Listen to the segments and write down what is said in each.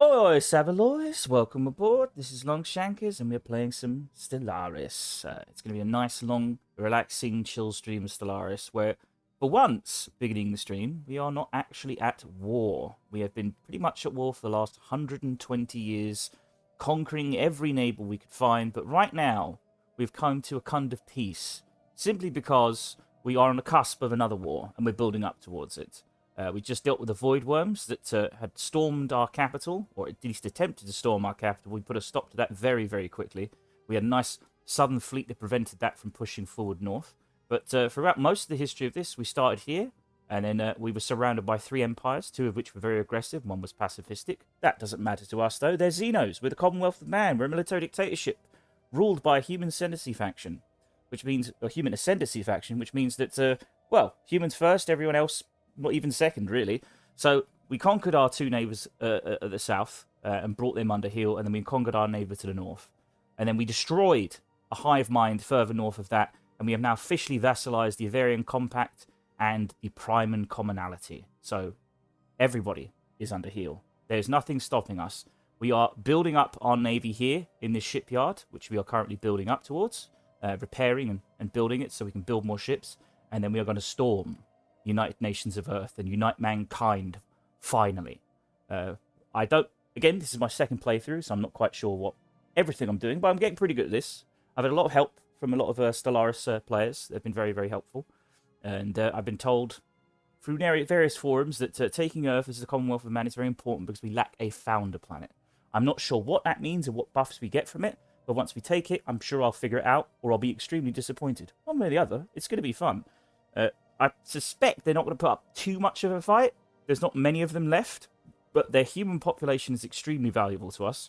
Oi, Savalois, welcome aboard. This is Longshankers, and we're playing some Stellaris. It's going to be a nice, long, relaxing, chill stream of Stellaris, where, for once, beginning the stream, we are not actually at war. We have been pretty much at war for the last 120 years, conquering every neighbor we could find, but right now, we've come to a kind of peace, simply because we are on the cusp of another war, and we're building up towards it. We just dealt with the void worms that had stormed our capital, or at least attempted to storm our capital. We put a stop to that very, very quickly. We had a nice southern fleet that prevented that from pushing forward north. But throughout most of the history of this, we started here, and then we were surrounded by three empires, two of which were very aggressive, one was pacifistic. That doesn't matter to us, though. They're Xenos. We're the Commonwealth of Man. We're a military dictatorship, ruled by a human ascendancy faction, which means a human ascendancy faction, which means that, well, humans first, everyone else not even second, really. So we conquered our two neighbours at the south and brought them under heel, and then we conquered our neighbour to the north. And then we destroyed a hive mind further north of that, and we have now officially vassalised the Avarian Compact and the Priman Commonality. So everybody is under heel. There's nothing stopping us. We are building up our navy here in this shipyard, which we are currently building up towards, repairing and building it so we can build more ships, and then we are going to storm United Nations of Earth and unite mankind, finally. Again, this is my second playthrough, so I'm not quite sure everything I'm doing, but I'm getting pretty good at this. I've had a lot of help from a lot of Stellaris players. They've been very, very helpful. And I've been told through various forums that taking Earth as the Commonwealth of Man is very important because we lack a founder planet. I'm not sure what that means and what buffs we get from it, but once we take it, I'm sure I'll figure it out, or I'll be extremely disappointed. One way or the other, it's going to be fun. I suspect they're not going to put up too much of a fight. There's not many of them left, but their human population is extremely valuable to us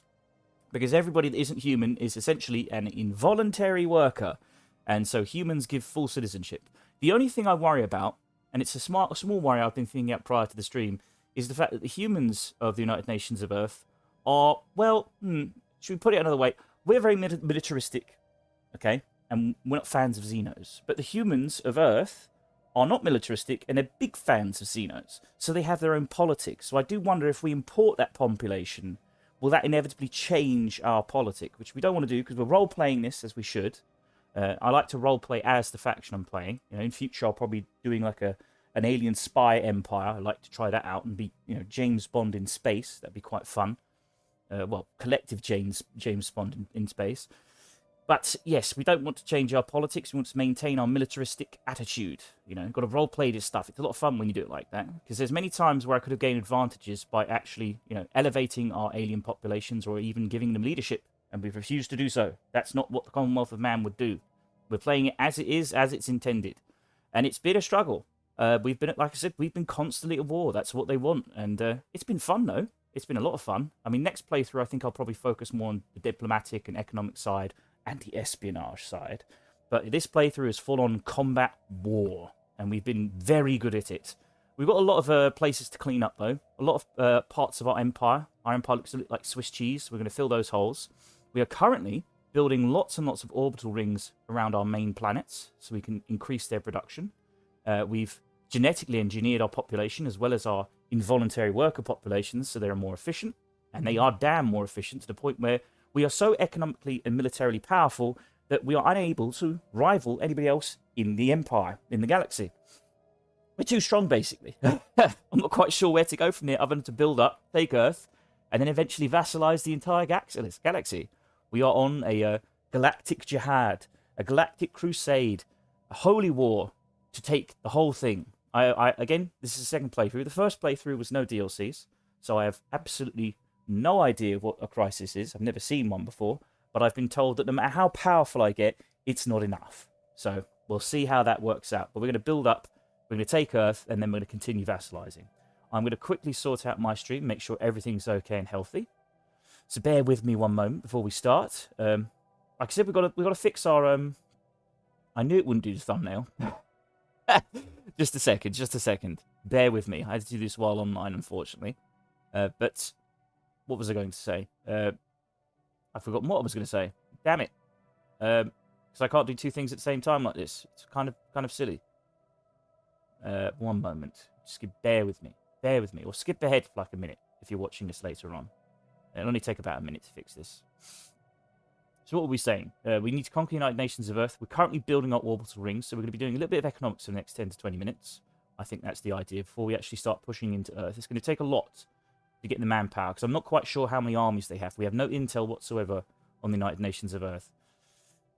because everybody that isn't human is essentially an involuntary worker, and so humans give full citizenship. The only thing I worry about, and it's a small worry I've been thinking out prior to the stream, is the fact that the humans of the United Nations of Earth are, well, should we put it another way? We're very militaristic, okay? And we're not fans of Xenos. But the humans of Earth are not militaristic, and they're big fans of Xenos. So they have their own politics. So I do wonder if we import that population, will that inevitably change our politic, which we don't want to do because we're role-playing this as we should. I like to role-play as the faction I'm playing. In future I'll probably be doing like an alien spy empire. I'd like to try that out and be, James Bond in space. That'd be quite fun. Well, collective James Bond in space. But yes, we don't want to change our politics. We want to maintain our militaristic attitude. Got to role-play this stuff. It's a lot of fun when you do it like that. Because there's many times where I could have gained advantages by actually, elevating our alien populations or even giving them leadership. And we've refused to do so. That's not what the Commonwealth of Man would do. We're playing it as it is, as it's intended. And it's been a struggle. We've been, like I said, we've been constantly at war. That's what they want. And it's been fun, though. It's been a lot of fun. I mean, next playthrough, I think I'll probably focus more on the diplomatic and economic side and the espionage side. But this playthrough is full-on combat war, and we've been very good at it. We've got a lot of places to clean up, though. A lot of parts of our empire. Our empire looks a bit like Swiss cheese. We're going to fill those holes. We are currently building lots and lots of orbital rings around our main planets, so we can increase their production. We've genetically engineered our population, as well as our involuntary worker populations, so they're more efficient. And they are damn more efficient to the point where we are so economically and militarily powerful that we are unable to rival anybody else in the Empire, in the galaxy. We're too strong, basically. I'm not quite sure where to go from here other than to build up, take Earth, and then eventually vassalize the entire galaxy. We are on a galactic jihad, a galactic crusade, a holy war to take the whole thing. Again, this is the second playthrough. The first playthrough was no DLCs, so I have absolutely no idea what a crisis is. I've never seen one before, but I've been told that no matter how powerful I get, it's not enough. So we'll see how that works out. But we're going to build up, we're going to take Earth, and then we're going to continue vassalizing. I'm going to quickly sort out my stream, make sure everything's okay and healthy. So bear with me one moment before we start. Like I said, we've got to fix our... I knew it wouldn't do the thumbnail. Just a second. Bear with me. I had to do this while online, unfortunately. But what was I going to say? I've forgotten what I was going to say. Damn it. Because I can't do two things at the same time like this. It's kind of silly. One moment. Just bear with me. Or skip ahead for like a minute if you're watching this later on. It'll only take about a minute to fix this. So what were we saying? We need to conquer the United Nations of Earth. We're currently building our orbital rings, so we're going to be doing a little bit of economics for the next 10 to 20 minutes. I think that's the idea before we actually start pushing into Earth. It's going to take a lot to get the manpower, because I'm not quite sure how many armies they have. We have no intel whatsoever on the United Nations of Earth.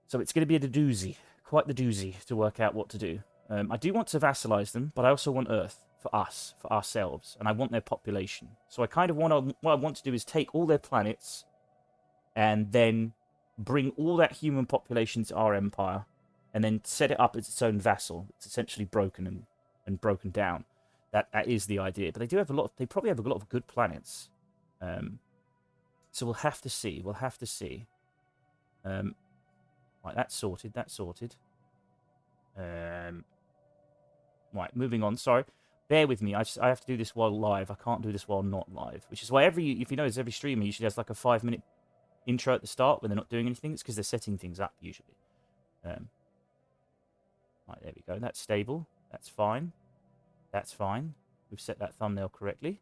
So it's going to be a doozy, quite the doozy, to work out what to do. I do want to vassalize them, but I also want Earth for us, for ourselves, and I want their population. So I kind of want to, what I want to do is take all their planets and then bring all that human population to our empire and then set it up as its own vassal. It's essentially broken and broken down. That is the idea. But they do have a lot. They probably have a lot of good planets. So we'll have to see. We'll have to see. Right, that's sorted. That's sorted. Right, moving on. Sorry, bear with me. I have to do this while live. I can't do this while not live. Which is why if you notice, every streamer usually has like a 5-minute intro at the start when they're not doing anything. It's because they're setting things up usually. Right, there we go. That's stable. That's fine. That's fine. We've set that thumbnail correctly.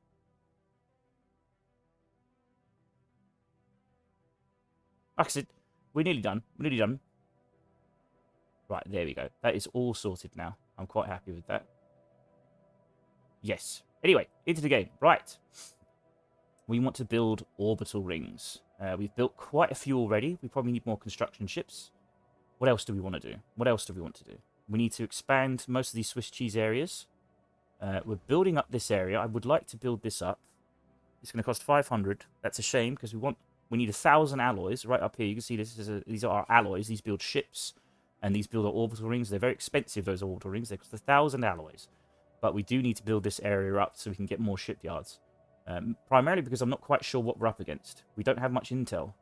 Like I said, we're nearly done. We're nearly done. Right, there we go. That is all sorted now. I'm quite happy with that. Yes. Anyway, into the game. Right. We want to build orbital rings. We've built quite a few already. We probably need more construction ships. What else do we want to do? What else do we want to do? We need to expand most of these Swiss cheese areas. We're building up this area. I would like to build this up. It's going to cost 500. That's a shame because we need 1,000 alloys right up here. You can see these are our alloys. These build ships and these build our orbital rings. They're very expensive, those orbital rings. They cost 1,000 alloys. But we do need to build this area up so we can get more shipyards. Primarily because I'm not quite sure what we're up against. We don't have much intel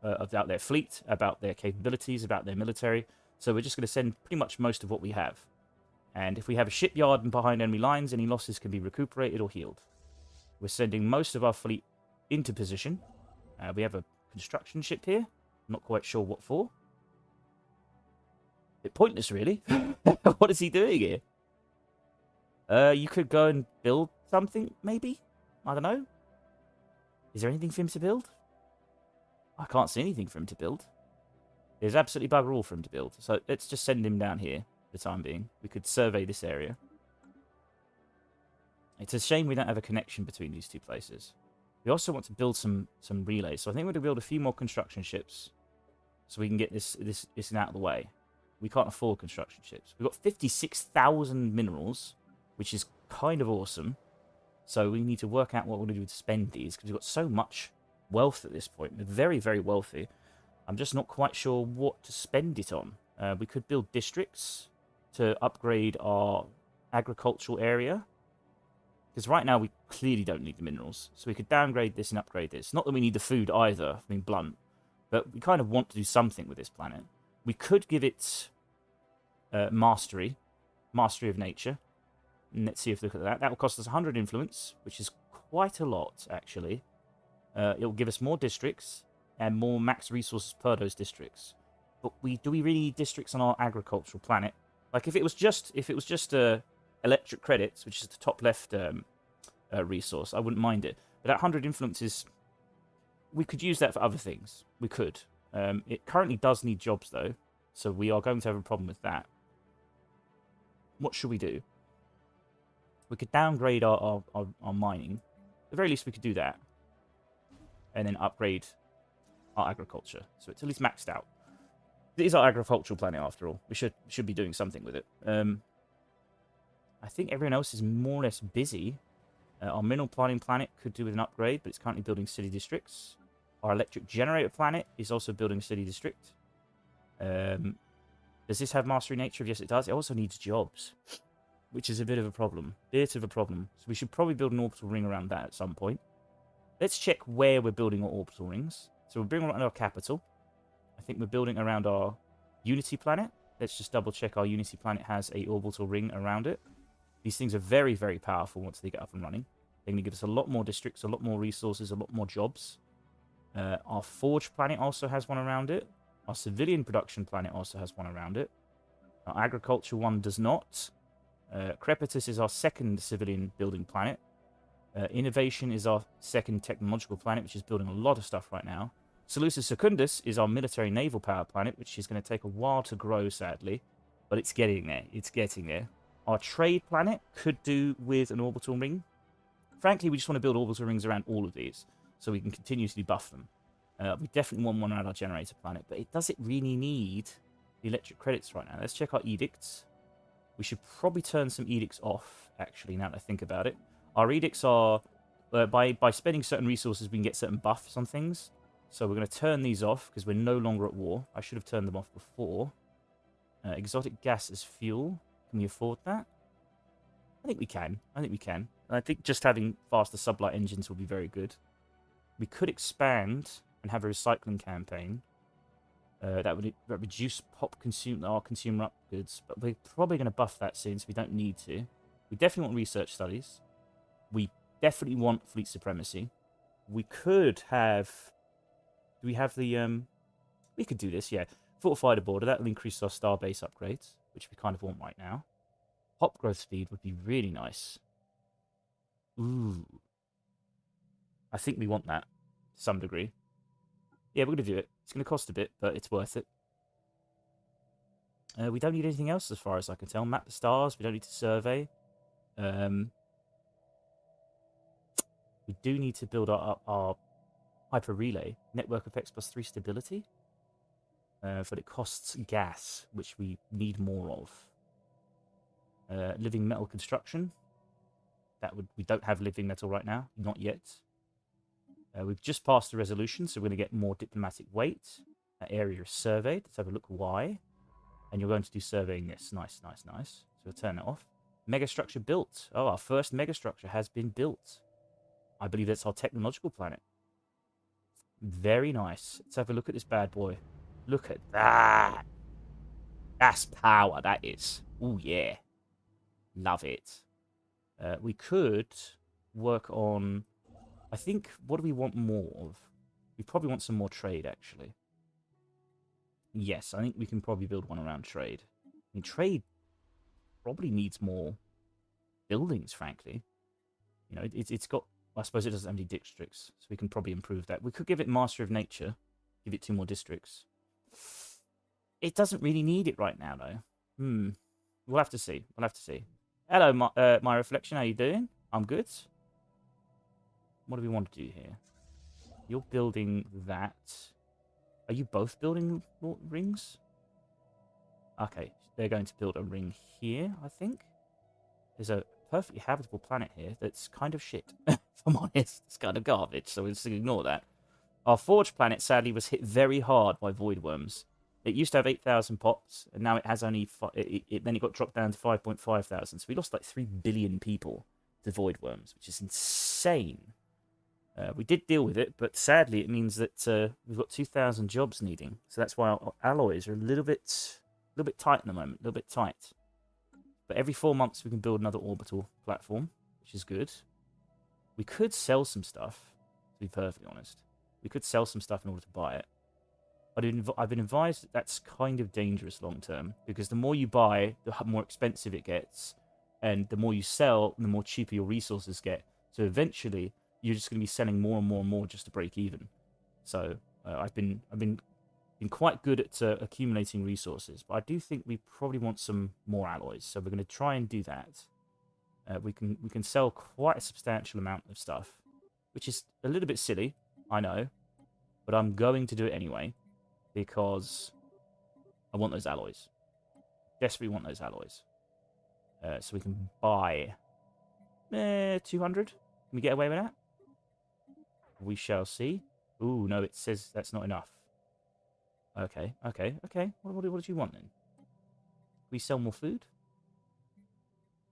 about their fleet, about their capabilities, about their military. So we're just going to send pretty much most of what we have. And if we have a shipyard behind enemy lines, any losses can be recuperated or healed. We're sending most of our fleet into position. We have a construction ship here. Not quite sure what for. A bit pointless, really. What is he doing here? You could go and build something, maybe? I don't know. Is there anything for him to build? I can't see anything for him to build. There's absolutely bugger all for him to build. So let's just send him down here for the time being. We could survey this area. It's a shame we don't have a connection between these two places. We also want to build some relays. So I think we're going to build a few more construction ships so we can get this out of the way. We can't afford construction ships. We've got 56,000 minerals, which is kind of awesome. So we need to work out what we're going to do to spend these because we've got so much wealth at this point. We're very, very wealthy. I'm just not quite sure what to spend it on. We could build districts to upgrade our agricultural area. Because right now we clearly don't need the minerals. So we could downgrade this and upgrade this. Not that we need the food either, I mean blunt. But we kind of want to do something with this planet. We could give it mastery. Mastery of nature. And let's see if we look at that. That will cost us 100 influence, which is quite a lot, actually. It will give us more districts and more max resources per those districts. But do we really need districts on our agricultural planet? Like if it was just electric credits, which is the top left resource, I wouldn't mind it. But that 100 influence is... We could use that for other things. We could. It currently does need jobs, though. So we are going to have a problem with that. What should we do? We could downgrade our mining. At the very least, we could do that. And then upgrade our agriculture. So it's at least maxed out. It is our agricultural planet, after all. We should be doing something with it. I think everyone else is more or less busy. Our mineral planting planet could do with an upgrade, but it's currently building city districts. Our electric generator planet is also building a city district. Does this have mastery nature? Yes, it does. It also needs jobs, which is a bit of a problem. So we should probably build an orbital ring around that at some point. Let's check where we're building our orbital rings. So we're building around our capital. I think we're building around our Unity planet. Let's just double check our Unity planet has a orbital ring around it. These things are very, very powerful once they get up and running. They're going to give us a lot more districts, a lot more resources, a lot more jobs. Our Forge planet also has one around it. Our civilian production planet also has one around it. Our agriculture one does not. Crepitus is our second civilian building planet. Innovation is our second technological planet, which is building a lot of stuff right now. Seleucus Secundus is our military naval power planet, which is going to take a while to grow, sadly. But it's getting there. It's getting there. Our trade planet could do with an orbital ring. Frankly, we just want to build orbital rings around all of these so we can continuously buff them. We definitely want one around our generator planet, but does it really need the electric credits right now? Let's check our edicts. We should probably turn some edicts off, actually, now that I think about it. Our edicts are, by spending certain resources, we can get certain buffs on things. So we're going to turn these off because we're no longer at war. I should have turned them off before. Exotic gas as fuel. Can we afford that? I think we can. I think we can. And I think just having faster sublight engines will be very good. We could expand and have a recycling campaign. That would reduce our consumer upgoods, but we're probably going to buff that soon, so we don't need to. We definitely want research studies. We definitely want fleet supremacy. We could have... Do we have the... We could do this, yeah. Fortify the border. That will increase our starbase upgrades, which we kind of want right now. Hop growth speed would be really nice. Ooh. I think we want that to some degree. Yeah, we're going to do it. It's going to cost a bit, but it's worth it. We don't need anything else as far as I can tell. Map the stars. We don't need to survey. We do need to build our hyper relay. Network effects +3 stability. But it costs gas, which we need more of. Living metal construction. We don't have living metal right now. Not yet. We've just passed the resolution, so we're going to get more diplomatic weight. That area is surveyed. Let's have a look why. And you're going to do surveying this. Nice, nice, nice. So we'll turn that off. Megastructure built. Oh, our first megastructure has been built. I believe that's our technological planet. Very nice. Let's have a look at this bad boy. Look at that. That's power, that is. Oh, yeah. Love it. We could work on... I think, what do we want more of? We probably want some more trade, actually. Yes, I think we can probably build one around trade. I mean, trade probably needs more buildings, frankly. You know, it's got... I suppose it doesn't have any districts, so we can probably improve that. We could give it Master of Nature. Give it 2 more districts. It doesn't really need it right now, though. We'll have to see. We'll have to see. Hello, my reflection. How you doing? I'm good. What do we want to do here? You're building that. Are you both building rings? Okay, they're going to build a ring here, I think. There's a perfectly habitable planet here that's kind of shit. If I'm honest, it's kind of garbage, so we'll just ignore that. Our Forge planet, sadly, was hit very hard by void worms. It used to have 8,000 pops, and now it has only... then it got dropped down to 5,500. So we lost like 3 billion people to void worms, which is insane. We did deal with it, but sadly it means that we've got 2,000 jobs needing. So that's why our alloys are a little bit tight at the moment, a little bit tight. But every 4 months we can build another orbital platform, which is good. We could sell some stuff, to be perfectly honest. We could sell some stuff in order to buy it. But I've been advised that that's kind of dangerous long term, because the more you buy, the more expensive it gets, and the more you sell, the more cheaper your resources get. So eventually, you're just going to be selling more and more and more just to break even. So I've been quite good at accumulating resources, but I do think we probably want some more alloys. So we're going to try and do that. We can sell quite a substantial amount of stuff, which is a little bit silly, I know, but I'm going to do it anyway because I want those alloys. Desperately want those alloys. So we can buy 200. Can we get away with that? We shall see. Ooh, no, it says that's not enough. Okay. What do you want then? We sell more food?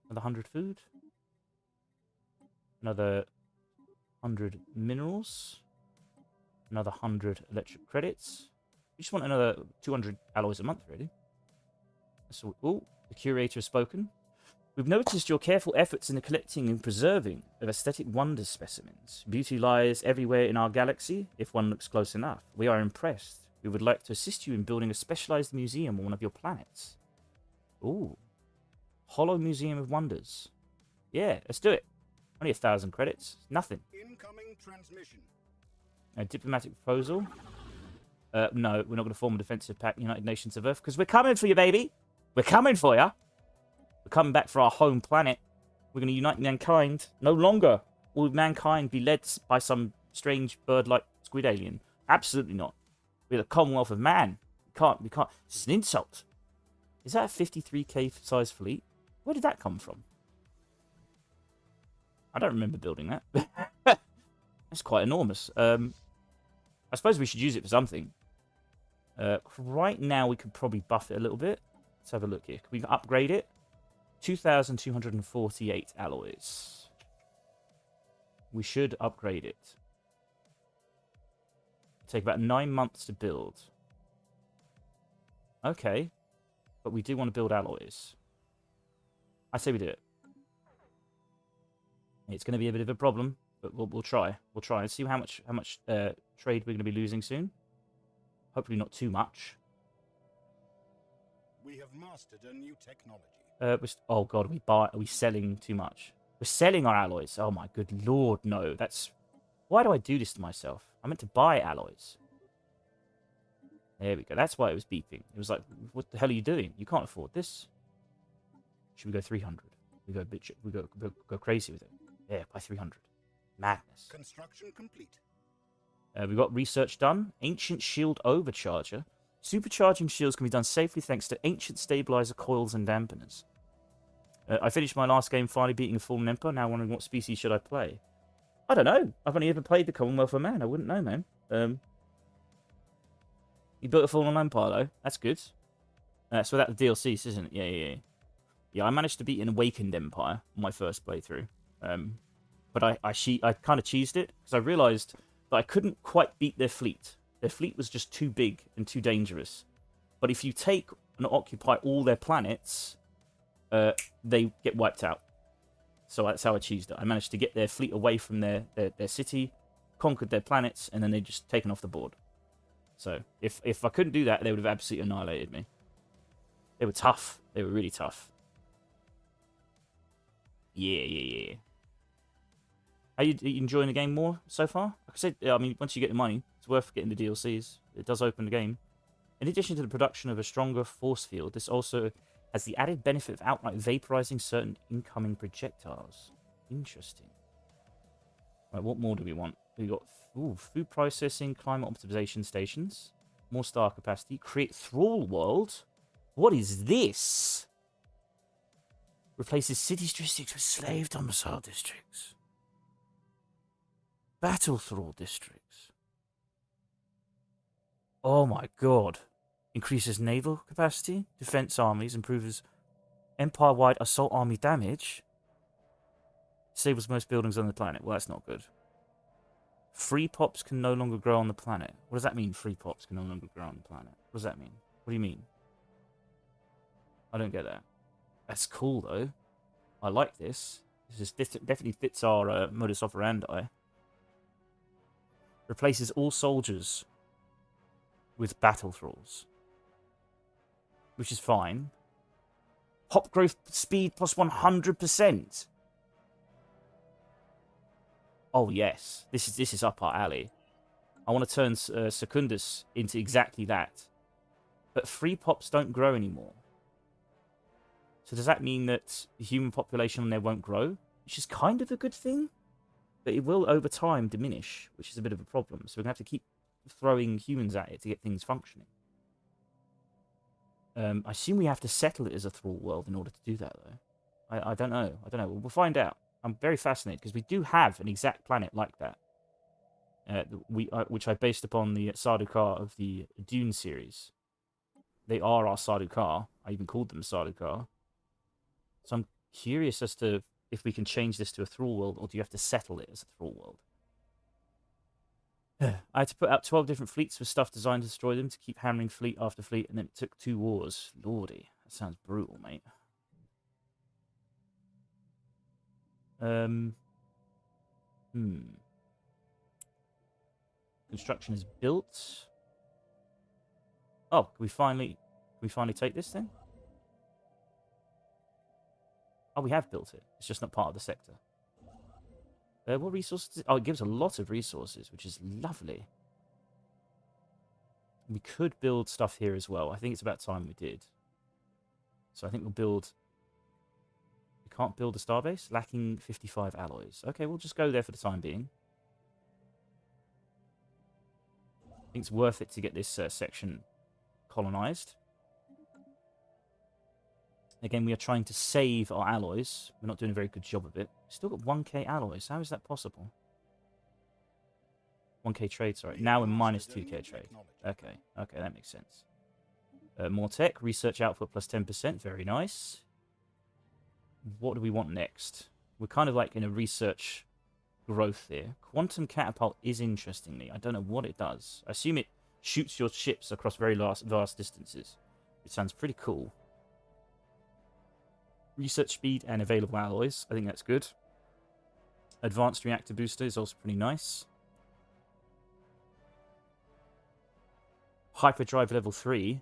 Another 100 food? Another 100 minerals? Another 100 electric credits? We just want another 200 alloys a month, really. So, ooh, the curator has spoken. We've noticed your careful efforts in the collecting and preserving of aesthetic wonder specimens. Beauty lies everywhere in our galaxy, if one looks close enough. We are impressed. We would like to assist you in building a specialized museum on one of your planets. Ooh. Hollow Museum of Wonders. Yeah, let's do it. Only 1,000 credits. Nothing. Incoming transmission. A diplomatic proposal. No, we're not going to form a defensive pact, United Nations of Earth, because we're coming for you, baby. We're coming for you. We're coming back for our home planet. We're going to unite mankind. No longer will mankind be led by some strange bird-like squid alien. Absolutely not. We're the Commonwealth of Man. We can't. It's an insult. Is that a 53k size fleet? Where did that come from? I don't remember building that. That's quite enormous. I suppose we should use it for something. Right now, we could probably buff it a little bit. Let's have a look here. Can we upgrade it? 2,248 alloys. We should upgrade it. Take about 9 months to build. Okay. But we do want to build alloys. I say we do it. It's going to be a bit of a problem, but we'll try. We'll try and see how much trade we're going to be losing soon. Hopefully not too much. We have mastered a new technology. Oh god, are we selling too much? We're selling our alloys. Oh my good lord, no. Why do I do this to myself? I meant to buy alloys. There we go. That's why it was beeping. It was like, what the hell are you doing? You can't afford this. Should we go 300? We go crazy with it. Yeah, buy 300. Madness. Construction complete. We got research done. Ancient shield overcharger. Supercharging shields can be done safely thanks to ancient stabilizer coils and dampeners. I finished my last game finally beating a fallen emperor. Now wondering what species should I play. I don't know. I've only ever played the Commonwealth of Man. I wouldn't know, man. You built a fallen empire, though. That's good. That's without the DLCs, isn't it? Yeah. Yeah, I managed to beat an awakened empire on my first playthrough. But I kind of cheesed it because I realized that I couldn't quite beat their fleet. Their fleet was just too big and too dangerous. But if you take and occupy all their planets, they get wiped out. So that's how I cheesed it. I managed to get their fleet away from their city, conquered their planets, and then they just taken off the board. So if I couldn't do that, they would have absolutely annihilated me. They were tough. They were really tough. Yeah. Are you enjoying the game more so far? Like I said, I mean, once you get the money, it's worth getting the DLCs. It does open the game. In addition to the production of a stronger force field, this also has the added benefit of outright vaporizing certain incoming projectiles. Interesting. Right, what more do we want? We got food processing, climate optimization stations, more star capacity, create thrall world. What is this? Replaces city districts with slave domicile districts. Battle thrall districts. Oh my god. Increases naval capacity, defense armies, improves empire-wide assault army damage. Disables most buildings on the planet. Well, that's not good. Free pops can no longer grow on the planet. What does that mean, free pops can no longer grow on the planet? What does that mean? What do you mean? I don't get that. That's cool, though. I like this. This definitely fits our modus operandi. Replaces all soldiers with battle thralls, which is fine. Pop growth speed plus 100%. Oh yes, this is up our alley. I want to turn Secundus into exactly that. But free pops don't grow anymore. So does that mean that the human population on there won't grow? Which is kind of a good thing. But it will over time diminish, which is a bit of a problem. So we're going to have to keep throwing humans at it to get things functioning. I assume we have to settle it as a thrall world in order to do that, though. I don't know. We'll find out. I'm very fascinated because we do have an exact planet like that. Which I based upon the Sardaukar of the Dune series. They are our Sardaukar. I even called them Sardaukar. So I'm curious as to if we can change this to a thrall world, or do you have to settle it as a thrall world? I had to put out 12 different fleets with stuff designed to destroy them to keep hammering fleet after fleet, and then it took 2 wars. Lordy, that sounds brutal, mate. Construction is built. Oh, can we finally take this thing? Oh, we have built it. It's just not part of the sector. What resources? Oh, it gives a lot of resources, which is lovely. We could build stuff here as well. I think it's about time we did. So I think we'll build... We can't build a starbase? Lacking 55 alloys. Okay, we'll just go there for the time being. I think it's worth it to get this section colonized. Again, we are trying to save our alloys. We're not doing a very good job of it. Still got 1k alloys. How is that possible? 1k trade, sorry. Now we're minus 2k trade. Okay, okay, that makes sense. More tech. Research output plus 10%. Very nice. What do we want next? We're kind of like in a research growth here. Quantum catapult is interesting me. I don't know what it does. I assume it shoots your ships across very vast distances. It sounds pretty cool. Research speed and available alloys. I think that's good. Advanced reactor booster is also pretty nice. Hyperdrive level 3.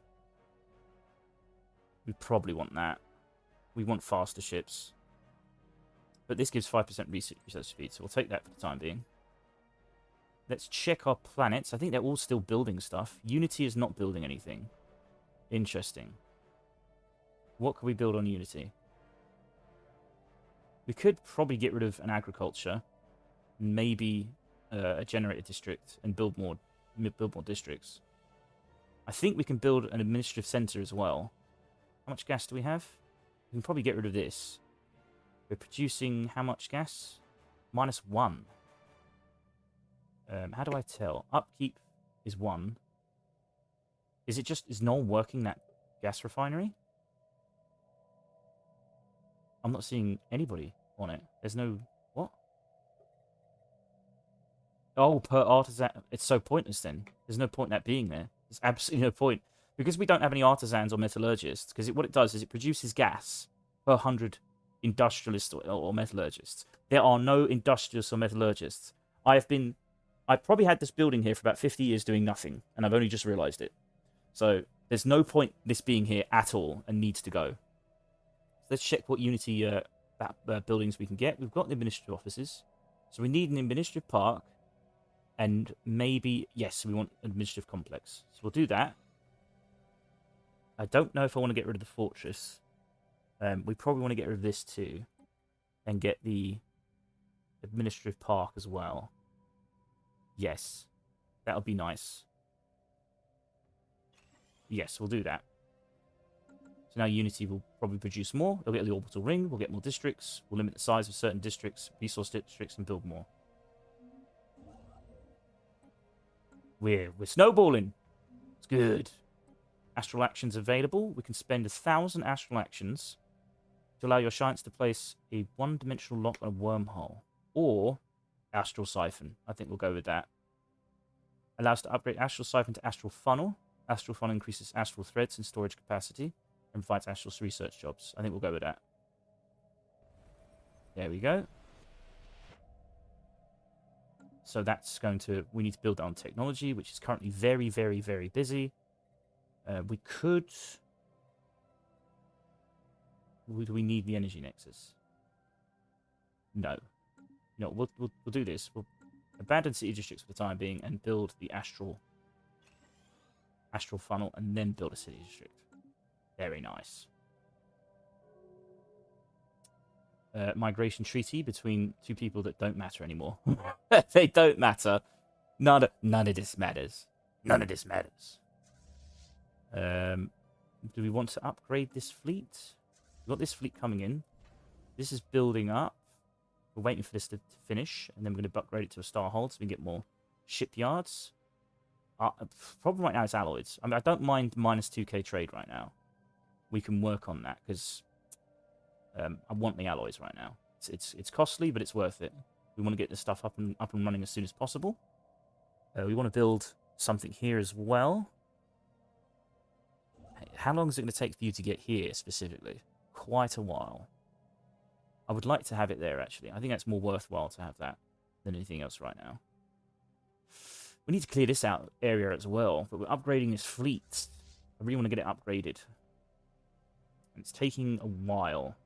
We probably want that. We want faster ships. But this gives 5% research speed, so we'll take that for the time being. Let's check our planets. I think they're all still building stuff. Unity is not building anything. Interesting. What can we build on Unity? We could probably get rid of an agriculture, maybe a generator district, and build more districts. I think we can build an administrative center as well. How much gas do we have? We can probably get rid of this. We're producing how much gas? -1. How do I tell? Upkeep is 1. Is no one working that gas refinery? I'm not seeing anybody on it. There's no... What? Oh, per artisan... It's so pointless then. There's no point in that being there. There's absolutely no point. Because we don't have any artisans or metallurgists, because what it does is it produces gas per 100 industrialists or metallurgists. There are no industrialists or metallurgists. I probably had this building here for about 50 years doing nothing, and I've only just realized it. So there's no point this being here at all and needs to go. Let's check what Unity buildings we can get. We've got the administrative offices. So we need an administrative park. And maybe, yes, we want an administrative complex. So we'll do that. I don't know if I want to get rid of the fortress. We probably want to get rid of this too. And get the administrative park as well. Yes. That would be nice. Yes, we'll do that. So now Unity will probably produce more. They'll get the orbital ring. We'll get more districts. We'll limit the size of certain districts, resource districts, and build more. We're snowballing. It's good. Astral actions available. We can spend 1,000 astral actions to allow your science to place a one-dimensional lock on a wormhole. Or astral siphon. I think we'll go with that. Allows us to upgrade astral siphon to astral funnel. Astral funnel increases astral threads and storage capacity. And provides astral research jobs. I think we'll go with that. There we go. So that's going to... We need to build that on technology, which is currently very, very, very busy. We could... Do we need the energy nexus? No. No, we'll do this. We'll abandon city districts for the time being and build the astral funnel and then build a city district. Very nice. Migration treaty between two people that don't matter anymore. They don't matter. None of this matters. None of this matters. Do we want to upgrade this fleet? We've got this fleet coming in. This is building up. We're waiting for this to finish, and then we're going to upgrade it to a star hold so we can get more shipyards. Problem right now is alloys. I mean, I don't mind minus 2k trade right now. We can work on that because I want the alloys right now. It's costly, but it's worth it. We want to get this stuff up and running as soon as possible. We want to build something here as well. How long is it going to take for you to get here specifically? Quite a while. I would like to have it there, actually. I think that's more worthwhile to have that than anything else right now. We need to clear this out area as well, but we're upgrading this fleet. I really want to get it upgraded. And it's taking a while.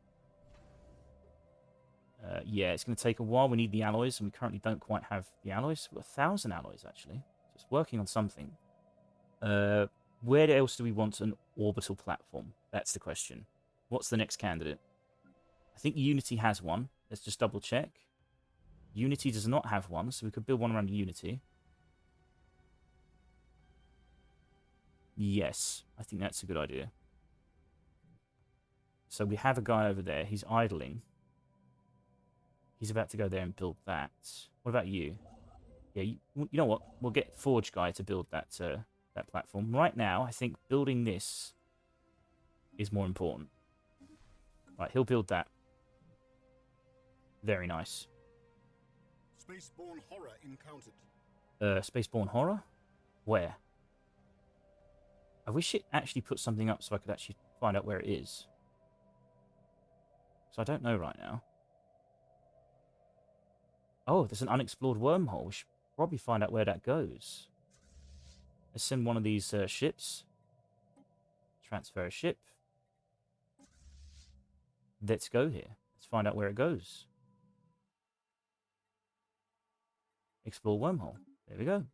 Yeah, it's going to take a while. We need the alloys, and we currently don't quite have the alloys. We've got 1,000 alloys, actually. Just working on something. Where else do we want an orbital platform? That's the question. What's the next candidate? I think Unity has one. Let's just double check. Unity does not have one, so we could build one around Unity. Yes, I think that's a good idea. So we have a guy over there. He's idling. He's about to go there and build that. What about you? Yeah, you know what? We'll get Forge Guy to build that that platform. Right now, I think building this is more important. Right, he'll build that. Very nice. Spaceborne horror encountered. Spaceborne horror? Where? I wish it actually put something up so I could actually find out where it is. So I don't know right now. Oh, there's an unexplored wormhole. We should probably find out where that goes. Let's send one of these ships. Transfer a ship. Let's go here. Let's find out where it goes. Explore wormhole. There we go.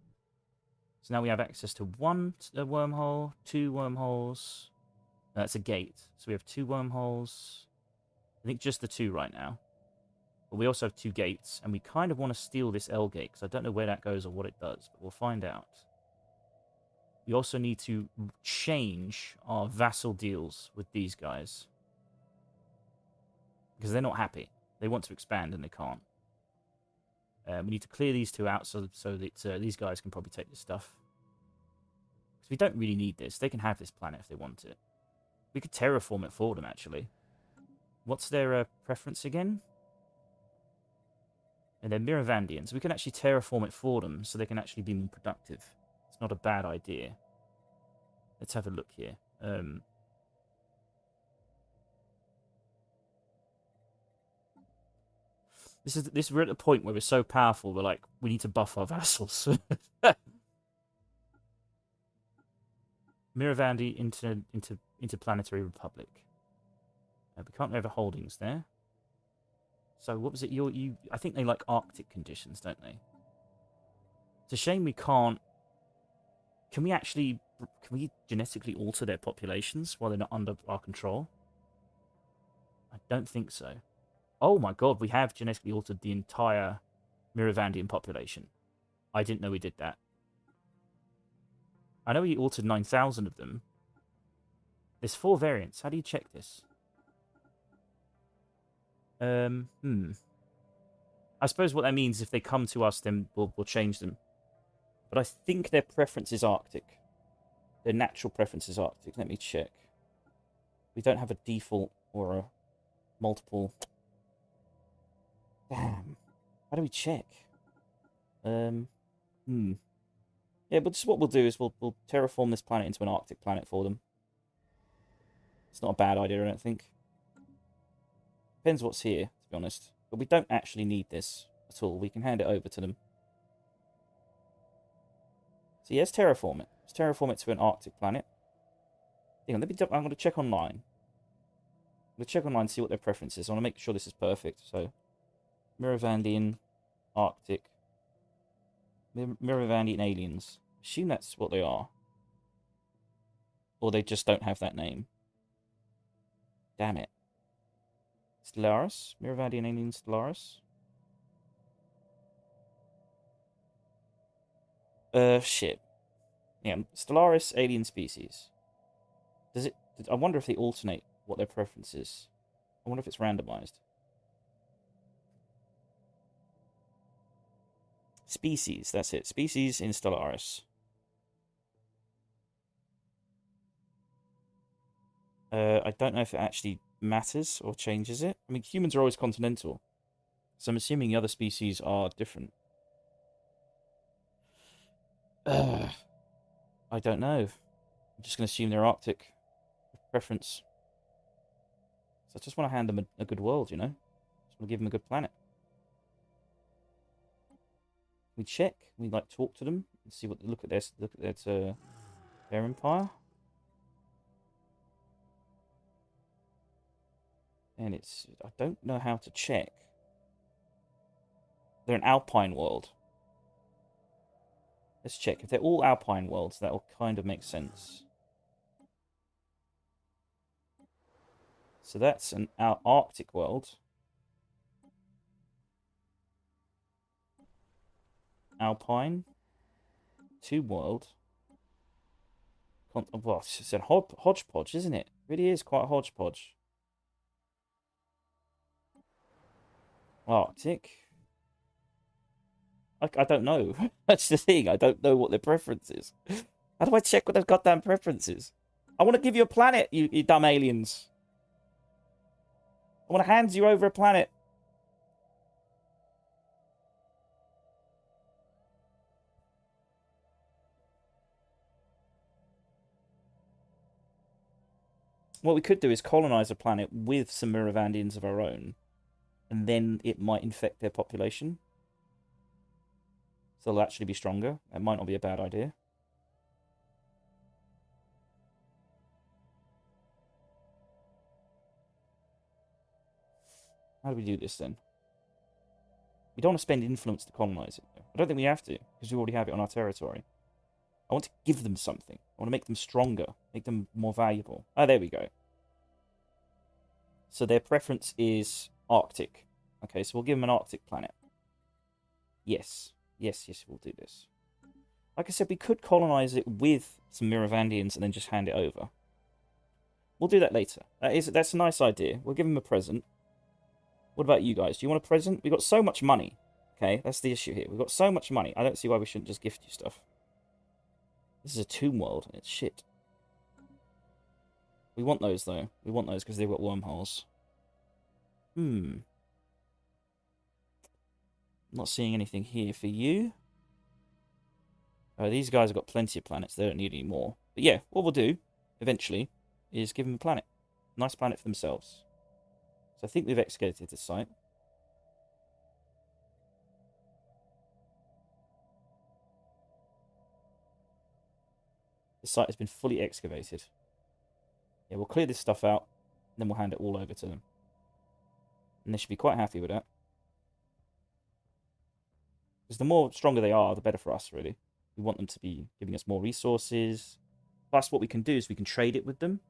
So now we have access to one wormhole, 2 wormholes. That's a gate. So we have 2 wormholes. I think just the 2 right now. But we also have 2 gates, and we kind of want to steal this L gate, because I don't know where that goes or what it does, but we'll find out. We also need to change our vassal deals with these guys. Because they're not happy. They want to expand, and they can't. We need to clear these 2 out so that these guys can probably take this stuff. Because we don't really need this. They can have this planet if they want it. We could terraform it for them, actually. What's their preference again? And they're Miravandians. We can actually terraform it for them so they can actually be more productive. It's not a bad idea. Let's have a look here. We're at the point where we're so powerful, we're like, we need to buff our vassals. Miravandi Interplanetary Republic. We can't have holdings there. So what was it? I think they like Arctic conditions, don't they? It's a shame we can't. Can we genetically alter their populations while they're not under our control? I don't think so. Oh my god, we have genetically altered the entire Miravandian population. I didn't know we did that. I know we altered 9,000 of them. There's 4 variants. How do you check this? I suppose what that means is if they come to us, then we'll change them. But I think their preference is Arctic. Their natural preference is Arctic. Let me check. We don't have a default or a multiple. Damn. How do we check? Yeah, but just what we'll do is we'll terraform this planet into an Arctic planet for them. It's not a bad idea, I don't think. Depends what's here, to be honest. But we don't actually need this at all. We can hand it over to them. So yeah, let's terraform it. Let's terraform it to an Arctic planet. Hang on, I'm going to check online. I'm going to check online and see what their preference is. I want to make sure this is perfect. So, Miravandian, Arctic. Miravandian aliens. Assume that's what they are. Or they just don't have that name. Damn it. Stellaris? Miravandian alien Stellaris? Shit. Yeah, Stellaris alien species. Does it... I wonder if they alternate what their preference is. I wonder if it's randomized. Species, that's it. Species in Stellaris. I don't know if it actually matters or changes it. I mean, humans are always continental. So I'm assuming the other species are different. I don't know. I'm just going to assume they're Arctic preference. So I just want to hand them a good world, you know? Just want to give them a good planet. We check. We like talk to them and see what they look at their empire. And I don't know how to check. They're an alpine world. Let's check. If they're all alpine worlds, that will kind of make sense. So that's an Arctic world. Alpine. Tomb world. Well, it's a hodgepodge, isn't it? It really is quite a hodgepodge. Arctic. I don't know. That's the thing. I don't know what their preference is. How do I check what their goddamn preference is? I want to give you a planet, you dumb aliens. I want to hand you over a planet. What we could do is colonize a planet with some Miravandians of our own, and then it might infect their population. So they'll actually be stronger. That might not be a bad idea. How do we do this then? We don't want to spend influence to colonize it, though. I don't think we have to, because we already have it on our territory. I want to give them something. I want to make them stronger, make them more valuable. Ah, there we go. So their preference is Arctic. Okay, so we'll give them an Arctic planet. Yes. Yes, we'll do this. Like I said, we could colonize it with some Miravandians and then just hand it over. We'll do that later. That's a nice idea. We'll give them a present. What about you guys? Do you want a present? We've got so much money. Okay, that's the issue here. We've got so much money. I don't see why we shouldn't just gift you stuff. This is a tomb world, and it's shit. We want those, though. We want those because they've got wormholes. I'm not seeing anything here for you. Oh, these guys have got plenty of planets. They don't need any more. But yeah, what we'll do, eventually, is give them a planet. Nice planet for themselves. So I think we've excavated this site. The site has been fully excavated. Yeah, we'll clear this stuff out, and then we'll hand it all over to them. And they should be quite happy with that. Because the more stronger they are, the better for us, really. We want them to be giving us more resources. Plus, what we can do is we can trade it with them.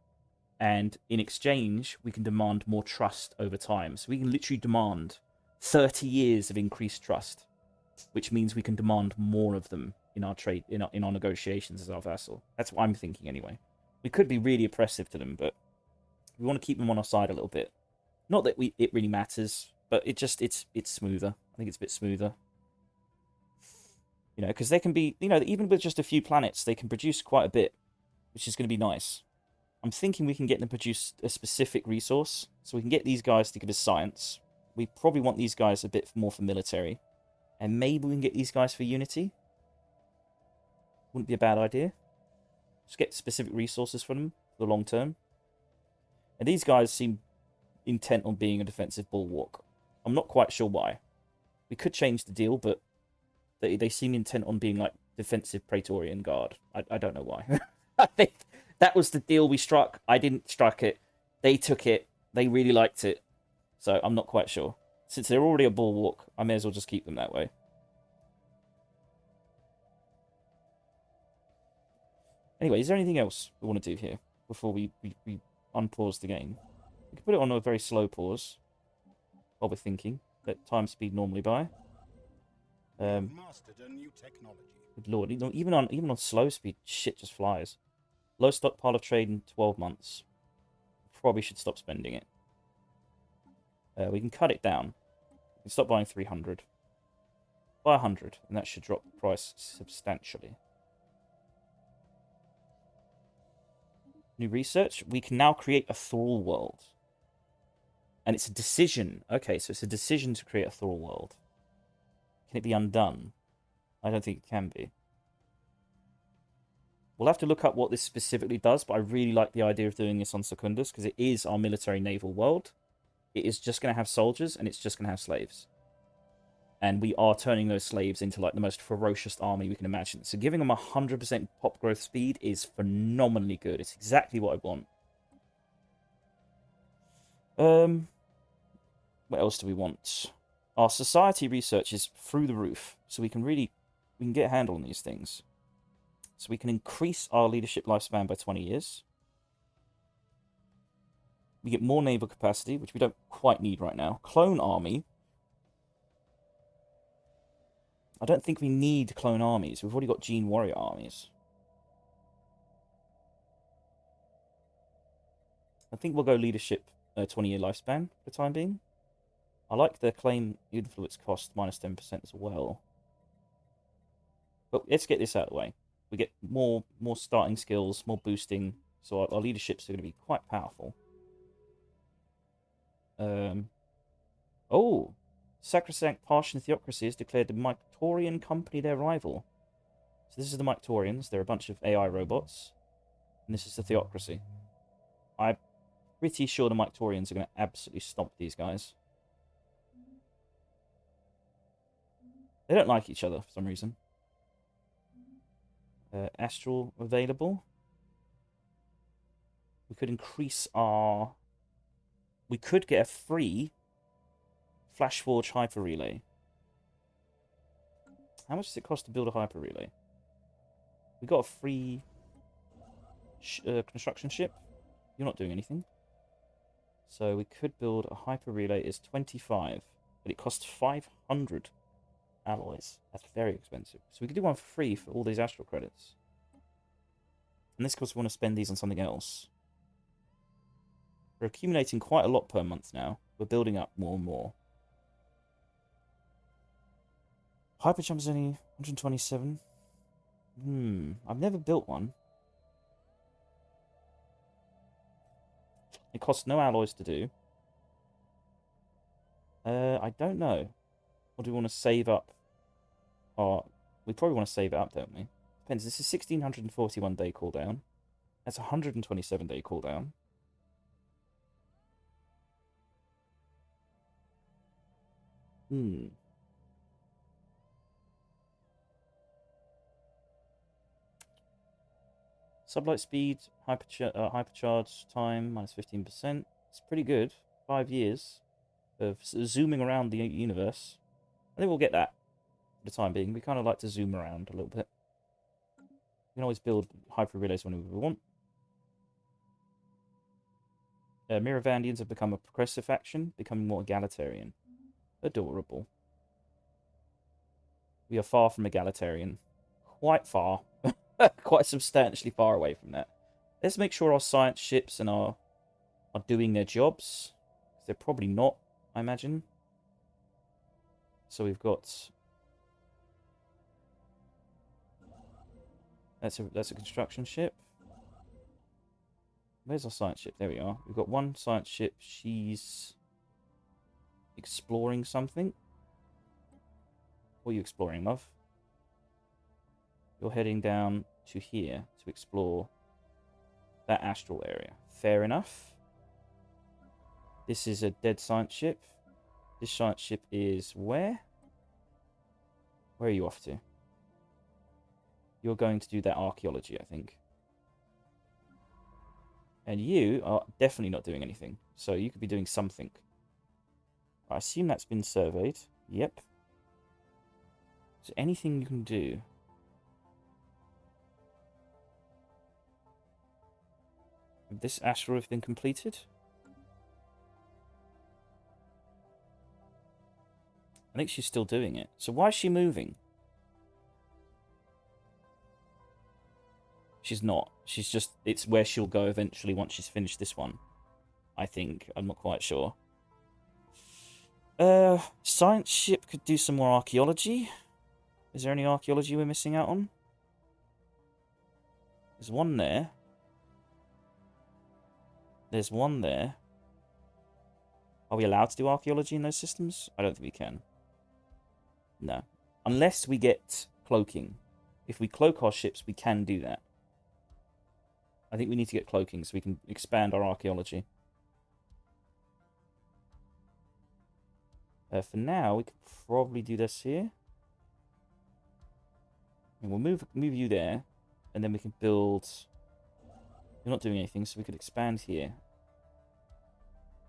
And in exchange, we can demand more trust over time. So we can literally demand 30 years of increased trust, which means we can demand more of them in our trade, in our negotiations as our vassal. That's what I'm thinking, anyway. We could be really oppressive to them, but we want to keep them on our side a little bit. Not that it really matters, but it's smoother. I think it's a bit smoother. You know, because they can be, you know, even with just a few planets, they can produce quite a bit, which is going to be nice. I'm thinking we can get them to produce a specific resource. So we can get these guys to give us science. We probably want these guys a bit more for military. And maybe we can get these guys for unity. Wouldn't be a bad idea. Just get specific resources for them for the long term. And these guys seem intent on being a defensive bulwark. I'm not quite sure why. We could change the deal, but they seem intent on being like defensive Praetorian Guard. I don't know why. I think that was the deal we struck. I didn't strike it. They took it. They really liked it. So I'm not quite sure. Since they're already a bulwark, I may as well just keep them that way. Anyway, is there anything else we want to do here before we unpause the game? We can put it on a very slow pause while we're thinking. Let time speed normally by. Mastered a new technology. Good lord, even on slow speed, shit just flies. Low stockpile of trade in 12 months. Probably should stop spending it. We can cut it down. We can stop buying 300. Buy 100, and that should drop the price substantially. New research. We can now create a thrall world. And it's a decision. Okay, so it's a decision to create a thrall world. Can it be undone? I don't think it can be. We'll have to look up what this specifically does, but I really like the idea of doing this on Secundus, because it is our military naval world. It is just going to have soldiers, and it's just going to have slaves. And we are turning those slaves into like the most ferocious army we can imagine. So giving them 100% pop growth speed is phenomenally good. It's exactly what I want. What else do we want? Our society research is through the roof, so we can get a handle on these things. So we can increase our leadership lifespan by 20 years. We get more naval capacity, which we don't quite need right now. Clone army. I don't think we need clone armies. We've already got gene warrior armies. I think we'll go leadership 20-year lifespan for the time being. I like the claim influence cost minus 10% as well. But let's get this out of the way. We get more starting skills, more boosting, so our leaderships are going to be quite powerful. Oh, Sacrosanct Partian Theocracy has declared the Myctorian Company their rival. So this is the Myctorians. They're a bunch of AI robots. And this is the Theocracy. I'm pretty sure the Myctorians are going to absolutely stomp these guys. They don't like each other for some reason. Astral available. We could increase our... We could get a free Flashforge Hyper Relay. How much does it cost to build a Hyper Relay? We got a free construction ship. You're not doing anything. So we could build a Hyper Relay. It's 25, but it costs 500 alloys. That's very expensive. So we could do one for free for all these astral credits. And this because we want to spend these on something else. We're accumulating quite a lot per month now. We're building up more and more. Hyperjump is only 127. I've never built one. It costs no alloys to do. I don't know. Or do we want to save up? We probably want to save it up, don't we? Depends. This is 1641 day cooldown. That's 127 day cooldown. Sublight speed, hypercharge time, minus 15%. It's pretty good. 5 years of zooming around the universe. I think we'll get that for the time being. We kind of like to zoom around a little bit. We can always build hyper relays whenever we want. Miravandians have become a progressive faction, becoming more egalitarian. Adorable. We are far from egalitarian. Quite far. Quite substantially far away from that. Let's make sure our science ships and are doing their jobs. They're probably not, I imagine. So we've got... That's a construction ship. Where's our science ship? There we are. We've got one science ship. She's exploring something. What are you exploring, love? You're heading down to here to explore that astral area. Fair enough. This is a dead science ship. This science ship is where? Where are you off to? You're going to do that archaeology, I think. And you are definitely not doing anything. So you could be doing something. I assume that's been surveyed. Yep. Is there anything you can do? Would this astral have been completed? I think she's still doing it. So why is she moving? She's not. She's just... It's where she'll go eventually once she's finished this one. I think. I'm not quite sure. Science ship could do some more archaeology. Is there any archaeology we're missing out on? There's one there. There's one there. Are we allowed to do archaeology in those systems? I don't think we can. No. Unless we get cloaking. If we cloak our ships, we can do that. I think we need to get cloaking so we can expand our archaeology. For now, we could probably do this here. And we'll move you there. And then we can build... You're not doing anything, so we could expand here.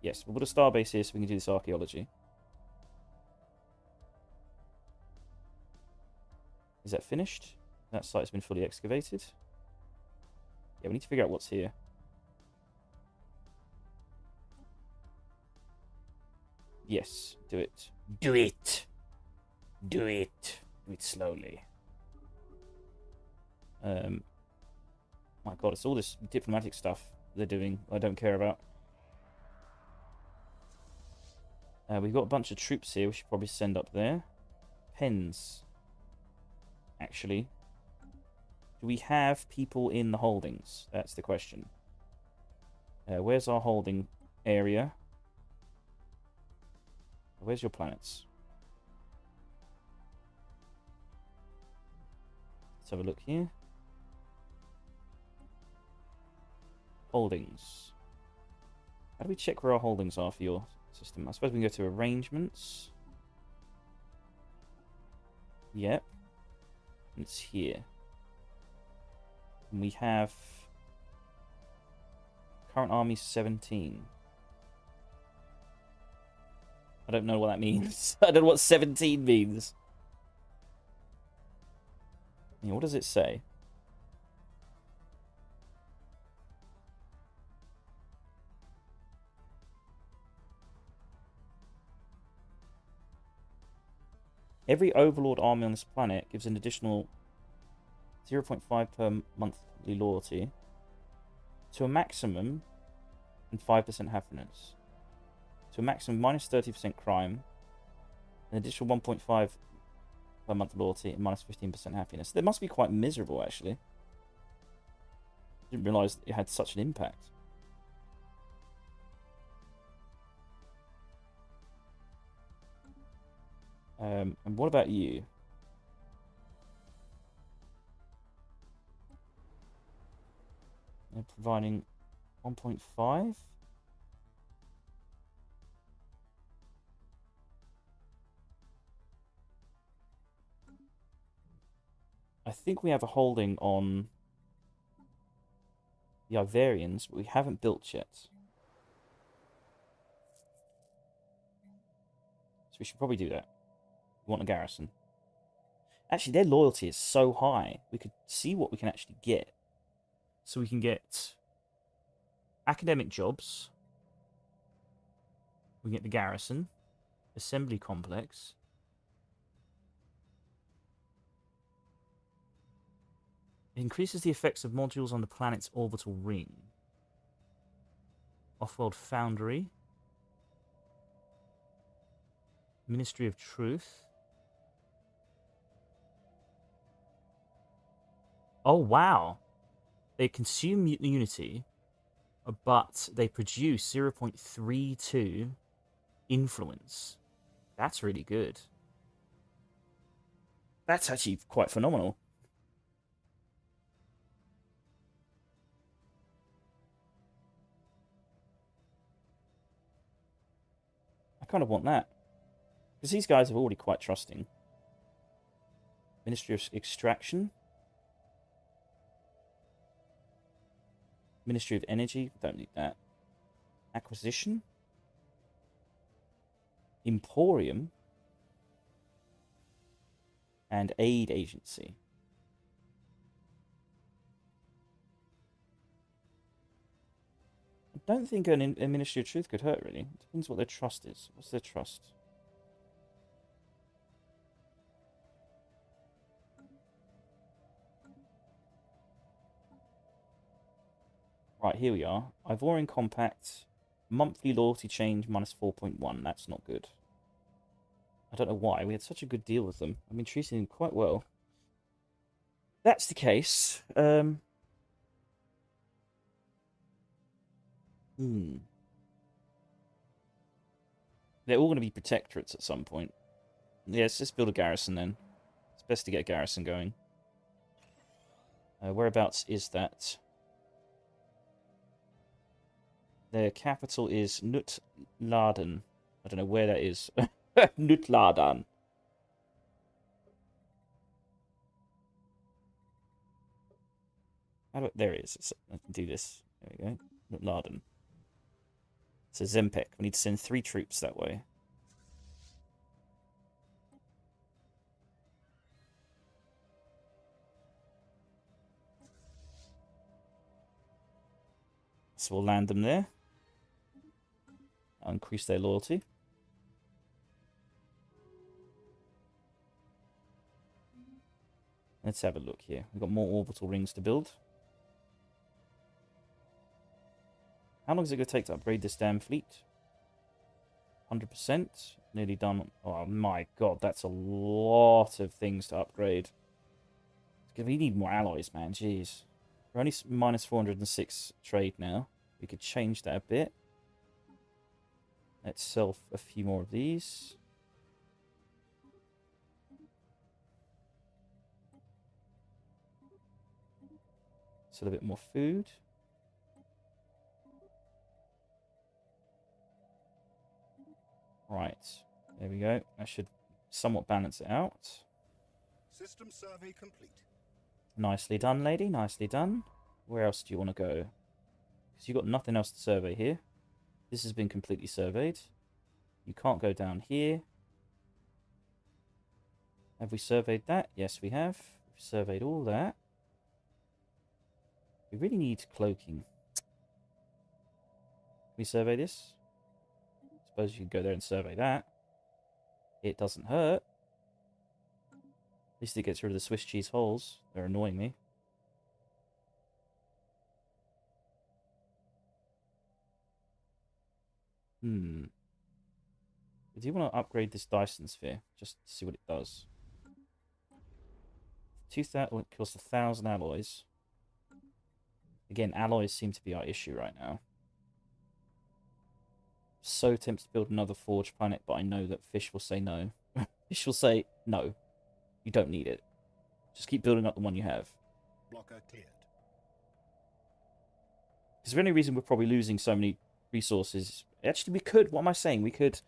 Yes, we'll put a starbase here so we can do this archaeology. Is that finished? That site's been fully excavated. Yeah, we need to figure out what's here. Yes, do it. Do it! Do it! Do it slowly. My god, it's all this diplomatic stuff they're doing I don't care about. We've got a bunch of troops here we should probably send up there. Pens. Actually. Do we have people in the holdings? That's the question. Where's our holding area? Where's your planets? Let's have a look here. Holdings. How do we check where our holdings are for your system? I suppose we can go to arrangements. Yep. And it's here. And we have current army 17. I don't know what that means. I don't know what 17 means. Yeah, what does it say? Every overlord army on this planet gives an additional 0.5 per monthly loyalty to a maximum and 5% happiness. To a maximum minus 30% crime, an additional 1.5 per month loyalty and minus 15% happiness. That must be quite miserable, actually. Didn't realise it had such an impact. And what about you? They're providing 1.5? I think we have a holding on the Ivarians, but we haven't built yet. So we should probably do that. We want a garrison. Actually, their loyalty is so high. We could see what we can actually get. So we can get academic jobs. We can get the garrison. Assembly complex. It increases the effects of modules on the planet's orbital ring. Off-world foundry. Ministry of Truth. Oh, wow. They consume unity, but they produce 0.32 influence. That's really good. That's actually quite phenomenal. I kind of want that. Because these guys are already quite trusting. Ministry of Extraction. Ministry of Energy. Don't need that. Acquisition. Emporium. And Aid Agency. I don't think a Ministry of Truth could hurt, really. It depends what their trust is. What's their trust? Right, here we are. Ivorian Compact. Monthly loyalty change minus 4.1. That's not good. I don't know why. We had such a good deal with them. I've been treating them quite well. That's the case. They're all going to be protectorates at some point. Yeah, let's just build a garrison then. It's best to get a garrison going. Whereabouts is that? Their capital is Nutladen. I don't know where that is. Nutladen. There it is. I can do this. There we go. Nutladen. So Zempek. We need to send 3 troops that way. So we'll land them there. I'll increase their loyalty. Let's have a look here. We've got more orbital rings to build. How long is it going to take to upgrade this damn fleet? 100%. Nearly done. Oh my god, that's a lot of things to upgrade. We need more alloys, man. Jeez. We're only minus 406 trade now. We could change that a bit. Let's sell a few more of these. Sell a bit more food. Right. There we go. That should somewhat balance it out. System survey complete. Nicely done, lady. Nicely done. Where else do you want to go? Because you've got nothing else to survey here. This has been completely surveyed. You can't go down here. Have we surveyed that? Yes, we have. We've surveyed all that. We really need cloaking. Can we survey this? Suppose you could go there and survey that. It doesn't hurt. At least it gets rid of the Swiss cheese holes. They're annoying me. I do want to upgrade this Dyson sphere, just to see what it does. 2,000, it costs 1,000 alloys. Again, alloys seem to be our issue right now. So tempted to build another forge planet, but I know that Fish will say no. Fish will say, no, you don't need it. Just keep building up the one you have. Blocker cleared. Because the only reason we're probably losing so many resources... Actually, we could. What am I saying? We could...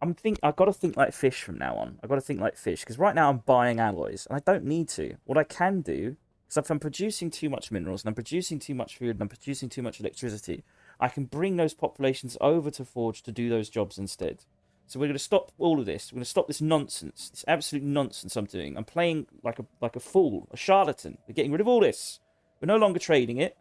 I've got to think like Fish from now on. I've got to think like Fish. Because right now I'm buying alloys. And I don't need to. What I can do... is if I'm producing too much minerals, and I'm producing too much food, and I'm producing too much electricity, I can bring those populations over to Forge to do those jobs instead. So we're going to stop all of this. We're going to stop this nonsense. This absolute nonsense I'm doing. I'm playing like a fool, a charlatan. We're getting rid of all this. We're no longer trading it.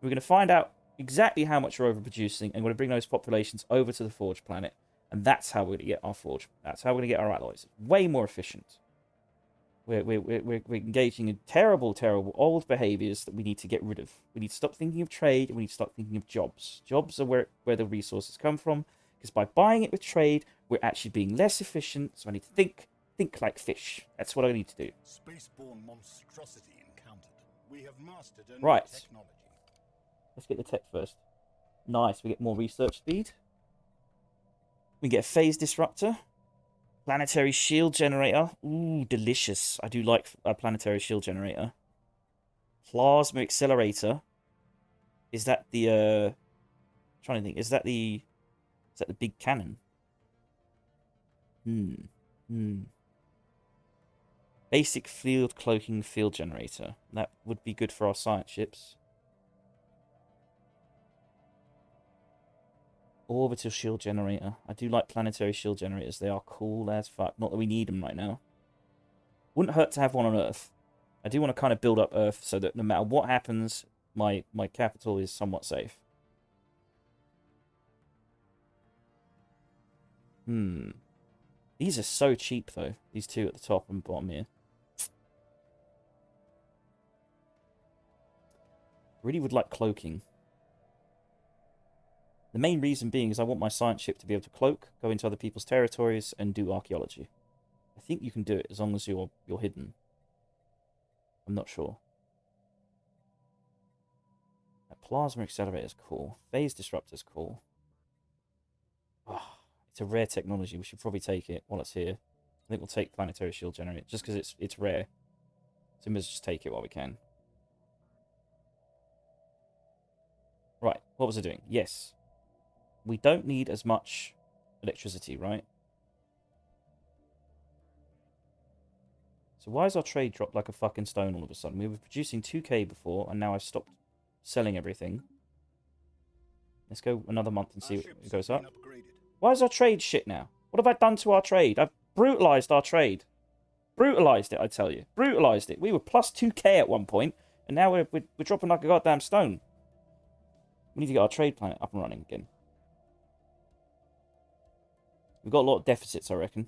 We're going to find out exactly how much we're overproducing, and we're going to bring those populations over to the Forge planet. And that's how we're going to get our Forge. That's how we're going to get our alloys. Way more efficient. We're engaging in terrible, terrible old behaviors that we need to get rid of. We need to stop thinking of trade, and we need to start thinking of jobs. Jobs are where the resources come from. Because by buying it with trade, we're actually being less efficient. So I need to think like Fish. That's what I need to do. Spaceborne monstrosity encountered. We have mastered a new Right. technology. Let's get the tech first. Nice. We get more research speed. We get a phase disruptor. Planetary shield generator. Ooh, delicious. I do like a planetary shield generator. Plasma accelerator. Is that the trying to think. Is that the big cannon? Basic field cloaking field generator. That would be good for our science ships. Orbital shield generator. I do like planetary shield generators. They are cool as fuck. Not that we need them right now. Wouldn't hurt to have one on Earth. I do want to kind of build up Earth so that no matter what happens, my capital is somewhat safe. These are so cheap, though. These two at the top and bottom here. Really would like cloaking. The main reason being is I want my science ship to be able to cloak, go into other people's territories, and do archaeology. I think you can do it as long as you're hidden. I'm not sure. That plasma accelerator is cool. Phase disruptor is cool. Oh, it's a rare technology. We should probably take it while it's here. I think we'll take planetary shield generator just because it's rare. So we must just take it while we can. Right, what was I doing? Yes. We don't need as much electricity, right? So why is our trade dropped like a fucking stone all of a sudden? We were producing 2k before, and now I've stopped selling everything. Let's go another month and see what it goes up. Why is our trade shit now? What have I done to our trade? I've brutalized our trade. Brutalized it, I tell you. Brutalized it. We were plus 2k at one point, and now we're dropping like a goddamn stone. We need to get our trade planet up and running again. We've got a lot of deficits, I reckon.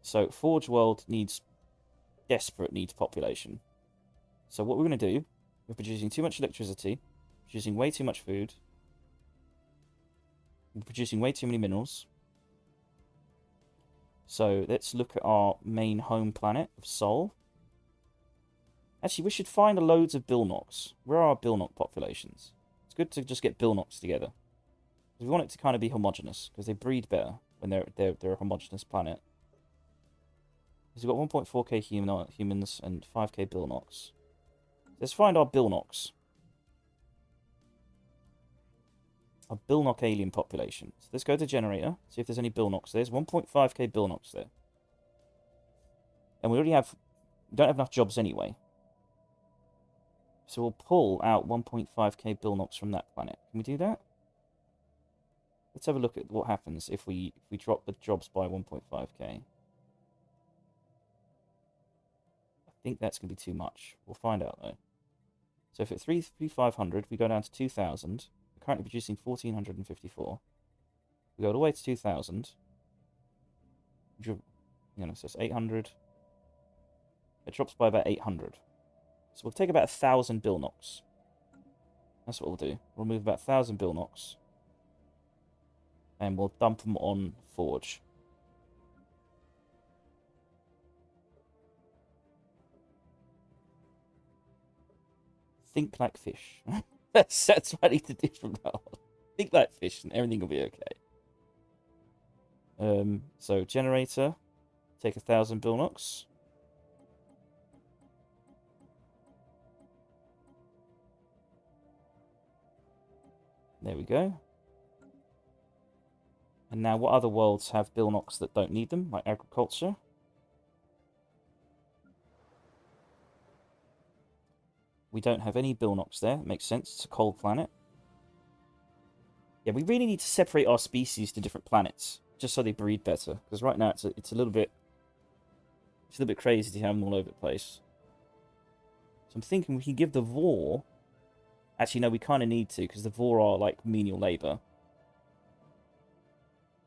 So, Forge World desperate needs population. So what we're going to do, we're producing too much electricity, producing way too much food, we're producing way too many minerals. So let's look at our main home planet of Sol. Actually, we should find loads of Bilnoks. Where are our Bilnok populations? It's good to just get Bilnoks together. We want it to kind of be homogeneous, because they breed better when they're a homogeneous planet. Because we've got 1.4k humans and 5k Bilnoks. Let's find our Bilnoks. Our Bilnok alien population. So let's go to generator, see if there's any Bilnoks. There's 1.5k Bilnoks there. And we don't have enough jobs anyway. So we'll pull out 1.5k Bilnoks from that planet. Can we do that? Let's have a look at what happens if we drop the jobs by 1.5k. I think that's going to be too much. We'll find out though. So if at 3,500 we go down to 2,000, we're currently producing 1,454. We go all the way to 2,000. So it's 800. It drops by about 800. So we'll take about 1,000 Bilnoks. That's what we'll do. We'll move about 1,000 Bilnoks. And we'll dump them on Forge. Think like fish. that's what I need to do from now on. Think like fish and everything will be okay. So generator. Take 1,000 Bilnoks. There we go. And now what other worlds have Bilnoks that don't need them, like agriculture? We don't have any Bilnoks there. It makes sense. It's a cold planet. Yeah, we really need to separate our species to different planets, just so they breed better. Because right now it's a little bit crazy to have them all over the place. So I'm thinking we can give the Vor. Actually, no, we kind of need to, because the Vor are like menial labor.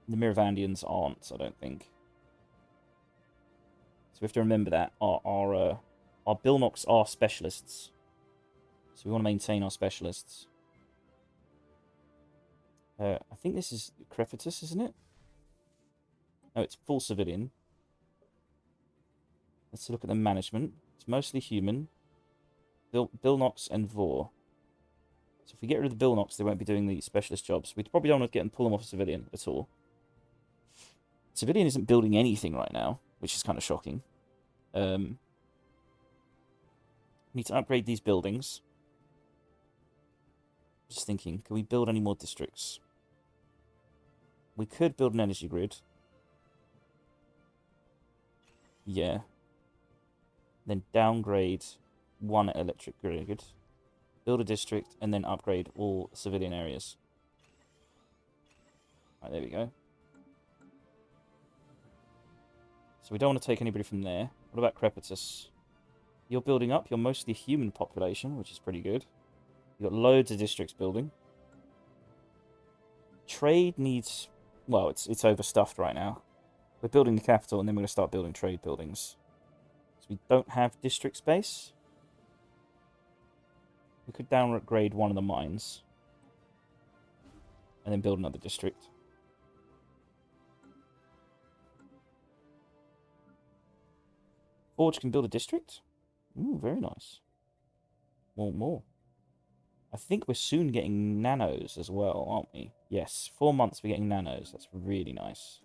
The Miravandians aren't, I don't think. So we have to remember that our Bilnoks are specialists. So we want to maintain our specialists. I think this is Crepitus, isn't it? No, it's full civilian. Let's look at the management. It's mostly human. Bilnoks and Vor. So if we get rid of the Bilnoks, they won't be doing the specialist jobs. We probably don't want to pull them off a civilian at all. Civilian isn't building anything right now, which is kind of shocking. Need to upgrade these buildings. Just thinking, can we build any more districts? We could build an energy grid. Yeah. Then downgrade one electric grid. Build a district, and then upgrade all civilian areas. Right, there we go. So we don't want to take anybody from there. What about Crepitus? You're building up. You're mostly human population, which is pretty good. You've got loads of districts building. Trade needs... Well, it's overstuffed right now. We're building the capital, and then we're going to start building trade buildings. So we don't have district space. We could downgrade one of the mines. And then build another district. Forge can build a district? Ooh, very nice. Want more. I think we're soon getting nanos as well, aren't we? Yes, 4 months we're getting nanos. That's really nice.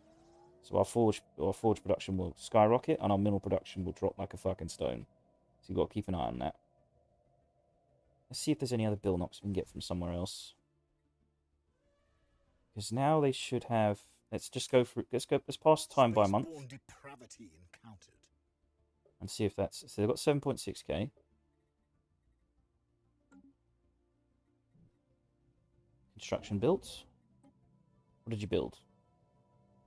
So our forge production will skyrocket, and our mineral production will drop like a fucking stone. So you've got to keep an eye on that. Let's see if there's any other Bilnoks we can get from somewhere else. Because now they should have... Let's pass time by a month. And see if that's... So they've got 7.6k. Construction built. What did you build?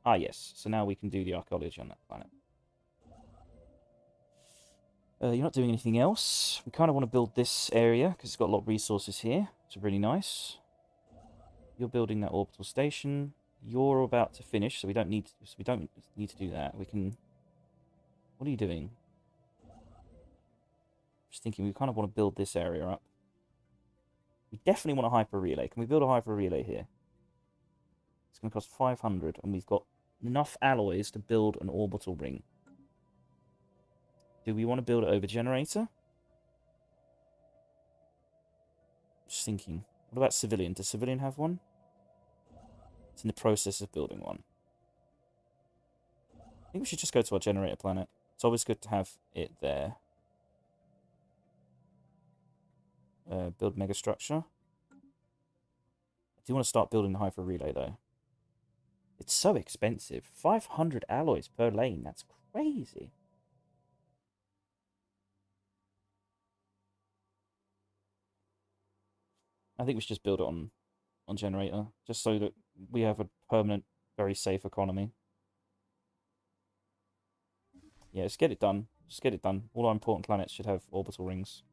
Ah, yes. So now we can do the archaeology on that planet. You're not doing anything else. We kind of want to build this area because it's got a lot of resources here. It's really nice. You're building that orbital station. You're about to finish, so we don't need to do that. We can. What are you doing? Just thinking, we kind of want to build this area up. We definitely want a hyper relay. Can we build a hyper relay here? It's going to cost 500, and we've got enough alloys to build an orbital ring. Do we want to build it over generator? Just thinking. What about civilian? Does civilian have one? It's in the process of building one. I think we should just go to our generator planet. It's always good to have it there. Build megastructure. I do want to start building the hyper relay though. It's so expensive. 500 alloys per lane. That's crazy. I think we should just build it on generator, just so that we have a permanent, very safe economy. Yeah, just get it done. Just get it done. All our important planets should have orbital rings.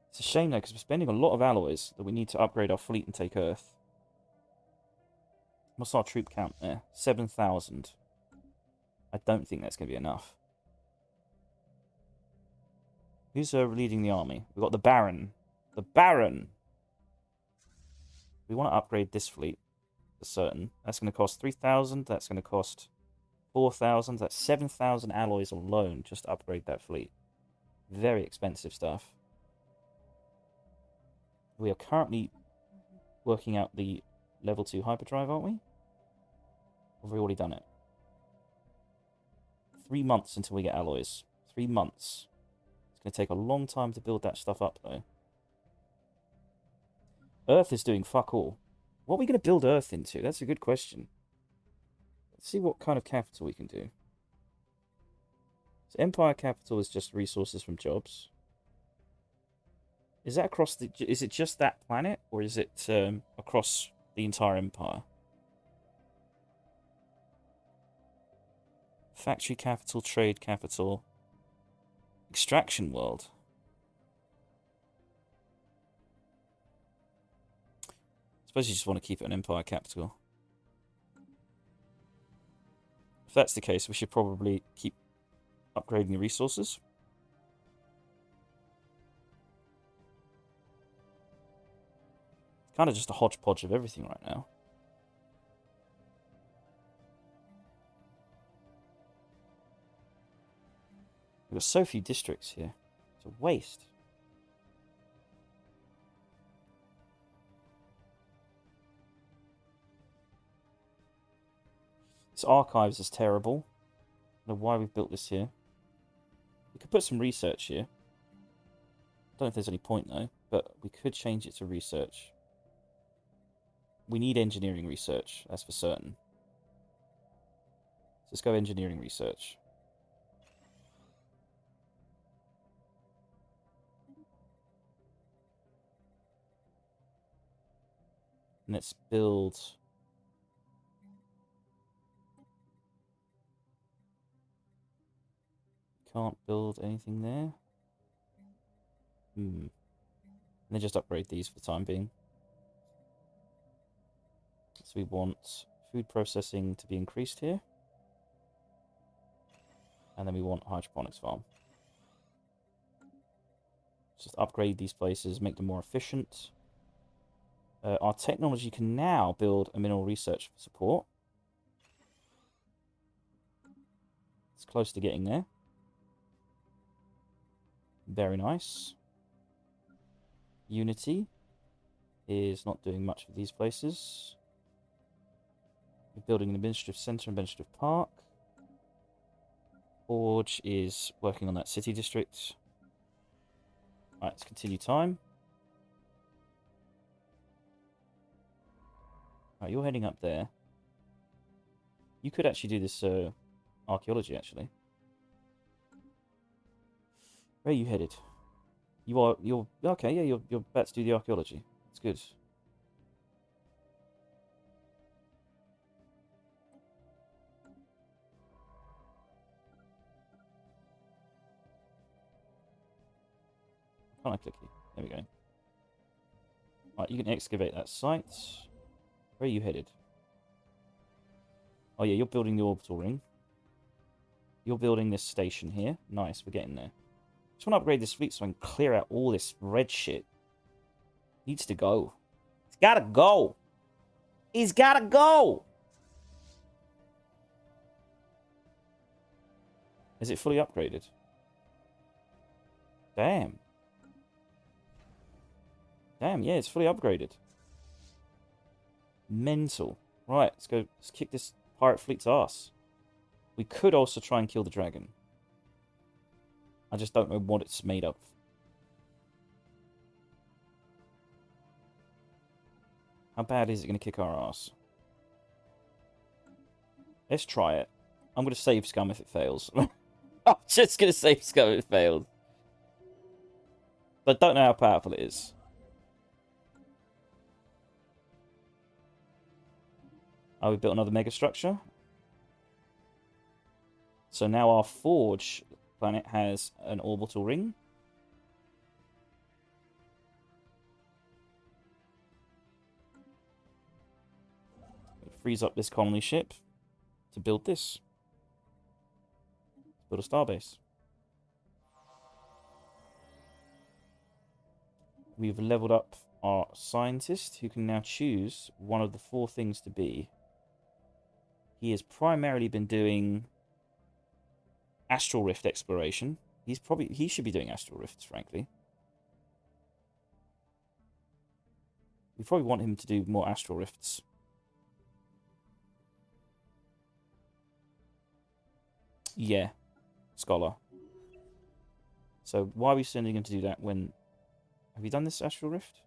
It's a shame though, because we're spending a lot of alloys that we need to upgrade our fleet and take Earth. What's our troop count there? 7,000. I don't think that's going to be enough. Who's leading the army? We've got the Baron. The Baron! We want to upgrade this fleet for certain. That's going to cost 3,000. That's going to cost 4,000. That's 7,000 alloys alone just to upgrade that fleet. Very expensive stuff. We are currently working out the level 2 hyperdrive, aren't we? Or have we already done it? 3 months until we get alloys. 3 months. It's going to take a long time to build that stuff up, though. Earth is doing fuck all. What are we going to build Earth into? That's a good question. Let's see what kind of capital we can do. So Empire capital is just resources from jobs. Is that across the... Is it just that planet? Or is it across the entire Empire? Factory capital, trade capital. Extraction world. I suppose you just want to keep it an Empire capital. If that's the case, we should probably keep upgrading the resources. Kind of just a hodgepodge of everything right now. We've got so few districts here. It's a waste. This archives is terrible. I don't know why we've built this here. We could put some research here. I don't know if there's any point though, but we could change it to research. We need engineering research, that's for certain. So let's go engineering research. And let's build... Can't build anything there. And then just upgrade these for the time being. So we want food processing to be increased here. And then we want hydroponics farm. Just upgrade these places, make them more efficient. Our technology can now build a mineral research support. It's close to getting there. Very nice. Unity is not doing much for these places. We're building an administrative centre and administrative park. Forge is working on that city district. Alright, let's continue time. Alright, you're heading up there. You could actually do this archaeology, actually. Where are you headed? You're okay, yeah, you're about to do the archaeology. That's good. Can't I click you? There we go. Right, you can excavate that site. Where are you headed? Oh yeah, you're building the orbital ring. You're building this station here. Nice, we're getting there. Just want to upgrade this fleet so I can clear out all this red shit. Needs to go. It's gotta go. He's gotta go. Is it fully upgraded? Damn. Damn, yeah, it's fully upgraded. Mental. Right, let's go. Let's kick this pirate fleet's ass. We could also try and kill the dragon. I just don't know what it's made of. How bad is it going to kick our ass? Let's try it. I'm going to save scum if it fails. I'm just going to save scum if it fails. But I don't know how powerful it is. Oh, we built another mega structure. So now our Forge planet has an orbital ring. It frees up this colony ship to build this. Build a starbase. We've leveled up our scientist, who can now choose one of the 4 things to be. He has primarily been doing astral rift exploration. He should be doing astral rifts, frankly. We probably want him to do more astral rifts. Yeah, scholar. So why are we sending him to do that when... Have you done this astral rift?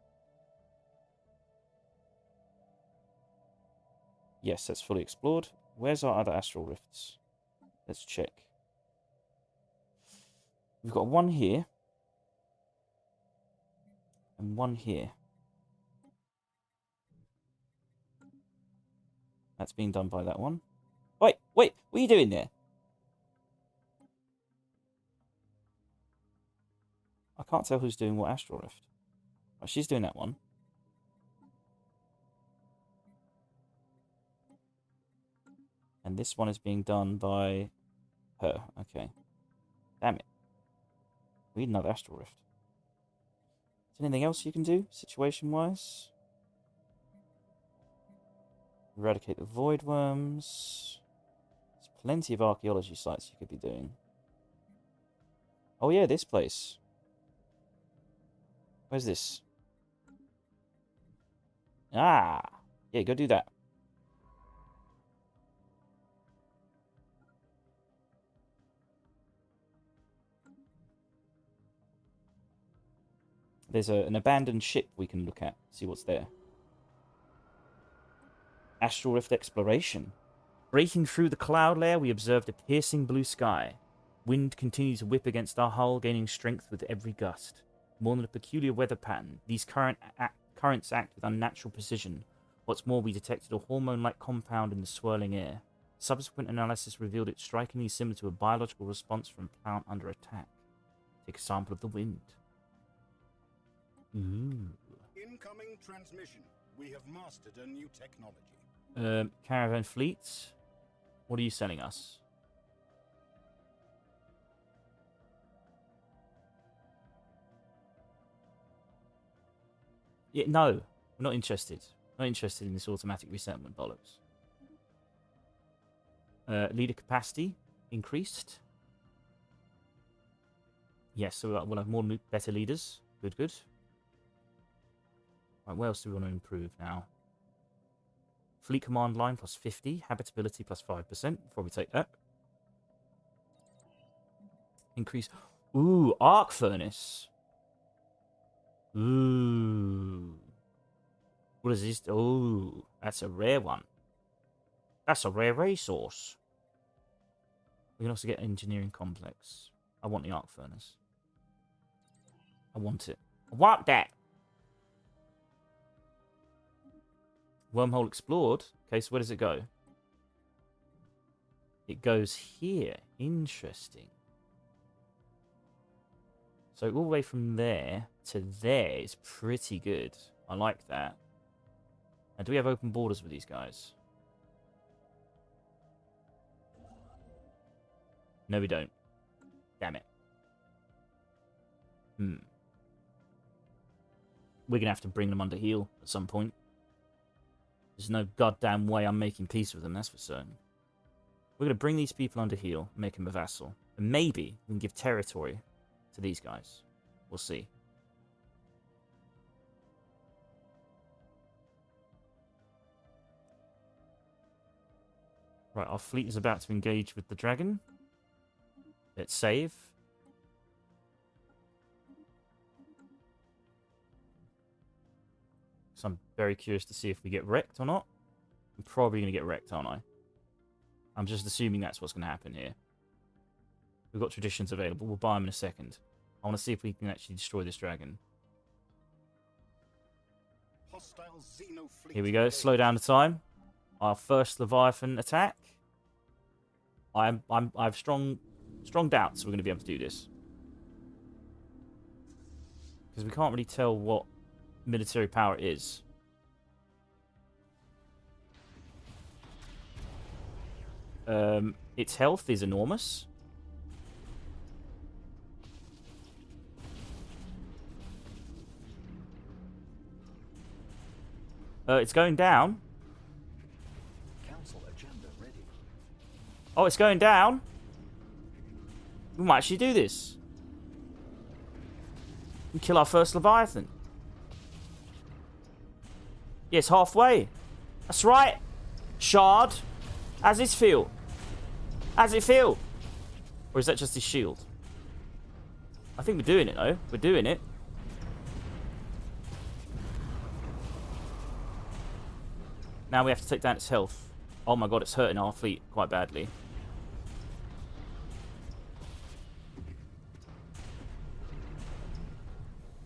Yes, that's fully explored. Where's our other astral rifts? Let's check. We've got one here. And one here. That's being done by that one. Wait, what are you doing there? I can't tell who's doing what astral rift. Oh, she's doing that one. And this one is being done by her. Okay. Damn it. We need another astral rift. Is there anything else you can do, situation-wise? Eradicate the void worms. There's plenty of archaeology sites you could be doing. Oh yeah, this place. Where's this? Ah! Yeah, go do that. There's an abandoned ship we can look at, see what's there. Astral Rift exploration. Breaking through the cloud layer, we observed a piercing blue sky. Wind continued to whip against our hull, gaining strength with every gust. More than a peculiar weather pattern, these currents act with unnatural precision. What's more, we detected a hormone-like compound in the swirling air. Subsequent analysis revealed it strikingly similar to a biological response from a plant under attack. Take a sample of the wind. Ooh. Incoming transmission. We have mastered a new technology. Caravan fleet. What are you selling us? Yeah, no, we're not interested. Not interested in this automatic resettlement bollocks. Leader capacity increased. Yes, so we'll have more better leaders. Good, good. Right, what else do we want to improve now? Fleet command line plus 50. Habitability plus 5%. Before we take that. Increase. Ooh, arc furnace. Ooh. What is this? Ooh, that's a rare one. That's a rare resource. We can also get engineering complex. I want the arc furnace. I want it. I want that. Wormhole explored. Okay, so where does it go? It goes here. Interesting. So all the way from there to there is pretty good. I like that. And do we have open borders with these guys? No, we don't. Damn it. We're going to have to bring them under heel at some point. There's no goddamn way I'm making peace with them, that's for certain. We're going to bring these people under heel, make them a vassal. And maybe we can give territory to these guys. We'll see. Right, our fleet is about to engage with the dragon. Let's save. So I'm very curious to see if we get wrecked or not. I'm probably going to get wrecked, aren't I? I'm just assuming that's what's going to happen here. We've got traditions available. We'll buy them in a second. I want to see if we can actually destroy this dragon. Here we go. Slow down the time. Our first Leviathan attack. I have strong doubts we're going to be able to do this. Because we can't really tell what military power is. Its health is enormous. It's going down. Council agenda ready. Oh, it's going down. We might actually do this. And kill our first Leviathan. Yes, halfway. That's right. Shard. How's this feel? How's it feel? Or is that just his shield? I think we're doing it, though. We're doing it. Now we have to take down its health. Oh my god, it's hurting our fleet quite badly.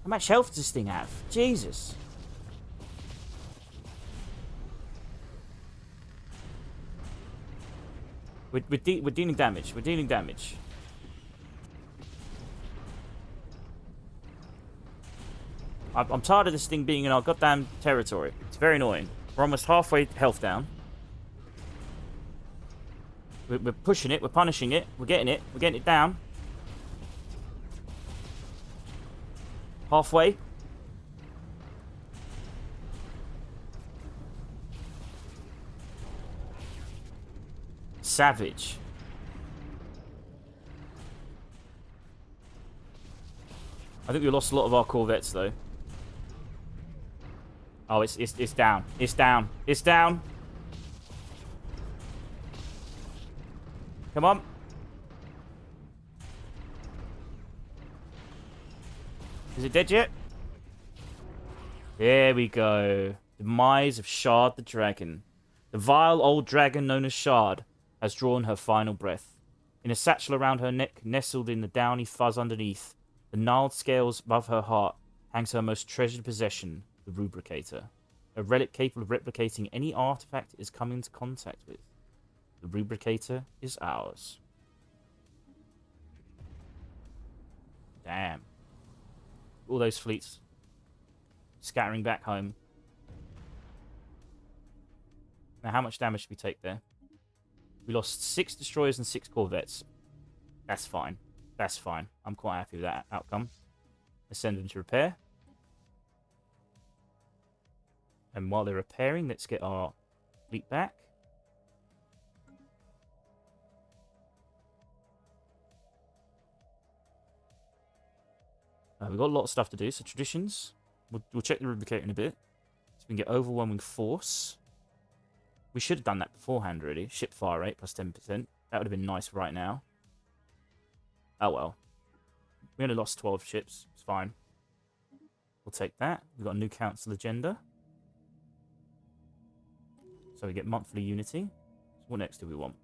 How much health does this thing have? Jesus. We're dealing damage. We're dealing damage. I'm tired of this thing being in our goddamn territory. It's very annoying. We're almost halfway health down. We're pushing it. We're punishing it. We're getting it. We're getting it down. Halfway. Savage. I think we lost a lot of our corvettes, though. Oh, it's down. It's down. It's down. Come on. Is it dead yet? There we go. Demise of Shard the Dragon. The vile old dragon known as Shard has drawn her final breath. In a satchel around her neck, nestled in the downy fuzz underneath, the gnarled scales above her heart, hangs her most treasured possession, the Rubricator. A relic capable of replicating any artifact it has come into contact with. The Rubricator is ours. Damn. All those fleets scattering back home. Now, how much damage did we take there? We lost 6 destroyers and 6 corvettes. That's fine. That's fine. I'm quite happy with that outcome. Let's send them to repair. And while they're repairing, let's get our fleet back. We've got a lot of stuff to do, so traditions. We'll check the Rubricator in a bit. So we can get overwhelming force. We should have done that beforehand, really. Ship fire rate plus 10%. That would have been nice right now. Oh, well. We only lost 12 ships. It's fine. We'll take that. We've got a new council agenda. So we get monthly unity. So what next do we want?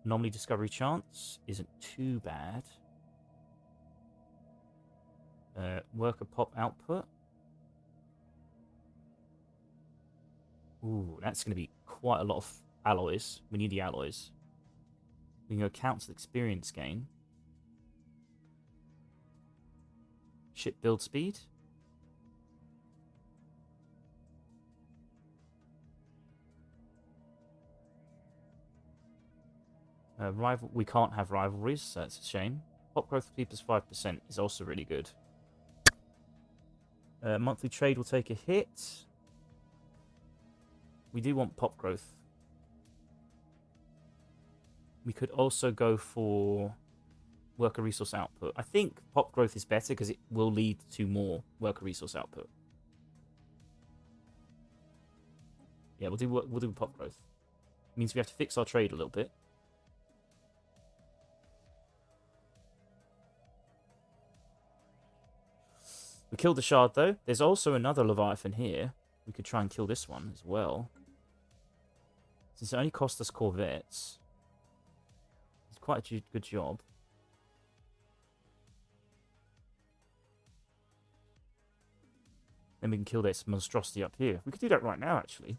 Anomaly discovery chance isn't too bad. Worker pop output. Ooh, that's going to be quite a lot of alloys. We need the alloys. We can go council experience gain. Ship build speed. Rival. We can't have rivalries, so that's a shame. Pop growth speed plus 5% is also really good. Monthly trade will take a hit. We do want pop growth. We could also go for worker resource output. I think pop growth is better because it will lead to more worker resource output. Yeah, we'll do pop growth. It means we have to fix our trade a little bit. We killed the shard though. There's also another Leviathan here. We could try and kill this one as well. Since it only cost us corvettes, it's quite a good job. Then we can kill this monstrosity up here. We could do that right now, actually.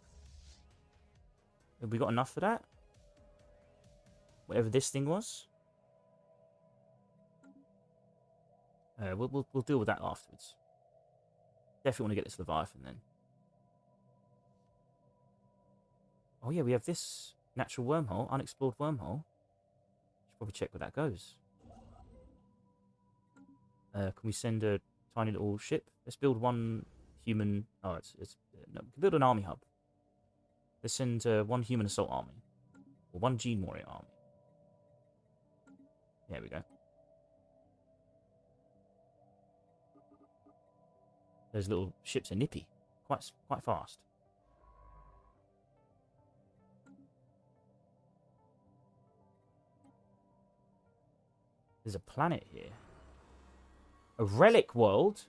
Have we got enough for that? Whatever this thing was. We'll deal with that afterwards. Definitely want to get this Leviathan then. Oh yeah, we have this natural wormhole, unexplored wormhole. Should probably check where that goes. Can we send a tiny little ship? Let's build one human. Oh, no. We can build an army hub. Let's send one human assault army, or one gene warrior army. There we go. Those little ships are nippy, quite fast. There's a planet here. A relic world?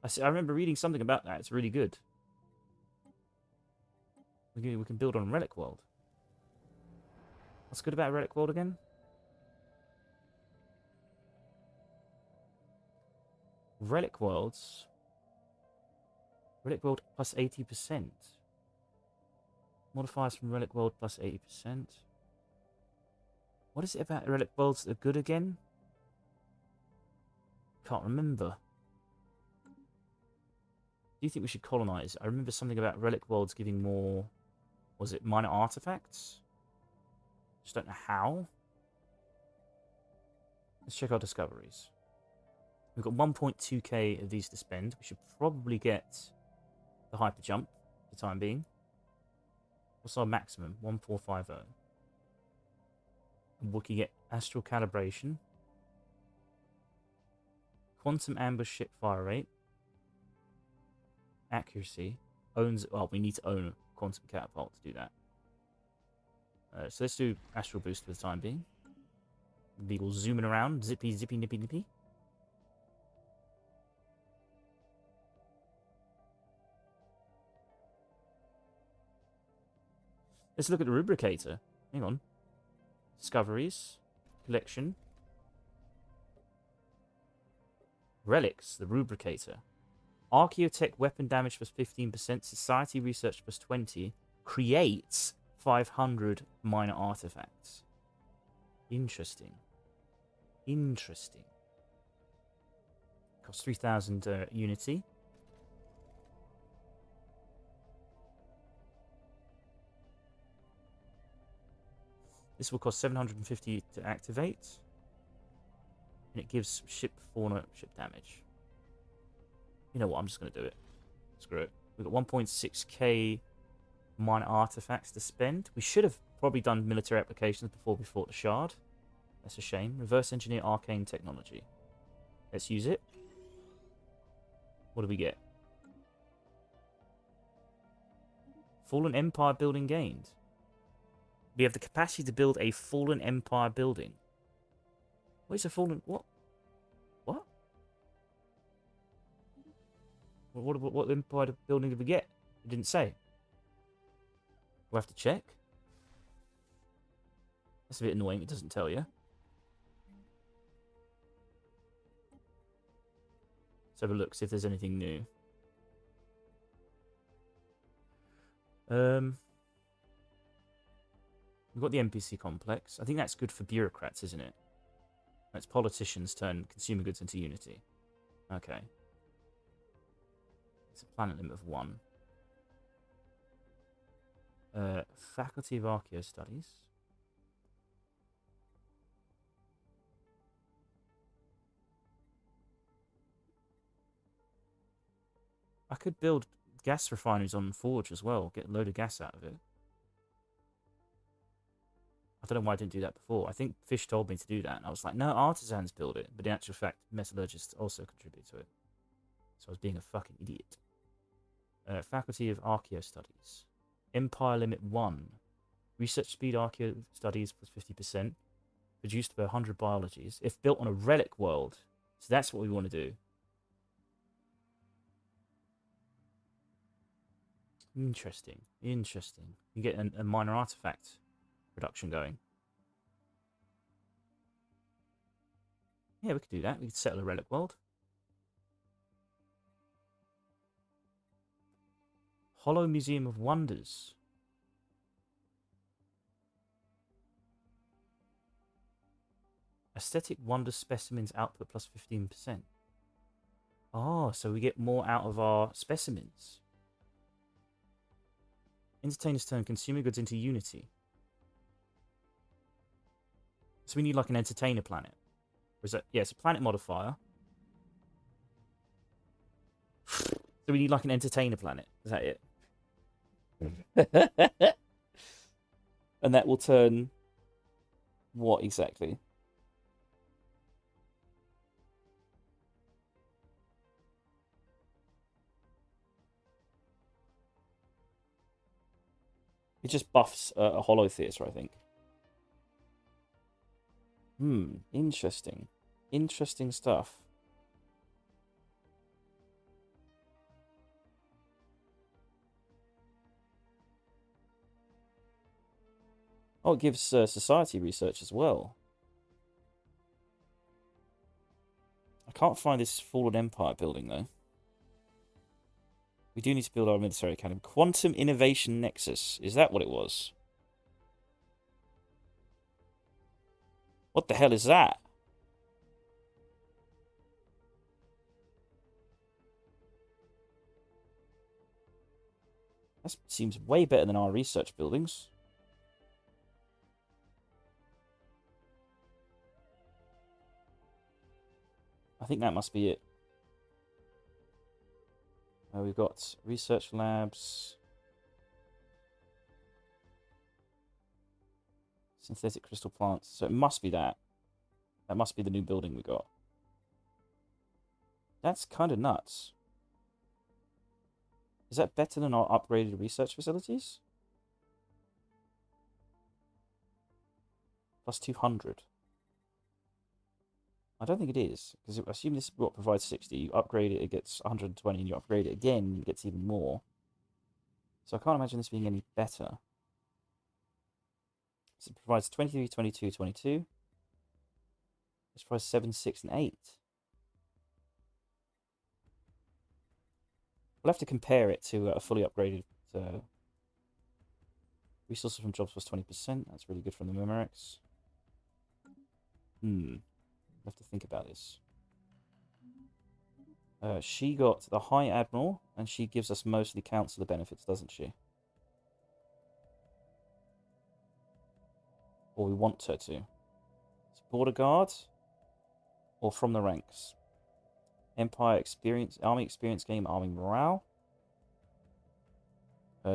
I remember reading something about that. It's really good. We can build on Relic World. What's good about Relic World again? Relic Worlds. Relic World plus 80%. Modifiers from Relic World plus 80%. What is it about Relic Worlds that are good again? Can't remember. Do you think we should colonize? I remember something about Relic Worlds giving more... Was it minor artifacts? Just don't know how. Let's check our discoveries. We've got 1.2k of these to spend. We should probably get the hyper jump for the time being. What's our maximum? 1450. And we can get astral calibration. Quantum ambush ship fire rate. Accuracy. Owns... Well, we need to own a quantum catapult to do that. So let's do astral boost for the time being. Beagle zooming around. Zippy, zippy, nippy, nippy. Let's look at the rubricator. Hang on. Discoveries. Collection. Relics. The rubricator. Archaeotech weapon damage plus 15%. Society research plus 20. Creates 500 minor artifacts. Interesting. Interesting. Costs 3,000 unity. This will cost 750 to activate. And it gives ship fauna ship damage. You know what? I'm just going to do it. Screw it. We've got 1.6k minor artifacts to spend. We should have probably done military applications before we fought the shard. That's a shame. Reverse engineer arcane technology. Let's use it. What do we get? Fallen Empire building gained. We have the capacity to build a Fallen Empire building. What is a Fallen... What? What? What Empire building did we get? It didn't say. We'll have to check. That's a bit annoying. It doesn't tell you. Let's have a look, see if there's anything new. We've got the NPC complex. I think that's good for bureaucrats, isn't it? That's politicians turn consumer goods into unity. Okay. It's a planet limit of 1. Faculty of Archaeo Studies. I could build gas refineries on Forge as well, get a load of gas out of it. I don't know why I didn't do that before. I think Fish told me to do that, and I was like, no, artisans build it. But in actual fact, metallurgists also contribute to it. So I was being a fucking idiot. Faculty of Archaeo Studies. Empire Limit 1. Research speed Archaeo Studies plus 50%. Produced by 100 biologies. If built on a relic world. So that's what we want to do. Interesting. Interesting. You get a minor artifact production going. Yeah, we could do that. We could settle a relic world. Hollow Museum of Wonders. Aesthetic Wonder Specimens output plus 15%. Oh, so we get more out of our specimens. Entertainers turn consumer goods into Unity. So we need like an entertainer planet. Or is that, yeah, it's a planet modifier. So we need like an entertainer planet. Is that it? And that will turn what exactly? It just buffs a hollow theater, I think. Interesting. Interesting stuff. Oh, it gives society research as well. I can't find this Fallen Empire building, though. We do need to build our military academy. Quantum Innovation Nexus. Is that what it was? What the hell is that? That seems way better than our research buildings. I think that must be it. We've got research labs. Synthetic crystal plants. So it must be that. That must be the new building we got. That's kind of nuts. Is that better than our upgraded research facilities? Plus 200. I don't think it is, because I assume this is what provides 60. You upgrade it, it gets 120, and you upgrade it again, it gets even more. So I can't imagine this being any better. So it provides 23, 22, 22. This provides 7, 6, and 8. We'll have to compare it to a fully upgraded resources from jobs plus 20%. That's really good from the Memorex. We'll have to think about this. She got the High Admiral, and she gives us mostly Councillor benefits, doesn't she? Or we want her to. It's Border Guard, or from the ranks. Empire experience, Army experience game, Army morale.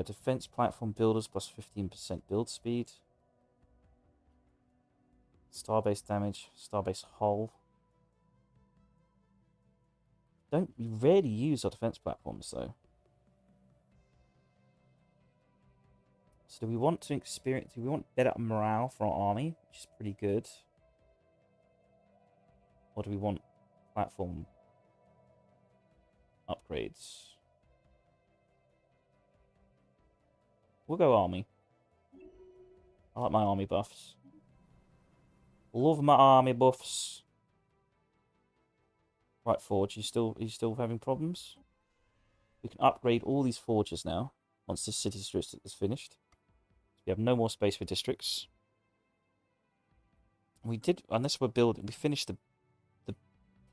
Defense platform builders plus 15% build speed. Starbase damage, starbase hull. Don't rarely use our defense platforms though. So do we want to experience? Do we want better morale for our army, which is pretty good, or do we want platform upgrades? We'll go army. I like my army buffs. Love my army buffs. Right, Forge, are you still having problems? We can upgrade all these forges now once this city district is finished. We have no more space for districts. We did, unless we're building, we finished the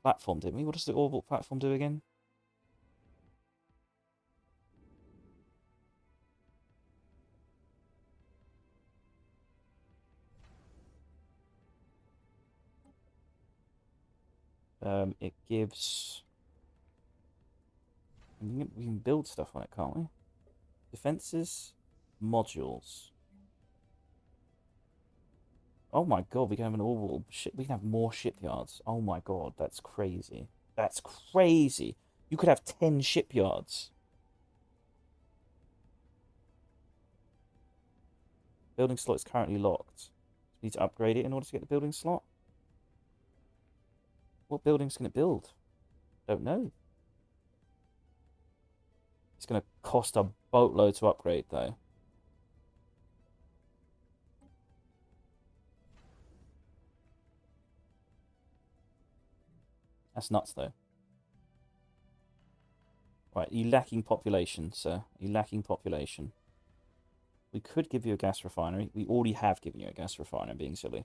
platform, didn't we? What does the orbital platform do again? It gives... We can build stuff on it, can't we? Defenses, modules. Oh my god, we can have an orbital ship. We can have more shipyards. Oh my god, that's crazy. That's crazy. You could have 10 shipyards. Building slot is currently locked. We need to upgrade it in order to get the building slot. What buildings can it build? Don't know. It's going to cost a boatload to upgrade, though. That's nuts, though. Right, you lacking population, sir. You lacking population. We could give you a gas refinery. We already have given you a gas refinery, being silly.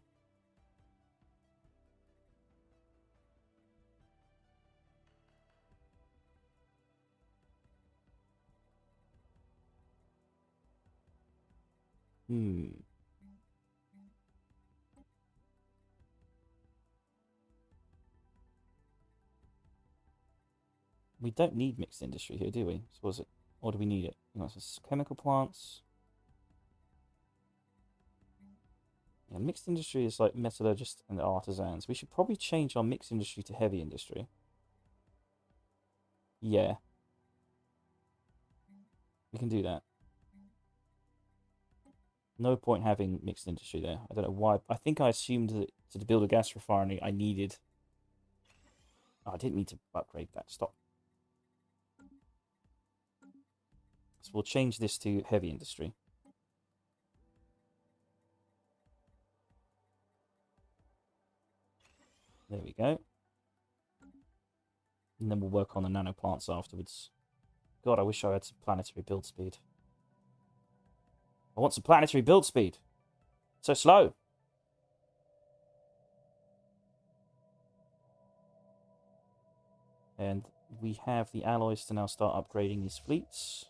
We don't need mixed industry here, do we? So was it, or do we need it? You know, it's chemical plants. Yeah, mixed industry is like metallurgists and artisans. We should probably change our mixed industry to heavy industry. Yeah. We can do that. No point having mixed industry there. I don't know why. I think I assumed that to build a gas refinery, I needed... Oh, I didn't need to upgrade that. Stop. So we'll change this to heavy industry. There we go. And then we'll work on the nano plants afterwards. God, I wish I had some planetary build speed. I want some planetary build speed. So slow. And we have the alloys to now start upgrading these fleets.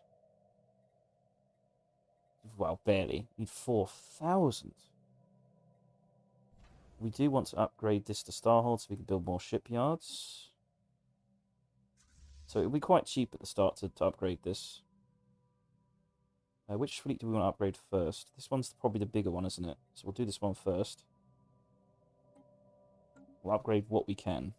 Well, barely. Need 4,000. We do want to upgrade this to Starhold so we can build more shipyards. So it'll be quite cheap at the start to upgrade this. Which fleet do we want to upgrade first? This one's probably the bigger one, isn't it? So we'll do this one first. We'll upgrade what we can.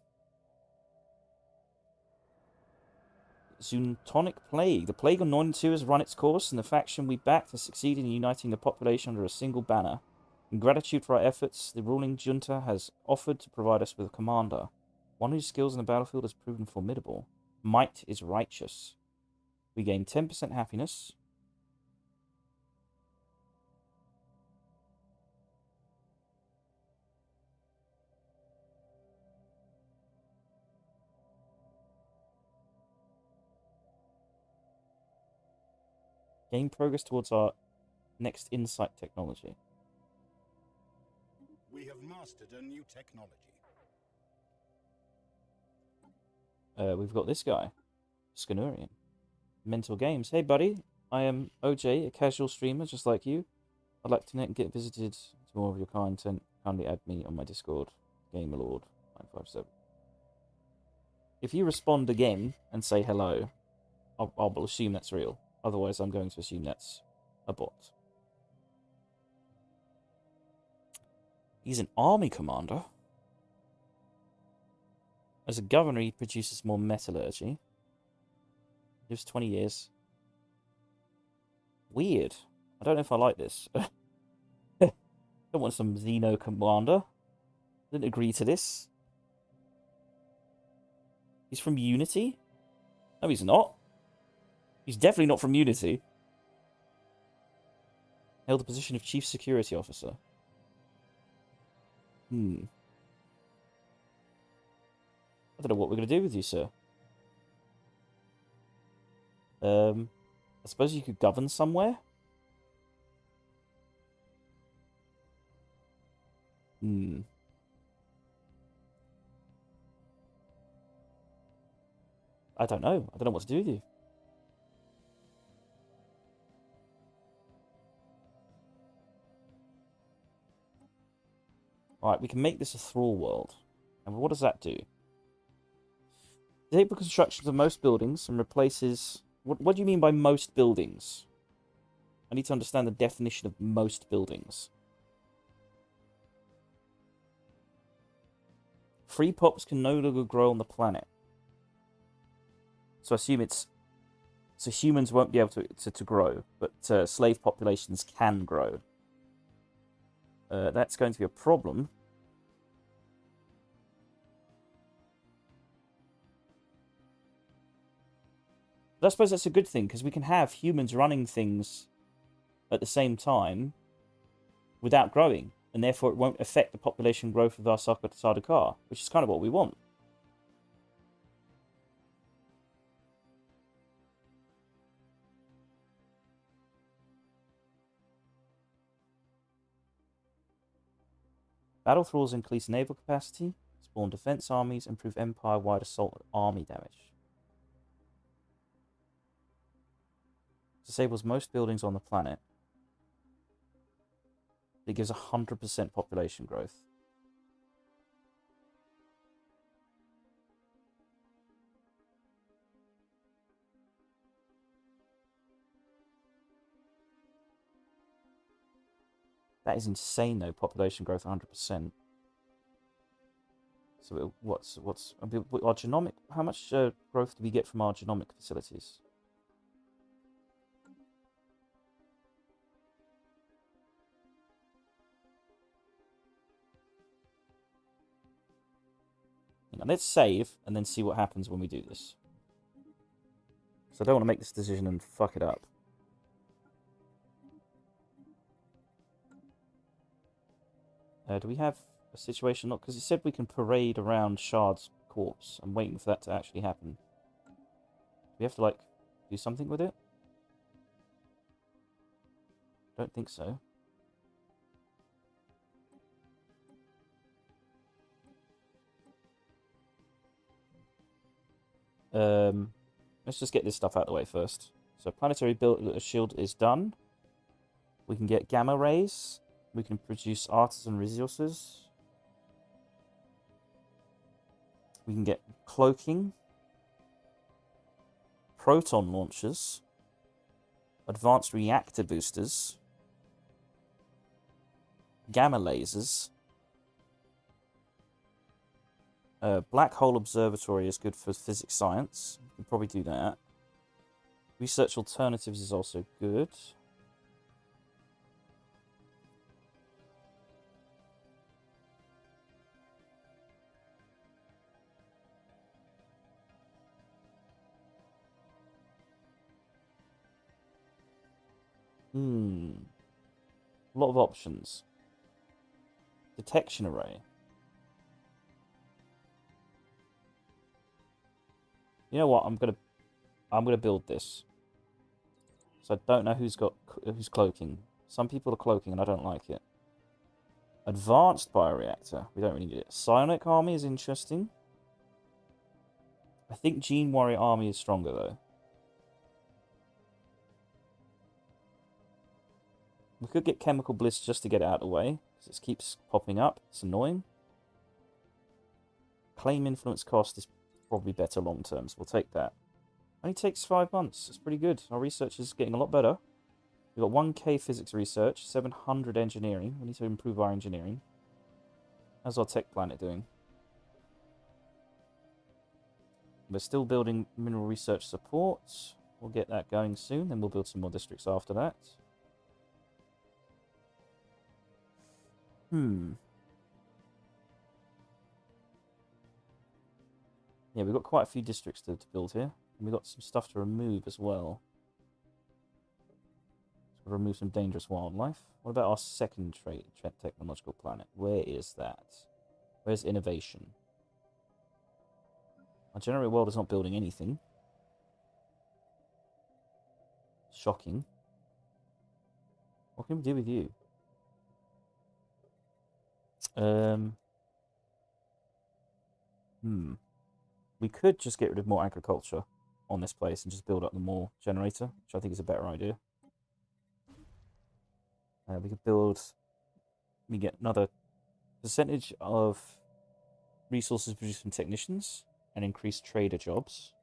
Zoontonic Plague. The Plague on 92 has run its course, and the faction we backed has succeeded in uniting the population under a single banner. In gratitude for our efforts, the ruling junta has offered to provide us with a commander, one whose skills in the battlefield has proven formidable. Might is righteous. We gain 10% happiness. Gain progress towards our next insight technology. We have mastered a new technology. We've got this guy, Scanurian. Mental Games. Hey, buddy. I am OJ, a casual streamer just like you. I'd like to get visited to more of your content. Kindly add me on my Discord. Gamerlord957. If you respond again and say hello, I'll assume that's real. Otherwise, I'm going to assume that's a bot. He's an army commander. As a governor, he produces more metallurgy. Lives 20 years. Weird. I don't know if I like this. Don't want some Xeno commander. Didn't agree to this. He's from Unity? No, he's not. He's definitely not from Unity. Held the position of Chief Security Officer. I don't know what we're going to do with you, sir. I suppose you could govern somewhere? I don't know. I don't know what to do with you. Alright, we can make this a thrall world. And what does that do? Disable constructions of most buildings and replaces... What do you mean by most buildings? I need to understand the definition of most buildings. Free pops can no longer grow on the planet. So I assume it's... So humans won't be able to grow, but slave populations can grow. That's going to be a problem. But I suppose that's a good thing, because we can have humans running things at the same time without growing, and therefore it won't affect the population growth of our Sardaukar, which is kind of what we want. Battle thralls increase naval capacity, spawn defense armies, improve empire-wide assault army damage. Disables most buildings on the planet. It gives 100% population growth. That is insane, though. Population growth 100%. So what's our genomic? How much growth do we get from our genomic facilities? Let's save and then see what happens when we do this. So I don't want to make this decision and fuck it up. Do we have a situation? Not because it said we can parade around Shard's corpse. I'm waiting for that to actually happen. Do we have to like do something with it? Don't think so. Let's just get this stuff out of the way first. So planetary shield is done. We can get gamma rays. We can produce artisan resources. We can get cloaking. Proton launchers. Advanced reactor boosters. Gamma lasers. Black hole observatory is good for physics science. We can probably do that. Research alternatives is also good. A lot of options. Detection array. You know what? I'm gonna build this. So I don't know who's cloaking. Some people are cloaking, and I don't like it. Advanced bioreactor. We don't really need it. Psionic army is interesting. I think Gene Warrior army is stronger though. We could get Chemical Bliss just to get it out of the way, because it keeps popping up. It's annoying. Claim influence cost is probably better long term, so we'll take that. Only takes 5 months. It's pretty good. Our research is getting a lot better. We've got 1k physics research, 700 engineering. We need to improve our engineering. How's our tech planet doing? We're still building mineral research support. We'll get that going soon, then we'll build some more districts after that. Yeah, we've got quite a few districts to build here. And we've got some stuff to remove as well. So we'll remove some dangerous wildlife. What about our second technological planet? Where is that? Where's innovation? Our generator world is not building anything. Shocking. What can we do with you? We could just get rid of more agriculture on this place and just build up the more generator, which I think is a better idea. We could build... We get another percentage of resources produced from technicians and increase trader jobs.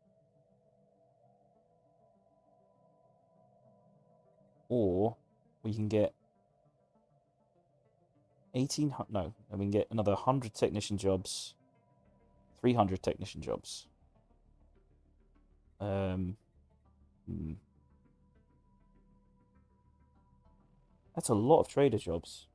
Or we can get 18... No, we can get another 100 technician jobs, 300 technician jobs. That's a lot of trader jobs.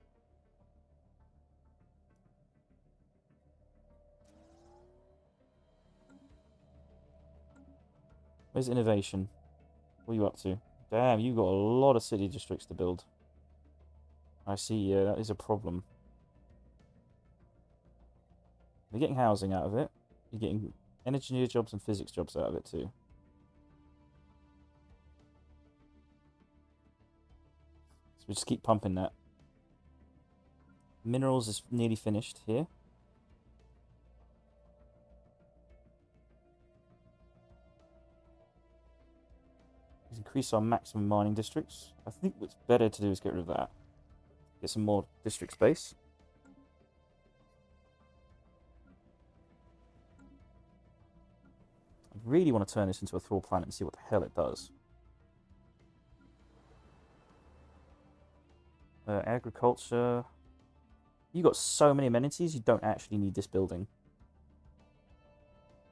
Where's innovation? What are you up to? Damn, you've got a lot of city districts to build. I see, yeah, that is a problem. You're getting housing out of it. You're getting engineer jobs and physics jobs out of it too. So we just keep pumping that. Minerals is nearly finished here. Let's increase our maximum mining districts. I think what's better to do is get rid of that. Get some more district space. I really want to turn this into a Thrall planet and see what the hell it does. Agriculture. You got so many amenities, you don't actually need this building.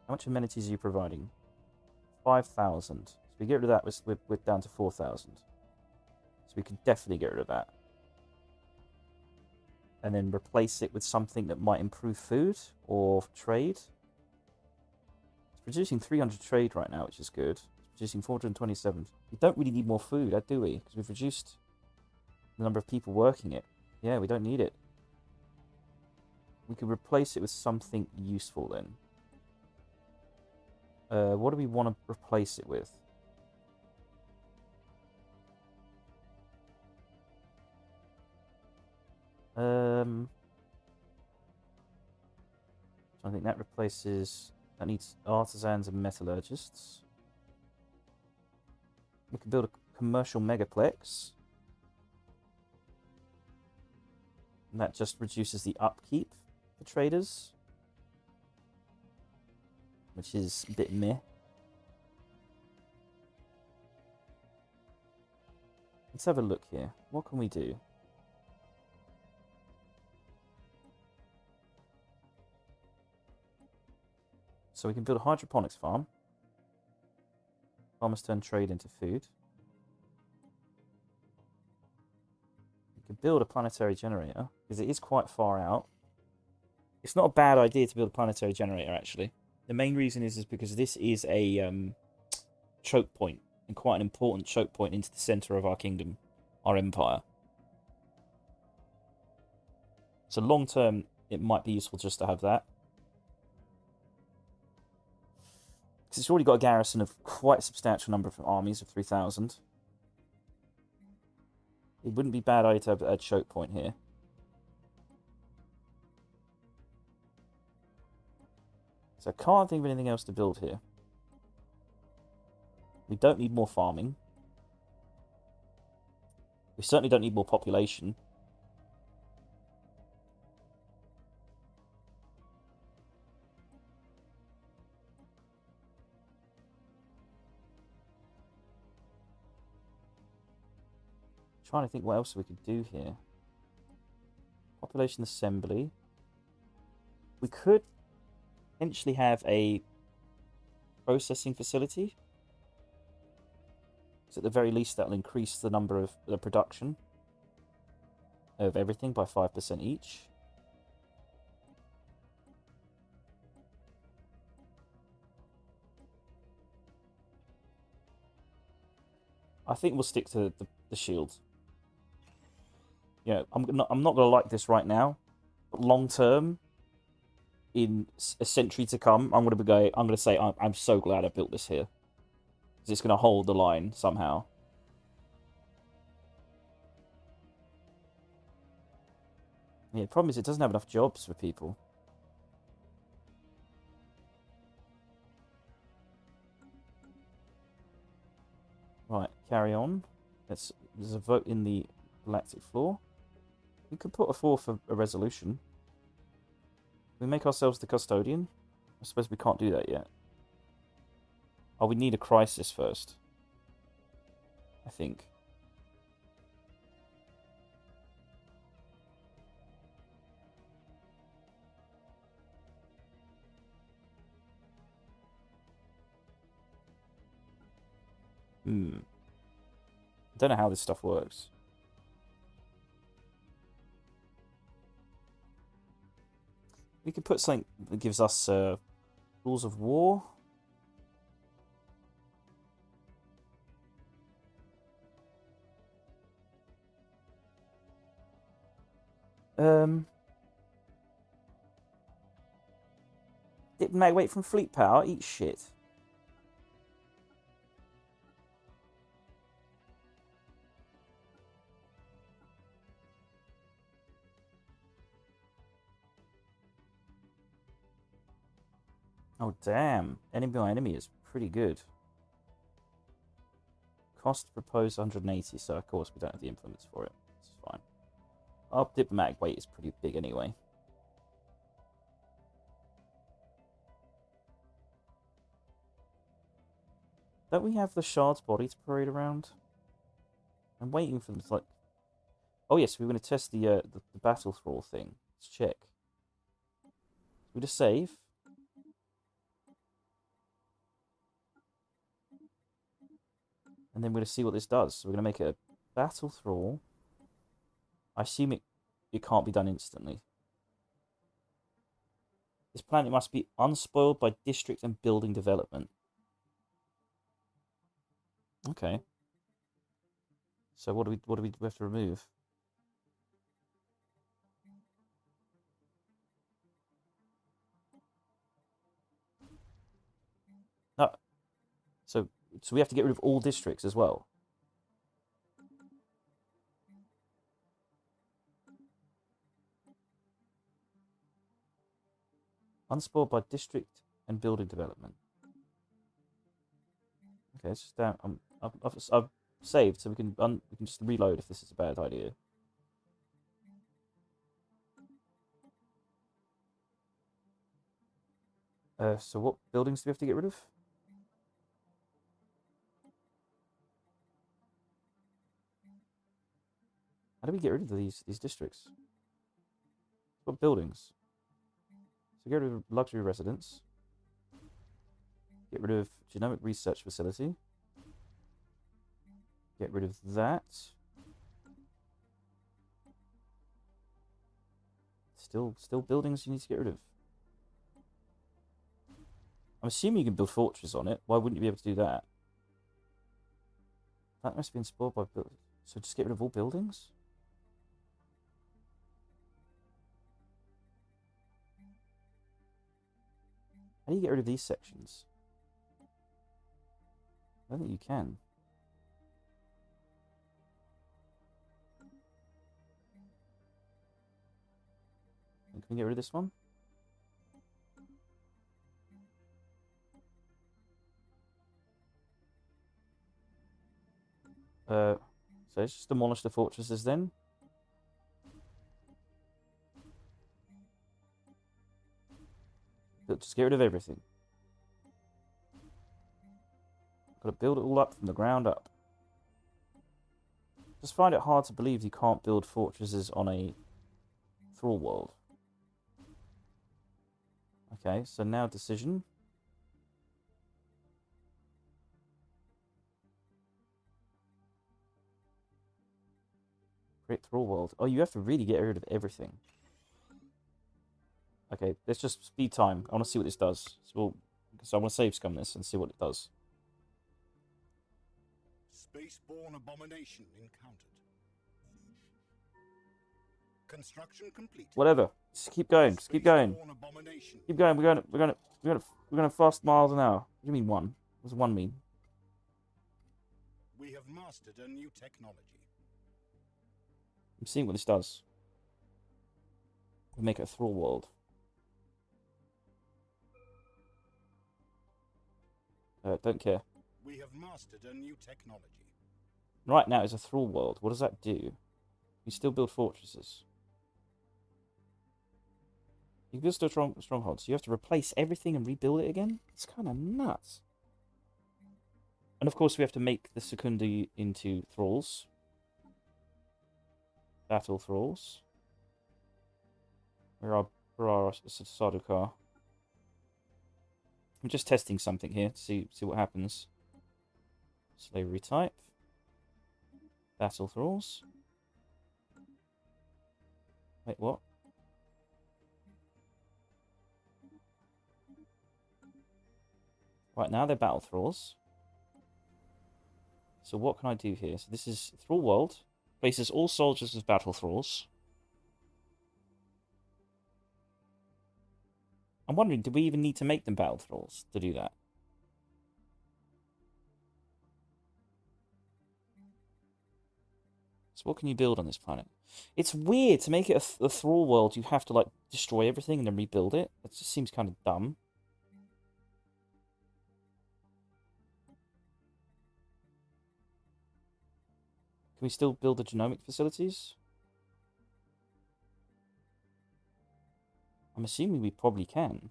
How much amenities are you providing? 5,000. So we get rid of that, we're down to 4,000. So we can definitely get rid of that. And then replace it with something that might improve food or trade. It's producing 300 trade right now, which is good. It's producing 427. We don't really need more food, do we? Because we've reduced the number of people working it. Yeah, we don't need it. We could replace it with something useful then. What do we want to replace it with? I think that replaces... That needs artisans and metallurgists. We can build a commercial megaplex. And that just reduces the upkeep for traders. Which is a bit meh. Let's have a look here. What can we do? So we can build a hydroponics farm. Farmers turn trade into food. We can build a planetary generator, because it is quite far out. It's not a bad idea to build a planetary generator, actually. The main reason is because this is a choke point, and quite an important choke point into the centre of our kingdom, our empire. So long term, it might be useful just to have that. Because it's already got a garrison of quite a substantial number of armies of 3,000. It wouldn't be a bad idea to have a choke point here. So I can't think of anything else to build here. We don't need more farming. We certainly don't need more population. Trying to think what else we could do here. Population assembly. We could potentially have a processing facility. So at the very least, that'll increase the number of the production of everything by 5% each. I think we'll stick to the shield. You know, I'm not gonna like this right now, but long term, in a century to come, I'm gonna say I'm so glad I built this here, because it's gonna hold the line somehow. Yeah, the problem is it doesn't have enough jobs for people. carry on. There's a vote in the galactic floor. We could put forth a resolution. We make ourselves the custodian. I suppose we can't do that yet. Oh, we need a crisis first. I think. I don't know how this stuff works. We could put something that gives us rules of war. Diplomatic weight from fleet power. Eat shit. Oh, damn. Enemy by enemy is pretty good. Cost proposed 180, so of course we don't have the implements for it. It's fine. Our diplomatic weight is pretty big anyway. Don't we have the Shard's body to parade around? I'm waiting for them to, like... Oh, yes, we're going to test the battle thrall thing. Let's check. We just save. And then we're going to see what this does. So we're going to make it a battle thrall. I assume it can't be done instantly. This planet must be unspoiled by district and building development. Okay. So what do we have to remove? No. So we have to get rid of all districts as well. Unspoiled by district and building development. Okay, it's just down. I've saved, so we can just reload if this is a bad idea. So what buildings do we have to get rid of? How do we get rid of these districts? What buildings? So get rid of luxury residence. Get rid of genomic research facility. Get rid of that. Still buildings you need to get rid of. I'm assuming you can build fortresses on it. Why wouldn't you be able to do that? That must be spoiled by buildings. So just get rid of all buildings? How do you get rid of these sections? I don't think you can. Can we get rid of this one? So let's just demolish the fortresses then. Just get rid of everything. Got to build it all up from the ground up. Just find it hard to believe you can't build fortresses on a thrall world. Okay, so now decision. Create thrall world. Oh, you have to really get rid of everything. Okay, let's just speed time. I want to see what this does. So I want to save scum this and see what it does. Spaceborne abomination encountered. Construction complete. Whatever. Just keep going. Just keep going. Keep going. We're going fast miles an hour. What do you mean one? What does one mean? We have mastered a new technology. I'm seeing what this does. We make it a thrall world. Don't care. We have mastered a new technology. right now is a thrall world. What does that do? You still build fortresses. You can build still strongholds. So you have to replace everything and rebuild it again? It's kind of nuts. And of course we have to make the Secundi into thralls. Battle thralls. Where are Sardaukar? I'm just testing something here to see what happens. Slavery type. Battle thralls. Wait, what? Right now they're battle thralls. So what can I do here? So this is Thrall World. Places all soldiers as battle thralls. I'm wondering, do we even need to make them battle thralls to do that? So what can you build on this planet? It's weird to make it a thrall world. You have to like destroy everything and then rebuild it. It just seems kind of dumb. Can we still build the genomic facilities? I'm assuming we probably can.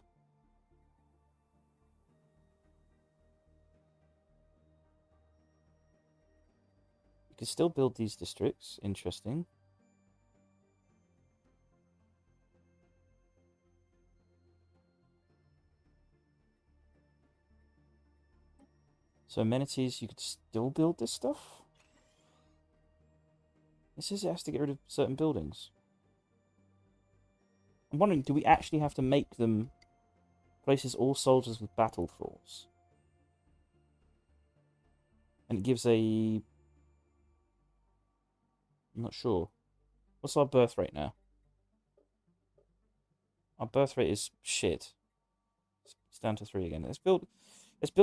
We can still build these districts. Interesting. So amenities, you could still build this stuff? It says it has to get rid of certain buildings. I'm wondering, do we actually have to make them places all soldiers with battle thralls? And it gives a... I'm not sure. What's our birth rate now? Our birth rate is shit. It's down to 3 again. Let's build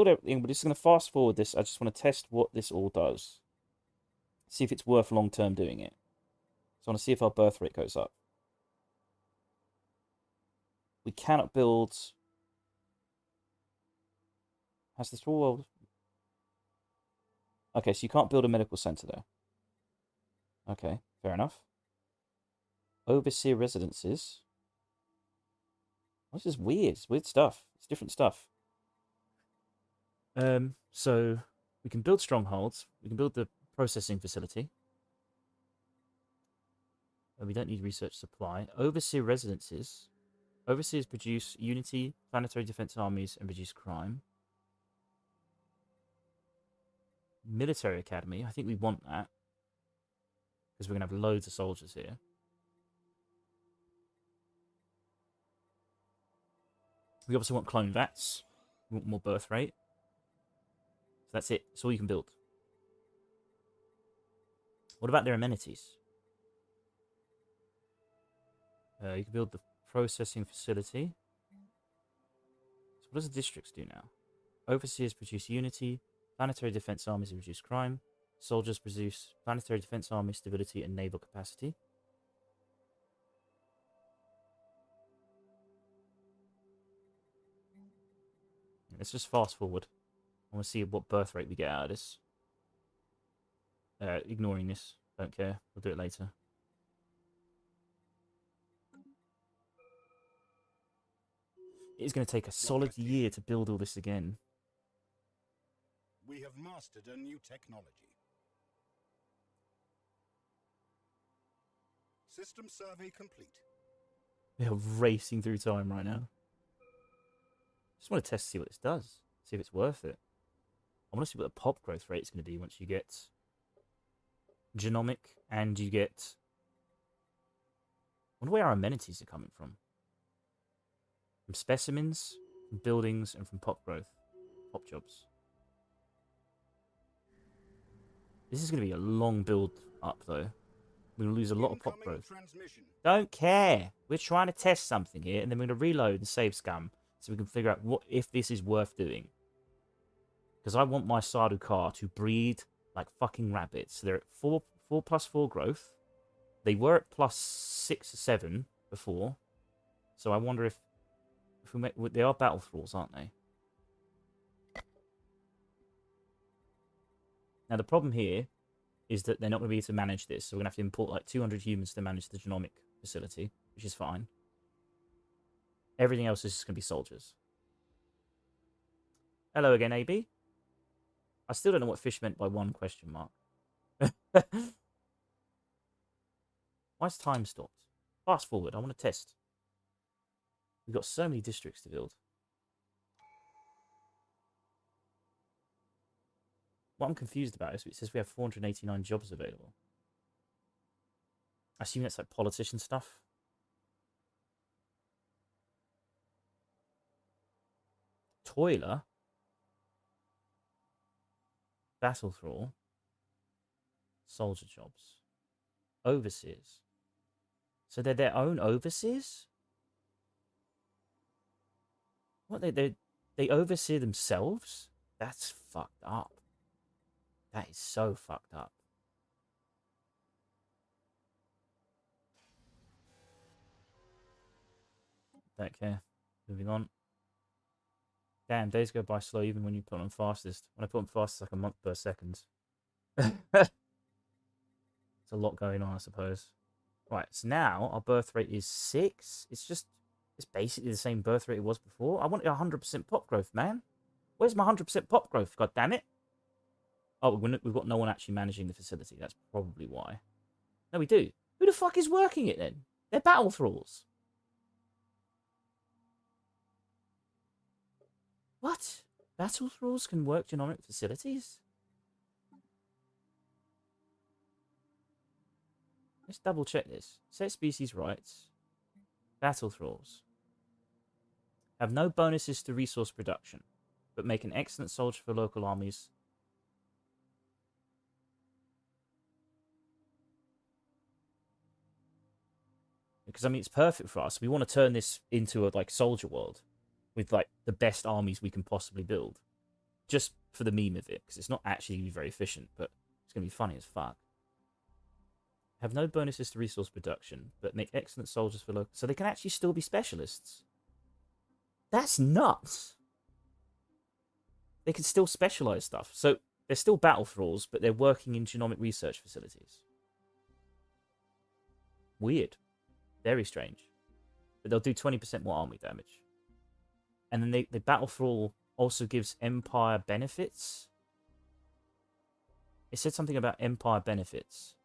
everything. We're just going to fast forward this. I just want to test what this all does. See if it's worth long term doing it. So I want to see if our birth rate goes up. We cannot build... Has this world... Okay, so you can't build a medical center there. Okay, fair enough. Overseer residences. This is weird. It's weird stuff. It's different stuff. So we can build strongholds. We can build the processing facility. We don't need research supply. Overseer residences. Overseers produce unity, planetary defense armies, and reduce crime. Military academy. I think we want that. Because we're going to have loads of soldiers here. We obviously want clone vats. We want more birth rate. So that's it. That's all you can build. What about their amenities? You can build the processing facility. So what does the districts do now? Overseers produce unity. Planetary defense armies reduce crime. Soldiers produce planetary defense army stability and naval capacity. Let's just fast forward. I want to see what birth rate we get out of this. Ignoring this. Don't care. We'll do it later. It's going to take a solid year to build all this again. We have mastered a new technology. System survey complete. They're racing through time right now. Just want to test to see what this does. See if it's worth it. I want to see what the pop growth rate is going to be once you get genomic and you get... I wonder where our amenities are coming from. From specimens, from buildings, and from pop growth. Pop jobs. This is going to be a long build up, though. We're going to lose a lot of pop growth. Don't care. We're trying to test something here, and then we're going to reload and save scum so we can figure out what if this is worth doing. Because I want my Sardaukar to breed like fucking rabbits. So they're at 4+4 growth. They were at +6 or 7 before. So I wonder if we make... They are battle thralls, aren't they? Now the problem here is that they're not going to be able to manage this. So we're going to have to import like 200 humans to manage the genomic facility, which is fine. Everything else is just going to be soldiers. Hello again, AB. I still don't know what fish meant by one question mark. Why is time stopped? Fast forward. I want to test. We've got so many districts to build. What I'm confused about is it says we have 489 jobs available. I assume that's like politician stuff. Toiler. Battle thrall. Soldier jobs. Overseers. So they're their own overseers? What, they oversee themselves? That's fucked up. That is so fucked up. Don't care. Moving on. Damn, days go by slow even when you put on fastest. When I put on fastest, it's like a month per second. It's a lot going on, I suppose. Right, so now our birth rate is 6. It's basically the same birth rate it was before. I want 100% pop growth, man. Where's my 100% pop growth? God damn it. Oh, we've got no one actually managing the facility. That's probably why. No, we do. Who the fuck is working it then? They're battle thralls. What? Battle thralls can work genomic facilities? Let's double check this. Set species rights. Battle thralls have no bonuses to resource production, but make an excellent soldier for local armies. Because I mean, it's perfect for us. We want to turn this into a like soldier world with like the best armies we can possibly build, just for the meme of it. Because it's not actually going to be very efficient, but it's going to be funny as fuck. Have no bonuses to resource production, but make excellent soldiers for local. So they can actually still be specialists. That's nuts. They can still specialize stuff. So they're still battle thralls, but they're working in genomic research facilities. Weird. Very strange. But they'll do 20% more army damage. And then the battle thrall also gives empire benefits. It said something about empire benefits.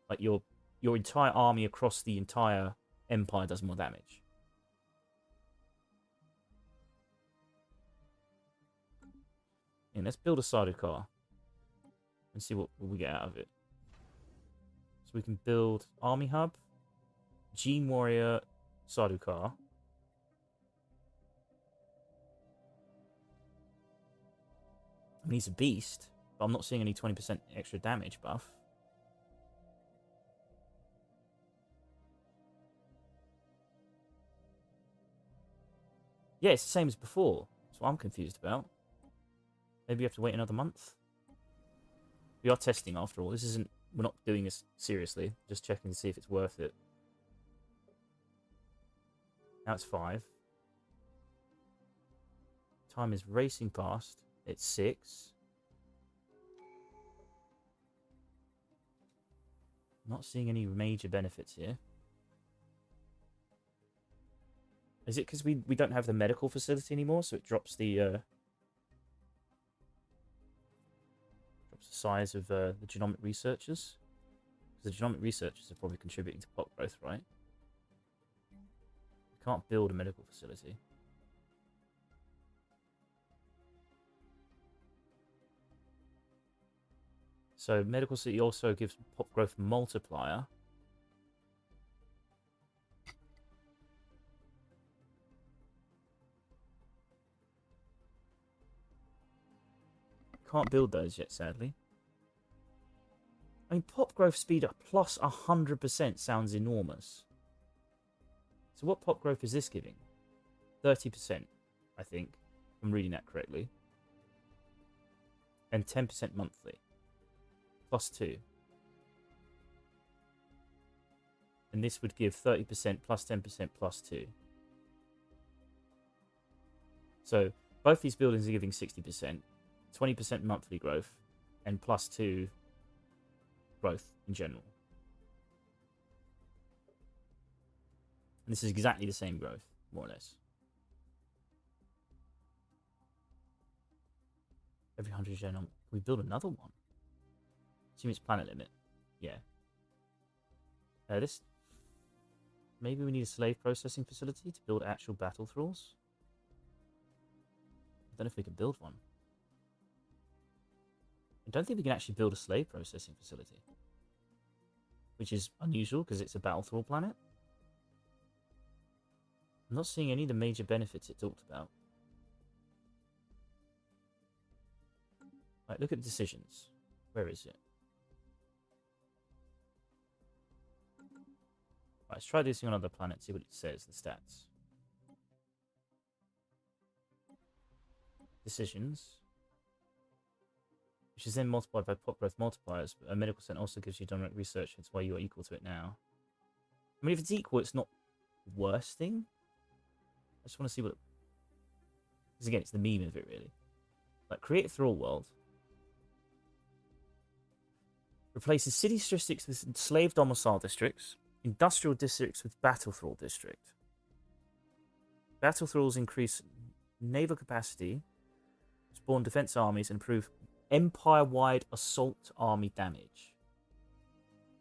Like your entire army across the entire empire does more damage. And let's build a Sardu car and see what we get out of it. So we can build army hub, Gene Warrior, Sardu car. I mean, he's a beast, but I'm not seeing any 20% extra damage buff. Yeah, it's the same as before. That's what I'm confused about. Maybe you have to wait another month. We are testing after all. This isn't. We're not doing this seriously. Just checking to see if it's worth it. Now it's 5. Time is racing past. It's 6. Not seeing any major benefits here. Is it because we don't have the medical facility anymore, so it drops the size of the genomic researchers? Because the genomic researchers are probably contributing to pop growth, right? We can't build a medical facility. So medical city also gives pop growth multiplier. Can't build those yet, sadly. I mean, pop growth speed up plus 100% sounds enormous. So what pop growth is this giving? 30%, I think, if I'm reading that correctly. And 10% monthly. Plus 2. And this would give 30% plus 10% plus 2. So both these buildings are giving 60%. 20% monthly growth, and plus 2 growth in general. And this is exactly the same growth, more or less. Every 100 gen. Can we build another one? Assume it's planet limit. Yeah. This. Maybe we need a slave processing facility to build actual battle thralls. I don't know if we can build one. I don't think we can actually build a slave processing facility, which is unusual because it's a battle thrall planet. I'm not seeing any of the major benefits it talked about. Right, look at decisions. Where is it? Right, let's try this on other planets, see what it says, the stats. Decisions. Which is then multiplied by pop growth multipliers, but a medical center also gives you direct research, it's why you are equal to it now. I mean, if it's equal, it's not the worst thing. I just want to see what... Because again, it's the meme of it, really. Like, create a thrall world. Replaces city districts with slave domicile districts. Industrial districts with battle thrall district. Battle thralls increase naval capacity, spawn defense armies, and improve empire-wide assault army damage.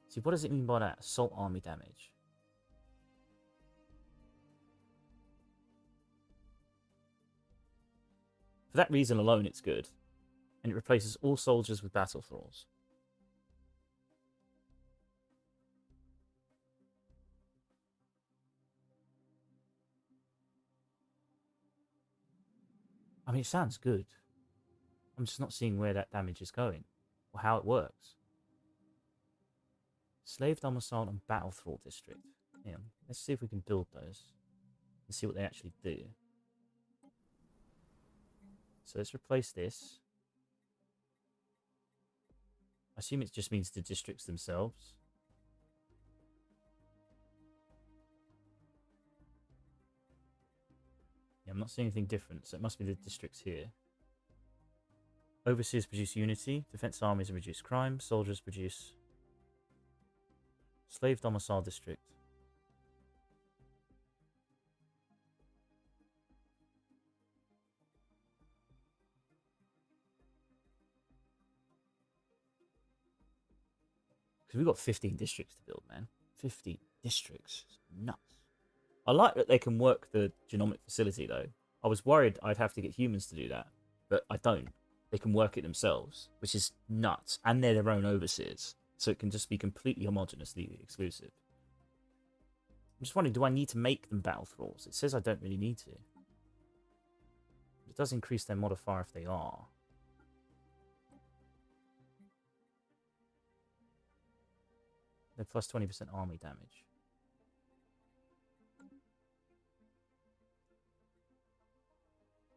See, what does it mean by that? Assault army damage. For that reason alone, it's good. And it replaces all soldiers with battle thralls. I mean, it sounds good. I'm just not seeing where that damage is going, or how it works. Slave domicile and battle thrall district. Yeah, let's see if we can build those and see what they actually do. So let's replace this. I assume it just means the districts themselves. Yeah, I'm not seeing anything different, so it must be the districts here. Overseers produce unity. Defense armies reduce crime. Soldiers produce slave domicile district. Because we've got 15 districts to build, man. 15 districts. It's nuts. I like that they can work the genomic facility, though. I was worried I'd have to get humans to do that, but I don't. They can work it themselves, which is nuts. And they're their own overseers, so it can just be completely homogenously exclusive. I'm just wondering, do I need to make them battle thralls? It says I don't really need to. It does increase their modifier if they are. They're plus 20% army damage.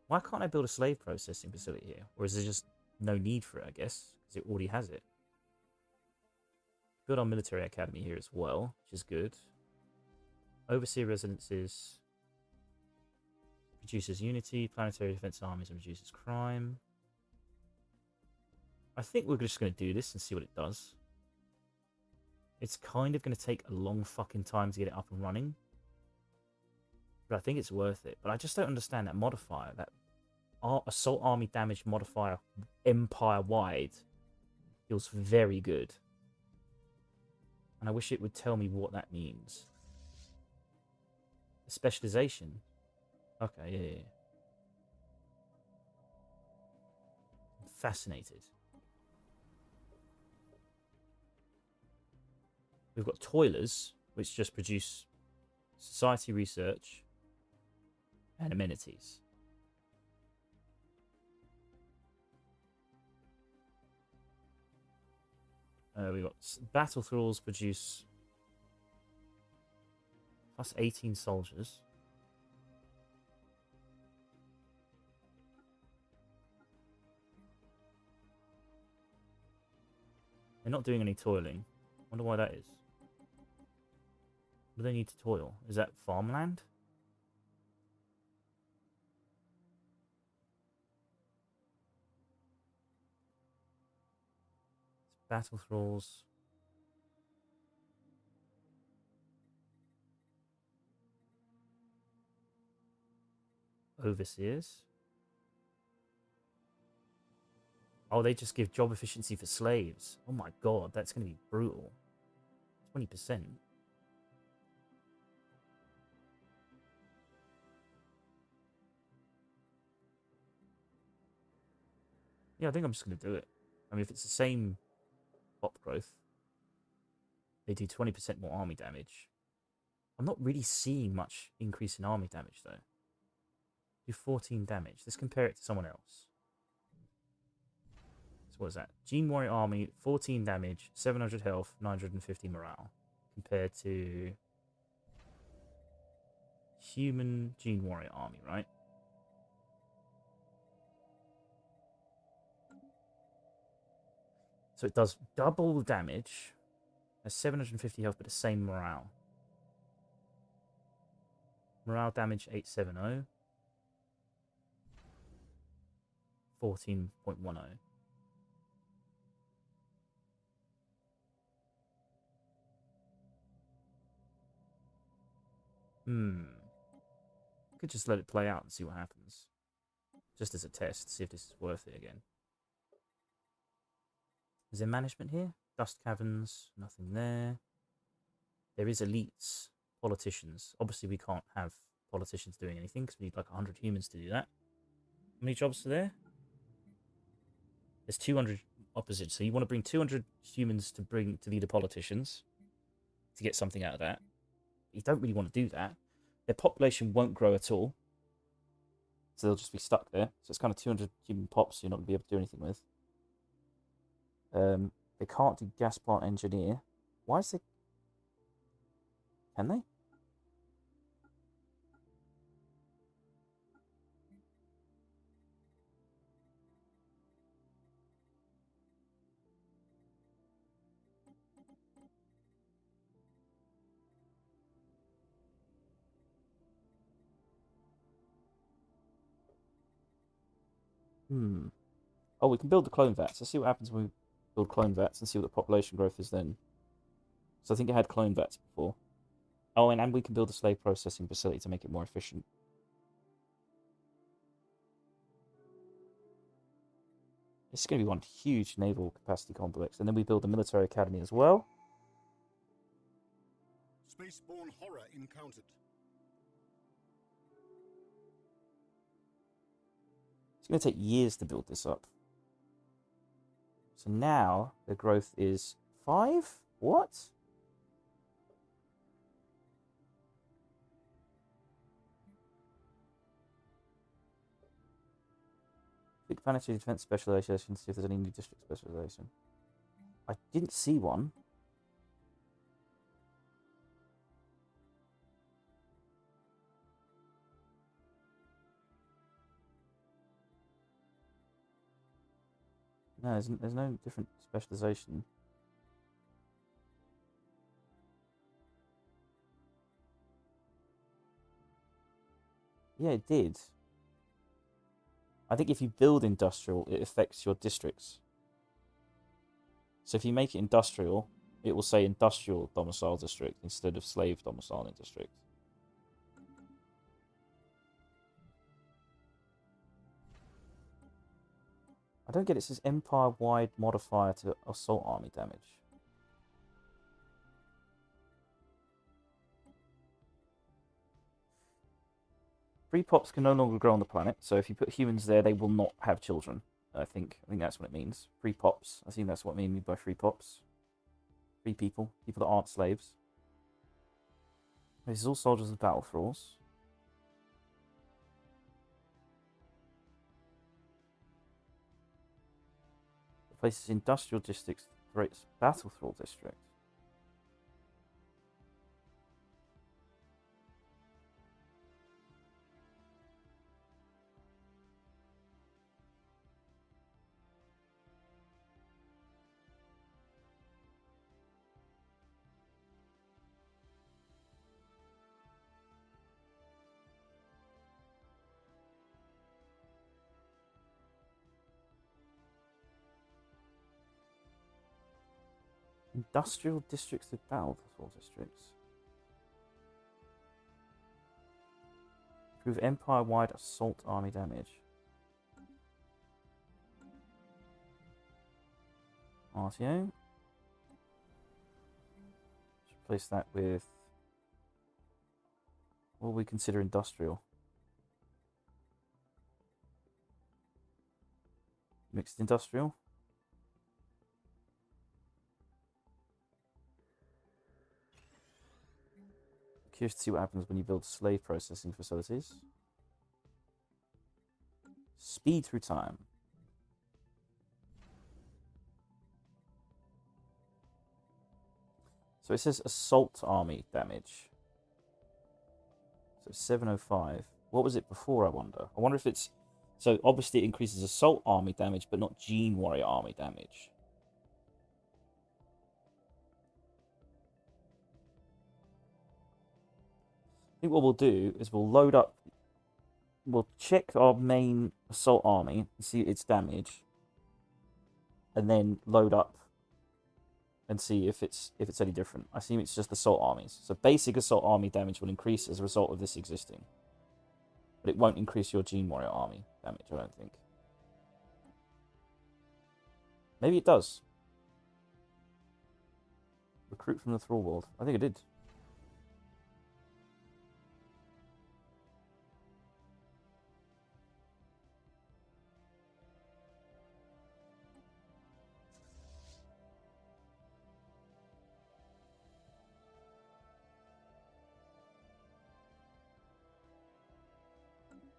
Why can't I build a slave processing facility here? Or is there just no need for it, I guess? Because it already has it. Build our military academy here as well, which is good. Overseer residences. Reduces unity, planetary defense armies, and reduces crime. I think we're just going to do this and see what it does. It's kind of going to take a long fucking time to get it up and running. But I think it's worth it. But I just don't understand that modifier. That assault army damage modifier empire-wide feels very good. And I wish it would tell me what that means. A specialization? Okay, yeah. I'm fascinated. We've got toilers, which just produce society research and amenities. We've got battle thralls produce plus 18 soldiers. They're not doing any toiling. Wonder why that is. What do they need to toil? Is that farmland? Battle thralls. overseers. Oh, they just give job efficiency for slaves. Oh my god, that's going to be brutal. 20%. Yeah, I think I'm just going to do it. I mean, if it's the same pop growth, they do 20% more army damage. I'm not really seeing much increase in army damage, though. Do 14 damage. Let's compare it to someone else. So what is that? Gene Warrior Army, 14 damage, 700 health, 950 morale. Compared to human Gene Warrior Army, right? So it does double damage, has 750 health, but the same morale. Morale damage 870. 14.10. Could just let it play out and see what happens. Just as a test, see if this is worth it again. Is there management here? Dust caverns, nothing there. There is elites, politicians. Obviously, we can't have politicians doing anything because we need like 100 humans to do that. How many jobs are there? There's 200 opposite. So you want to bring 200 humans to be the politicians to get something out of that. You don't really want to do that. Their population won't grow at all. So they'll just be stuck there. So it's kind of 200 human pops you're not going to be able to do anything with. They can't do gas plant engineer. Why is it? Can they? Oh, we can build the clone vats. Let's see what happens when we build clone vats and see what the population growth is then. So I think it had clone vats before. Oh, and we can build a slave processing facility to make it more efficient. This is going to be one huge naval capacity complex. And then we build a military academy as well. Spaceborne horror encountered. It's going to take years to build this up. So now the growth is 5? What? Big planetary defense specialization, see if there's any new district specialization. I didn't see one. No, there's no different specialization. Yeah, it did. I think if you build industrial, it affects your districts. So if you make it industrial, it will say industrial domicile district instead of slave domicile district. I don't get it. It says empire-wide modifier to assault army damage. Free pops can no longer grow on the planet, so if you put humans there, they will not have children. I think that's what it means. Free pops. I think that's what I mean by free pops. Free people. People that aren't slaves. This is all soldiers of battle thralls. Places industrial districts creates battle thrall district. Industrial districts of battle thrall districts. Improve empire-wide assault army damage. RTO. Let's replace that with... what will we consider industrial? Mixed industrial. Curious to see what happens when you build slave processing facilities. Speed through time. So it says assault army damage. So 705. What was it before, I wonder? I wonder if it's... so obviously it increases assault army damage, but not gene warrior army damage. I think what we'll do is we'll load up... we'll check our main assault army and see its damage. And then load up and see if it's any different. I assume it's just assault armies. So basic assault army damage will increase as a result of this existing. But it won't increase your Gene Warrior army damage, I don't think. Maybe it does. Recruit from the Thrall World. I think it did.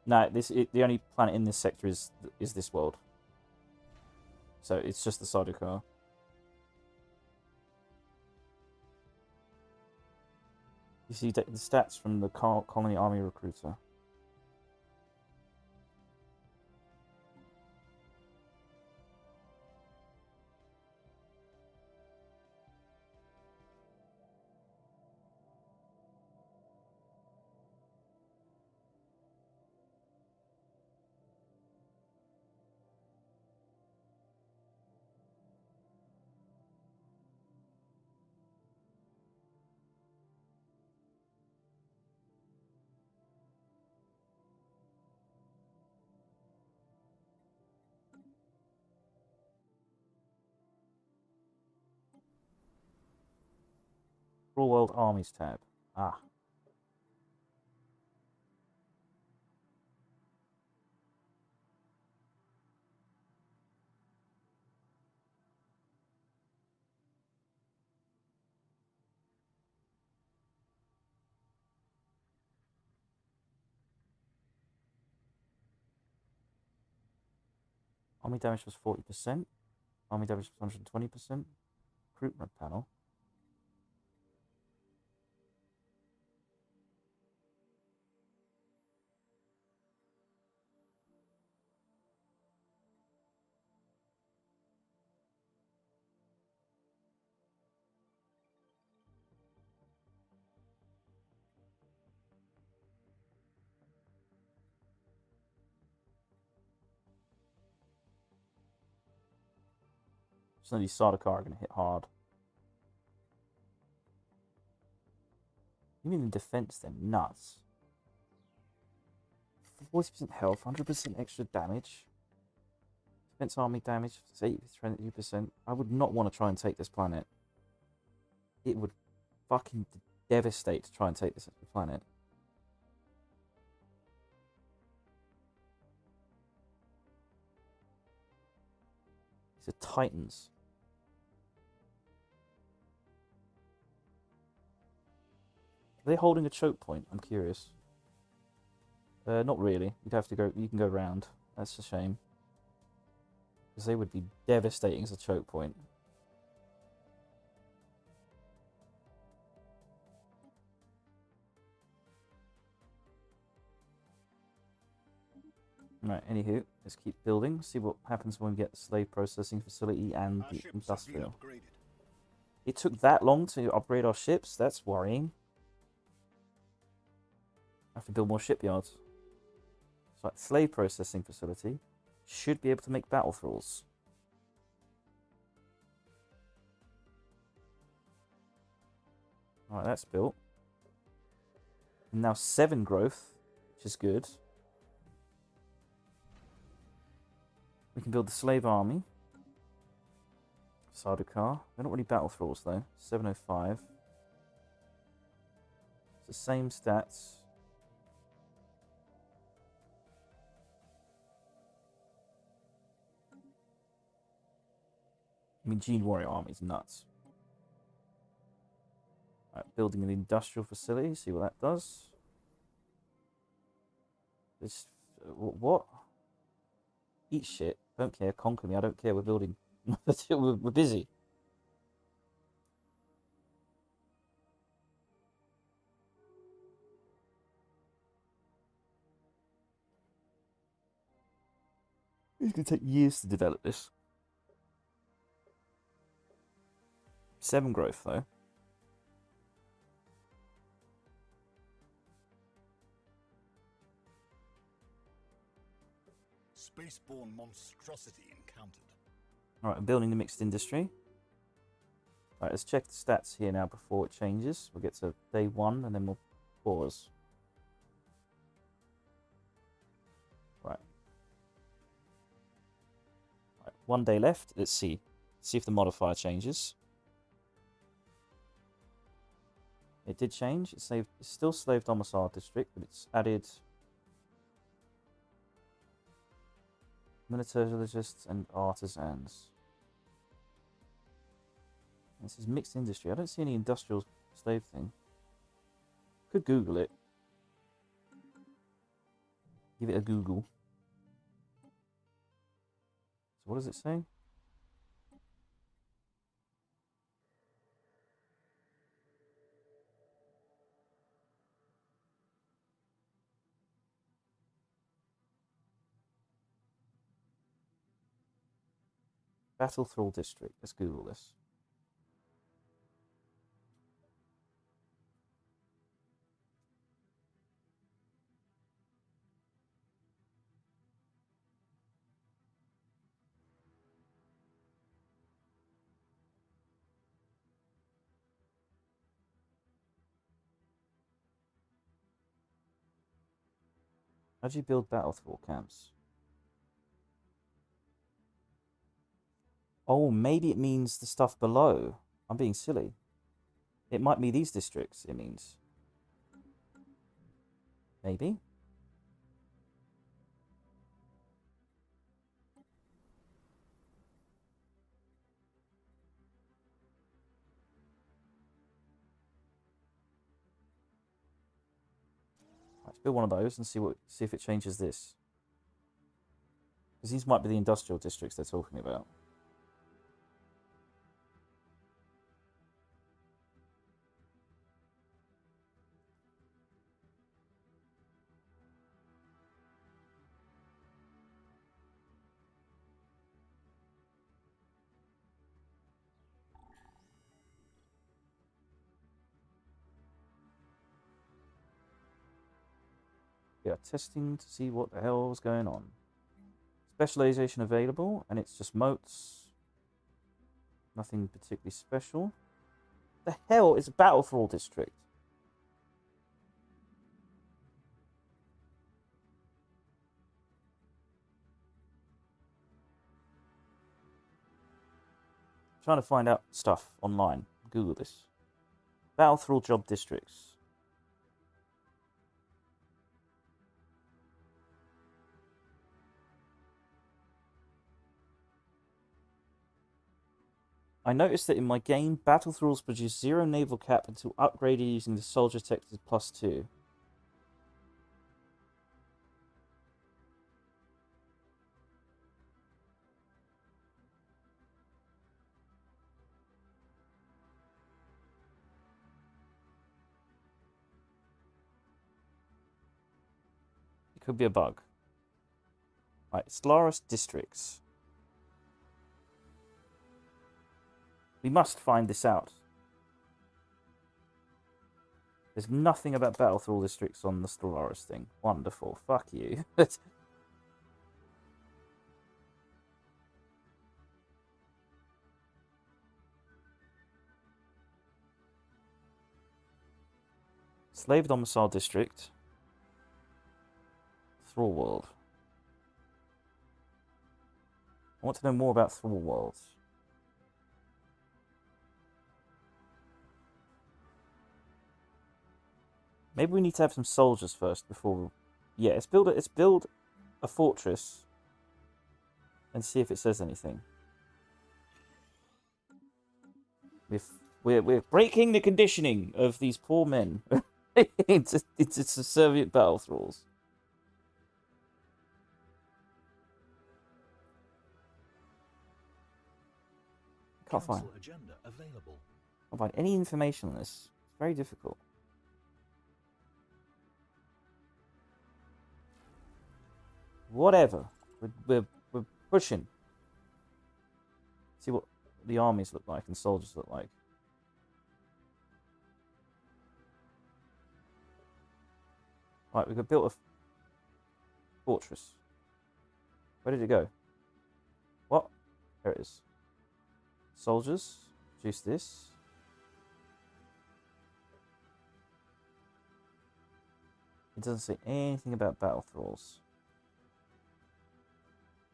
No, the only planet in this sector is this world. So it's just the Sardaukar. You see the stats from the Colony Army Recruiter. Thrall World Armies tab. Ah. Army damage was 40%. Army damage was 120%. Recruitment panel. So these Sardaukar are going to hit hard. You mean in defense, they're nuts. 40% health, 100% extra damage. Defense army damage, 82%. I would not want to try and take this planet. It would fucking devastate to try and take this planet. These are Titans. Are they holding a choke point? I'm curious. Not really. You'd have to go. You can go round. That's a shame. Because they would be devastating as a choke point. Right, anywho, let's keep building. See what happens when we get the slave processing facility and the industrial. It took that long to upgrade our ships? That's worrying. I have to build more shipyards. So, like, slave processing facility should be able to make battle thralls. Alright, that's built. And now 7 growth which is good. We can build the slave army. Sardaukar. They're not really battle thralls though. 705. It's the same stats. I mean, Gene Warrior Army is nuts. Right, building an industrial facility. See what that does. This, what? Eat shit. Don't care. Conquer me. I don't care. We're building. We're busy. It's going to take years to develop this. 7 growth, though. Spaceborne monstrosity encountered. Alright, I'm building the mixed industry. Alright, let's check the stats here now before it changes. We'll get to day 1 and then we'll pause. Right. 1 day left. Let's see. See if the modifier changes. It did change. It's still slave domicile district, but it's added militarists and artisans. This is mixed industry. I don't see any industrial slave thing. Could Google it. Give it a Google. So what does it say? Battle Thrall District. Let's Google this. How do you build Battle Thrall camps? Oh, maybe it means the stuff below. I'm being silly. It might be these districts, it means. Maybe. Let's build one of those and see if it changes this. Because these might be the industrial districts they're talking about. We are testing to see what the hell is going on. Specialization available, and it's just moats. Nothing particularly special. The hell is a Battle Thrall district? I'm trying to find out stuff online. Google this. Battle Thrall job districts. I noticed that in my game, Battle Thralls produce 0 naval cap until upgraded using the Soldier Detected +2. It could be a bug. Right, Stellaris districts. We must find this out. There's nothing about Battle Thrall districts on the Stellaris thing. Wonderful. Fuck you. Slave domicile district. Thrall World. I want to know more about Thrall World. Maybe we need to have some soldiers first before we... Yeah, let's build a fortress and see if it says anything. We're breaking the conditioning of these poor men into subservient battle thralls. Can't find any information on this. It's very difficult. Whatever. We're pushing. See what the armies look like and soldiers look like. Right, we've built a fortress. Where did it go? What? There it is. Soldiers. Produce this. It doesn't say anything about battle thralls.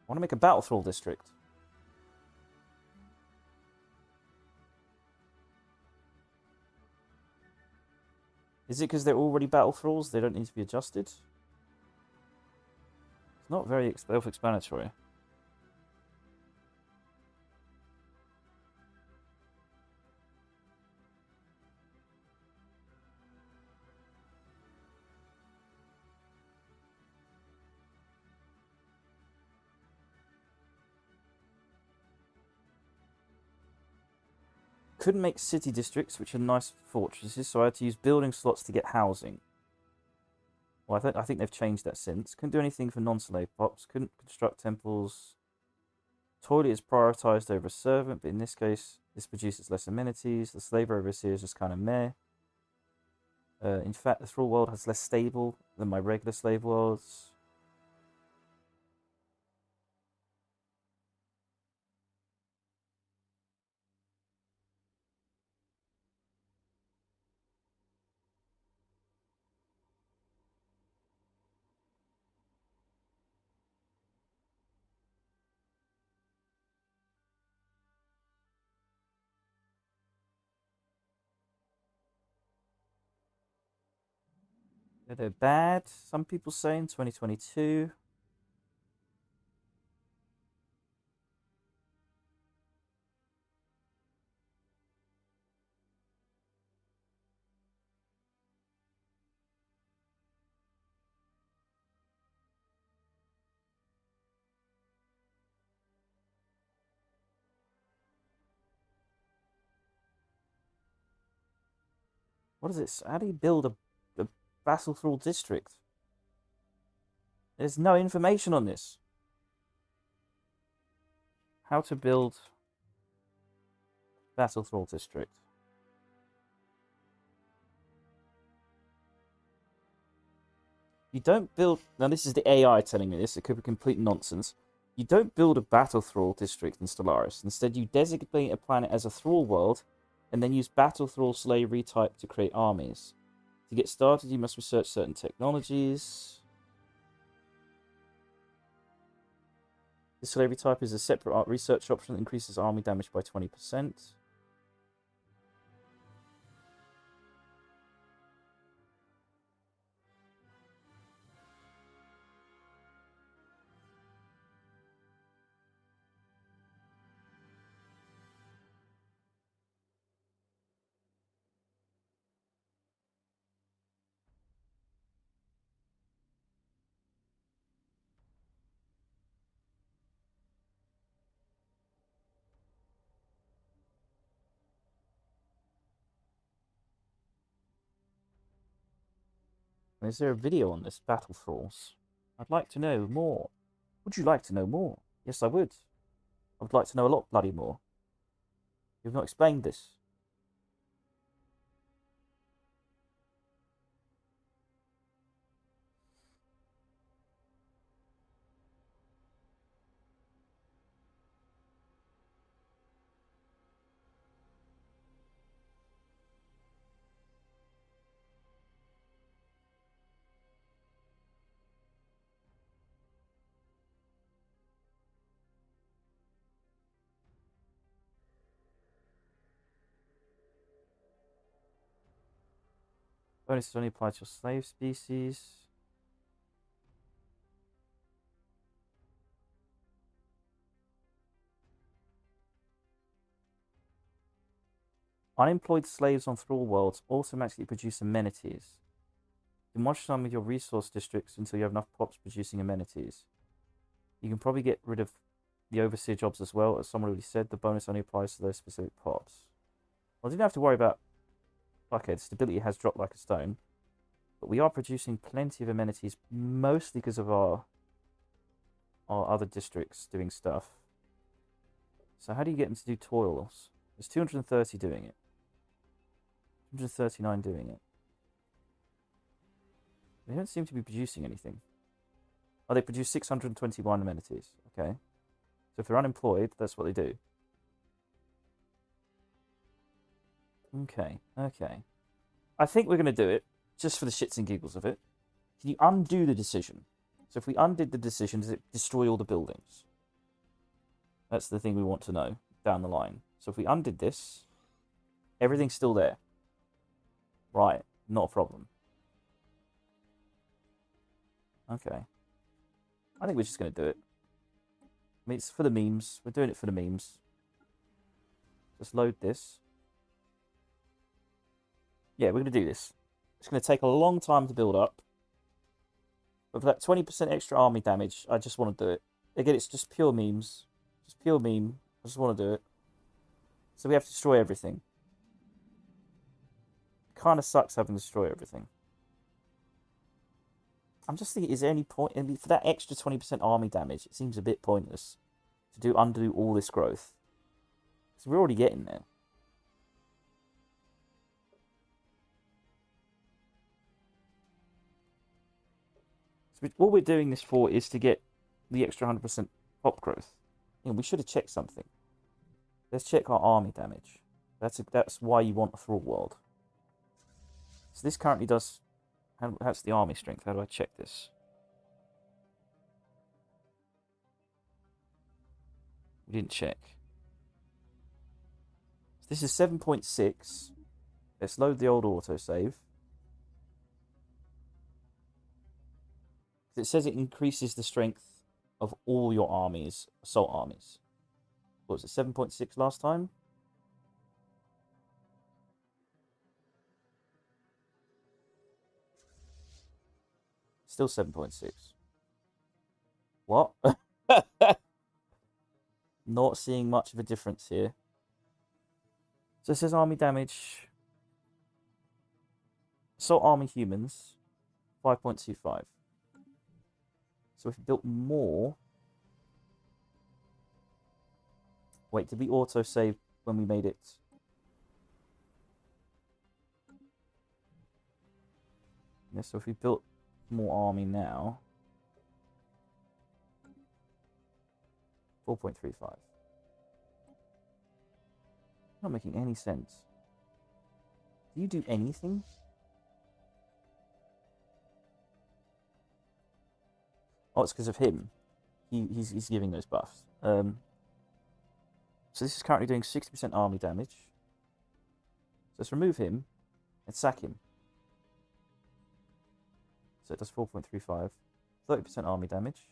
I want to make a battle thrall district. Is it because they're already battle thralls? They don't need to be adjusted? It's not very self-explanatory. Couldn't make city districts, which are nice fortresses, so I had to use building slots to get housing. Well, I think they've changed that since. Couldn't do anything for non-slave pops. Couldn't construct temples. Toilet is prioritized over a servant, but in this case, this produces less amenities. The slave overseer is just kind of meh. In fact, the thrall world has less stable than my regular slave worlds. They're bad, some people say, in 2022. What is this? How do you build a battle thrall district? There's no information on this. How to build battle thrall district. You don't build... Now, this is the AI telling me this. It could be complete nonsense. You don't build a battle thrall district in Stellaris. Instead, you designate a planet as a thrall world and then use battle thrall slavery type to create armies. To get started, you must research certain technologies. This slavery type is a separate research option that increases army damage by 20%. Is there a video on this battle thralls? I'd like to know more. Would you like to know more? Yes, I would. I would like to know a lot bloody more. You've not explained this. Bonuses only apply to your slave species. Unemployed slaves on thrall worlds automatically produce amenities. Demolish some of your resource districts until you have enough pops producing amenities. You can probably get rid of the overseer jobs as well. As someone already said, the bonus only applies to those specific pops. Well, I didn't have to worry about... Okay, the stability has dropped like a stone. But we are producing plenty of amenities, mostly because of our other districts doing stuff. So how do you get them to do toils? There's 230 doing it. 139 doing it. They don't seem to be producing anything. Oh, they produce 621 amenities. Okay. So if they're unemployed, that's what they do. Okay, okay. I think we're going to do it, just for the shits and giggles of it. Can you undo the decision? So if we undid the decision, does it destroy all the buildings? That's the thing we want to know down the line. So if we undid this, everything's still there. Right, not a problem. Okay. I think we're just going to do it. I mean, it's for the memes. We're doing it for the memes. Just load this. Yeah, we're going to do this. It's going to take a long time to build up. But for that 20% extra army damage, I just want to do it. Again, it's just pure memes. Just pure meme. I just want to do it. So we have to destroy everything. Kind of sucks having to destroy everything. I'm just thinking, is there any point? I mean, for that extra 20% army damage, it seems a bit pointless to undo all this growth. Because we're already getting there. So all we're doing this for is to get the extra 100% pop growth. You know, we should have checked something. Let's check our army damage. That's why you want a thrall world. So this currently does... That's the army strength. How do I check this? We didn't check. So this is 7.6. Let's load the old autosave. It says it increases the strength of all your armies, assault armies. What was it, 7.6 last time? Still 7.6. What? Not seeing much of a difference here. So it says army damage. Assault army humans, 5.25. So if we built more... Wait, did we auto-save when we made it? Yeah, so if we built more army now... 4.35. Not making any sense. Do you do anything? Oh, it's because of him. He's giving those buffs. So this is currently doing 60% army damage. So let's remove him and sack him. So it does 4.35. 30% army damage.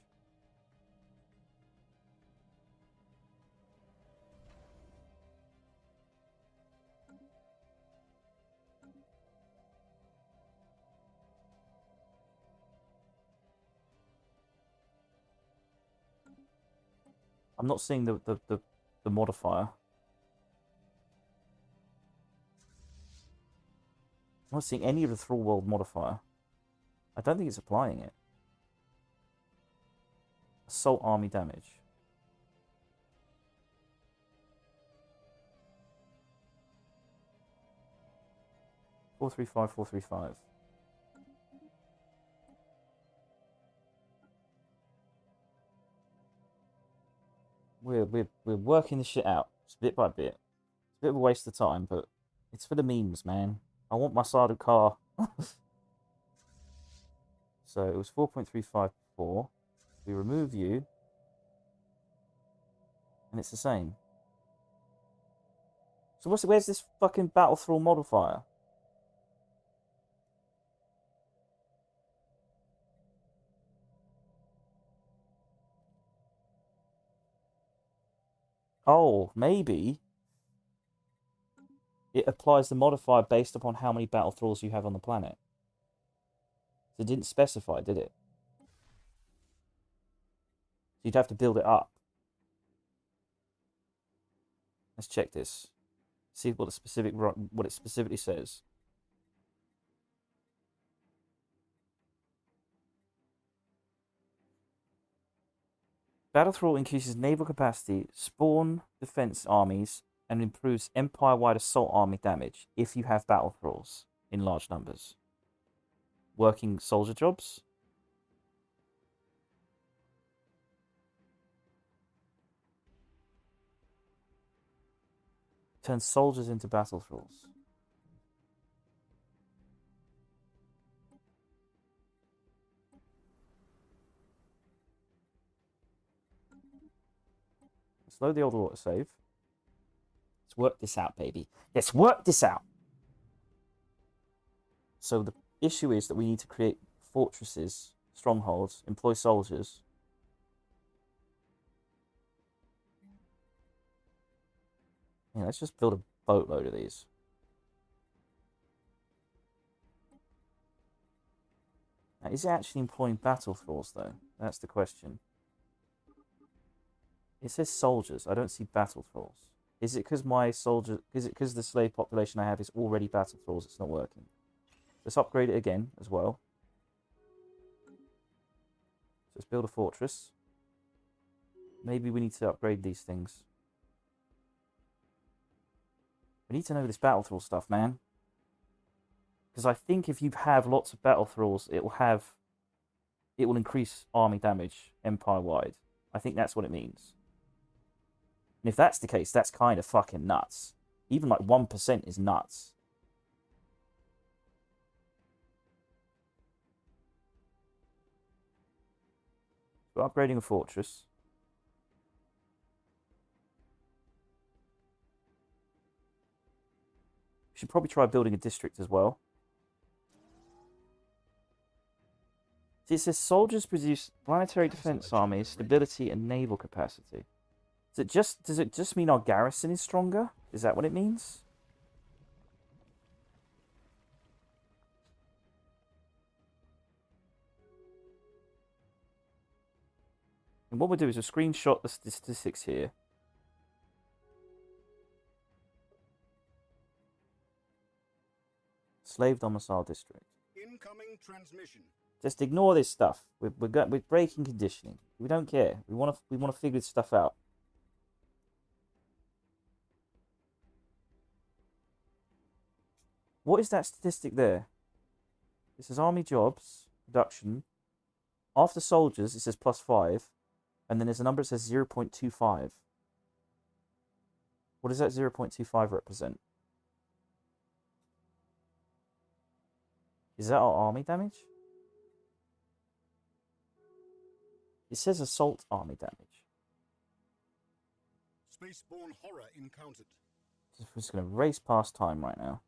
I'm not seeing the modifier. I'm not seeing any of the thrall world modifier. I don't think it's applying it. Assault army damage. Four, 435, 435. We're working this shit out. It's bit by bit. It's a bit of a waste of time, but it's for the memes, man. I want my Sadu car. So it was 4.35 before. We remove you. And it's the same. So where's this fucking battle thrall modifier? Oh, maybe it applies the modifier based upon how many battle thralls you have on the planet. So it didn't specify, did it? So you'd have to build it up. Let's check this. See what it specifically says. Battle thrall increases naval capacity, spawn defense armies, and improves empire-wide assault army damage if you have battle thralls in large numbers. Working soldier jobs. Turn soldiers into battle thralls. Slow the old autosave. Let's work this out, baby. Let's work this out. So the issue is that we need to create fortresses, strongholds, employ soldiers. Yeah, let's just build a boatload of these. Now, is it actually employing battle thralls, though? That's the question. It says soldiers. I don't see battle thralls. Is it because my soldier? Is it because the slave population I have is already battle thralls? It's not working. Let's upgrade it again as well. So let's build a fortress. Maybe we need to upgrade these things. We need to know this battle thrall stuff, man. Because I think if you have lots of battle thralls, it will increase army damage empire-wide. I think that's what it means. And if that's the case, that's kind of fucking nuts. Even like 1% is nuts. We're upgrading a fortress. We should probably try building a district as well. See, it says soldiers produce planetary defense armies, stability, and naval capacity. Does it just mean our garrison is stronger? Is that what it means? And what we'll do is we'll screenshot the statistics here. Slave domicile district. Incoming transmission. Just ignore this stuff. We're breaking conditioning. We don't care. We want to figure this stuff out. What is that statistic there? It says army jobs, production. After soldiers, it says +5. And then there's a number that says 0.25. What does that 0.25 represent? Is that our army damage? It says assault army damage. Spaceborne horror encountered. We're just going to race past time right now.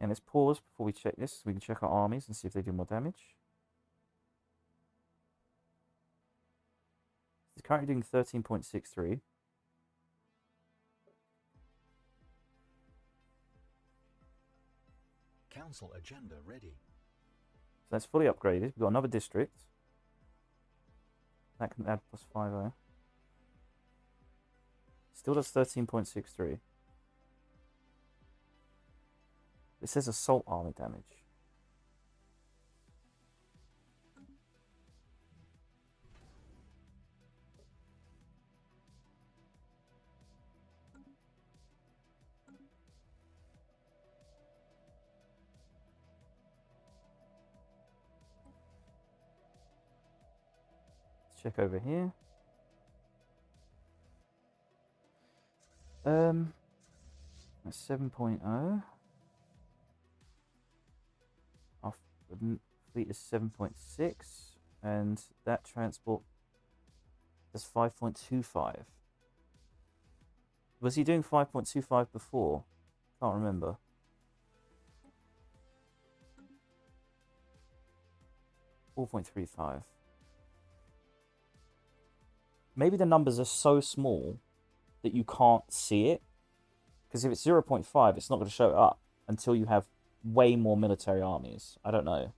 And let's pause before we check this so we can check our armies and see if they do more damage. It's currently doing 13.63. Council agenda ready. So that's fully upgraded. We've got another district. That can add +50. Still does 13.63. It says assault army damage. Let's check over here. That's 7.0. Our fleet is 7.6, and that transport is 5.25. Was he doing 5.25 before? Can't remember. 4.35. Maybe the numbers are so small that you can't see it. Because if it's 0.5, it's not going to show up until you have way more military armies. I don't know.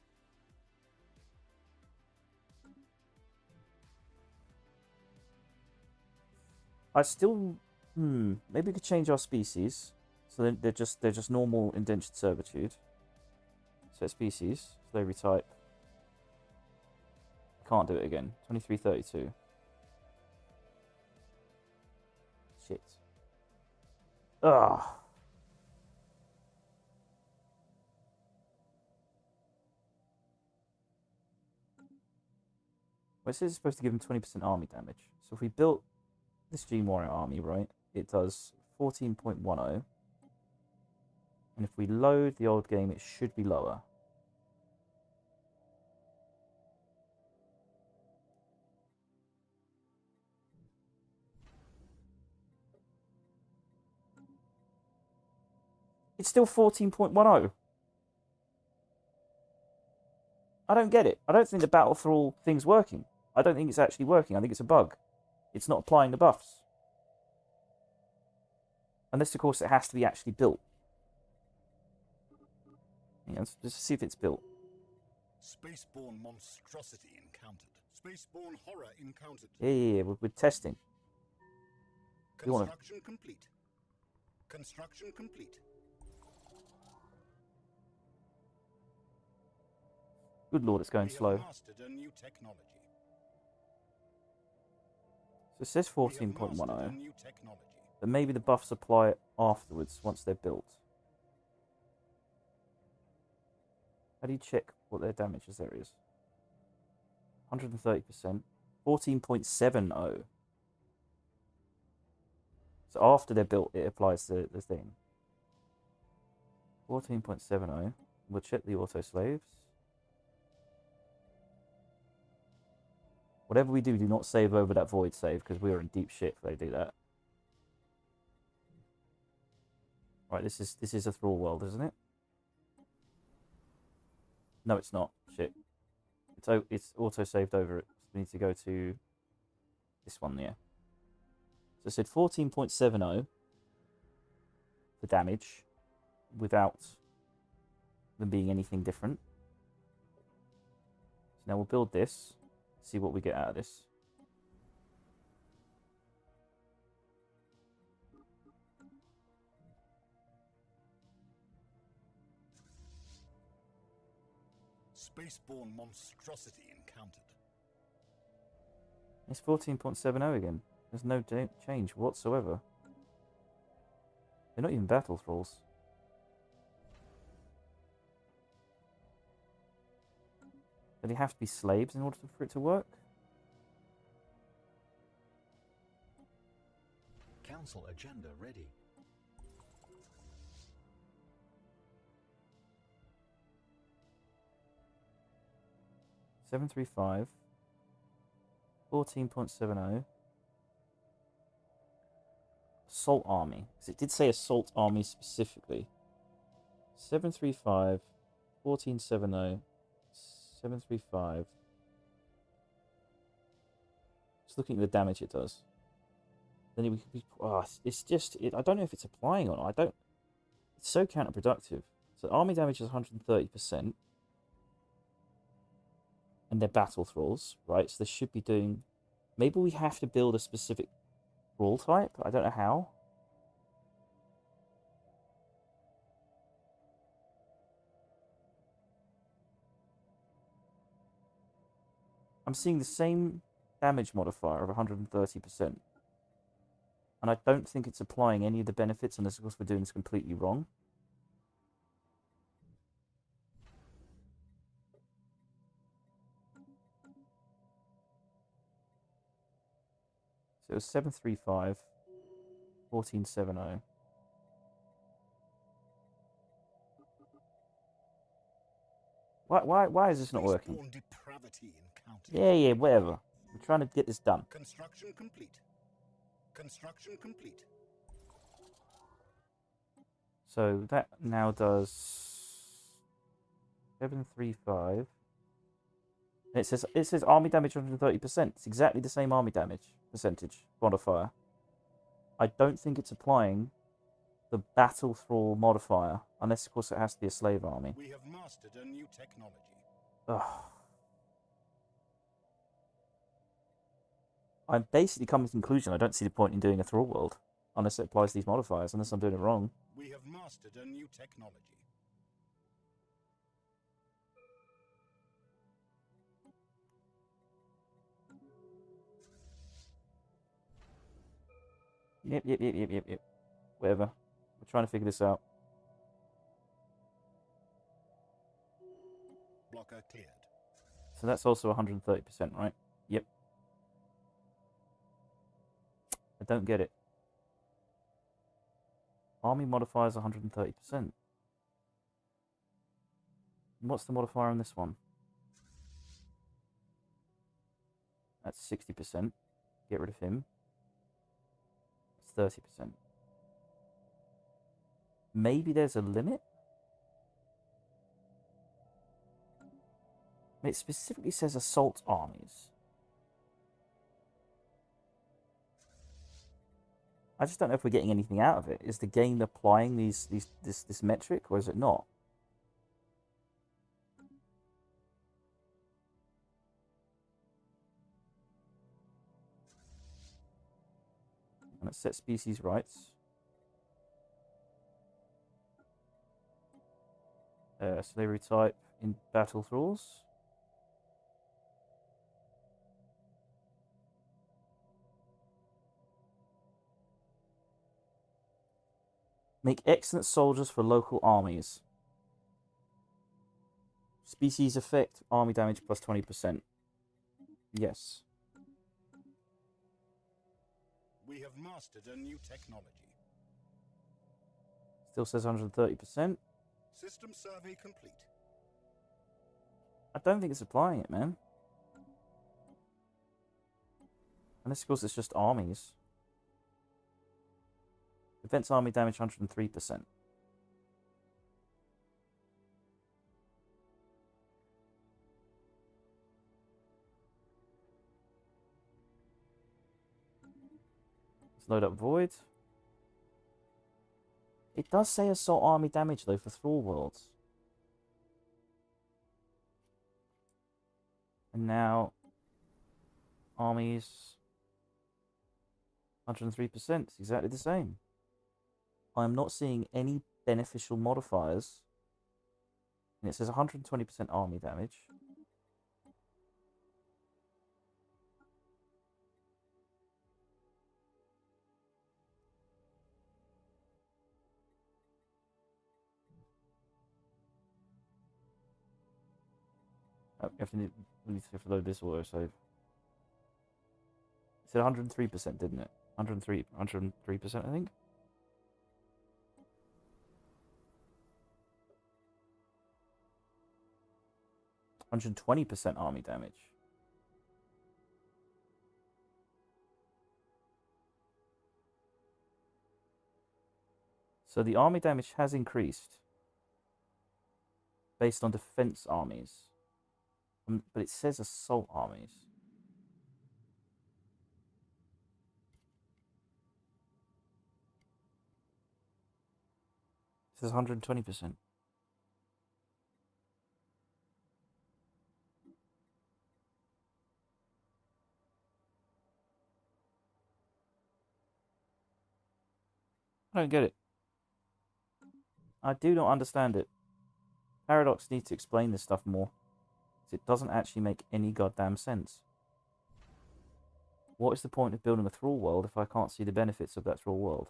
I still... maybe we could change our species. So they're just normal indentured servitude. Set species. Slavery type. Can't do it again. 2332. Shit. Ugh. Well, it says it's supposed to give him 20% army damage. So if we built this Gene Warrior army, right, it does 14.10. And if we load the old game, it should be lower. It's still 14.10. I don't get it. I don't think the battle thrall thing's working. I don't think it's actually working. I think it's a bug. It's not applying the buffs. Unless, of course, it has to be actually built. Yeah, let's just see if it's built. Spaceborne monstrosity encountered. Spaceborne horror encountered. Yeah, we're testing. Construction complete. Construction complete. Good lord, it's going We slow. have mastered a new technology. So it says We have 14.10. mastered a new technology. But maybe the buffs apply afterwards, once they're built. How do you check what their damage is? There it is. 130%. 14.70. So after they're built, it applies to the thing. 14.70. We'll check the auto slaves. Whatever we do, do not save over that void save, because we are in deep shit if they do that. Right, this is a thrall world, isn't it? No, it's not. Shit. It's auto saved over it. So we need to go to this one there. So it said 14.70 for damage without them being anything different. So now we'll build this, see what we get out of this. Spaceborne monstrosity encountered. It's 14.70 again. There's no change whatsoever. They're not even battle thralls. Do they have to be slaves in order for it to work? Council agenda ready. $735. 14.70. Assault army. Because it did say assault army specifically. 735. 14.70. 735. Just looking at the damage it does. Then we could be. Oh, it's just. I don't know if it's applying or not. I don't. It's so counterproductive. So army damage is 130%. And they're battle thralls, right? So they should be doing... Maybe we have to build a specific thrall type? I don't know how. I'm seeing the same damage modifier of 130%. And I don't think it's applying any of the benefits unless, of course, we're doing this completely wrong. So it was 735, 1470. Why is this not working? Spaceborne depravity encountered. Yeah, whatever. I'm trying to get this done. Construction complete. Construction complete. So that now does 735. And it says army damage 130%. It's exactly the same army damage percentage modifier. I don't think it's applying the battle thrall modifier, unless of course it has to be a slave army. We have mastered a new technology. Ugh. I'm basically coming to the conclusion I don't see the point in doing a thrall world unless it applies these modifiers, unless I'm doing it wrong. We have mastered a new technology. Yep. Whatever. We're trying to figure this out. Blocker cleared. So that's also 130%, right? Yep. I don't get it. Army modifier is 130%. What's the modifier on this one? That's 60%. Get rid of him. That's 30%. Maybe there's a limit? It specifically says assault armies. I just don't know if we're getting anything out of it. Is the game applying this metric, or is it not? And it sets species rights. Slavery type in battle thralls. Make excellent soldiers for local armies. Species effect, army damage plus 20%. Yes. We have mastered a new technology. Still says 130%. System survey complete. I don't think it's applying it, man. Unless, of course, it's just armies. Defense army damage 103%. Let's load up Void. It does say assault army damage, though, for Thrall Worlds. And now, armies, 103%. It's exactly the same. I'm not seeing any beneficial modifiers. And it says 120% army damage. Oh, we have to load this auto save. It said 103%, didn't it? 103%, I think. %120% army damage. So the army damage has increased based on defense armies. But it says assault armies. It says 120%. I don't get it. I do not understand it. Paradox needs to explain this stuff more. It doesn't actually make any goddamn sense. What is the point of building a thrall world if I can't see the benefits of that thrall world?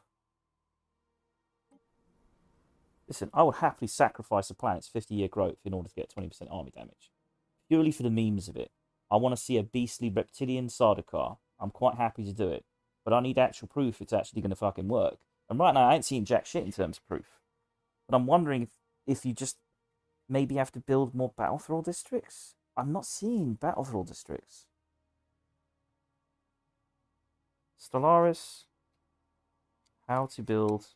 Listen, I would happily sacrifice a planet's 50-year growth in order to get 20% army damage. Purely for the memes of it. I want to see a beastly reptilian Sardaukar. I'm quite happy to do it. But I need actual proof it's actually going to fucking work. And right now, I ain't seeing jack shit in terms of proof. But I'm wondering if you just maybe have to build more battle thrall districts. I'm not seeing battle thrall districts. Stellaris. How to build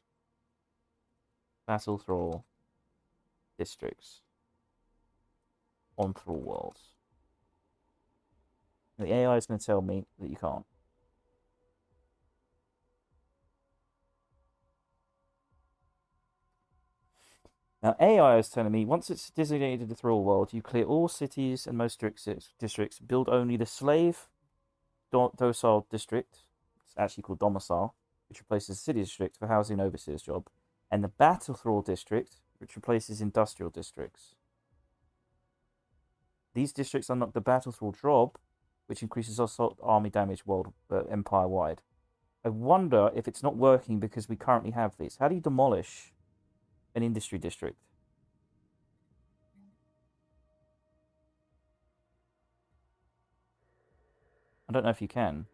battle thrall districts on thrall worlds. The AI is going to tell me that you can't. Now, AI is telling me once it's designated the thrall world, you clear all cities and most districts, build only the slave docile district, it's actually called domicile, which replaces the city district for housing overseer's job, and the battle thrall district, which replaces industrial districts. These districts unlock the battle thrall job, which increases assault army damage empire-wide. I wonder if it's not working because we currently have these. How do you demolish an industry district? I don't know if you can.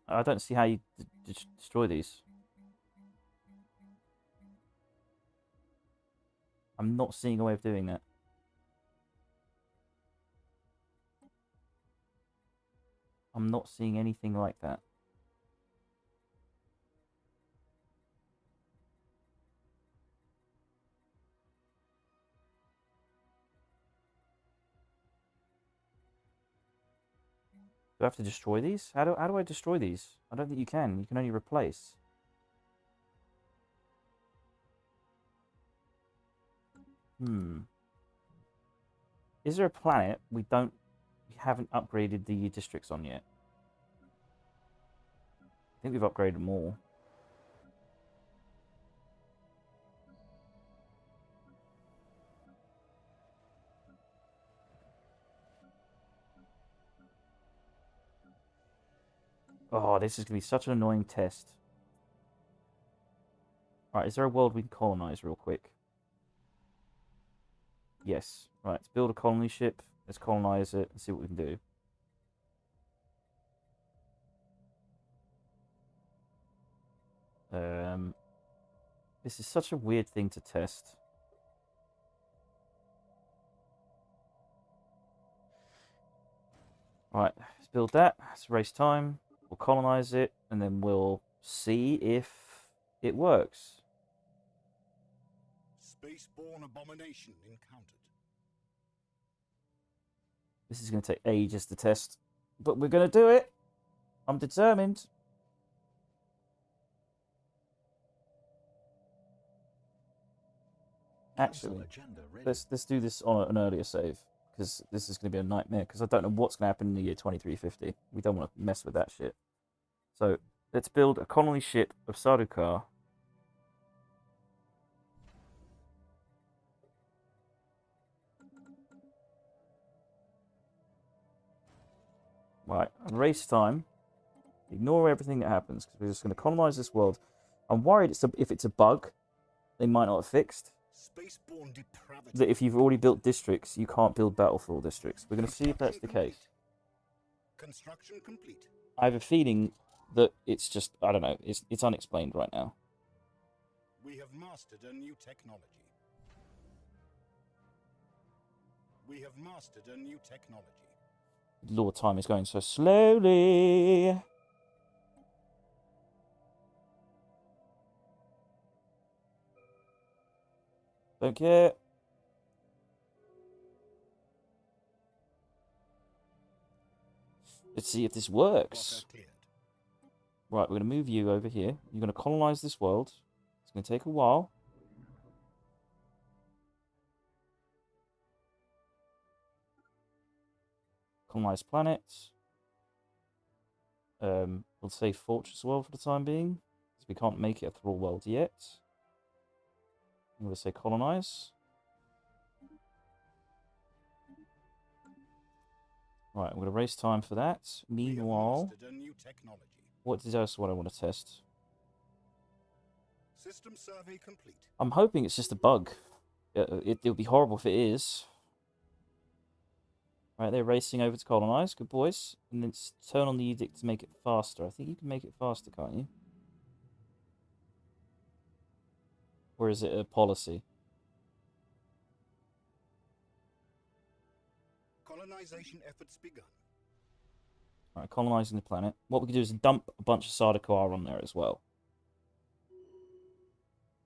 I don't see how you destroy these. I'm not seeing a way of doing that. I'm not seeing anything like that. Do I have to destroy these? How do I destroy these? I don't think you can. You can only replace. Is there a planet we haven't upgraded the districts on yet? I think we've upgraded them all. Oh, this is going to be such an annoying test. Alright, is there a world we can colonize real quick? Yes. Right, let's build a colony ship. Let's colonize it and see what we can do. This is such a weird thing to test. Right, let's build that. Let's race time. We'll colonize it, and then we'll see if it works. Spaceborne abomination encountered. This is going to take ages to test, but we're going to do it. I'm determined. Actually, let's do this on an earlier save, because this is going to be a nightmare, because I don't know what's going to happen in the year 2350. We don't want to mess with that shit. So, let's build a colony ship of Sardaukar. Right, and race time. Ignore everything that happens, because we're just going to colonize this world. I'm worried if it's a bug, they might not have fixed. That if you've already built districts, you can't build battlefield districts. We're going to see if that's the case. Construction complete. I have a feeling that it's just, I don't know, it's unexplained right now. We have mastered a new technology. We have mastered a new technology. Lord, time is going so slowly. Don't care. Let's see if this works. Right, we're going to move you over here. You're going to colonize this world. It's going to take a while. Colonize planets. We'll say Fortress World for the time being, because we can't make it a Thrall World yet. I'm going to say colonize. Right, I'm going to race time for that. Meanwhile, what else would I want to test? System survey complete. I'm hoping it's just a bug. It would be horrible if it is. Right, they're racing over to colonize. Good boys. And then turn on the edict to make it faster. I think you can make it faster, can't you? Or is it a policy? Colonization efforts begun. Alright, colonizing the planet. What we can do is dump a bunch of Sardaukar on there as well.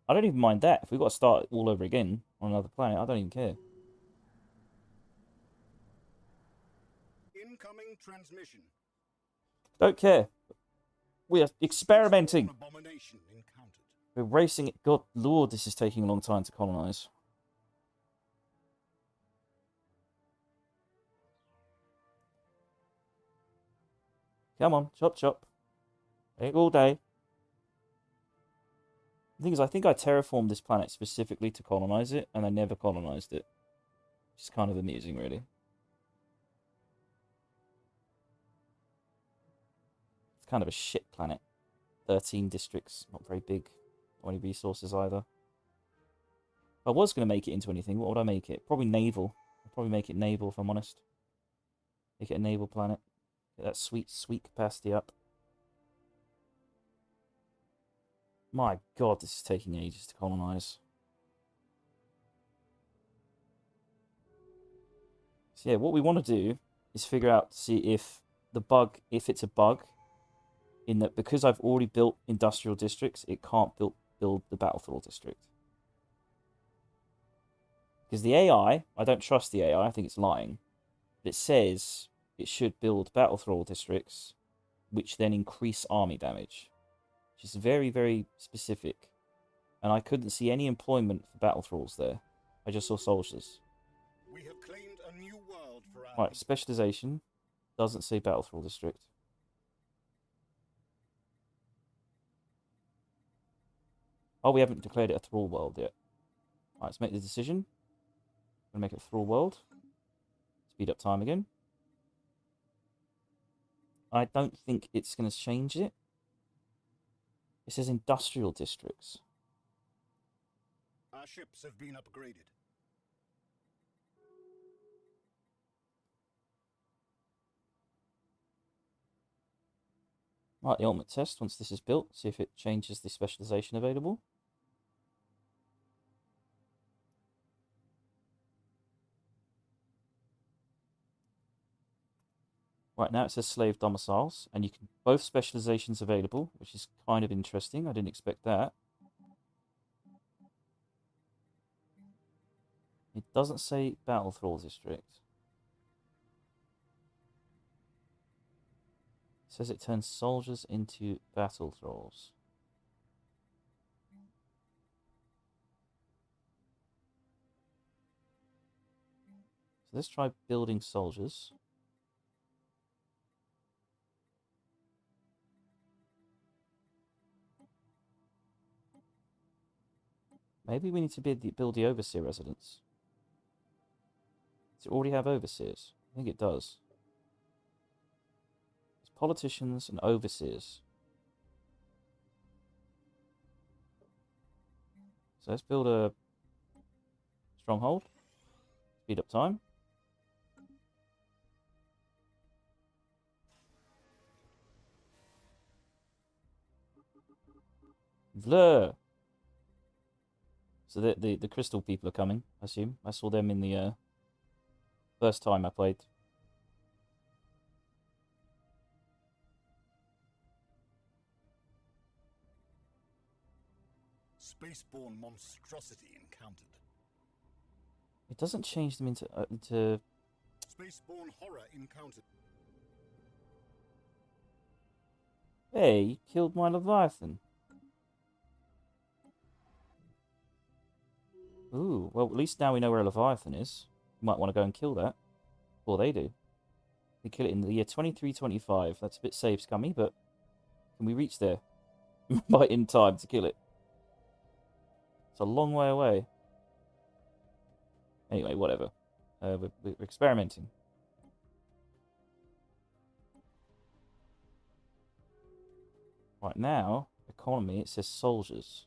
I don't even mind that. If we've got to start all over again on another planet, I don't even care. Incoming transmission. Don't care. We are experimenting. Abomination encountered. We're racing it. God Lord, this is taking a long time to colonize. Come on, chop chop. Take all day. The thing is, I think I terraformed this planet specifically to colonize it, and I never colonized it. Which is kind of amusing, really. It's kind of a shit planet. 13 districts, not very big. Not any resources either. If I was going to make it into anything, what would I make it? Probably naval. I'd probably make it naval, if I'm honest. Make it a naval planet. Get that sweet, sweet capacity up. My god, this is taking ages to colonize. So yeah, what we want to do is figure out to see if the bug, if it's a bug, in that because I've already built industrial districts, it can't build the battle thrall district. Because the AI, I don't trust the AI, I think it's lying. But it says it should build battle thrall districts, which then increase army damage. Which is very, very specific. And I couldn't see any employment for battle thralls there. I just saw soldiers. We have claimed a new world for our Right, specialization. Doesn't say battle thrall district. Oh, we haven't declared it a thrall world yet. Alright, let's make the decision. I'm going to make it a thrall world. Speed up time again. I don't think it's going to change it. It says industrial districts. Our ships have been upgraded. Right, the ultimate test, once this is built, see if it changes the specialization available. Right, now it says slave domiciles, and you can both specializations available, which is kind of interesting. I didn't expect that. It doesn't say battle thrall district. It says it turns soldiers into battle thralls. So let's try building soldiers. Maybe we need to build the overseer residence. Does it already have overseers? I think it does. It's politicians and overseers. So let's build a stronghold. Speed up time. Vlur. So the crystal people are coming, I assume. I saw them in the first time I played. Spaceborne monstrosity encountered. It doesn't change them into Spaceborne horror encountered. Hey, you killed my Leviathan. Ooh, well, at least now we know where a Leviathan is. You might want to go and kill that. Or they do. We kill it in the year 2325. That's a bit safe, scummy, but can we reach there? Right in time to kill it. It's a long way away. Anyway, whatever. We're experimenting. Right now, economy, it says soldiers.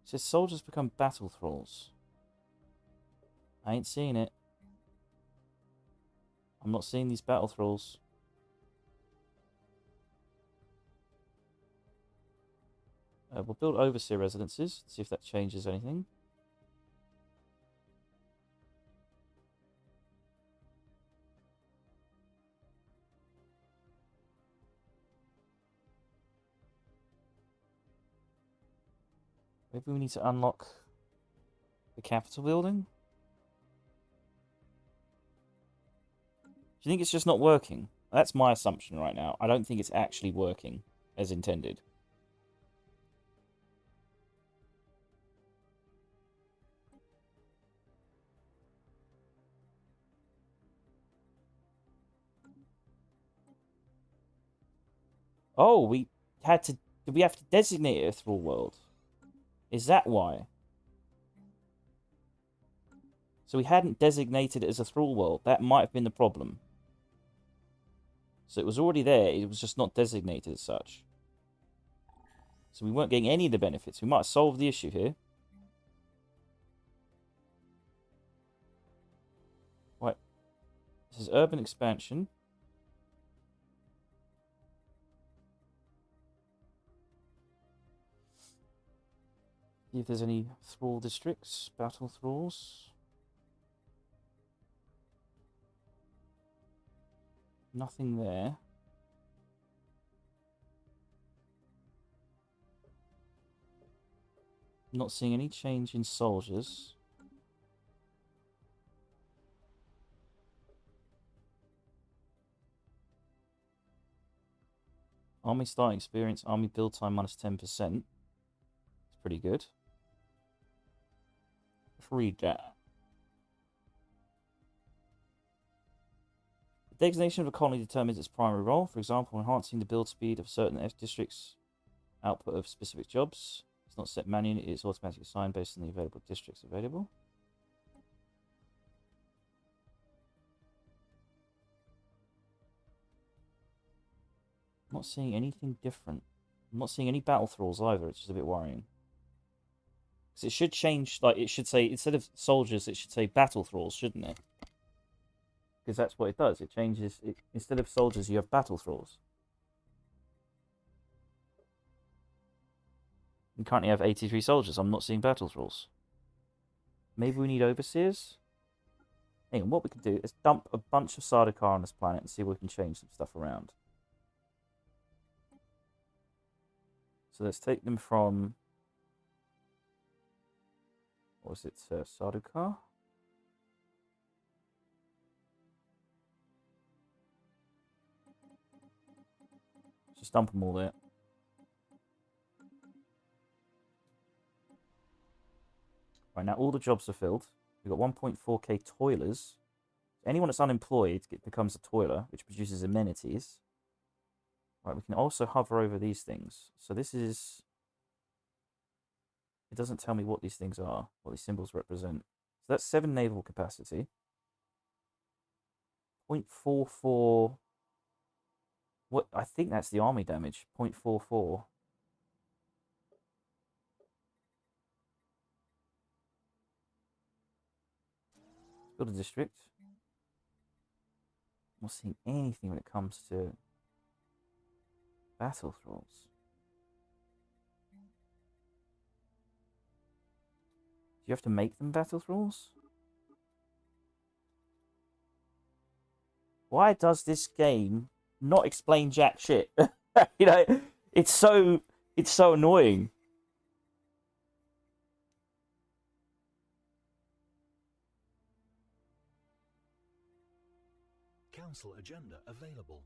It says soldiers become battle thralls. I ain't seeing it. I'm not seeing these battle thralls. We'll build overseer residences, see if that changes anything. Maybe we need to unlock the Capitol building? Do you think it's just not working? That's my assumption right now. I don't think it's actually working as intended. Oh, we had to... Did we have to designate it a thrall world? Is that why? So we hadn't designated it as a thrall world. That might have been the problem. So it was already there. It was just not designated as such. So we weren't getting any of the benefits. We might have solved the issue here. Right. This is urban expansion. See if there's any thrall districts, battle thralls. Nothing there. Not seeing any change in soldiers. Army starting experience, army build time minus 10%. It's pretty good. Let's read that. The designation of a colony determines its primary role. For example, enhancing the build speed of certain F districts, output of specific jobs. It's not set manually, it is automatically assigned based on the available districts available. I'm not seeing anything different. I'm not seeing any battle thralls either, it's just a bit worrying. Because it should change, like, it should say, instead of soldiers, it should say battle thralls, shouldn't it? Because that's what it does. It changes, instead of soldiers, you have battle thralls. We currently have 83 soldiers. I'm not seeing battle thralls. Maybe we need overseers? Hang on, what we can do is dump a bunch of Sardaukar on this planet and see if we can change some stuff around. So let's take them from... What was it? Sardaukar? Just dump them all there. Right, now all the jobs are filled. We've got 1.4k toilers. Anyone that's unemployed becomes a toiler, which produces amenities. Right, we can also hover over these things. So this is... It doesn't tell me what these things are, what these symbols represent. So that's 7 naval capacity. 0.44... What? I think that's the army damage. 0.44. Build a district. I'm not seeing anything when it comes to battle thralls. Do you have to make them battle thralls? Why does this game not explain jack shit? You know, it's so annoying. Council agenda available.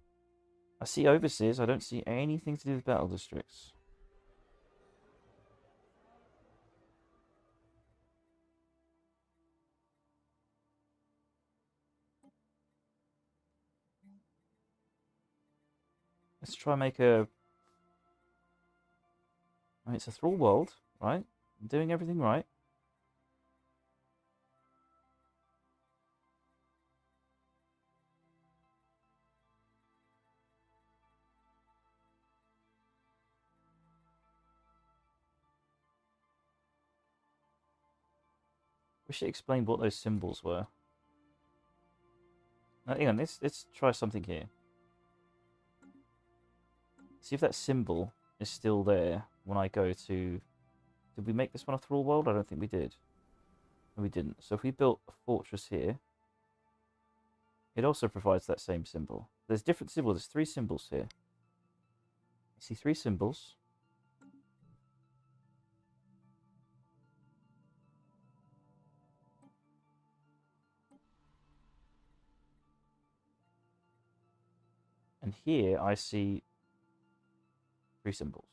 I see overseers. I don't see anything to do with battle districts. Let's try and make a... I mean, it's a thrall world, right? I'm doing everything right. Wish it explained what those symbols were. Now, hang on, let's try something here. See if that symbol is still there when I go to... Did we make this one a thrall world? I don't think we did. No, we didn't. So if we built a fortress here, it also provides that same symbol. There's different symbols. There's 3 symbols here. You see 3 symbols. And here I see 3 symbols.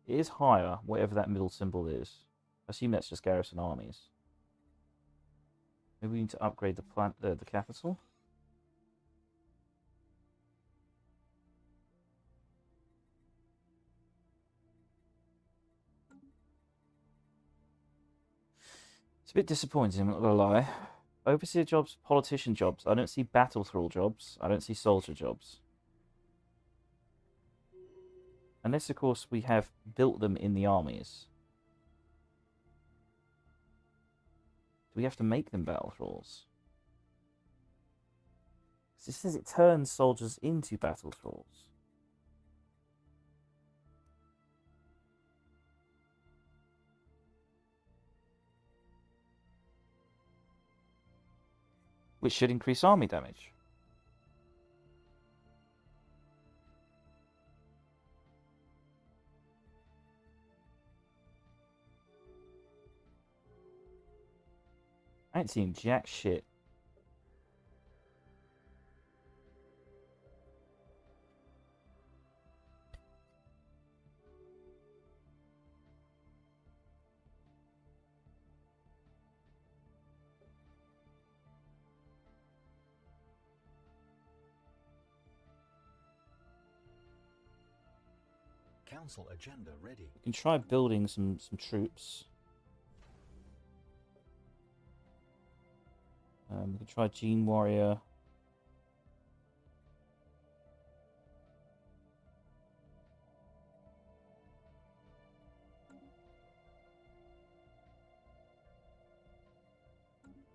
It is higher, whatever that middle symbol is. I assume that's just garrison armies. Maybe we need to upgrade the capital. It's a bit disappointing, I'm not gonna lie. Overseer jobs, politician jobs. I don't see battle thrall jobs. I don't see soldier jobs. Unless, of course, we have built them in the armies. Do we have to make them battle thralls? It says it turns soldiers into battle thralls. Which should increase army damage. I ain't seen jack shit. Council agenda ready. We can try building some troops. We can try Gene Warrior.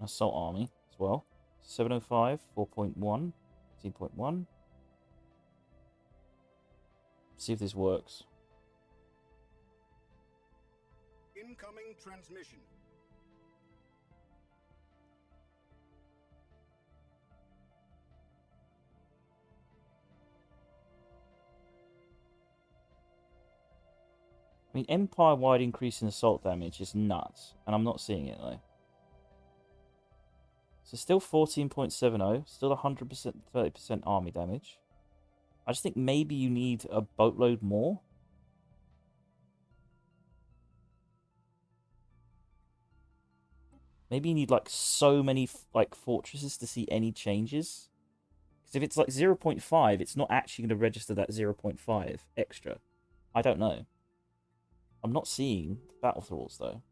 Assault Army as well. 705, 4.1, 18.1. See if this works. Incoming transmission. I mean, Empire-wide increase in assault damage is nuts, and I'm not seeing it though. So still 14.70, still 100%, 30% army damage. I just think maybe you need a boatload more. Maybe you need like so many like fortresses to see any changes. Because if it's like 0.5, it's not actually going to register that 0.5 extra. I don't know. I'm not seeing battle thralls though.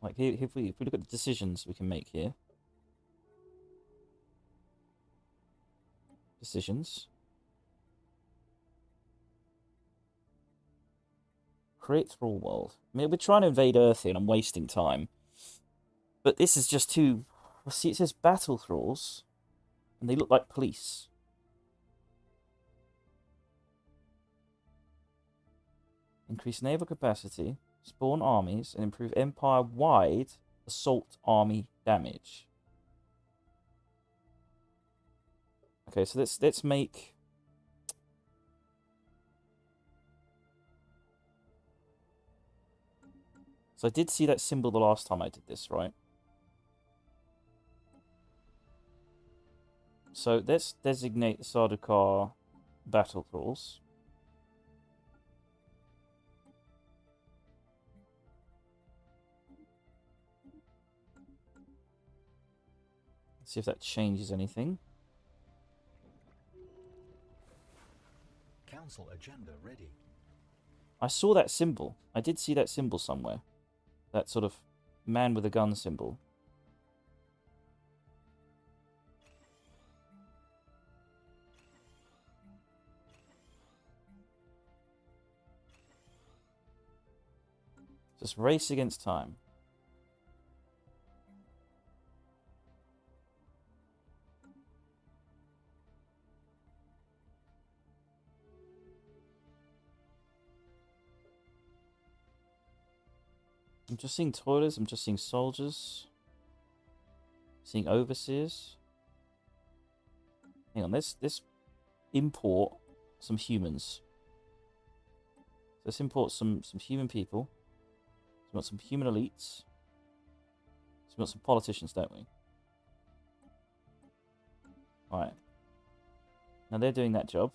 Like here, if we look at the decisions we can make here. Decisions. Create thrall world. I mean, we're trying to invade Earth here and I'm wasting time. But this is just too... See, it says battle thralls. And they look like police. Increase naval capacity. Spawn armies. And improve empire-wide assault army damage. Okay, so let's make... So I did see that symbol the last time I did this, right? So let's designate Sardaukar battle thralls. See if that changes anything. Council agenda ready. I saw that symbol. I did see that symbol somewhere. That sort of man with a gun symbol. Just race against time. I'm just seeing toilers, I'm just seeing soldiers. Seeing overseers. Hang on, let's import some humans. So let's import some human people. So we want some human elites. So we want some politicians, don't we? Alright. Now they're doing that job.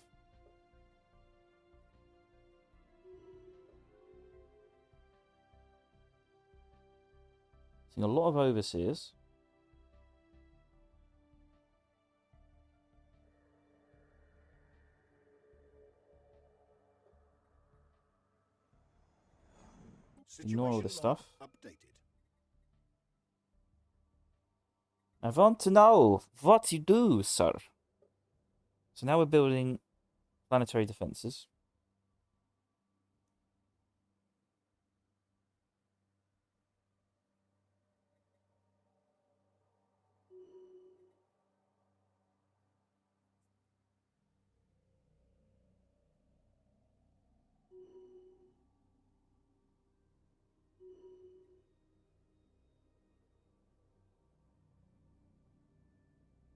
Seeing a lot of overseers. Ignore all this stuff. Updated. I want to know what you do, sir. So now we're building planetary defenses.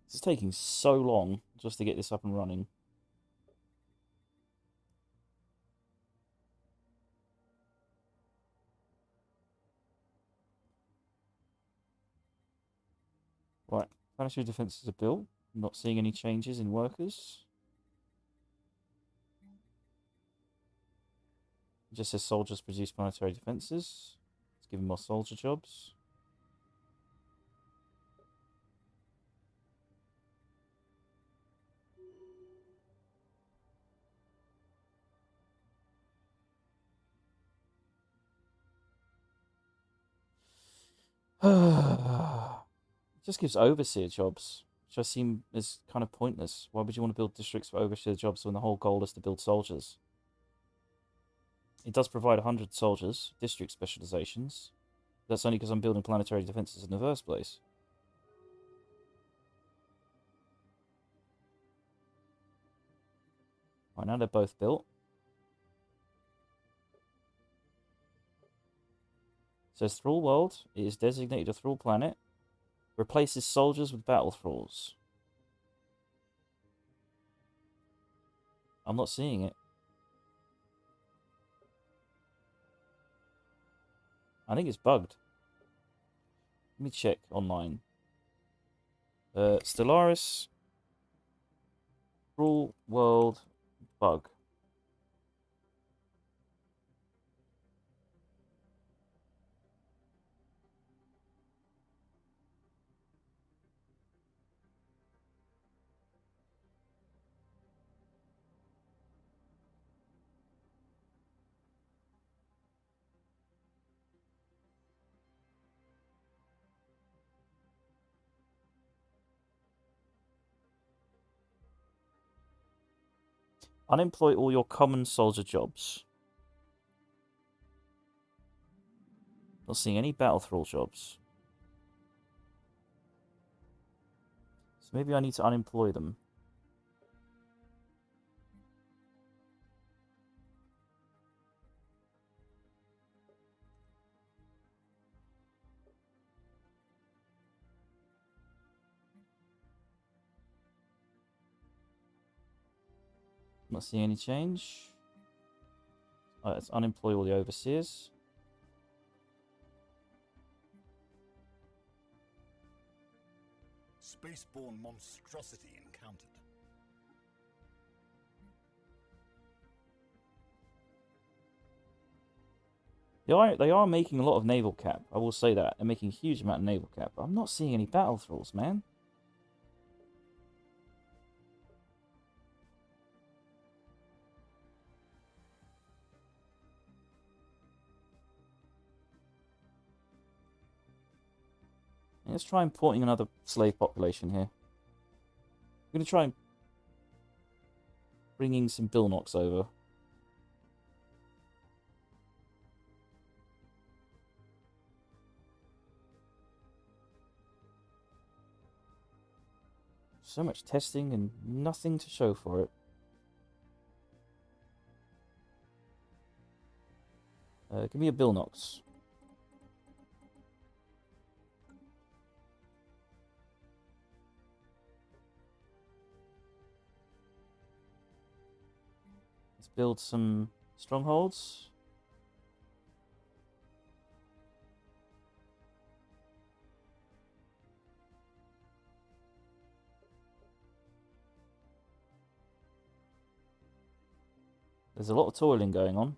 It's taking so long just to get this up and running. Right, planetary defenses are built. Not seeing any changes in workers. It just says soldiers produce planetary defenses. Let's give them more soldier jobs. It just gives overseer jobs, which I seem is kind of pointless. Why would you want to build districts for overseer jobs when the whole goal is to build soldiers? It does provide 100 soldiers, district specializations. That's only because I'm building planetary defenses in the first place. Right, now they're both built. It says Thrall World. It is designated a Thrall planet. Replaces soldiers with battle thralls. I'm not seeing it. I think it's bugged. Let me check online. Stellaris. Thrall World bug. Unemploy all your common soldier jobs. Not seeing any battle thrall jobs. So maybe I need to unemploy them. Not seeing any change. Alright, let's unemploy all the overseers. Spaceborne monstrosity encountered. They are making a lot of naval cap. I will say that. They're making a huge amount of naval cap. But I'm not seeing any battle thralls, man. Let's try importing another slave population here. I'm going to try and bringing some Billnocks over. So much testing and nothing to show for it. Give me a Billnocks. build some strongholds. There's a lot of toiling going on.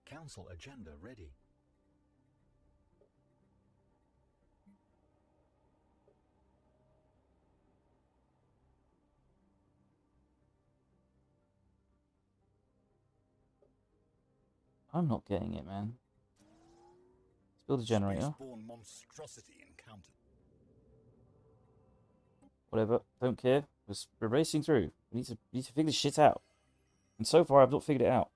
Council agenda ready. I'm not getting it, man. Let's build a generator. Spaceborne monstrosity encountered. Whatever. Don't care. We're racing through. We need to figure this shit out. And so far, I've not figured it out.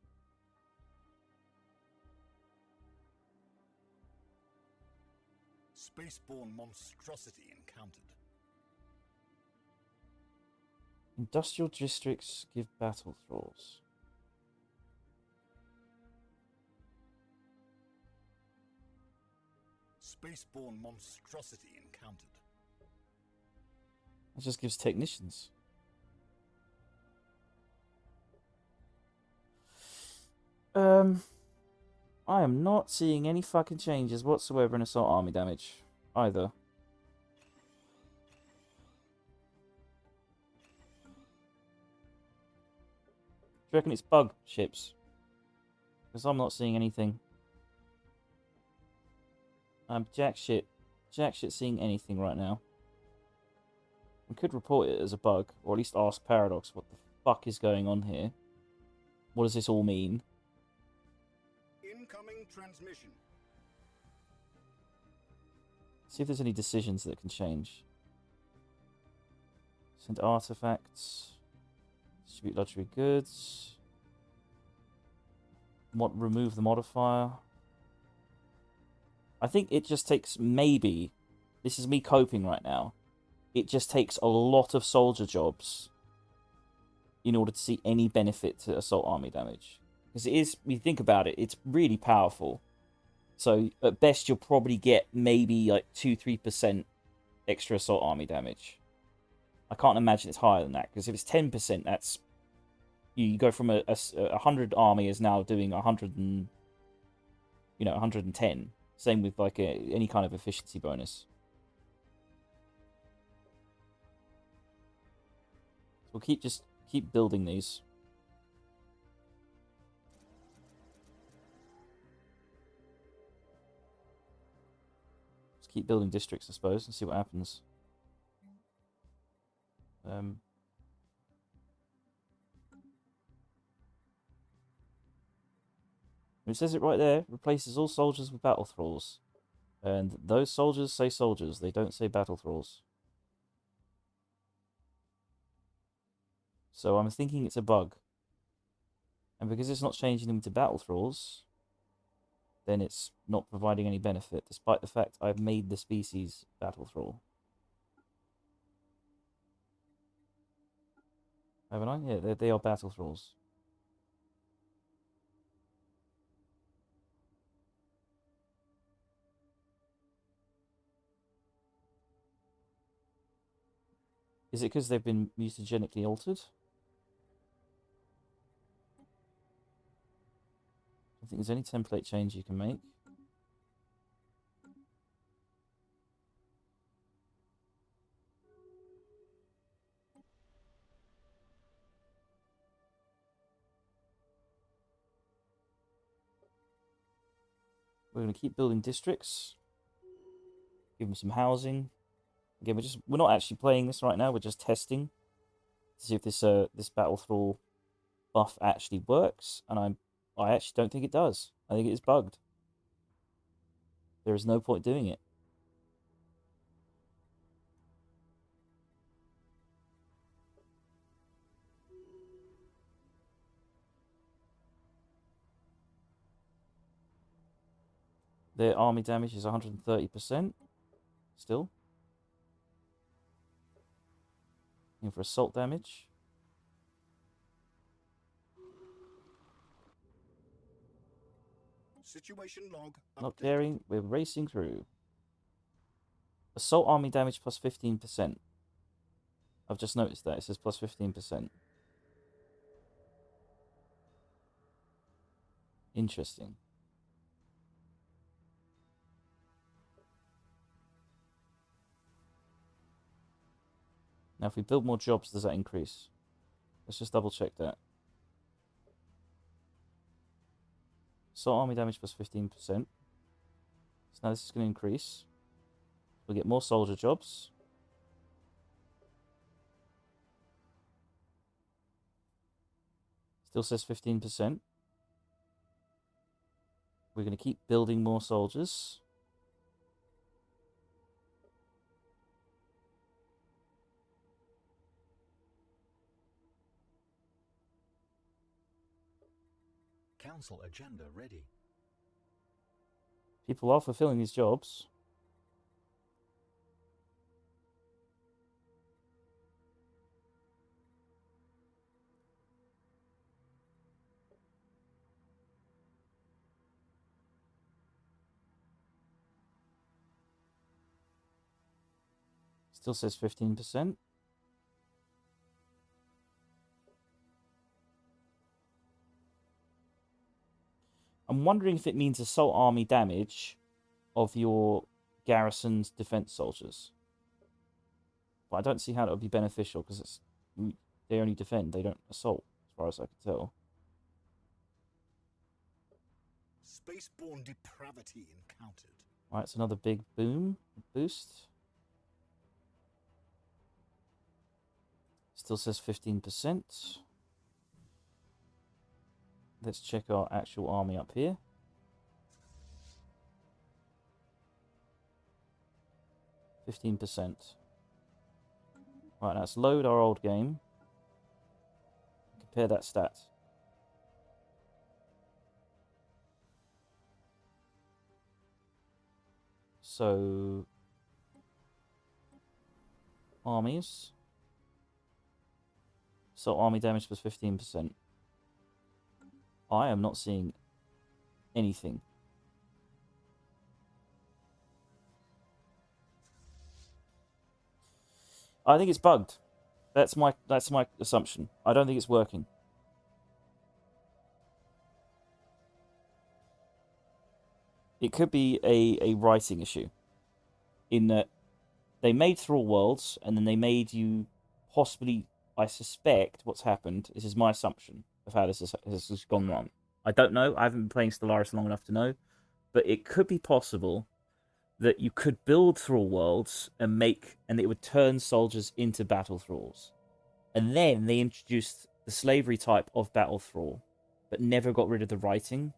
Spaceborne monstrosity encountered. Industrial districts give battle thralls. Spaceborne monstrosity encountered. It just gives technicians. I am not seeing any fucking changes whatsoever in assault army damage either. Do you reckon it's bug ships? Because I'm not seeing anything. I'm jack shit seeing anything right now. We could report it as a bug, or at least ask Paradox what the fuck is going on here. What does this all mean? Incoming transmission. See if there's any decisions that can change. Send artifacts. Distribute luxury goods. Remove the modifier. I think it just takes maybe. This is me coping right now. It just takes a lot of soldier jobs in order to see any benefit to assault army damage. Because it is, when you think about it, it's really powerful. So at best you'll probably get maybe like 2-3% extra assault army damage. I can't imagine it's higher than that, because if it's 10%, that's you go from a 100 army is now doing 100 and 110. Same with like any kind of efficiency bonus. We'll keep building these. Just keep building districts, I suppose, and see what happens. It says it right there. Replaces all soldiers with battle thralls. And those soldiers say soldiers. They don't say battle thralls. So I'm thinking it's a bug. And because it's not changing them to battle thralls, then it's not providing any benefit, despite the fact I've made the species battle thrall. Haven't I? Yeah, they are battle thralls. Is it because they've been mutagenically altered? I think there's any template change you can make. We're going to keep building districts. Give them some housing. Again, we're not actually playing this right now. We're just testing to see if this battle thrall buff actually works. And I actually don't think it does. I think it is bugged. There is no point doing it. Their army damage is 130%. Still. And for assault damage. Situation log. Not Updated. caring. We're racing through. Assault army damage plus 15%. I've just noticed that. It says plus 15%. Interesting. Now, if we build more jobs, does that increase? Let's just double check that. Assault army damage plus 15%. So now this is going to increase. We'll get more soldier jobs. Still says 15%. We're going to keep building more soldiers. Council agenda ready. People are fulfilling these jobs. Still says 15%. I'm wondering if it means assault army damage of your garrison's defense soldiers. But I don't see how that would be beneficial because they only defend, they don't assault, as far as I can tell. Spaceborne depravity encountered. Right, it's another big boost. Still says 15%. Let's check our actual army up here. %. Right, now let's load our old game. Compare that stat. So, armies. So army damage was 15%. I am not seeing anything. I think it's bugged. That's my assumption. I don't think it's working. It could be a writing issue. In that they made Thrall Worlds and then they made you possibly, I suspect what's happened, this is my assumption of how this has gone wrong. I don't know. I haven't been playing Stellaris long enough to know. But it could be possible that you could build Thrall Worlds and it would turn soldiers into battle thralls. And then they introduced the slavery type of battle thrall, but never got rid of the writing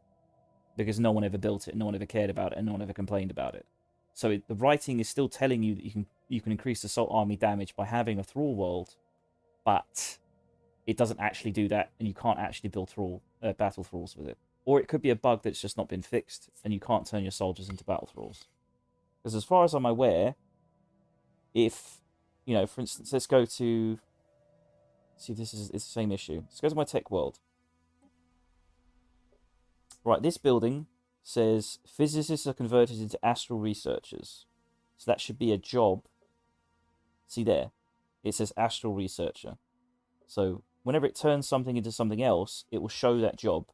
because no one ever built it, no one ever cared about it, and no one ever complained about it. So the writing is still telling you that you can increase assault army damage by having a Thrall world, but it doesn't actually do that, and you can't actually build battle thralls with it. Or it could be a bug that's just not been fixed, and you can't turn your soldiers into battle thralls. Because as far as I'm aware, if, for instance, let's go to... See if it's the same issue. Let's go to my tech world. Right, this building says physicists are converted into astral researchers. So that should be a job. See there? It says astral researcher. So whenever it turns something into something else, it will show that job.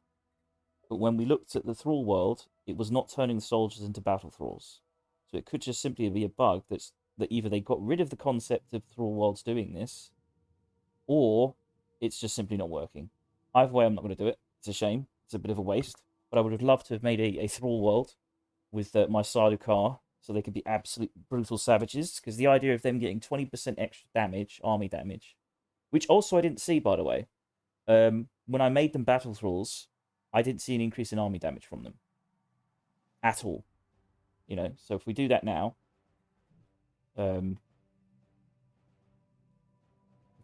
But when we looked at the Thrall world, it was not turning soldiers into battle thralls. So it could just simply be a bug that either they got rid of the concept of Thrall worlds doing this, or it's just simply not working. Either way, I'm not going to do it. It's a shame. It's a bit of a waste. But I would have loved to have made a Thrall world with my Sardaukar, so they could be absolute brutal savages. Because the idea of them getting 20% extra damage, army damage, which also I didn't see, by the way. When I made them battle thralls, I didn't see an increase in army damage from them. At all. So if we do that now, let's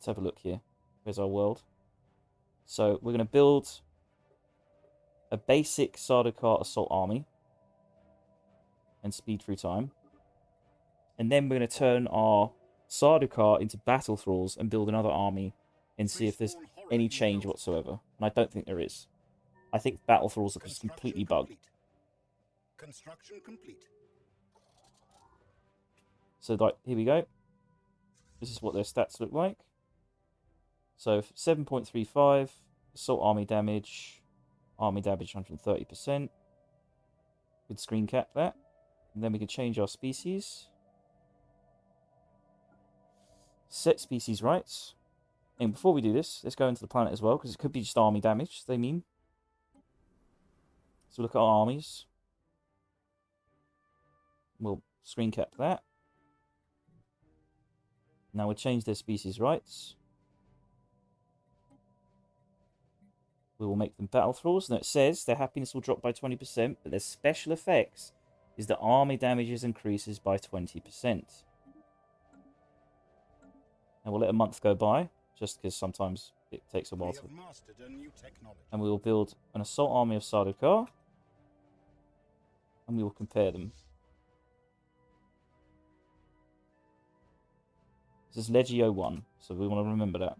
have a look here. Where's our world? So we're going to build a basic Sardaukar assault army and speed through time. And then we're going to turn our Sardaukar into battle thralls and build another army and see if there's any change whatsoever. And I don't think there is. I think battle thralls are just completely bugged. Construction complete. So like, here we go. This is what their stats look like. So 7.35 assault army damage 130%. Could screen cap that. And then we can change our species. Set species rights. And before we do this, let's go into the planet as well, because it could be just army damage, they mean. So look at our armies. We'll screen cap that. Now we'll change their species rights. We will make them battle thralls. Now it says their happiness will drop by 20%, but their special effects is that army damages increases by 20%. And we'll let a month go by, just because sometimes it takes a while to... And we will build an assault army of Sardaukar. And we will compare them. This is Legio 1, so we want to remember that.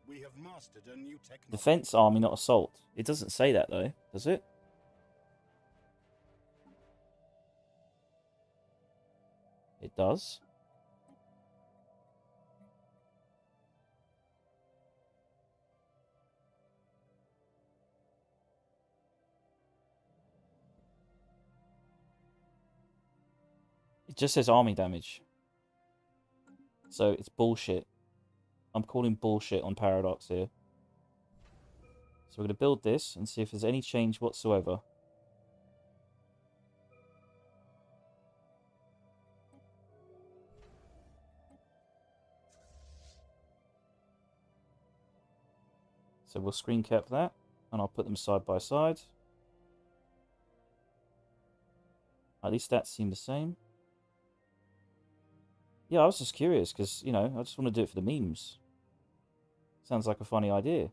We have mastered a new technology. Defense army, not assault. It doesn't say that, though, does it? It does. It just says army damage. So it's bullshit. I'm calling bullshit on Paradox here. So we're going to build this and see if there's any change whatsoever. So we'll screen cap that, and I'll put them side by side. At least stats seem the same. Yeah, I was just curious, because, you know, I just want to do it for the memes. Sounds like a funny idea.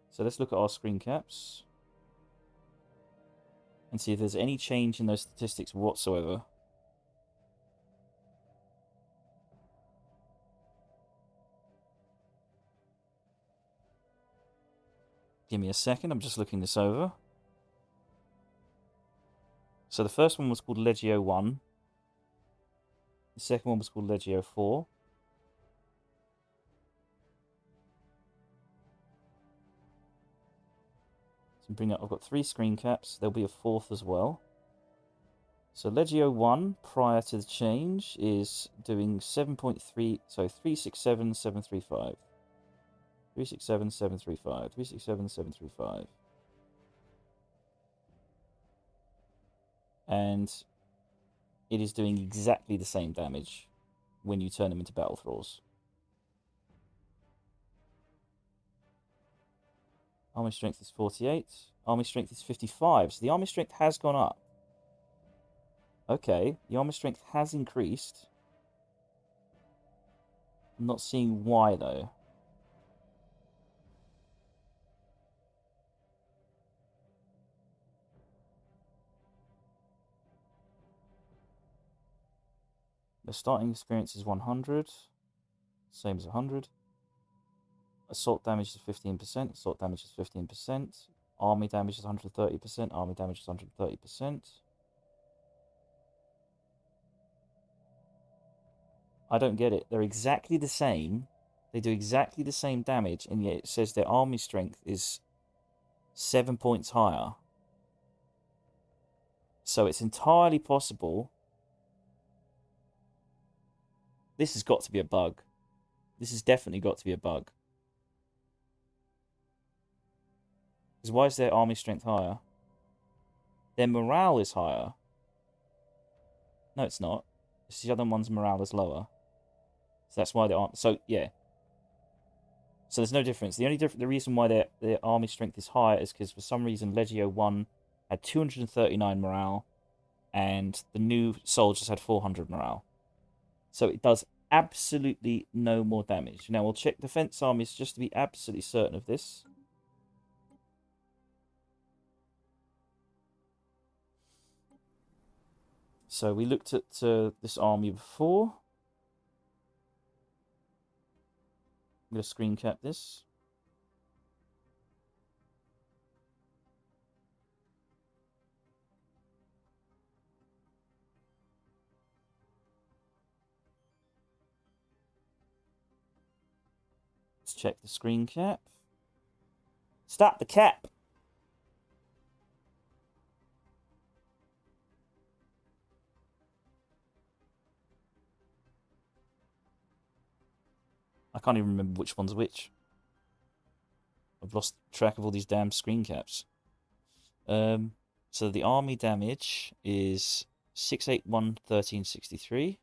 So let's look at our screen caps. And see if there's any change in those statistics whatsoever. Give me a second, I'm just looking this over. So the first one was called Legio 1. The second one was called Legio 4. So bring up, I've got 3 screen caps, there'll be a 4th as well. So Legio 1, prior to the change, is doing 7.3, so 367,735. 367,735. 367,735. And it is doing exactly the same damage when you turn them into battle thralls. Army strength is 48. Army strength is 55. So the army strength has gone up. Okay, the army strength has increased. I'm not seeing why, though. The starting experience is 100. Same as 100. Assault damage is 15%. Assault damage is 15%. Army damage is 130%. Army damage is 130%. I don't get it. They're exactly the same. They do exactly the same damage, and yet it says their army strength is 7 points higher. So it's entirely possible. This has got to be a bug. This has definitely got to be a bug. Because why is their army strength higher? Their morale is higher. No, it's not. It's the other one's morale is lower. So that's why they aren't. So, yeah. So there's no difference. The only the reason why their army strength is higher is because for some reason Legio 1 had 239 morale, and the new soldiers had 400 morale. So it does absolutely no more damage. Now we'll check defense armies just to be absolutely certain of this. So we looked at this army before. I'm going to screen cap this. Let's check the screen cap. Stop the cap! I can't even remember which one's which. I've lost track of all these damn screen caps. So the army damage is 681 1363.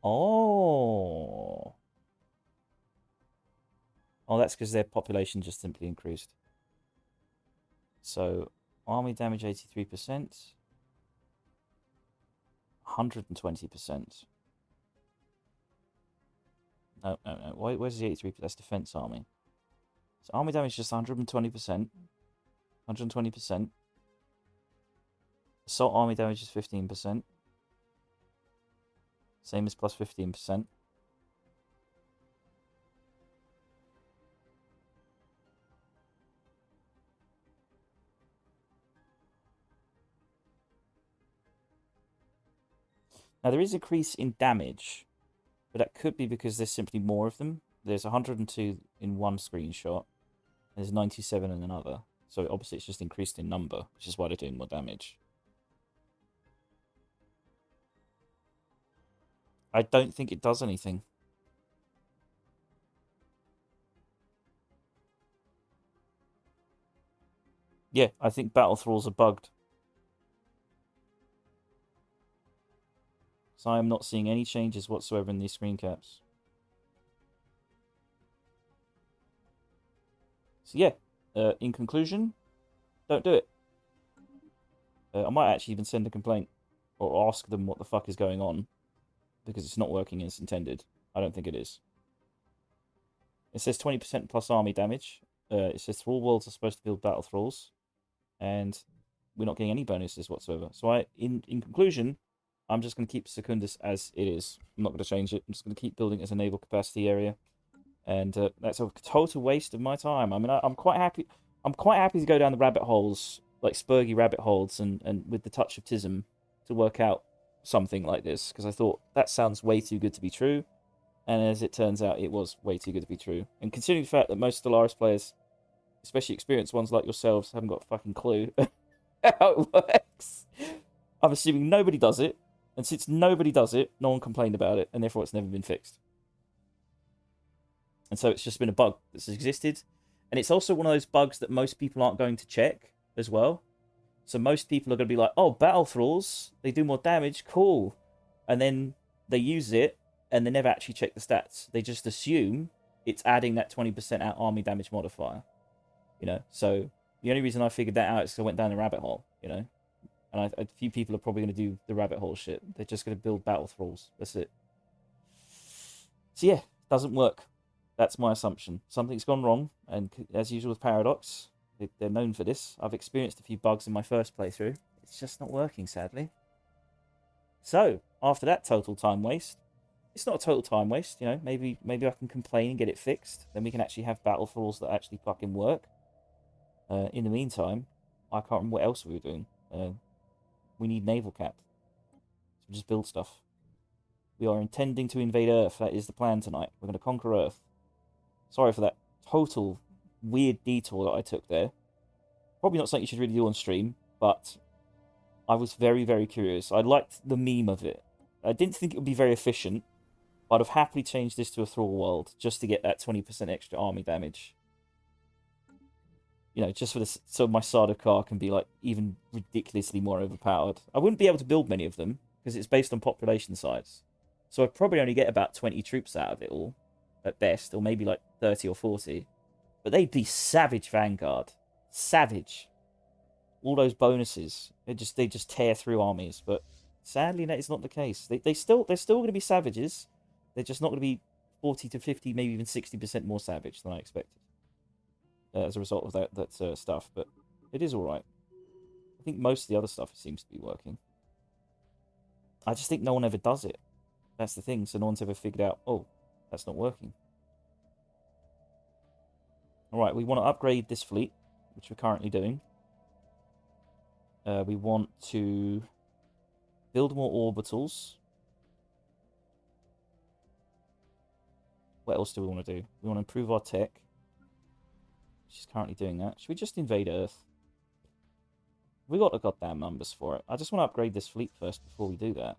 Oh. Oh, that's because their population just simply increased. So army damage 83%. 120%. No. Where's the 83%? That's defense army. So army damage is just 120%. 120%. Assault army damage is 15%. Same as plus 15%. Now there is a increase in damage, but that could be because there's simply more of them. There's 102 in one screenshot. There's 97 in another. So obviously it's just increased in number, which is why they're doing more damage. I don't think it does anything. Yeah, I think battle thralls are bugged. So I am not seeing any changes whatsoever in these screen caps. So yeah, in conclusion, don't do it. I might actually even send a complaint or ask them what the fuck is going on, because it's not working as intended. I don't think it is. It says 20% plus army damage. It says thrall worlds are supposed to build battle thralls, and we're not getting any bonuses whatsoever. So in conclusion, I'm just going to keep Secundus as it is. I'm not going to change it. I'm just going to keep building it as a naval capacity area, and that's a total waste of my time. I mean, I'm quite happy. I'm quite happy to go down the rabbit holes, like Spurgy rabbit holes, and with the touch of Tism to work out something like this, because I thought that sounds way too good to be true, and as it turns out, it was way too good to be true. And considering the fact that most Stellaris players, especially experienced ones like yourselves, haven't got a fucking clue how it works, I'm assuming nobody does it, and since nobody does it, no one complained about it, and therefore it's never been fixed. And so it's just been a bug that's existed, and it's also one of those bugs that most people aren't going to check as well. So most people are going to be like, oh, battle thralls, they do more damage, cool. And then they use it, and they never actually check the stats. They just assume it's adding that 20% out army damage modifier. You know, so the only reason I figured that out is because I went down the rabbit hole, you know. And a few people are probably going to do the rabbit hole shit. They're just going to build battle thralls. That's it. So yeah, doesn't work. That's my assumption. Something's gone wrong, and as usual with Paradox, they're known for this. I've experienced a few bugs in my first playthrough. It's just not working, sadly. So, after that total time waste, it's not a total time waste, you know, maybe I can complain and get it fixed. Then we can actually have battle thralls that actually fucking work. In the meantime, I can't remember what else we were doing. We need naval cap. So just build stuff. We are intending to invade Earth. That is the plan tonight. We're going to conquer Earth. Sorry for that total weird detour that I took there. Probably not something you should really do on stream, but I was very, very curious. I liked the meme of it. I didn't think it would be very efficient, but I'd have happily changed this to a thrall world just to get that 20% extra army damage. You know, just for this, so my Sardaukar can be like even ridiculously more overpowered. I wouldn't be able to build many of them because it's based on population size. So I'd probably only get about 20 troops out of it all, at best, or maybe like 30 or 40. But they'd be savage Vanguard. Savage. All those bonuses. They just tear through armies. But sadly, that is not the case. They're still going to be savages. They're just not going to be 40 to 50, maybe even 60% more savage than I expected. As a result of that stuff. But it is alright. I think most of the other stuff seems to be working. I just think no one ever does it. That's the thing. So no one's ever figured out, oh, that's not working. Alright, we want to upgrade this fleet, which we're currently doing. We want to build more orbitals. What else do we want to do? We want to improve our tech. She's currently doing that. Should we just invade Earth? We got the goddamn numbers for it. I just want to upgrade this fleet first before we do that.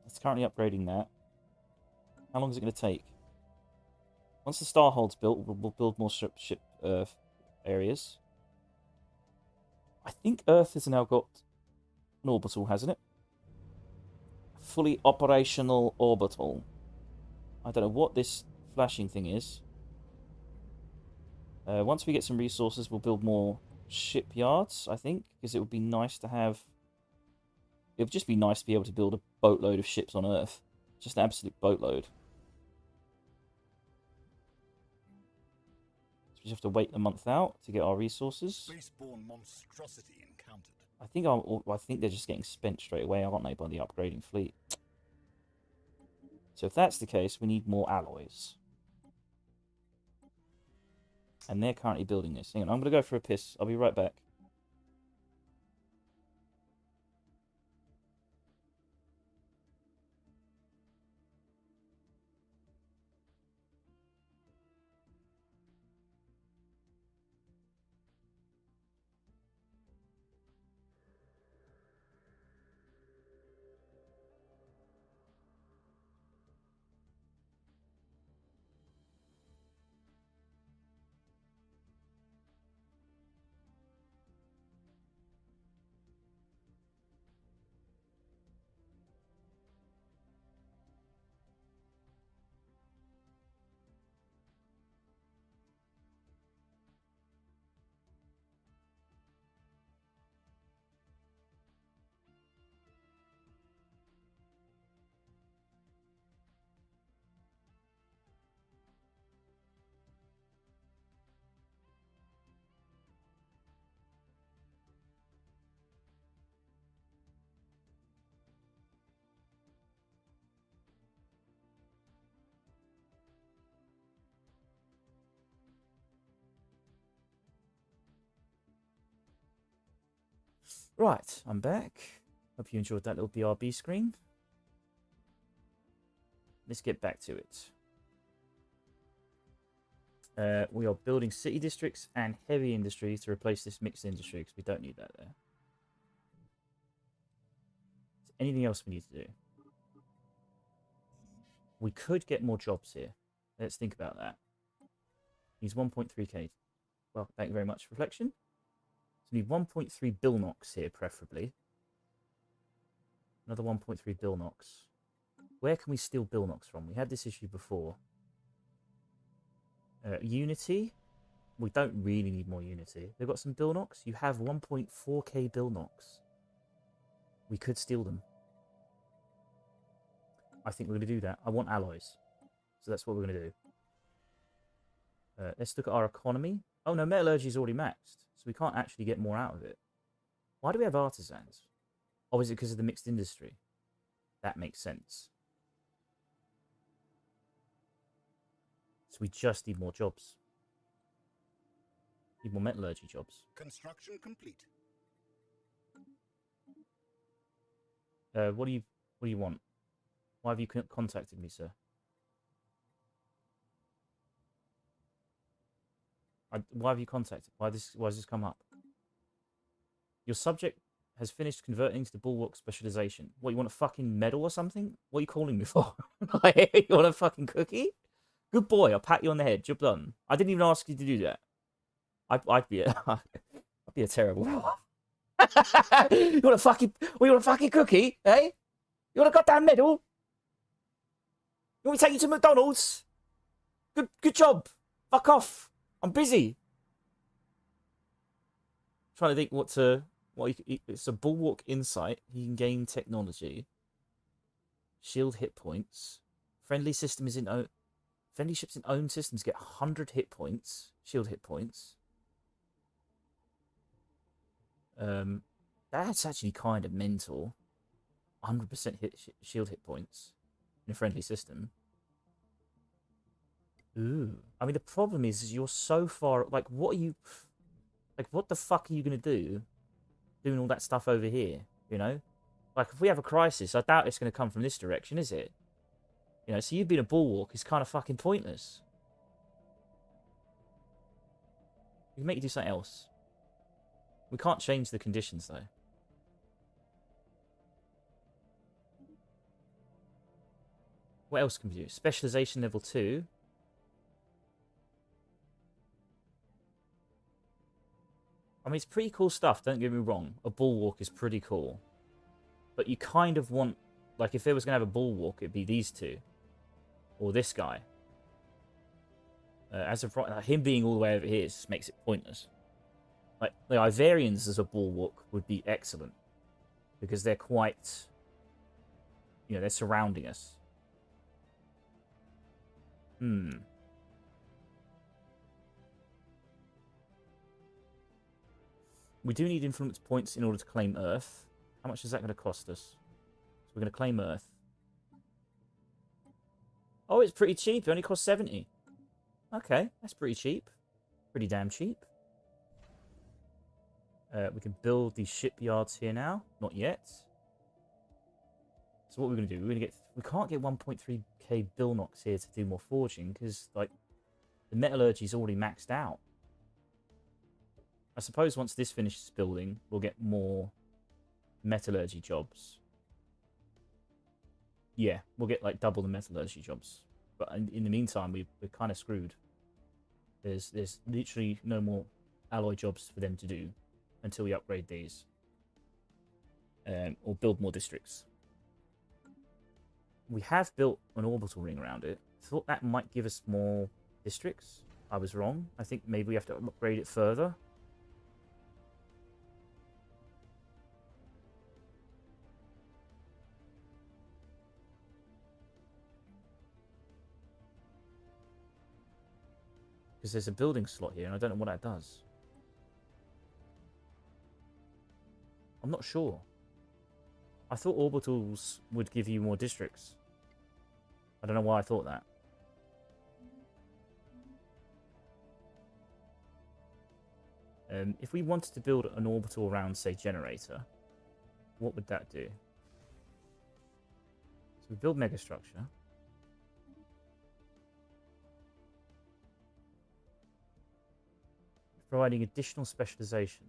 It's currently upgrading that. How long is it going to take? Once the Starhold's built, we'll build more ship areas. I think Earth has now got an orbital, hasn't it? Fully operational orbital. I don't know what this flashing thing is. Once we get some resources, we'll build more shipyards, I think, because it would be nice to have... It would just be nice to be able to build a boatload of ships on Earth. Just an absolute boatload. So we just have to wait a month out to get our resources. Spaceborne monstrosity encountered. I think they're just getting spent straight away, aren't they, by the upgrading fleet? So if that's the case, we need more alloys. And they're currently building this. Hang on, I'm going to go for a piss. I'll be right back. Right, I'm back. Hope you enjoyed that little BRB screen. Let's get back to it. We are building city districts and heavy industry to replace this mixed industry because we don't need that there. Is there anything else we need to do? We could get more jobs here. Let's think about that. Needs 1.3k. Well, thank you very much, Reflection. So we need 1.3 Bilnox here, preferably. Another 1.3 Bilnox. Where can we steal Bilnox from? We had this issue before. Unity. We don't really need more Unity. They've got some Bilnox. You have 1.4k Bilnox. We could steal them. I think we're going to do that. I want alloys. So that's what we're going to do. Let's look at our economy. Oh no, metallurgy is already maxed. So we can't actually get more out of it. Why do we have artisans? Oh, is it because of the mixed industry? That makes sense. So we just need more jobs. Need more metallurgy jobs. Construction complete. What do you want? Why have you contacted me, sir? Why have you contacted? Why has this come up? Your subject has finished converting to the bulwark specialization. What, you want a fucking medal or something? What are you calling me for? You want a fucking cookie? Good boy, I'll pat you on the head. Job done. I didn't even ask you to do that. I'd be a terrible. You want a fucking cookie, eh? You want a goddamn medal? You want me to take you to McDonald's? Good job. Fuck off. I'm busy. Trying to think it's a bulwark insight. He can gain technology. Shield hit points. Friendly ships in own systems get 100 hit points. Shield hit points. That's actually kind of mental. 100% shield hit points in a friendly system. Ooh. I mean, the problem is you're so far... Like, what the fuck are you going to do doing all that stuff over here, you know? Like, if we have a crisis, I doubt it's going to come from this direction, is it? You know, so you being a bulwark is kind of fucking pointless. We can make you do something else. We can't change the conditions, though. What else can we do? Specialization level 2. I mean, it's pretty cool stuff, don't get me wrong. A bulwark is pretty cool. But you kind of want... Like, if there was going to have a bulwark, it'd be these two. Or this guy. As of right... him being all the way over here just makes it pointless. Like, the Ivarians as a bulwark would be excellent. Because they're quite... You know, they're surrounding us. We do need influence points in order to claim Earth. How much is that going to cost us? So we're going to claim Earth. Oh, it's pretty cheap. It only costs 70. Okay, that's pretty cheap. Pretty damn cheap. We can build these shipyards here now. Not yet. So what we're going to do? We're going to get... We can't get 1.3k Billnox here to do more forging because, like, the metallurgy is already maxed out. I suppose once this finishes building, we'll get more metallurgy jobs. Yeah, we'll get like double the metallurgy jobs. But in the meantime, we're kind of screwed. There's literally no more alloy jobs for them to do until we upgrade these. Or build more districts. We have built an orbital ring around it. Thought that might give us more districts. I was wrong. I think maybe we have to upgrade it further. Because there's a building slot here, and I don't know what that does. I'm not sure. I thought orbitals would give you more districts. I don't know why I thought that. If we wanted to build an orbital around, say, generator, what would that do? So we build megastructure. Providing additional specialization.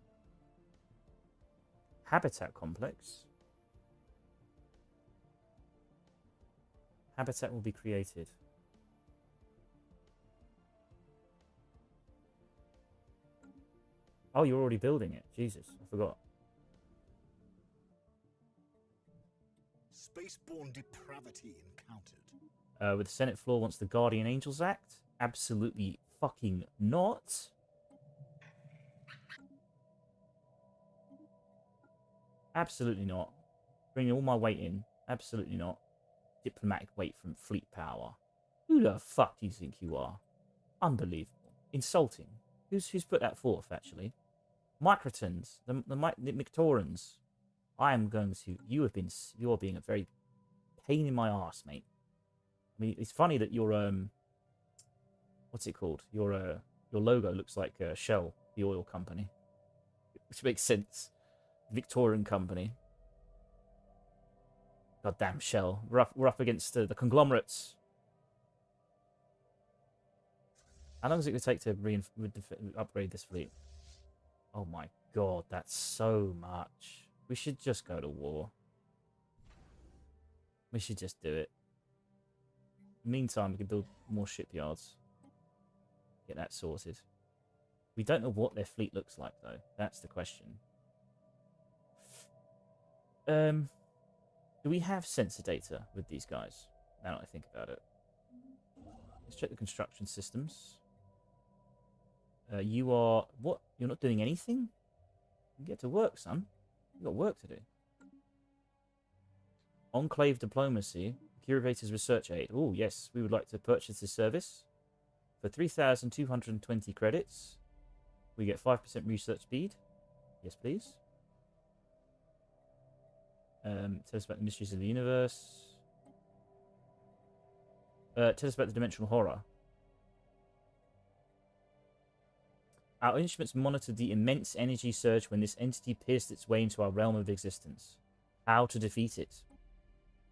Habitat complex. Habitat will be created. Oh, you're already building it. Jesus, I forgot. Spaceborne depravity encountered. With the Senate floor wants the Guardian Angels Act. Absolutely fucking not. Absolutely not. Bringing all my weight in. Absolutely not. Diplomatic weight from fleet power. Who the fuck do you think you are? Unbelievable. Insulting. Who's put that forth, actually? Microtons. The Mictorans. I am going to... You're being a very pain in my arse, mate. I mean, it's funny that your, what's it called? Your logo looks like Shell, the oil company. Which makes sense. Victorian company. Goddamn Shell. We're up against the conglomerates. How long is it going to take to upgrade this fleet? Oh my god, that's so much. We should just go to war. We should just do it. Meantime, we can build more shipyards. Get that sorted. We don't know what their fleet looks like, though. That's the question. Do we have sensor data with these guys? Now that I think about it. Let's check the construction systems. You are... What? You're not doing anything? You get to work, son. You've got work to do. Enclave diplomacy. Curator's research aid. Oh, yes. We would like to purchase this service. For 3,220 credits. We get 5% research speed. Yes, please. Tell us about the mysteries of the universe. Tell us about the dimensional horror. Our instruments monitored the immense energy surge when this entity pierced its way into our realm of existence. How to defeat it.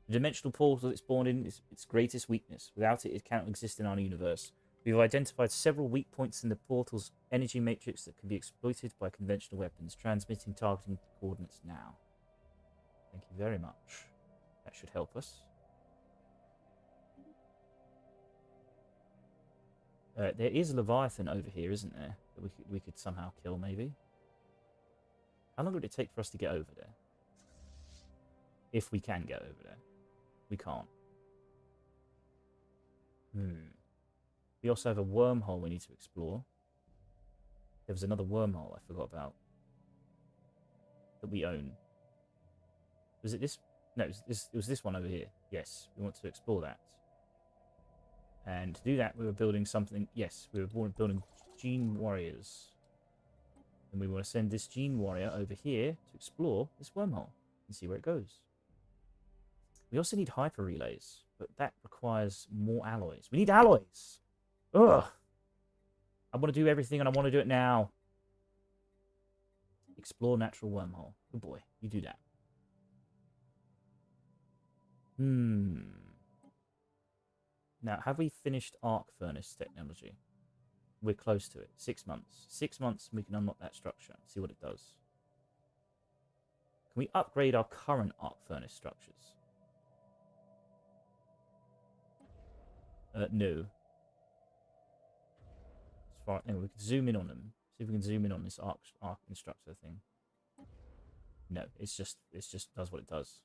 The dimensional portal it spawned in is its greatest weakness. Without it, it cannot exist in our universe. We've identified several weak points in the portal's energy matrix that can be exploited by conventional weapons. Transmitting targeting coordinates now. Thank you very much. That should help us. There is a Leviathan over here, isn't there? That we could somehow kill, maybe. How long would it take for us to get over there? If we can get over there. We can't. We also have a wormhole we need to explore. There was another wormhole I forgot about. That we own. Was it this? No, it was this one over here. Yes, we want to explore that. And to do that, we were building something. Yes, we were building Gene Warriors. And we want to send this Gene Warrior over here to explore this wormhole and see where it goes. We also need hyper relays, but that requires more alloys. We need alloys! Ugh! I want to do everything and I want to do it now. Explore natural wormhole. Good boy, you do that. Now, have we finished arc furnace technology? We're close to it. 6 months. 6 months and we can unlock that structure. See what it does. Can we upgrade our current arc furnace structures? No. As far, anyway, we can zoom in on them. See if we can zoom in on this arc instructor thing. No, it just does what it does.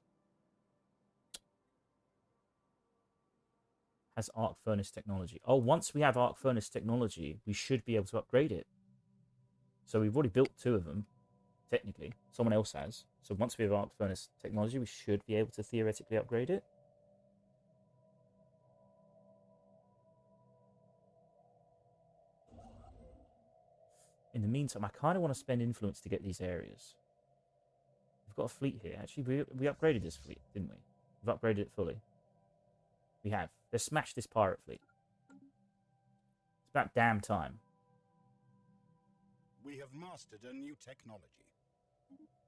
Has arc furnace technology. Oh, once we have arc furnace technology, we should be able to upgrade it. So we've already built 2 of them, technically. Someone else has. So once we have arc furnace technology, we should be able to theoretically upgrade it. In the meantime, I kind of want to spend influence to get these areas. We've got a fleet here. Actually, we upgraded this fleet, didn't we? We've upgraded it fully. We have. Let's smash this pirate fleet. It's about damn time. We have mastered a new technology.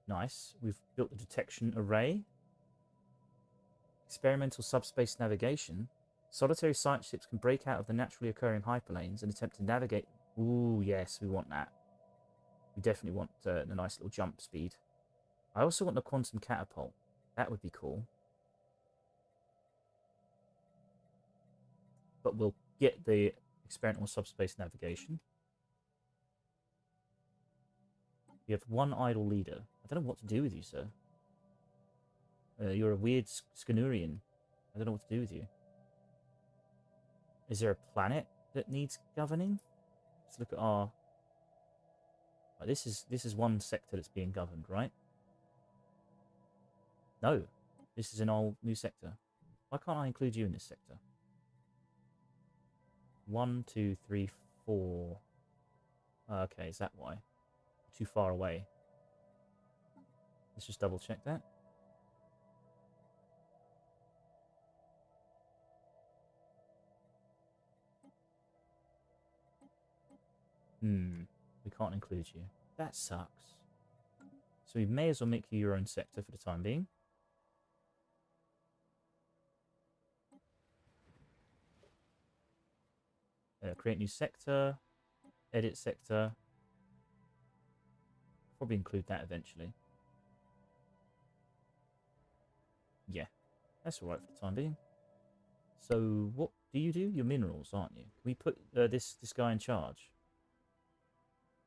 Nice. We've built the detection array. Experimental subspace navigation. Solitary science ships can break out of the naturally occurring hyperlanes and attempt to navigate. Ooh, yes, we want that. We definitely want the nice little jump speed. I also want the quantum catapult. That would be cool. But we'll get the experimental subspace navigation. You have 1 idle leader. I don't know what to do with you, sir. You're a weird Scanurian. I don't know what to do with you. Is there a planet that needs governing? Let's look at our... Oh, this is one sector that's being governed, right? No. This is an old new sector. Why can't I include you in this sector? 1, 2, 3, 4. Okay, is that why? Too far away. Let's just double check that. We can't include you. That sucks. So we may as well make you your own sector for the time being. Create new sector. Edit sector. Probably include that eventually. Yeah, that's alright for the time being. So what do? You're minerals, aren't you? Can we put this guy in charge?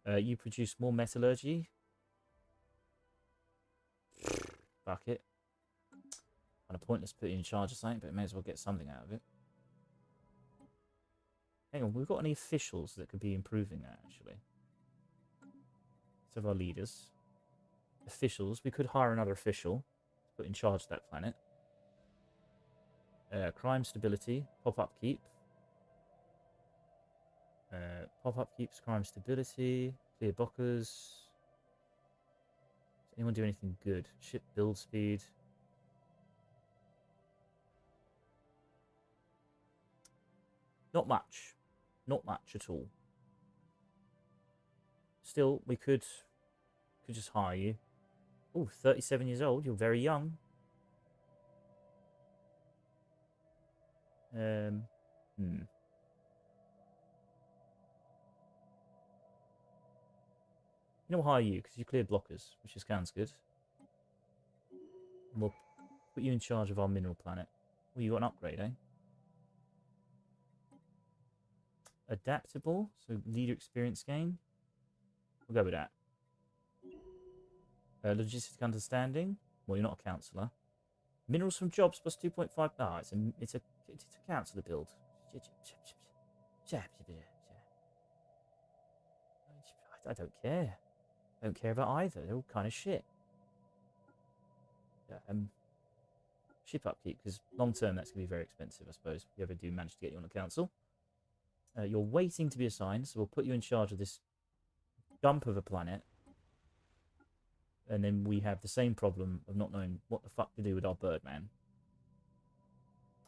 You produce more metallurgy. Fuck it. Kind of pointless putting you in charge of something, but may as well get something out of it. Hang on, we've got any officials that could be improving that, actually? Some of our leaders. Officials. We could hire another official to put in charge of that planet. Crime stability. Pop-up keep. Pop-up keeps crime stability. Clear blockers. Does anyone do anything good? Ship build speed. Not much. Not much at all. Still, we could just hire you. Oh, 37 years old. You're very young. Hmm. You know, we'll hire you because you cleared blockers, which is sounds good. And we'll put you in charge of our mineral planet. Well, you got an upgrade, eh? Adaptable, so leader experience gain. We'll go with that. Logistic understanding. Well, you're not a councillor. Minerals from jobs plus 2.5. Ah, it's a councillor build. I don't care. I don't care about either. They're all kind of shit. Yeah, ship upkeep, because long term that's going to be very expensive, I suppose, if you ever do manage to get you on the council. You're waiting to be assigned, so we'll put you in charge of this dump of a planet. And then we have the same problem of not knowing what the fuck to do with our Birdman.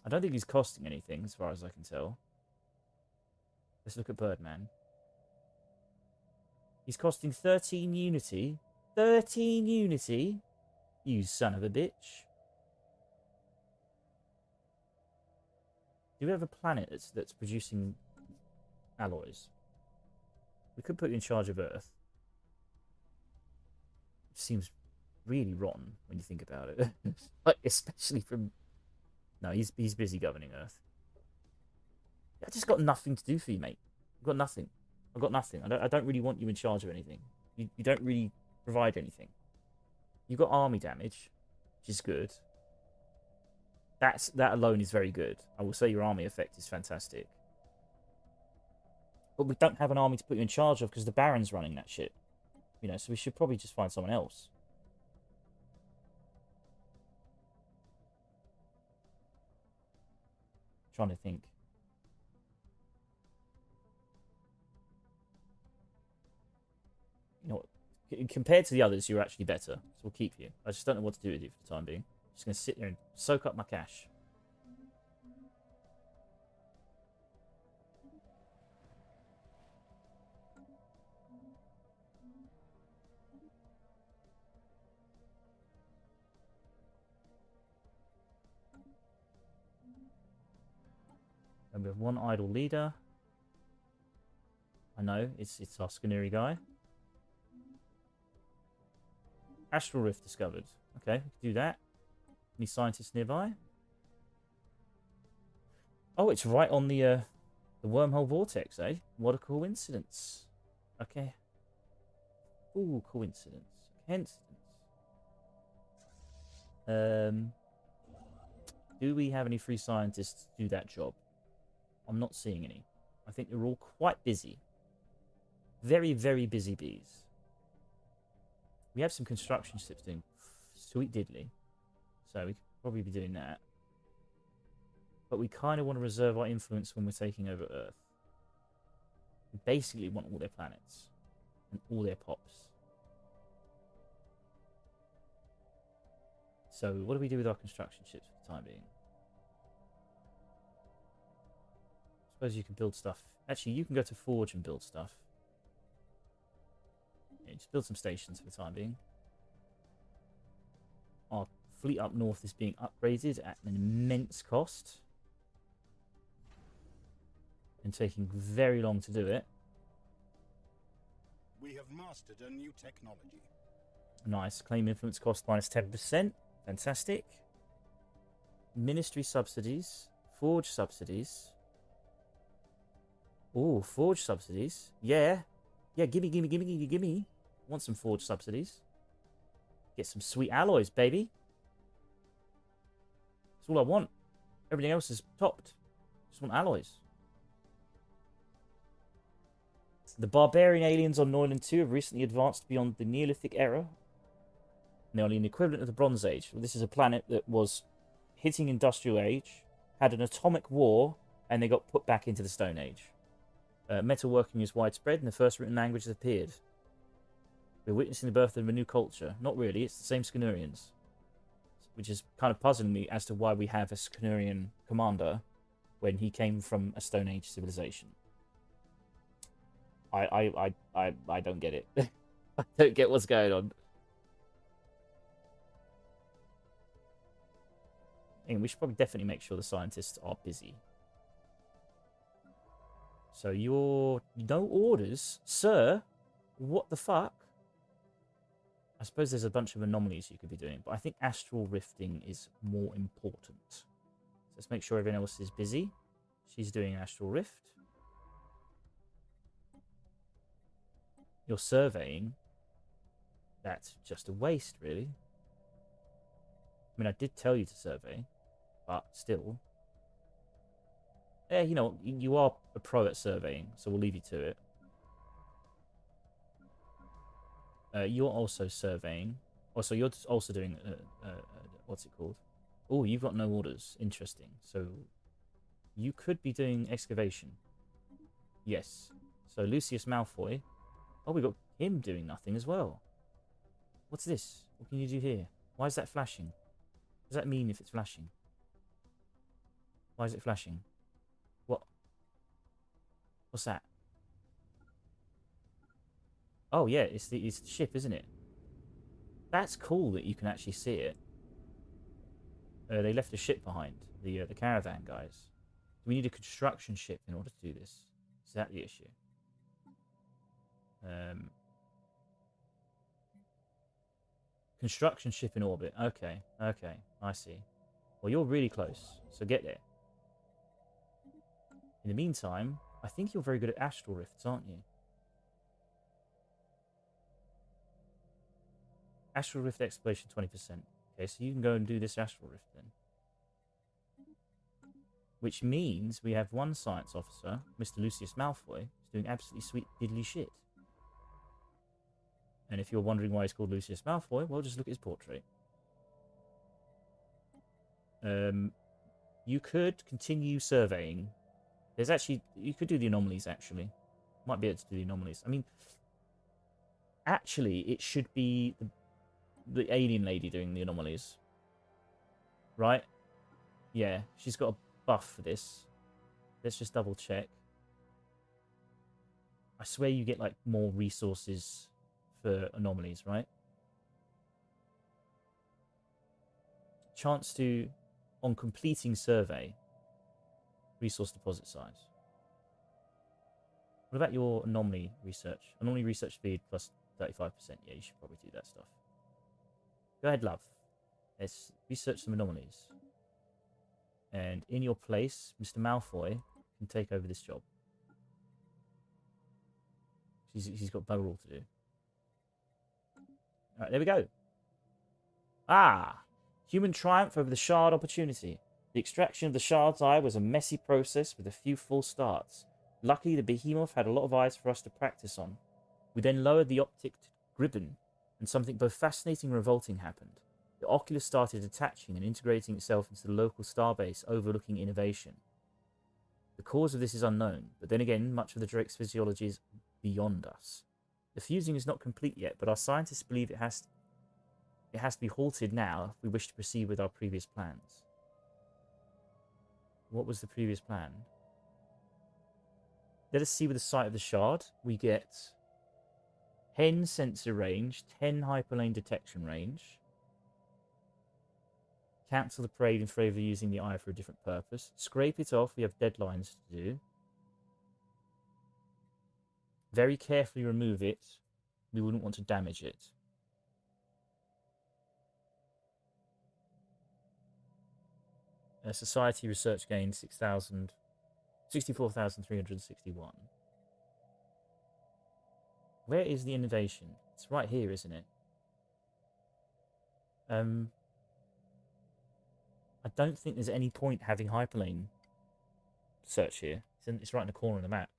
I don't think he's costing anything, as far as I can tell. Let's look at Birdman. He's costing 13 unity. 13 unity? You son of a bitch. Do we have a planet that's producing alloys? We could put you in charge of Earth. Which seems really rotten when you think about it. Like, especially from... No, he's busy governing Earth. I just got nothing to do for you, mate. I've got nothing. I've got nothing. I don't really want you in charge of anything. You don't really provide anything. You've got army damage, which is good. That alone is very good. I will say your army effect is fantastic. But we don't have an army to put you in charge of because the Baron's running that shit. You know, so we should probably just find someone else. Trying to think. You know what? Compared to the others, you're actually better. So we'll keep you. I just don't know what to do with you for the time being. Just going to sit there and soak up my cash. And we have one idle leader. I know, it's our Scanuri guy. Astral Rift discovered. Okay, we can do that. Any scientists nearby? Oh, it's right on the wormhole vortex, eh? What a coincidence. Okay. Ooh, coincidence. Coincidence. Do we have any free scientists to do that job? I'm not seeing any. I think they're all quite busy. Very, very busy bees. We have some construction ships doing sweet diddly. So we could probably be doing that. But we kind of want to reserve our influence when we're taking over Earth. We basically want all their planets. And all their pops. So what do we do with our construction ships for the time being? I suppose you can build stuff. Actually, you can go to Forge and build stuff. Yeah, just build some stations for the time being. Our fleet up north is being upgraded at an immense cost. And taking very long to do it. We have mastered a new technology. Nice. Claim influence cost minus 10%. Fantastic. Ministry subsidies. Forge subsidies. Oh, forge subsidies. Yeah. Yeah, gimme. Want some forge subsidies. Get some sweet alloys, baby. That's all I want. Everything else is topped. Just want alloys. The barbarian aliens on Neuland 2 have recently advanced beyond the Neolithic era. They are an equivalent of the Bronze Age. This is a planet that was hitting Industrial Age, had an atomic war, and they got put back into the Stone Age. Metalworking is widespread, and the first written languages appeared. We're witnessing the birth of a new culture. Not really, it's the same Scanurians. Which is kind of puzzling me as to why we have a Scanurian commander when he came from a Stone Age civilization. I don't get it. I don't get what's going on. And we should probably definitely make sure the scientists are busy. So you're no orders, sir. What the fuck? I suppose there's a bunch of anomalies you could be doing, but I think astral rifting is more important. So let's make sure everyone else is busy. She's doing astral rift. You're surveying. That's just a waste, really. I mean, I did tell you to survey, but still. You know, you are a pro at surveying, so we'll leave you to it. You're also surveying. Oh, so you're also doing, what's it called? Oh, you've got no orders. Interesting. So you could be doing excavation. Yes. So Lucius Malfoy. Oh, we got him doing nothing as well. What's this? What can you do here? Why is that flashing? What does that mean if it's flashing? Why is it flashing? What? What's that? Oh, yeah, it's the ship, isn't it? That's cool that you can actually see it. They left a ship behind, the caravan guys. Do we need a construction ship in order to do this? Is that the issue? Construction ship in orbit. Okay, okay, I see. Well, you're really close, so get there. In the meantime, I think you're very good at astral rifts, aren't you? Astral rift exploration 20%. Okay, so you can go and do this astral rift then. Which means we have one science officer, Mr. Lucius Malfoy, who's doing absolutely sweet diddly shit. And if you're wondering why he's called Lucius Malfoy, well, just look at his portrait. You could continue surveying. There's actually... You could do the anomalies, actually. Might be able to do the anomalies. I mean... Actually, it should be the alien lady doing the anomalies. Right? Yeah, she's got a buff for this. Let's just double check. I swear you get, like, more resources for anomalies, right? Chance to, on completing survey, resource deposit size. What about your anomaly research? Anomaly research speed plus 35%. Yeah, you should probably do that stuff. Go ahead, love. Let's research some anomalies. And in your place, Mr. Malfoy can take over this job. He's got bugger all to do. Alright, there we go. Ah! Human triumph over the shard opportunity. The extraction of the shard's eye was a messy process with a few false starts. Luckily, the behemoth had a lot of eyes for us to practice on. We then lowered the optic gribbon, and something both fascinating and revolting happened. The oculus started attaching and integrating itself into the local starbase overlooking innovation. The cause of this is unknown, but then again, much of the Drake's physiology is beyond us. The fusing is not complete yet, but our scientists believe it has to be halted now if we wish to proceed with our previous plans. What was the previous plan? Let us see with the sight of the shard. We get 10 sensor range, 10 hyperlane detection range. Cancel the parade in favour of using the eye for a different purpose. Scrape it off. We have deadlines to do. Very carefully remove it. We wouldn't want to damage it. Society research gain 64,361. Where is the innovation? It's right here, isn't it? I don't think there's any point having hyperlane search here. It's right in the corner of the map.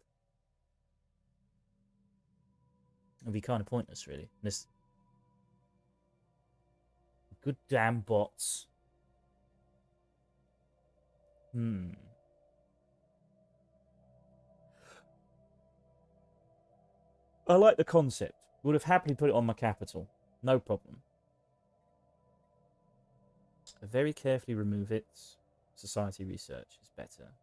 It'd be kind of pointless, really. This good damn bots. I like the concept. Would have happily put it on my capital. No problem. Very carefully remove it. Society research is better.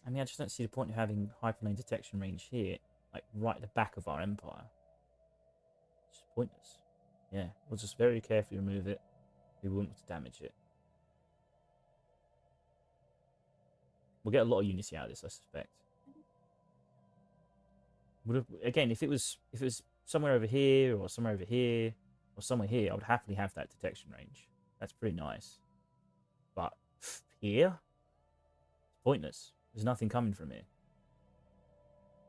I mean, I just don't see the point of having hyperlane detection range here. like right at the back of our empire. It's just pointless. Yeah, we'll just very carefully remove it. We wouldn't want to damage it. We'll get a lot of unity out of this, I suspect. Would have, again, if it was somewhere over here or somewhere over here or somewhere here, I would happily have that detection range. That's pretty nice. But here, it's pointless. There's nothing coming from here.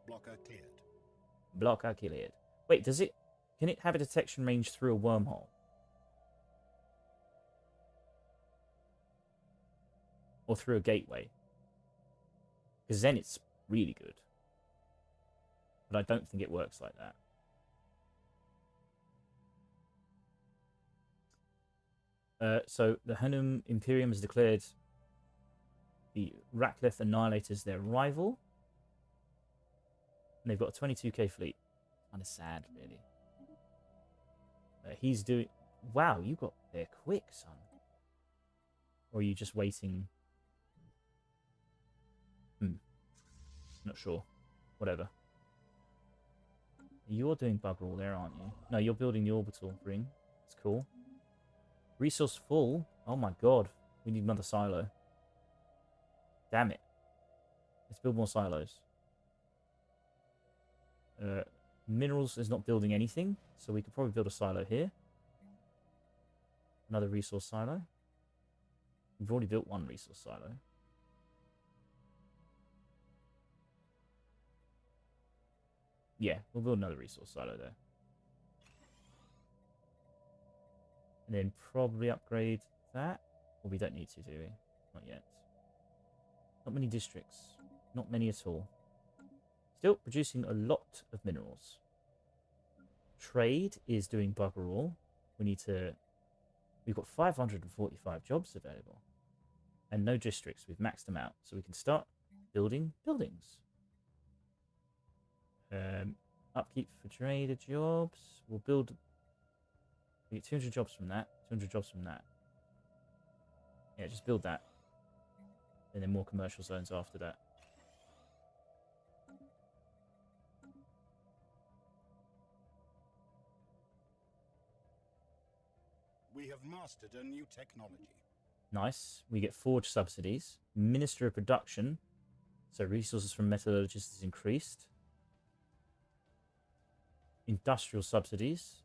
Blocker cleared. Blocker cleared. Wait, does it? Can it have a detection range through a wormhole? Or through a gateway? Because then it's really good. But I don't think it works like that. So the Hanum Imperium has declared the Rakleth Annihilators their rival. And they've got a 22k fleet. Kind of sad, really. He's doing... Wow, you got there quick, son. Or are you just waiting? Not sure. Whatever. You're doing bugger all there, aren't you? No, you're building the orbital ring. That's cool. Resource full? Oh my god. We need another silo. Damn it. Let's build more silos. Minerals is not building anything, so we could probably build a silo here. Another resource silo. We've already built one resource silo. Yeah, we'll build another resource silo there. And then probably upgrade that. Well, we don't need to, do we? Not yet. Not many districts. Not many at all. Still producing a lot of minerals. Trade is doing bugger all. We need to... We've got 545 jobs available. And no districts. We've maxed them out. So we can start building buildings. Upkeep for trader jobs. We'll build... We get 200 jobs from that. 200 jobs from that. Yeah, just build that. And then more commercial zones after that. We have mastered a new technology. Nice. We get forge subsidies. Minister of Production. So resources from metallurgists is increased. Industrial subsidies.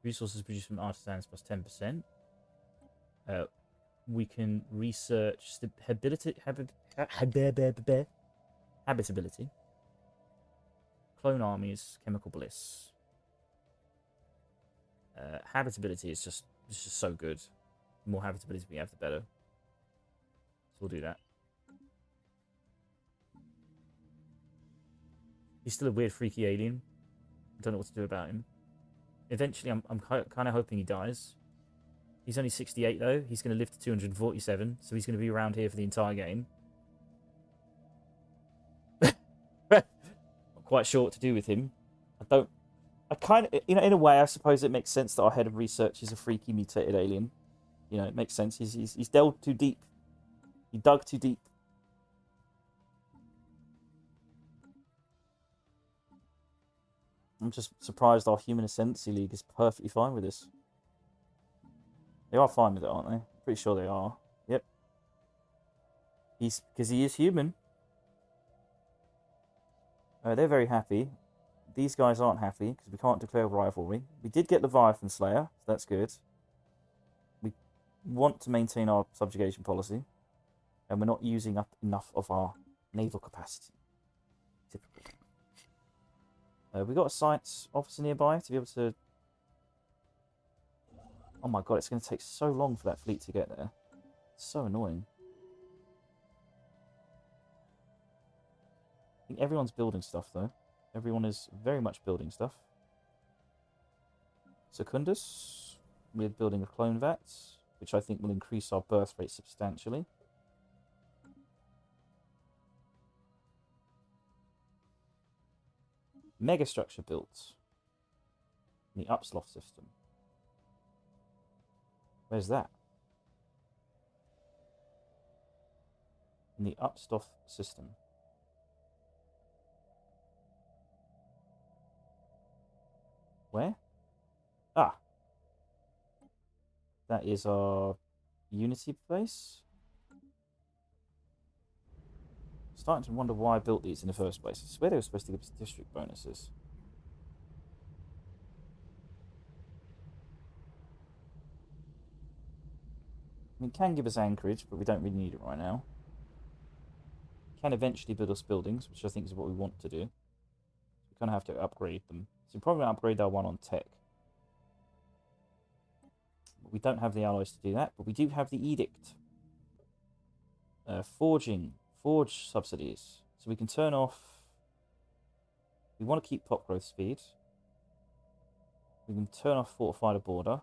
Resources produced from artisans plus 10%. We can research habitability. Clone armies, chemical bliss. Habitability is just so good. The more habitability we have, the better. So we'll do that. He's still a weird, freaky alien. I don't know what to do about him. Eventually, I'm kind of hoping he dies. He's only 68, though. He's going to live to 247, so he's going to be around here for the entire game. Not quite sure what to do with him. I kind of, in a way, I suppose it makes sense that our head of research is a freaky mutated alien. You know, it makes sense. He's delved too deep. He dug too deep. I'm just surprised our Human Ascendancy League is perfectly fine with this. They are fine with it, aren't they? Pretty sure they are. Yep. Because he is human. They're very happy. These guys aren't happy because we can't declare rivalry. We did get Leviathan Slayer, so that's good. We want to maintain our subjugation policy. And we're not using up enough of our naval capacity. Typically. We've got a science officer nearby to be able to... Oh my god, it's going to take so long for that fleet to get there. It's so annoying. I think everyone's building stuff, though. Everyone is very much building stuff. Secundus, we're building a clone vat, which I think will increase our birth rate substantially. Megastructure built in the Upsloth system. Where's that? In the Upsloth system. Where? Ah, that is our Unity base. Starting to wonder why I built these in the first place. I swear they were supposed to give us district bonuses. I mean, it can give us anchorage, but we don't really need it right now. It can eventually build us buildings, which I think is what we want to do. We kind of have to upgrade them. So we're probably going to upgrade our one on tech. We don't have the alloys to do that, but we do have the edict. Forge subsidies. So we can turn off... We want to keep pop growth speed. We can turn off fortify the border.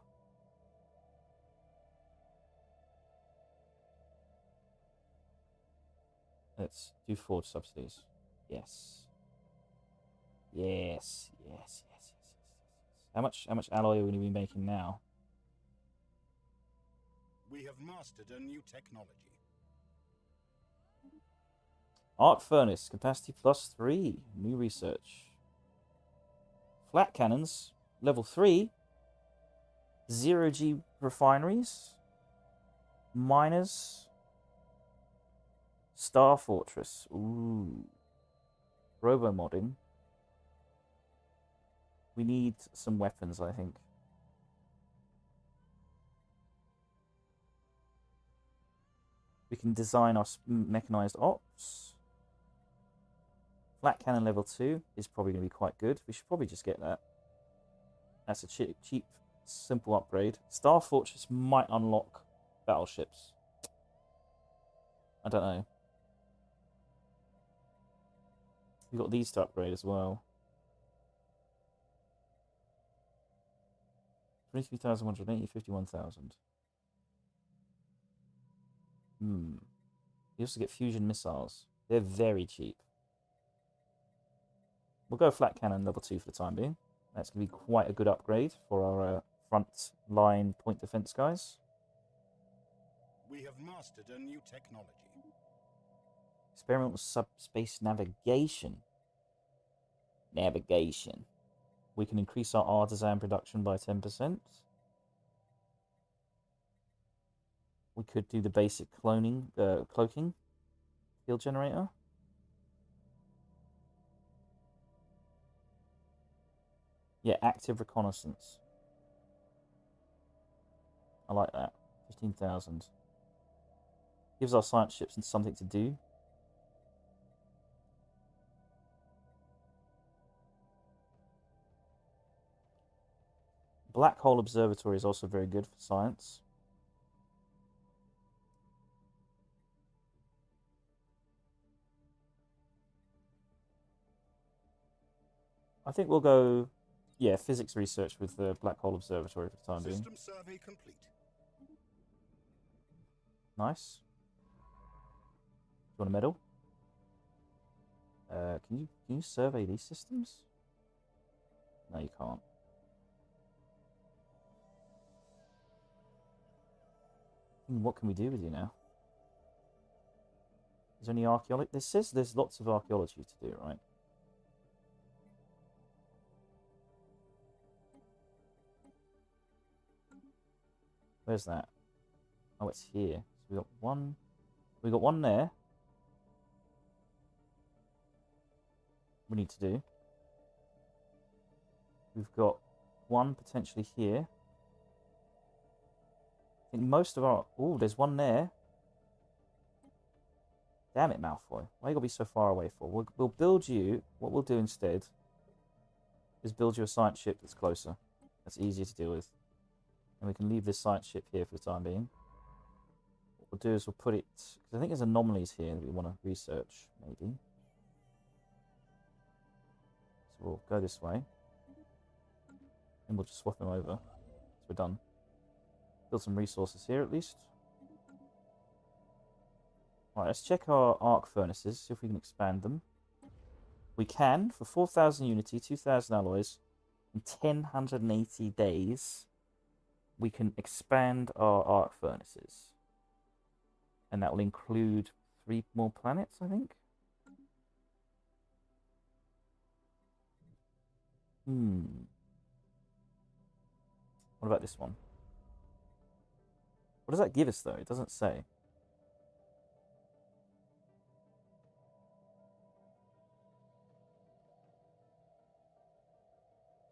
Let's do forge subsidies. Yes. Yes. How much alloy are we going to be making now? We have mastered a new technology. Arc furnace, capacity +3. New research. Flat cannons, level 3. 0G refineries. Miners. Star Fortress. Ooh. Robo modding. We need some weapons, I think. We can design our mechanized ops. Flat cannon level 2 is probably going to be quite good. We should probably just get that. That's a cheap, simple upgrade. Star Fortress might unlock battleships. I don't know. We've got these to upgrade as well. 23,180, 51,000. You also get fusion missiles. They're very cheap. We'll go flat cannon level 2 for the time being. That's going to be quite a good upgrade for our front line point defense guys. We have mastered a new technology. Experimental subspace navigation. We can increase our artisan production by 10%. We could do the basic cloaking field generator. Yeah, active reconnaissance. I like that. 15,000. Gives our science ships something to do. Black hole observatory is also very good for science. I think we'll go, yeah, physics research with the black hole observatory for the time being. System survey complete. Nice. Do you want a medal? Can you survey these systems? No, you can't. What can we do with you now? Is there any archaeology? This says there's lots of archaeology to do, right? Where's that? Oh, it's here. So we got one. We got one there. We need to do. We've got one potentially here. I think most of our... Oh, there's one there. Damn it, Malfoy. Why you gotta be so far away for? We'll build you... What we'll do instead is build you a science ship that's closer. That's easier to deal with. And we can leave this science ship here for the time being. What we'll do is we'll put it... Because I think there's anomalies here that we want to research, maybe. So we'll go this way. And we'll just swap them over. So we're done. Build some resources here at least. Alright, let's check our arc furnaces, see if we can expand them. We can, for 4,000 unity, 2,000 alloys, in 1,080 days, we can expand our arc furnaces. And that will include 3 more planets, I think. What about this one? What does that give us, though? It doesn't say.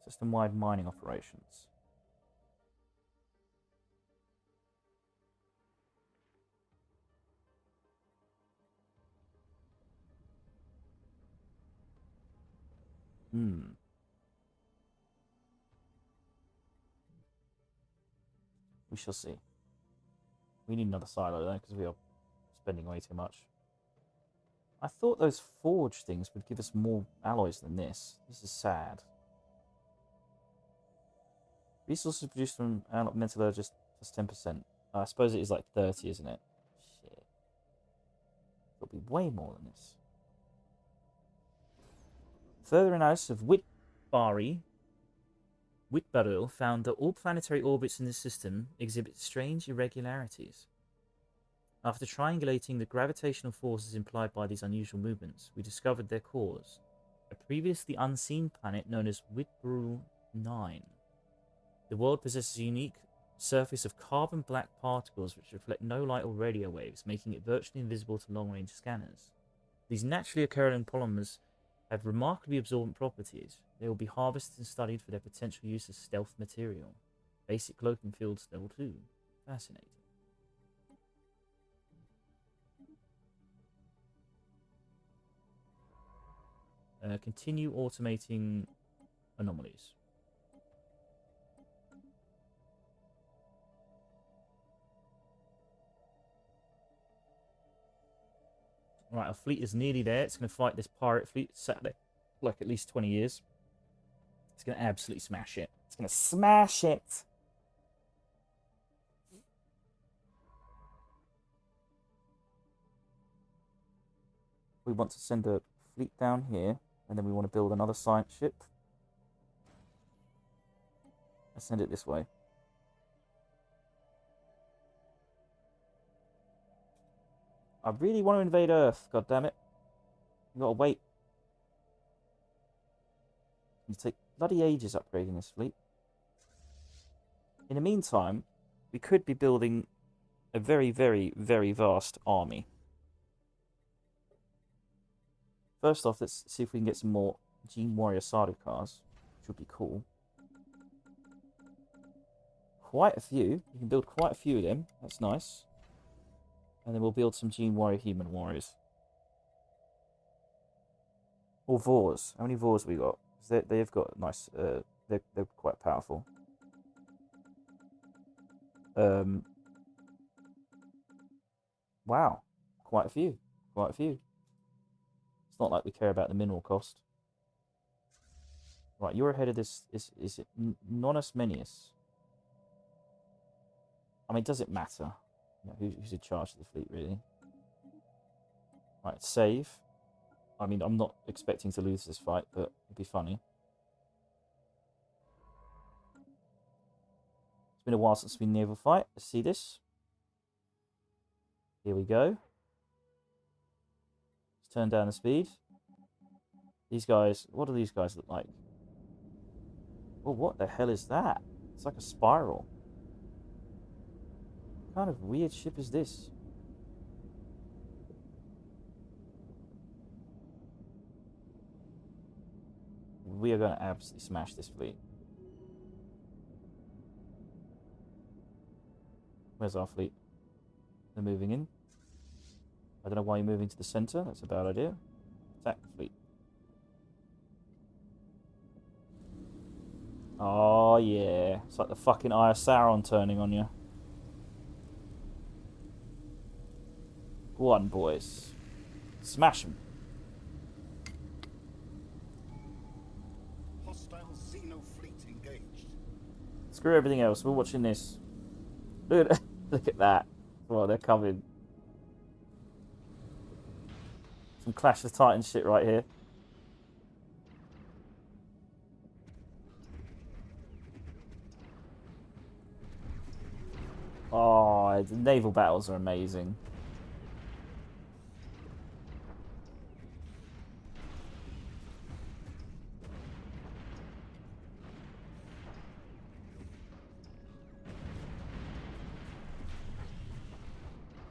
System-wide mining operations. We shall see. We need another silo, though, because we are spending way too much. I thought those forge things would give us more alloys than this. This is sad. Resources produced from metallurgist plus 10%. I suppose it is like 30, isn't it? Shit. It'll be way more than this. Further analysis of Whitbarul found that all planetary orbits in the system exhibit strange irregularities. After triangulating the gravitational forces implied by these unusual movements, we discovered their cause. A previously unseen planet known as Whitbarul 9. The world possesses a unique surface of carbon black particles which reflect no light or radio waves, making it virtually invisible to long-range scanners. These naturally occurring polymers have remarkably absorbent properties. They will be harvested and studied for their potential use as stealth material. Basic cloaking fields level 2. Fascinating. Continue automating anomalies. Right, our fleet is nearly there. It's going to fight this pirate fleet. Sat there like at least 20 years. It's going to absolutely smash it. It's going to smash it. We want to send a fleet down here, and then we want to build another science ship. Let's send it this way. I really want to invade Earth, god damn it. We've got to wait. You take bloody ages upgrading this fleet. In the meantime, we could be building a very, very, very vast army. First off, let's see if we can get some more Gene Warrior Sardo cars, which would be cool. Quite a few. We can build quite a few of them. That's nice. And then we'll build some Gene Warrior Human Warriors. Or Vors. How many Vors have we got? They've got nice... they're quite powerful. Wow. Quite a few. Quite a few. It's not like we care about the mineral cost. Right, you're ahead of this. Is it Nonus Menius? I mean, does it matter? You know, who's in charge of the fleet, really? Right, save. I mean, I'm not expecting to lose this fight, but it'd be funny. It's been a while since we naval fight. Let's see this. Here we go. Let's turn down the speed. These guys, what do these guys look like? Oh, what the hell is that? It's like a spiral. What kind of weird ship is this? We are going to absolutely smash this fleet. Where's our fleet? They're moving in. I don't know why you're moving to the center. That's a bad idea. Attack the fleet. Oh, yeah. It's like the fucking Eye of Sauron turning on you. Go on, boys. Smash them. Hostile Xeno fleet engaged. Screw everything else. We're watching this. Look at, look at that. Well, they're coming. Some Clash of Titans shit right here. Oh, the naval battles are amazing.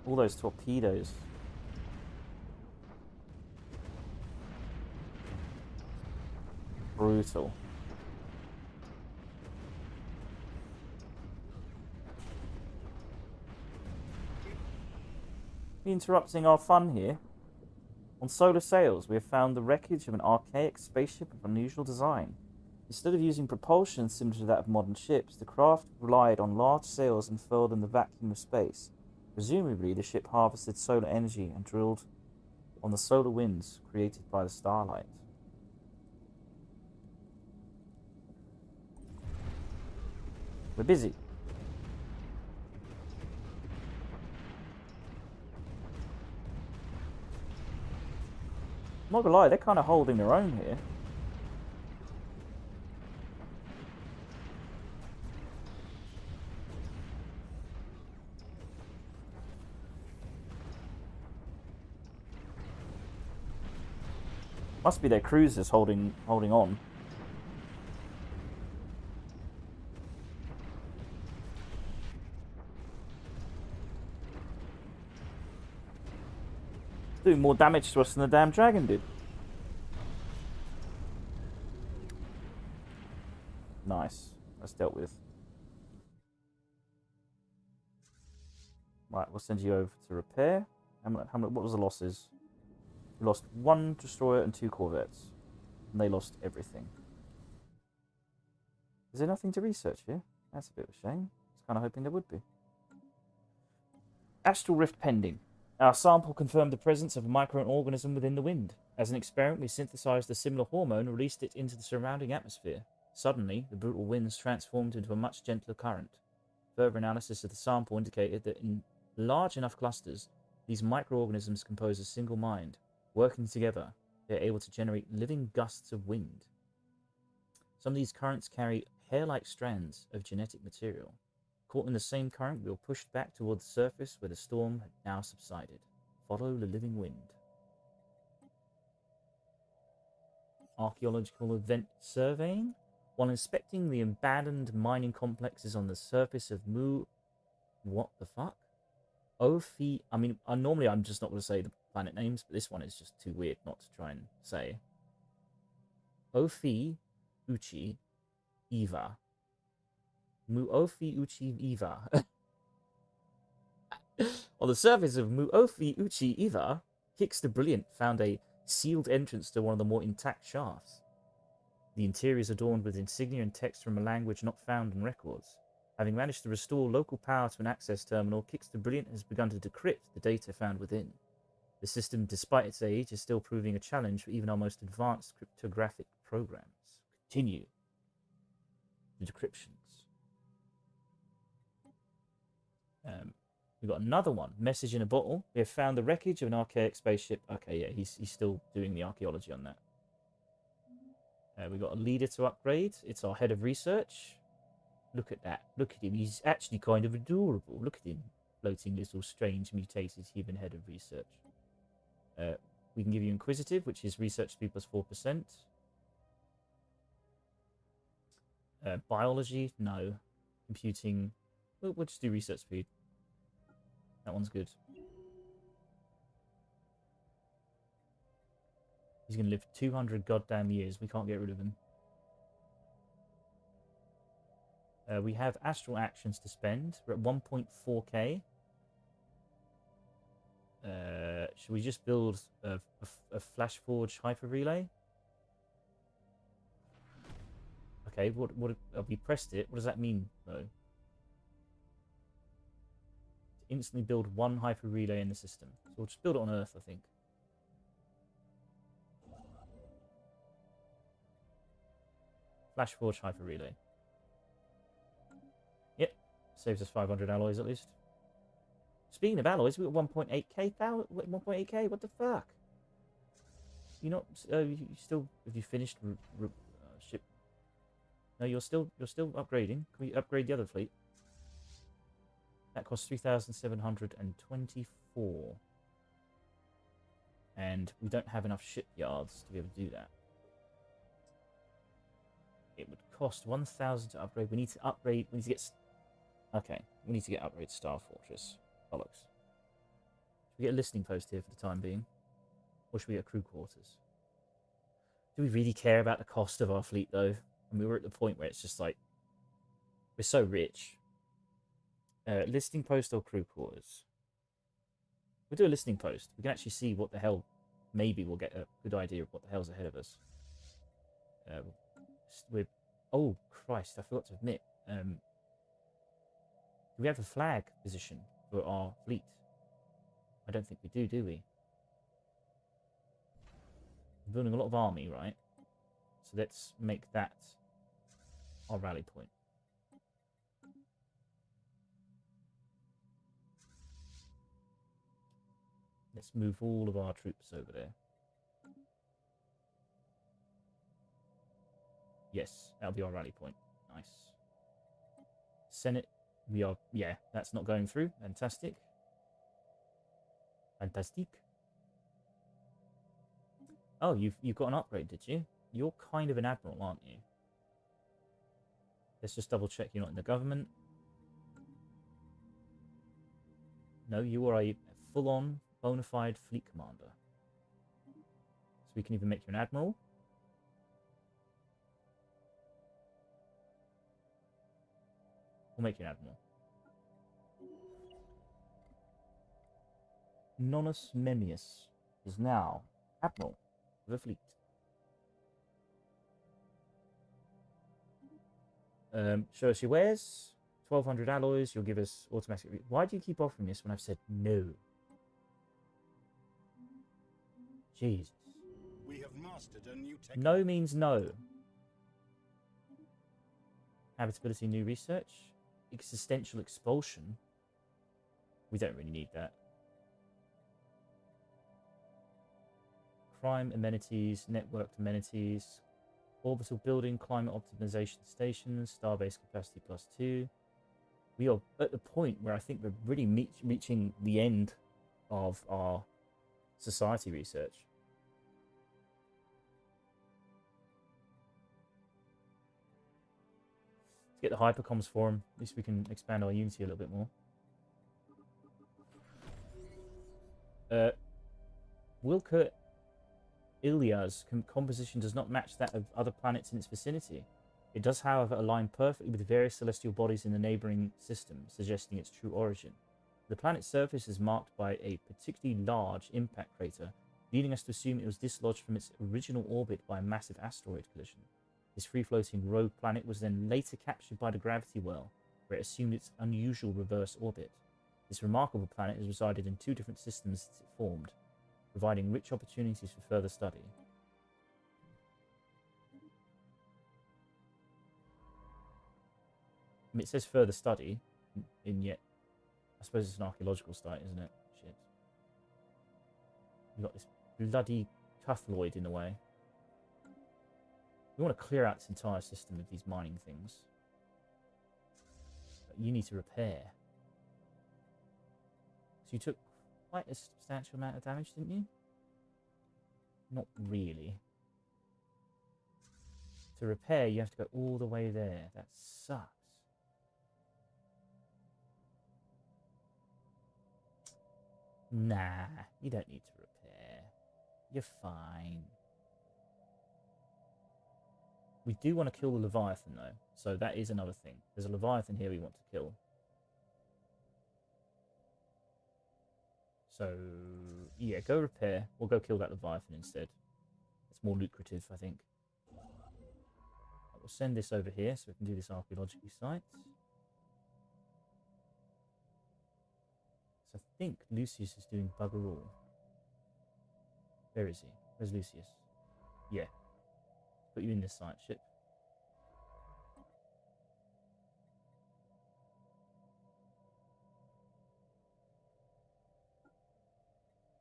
All those torpedoes. Brutal. Interrupting our fun here. On solar sails, we have found the wreckage of an archaic spaceship of unusual design. Instead of using propulsion similar to that of modern ships, the craft relied on large sails unfurled in the vacuum of space. Presumably, the ship harvested solar energy and drilled on the solar winds created by the starlight. We're busy. I'm not gonna lie, they're kind of holding their own here. Must be their cruisers holding on. Doing more damage to us than the damn dragon did. Nice. That's dealt with. Right, we'll send you over to repair. What was the losses? We lost 1 destroyer and 2 corvettes. And they lost everything. Is there nothing to research here? That's a bit of a shame. I was kind of hoping there would be. Astral rift pending. Our sample confirmed the presence of a microorganism within the wind. As an experiment, we synthesized a similar hormone and released it into the surrounding atmosphere. Suddenly, the brutal winds transformed into a much gentler current. Further analysis of the sample indicated that in large enough clusters, these microorganisms compose a single mind. Working together, they are able to generate living gusts of wind. Some of these currents carry hair-like strands of genetic material. Caught in the same current, we were pushed back toward the surface where the storm had now subsided. Follow the living wind. Archaeological event surveying. While inspecting the abandoned mining complexes on the surface of What the fuck? Normally I'm just not going to say the planet names, but this one is just too weird not to try and say. Ofi Uchi Eva. Muofi Uchi Eva. On the surface of Muofi Uchi Eva, Hicks the Brilliant found a sealed entrance to one of the more intact shafts. The interior is adorned with insignia and text from a language not found in records. Having managed to restore local power to an access terminal, Hicks the Brilliant has begun to decrypt the data found within. The system, despite its age, is still proving a challenge for even our most advanced cryptographic programs. Continue. The decryptions. We've got another one. Message in a bottle. We have found the wreckage of an archaic spaceship. Okay, yeah, he's still doing the archaeology on that. We've got a leader to upgrade. It's our head of research. Look at that. Look at him. He's actually kind of adorable. Look at him. Floating little strange mutated human head of research. We can give you Inquisitive, which is research speed plus 4%. Biology, no. Computing, we'll just do research speed. That one's good. He's going to live 200 goddamn years. We can't get rid of him. We have astral actions to spend. We're at 1.4k. Should we just build a flash forge hyper relay? Okay, what we pressed it. What does that mean though? To instantly build one hyper relay in the system. So we'll just build it on Earth, I think. Flash forge hyper relay. Yep, saves us 500 alloys at least. Speaking of alloys, we got 1.8k. 1.8k. What the fuck? You not? You still? Have you finished ship? No, you're still upgrading. Can we upgrade the other fleet? That costs 3,724, and we don't have enough shipyards to be able to do that. It would cost 1,000 to upgrade. We need to upgrade. We need to get. Okay, we need to get upgrade Star Fortress. Bollocks. We get a listening post here for the time being. Or should we get crew quarters? Do we really care about the cost of our fleet, though? And we're at the point where it's just like, we're so rich. Listening post or crew quarters? We'll do a listening post. We can actually see what the hell. Maybe we'll get a good idea of what the hell's ahead of us. We're... Oh, Christ, I forgot to admit. Do we have a flag position for our fleet? I don't think we do we? We're building a lot of army, right? So let's make that our rally point. Let's move all of our troops over there. Yes, that'll be our rally point. Nice. Senate, we are... Yeah, that's not going through. Fantastic. Fantastic. Oh, you've got an upgrade, did you? You're kind of an admiral, aren't you? Let's just double check you're not in the government. No, you are a full-on, bona fide fleet commander. So we can even make you an admiral. We'll make you an admiral. Nonus Memmius is now admiral of the fleet. Show us your wares. 1,200 alloys. You'll give us automatic... Why do you keep offering this when I've said no? Jesus. We have mastered a new No means no. Habitability, new research. Existential expulsion. We don't really need that. Crime amenities, networked amenities. Orbital building, climate optimization stations, starbase capacity +2. We are at the point where I think we're really reaching the end of our society research. Let's get the hypercoms for them. At least we can expand our unity a little bit more. Wilker Ilia's composition does not match that of other planets in its vicinity. It does, however, align perfectly with various celestial bodies in the neighbouring system, suggesting its true origin. The planet's surface is marked by a particularly large impact crater, leading us to assume it was dislodged from its original orbit by a massive asteroid collision. This free-floating rogue planet was then later captured by the gravity well, where it assumed its unusual reverse orbit. This remarkable planet has resided in 2 different systems since it formed, providing rich opportunities for further study. I mean, it says further study, in yet... I suppose it's an archaeological site, isn't it? Shit. We've got this bloody Cuthloid in the way. We want to clear out this entire system of these mining things. But you need to repair. So you took quite a substantial amount of damage, didn't you? Not really. To repair, you have to go all the way there. That sucks. Nah, you don't need to repair. You're fine. We do want to kill the Leviathan, though. So that is another thing. There's a Leviathan here we want to kill. So, yeah, go repair. We'll go kill that Leviathan instead. It's more lucrative, I think. We'll send this over here so we can do this archaeological site. So I think Lucius is doing bugger all. Where is he? Where's Lucius? Yeah. Put you in this site ship.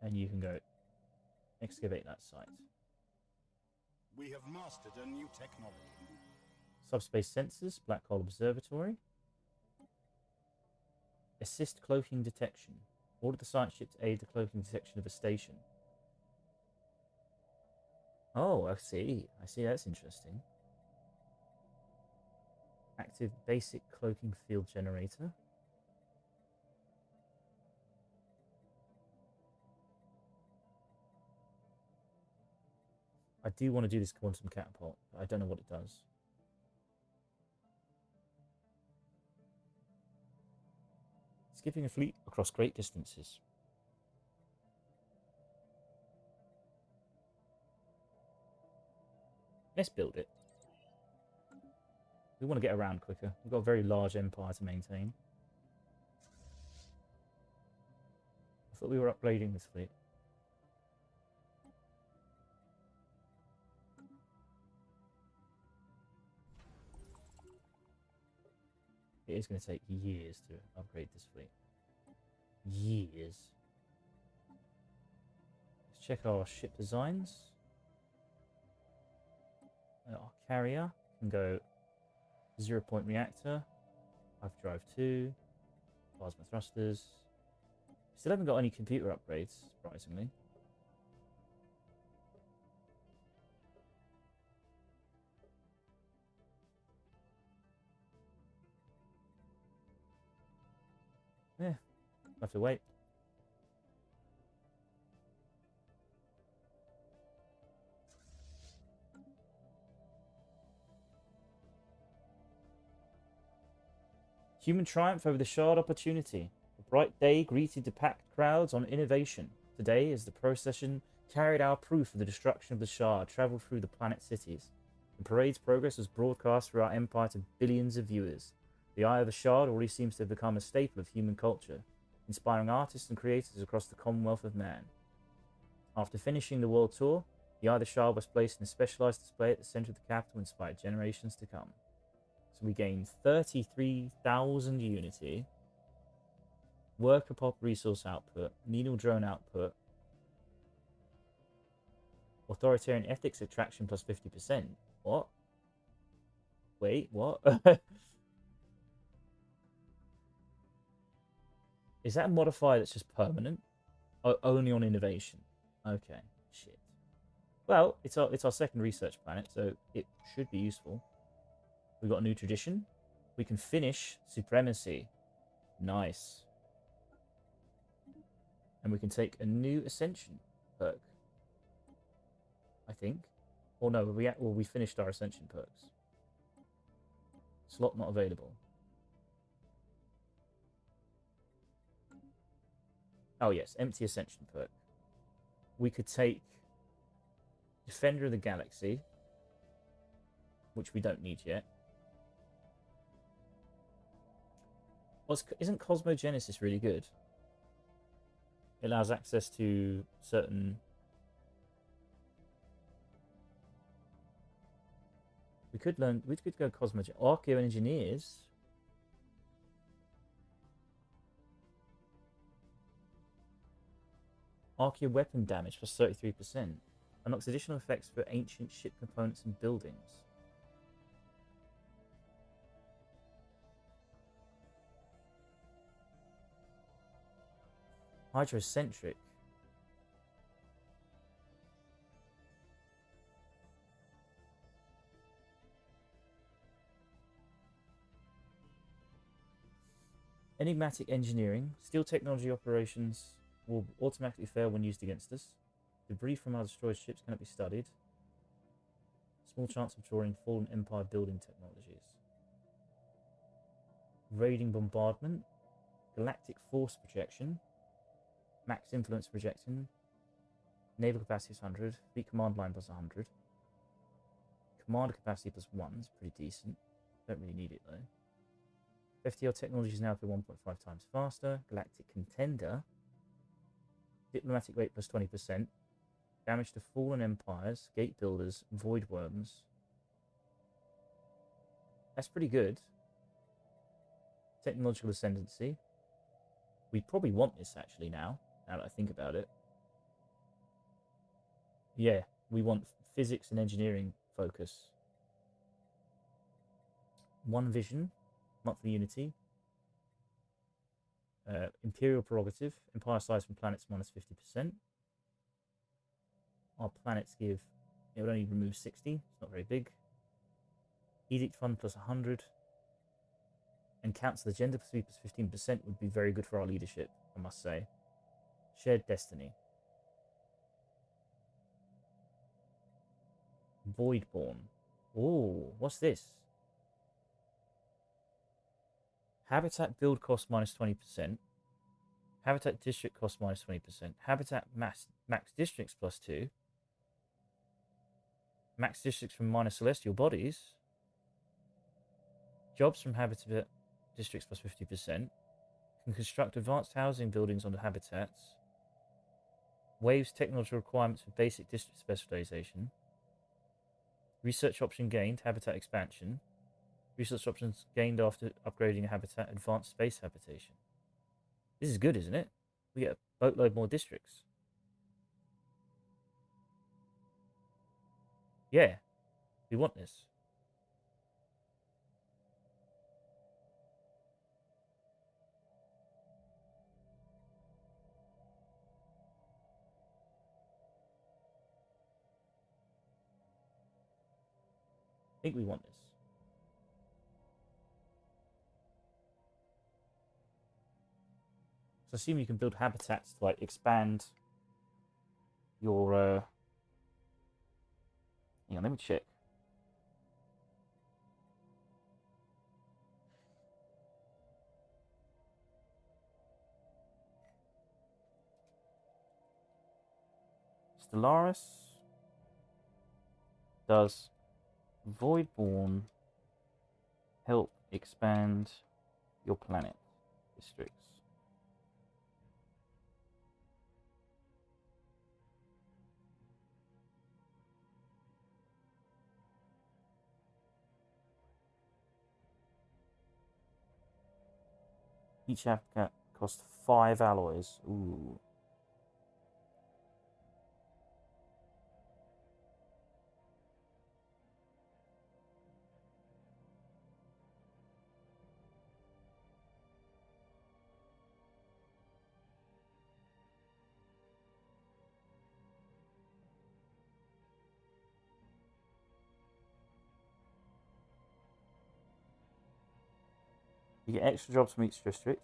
And you can go excavate that site. We have mastered a new technology. Subspace sensors, black hole observatory. Assist cloaking detection. Order the science ship to aid the cloaking detection of a station. Oh, I see. I see, that's interesting. Active basic cloaking field generator. I do want to do this quantum catapult, but I don't know what it does. Skipping a fleet across great distances. Let's build it. We want to get around quicker. We've got a very large empire to maintain. I thought we were upgrading this fleet. It is going to take years to upgrade this fleet. Years. Let's check our ship designs. Our carrier can go 0-point reactor, hyperdrive 2, plasma thrusters. Still haven't got any computer upgrades, surprisingly. Yeah, we'll have to wait. Human triumph over the Shard opportunity. A bright day greeted the packed crowds on innovation. Today, as the procession carried our proof of the destruction of the Shard travelled through the planet's cities. The parade's progress was broadcast through our empire to billions of viewers. The Eye of the Shard already seems to have become a staple of human culture, inspiring artists and creators across the Commonwealth of Man. After finishing the world tour, the Eye of the Shard was placed in a specialised display at the centre of the capital and inspired generations to come. So we gained 33,000 unity, worker pop resource output, needle drone output, authoritarian ethics attraction plus 50%. What? Wait, what? Is that a modifier that's just permanent? Only on innovation? Okay, shit. Well, it's our second research planet, so it should be useful. We've got a new tradition. We can finish supremacy. Nice. And we can take a new ascension perk, I think. Or no, we finished our ascension perks. Slot not available. Oh yes, empty ascension perk. We could take Defender of the Galaxy, which we don't need yet. Isn't Cosmogenesis really good? It allows access to certain... We could go Cosmogenesis. Archeo Engineers. Archeo weapon damage plus 33%. Unlocks additional effects for ancient ship components and buildings. Hydrocentric. Enigmatic engineering. Steel technology operations will automatically fail when used against us. Debris from our destroyed ships cannot be studied. Small chance of drawing fallen empire building technologies. Raiding bombardment. Galactic force projection. Max influence projection. Naval capacity is 100. Fleet command line plus 100. Commander capacity plus 1 is pretty decent. Don't really need it though. FTL technology is now up to 1.5 times faster. Galactic contender. Diplomatic rate plus 20%. Damage to fallen empires, gate builders, void worms. That's pretty good. Technological ascendancy. We probably want this actually now that I think about it. Yeah, we want physics and engineering focus. One vision, monthly unity. Imperial prerogative, empire size from planets minus 50%. Our planets give, it would only remove 60, it's not very big. Edict fund plus 100. And council agenda plus 15% would be very good for our leadership, I must say. Shared destiny. Voidborn. Oh, what's this? Habitat build cost minus 20%. Habitat district cost minus 20%. Habitat max districts plus 2. Max districts from minor celestial bodies. Jobs from habitat districts plus 50%. Can construct advanced housing buildings on the habitats. Waives technology requirements for basic district specialization. Research option gained, habitat expansion. Research options gained after upgrading a habitat, advanced space habitation. This is good, isn't it? We get a boatload more districts. Yeah, we want this. I think we want this. So I assume you can build habitats to like expand your hang on, let me check. Stellaris does Voidborn help expand your planet districts? Each habitat costs 5 alloys. Ooh. You get extra jobs from each district.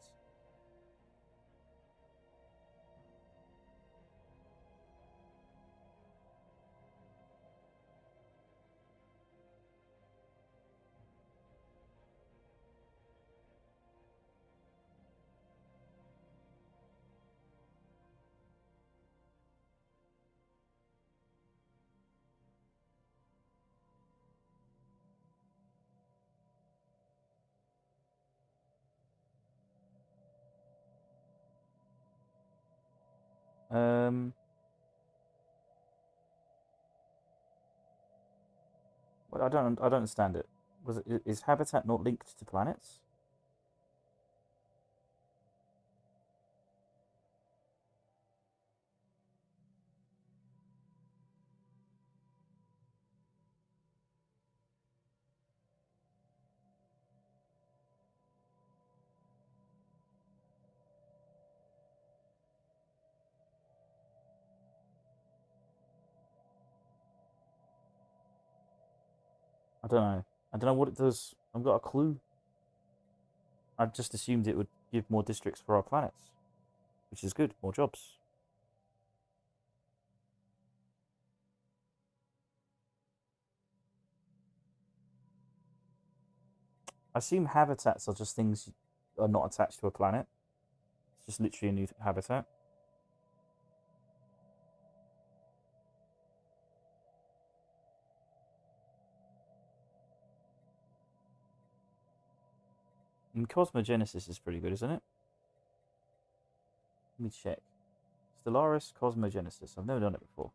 Well, I don't understand it. Is habitat not linked to planets? I don't know. I don't know what it does. I've got a clue. I just assumed it would give more districts for our planets, which is good. More jobs. I assume habitats are just things are not attached to a planet. It's just literally a new habitat. And cosmogenesis is pretty good, isn't it? Let me check. Stellaris cosmogenesis. I've never done it before.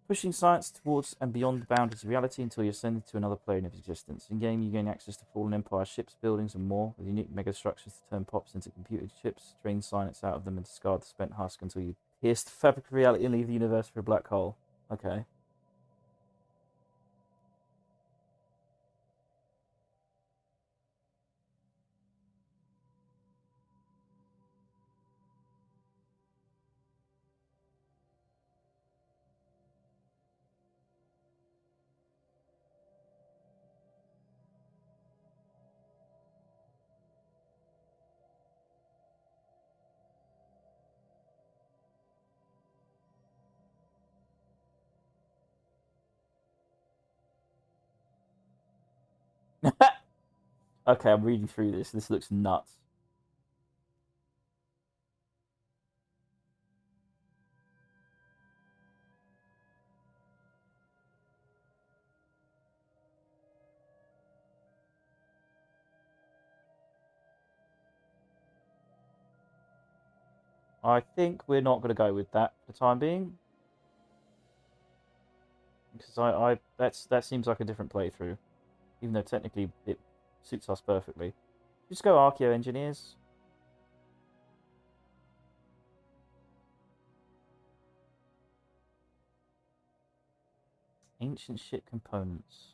Pushing science towards and beyond the boundaries of reality until you're ascended to another plane of existence. In game, you gain access to fallen empire ships, buildings, and more, with unique megastructures to turn pops into computer chips, drain science out of them, and discard the spent husk until you pierce the fabric of reality and leave the universe for a black hole. Okay. Okay, I'm reading through this. This looks nuts. I think we're not going to go with that for the time being. Because that seems like a different playthrough. Even though technically it suits us perfectly. Just go Archeo Engineers. Ancient ship components.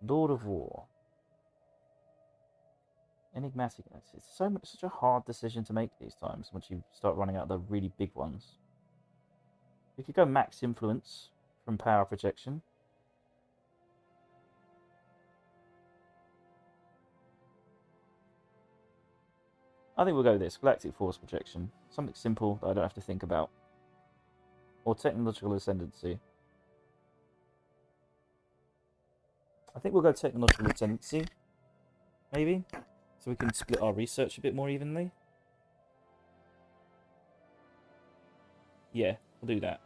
Lord of War. Enigmatic. It's such a hard decision to make these times once you start running out of the really big ones. We could go max influence from power projection. I think we'll go this. Galactic force projection. Something simple that I don't have to think about. Or technological ascendancy. I think we'll go technological ascendancy. Maybe. So we can split our research a bit more evenly. Yeah, we'll do that.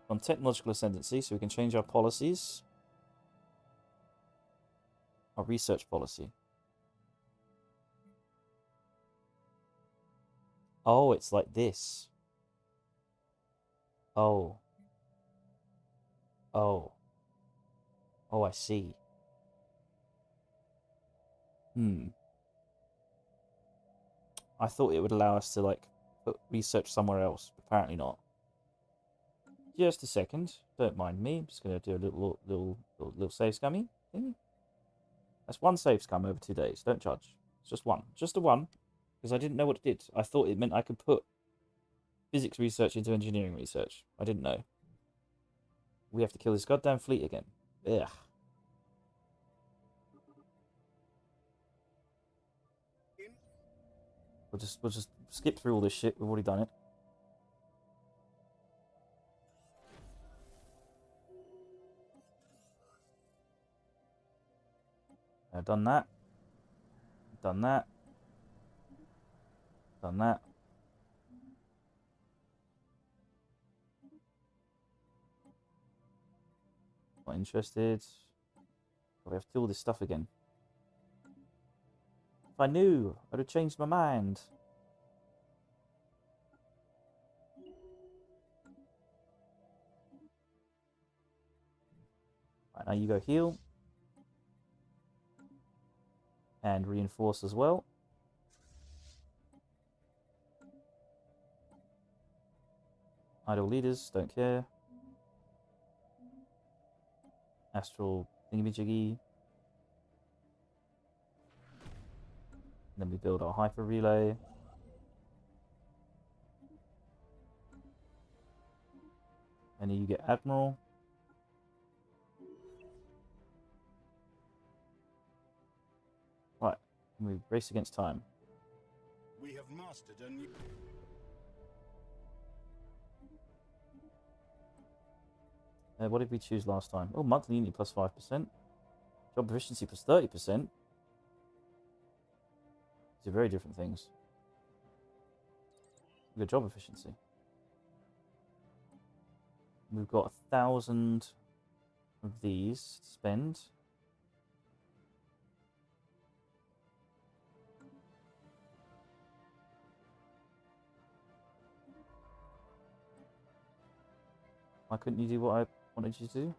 On technological ascendancy, so we can change our policies. Our research policy. Oh, it's like this. Oh. Oh. Oh, I see. I thought it would allow us to, like, put research somewhere else. But apparently not. Just a second. Don't mind me. I'm just going to do a little save scummy thing. That's one save scum over 2 days. Don't judge. It's just one. Just a one. Because I didn't know what it did. I thought it meant I could put physics research into engineering research. I didn't know. We have to kill this goddamn fleet again. Ugh. We'll just skip through all this shit. We've already done it. Done that. Done that. Done that. Not interested. We have to do all this stuff again. If I knew, I'd have changed my mind. Right, now you go heal. And reinforce as well. Idle leaders, don't care. Astral thingamajiggy. Then we build our hyper relay. And then you get Admiral. Right, we race against time. We have mastered a new... What did we choose last time? Oh, monthly unit plus 5%. Job efficiency plus 30%. These are very different things. Good job efficiency. We've got 1,000 of these to spend. Why couldn't you do what I wanted you to do?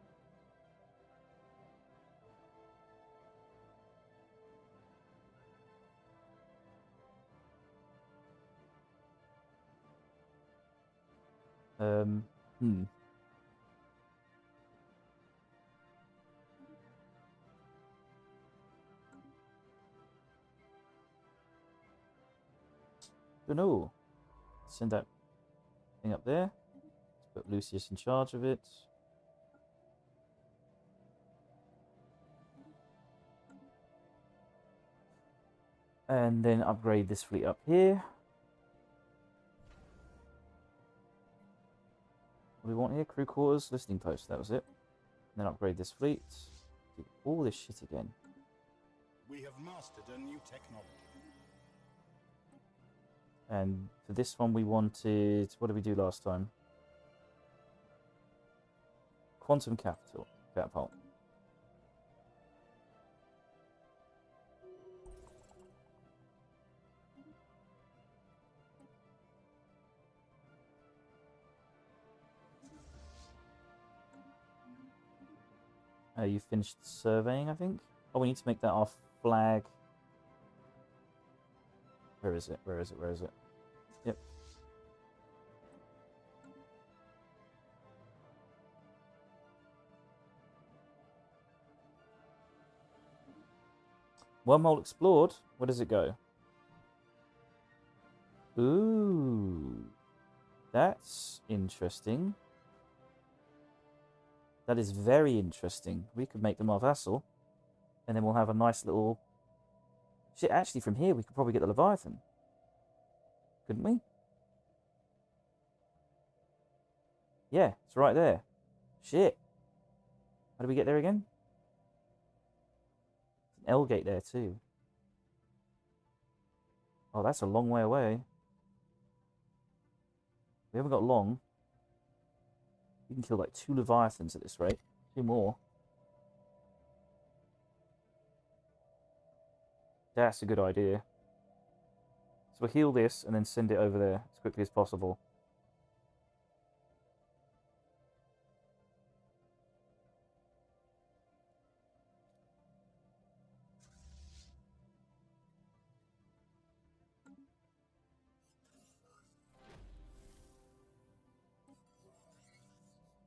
Hmm. Don't know. Send that thing up there. Let's put Lucius in charge of it. And then upgrade this fleet up here. What do we want here? Crew quarters, listening post. That was it. then upgrade this fleet. Do all this shit again. We have mastered a new technology. And for this one, we wanted... What did we do last time? Quantum capital. Catapult. You finished surveying, I think? Oh, we need to make that our flag. Where is it? Where is it? Where is it? Yep. Wormhole explored. Where does it go? Ooh. That's interesting. That is very interesting. We could make them our vassal. And then we'll have a nice little... Shit, actually from here we could probably get the Leviathan. Couldn't we? Yeah, it's right there. Shit. How do we get there again? An L gate there too. Oh, that's a long way away. We haven't got long. We can kill like 2 Leviathans at this rate. 2 more. That's a good idea. So we'll heal this and then send it over there as quickly as possible.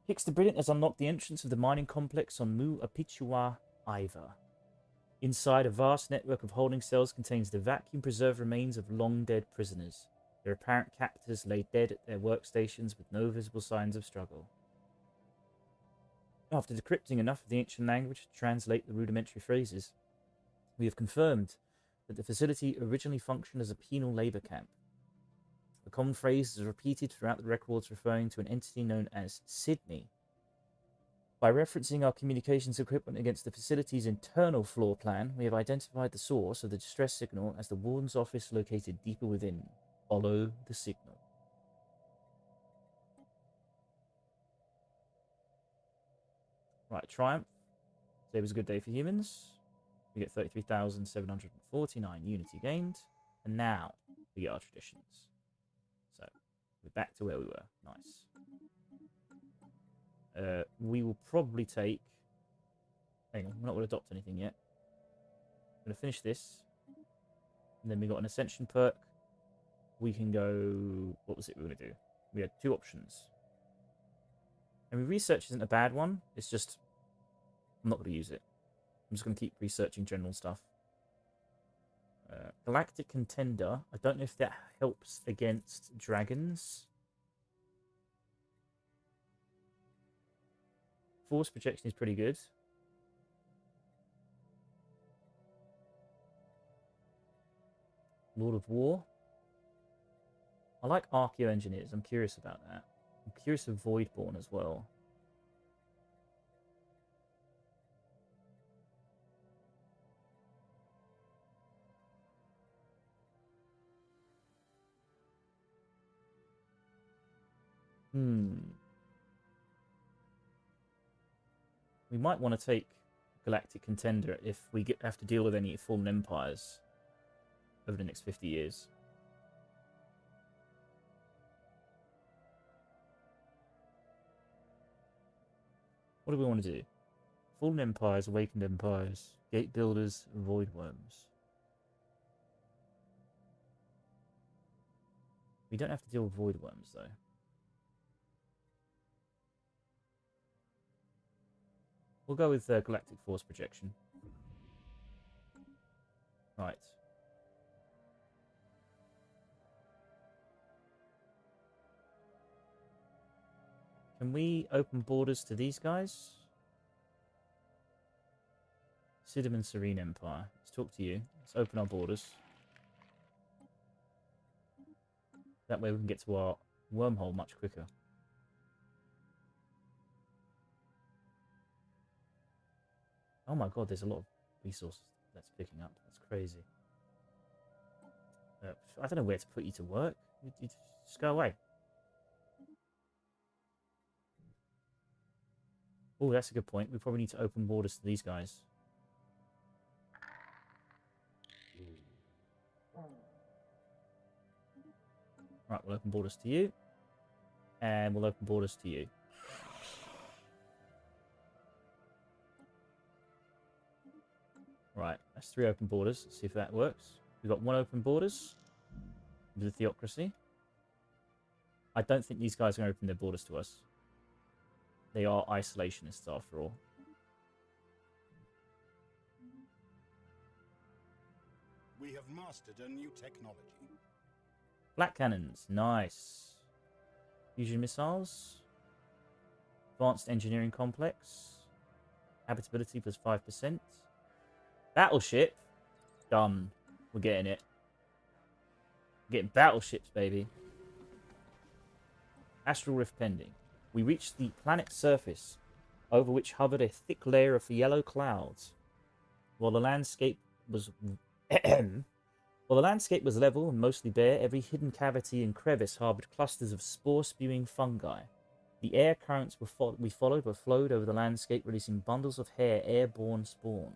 Hicks the Brilliant has unlocked the entrance of the mining complex on Mu Apichua Iva. Inside, a vast network of holding cells contains the vacuum-preserved remains of long-dead prisoners. Their apparent captors lay dead at their workstations with no visible signs of struggle. After decrypting enough of the ancient language to translate the rudimentary phrases, we have confirmed that the facility originally functioned as a penal labour camp. The common phrase is repeated throughout the records referring to an entity known as Sydney. By referencing our communications equipment against the facility's internal floor plan, we have identified the source of the distress signal as the warden's office located deeper within. Follow the signal. Right, Triumph. Today was a good day for humans. We get 33,749 unity gained. And now we get our traditions. So, we're back to where we were. Nice. We will probably take... Hang on, we're not going to adopt anything yet. I'm going to finish this. And then we got an Ascension perk. We can go... What was it we were going to do? We had 2 options. I mean, research isn't a bad one. It's just... I'm not going to use it. I'm just going to keep researching general stuff. Galactic Contender. I don't know if that helps against dragons. Force projection is pretty good. Lord of War. I like Archeo Engineers. I'm curious about that. I'm curious of Voidborn as well. We might want to take Galactic Contender if we have to deal with any fallen empires over the next 50 years. What do we want to do? Fallen empires, awakened empires, gate builders, void worms. We don't have to deal with void worms though. We'll go with Galactic Force Projection. Right. Can we open borders to these guys? Sidham and Serene Empire. Let's talk to you. Let's open our borders. That way we can get to our wormhole much quicker. Oh my god, there's a lot of resources that's picking up. That's crazy. I don't know where to put you to work. You just go away. Oh, that's a good point. We probably need to open borders to these guys. Right, we'll open borders to you. And we'll open borders to you. Right, that's 3 open borders. Let's see if that works. We've got 1 open borders with the theocracy. I don't think these guys are going to open their borders to us. They are isolationists after all. We have mastered a new technology. Black cannons, nice. Fusion missiles. Advanced engineering complex. Habitability plus 5%. Battleship. Done. We're getting it. We're getting battleships, baby. Astral rift pending. We reached the planet's surface, over which hovered a thick layer of yellow clouds. While the landscape was level and mostly bare, every hidden cavity and crevice harbored clusters of spore-spewing fungi. The air currents we followed were flowed over the landscape, releasing bundles of hair airborne spawn.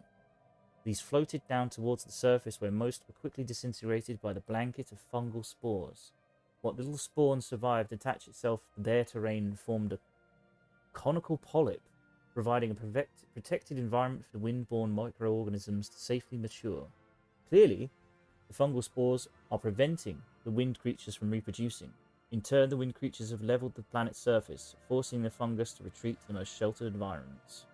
These floated down towards the surface, where most were quickly disintegrated by the blanket of fungal spores. What little spawn survived attached itself to their terrain and formed a conical polyp, providing a protected environment for the wind-borne microorganisms to safely mature. Clearly, the fungal spores are preventing the wind creatures from reproducing. In turn, the wind creatures have leveled the planet's surface, forcing the fungus to retreat to the most sheltered environments.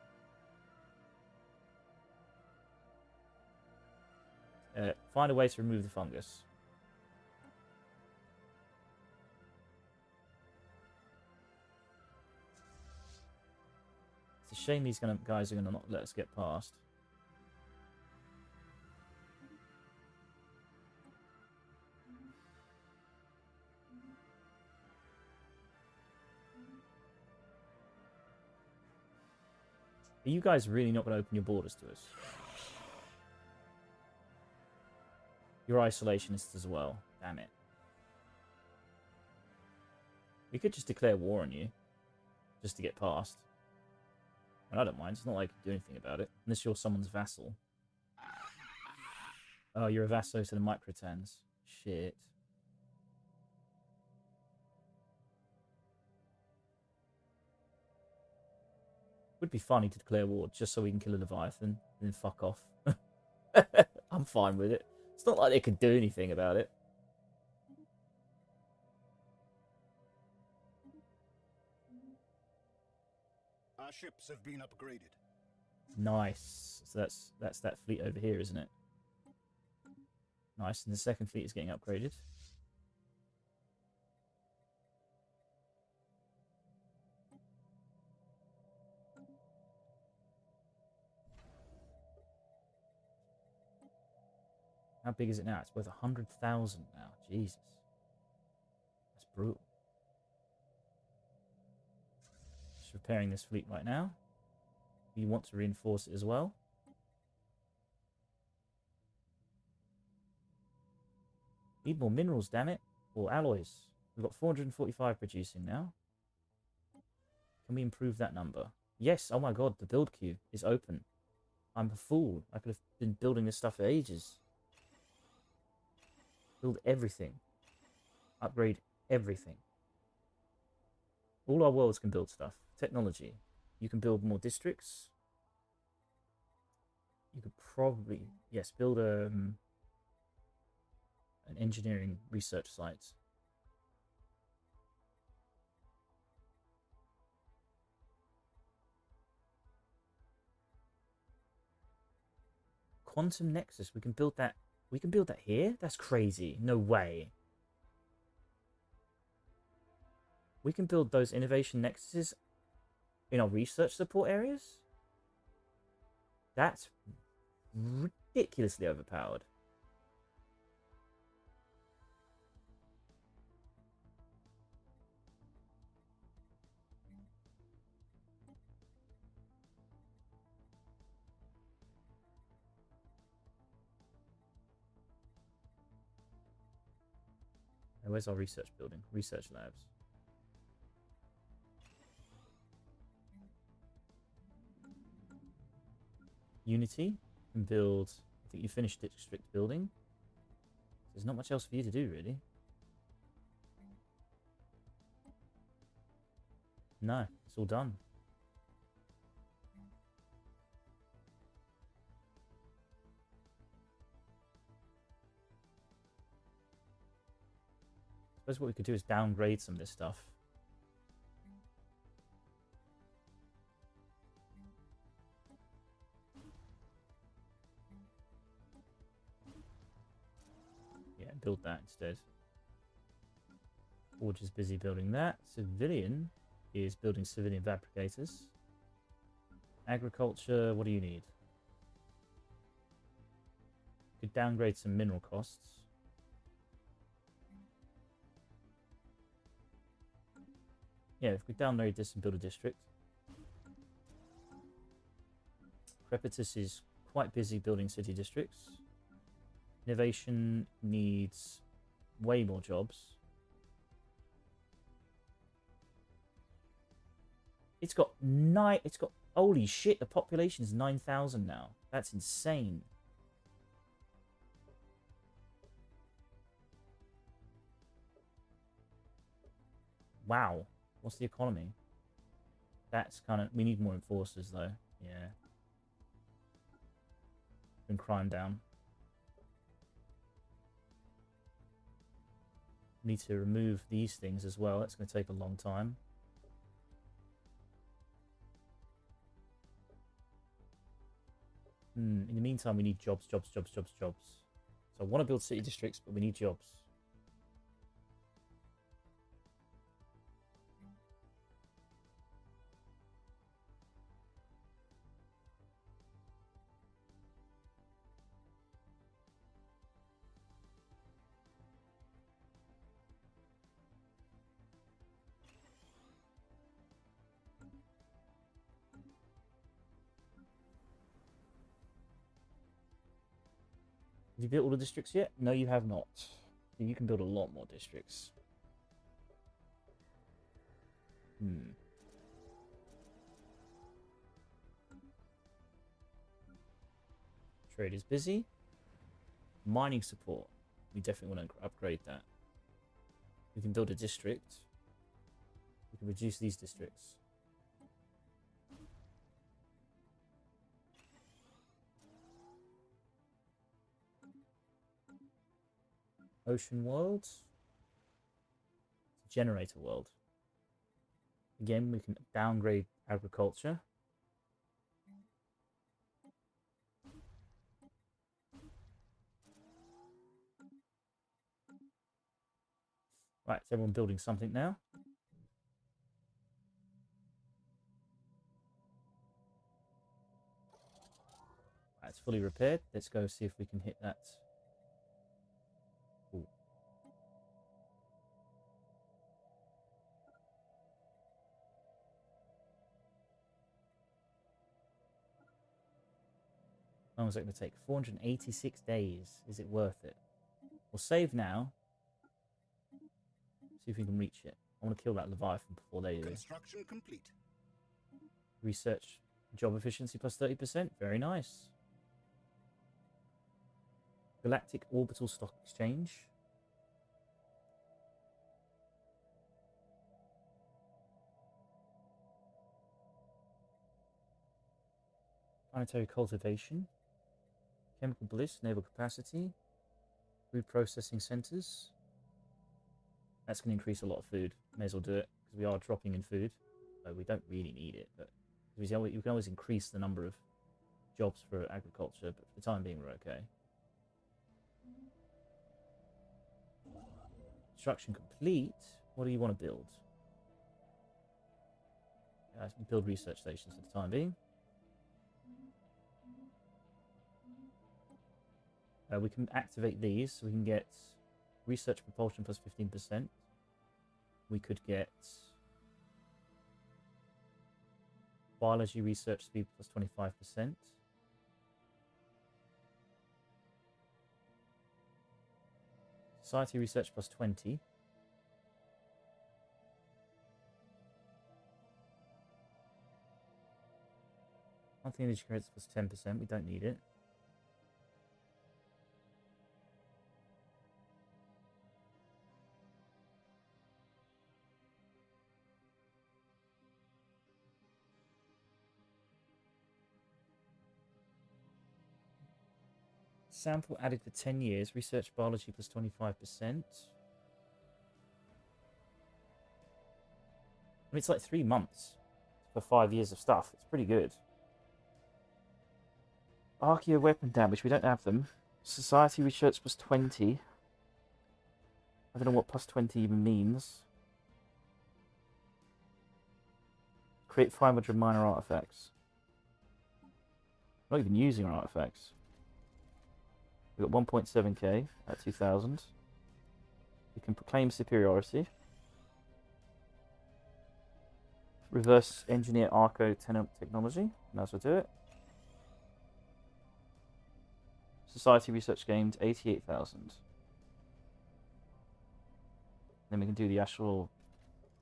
Find a way to remove the fungus. It's a shame these guys are going to not let us get past. Are you guys really not going to open your borders to us? You're isolationists as well. Damn it. We could just declare war on you. Just to get past. And I don't mind. It's not like I can do anything about it. Unless you're someone's vassal. Oh, you're a vassal to the Microtans. Shit. Would be funny to declare war just so we can kill a Leviathan. And then fuck off. I'm fine with it. It's not like they could do anything about it. Our ships have been upgraded. Nice. So that's that fleet over here, isn't it? Nice. And the second fleet is getting upgraded. How big is it now? It's worth 100,000 now. Jesus. That's brutal. Just repairing this fleet right now. You want to reinforce it as well. Need more minerals, damn it. Or alloys. We've got 445 producing now. Can we improve that number? Yes. Oh my god, the build queue is open. I'm a fool. I could have been building this stuff for ages. Build everything. Upgrade everything. All our worlds can build stuff. Technology. You can build more districts. You could probably, yes, build an engineering research site. Quantum Nexus. We can build that. We can build that here? That's crazy. No way. We can build those innovation nexuses in our research support areas? That's ridiculously overpowered. Now, where's our research building? Research labs. Unity can build. I think you finished district building. There's not much else for you to do, really. No, it's all done. I suppose what we could do is downgrade some of this stuff. Yeah, build that instead. Forge is busy building that. Civilian is building civilian fabricators. Agriculture, what do you need? Could downgrade some mineral costs. Yeah, if we downgrade this and build a district. Crepitus is quite busy building city districts. Innovation needs way more jobs. It's got holy shit, the population is 9,000 now. That's insane. Wow. What's the economy? That's kind of... We need more enforcers, though. Yeah. Bring crime down. Need to remove these things as well. That's going to take a long time. In the meantime, we need jobs. So I want to build city districts, but we need jobs. Have you built all the districts yet? No, you have not. You can build a lot more districts. Trade is busy. Mining support. We definitely want to upgrade that. We can build a district. We can reduce these districts. Ocean world. Generator world. Again, we can downgrade agriculture. Right, is everyone building something now? Right, it's fully repaired. Let's go see if we can hit that. Ooh. How long is it going to take? 486 days. Is it worth it? We'll save now. See if we can reach it. I want to kill that Leviathan before they do. Construction complete. Research job efficiency plus 30%. Very nice. Galactic Orbital Stock Exchange. Planetary cultivation. Chemical bliss, naval capacity. Food processing centers. That's going to increase a lot of food. May as well do it, because we are dropping in food. So we don't really need it, but you can always increase the number of jobs for agriculture, but for the time being, we're okay. Construction complete. What do you want to build? Build research stations for the time being. We can activate these, so we can get research propulsion plus 15%. We could get biology research speed plus 25%. Society research plus 20. Monthly energy credits plus 10%. We don't need it. Sample added for 10 years. Research biology plus 25%. I mean, it's like 3 months for 5 years of stuff. It's pretty good. Archaeo weapon damage. We don't have them. Society research plus 20. I don't know what plus 20 even means. Create 500 minor artifacts. Not even using our artifacts. We've got 1.7k at 2000. We can proclaim superiority. Reverse engineer Arco technology. Might as well do it. Society research gained 88,000. Then we can do the actual.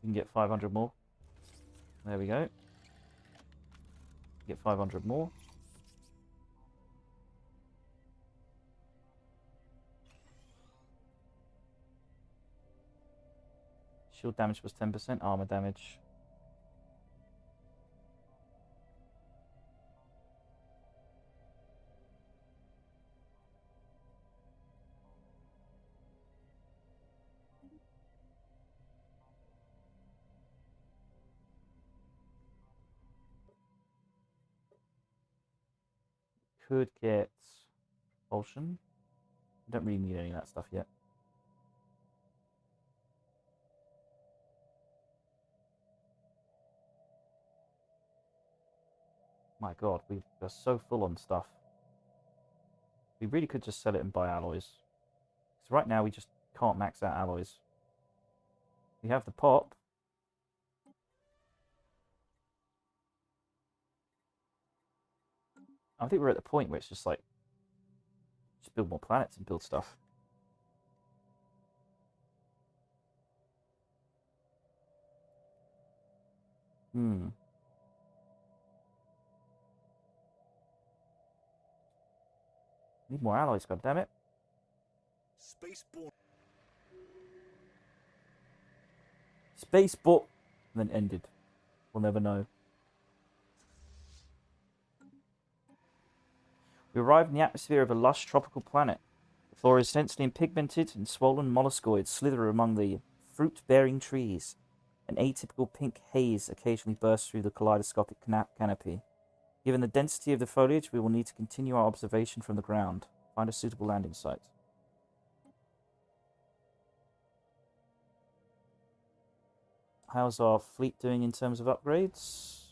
We can get 500 more. There we go. Get 500 more. Shield damage was 10%, armor damage. Could get Propulsion. Don't really need any of that stuff yet. My god, we are so full on stuff. We really could just sell it and buy alloys. Because right now we just can't max out alloys. We have the pop. I think we're at the point where it's just like, just build more planets and build stuff. Need more alloys, goddammit. Spaceborne. Spaceport, and then ended. We'll never know. We arrived in the atmosphere of a lush tropical planet. The floor is densely pigmented, and swollen molluscoids slither among the fruit-bearing trees. An atypical pink haze occasionally bursts through the kaleidoscopic canopy. Given the density of the foliage, we will need to continue our observation from the ground. Find a suitable landing site. How's our fleet doing in terms of upgrades?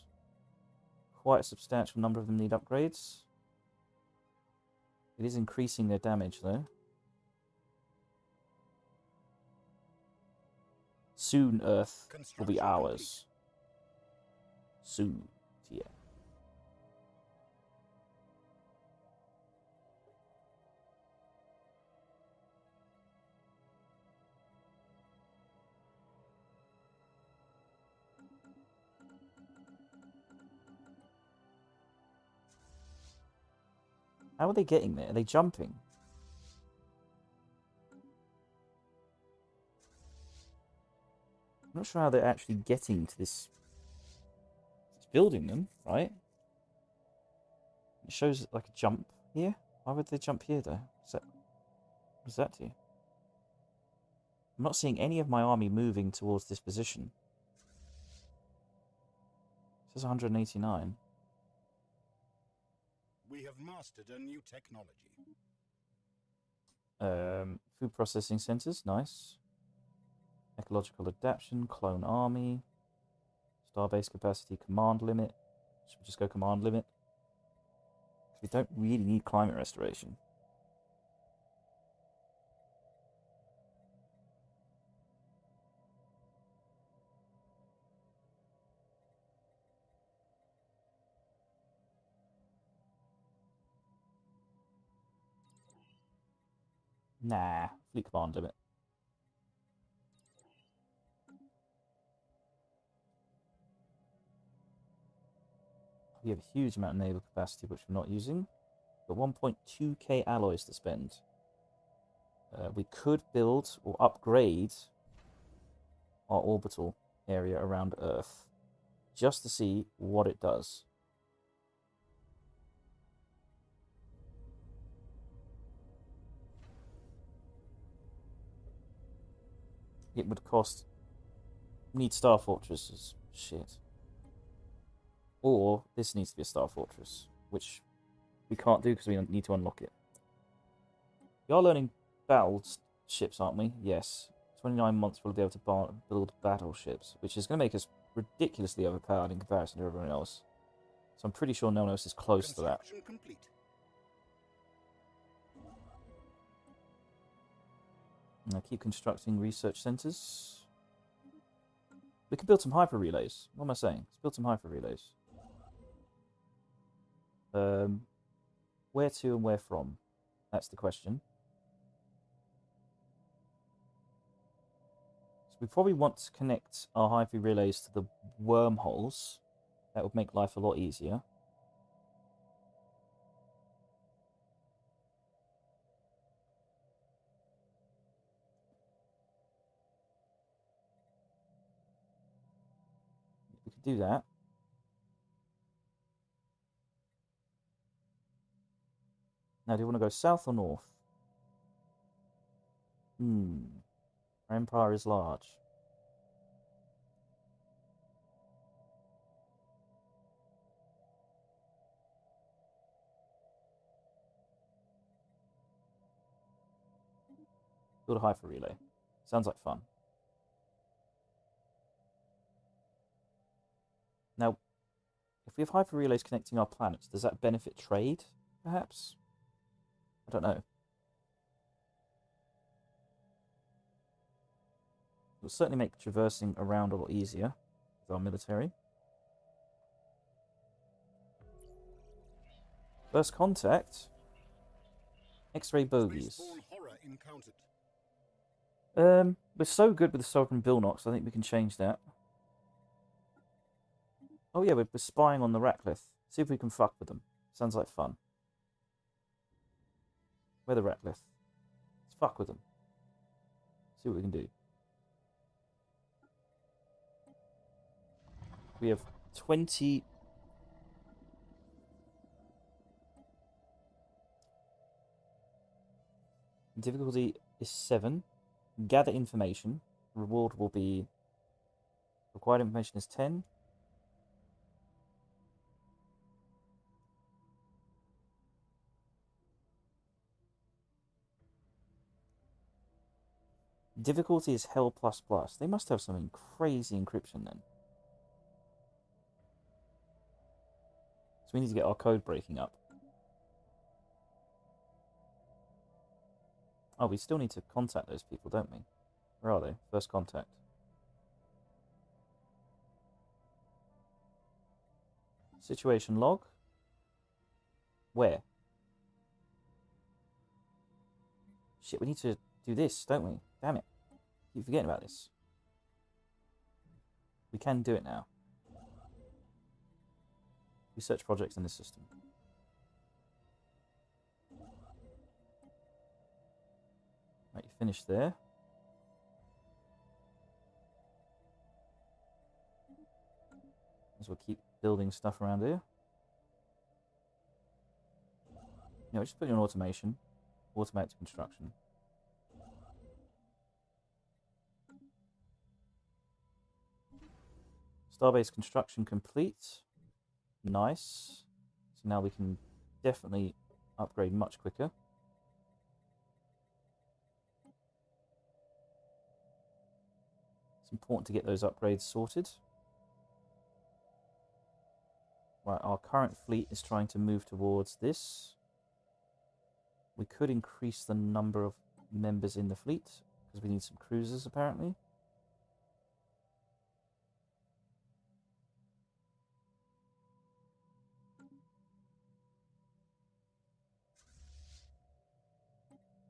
Quite a substantial number of them need upgrades. It is increasing their damage, though. Soon, Earth will be ours. Soon, yeah. How are they getting there? Are they jumping? I'm not sure how they're actually getting to this. It's building them, right? It shows like a jump here. Why would they jump here, though? What does that do? I'm not seeing any of my army moving towards this position. It says 189. We have mastered a new technology. Food processing centers, nice. Ecological adaptation, clone army, starbase capacity, command limit. Should we just go command limit? We don't really need climate restoration. Nah, fleet command limit. We have a huge amount of naval capacity, which we're not using. But 1.2k alloys to spend. We could build or upgrade our orbital area around Earth just to see what it does. It would cost... Need Star Fortresses. Shit. Or this needs to be a Star Fortress, which we can't do because we need to unlock it. We are learning battleships, aren't we? Yes. 29 months we'll be able to build battleships, which is going to make us ridiculously overpowered in comparison to everyone else. So I'm pretty sure no one else is close to that. Complete. And I keep constructing research centers. We can build some hyper relays. What am I saying? Let's build some hyper relays. Where to and where from? That's the question. So we probably want to connect our hyper relays to the wormholes. That would make life a lot easier. We could do that. Now, do you want to go south or north? Our empire is large. Build a hyper relay. Sounds like fun. Now, if we have hyper relays connecting our planets, does that benefit trade, perhaps? I don't know. It will certainly make traversing around a lot easier with our military. First contact. X-ray bogies. Horror encountered. We're so good with the Sovereign Billnox, I think we can change that. Oh yeah, we're spying on the Ratcliffe. See if we can fuck with them. Sounds like fun. Where the Ratcliffe? Let's fuck with them. See what we can do. We have 20... Difficulty is 7. Gather information. Reward will be... Required information is 10. Difficulty is Hell++. They must have something crazy encryption then. So we need to get our code breaking up. Oh, we still need to contact those people, don't we? Where are they? First contact. Situation log. Where? Shit, we need to do this, don't we? Damn it. Keep forgetting about this. We can do it now. Research projects in this system. Right, you finished there. As we'll keep building stuff around here. You know, just put in automation. Automatic construction. Starbase construction complete. Nice. So now we can definitely upgrade much quicker. It's important to get those upgrades sorted. Right, our current fleet is trying to move towards this. We could increase the number of members in the fleet, because we need some cruisers apparently.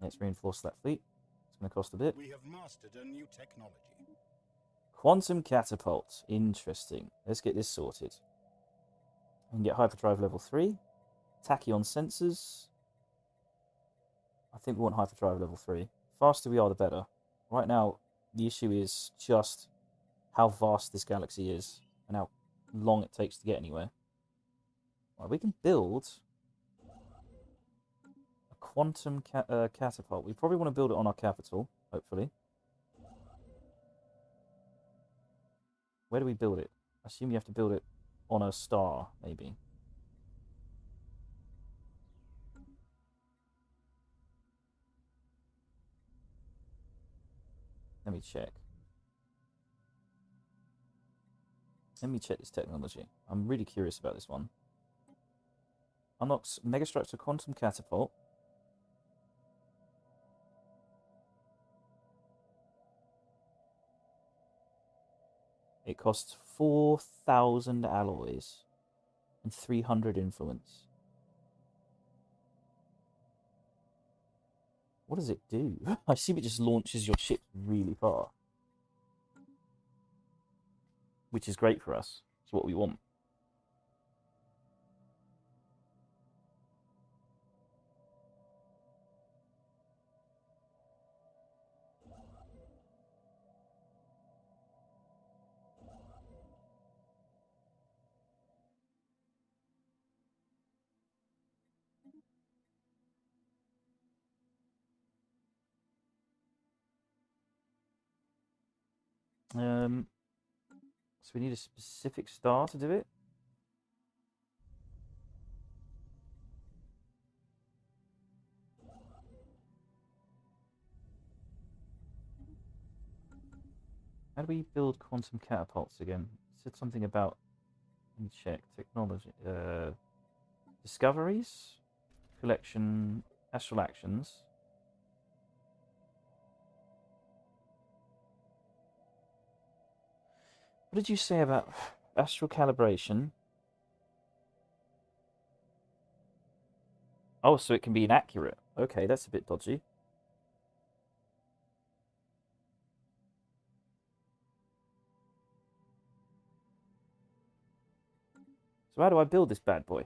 Let's reinforce that fleet. It's going to cost a bit. We have mastered a new technology. Quantum catapult. Interesting. Let's get this sorted. We can get hyperdrive level 3. Tachyon sensors. I think we want hyperdrive level 3. The faster we are, the better. Right now, the issue is just how vast this galaxy is and how long it takes to get anywhere. Right, we can build a quantum catapult. We probably want to build it on our capital, hopefully. Where do we build it? I assume you have to build it on a star, maybe. Let me check. Let me check this technology. I'm really curious about this one. Unlocks megastructure quantum catapult. It costs 4,000 alloys and 300 influence. What does it do? I assume it just launches your ship really far. Which is great for us. It's what we want. So we need a specific star to do it. How do we build quantum catapults again? It said something about. Let me check. Technology. Discoveries. Collection. Astral actions. What did you say about astral calibration? Oh, so it can be inaccurate. Okay, that's a bit dodgy. So how do I build this bad boy?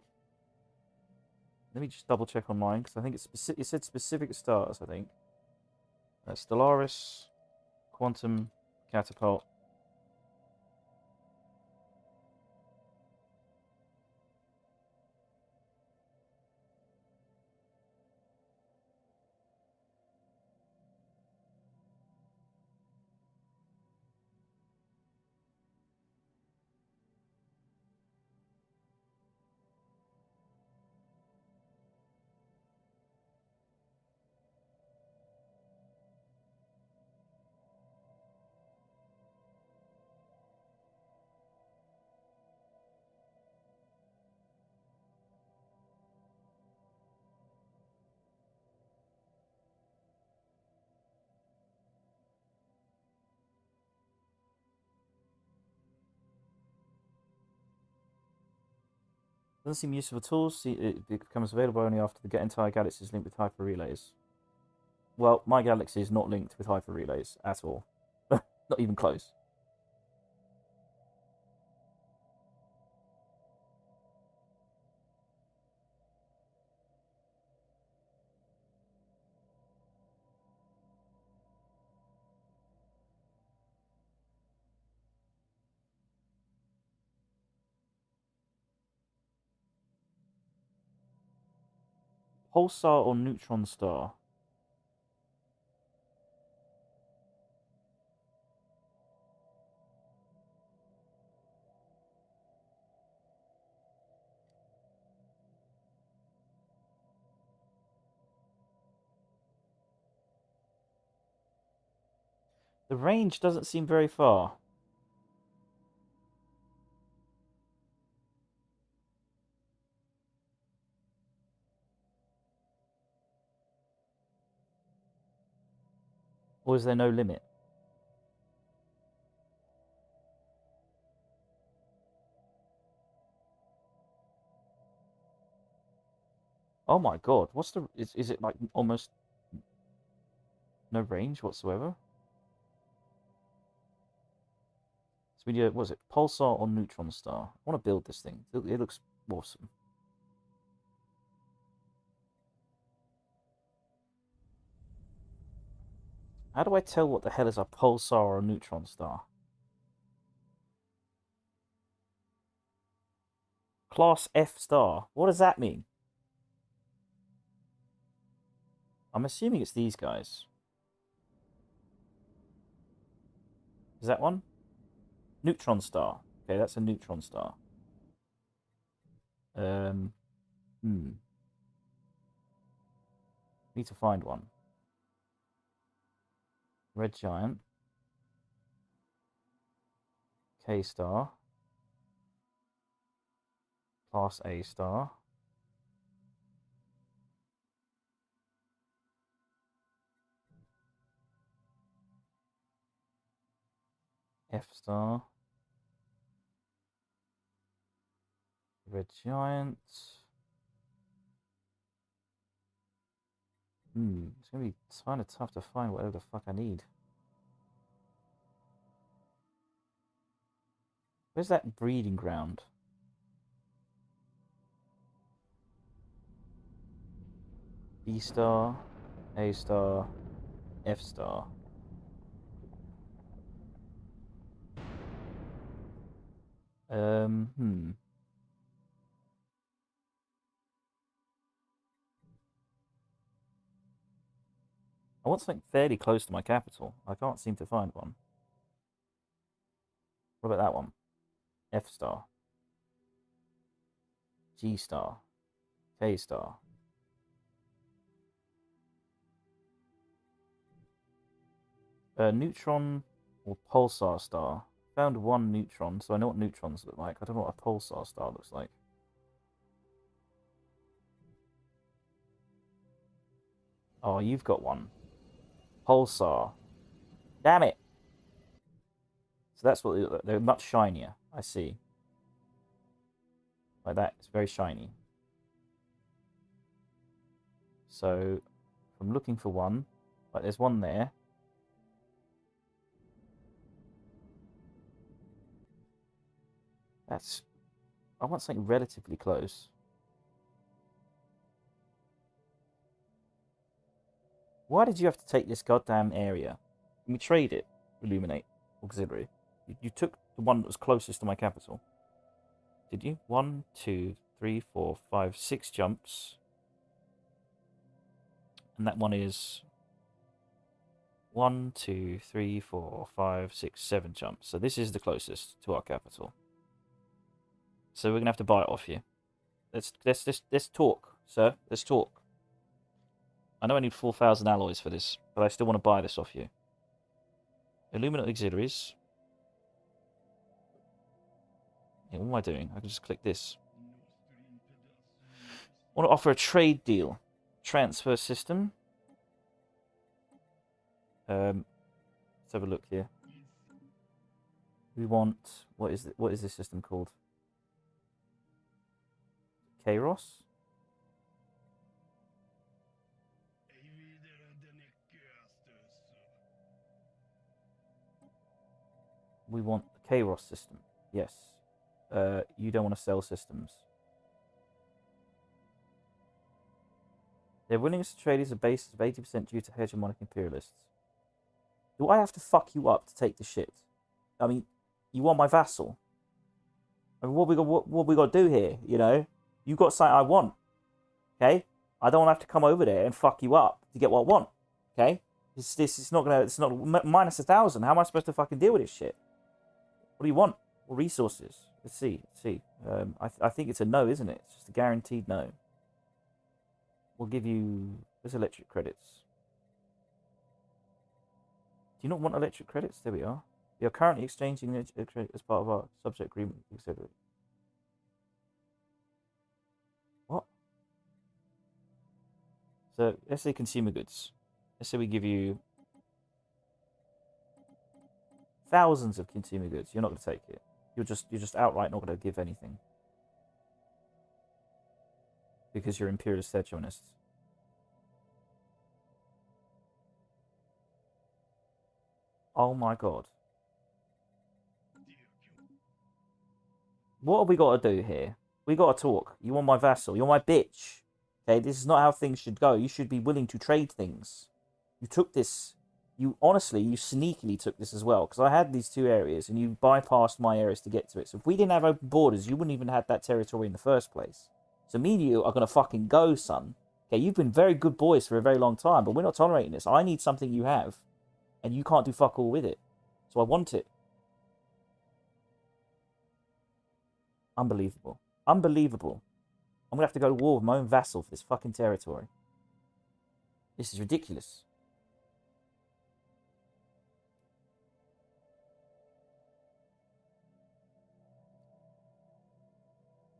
Let me just double check online because I think it said specific stars. I think Stellaris, quantum catapult. Doesn't seem useful at all. See, it becomes available only after the entire galaxy is linked with hyper relays. Well, my galaxy is not linked with hyper relays at all. Not even close. Pulsar or neutron star? The range doesn't seem very far. Or is there no limit? Oh my god, what's the... Is it like almost no range whatsoever? So we do, what is it, pulsar or neutron star? I want to build this thing. It looks Awesome. How do I tell what the hell is a pulsar or a neutron star? Class F star. What does that mean? I'm assuming it's these guys. Is that one? Neutron star. Okay, that's a neutron star. Need to find one. Red giant. K star. Class A star. F star. Red giant. It's gonna be kind of tough to find whatever the fuck I need. Where's that breeding ground? B star, A star, F star. I want something fairly close to my capital. I can't seem to find one. What about that one? F star. G star. K star. Neutron or pulsar star. Found one neutron, so I know what neutrons look like. I don't know what a pulsar star looks like. Oh, you've got one. Pulsar. Damn it! So that's what they look like. They're much shinier. I see. Like that. It's very shiny. So, if I'm looking for one, like there's one there. That's... I want something relatively close. Why did you have to take this goddamn area? Can we trade it? Illuminate. Auxiliary. You took the one that was closest to my capital. Did you? 1, 2, 3, 4, 5, 6 jumps. And that one is 1, 2, 3, 4, 5, 6, 7 jumps. So this is the closest to our capital. So we're gonna have to buy it off you. Let's talk, sir. Let's talk. I know I need 4,000 alloys for this, but I still want to buy this off you. Illuminate auxiliaries. Yeah, what am I doing? I can just click this. I want to offer a trade deal. Transfer system. Let's have a look here. We want... What is this system called? Kairos? We want the Kairos system. Yes. You don't want to sell systems. Their willingness to trade is a basis of 80% due to hegemonic imperialists. Do I have to fuck you up to take the shit? I mean, you are my vassal. I mean, what we got to do here? You know, you got something I want. Okay, I don't want to have to come over there and fuck you up to get what I want. Okay, it's not gonna. It's not minus 1,000. How am I supposed to fucking deal with this shit? What do you want? What resources? Let's see. Let's see. I think it's a no, isn't it? It's just a guaranteed no. We'll give you... There's electric credits. Do you not want electric credits? There we are. We are currently exchanging electric credits as part of our subject agreement, etc. What? So, let's say consumer goods. Let's say we give you thousands of consumer goods. You're not going to take it. You're just outright not going to give anything. Because you're imperialist hegemonists. Oh my god. What have we got to do here? We gotta talk. You want my vassal. You're my bitch. Okay, this is not how things should go. You should be willing to trade things. You took this. You honestly, you sneakily took this as well. Because I had these two areas and you bypassed my areas to get to it. So if we didn't have open borders, you wouldn't even have that territory in the first place. So me and you are going to fucking go, son. Okay, you've been very good boys for a very long time, but we're not tolerating this. I need something you have. And you can't do fuck all with it. So I want it. Unbelievable. Unbelievable. I'm going to have to go to war with my own vassal for this fucking territory. This is ridiculous.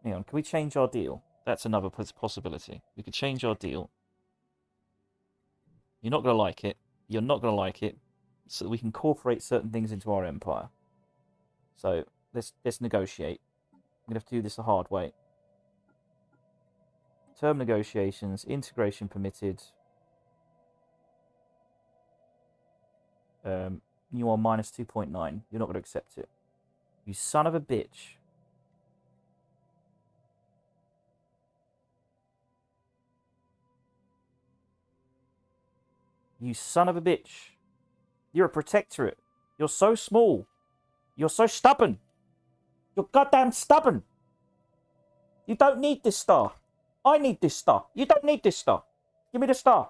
Hang on, can we change our deal? That's another possibility. We could change our deal. You're not going to like it. You're not going to like it. So that we can incorporate certain things into our empire. So, let's negotiate. I'm going to have to do this the hard way. Term negotiations, integration permitted. You are minus 2.9. You're not going to accept it. You son of a bitch. You son of a bitch. You're a protectorate. You're so small. You're so stubborn. You're goddamn stubborn. You don't need this star. I need this star. You don't need this star. Give me the star.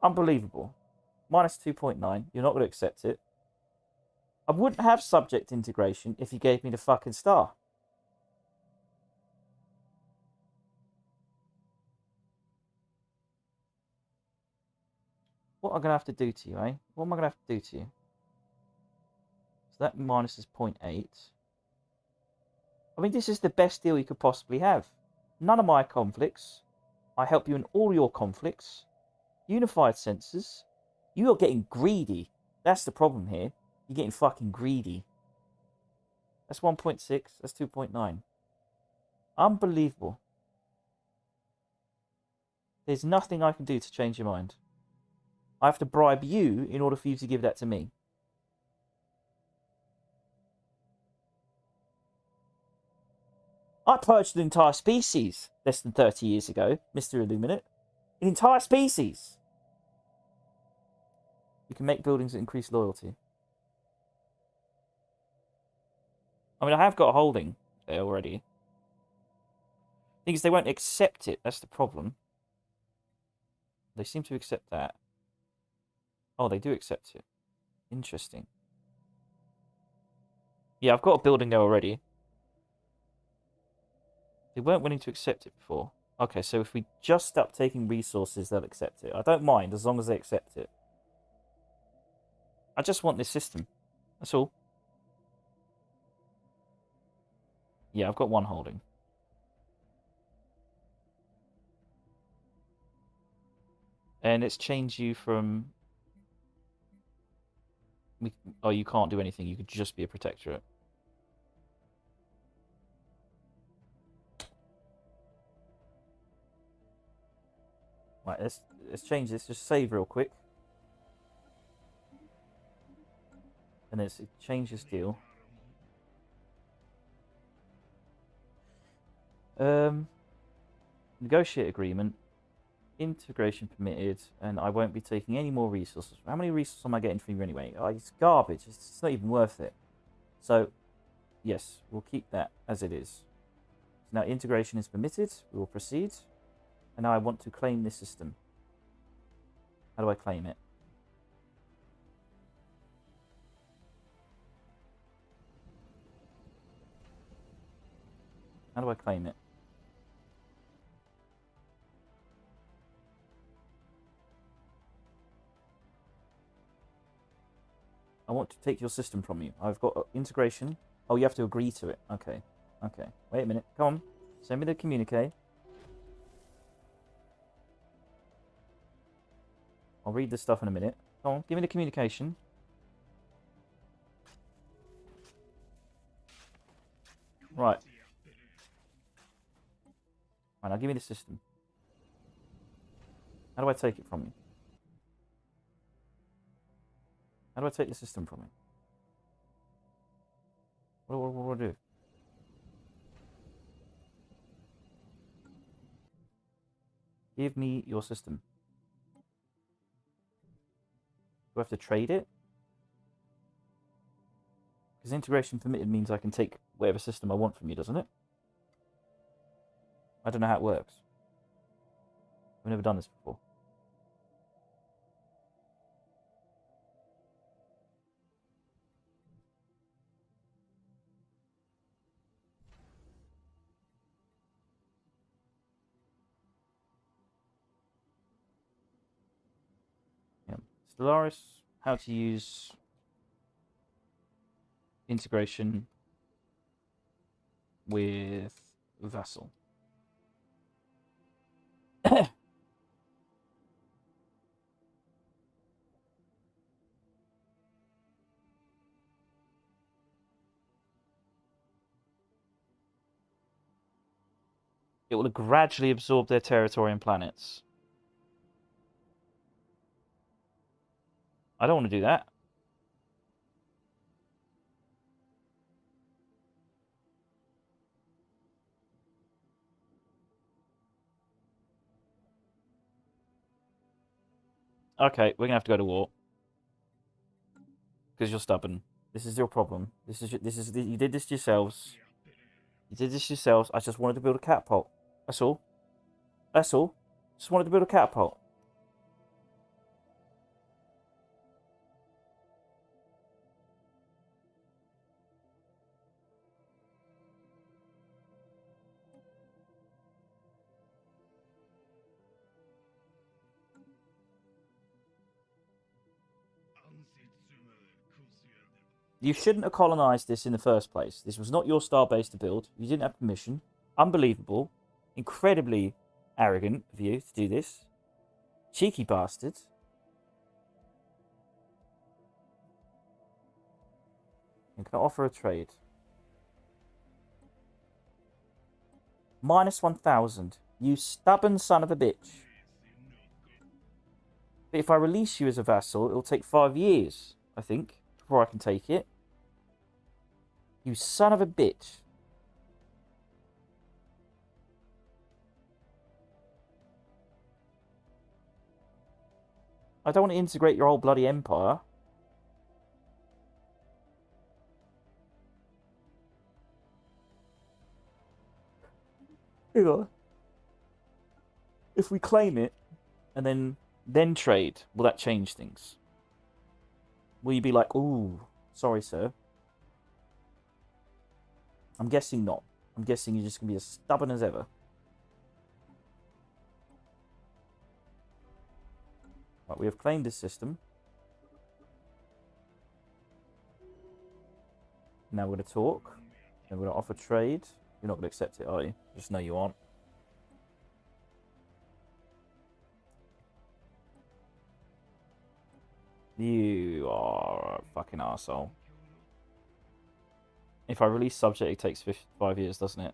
Unbelievable. Minus 2.9. You're not going to accept it. I wouldn't have subject integration if you gave me the fucking star. What am I going to have to do to you, eh? What am I going to have to do to you? So that minus is 0.8. I mean, this is the best deal you could possibly have. None of my conflicts. I help you in all your conflicts. Unified sensors. You are getting greedy. That's the problem here. You're getting fucking greedy. That's 1.6. That's 2.9. Unbelievable. There's nothing I can do to change your mind. I have to bribe you in order for you to give that to me. I purged an entire species less than 30 years ago, Mr. Illuminate. An entire species. You can make buildings that increase loyalty. I mean, I have got a holding there already. Thing is, they won't accept it. That's the problem. They seem to accept that. Oh, they do accept it. Interesting. Yeah, I've got a building there already. They weren't willing to accept it before. Okay, so if we just stop taking resources, they'll accept it. I don't mind as long as they accept it. I just want this system. That's all. Yeah, I've got one holding. And let's change you from... Oh, you can't do anything. You could just be a protectorate. Right, let's change this. Just save real quick. And let's change this deal. Negotiate agreement. Integration permitted. And I won't be taking any more resources. How many resources am I getting from you anyway? Oh, it's garbage. It's not even worth it. So, yes, we'll keep that as it is. So now integration is permitted. We will proceed. And now I want to claim this system. How do I claim it? How do I claim it? I want to take your system from you. I've got integration. Oh, you have to agree to it. Okay. Okay. Wait a minute. Come on. Send me the communique. I'll read this stuff in a minute. Come on. Give me the communication. Right. Right, now give me the system. How do I take it from you? How do I take the system from you? What do I do? Give me your system. Do I have to trade it? Because integration permitted means I can take whatever system I want from you, doesn't it? I don't know how it works. I've never done this before. Yeah. Stellaris, how to use integration with vassal. It will gradually absorb their territory and planets. I don't want to do that. Okay, we're gonna have to go to war because you're stubborn. This is your problem. You did this yourselves. You did this yourselves. I just wanted to build a catapult. That's all. That's all. Just wanted to build a catapult. You shouldn't have colonized this in the first place. This was not your starbase to build. You didn't have permission. Unbelievable. Incredibly arrogant of you to do this. Cheeky bastard. I'm going to offer a trade. Minus 1,000. You stubborn son of a bitch. But if I release you as a vassal, it'll take 5 years, I think, before I can take it. You son of a bitch. I don't want to integrate your whole bloody empire. Hang on. If we claim it and then trade, will that change things? Will you be like, ooh, sorry, sir? I'm guessing not. I'm guessing you're just going to be as stubborn as ever. Right, we have claimed this system. Now we're going to talk. And we're going to offer trade. You're not going to accept it, are you? Just know you aren't. You are a fucking arsehole. If I release subject, it takes 5 years, doesn't it?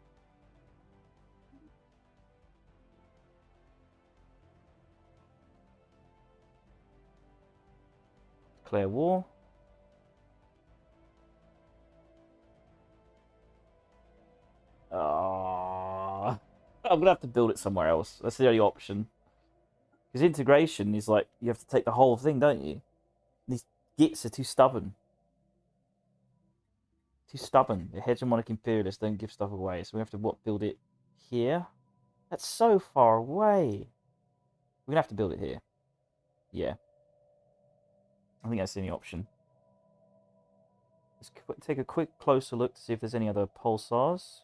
Declare war. I'm going to have to build it somewhere else. That's the only option. Because integration is like, you have to take the whole thing, don't you? These gits are too stubborn. Too stubborn. The hegemonic imperialists don't give stuff away. So we have to, build it here? That's so far away. We're going to have to build it here. Yeah. I think that's the only option. Let's take a quick closer look to see if there's any other pulsars.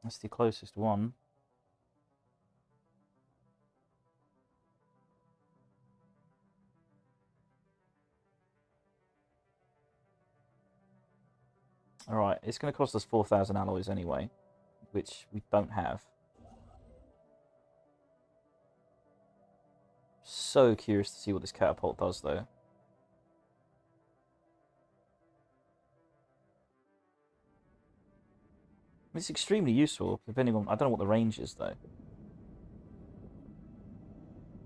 That's the closest one. Alright, it's going to cost us 4,000 alloys anyway, which we don't have. So curious to see what this catapult does, though. It's extremely useful, depending on... I don't know what the range is, though.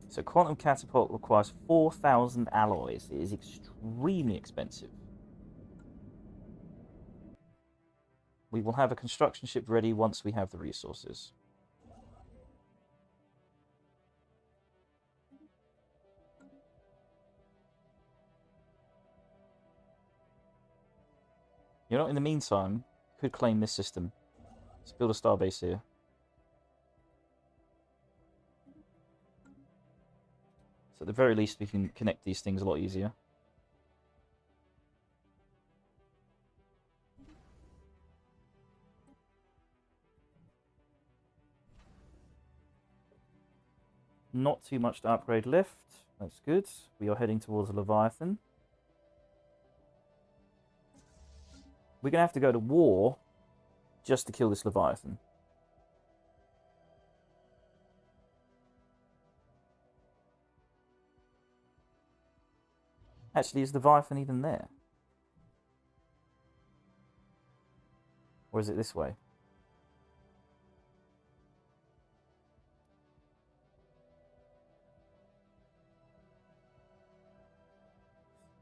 So, quantum catapult requires 4,000 alloys. It is extremely expensive. We will have a construction ship ready once we have the resources. You know, in the meantime, could claim this system. Let's build a starbase here. So at the very least, we can connect these things a lot easier. Not too much to upgrade left. That's good. We are heading towards a Leviathan. We're going to have to go to war just to kill this Leviathan. Actually, is Leviathan even there? Or is it this way?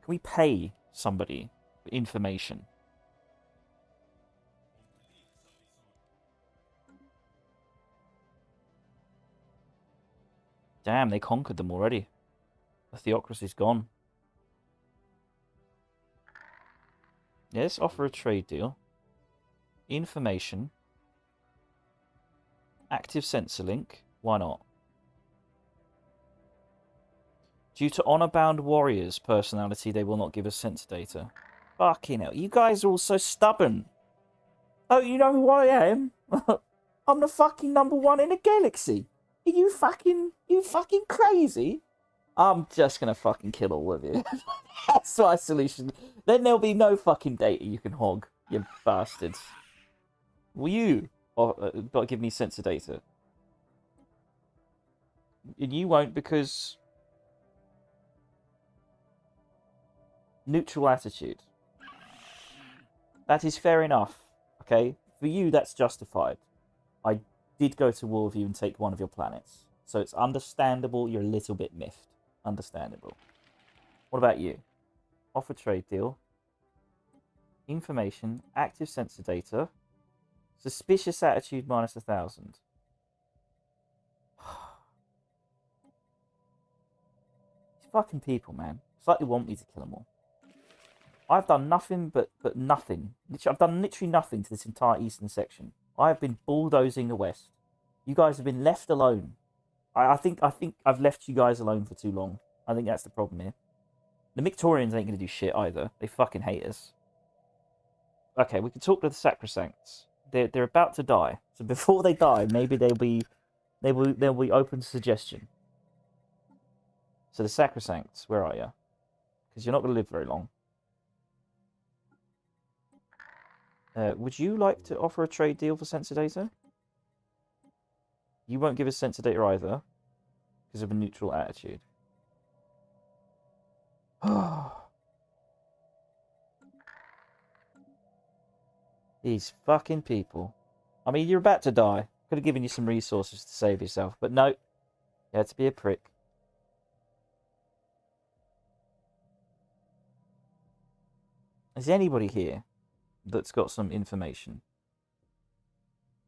Can we pay somebody for information? Damn, they conquered them already. The theocracy's gone. Yeah, let's offer a trade deal. Information. Active sensor link. Why not? Due to honor-bound warriors' personality, they will not give us sensor data. Fucking hell, you guys are all so stubborn. Oh, you know who I am? I'm the fucking #1 in the galaxy. Are you fucking crazy? I'm just gonna fucking kill all of you. That's my solution. Then there'll be no fucking data you can hog, you bastards. Will you give me sensor data? And you won't because... Neutral attitude. That is fair enough, okay? For you, that's justified. I did go to war with you and take one of your planets. So it's understandable you're a little bit miffed. Understandable. What about you? Offer trade deal. Information. Active sensor data. Suspicious attitude minus 1,000. These fucking people, man. It's like they want me to kill them all. I've done nothing but nothing. I've done literally nothing to this entire eastern section. I have been bulldozing the west. You guys have been left alone. I think I've left you guys alone for too long. I think that's the problem here. The Victorians ain't gonna do shit either. They fucking hate us. Okay, we can talk to the Sacrosancts. They're about to die. So before they die, maybe they'll be open to suggestion. So the Sacrosancts, where are you? Because you're not gonna live very long. Would you like to offer a trade deal for sensor data? You won't give us sensor data either, because of a neutral attitude. These fucking people. I mean, you're about to die. Could have given you some resources to save yourself, but no. You had to be a prick. Is there anybody here that's got some information?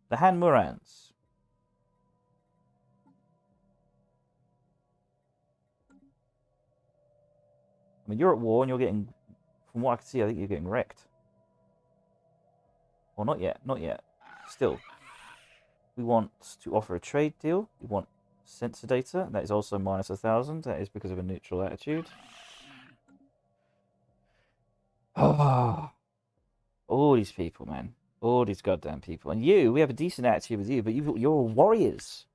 The Han Murans. I mean, you're at war and you're getting, from what I can see, I think you're getting wrecked. Well, not yet, not yet. Still, we want to offer a trade deal. We want sensor data. That is also minus 1,000. That is because of a neutral attitude. All these people, man. All these goddamn people. And you, we have a decent attitude with you, but you're all warriors.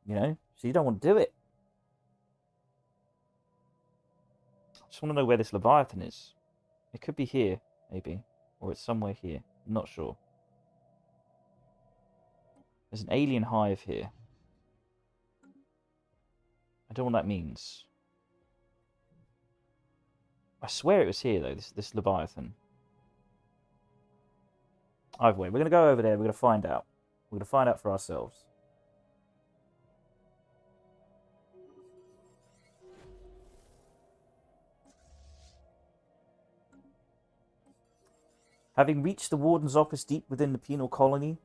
You know? So you don't want to do it. I just want to know where this Leviathan is. It could be here, maybe. Or it's somewhere here. I'm not sure. There's an alien hive here. I don't know what that means. I swear it was here, though, this Leviathan. Either way, we're going to go over there. We're going to find out. We're going to find out for ourselves. Having reached the warden's office deep within the penal colony,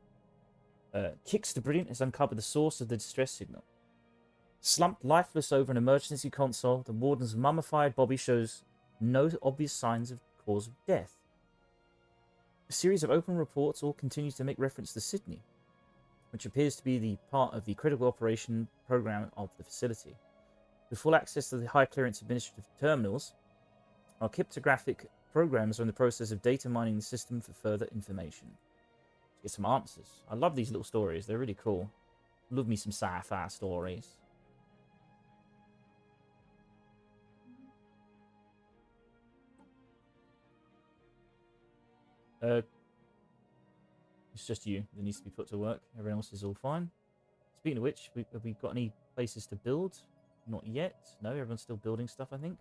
Kix the Brilliant has uncovered the source of the distress signal. Slumped lifeless over an emergency console, the warden's mummified body shows no obvious signs of cause of death. A series of open reports all continue to make reference to Sydney, which appears to be the part of the critical operation program of the facility. With full access to the high clearance administrative terminals, our cryptographic programs are in the process of data mining the system for further information. Let's get some answers. I love these little stories. They're really cool. Love me some sci-fi stories. It's just you that needs to be put to work. Everyone else is all fine. Speaking of which, have we got any places to build? Not yet. No, everyone's still building stuff, I think.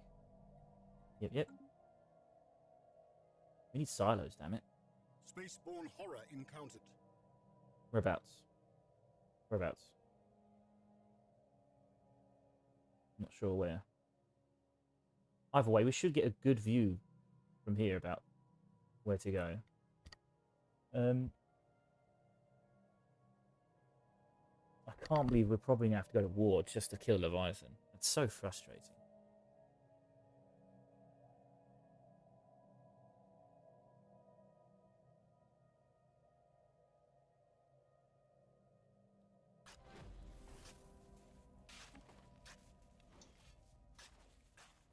Yep. We need silos, damn it. Spaceborne horror encountered. Whereabouts? Not sure where. Either way, we should get a good view from here about where to go. I can't believe we're probably going to have to go to war just to kill Leviathan. It's so frustrating.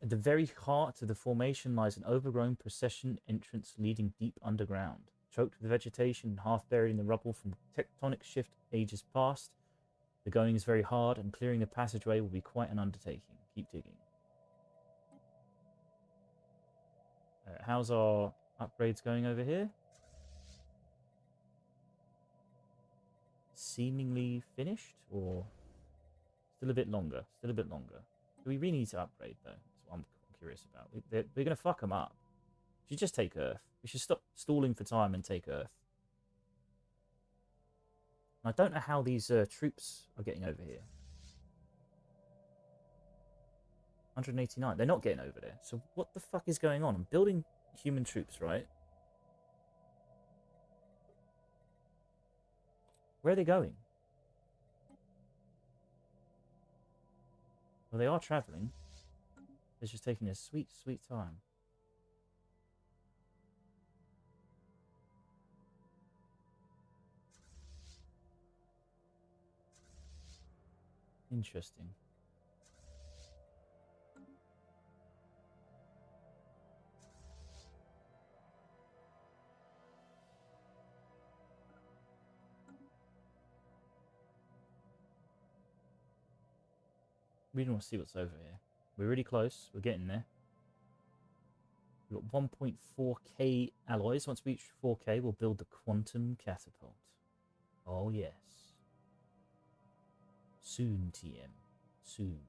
At the very heart of the formation lies an overgrown procession entrance leading deep underground. Choked with vegetation and half buried in the rubble from tectonic shift ages past, the going is very hard, and clearing the passageway will be quite an undertaking. Keep digging. How's our upgrades going over here? Seemingly finished, or still a bit longer? Do we really need to upgrade, though? That's what I'm curious about. We're going to fuck them up. We should just take Earth. We should stop stalling for time and take Earth. I don't know how these troops are getting over here. 189. They're not getting over there. So what the fuck is going on? I'm building human troops, right? Where are they going? Well, they are travelling. They're just taking their sweet, sweet time. Interesting. We don't want to see what's over here. We're really close. We're getting there. We've got 1.4k alloys. Once we reach 4k, we'll build the quantum catapult. Oh, yes. Soon, TM. Soon.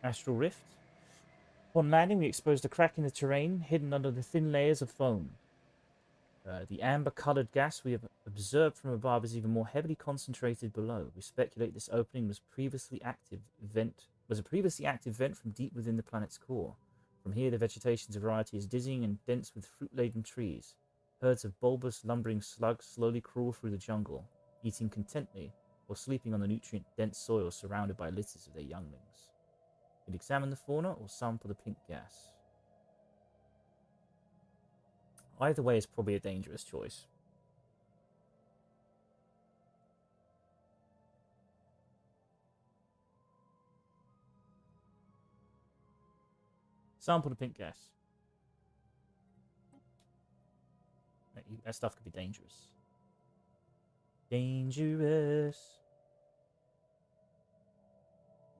Astral Rift. Upon landing, we exposed a crack in the terrain, hidden under the thin layers of foam. The amber-coloured gas we have observed from above is even more heavily concentrated below. We speculate this opening was a previously active vent from deep within the planet's core. From here, the vegetation's variety is dizzying and dense with fruit-laden trees. Herds of bulbous, lumbering slugs slowly crawl through the jungle, eating contentedly or sleeping on the nutrient-dense soil surrounded by litters of their younglings. We'll examine the fauna or sample the pink gas. Either way is probably a dangerous choice. Sample the pink gas. That stuff could be dangerous. Dangerous.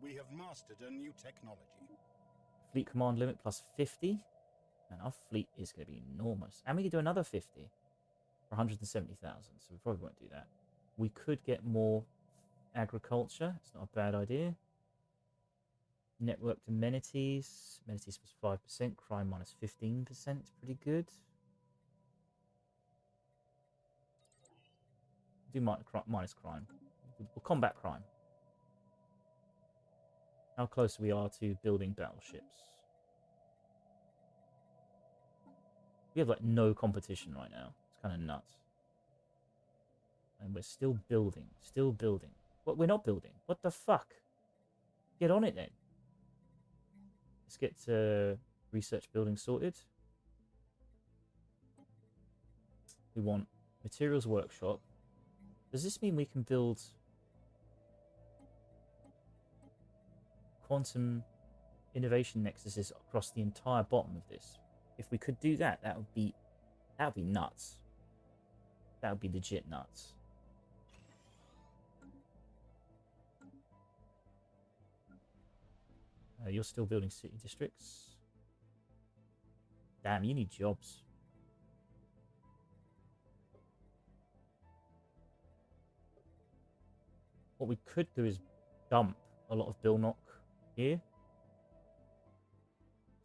We have mastered a new technology. Fleet command limit plus 50. Man, our fleet is going to be enormous. And we can do another 50 for 170,000. So we probably won't do that. We could get more agriculture. It's not a bad idea. Networked amenities. Amenities plus 5%. Crime minus 15%. It's pretty good. Do minus crime. We'll combat crime. how close we are to building battleships. We have like no competition right now. It's kind of nuts. And we're still building. Still building. What? We're not building. What the fuck? Get on it then. Let's get research building sorted. We want materials workshop. Does this mean we can build quantum innovation nexuses across the entire bottom of this? If we could do that, that would be nuts. That would be legit nuts. You're still building city districts. Damn, you need jobs. What we could do is dump a lot of Bill Knock here. Do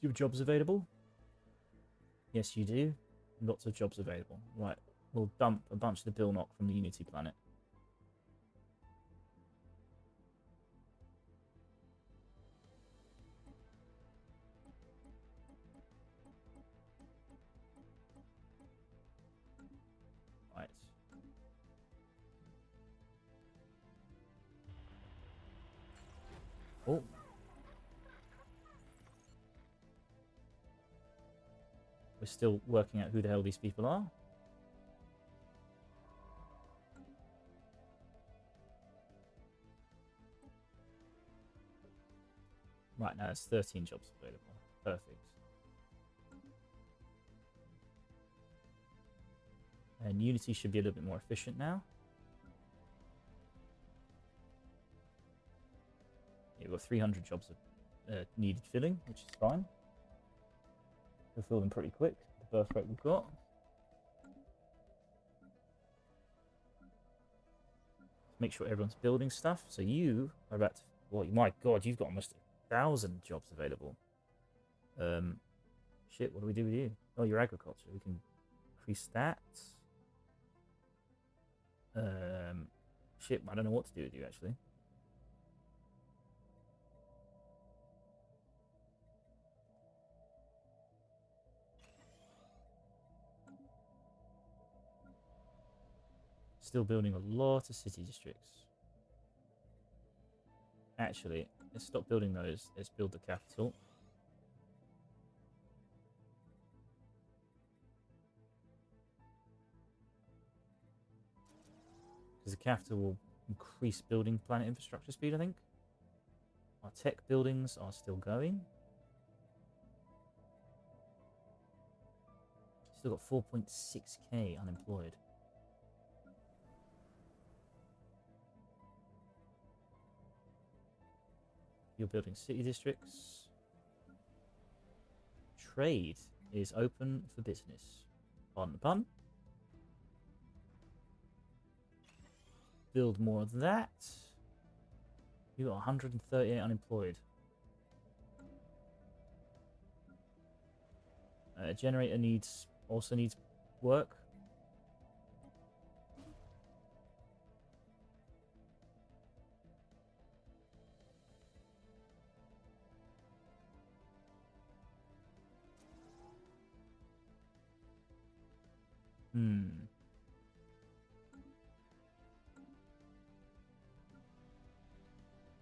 you have jobs available? Yes, you do. Lots of jobs available. Right, we'll dump a bunch of the Bill Knock from the Unity planet. Right. Oh. We're still working out who the hell these people are. Right, now there's 13 jobs available. Perfect. And Unity should be a little bit more efficient now. Yeah, we've got 300 jobs needed filling, which is fine. We'll fill them pretty quick, the birth rate we've got. Make sure everyone's building stuff. So you are about to... Well, my god, you've got almost 1,000 jobs available. Shit, what do we do with you? Oh, your agriculture. We can increase that. Shit, I don't know what to do with you, actually. Still building a lot of city districts. Actually, let's stop building those. Let's build the capital. Because the capital will increase building planet infrastructure speed, I think. Our tech buildings are still going. Still got 4.6k unemployed. You're building city districts. Trade is open for business. Pardon the pun. Build more of that. You got 138 unemployed. Generator also needs work.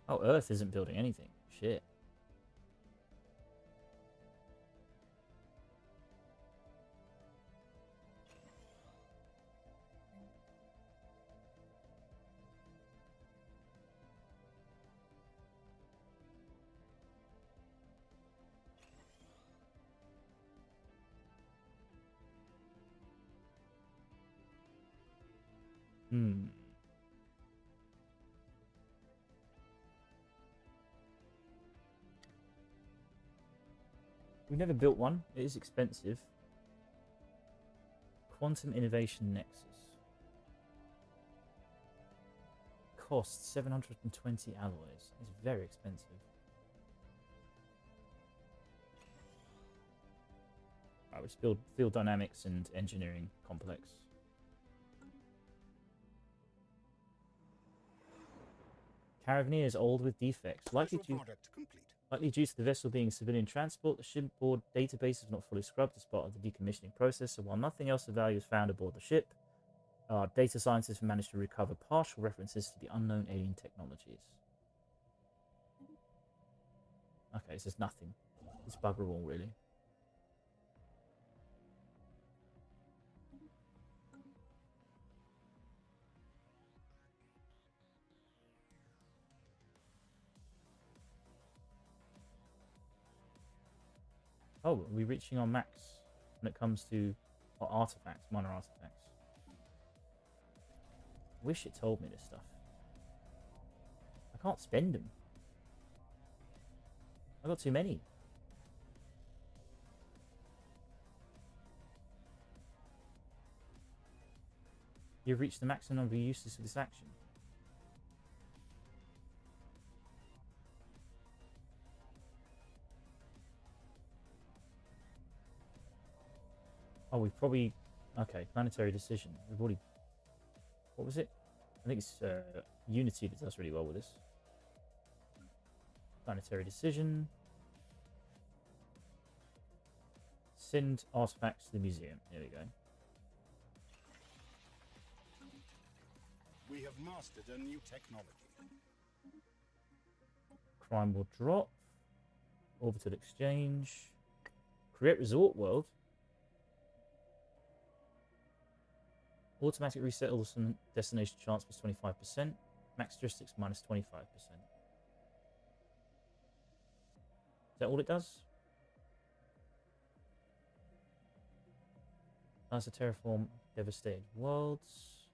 Oh, Earth isn't building anything. Shit. We've never built one. It is expensive. Quantum Innovation Nexus. Costs 720 alloys. It's very expensive. Alright, let's build field dynamics and engineering complex. Caravansear is old with defects, Special product complete. likely due to the vessel being civilian transport. The shipboard database is not fully scrubbed as part of the decommissioning process, so while nothing else of value is found aboard the ship, our data scientists managed to recover partial references to the unknown alien technologies. Okay, so there's nothing. It's bugger all, really. Oh, are we reaching our max when it comes to our artifacts, minor artifacts? I wish it told me this stuff. I can't spend them. I got too many. You've reached the maximum number of uses for this action. Oh, we've probably... Okay, planetary decision. We've already... What was it? I think it's Unity that does really well with this. Planetary decision. Send artifacts to the museum. There we go. We have mastered a new technology. Crime will drop. Orbital exchange. Create resort world. Automatic resettles and destination chance plus 25%. Max heuristics minus 25%. Is that all it does? Plans to terraform devastated worlds.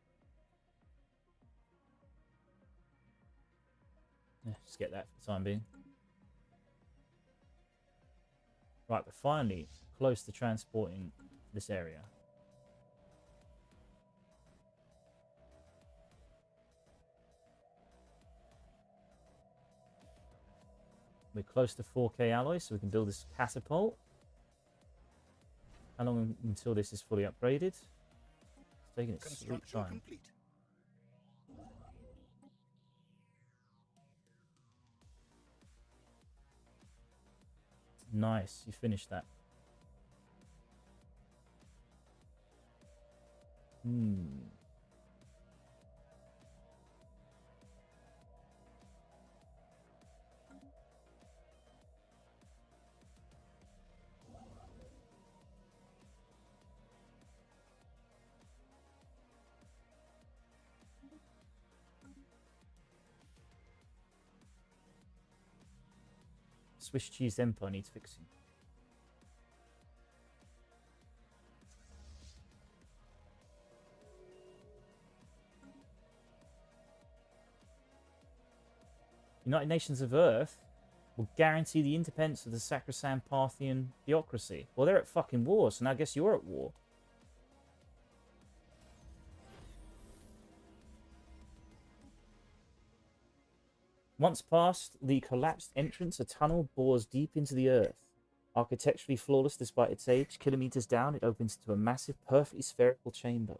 Yeah, just get that for the time being. Right, we're finally close to transporting this area. We're close to 4K alloy, so we can build this catapult. How long until this is fully upgraded? It's taking its sweet time. Complete. Nice, you finished that. Swiss cheese empire needs fixing. United Nations of Earth will guarantee the independence of the sacrosanct Parthian theocracy. Well, they're at fucking war, so now I guess you're at war. Once past the collapsed entrance, a tunnel bores deep into the earth. Architecturally flawless despite its age, kilometers down, it opens into a massive, perfectly spherical chamber.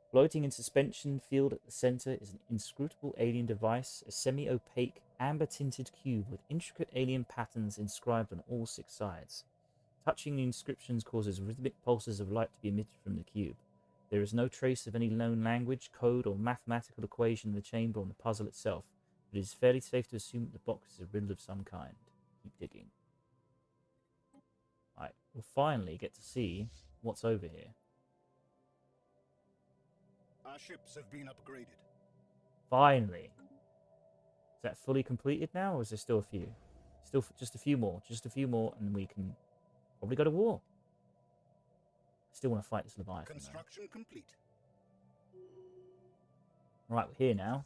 Floating in suspension field at the center is an inscrutable alien device, a semi-opaque, amber-tinted cube with intricate alien patterns inscribed on all 6 sides. Touching the inscriptions causes rhythmic pulses of light to be emitted from the cube. There is no trace of any known language, code, or mathematical equation in the chamber or in the puzzle itself. It is fairly safe to assume that the box is a riddle of some kind. Keep digging. Right, we'll finally get to see what's over here. Our ships have been upgraded. Finally. Is that fully completed now, or is there still a few? Still just a few more. Just a few more, and we can probably go to war. Still want to fight this Leviathan. Construction complete. Right, we're here now.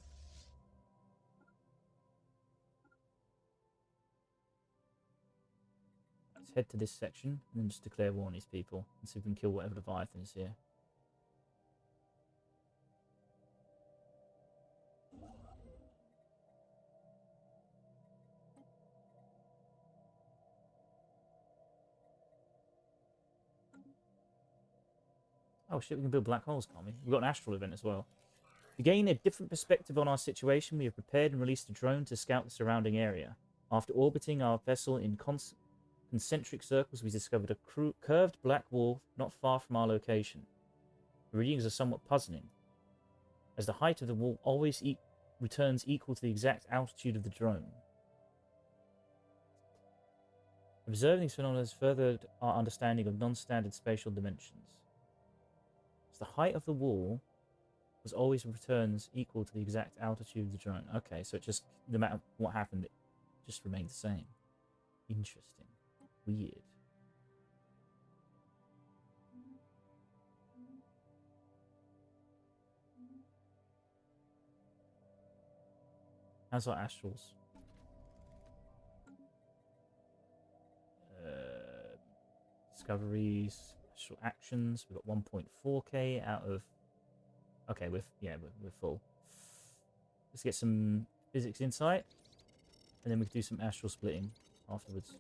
Let's head to this section and then just declare war on these people and see if we can kill whatever Leviathan is here. Oh shit, we can build black holes, can't we? We've got an astral event as well. To gain a different perspective on our situation, we have prepared and released a drone to scout the surrounding area. After orbiting our vessel in concentric circles, we discovered a curved black wall not far from our location. The readings are somewhat puzzling, as the height of the wall always returns equal to the exact altitude of the drone. Observing these phenomena has furthered our understanding of non-standard spatial dimensions. So the height of the wall was always returns equal to the exact altitude of the drone. Okay, so it just, no matter what happened, it just remained the same. Interesting. Weird. How's our astrals? Discoveries, astral actions. We've got 1.4k out of. Okay, we're full. Let's get some physics insight, and then we can do some astral splitting afterwards.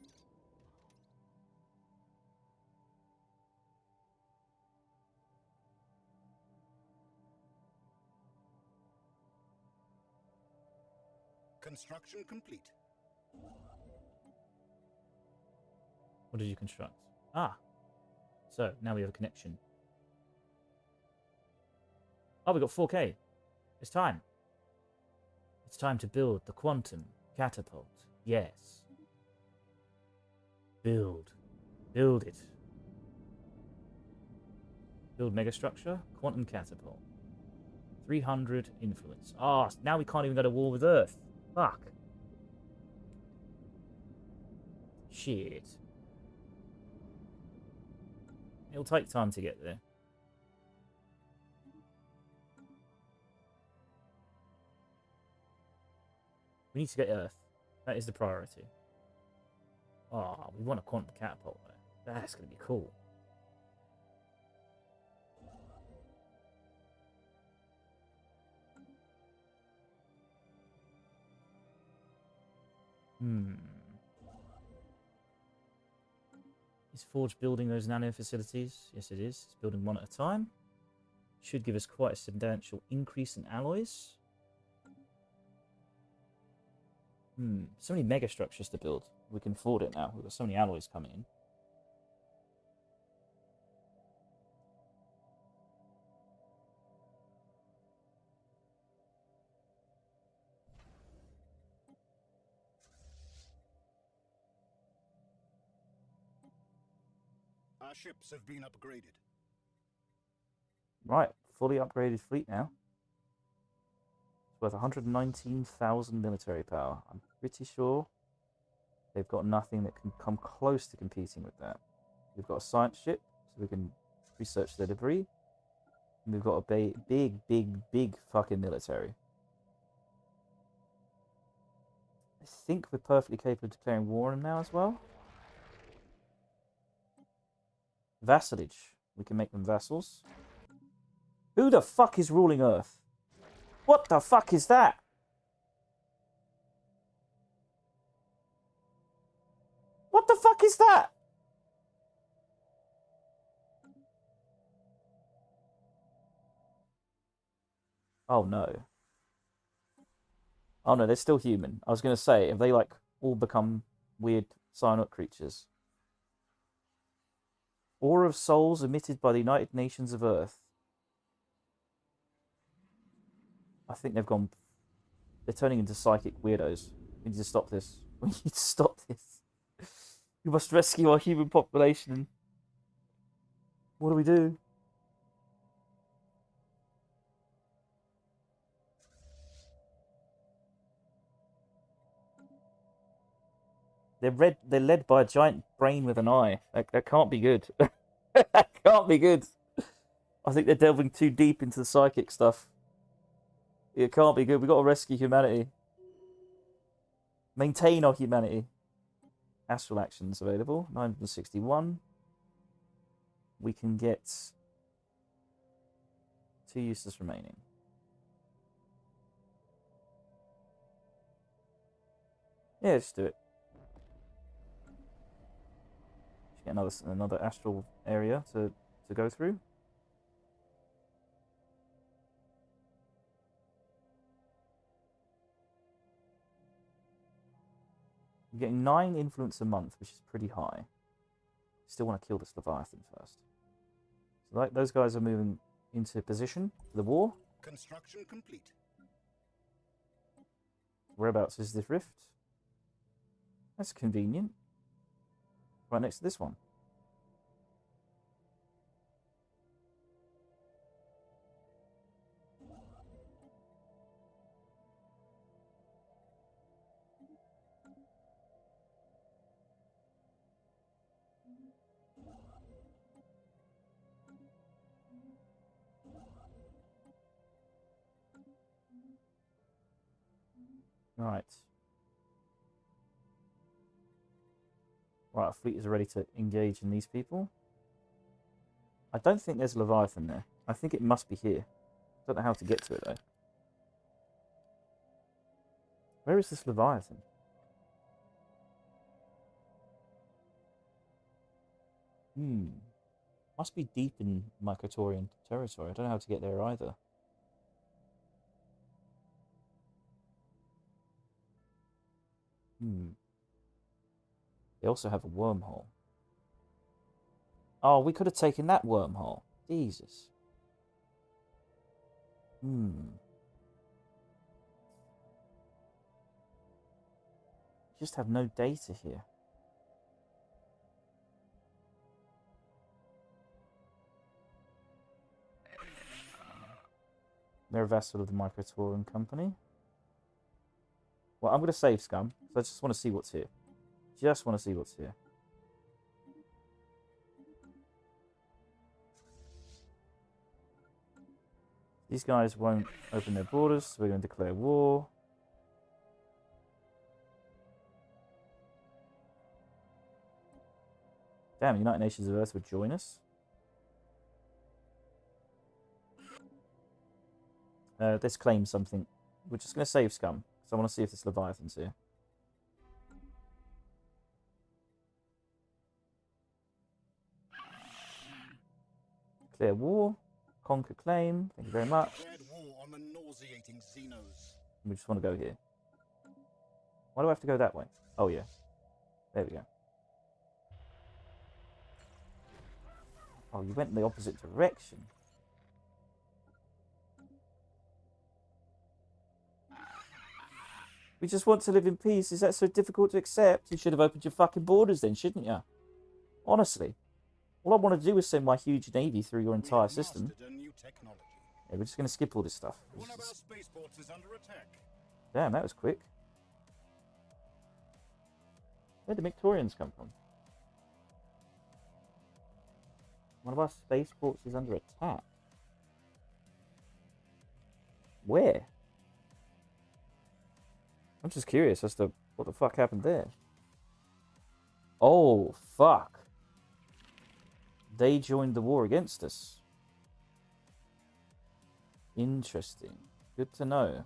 Construction complete. What did you construct? Ah, so now we have a connection. Oh, we got 4k. It's time. It's time to build the quantum catapult. Yes. Build. Build it. Build megastructure. Quantum catapult. 300 influence. Ah, now we can't even go to war with Earth. Fuck. Shit. It'll take time to get there. We need to get Earth. That is the priority. Oh, we want a quantum catapult though. That's going to be cool. Is Forge building those nano facilities? Yes, it is. It's building one at a time. Should give us quite a substantial increase in alloys. So many mega structures to build. We can afford it now. We've got so many alloys coming in. Our ships have been upgraded. Right, fully upgraded fleet now. It's worth 119,000 military power. I'm pretty sure they've got nothing that can come close to competing with that. We've got a science ship, so we can research their debris. And we've got a big fucking military. I think we're perfectly capable of declaring war on them now as well. Vassalage. We can make them vassals. Who the fuck is ruling Earth? What the fuck is that? What the fuck is that? Oh no. Oh no, they're still human. I was going to say, have they like all become weird cyanoid creatures? Aura of souls emitted by the United Nations of Earth. I think they've gone. They're turning into psychic weirdos. We need to stop this. We need to stop this. We must rescue our human population. What do we do? They're red. They're led by a giant brain with an eye. That can't be good. That can't be good. I think they're delving too deep into the psychic stuff. It can't be good. We've got to rescue humanity. Maintain our humanity. Astral actions available. 961. We can get 2 uses remaining. Yeah, let's do it. Get another astral area to go through. You're getting 9 influence a month, which is pretty high. Still want to kill this Leviathan first. So like those guys are moving into position for the war. Construction complete. Whereabouts is this rift? That's convenient. Right next to this one. Right. Right, our fleet is ready to engage in these people. I don't think there's a Leviathan there. I think it must be here. I don't know how to get to it, though. Where is this Leviathan? Must be deep in Mycotorian territory. I don't know how to get there either. They also have a wormhole. Oh, we could have taken that wormhole. Jesus. Just have no data here. They're a vassal of the Microtorian Company. Well, I'm going to save scum, so I just want to see what's here. Just want to see what's here. These guys won't open their borders, so we're going to declare war. Damn, United Nations of Earth would join us. Let's claim something. We're just going to save scum, because I want to see if this Leviathan's here. Declare war. Conquer claim. Thank you very much. War on the nauseating Xenos. We just want to go here. Why do I have to go that way? Oh, yeah. There we go. Oh, you went in the opposite direction. We just want to live in peace. Is that so difficult to accept? You should have opened your fucking borders then, shouldn't you? Honestly. All I want to do is send my huge navy through your entire system. Yeah, we're just going to skip all this stuff. One of our spaceports is under attack. Damn, that was quick. Where'd the Victorians come from? One of our spaceports is under attack. Where? I'm just curious as to what the fuck happened there. Oh, fuck. They joined the war against us. Interesting. Good to know.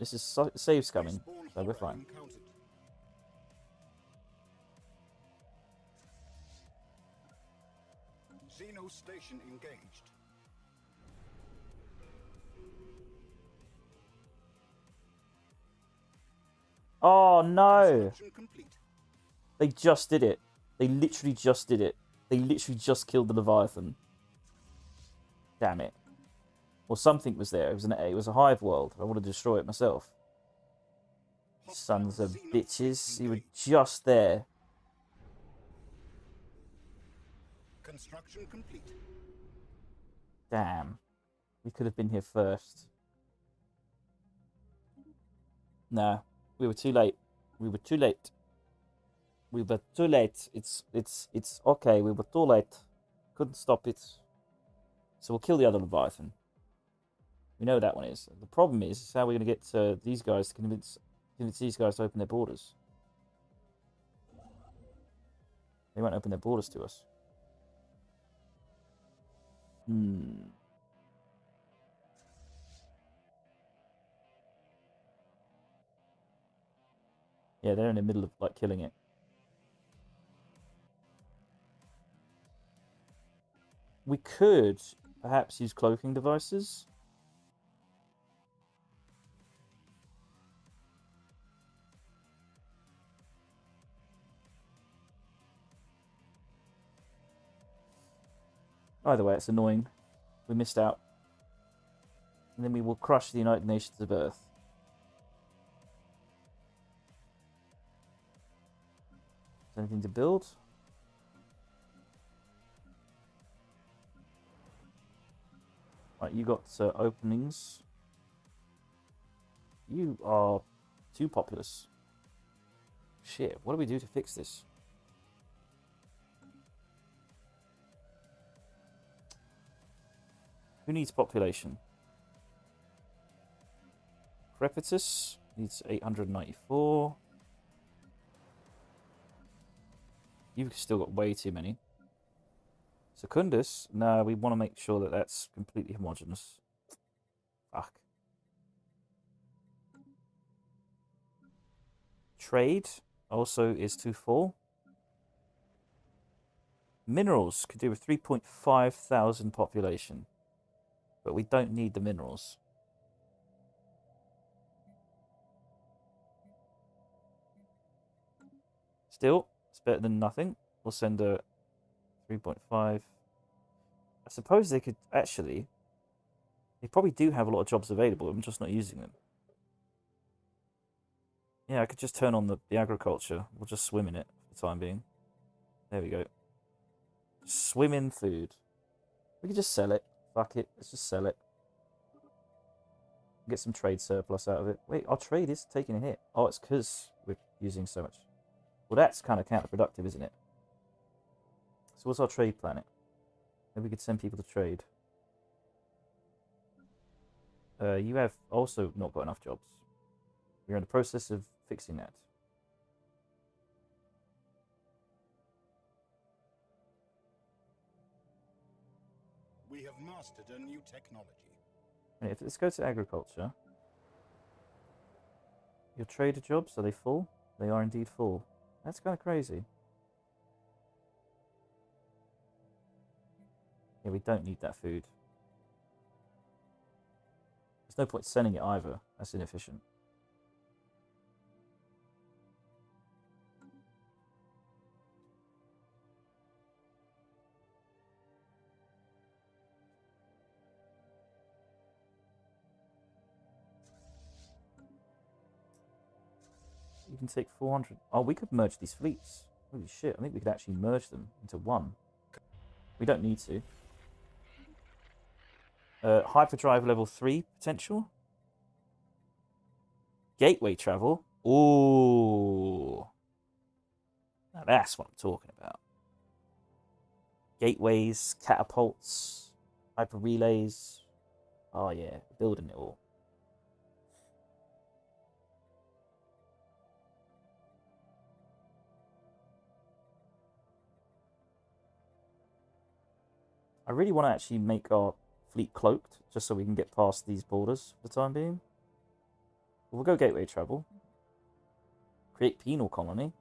This is save scumming, so we're fine. Xeno station engaged. Oh no! They just did it. They literally just did it. They literally just killed the Leviathan. Damn it. Well, something was there. It was a hive world. I want to destroy it myself. Sons of bitches. You were just there. Construction complete. Damn. We could have been here first. Nah. We were too late. We were too late. We were too late. It's okay. We were too late. Couldn't stop it. So we'll kill the other Leviathan. We know that one is. The problem is how we're going to get these guys to convince these guys to open their borders. They won't open their borders to us. Yeah, they're in the middle of like killing it. We could perhaps use cloaking devices. Either way, it's annoying. We missed out. And then we will crush the United Nations of Earth. Is there anything to build? Right, you got openings. You are too populous. Shit, what do we do to fix this? Who needs population? Crepitus needs 894. You've still got way too many. Secundus? No, we want to make sure that that's completely homogeneous. Fuck. Trade also is too full. Minerals could do with 3.5 thousand population. But we don't need the minerals. Still, it's better than nothing. We'll send a 3.5. I suppose they could actually... They probably do have a lot of jobs available. I'm just not using them. Yeah, I could just turn on the agriculture. We'll just swim in it for the time being. There we go. Swim in food. We could just sell it. Fuck it. Let's just sell it. Get some trade surplus out of it. Wait, our trade is taking a hit. Oh, it's because we're using so much. Well, that's kind of counterproductive, isn't it? So what's our trade planet? Maybe we could send people to trade. You have also not got enough jobs. We're in the process of fixing that. We have mastered a new technology. Let's go to agriculture. Your trader jobs, are they full? They are indeed full. That's kind of crazy. Yeah, we don't need that food. There's no point sending it either. That's inefficient. You can take 400. Oh, we could merge these fleets. Holy shit, I think we could actually merge them into one. We don't need to. Hyperdrive level 3 potential. Gateway travel. Ooh. Now that's what I'm talking about. Gateways, catapults, hyper relays. Oh yeah, building it all. I really want to actually make our fleet cloaked, just so we can get past these borders for the time being. We'll go gateway travel. Create penal colony.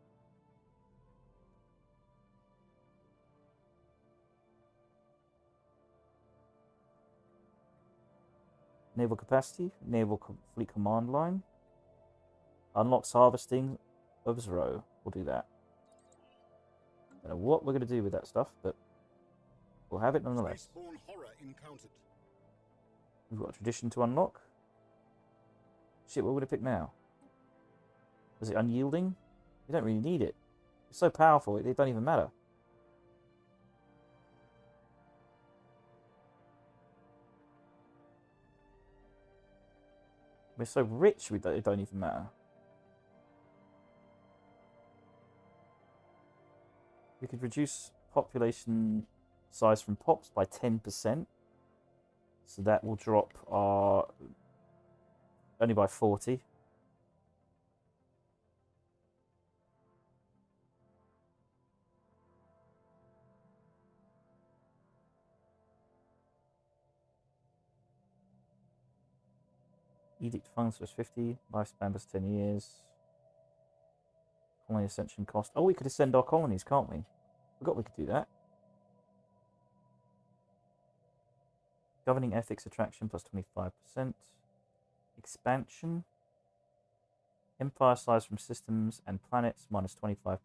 Naval capacity. Naval fleet command line. Unlocks harvesting of Zero. We'll do that. I don't know what we're going to do with that stuff, but we'll have it nonetheless. Spaceborne horror encountered. We've got a tradition to unlock. Shit, what would it pick now? Is it unyielding? We don't really need it. It's so powerful, it don't even matter. We're so rich, it don't even matter. We could reduce population size from pops by 10%. So that will drop our... only by 40. Edict funds was 50. Lifespan was 10 years. Colony ascension cost. Oh, we could ascend our colonies, can't we? Forgot we could do that. Governing ethics attraction plus 25%. Expansion. Empire size from systems and planets minus 25%.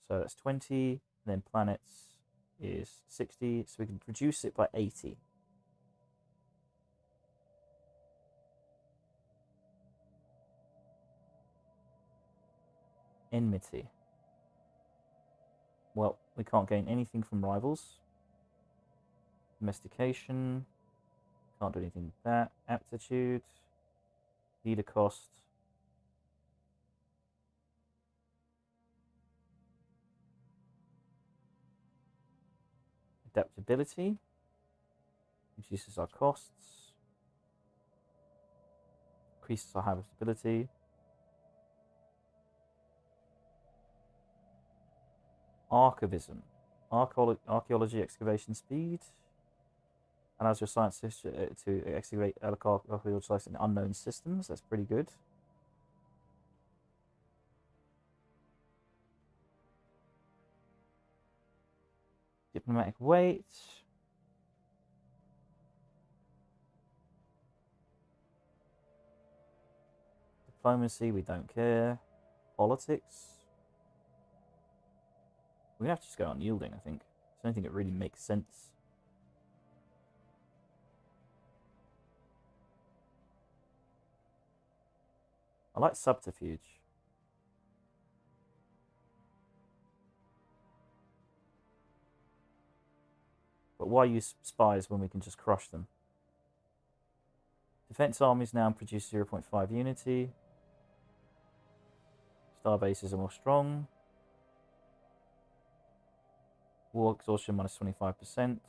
So that's 20. And then planets is 60, so we can reduce it by 80. Enmity. Well, we can't gain anything from rivals. Domestication. Can't do anything with that. Aptitude. Leader cost. Adaptability. Reduces our costs. Increases our habitability. Archivism. Archaeology excavation speed. Allows your scientists to excavate archaeological sites in unknown systems. That's pretty good. Diplomatic weight. Diplomacy, we don't care. Politics. We're going to have to just go unyielding, I think. I don't think it really makes sense. I like subterfuge. But why use spies when we can just crush them? Defense armies now produce 0.5 unity. Star bases are more strong. War exhaustion minus 25%. We're going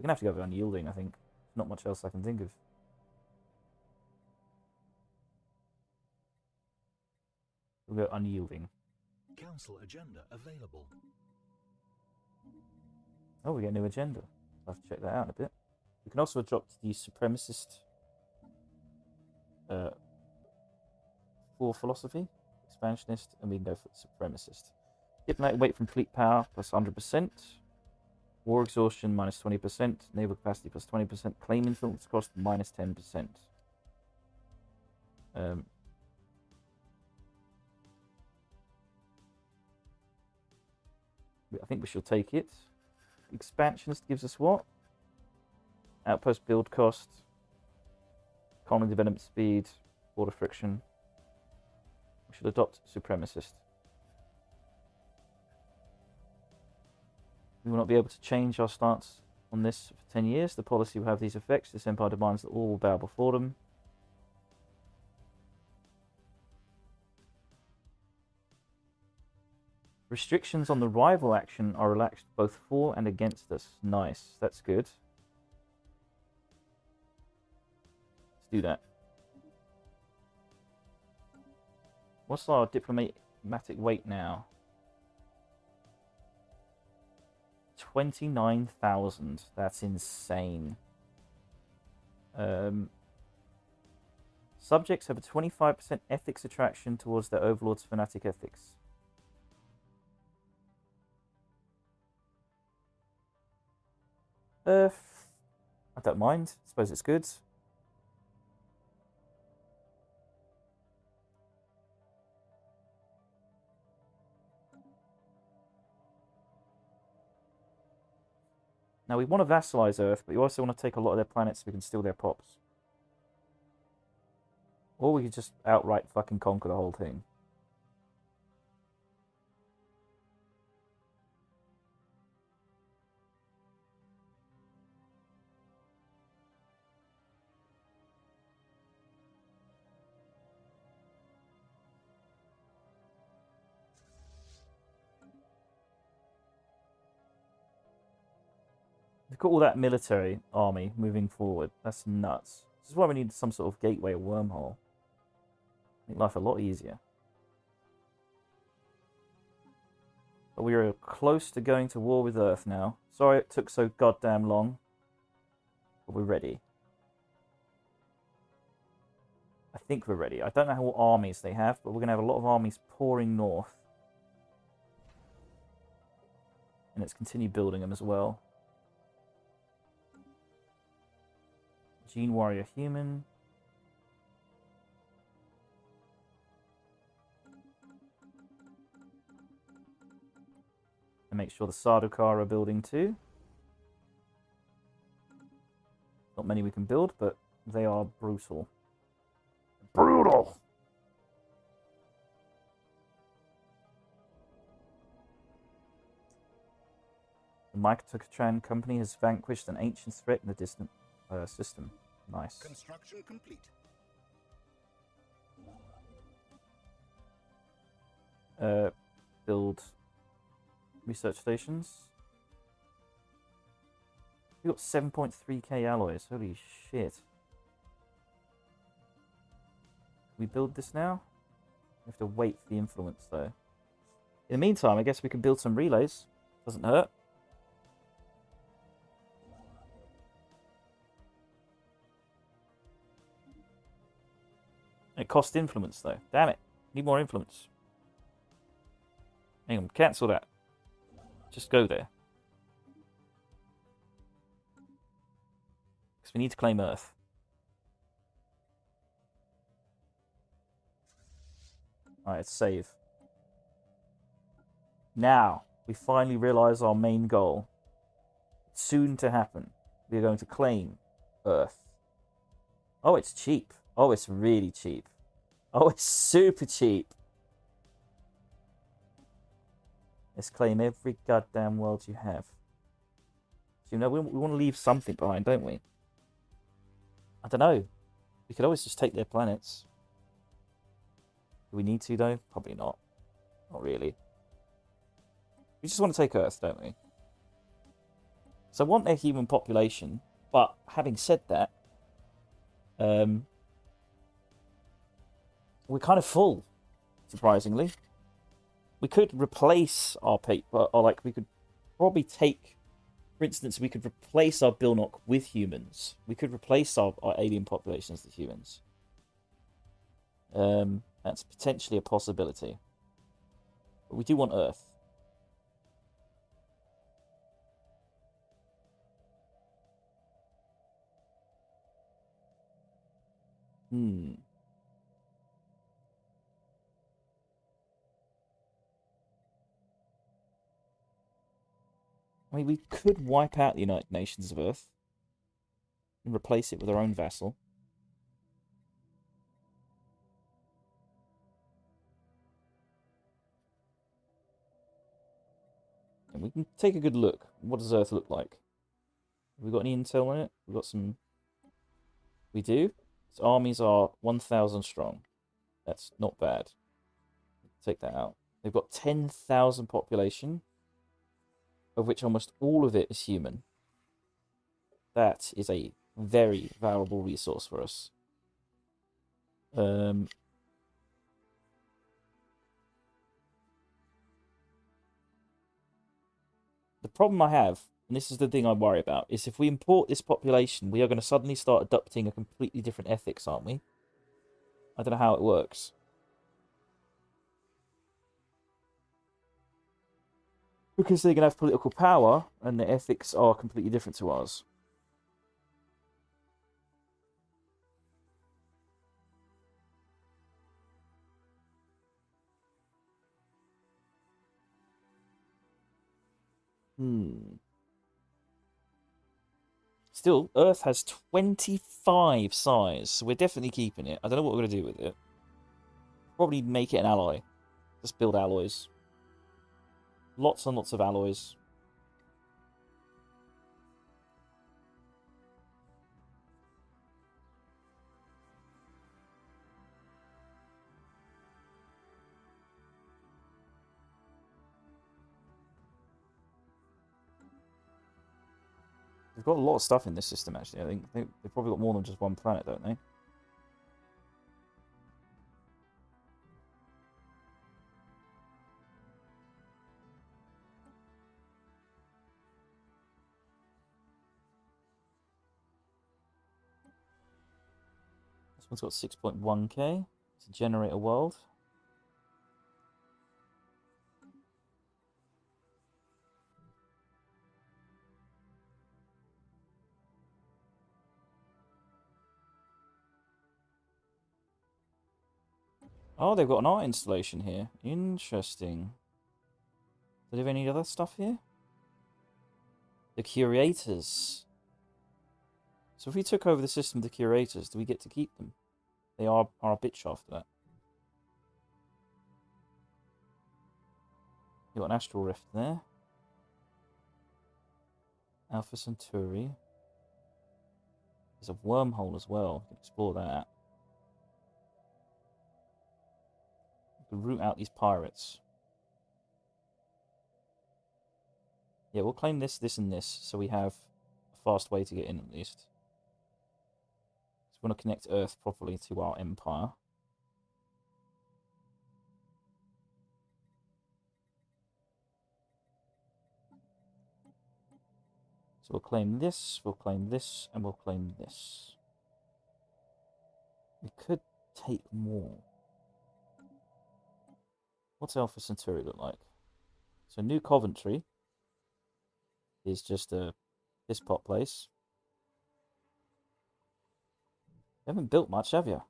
to have to go with unyielding, I think. Not much else I can think of. We'll go unyielding. Council agenda available. Oh, we get a new agenda. I'll have to check that out in a bit. We can also adopt the supremacist war philosophy, expansionist, and we can go for supremacist. Diplomatic weight from fleet power plus 100%. War exhaustion minus 20%. Naval capacity plus 20%. Claim influence cost minus 10%. I think we shall take it. Expansionist gives us what? Outpost build cost. Colony development speed. Border friction. We should adopt supremacist. We will not be able to change our stance on this for 10 years. The policy will have these effects. This empire demands that all will bow before them. Restrictions on the rival action are relaxed both for and against us. Nice. That's good. Let's do that. What's our diplomatic weight now? 29,000. That's insane. Subjects have a 25% ethics attraction towards their overlord's fanatic ethics. I don't mind. I suppose it's good. Now we want to vassalize Earth, but we also want to take a lot of their planets so we can steal their pops. Or we could just outright fucking conquer the whole thing. They've got all that military army moving forward. That's nuts. This is why we need some sort of gateway or wormhole. Make life a lot easier. But we are close to going to war with Earth now. Sorry it took so goddamn long. But we're ready. I think we're ready. I don't know what armies they have, but we're going to have a lot of armies pouring north. And let's continue building them as well. Gene warrior human. make sure the Sardaukar are building too. Not many we can build, but they are brutal. Brutal! The Microtran company has vanquished an ancient threat in the distant system. Nice. Construction complete. Build research stations. We got 7.3k alloys. Holy shit. We build this now? We have to wait for the influence though. In the meantime, I guess we can build some relays. Doesn't hurt. It costs influence though. Damn it. Need more influence. Hang on, cancel that. Just go there. Because we need to claim Earth. Alright, let's save. Now, we finally realise our main goal. It's soon to happen. We are going to claim Earth. Oh, it's cheap. Oh, it's really cheap. Oh, it's super cheap. Let's claim every goddamn world you have. So, you know, we want to leave something behind, don't we? I don't know. We could always just take their planets. Do we need to, though? Probably not. Not really. We just want to take Earth, don't we? So I want their human population, but having said that, we're kind of full, surprisingly. We could replace our paper, or like we could probably take, for instance, we could replace our Bilnock with humans. We could replace our alien populations with humans. That's potentially a possibility. But we do want Earth. I mean, we could wipe out the United Nations of Earth and replace it with our own vassal. And we can take a good look. What does Earth look like? Have we got any intel on it? We've got some... We do? Its armies are 1,000 strong. That's not bad. Take that out. They've got 10,000 population, of which almost all of it is human. That is a very valuable resource for us. The problem I have, and this is the thing I worry about, is if we import this population, we are going to suddenly start adopting a completely different ethics, aren't we? I don't know how it works. Because they're going to have political power, and the ethics are completely different to ours. Still, Earth has 25 size, so we're definitely keeping it. I don't know what we're going to do with it. Probably make it an alloy. Just build alloys. Lots and lots of alloys. They've got a lot of stuff in this system, actually. I think they've probably got more than just one planet, don't they? This one's got 6.1k to generate a world. Oh, they've got an art installation here. Interesting. Do they have any other stuff here? The curators. So if we took over the system of the curators, do we get to keep them? They are a bitch after that. You got an astral rift there. Alpha Centauri. There's a wormhole as well. We can explore that. We can root out these pirates. Yeah, we'll claim this, this, and this, so we have a fast way to get in at least. So we want to connect Earth properly to our empire. So we'll claim this, and we'll claim this. We could take more. What's Alpha Centauri look like? So New Coventry is just a piss pot place. You haven't built much, have you?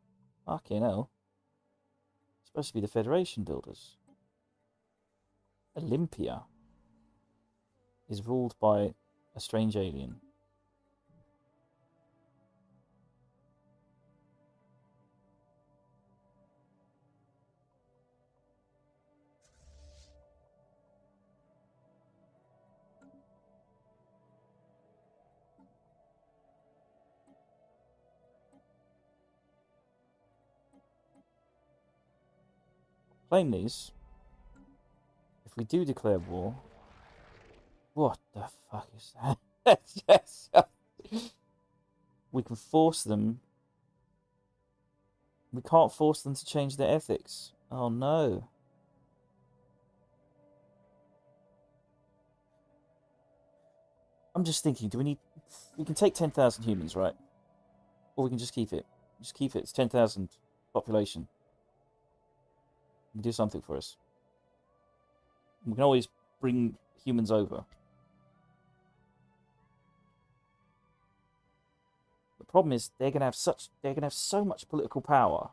Fucking hell. It's supposed to be the Federation builders. Olympia is ruled by a strange alien. Claim these. If we do declare war... What the fuck is that? Yes. We can force them... We can't force them to change their ethics. Oh no. I'm just thinking, do we need... We can take 10,000 humans, right? Or we can just keep it. Just keep it. It's 10,000 population. You can do something for us. We can always bring humans over. The problem is they're gonna have so much political power.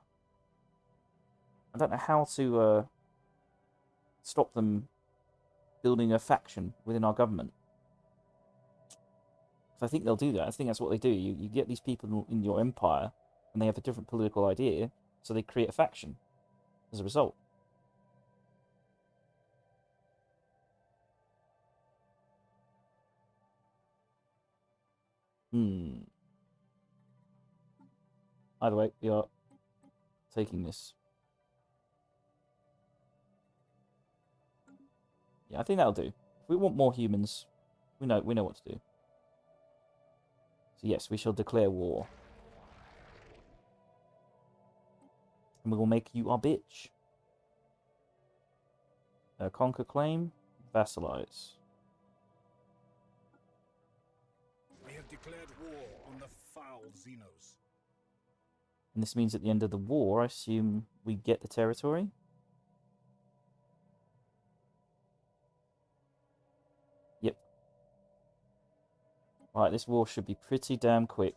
I don't know how to stop them building a faction within our government. I think they'll do that. I think that's what they do. You get these people in your empire, and they have a different political idea, so they create a faction as a result. Either way, we are taking this. Yeah, I think that'll do. If we want more humans, we know what to do. So yes, we shall declare war. And we will make you our bitch. Conquer claim, vassalize. We have declared war on the foul Xenos. And this means at the end of the war, I assume we get the territory? Yep. Right, this war should be pretty damn quick.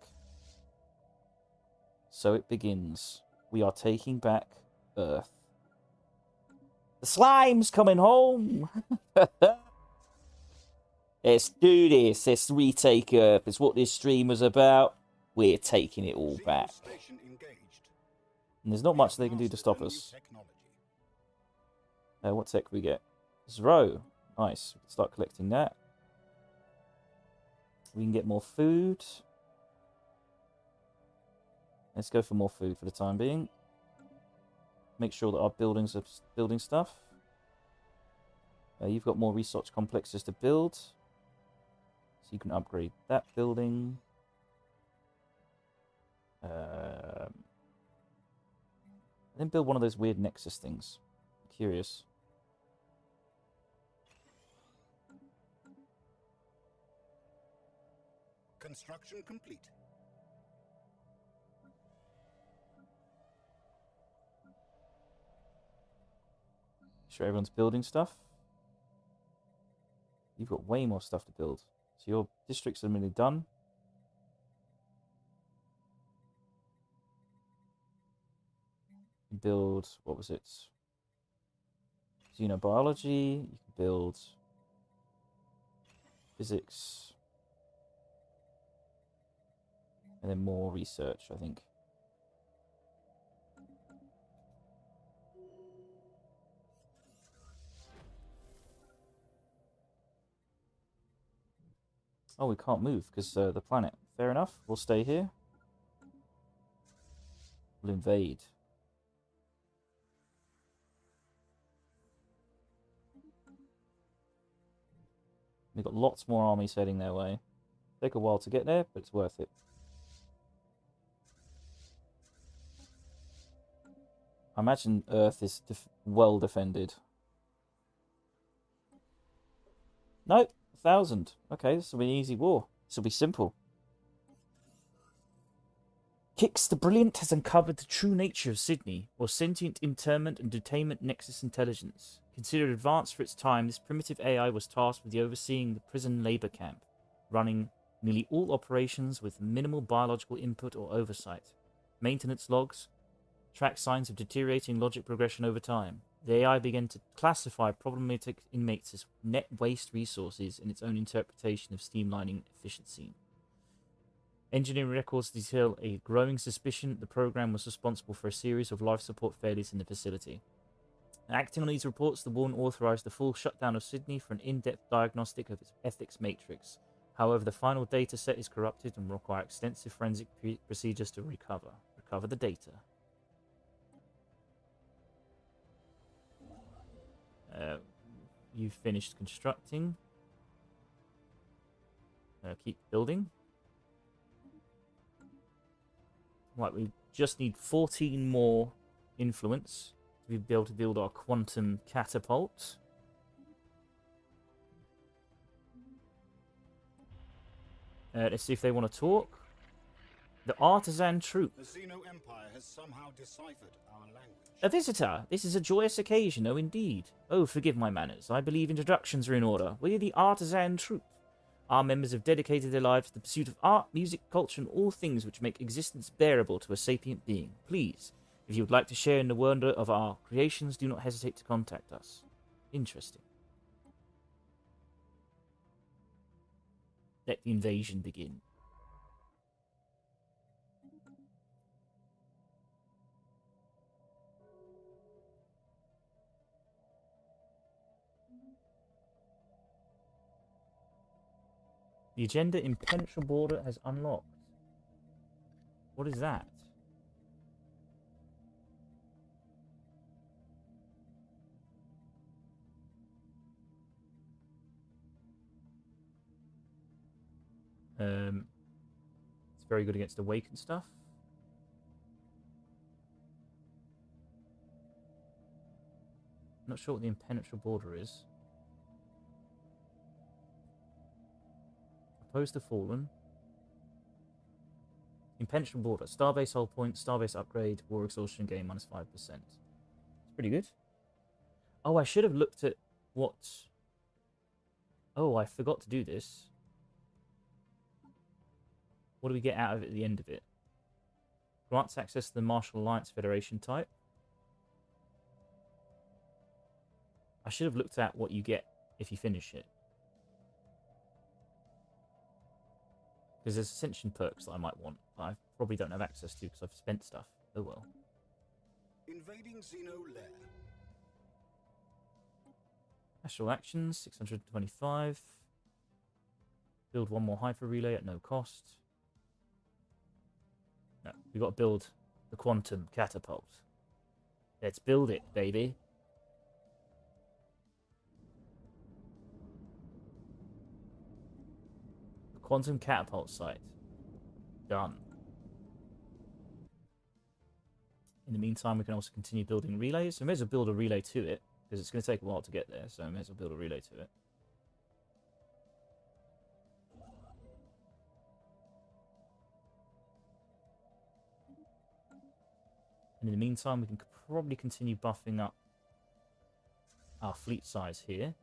So it begins. We are taking back Earth. The slime's coming home! Let's do this. Let's retake Earth. It's what this stream was about. We're taking it all back. And there's not much they can do to stop us. What tech we get? Zero. Nice. We can start collecting that. We can get more food. Let's go for more food for the time being. Make sure that our buildings are building stuff. You've got more research complexes to build. So you can upgrade that building. Then build one of those weird Nexus things. I'm curious. Construction complete. Sure, everyone's building stuff. You've got way more stuff to build. So your districts are nearly done. Build, what was it? Xenobiology. You can build physics. And then more research, I think. Oh, we can't move because the planet. Fair enough. We'll stay here. We'll invade. We've got lots more armies heading their way. Take a while to get there, but it's worth it. I imagine Earth is well defended. Nope, 1,000. Okay, this will be an easy war. This will be simple. Kix the Brilliant has uncovered the true nature of Sydney, or sentient interment and detainment nexus intelligence. Considered advanced for its time, this primitive AI was tasked with overseeing the prison labour camp, running nearly all operations with minimal biological input or oversight. Maintenance logs track signs of deteriorating logic progression over time. The AI began to classify problematic inmates as net waste resources in its own interpretation of streamlining efficiency. Engineering records detail a growing suspicion that the program was responsible for a series of life support failures in the facility. Acting on these reports, the warden authorized the full shutdown of Sydney for an in-depth diagnostic of its ethics matrix. However, the final data set is corrupted and will require extensive forensic procedures to recover the data. You've finished constructing. Keep building. Right, we just need 14 more influence to be able to build our quantum catapult. Let's see if they want to talk. The artisan troop. The Xeno Empire has somehow deciphered our language. A visitor. This is a joyous occasion, oh indeed. Oh, forgive my manners. I believe introductions are in order. We're the artisan troop. Our members have dedicated their lives to the pursuit of art, music, culture, and all things which make existence bearable to a sapient being. Please, if you would like to share in the wonder of our creations, do not hesitate to contact us. Interesting. Let the invasion begin. The agenda impenetrable border has unlocked. What is that? It's very good against awakened stuff. Not sure what the impenetrable border is. Opposed to fallen. Impenetrable border. Starbase hull point, starbase upgrade, war exhaustion gain -5%. It's pretty good. Oh, I should have looked at what... Oh, I forgot to do this. What do we get out of it at the end of it? Grants access to the Martial Alliance Federation type. I should have looked at what you get if you finish it. Because there's ascension perks that I might want, but I probably don't have access to because I've spent stuff. Oh well. Invading Xeno lair. Astral actions, 625. Build one more hyper relay at no cost. No, we've got to build the quantum catapult. Let's build it, baby. The quantum catapult site. Done. In the meantime, we can also continue building relays. We may as well build a relay to it, because it's going to take a while to get there, so we may as well build a relay to it. And in the meantime, we can probably continue buffing up our fleet size here.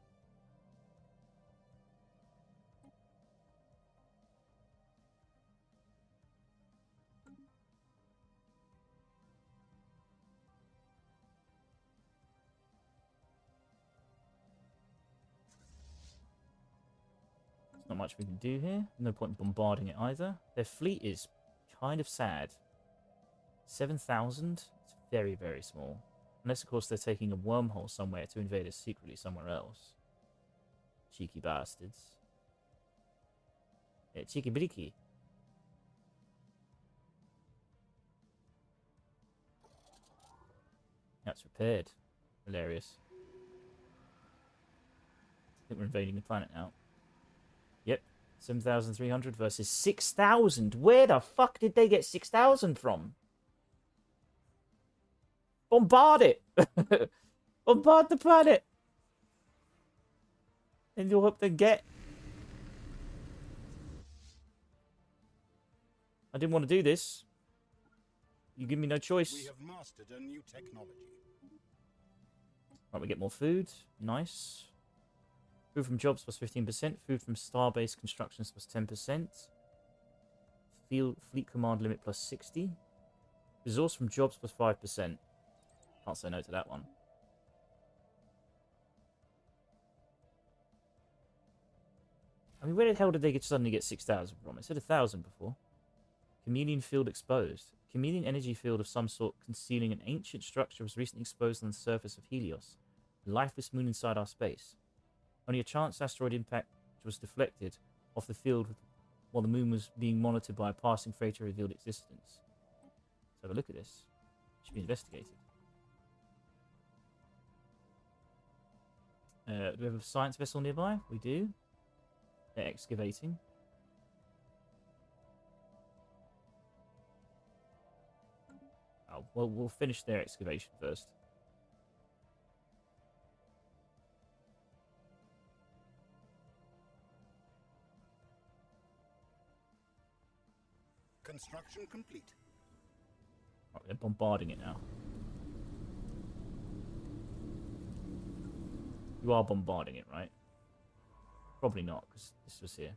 Not not much we can do here. No point in bombarding it either. Their fleet is kind of sad. 7,000? It's very, very small. Unless, of course, they're taking a wormhole somewhere to invade us secretly somewhere else. Cheeky bastards. Yeah, cheeky bleaky. That's repaired. Hilarious. I think we're invading the planet now. Yep. 7,300 versus 6,000. Where the fuck did they get 6,000 from? Bombard it! Bombard the planet! And you'll hope they get... I didn't want to do this. You give me no choice. We have mastered a new technology. Right, we get more food. Nice. Food from jobs plus 15%. Food from star-based constructions plus 10%. Fleet command limit plus 60. Resource from jobs plus 5%. Can't say no to that one. I mean, where the hell did they suddenly get 6,000 from? It said 1,000 before. Chameleon field exposed. Chameleon energy field of some sort concealing an ancient structure was recently exposed on the surface of Helios. A lifeless moon inside our space. Only a chance asteroid impact was deflected off the field while the moon was being monitored by a passing freighter revealed existence. Let's have a look at this. It should be investigated. Do we have a science vessel nearby? We do. They're excavating. Oh, well, we'll finish their excavation first. Construction complete. Right, they're bombarding it now. You are bombarding it, right? Probably not, because this was here.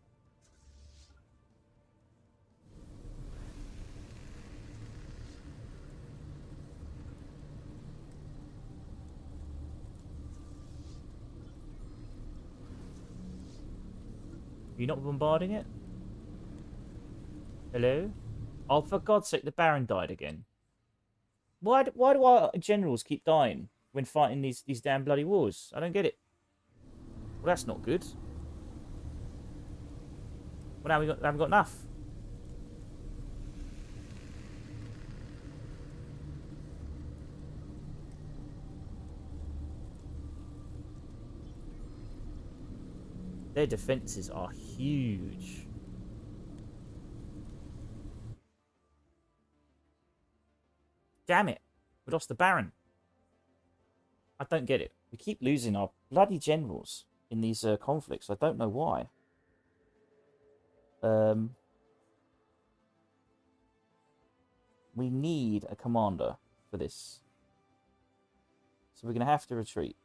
Are you not bombarding it? Hello? Oh, for God's sake, the Baron died again. Why do our generals keep dying when fighting these damn bloody wars? I don't get it. Well, that's not good. Well, now we haven't got enough. Their defences are huge. Damn it. We lost the Baron. I don't get it. We keep losing our bloody generals in these conflicts. I don't know why. We need a commander for this. So we're going to have to retreat.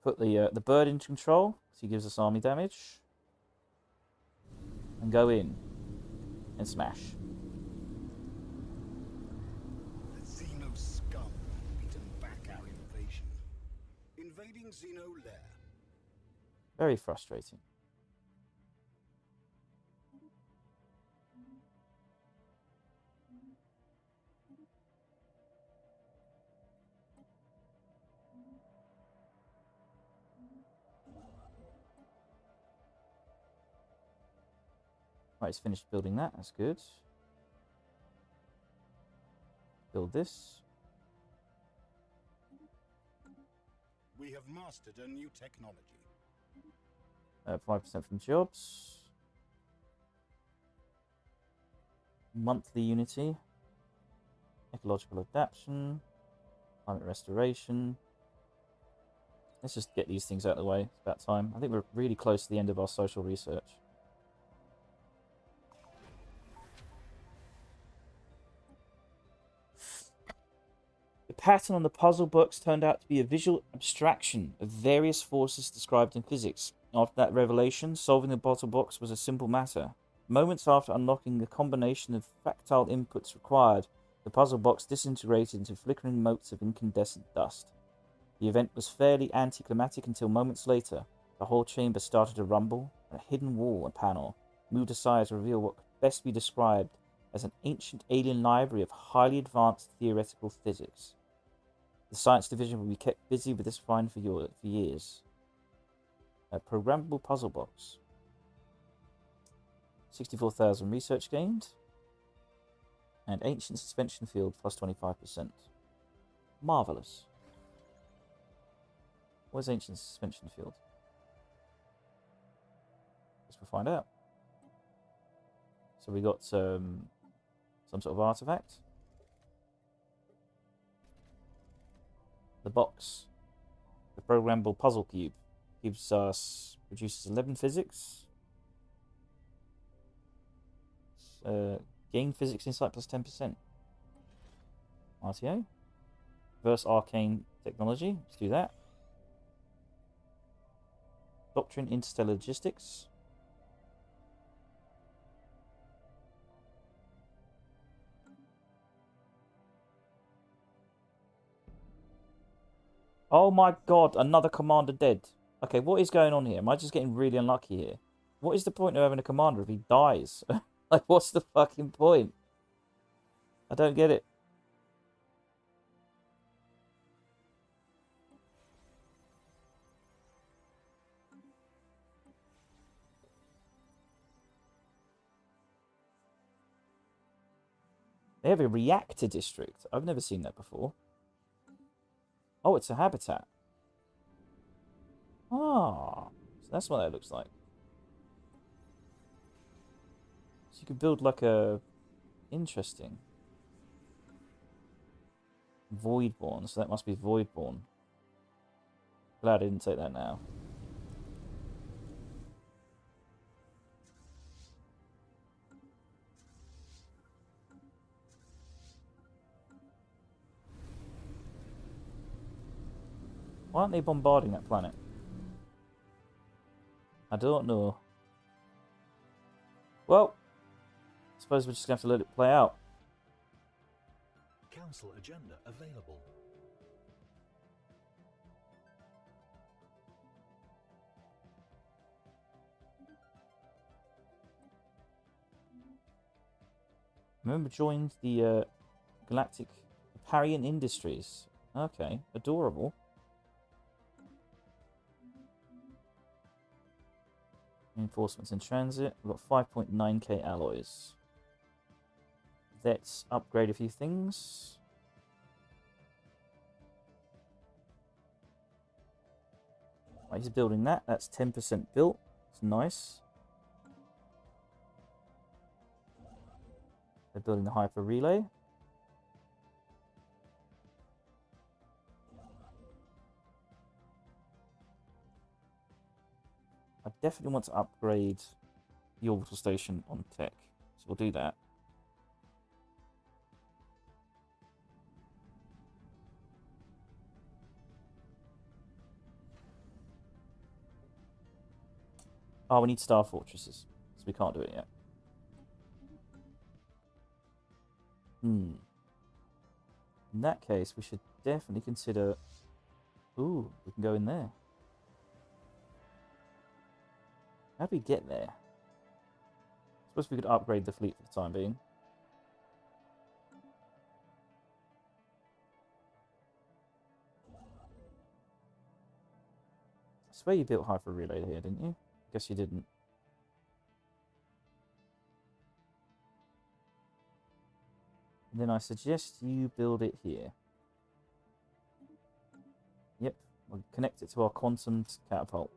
Put the bird into control, so he gives us army damage. And go in. And smash. The Xeno scum have beaten back our invasion. Invading Xeno lair. Very frustrating. Right, he's finished building that. That's good. Build this. We have mastered a new technology. 5% from jobs. Monthly unity. Ecological adaptation. Climate restoration. Let's just get these things out of the way. It's about time. I think we're really close to the end of our social research. The pattern on the puzzle box turned out to be a visual abstraction of various forces described in physics. After that revelation, solving the puzzle box was a simple matter. Moments after unlocking the combination of fractal inputs required The puzzle box disintegrated into flickering motes of incandescent dust. The event was fairly anticlimactic until moments later, the whole chamber started to rumble, and a hidden wall and panel moved aside to reveal what could best be described as an ancient alien library of highly advanced theoretical physics. The science division will be kept busy with this find for years. A programmable puzzle box. 64,000 research gained. And ancient suspension field plus 25%. Marvellous. What is ancient suspension field? Guess we'll find out. So we got some sort of artifact. The box. The programmable puzzle cube. Gives us... produces 11 physics. Gain physics insight plus 10%. RTO. Reverse arcane technology. Let's do that. Doctrine interstellar logistics. Oh my god, another commander dead. Okay, what is going on here? Am I just getting really unlucky here? What is the point of having a commander if he dies? Like, what's the fucking point? I don't get it. They have a reactor district. I've never seen that before. Oh, it's a habitat. Ah, so that's what that looks like. So you could build like a... Interesting. Voidborn, so that must be Voidborn. Glad I didn't take that now. Why aren't they bombarding that planet? I don't know. Well, I suppose we're just going to have to let it play out. Council agenda available. Remember, joined the galactic Parian Industries. Okay, adorable. Reinforcements in transit. We've got 5.9k alloys. Let's upgrade a few things. Right, he's building that. That's 10% built. It's nice. They're building the hyper relay. I definitely want to upgrade the orbital station on tech, so we'll do that. Oh, we need star fortresses, so we can't do it yet. In that case, we should definitely consider... Ooh, we can go in there. How do we get there? I suppose we could upgrade the fleet for the time being. I swear you built hyper relay here, didn't you? Guess you didn't. And then I suggest you build it here. Yep, we'll connect it to our quantum catapult.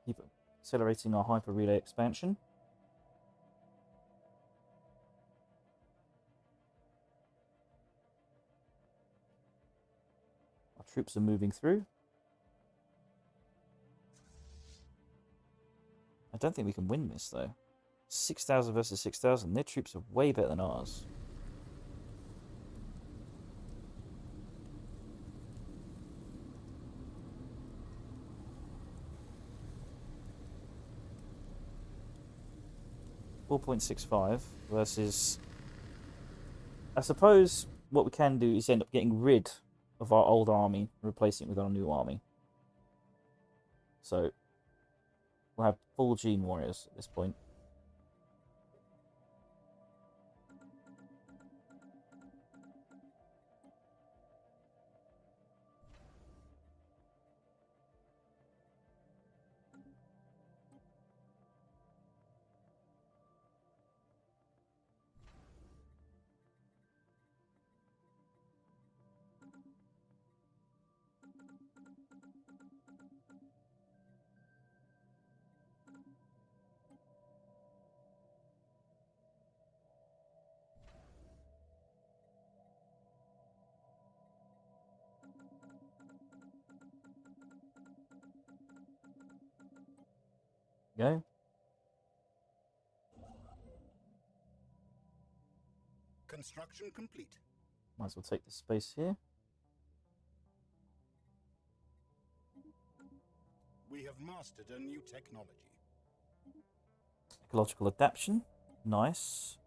Keep accelerating our hyper relay expansion. Our troops are moving through. I don't think we can win this though. 6,000 versus 6,000. Their troops are way better than ours. 4.65 versus... I suppose what we can do is end up getting rid of our old army and replacing it with our new army. So we'll have full gene warriors at this point. Go. Construction complete. Might as well take this space here. We have mastered a new technology. Ecological adaptation. Nice.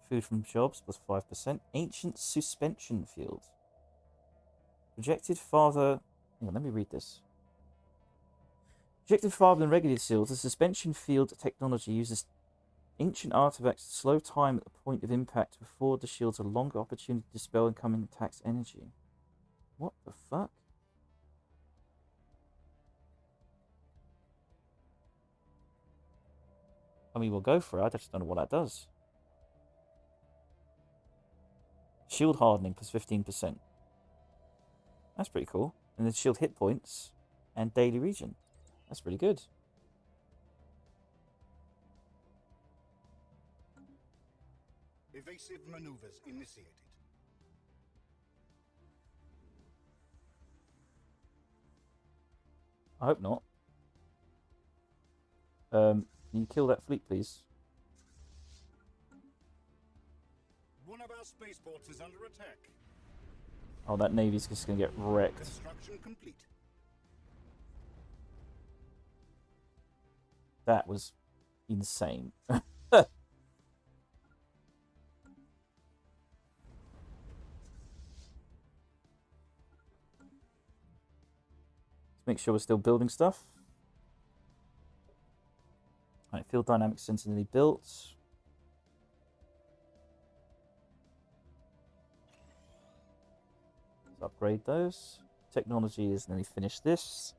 Food from jobs plus 5%. Ancient suspension field. Projected farther... Hang on, let me read this. Projected farther than regular shields, the suspension field technology uses ancient artifacts to slow time at the point of impact to afford the shields a longer opportunity to dispel incoming attacks energy. What the fuck? I mean, we'll go for it. I just don't know what that does. Shield hardening plus 15%. That's pretty cool. And then shield hit points and daily regen. That's pretty good. Evasive maneuvers initiated. I hope not. Can you kill that fleet, please? One of our spaceports is under attack. Oh, that navy's just gonna get wrecked. Construction complete. That was insane. Let's make sure we're still building stuff. Alright, field dynamic sensor nearly built. Let's upgrade those. Technology is nearly finished this.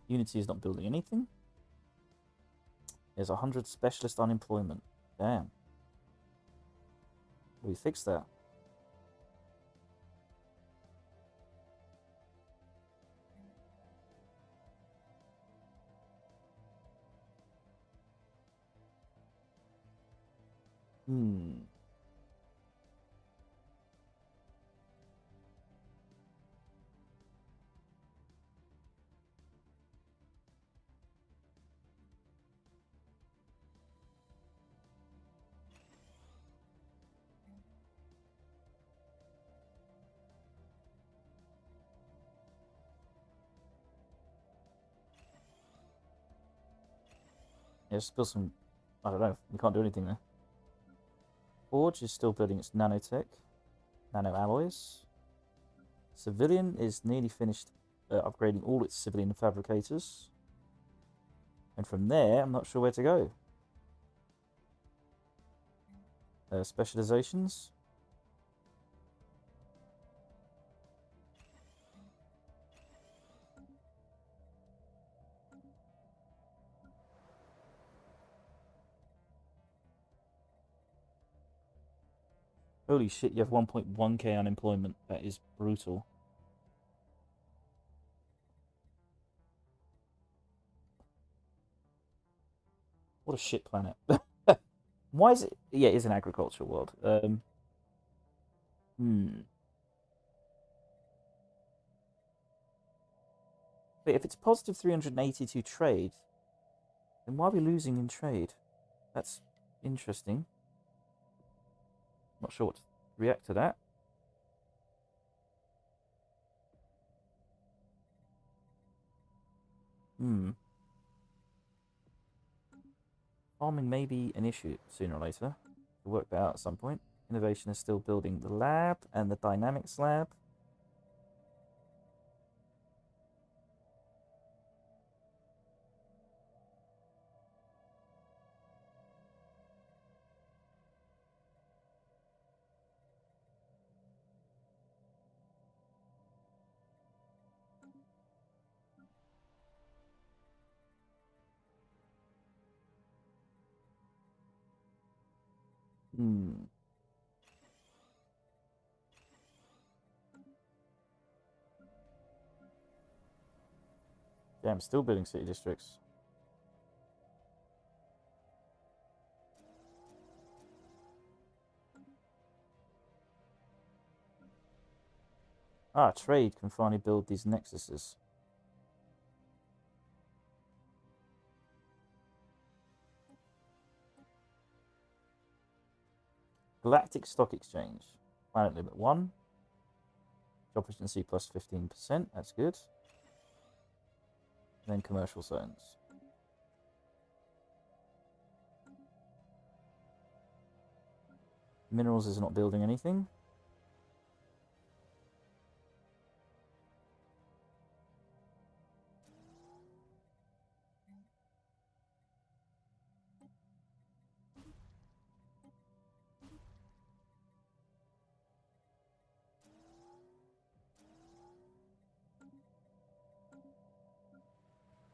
Unity is not building anything. There's 100 specialist unemployment. Damn. We fixed that. Yeah, just build some... I don't know. We can't do anything there. Forge is still building its nanotech. Nano alloys. Civilian is nearly finished upgrading all its civilian fabricators. And from there, I'm not sure where to go. Specializations. Holy shit, you have 1.1k unemployment. That is brutal. What a shit planet. Why is it... Yeah, it is an agricultural world. But if it's positive 382 trade, then why are we losing in trade? That's Interesting. Not sure what to react to that. Farming may be an issue sooner or later. We'll work that out at some point. Innovation is still building the lab and the dynamics lab. Yeah, I'm still building city districts. Ah, trade can finally build these nexuses. Galactic Stock Exchange. Planet limit 1. Job efficiency plus 15%. That's good. And then commercial zones. Minerals is not building anything.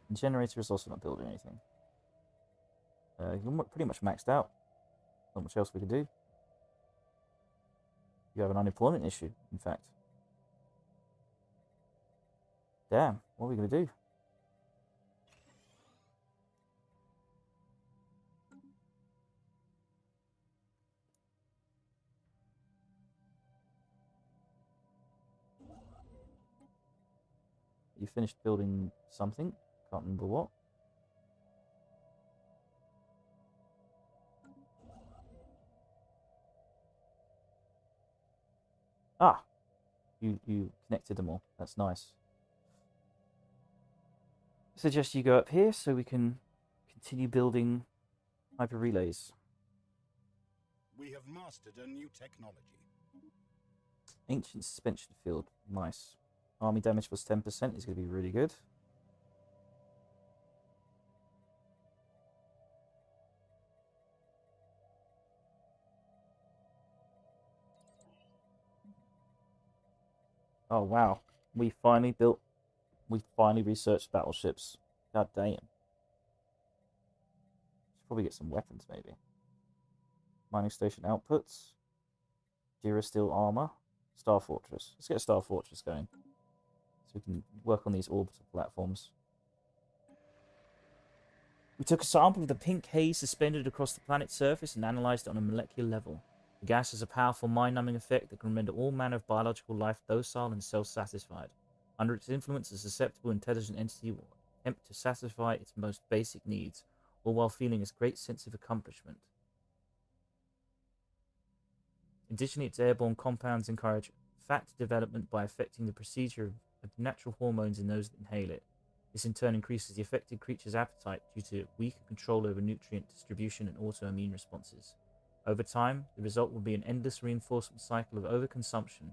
The generator is also not building anything. You're pretty much maxed out. Not much else we can do. You have an unemployment issue, in fact. Damn, what are we going to do? You finished building something. Can't remember what. Ah! You connected them all. That's nice. I suggest you go up here so we can continue building hyper relays. We have mastered a new technology. Ancient suspension field. Nice. Army damage plus 10% is going to be really good. Oh, wow. We finally researched battleships. God damn. Should probably get some weapons, maybe. Mining station outputs. Durasteel armor. Star Fortress. Let's get a Star Fortress going. So we can work on these orbital platforms. We took a sample of the pink haze suspended across the planet's surface and analysed it on a molecular level. The gas has a powerful mind-numbing effect that can render all manner of biological life docile and self-satisfied. Under its influence, a susceptible, intelligent entity will attempt to satisfy its most basic needs, all while feeling its great sense of accomplishment. Additionally, its airborne compounds encourage fat development by affecting the procedure of natural hormones in those that inhale it. This in turn increases the affected creature's appetite due to weaker control over nutrient distribution and autoimmune responses. Over time, the result will be an endless reinforcement cycle of overconsumption.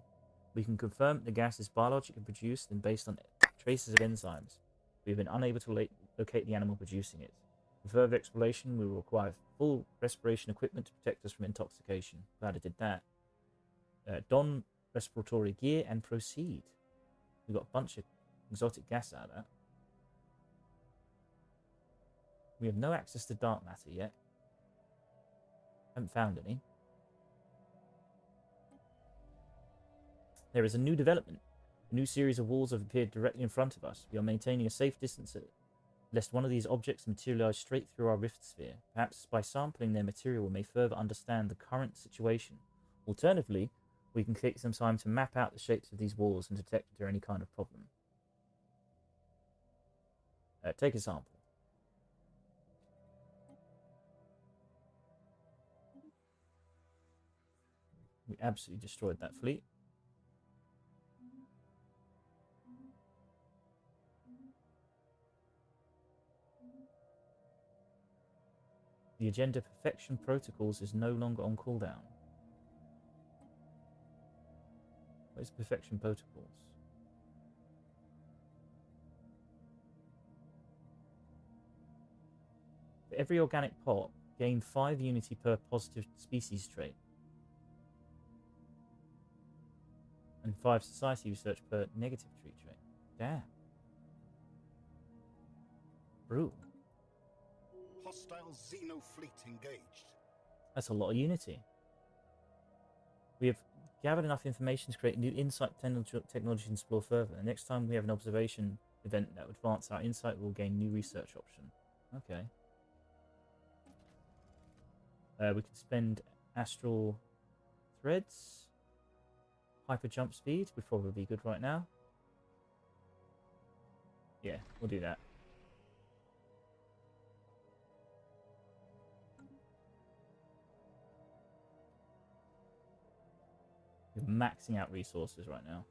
We can confirm that the gas is biologically produced and based on traces of enzymes. We have been unable to locate the animal producing it. For further exploration, we will require full respiration equipment to protect us from intoxication. Glad I did that. Don respiratory gear and proceed. We've got a bunch of exotic gas out of that. We have no access to dark matter yet. Haven't found any. There is a new development. A new series of walls have appeared directly in front of us. We are maintaining a safe distance lest one of these objects materialize straight through our rift sphere. Perhaps by sampling their material we may further understand the current situation. Alternatively, we can take some time to map out the shapes of these walls and detect if there are any kind of problem. Take a sample. absolutely destroyed that fleet. The agenda perfection protocols is no longer on cooldown. Where's perfection protocols? For every organic pot, gain 5 unity per positive species trait. And 5 society research per negative tree trait. Damn. Brutal. Hostile Xeno fleet engaged. That's a lot of unity. We have gathered enough information to create new insight technology and explore further. The next time we have an observation event that would advance our insight, we'll gain new research option. Okay. We can spend astral threads. Hyper jump speed would probably be good right now. Yeah, we'll do that. We're maxing out resources right now.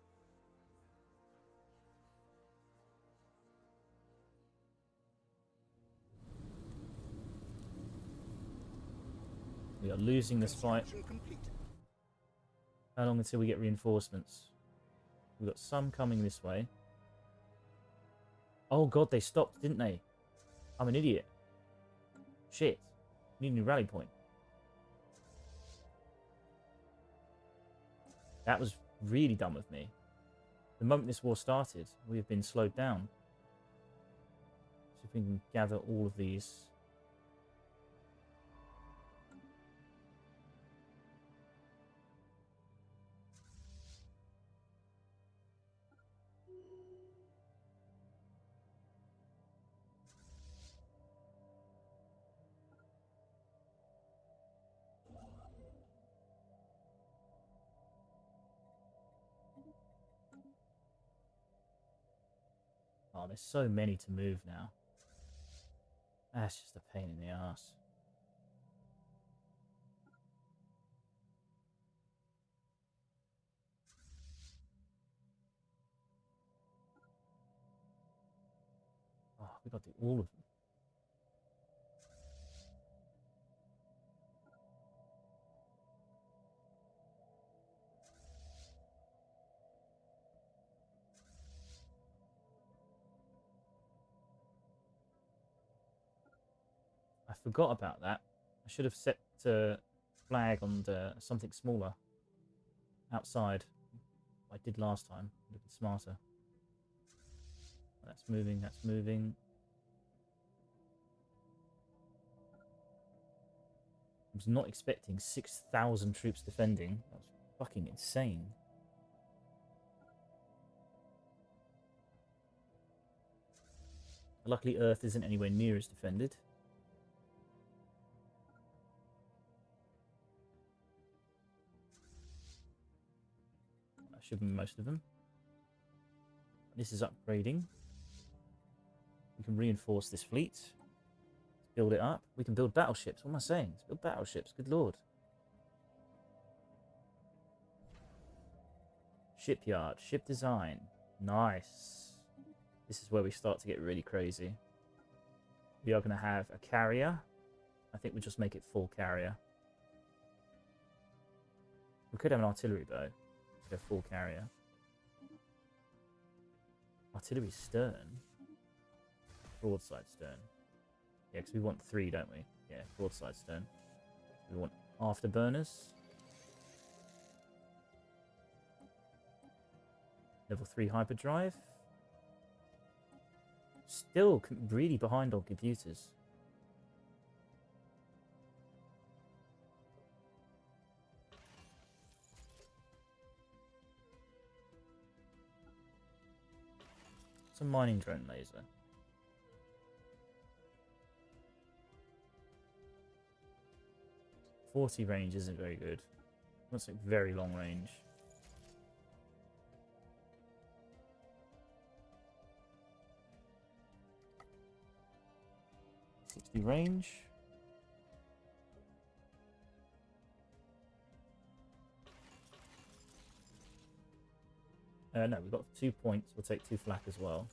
We are losing this fight. Complete. How long until we get reinforcements? We've got some coming this way. Oh god, they stopped, didn't they? I'm an idiot. Shit. Need a new rally point. That was really dumb of me. The moment this war started, we have been slowed down. So if we can gather all of these. Oh, there's so many to move now. That's just a pain in the ass. Oh, we got to do all of them. I forgot about that. I should have set flag on something smaller outside. I did last time. Would have been smarter. That's moving, that's moving. I was not expecting 6,000 troops defending. That was fucking insane. Luckily Earth isn't anywhere near as defended. That should be most of them. This is upgrading. We can reinforce this fleet. Let's build it up. We can build battleships. What am I saying? Let's build battleships. Good lord. Shipyard. Ship design. Nice. This is where we start to get really crazy. We are going to have a carrier. I think we'll just make it full carrier. We could have an artillery bow. A full carrier. Artillery stern. Broadside stern. Yeah, because we want 3, don't we? Yeah, broadside stern. We want afterburners. Level 3 hyperdrive. Still really behind on computers. It's a mining drone laser. .40 range isn't very good. That's like very long range. 60 range. No, we've got 2 points. We'll take 2 flak as well.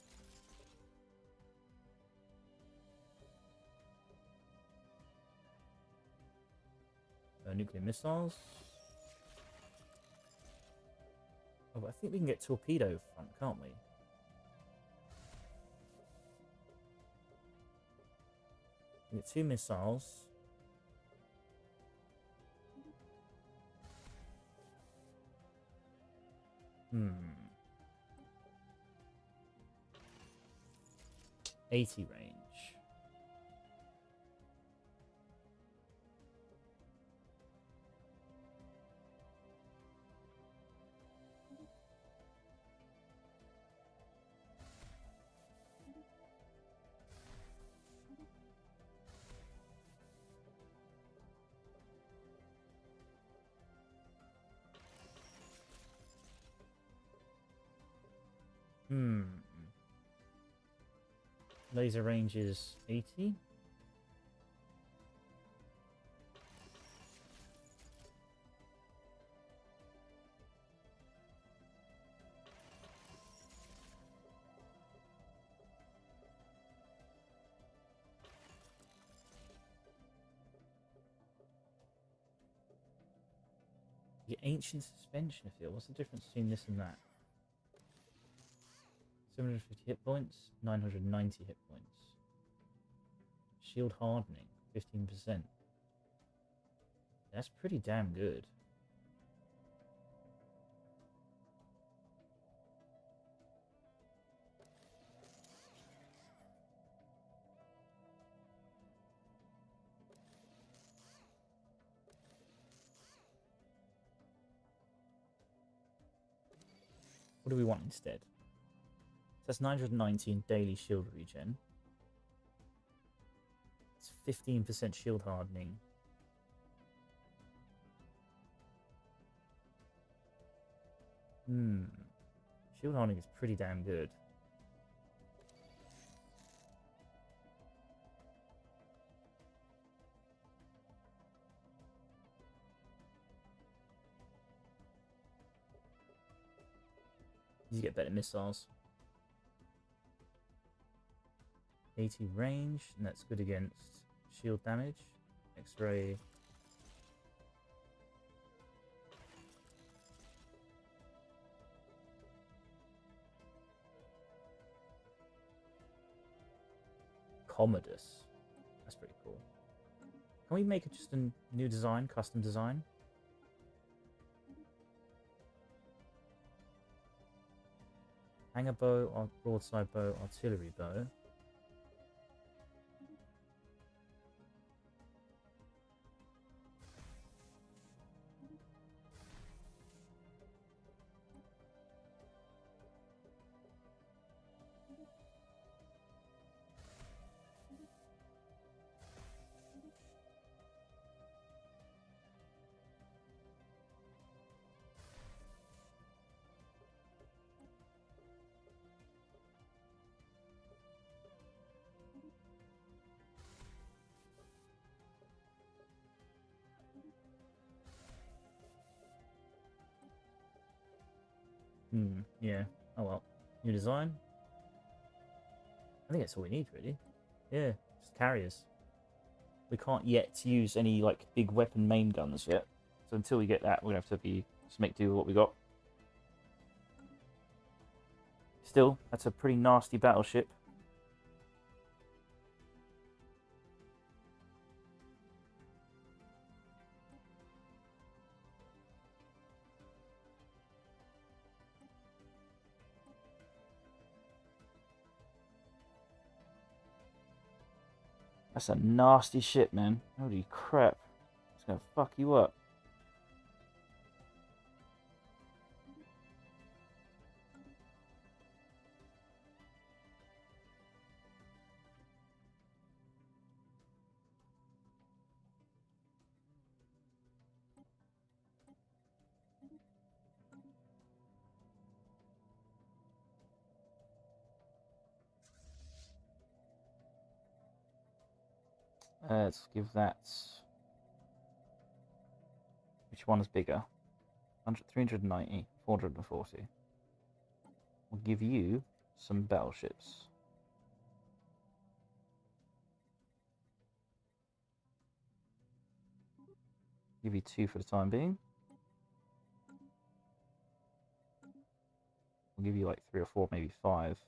Nuclear missiles. Oh, I think we can get torpedo front, can't we? We get 2 missiles. Hmm. 80 range. Hmm. Laser range is 80. The ancient suspension field. What's the difference between this and that? 750 hit points, 990 hit points. Shield hardening, 15%. That's pretty damn good. What do we want instead? So that's 919 daily shield regen. It's 15% shield hardening. Shield hardening is pretty damn good. You get better missiles. 80 range, and that's good against shield damage. X-ray. Commodus. That's pretty cool. Can we make it just a new design, custom design? Hanger bow, or broadside bow, artillery bow. Yeah. Oh well. New design. I think that's all we need, really. Yeah, just carriers. We can't yet use any like big weapon main guns yet. So until we get that, we're gonna have to just make do with what we got. Still, that's a pretty nasty battleship. That's a nasty ship, man. Holy crap. It's gonna fuck you up. Let's give that... Which one's bigger? 390, 440. We'll give you some battleships. Give you 2 for the time being. We'll give you like 3 or 4, maybe 5.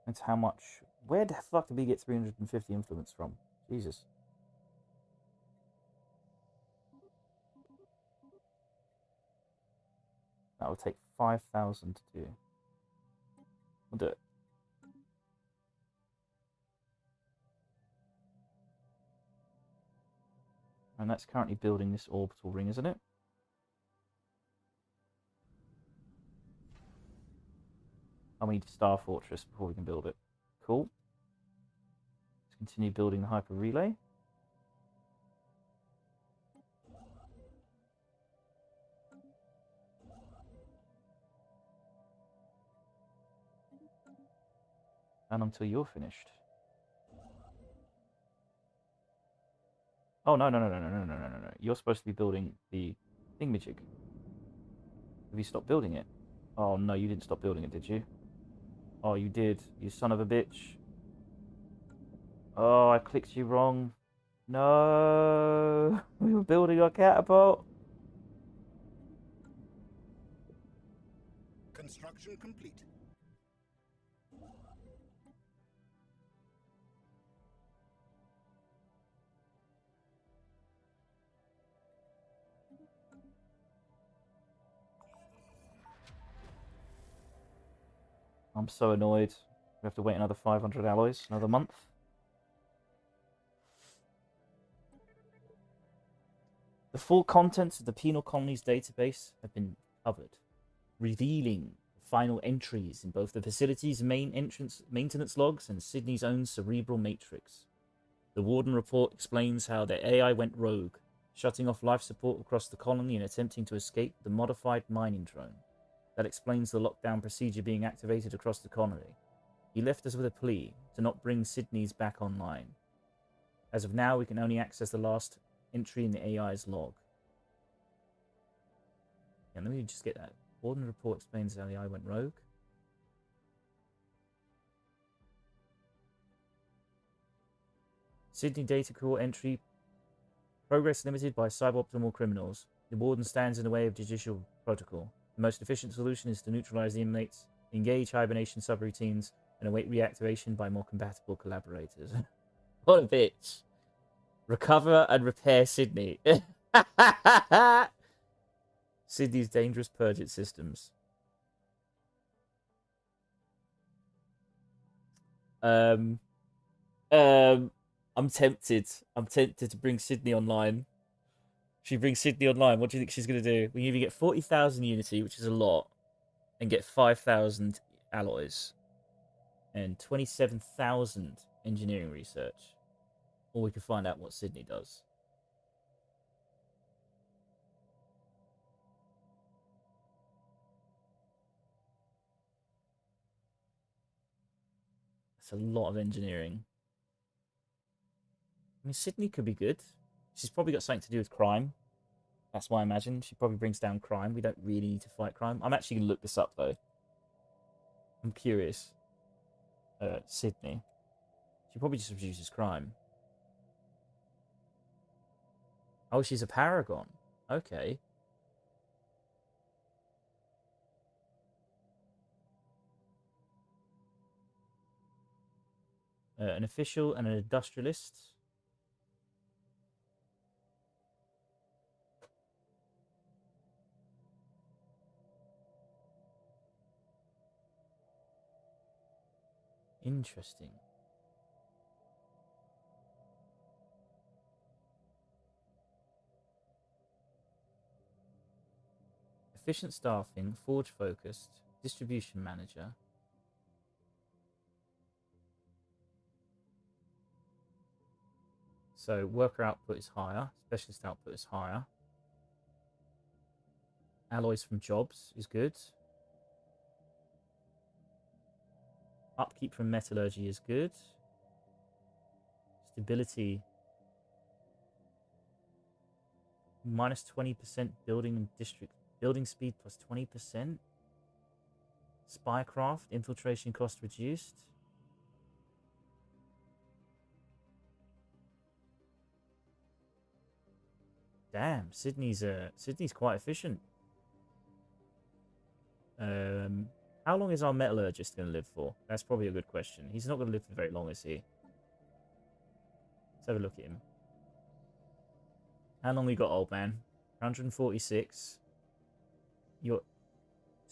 That's how much. Where the fuck did we get 350 influence from? Jesus. That will take 5,000 to do. We'll do it. And that's currently building this orbital ring, isn't it? I need Star Fortress before we can build it. Cool. Let's continue building the hyper relay. And until you're finished. Oh, no. You're supposed to be building the thingamajig. Have you stopped building it? Oh, no, you didn't stop building it, did you? Oh, you did, you son of a bitch. Oh, I clicked you wrong. No, we were building our catapult. Construction complete. I'm so annoyed. We have to wait another 500 alloys, another month. The full contents of the Penal Colonies database have been covered, revealing the final entries in both the facility's main entrance maintenance logs and Sydney's own cerebral matrix. The Warden report explains how the AI went rogue, shutting off life support across the colony and attempting to escape the modified mining drone. That explains the lockdown procedure being activated across the colony. He left us with a plea to not bring Sydney's back online. As of now, we can only access the last entry in the AI's log. And let me just get that. Warden report explains how the AI went rogue. Sydney Data Core entry. Progress limited by suboptimal criminals. The Warden stands in the way of judicial protocol. The most efficient solution is to neutralize the inmates, engage hibernation subroutines, and await reactivation by more compatible collaborators. What a bitch. Recover and repair Sydney. Sydney's dangerous purge systems. I'm tempted. I'm tempted to bring Sydney online. She brings Sydney online. What do you think she's going to do? We either get 40,000 Unity, which is a lot, and get 5,000 alloys, and 27,000 engineering research. Or we could find out what Sydney does. It's a lot of engineering. I mean, Sydney could be good. She's probably got something to do with crime. That's why I imagine. She probably brings down crime. We don't really need to fight crime. I'm actually going to look this up, though. I'm curious. Sydney. She probably just reduces crime. Oh, she's a paragon. Okay. An official and an industrialist. Interesting. Efficient staffing, forge focused, distribution manager. So worker output is higher, specialist output is higher. Alloys from jobs is good. Upkeep from metallurgy is good. Stability Minus 20% building and district building speed plus 20%. Spycraft infiltration cost reduced. Damn, Sydney's quite efficient. How long is our metallurgist going to live for? That's probably a good question. He's not going to live for very long, is he? Let's have a look at him. How long we got, old man? 146. So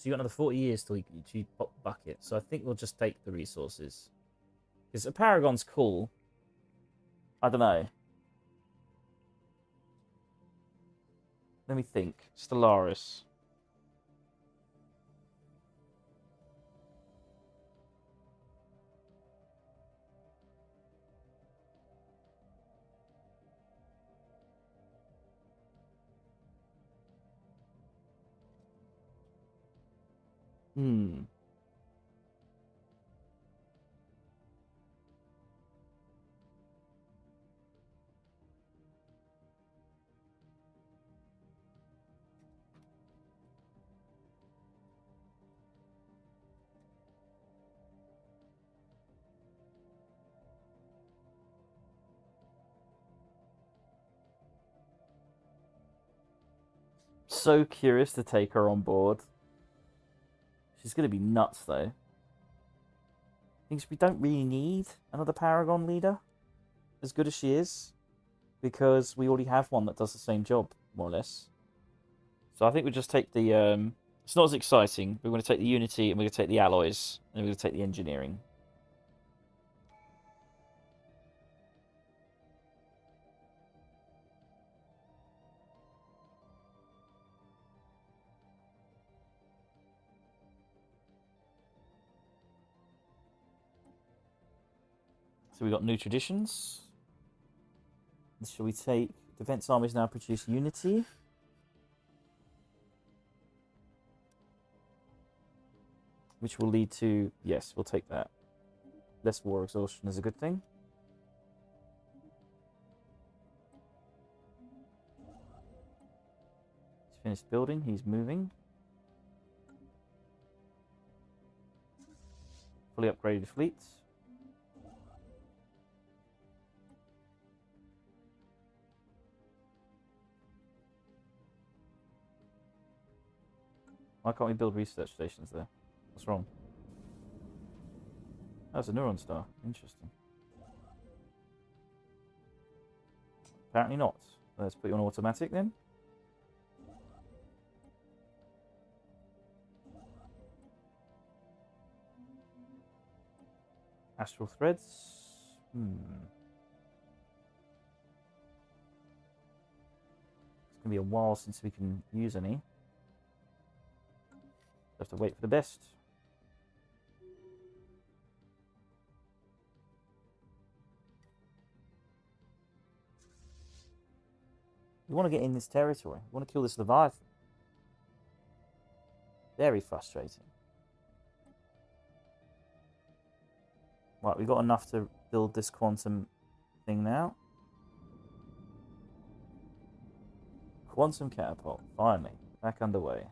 you got another 40 years till you pop the bucket. So I think we'll just take the resources. Because a Paragon's cool. I don't know. Let me think. Stellaris. Hmm. So curious to take her on board. She's going to be nuts, though. Thinks we don't really need another Paragon leader, as good as she is, because we already have one that does the same job, more or less. So I think we just take the... It's not as exciting. We're going to take the Unity, and we're going to take the Alloys, and we're going to take the Engineering. So we got new traditions. Shall we take... Defense armies now produce Unity. Which will lead to... Yes, we'll take that. Less war exhaustion is a good thing. He's finished building. He's moving. Fully upgraded fleets. Why can't we build research stations there? What's wrong? That's a neuron star. Interesting. Apparently not. Let's put you on automatic then. Astral threads. It's gonna be a while since we can use any. Have to wait for the best. We want to get in this territory. We want to kill this Leviathan. Very frustrating. Right, we've got enough to build this quantum thing now. Quantum catapult, finally, back underway.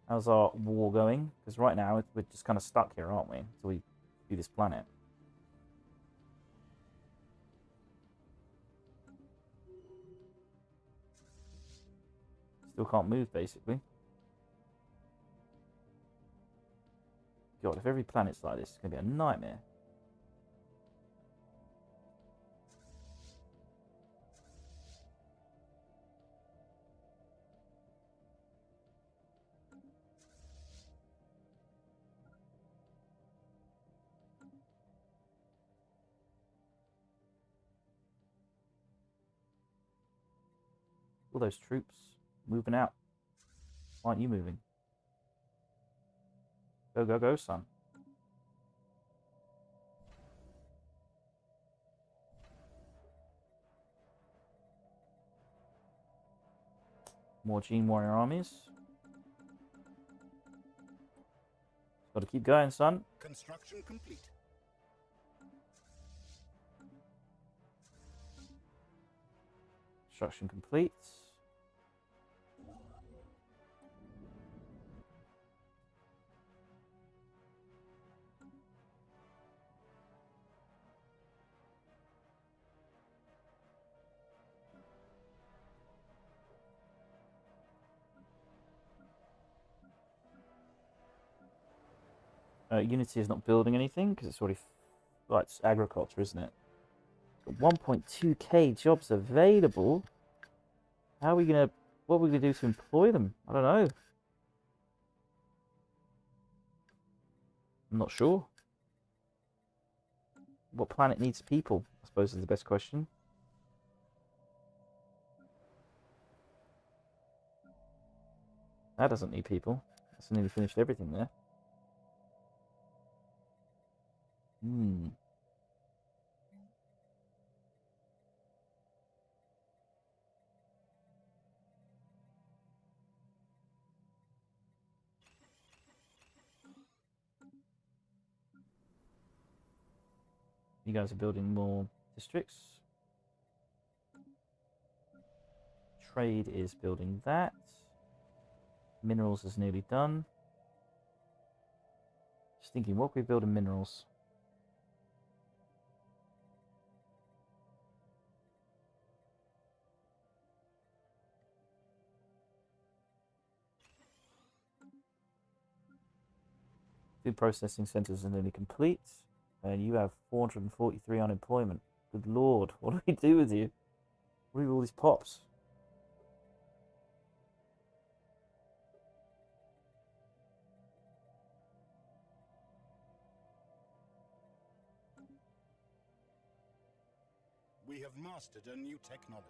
How's our war going? Because right now we're just kind of stuck here, aren't we? Until we do this planet. Still can't move, basically. God, if every planet's like this, it's going to be a nightmare. All those troops moving out. Why aren't you moving? Go, go, go, son. More Gene Warrior armies. Got to keep going, son. Construction complete. Construction complete. Unity is not building anything because it's already... Right, it's agriculture, isn't it? 1.2k jobs available. How are we gonna... What are we gonna do to employ them? I don't know. I'm not sure. What planet needs people? I suppose is the best question. That doesn't need people. That's nearly finished everything there. Hmm. You guys are building more districts. Trade is building that. Minerals is nearly done. Just thinking, what can we build in minerals? Food processing centers are nearly complete. And you have 443 unemployment. Good lord, what do we do with you? What do we do with all these pops? We have mastered a new technology.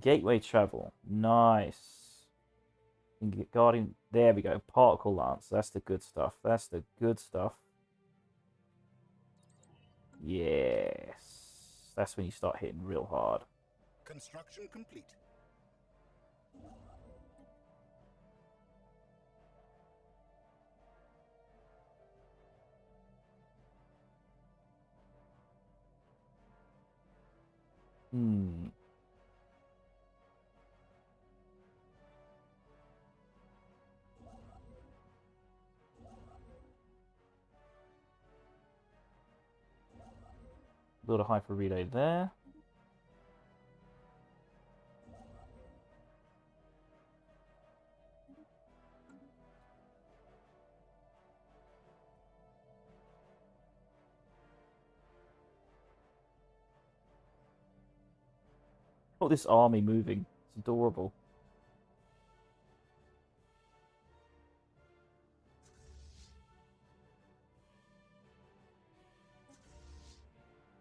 Gateway travel. Nice. You can get guardian. There we go. Particle lance. That's the good stuff. That's the good stuff. Yes. That's when you start hitting real hard. Construction complete. Hmm. Build a hyper relay there. Look at this army moving. It's adorable.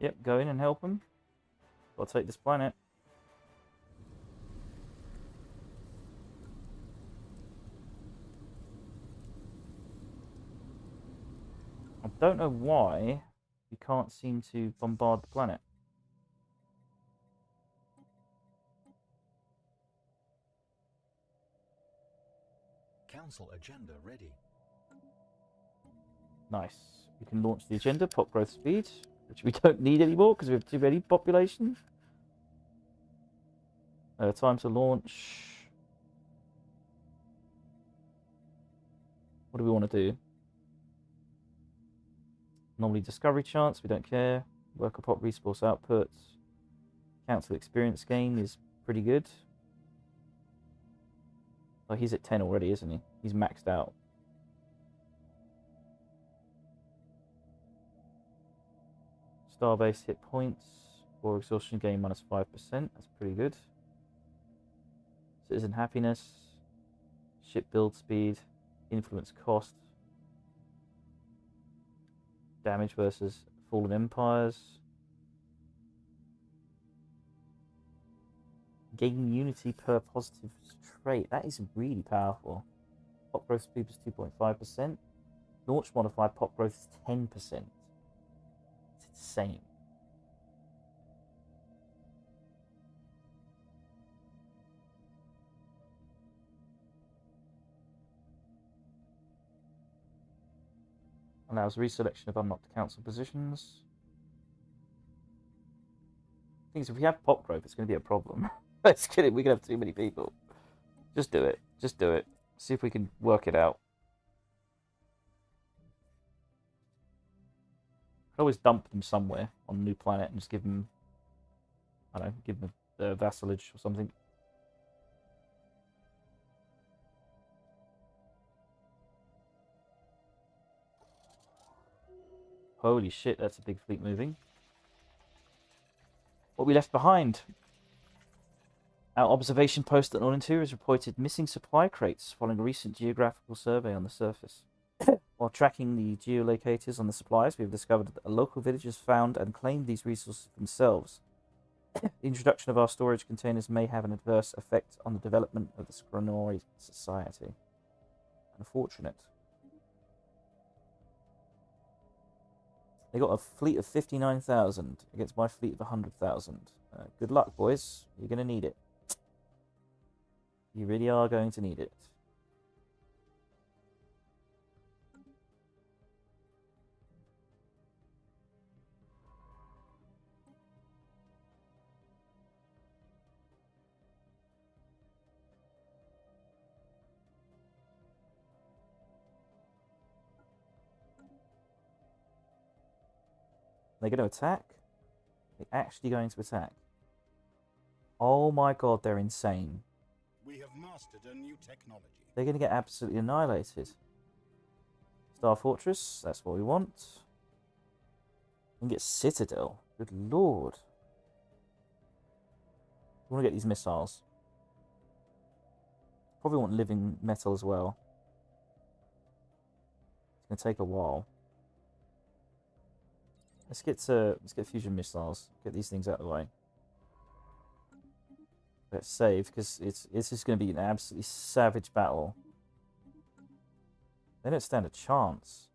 Yep, go in and help them. I'll take this planet. I don't know why you can't seem to bombard the planet. Council agenda ready. Nice. We can launch the agenda, pop growth speed, which we don't need anymore because we have too many population. Time to launch. What do we want to do? Normally discovery chance, we don't care. Worker pop resource output. Council experience gain is pretty good. Oh, he's at 10 already, isn't he? He's maxed out. Starbase hit points or exhaustion gain minus 5%. That's pretty good. Citizen happiness, ship build speed, influence cost, damage versus fallen empires. Gain unity per positive trait. That is really powerful. Pop growth speed is 2.5%. Launch modified pop growth is 10%. It's insane. Allows reselection of unlocked council positions. Things if we have pop growth, it's going to be a problem. Let's get it. We're going to have too many people. Just do it. Just do it. See if we can work it out. Could always dump them somewhere on a new planet and just give them, I don't know, give them a vassalage or something. Holy shit, that's a big fleet moving. What we left behind? Our observation post at Northern has reported missing supply crates following a recent geographical survey on the surface. While tracking the geolocators on the supplies, we have discovered that local villagers found and claimed these resources themselves. The introduction of our storage containers may have an adverse effect on the development of the Scronoid society. Unfortunate. They got a fleet of 59,000 against my fleet of 100,000. Good luck, boys. You're going to need it. You really are going to need it. They're going to attack? They're actually going to attack. Oh my god, they're insane. We have mastered a new technology. They're going to get absolutely annihilated. Star Fortress, that's what we want. We can get Citadel. Good lord. We want to get these missiles. Probably want living metal as well. It's going to take a while. Let's get fusion missiles. Get these things out of the way. Let's save because this is going to be an absolutely savage battle. They don't stand a chance.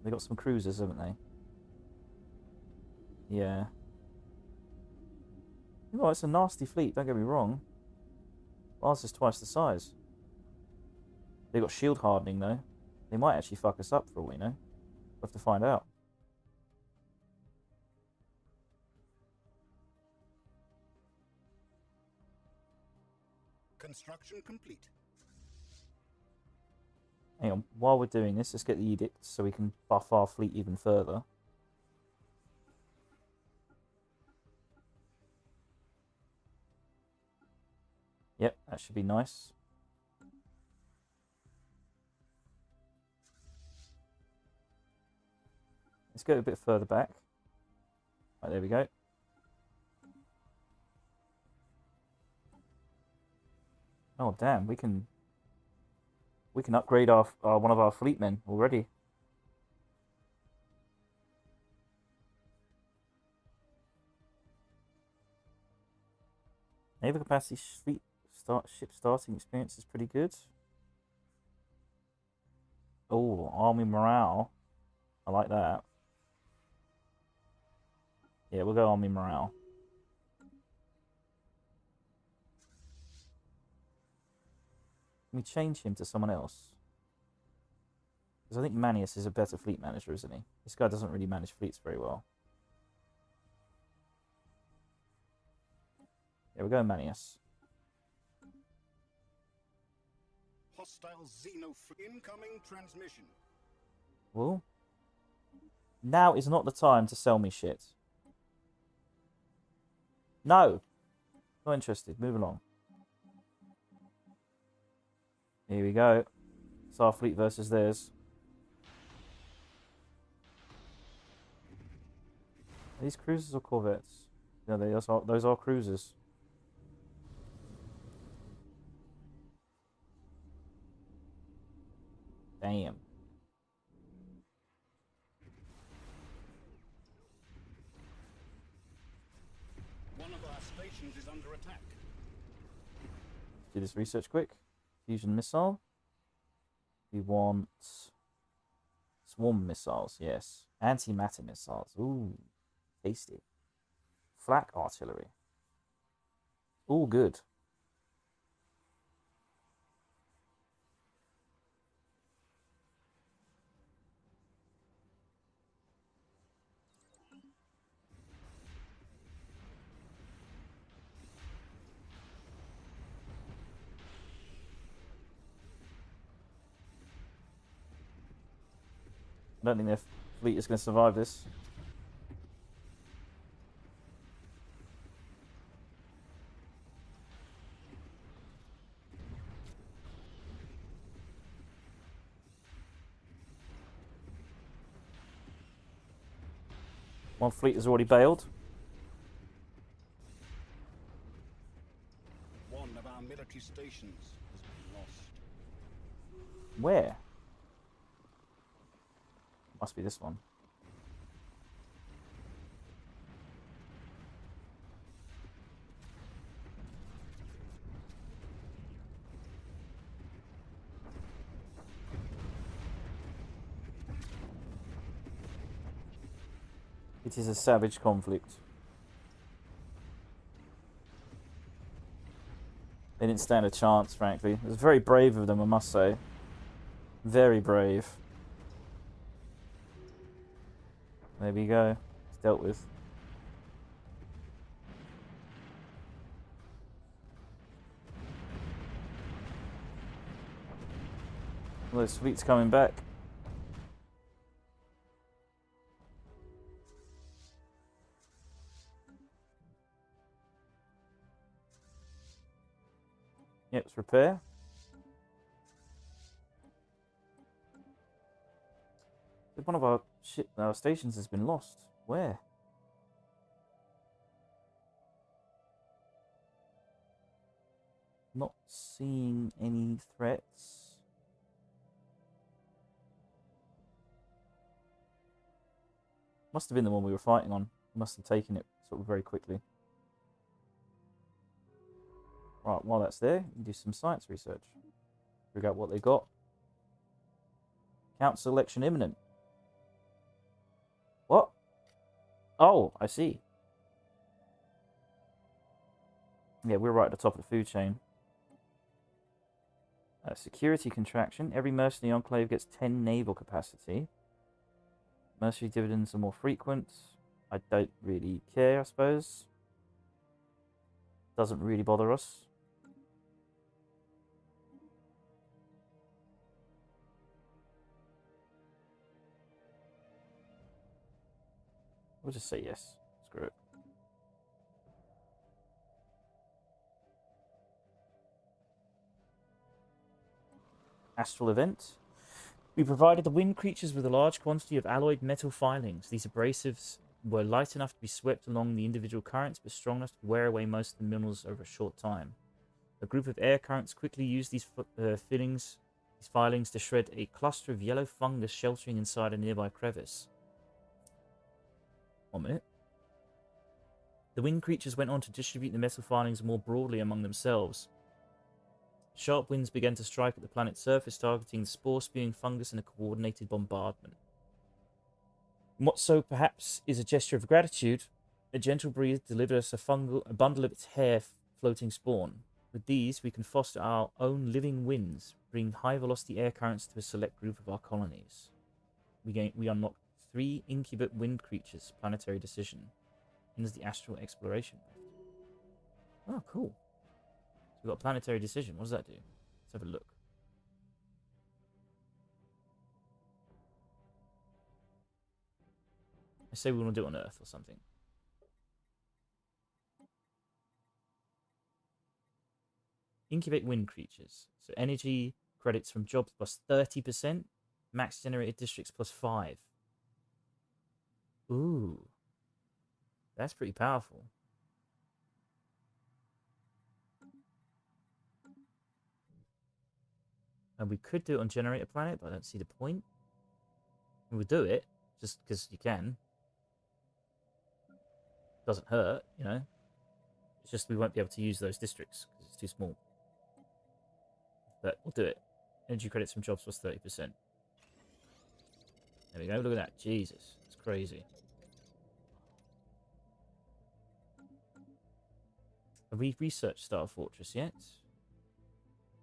They got some cruisers, haven't they? Yeah. Oh, it's a nasty fleet. Don't get me wrong. Ours is twice the size. They got shield hardening though. They might actually fuck us up for all we know. We'll have to find out. Construction complete. Hang on, while we're doing this, let's get the edicts so we can buff our fleet even further. Yep, that should be nice. Let's go a bit further back. Right, there we go. Oh damn, we can upgrade our one of our fleet men already. Naval capacity ship starting experience is pretty good. Oh, army morale. I like that. Yeah, we'll go army morale. Can we change him to someone else? Because I think Manius is a better fleet manager, isn't he? This guy doesn't really manage fleets very well. Yeah, we're going Manius. Hostile incoming transmission. Well, now is not the time to sell me shit. No! Not interested. Move along. Here we go. It's our fleet versus theirs. Are these cruisers or corvettes? No, those are cruisers. Damn. One of our stations is under attack. Do this research quick. Fusion missile. We want swarm missiles, yes. Antimatter missiles. Ooh, tasty. Flak artillery. All good. don't think their fleet is going to survive this. One fleet has already bailed. One of our military stations has been lost. Where? Must be this one. It is a savage conflict. They didn't stand a chance, frankly. It was very brave of them, I must say. Very brave. There we go. It's dealt with. Well, this fleet's coming back. Yep, it's repair. One of our stations has been lost. Where? Not seeing any threats. Must have been the one we were fighting on. Must have taken it sort of very quickly. Right, while that's there, you can do some science research. Figure out what they got. Count selection imminent. What? Oh, I see. Yeah, we're right at the top of the food chain. Security contraction. Every mercenary enclave gets 10 naval capacity. Mercenary dividends are more frequent. I don't really care, I suppose. Doesn't really bother us. We'll just say yes. Screw it. Astral event. We provided the wind creatures with a large quantity of alloyed metal filings. These abrasives were light enough to be swept along the individual currents, but strong enough to wear away most of the minerals over a short time. A group of air currents quickly used these filings to shred a cluster of yellow fungus sheltering inside a nearby crevice. 1 minute. The wind creatures went on to distribute the metal filings more broadly among themselves. Sharp winds began to strike at the planet's surface, targeting the spore-spewing fungus in a coordinated bombardment. And what so perhaps is a gesture of gratitude, a gentle breeze delivered us a bundle of its hair floating spawn. With these, we can foster our own living winds, bring high-velocity air currents to a select group of our colonies. We unlocked 3 incubate wind creatures, planetary decision. Enters the astral exploration. Oh, cool. So we've got a planetary decision. What does that do? Let's have a look. I say we want to do it on Earth or something. Incubate wind creatures. So energy credits from jobs plus 30%. Max generated districts plus 5. Ooh. That's pretty powerful. And we could do it on Generator Planet, but I don't see the point. We'll do it, just because you can. Doesn't hurt, you know. It's just we won't be able to use those districts, because it's too small. But we'll do it. Energy credits from jobs plus 30%. There we go, look at that. Jesus, it's crazy. Have we researched Star Fortress yet?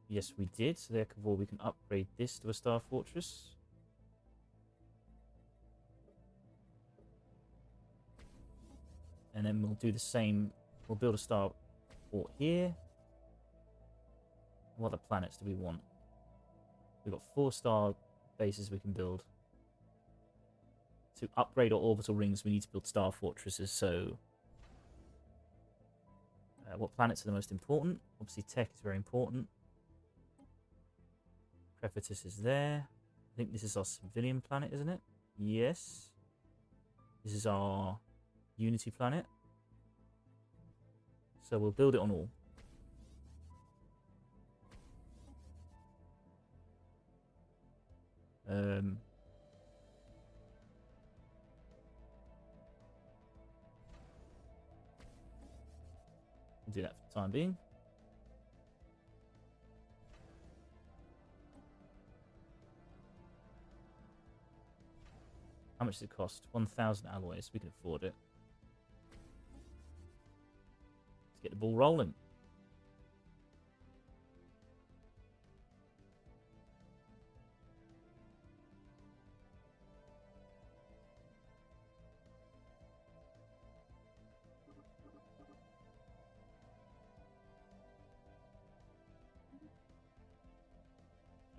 Yes, we did. So therefore, we can upgrade this to a Star Fortress. And then we'll do the same. We'll build a Star Fort here. What other planets do we want? We've got 4 star bases we can build. To upgrade our orbital rings, we need to build star fortresses. So, what planets are the most important? Obviously, tech is very important. Crepitus is there. I think this is our civilian planet, isn't it? Yes. This is our Unity planet. So we'll build it on all. We'll do that for the time being. How much does it cost? 1,000 alloys. We can afford it. Let's get the ball rolling.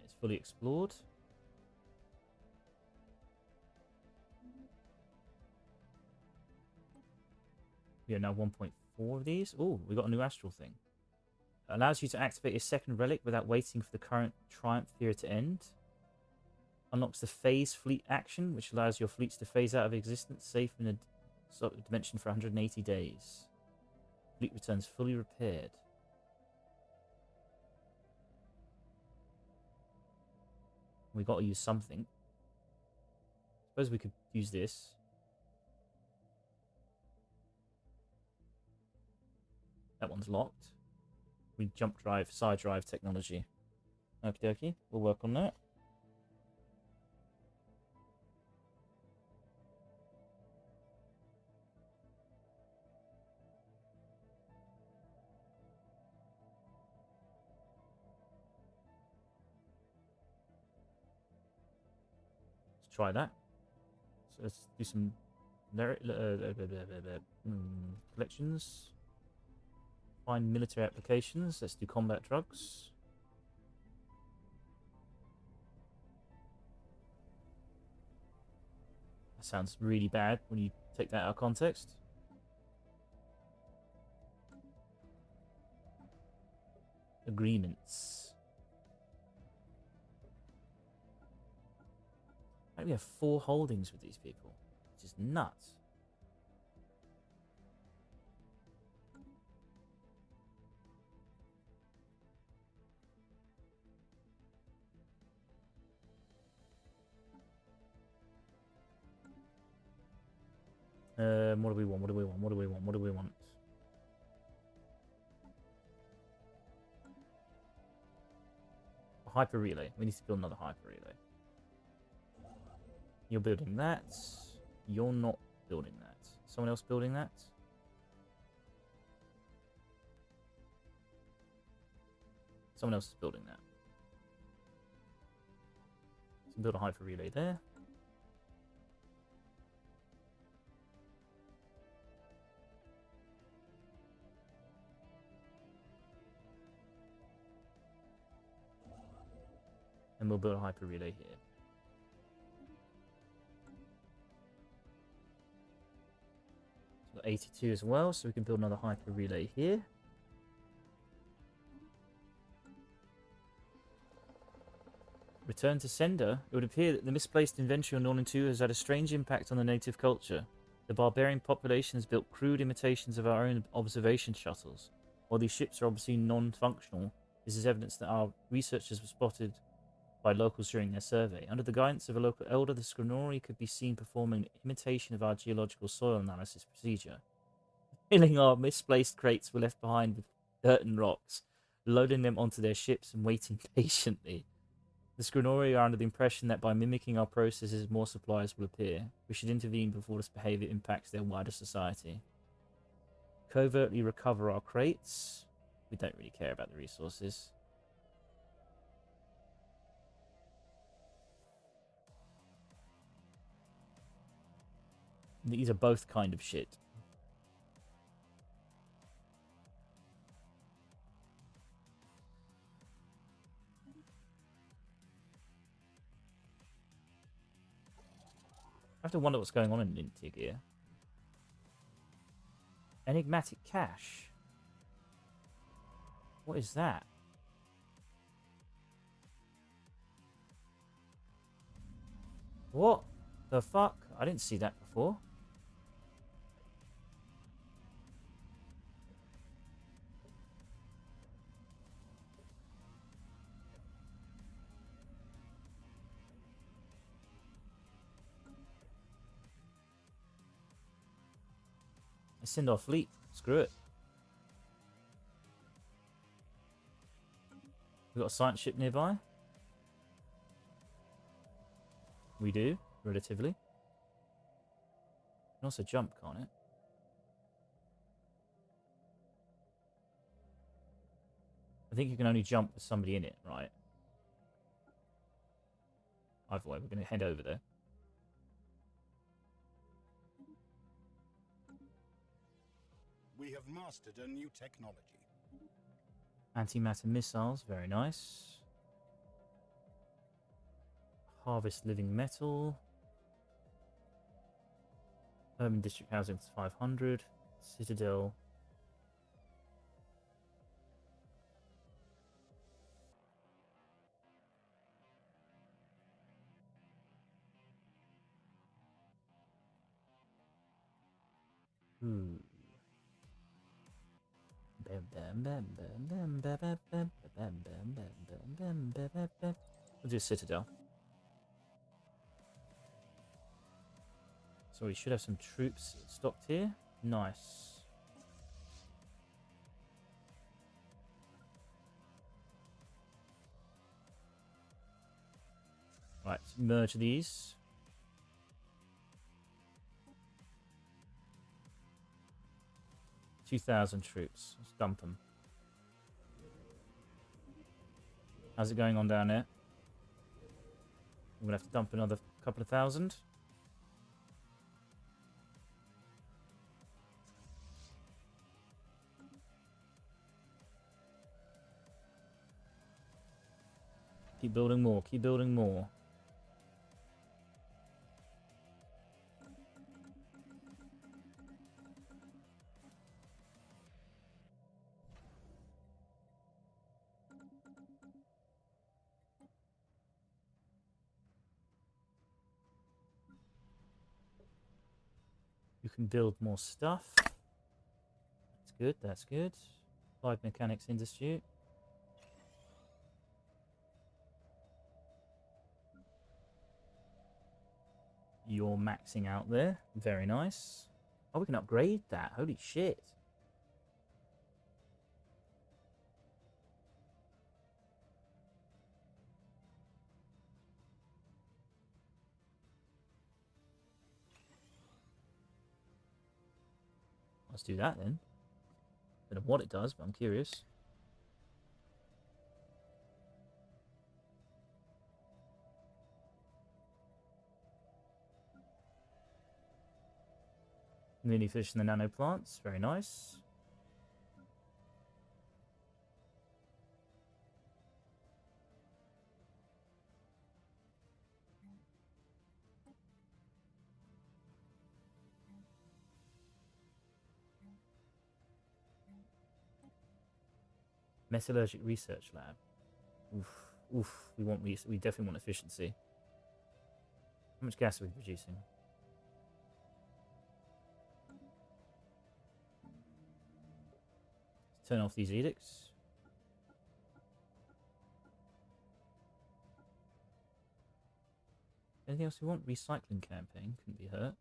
It's fully explored. We have now 1.4 of these. Oh, we got a new astral thing. It allows you to activate a second relic without waiting for the current Triumph Theory to end. Unlocks the phase fleet action, which allows your fleets to phase out of existence safe in a dimension for 180 days. Fleet returns fully repaired. We got to use something. Suppose we could use this. That one's locked. We jump drive, side drive technology. Okie dokie, we'll work on that. Let's try that. So let's do some collections. Find military applications. Let's do combat drugs. That sounds really bad when you take that out of context. Agreements. We have 4 holdings with these people, which is nuts. What do we want? What do we want? What do we want? What do we want? A hyper relay. We need to build another hyper relay. You're building that. You're not building that. Someone else building that? Someone else is building that. So build a hyper relay there. And we'll build a hyper relay here. So 82 as well, so we can build another hyper relay here. Return to sender. It would appear that the misplaced inventory on Norland 2 has had a strange impact on the native culture. The barbarian population has built crude imitations of our own observation shuttles. While these ships are obviously non-functional, this is evidence that our researchers were spotted by locals during their survey. Under the guidance of a local elder, the Scrinori could be seen performing an imitation of our geological soil analysis procedure. Filling our misplaced crates were left behind with dirt and rocks, loading them onto their ships and waiting patiently. The Scrinori are under the impression that by mimicking our processes, more supplies will appear. We should intervene before this behavior impacts their wider society. Covertly recover our crates. We don't really care about the resources. These are both kind of shit. have to wonder what's going on in Intig. Enigmatic cache. What is that? What the fuck? I didn't see that before. Let's send our fleet. Screw it. We got a science ship nearby. We do, relatively. Can also jump, can't it? I think you can only jump with somebody in it, right? Either way, we're going to head over there. We have mastered a new technology. Antimatter missiles, very nice. Harvest living metal. Urban district housing 500. Citadel. Ooh. We'll do Citadel. So we should have some troops stocked here. Nice. Right, merge these. $2,000 troops. Let's dump them. How's it going on down there? We're gonna have to dump another couple of thousand. Keep building more, keep building more. You can build more stuff. That's good, that's good. Applied Mechanics Institute. You're maxing out there. Very nice. Oh, we can upgrade that. Holy shit. Let's do that then. Don't know what it does, but I'm curious. Mini fish and the nano plants. Very nice. Metallurgic Research Lab. Oof, oof. We definitely want efficiency. How much gas are we producing? Let's turn off these edicts. Anything else we want? Recycling campaign. Couldn't be hurt.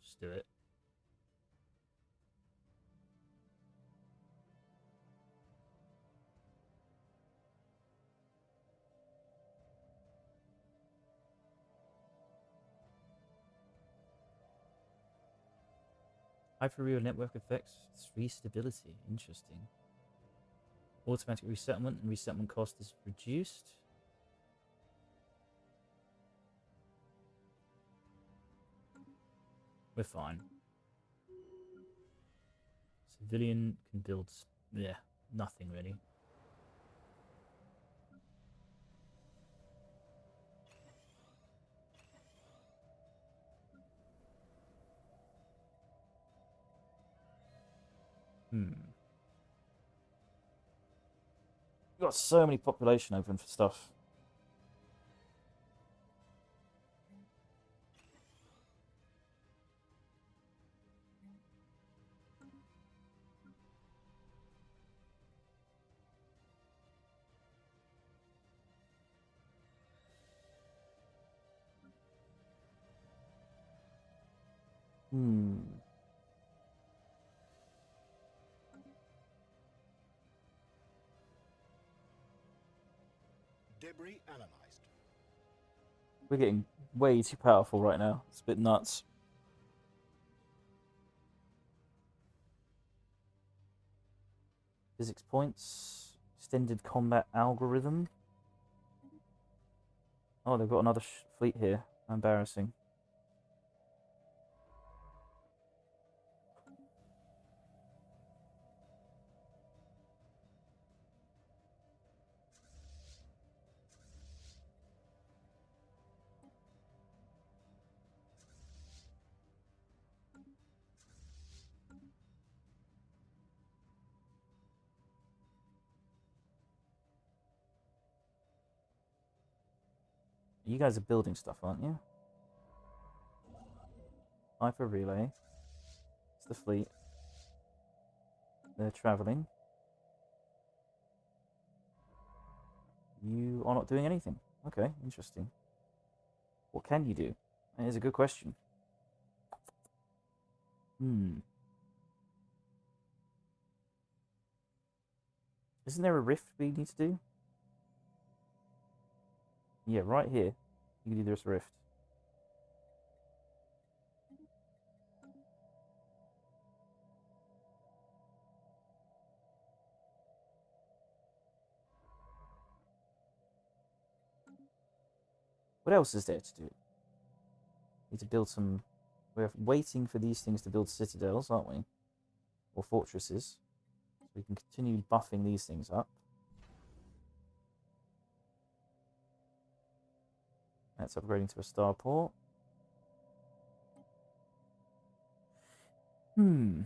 Just do it. Hyperreal network effects, 3 stability. Interesting. Automatic resettlement and resettlement cost is reduced. We're fine. Civilian can build... yeah, nothing really. We've got so many population open for stuff. Debris analyzed. We're getting way too powerful right now. It's a bit nuts. Physics points. Extended combat algorithm. Oh, they've got another fleet here. Embarrassing. You guys are building stuff, aren't you? Hyper relay. It's the fleet. They're traveling. You are not doing anything. Okay, interesting. What can you do? That is a good question. Isn't there a rift we need to do? Yeah, right here. You can do this rift. What else is there to do? Need to build some... We're waiting for these things to build citadels, aren't we? Or fortresses. So we can continue buffing these things up. That's upgrading to a starport. We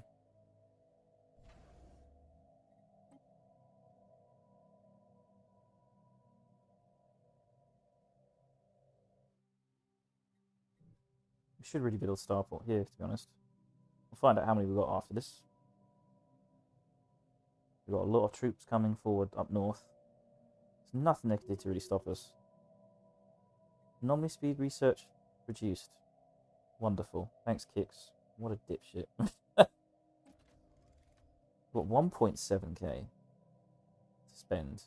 should really build a starport here, to be honest. We'll find out how many we've got after this. We've got a lot of troops coming forward up north. There's nothing they can do to really stop us. Anomaly speed research reduced. Wonderful. Thanks, Kix. What a dipshit. Got 1.7k to spend.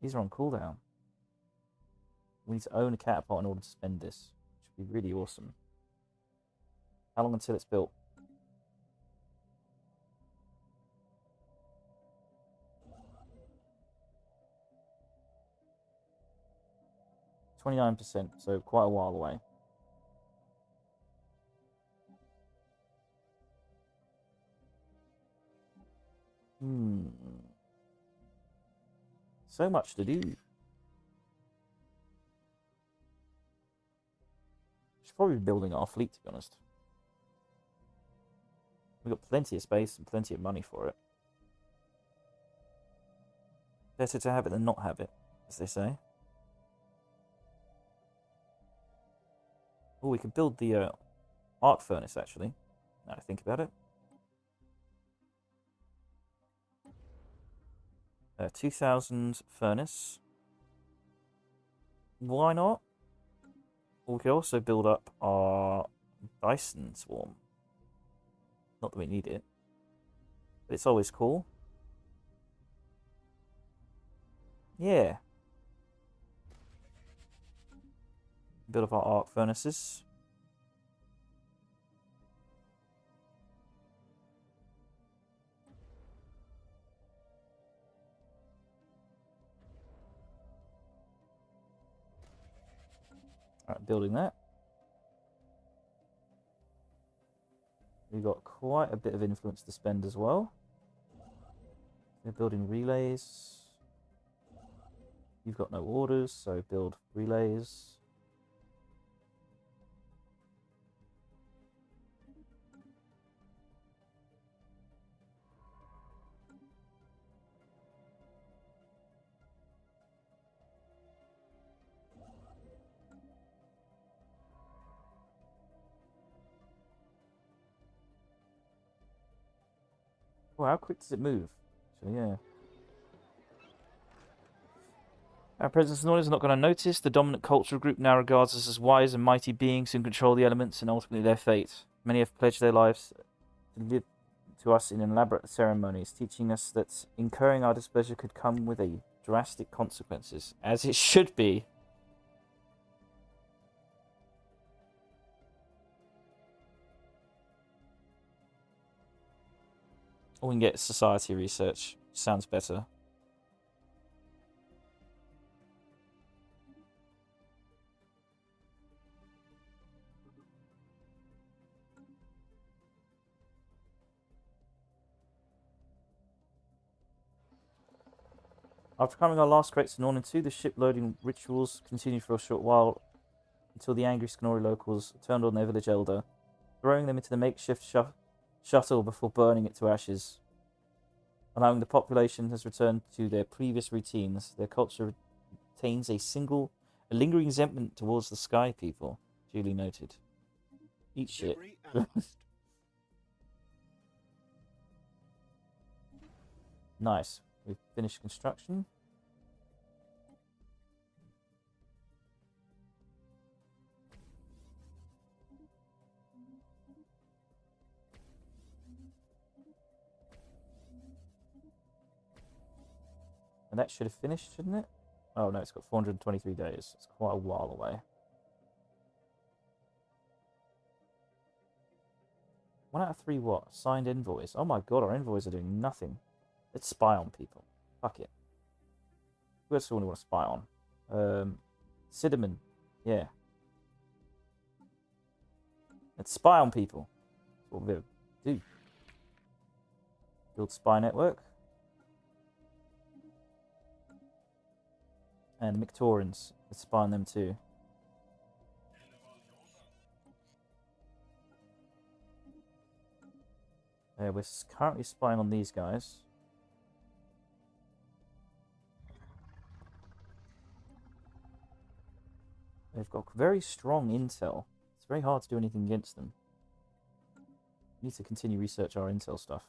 These are on cooldown. We need to own a catapult in order to spend this, which would be really awesome. How long until it's built? %, so quite a while away. So much to do. Should probably be building our fleet, to be honest. We've got plenty of space and plenty of money for it. Better to have it than not have it, as they say. Oh, we could build the arc furnace, actually. Now I think about it. 2,000 furnace. Why not? We could also build up our Dyson swarm. Not that we need it, but it's always cool. Yeah. Build up our arc furnaces. Alright, building that. We've got quite a bit of influence to spend as well. We're building relays. You've got no orders, so build relays. Well, how quick does it move? So yeah. Our presence in is not going to notice. The dominant cultural group now regards us as wise and mighty beings who control the elements and ultimately their fate. Many have pledged their lives to live to us in elaborate ceremonies, teaching us that incurring our displeasure could come with a drastic consequences, as it should be. Or we can get society research. Sounds better. After coming our last crates to Norn 2, the ship loading rituals continued for a short while until the angry Skanori locals turned on their village elder, throwing them into the makeshift shuttle before burning it to ashes. Allowing the population has returned to their previous routines, their culture retains a lingering resentment towards the Sky people. Duly noted. Eat shit. Debris analyzed. Nice. We've finished construction. And that should have finished, shouldn't it? Oh no, it's got 423 days. It's quite a while away. 1 out of 3 what? Signed envoys. Oh my god, our envoys are doing nothing. Let's spy on people. Fuck it. Who else do we want to spy on? Cinnamon. Yeah. Let's spy on people. That's what we're going to do. Build spy network. And Mictorans. Let's spy on them too. We're currently spying on these guys. They've got very strong intel. It's very hard to do anything against them. We need to continue research our intel stuff.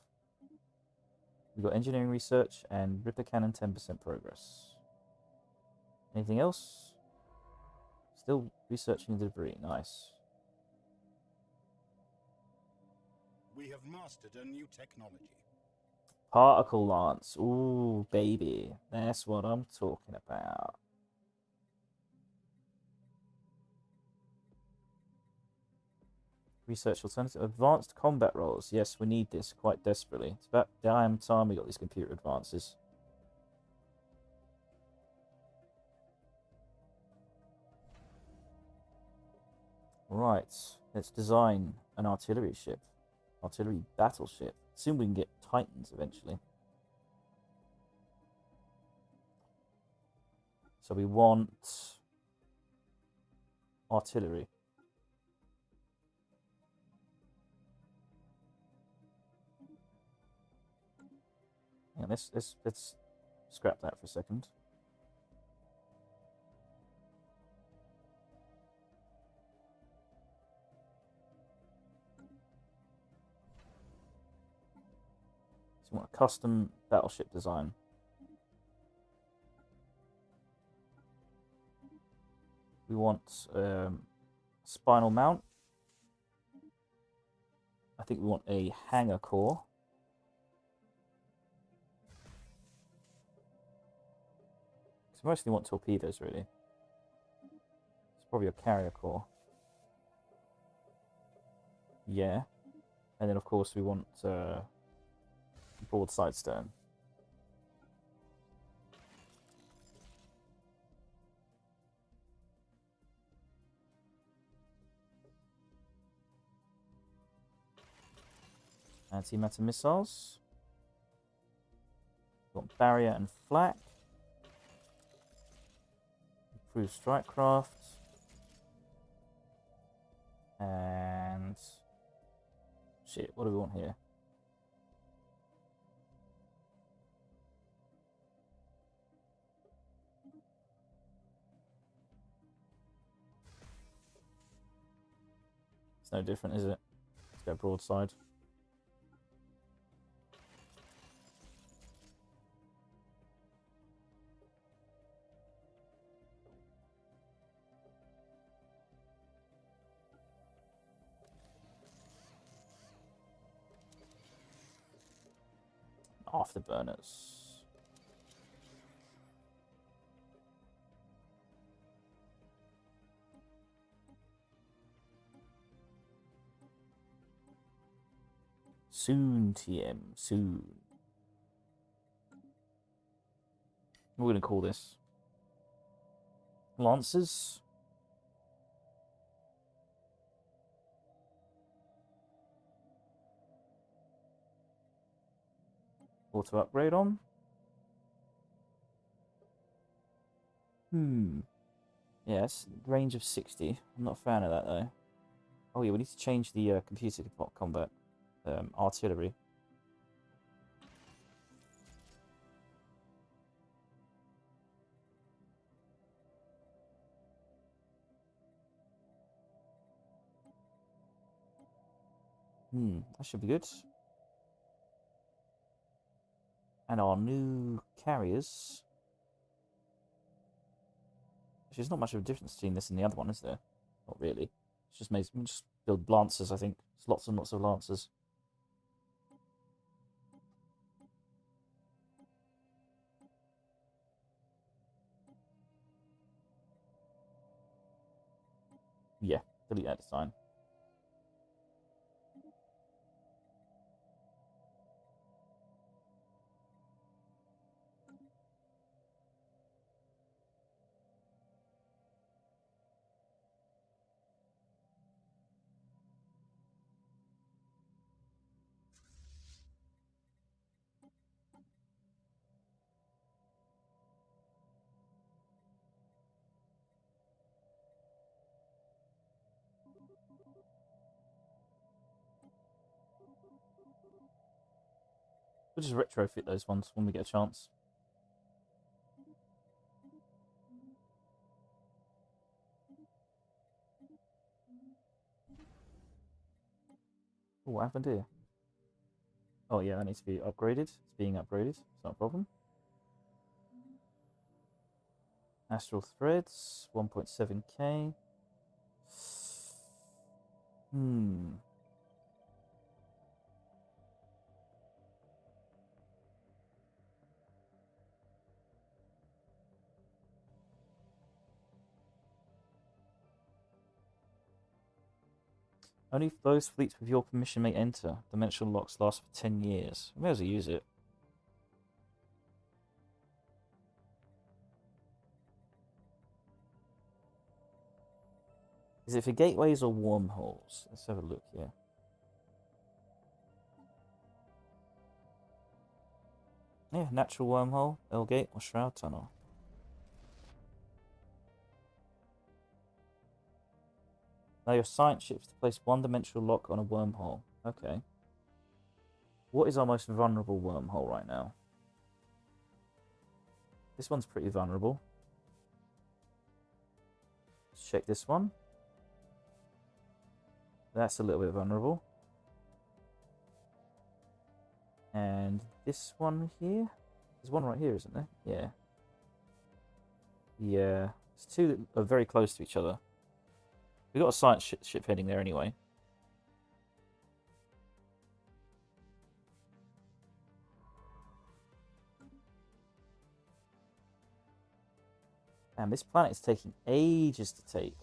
We've got engineering research and Ripper Cannon 10% progress. Anything else? Still researching the debris. Nice. We have mastered a new technology. Particle lance. Ooh, baby. That's what I'm talking about. Research alternative. Advanced combat roles. Yes, we need this quite desperately. It's about damn time we got these computer advances. Right. Let's design an artillery ship. Artillery battleship. Soon we can get Titans eventually. So we want artillery. Yeah, let's scrap that for a second. So we want a custom battleship design. We want spinal mount. I think we want a hangar core. Because we mostly want torpedoes, really. It's probably a carrier core. Yeah. And then, of course, we want broadside stern. Antimatter missiles. We want barrier and flak. Improved strike craft. And shit, what do we want here? It's no different, is it? Let's go broadside. afterburners. Soon, TM, soon. What are we going to call this? Lancers? Auto upgrade on? Yes, range of 60. I'm not a fan of that though. Oh yeah, we need to change the computer combat. Artillery. That should be good. And our new carriers. There's not much of a difference between this and the other one, is there? Not really. It's just just build lancers, I think. It's lots and lots of lancers. Yeah, delete that design. We'll just retrofit those ones when we get a chance. Oh, what happened here? Oh yeah, that needs to be upgraded. It's being upgraded. It's not a problem. Astral threads, 1.7k. Only those fleets with your permission may enter. Dimensional locks last for 10 years. I may as well use it. Is it for gateways or wormholes? Let's have a look here. Yeah, natural wormhole, L-gate, or shroud tunnel. Now your science ships to place one-dimensional lock on a wormhole. Okay. What is our most vulnerable wormhole right now? This one's pretty vulnerable. Let's check this one. That's a little bit vulnerable. And this one here? There's one right here, isn't there? Yeah. Yeah. It's two that are very close to each other. We've got a science ship heading there anyway. And this planet is taking ages to take.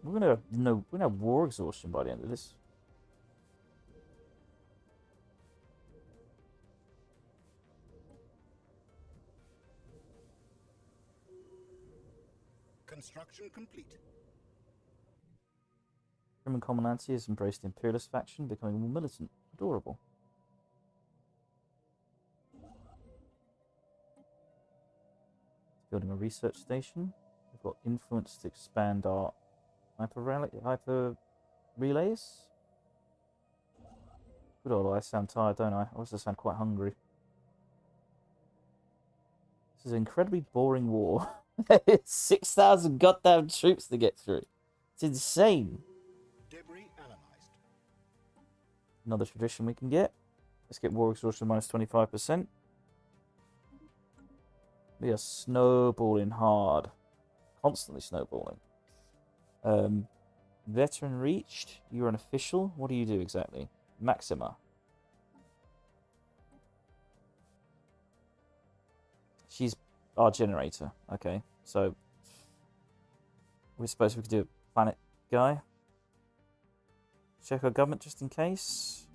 We're gonna have war exhaustion by the end of this. Construction complete. Roman Commonwealth has embraced the imperialist faction, becoming more militant. Adorable. Building a research station. We've got influence to expand our hyper relays. Good old, I sound tired, don't I? I also sound quite hungry. This is an incredibly boring war. It's 6,000 goddamn troops to get through. It's insane. Debris analyzed. Another tradition we can get. Let's get war exhaustion minus 25%. We are snowballing hard. Constantly snowballing. Veteran reached. You're an official. What do you do exactly? Maxima. She's our generator. Okay, so we suppose we could do a planet guy. Check our government just in case.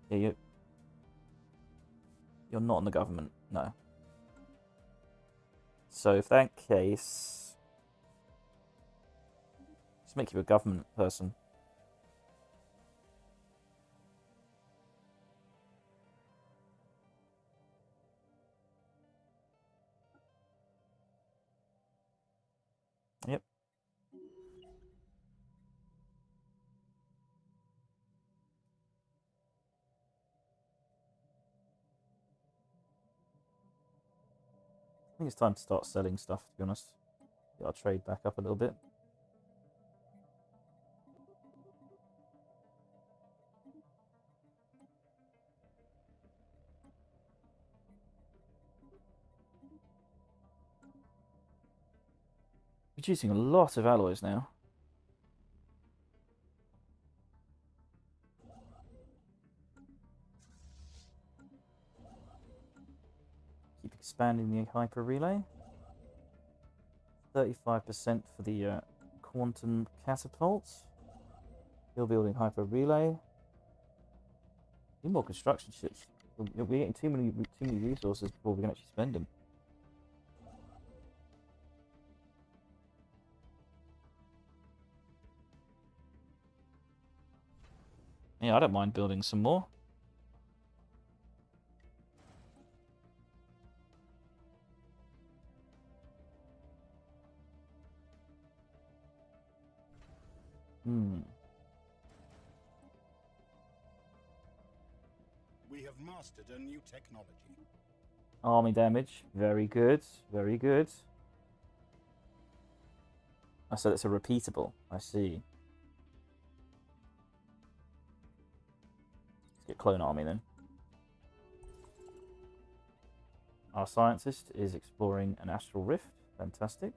Yeah, you're not in the government. No. So if that case, let's make you a government person. Yep. I think it's time to start selling stuff, to be honest. Get our trade back up a little bit. Producing a lot of alloys now. Keep expanding the hyper relay. 35% for the quantum catapult. Still building hyper relay. Need more construction ships. We're getting too many resources before we can actually spend them. Yeah, I don't mind building some more. We have mastered a new technology. Army damage. Very good. Very good. I said it's a repeatable. I see. Let's get clone army then. Our scientist is exploring an astral rift. Fantastic.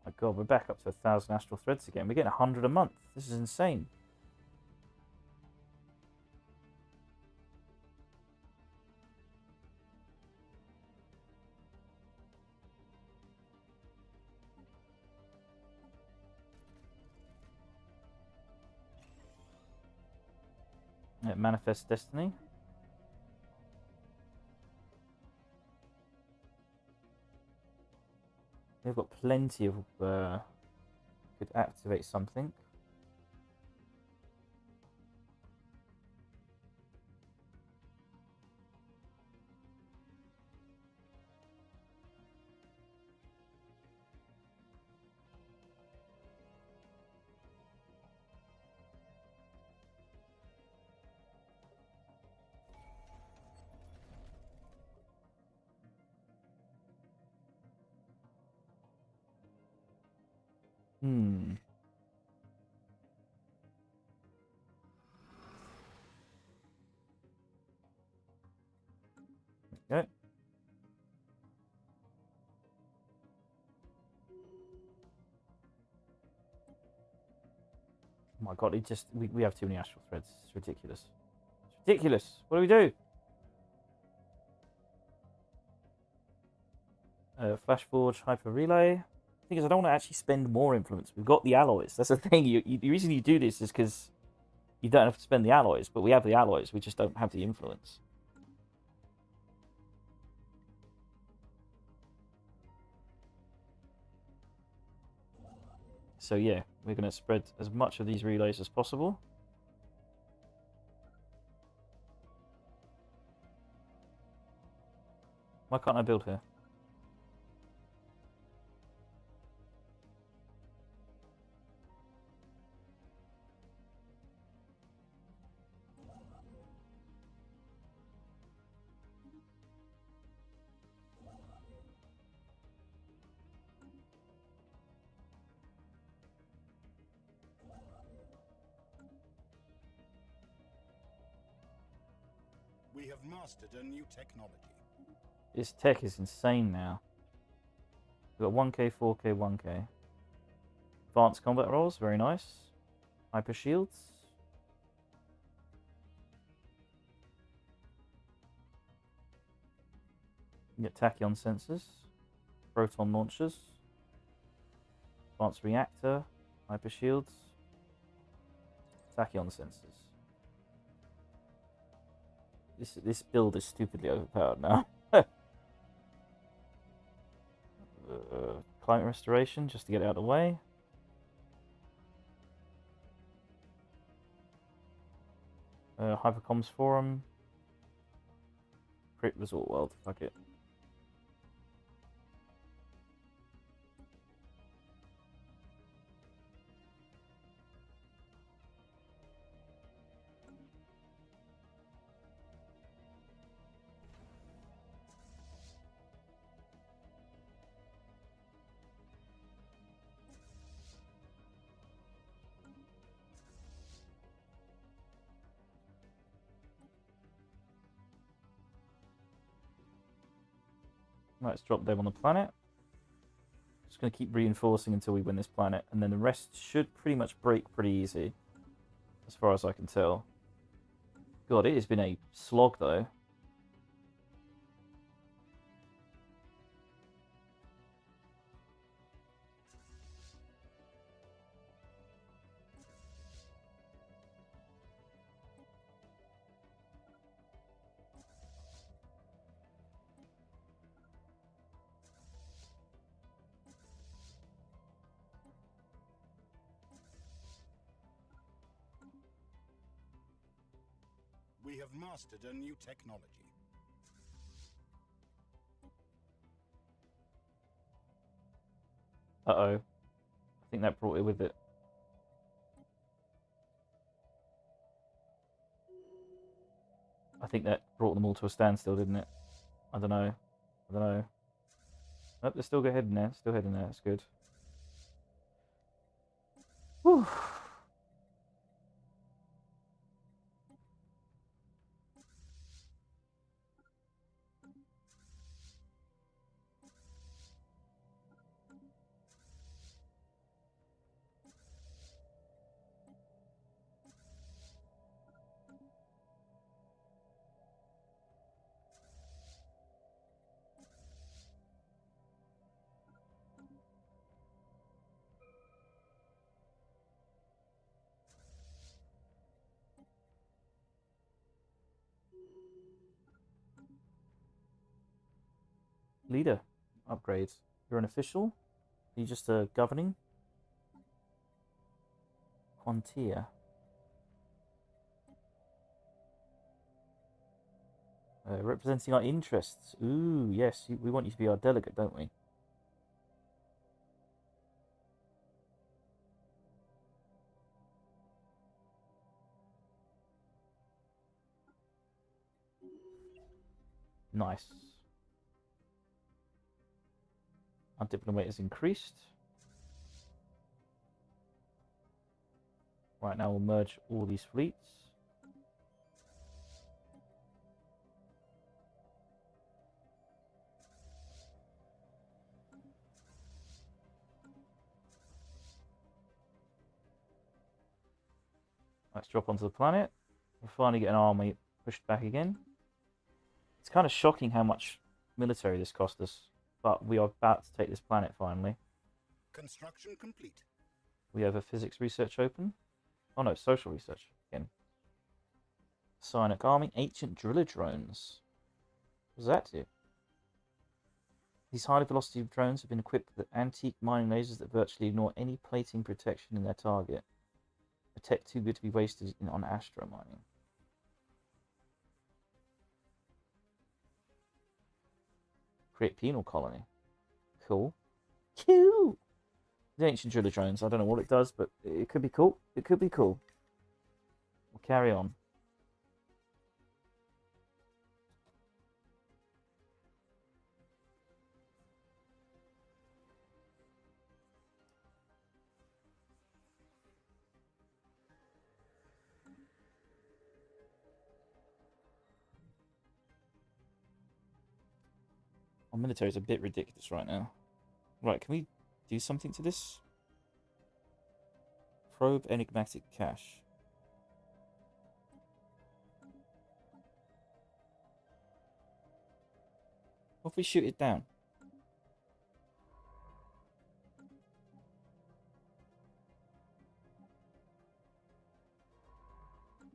My god, we're back up to 1,000 astral threads again. We're getting 100 a month. This is insane. Yeah, manifest destiny. We've got plenty of... could activate something. Okay. Oh my god, we have too many astral threads. It's ridiculous. It's ridiculous. What do we do? Flash Forge, Hyper Relay. The thing is, I don't want to actually spend more influence. We've got the alloys. That's the thing. The reason you do this is because you don't have to spend the alloys, but we have the alloys. We just don't have the influence. So yeah, we're going to spread as much of these relays as possible. Why can't I build here? We have mastered a new technology. This tech is insane now. We've got 1K, 4K, 1K. Advanced combat rolls, very nice. Hyper shields. You get tachyon sensors. Proton launchers. Advanced reactor. Hyper shields. Tachyon sensors. This build is stupidly overpowered now. Climate restoration, just to get it out of the way. Hypercoms forum. Crit resort world, fuck it. Right, let's drop them on the planet. Just going to keep reinforcing until we win this planet, and then the rest should pretty much break pretty easy, as far as I can tell. God, it has been a slog, though. We have mastered a new technology. Uh-oh. I think that brought it with it. I think that brought them all to a standstill, didn't it? I don't know. I don't know. Nope, they're still heading there. Still heading there. That's good. Whew. Leader. Upgrades. You're an official? Are you just governing? Quantia. Representing our interests. Ooh, yes. We want you to be our delegate, don't we? Nice. Our diplomat has increased. Right, now we'll merge all these fleets. Let's drop onto the planet. We'll finally get an army pushed back again. It's kind of shocking how much military this cost us, but we are about to take this planet finally. Construction complete. We have a physics research open. Oh no, social research again. Psionic army, ancient driller drones. What does that do? These highly velocity drones have been equipped with antique mining lasers that virtually ignore any plating protection in their target. A tech too good to be wasted on astro mining. Create penal colony. Cool. Cool! The ancient driller drones. I don't know what it does, but it could be cool. It could be cool. We'll carry on. Our military's a bit ridiculous right now. Right, can we do something to this? Probe enigmatic cache. What if we shoot it down?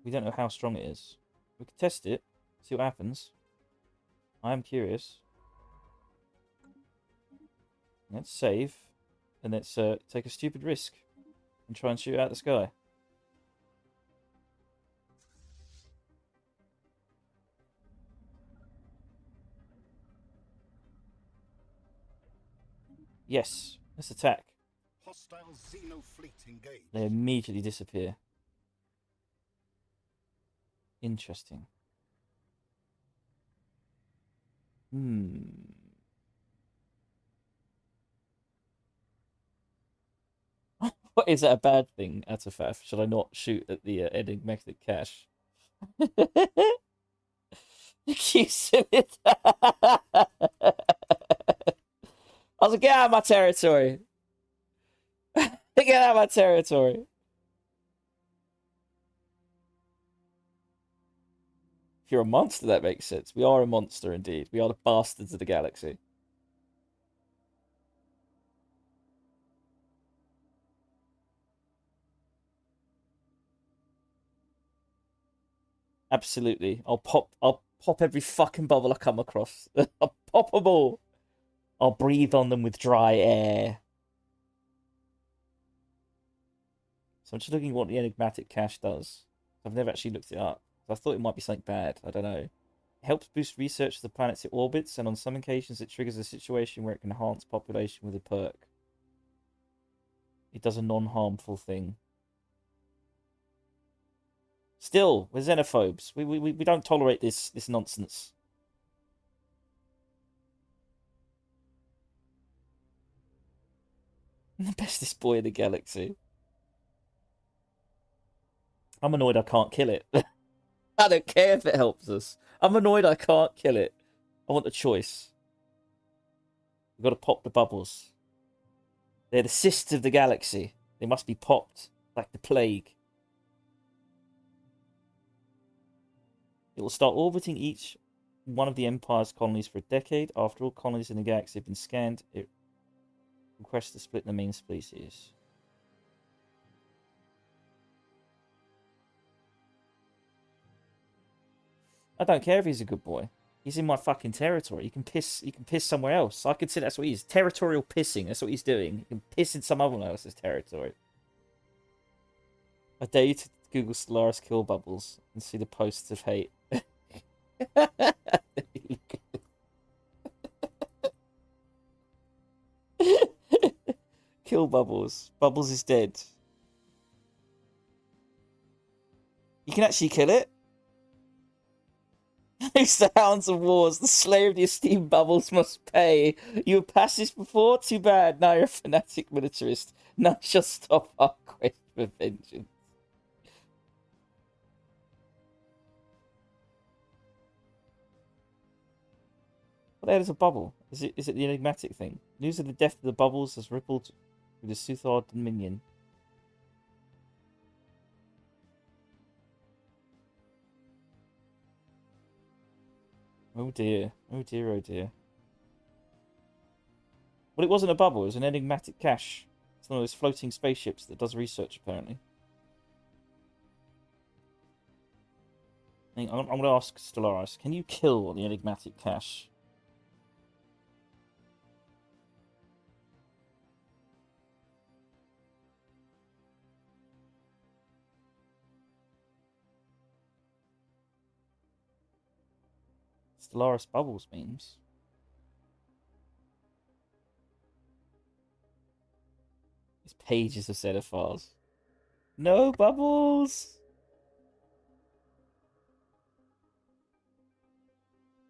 We don't know how strong it is. We could test it, see what happens. I am curious. Let's save, and let's take a stupid risk and try and shoot it out the sky. Yes, let's attack. Hostile Xeno fleet engaged. They immediately disappear. Interesting. What is that a bad thing, Atafaf? Should I not shoot at the enigmatic cache? Accuse him. I was like, get out of my territory. Get out of my territory. If you're a monster, that makes sense. We are a monster indeed. We are the bastards of the galaxy. Absolutely. I'll pop every fucking bubble I come across. I'll pop them all. I'll breathe on them with dry air. So I'm just looking at what the enigmatic cache does. I've never actually looked it up. I thought it might be something bad. I don't know. It helps boost research of the planets it orbits, and on some occasions it triggers a situation where it can enhance population with a perk. It does a non-harmful thing. Still, we're xenophobes. We don't tolerate this nonsense. The bestest boy in the galaxy. I'm annoyed I can't kill it. I don't care if it helps us. I'm annoyed I can't kill it. I want a choice. We've got to pop the bubbles. They're the cysts of the galaxy. They must be popped like the plague. It will start orbiting each one of the Empire's colonies for a decade. After all colonies in the galaxy have been scanned, it requests to split the main species. I don't care if he's a good boy. He's in my fucking territory. He can piss somewhere else. I could say that's what he is. Territorial pissing. That's what he's doing. He can piss in someone else's territory. I dare you to Google Stellaris kill bubbles and see the posts of hate. Kill Bubbles. Bubbles is dead. You can actually kill it. It's the Hounds of Wars. The slayer of the esteemed Bubbles must pay. You have passed this before? Too bad. Now you're a fanatic militarist. None shall stop our quest for vengeance. What the hell is a bubble? Is it the enigmatic thing? News of the death of the Bubbles has rippled through the Suthar Dominion. Oh dear. Oh dear, oh dear. Well, it wasn't a bubble, it was an enigmatic cache. It's one of those floating spaceships that does research, apparently. I'm going to ask Stellaris, can you kill the enigmatic cache? Stellaris Bubbles memes. It's pages of set of files. No Bubbles!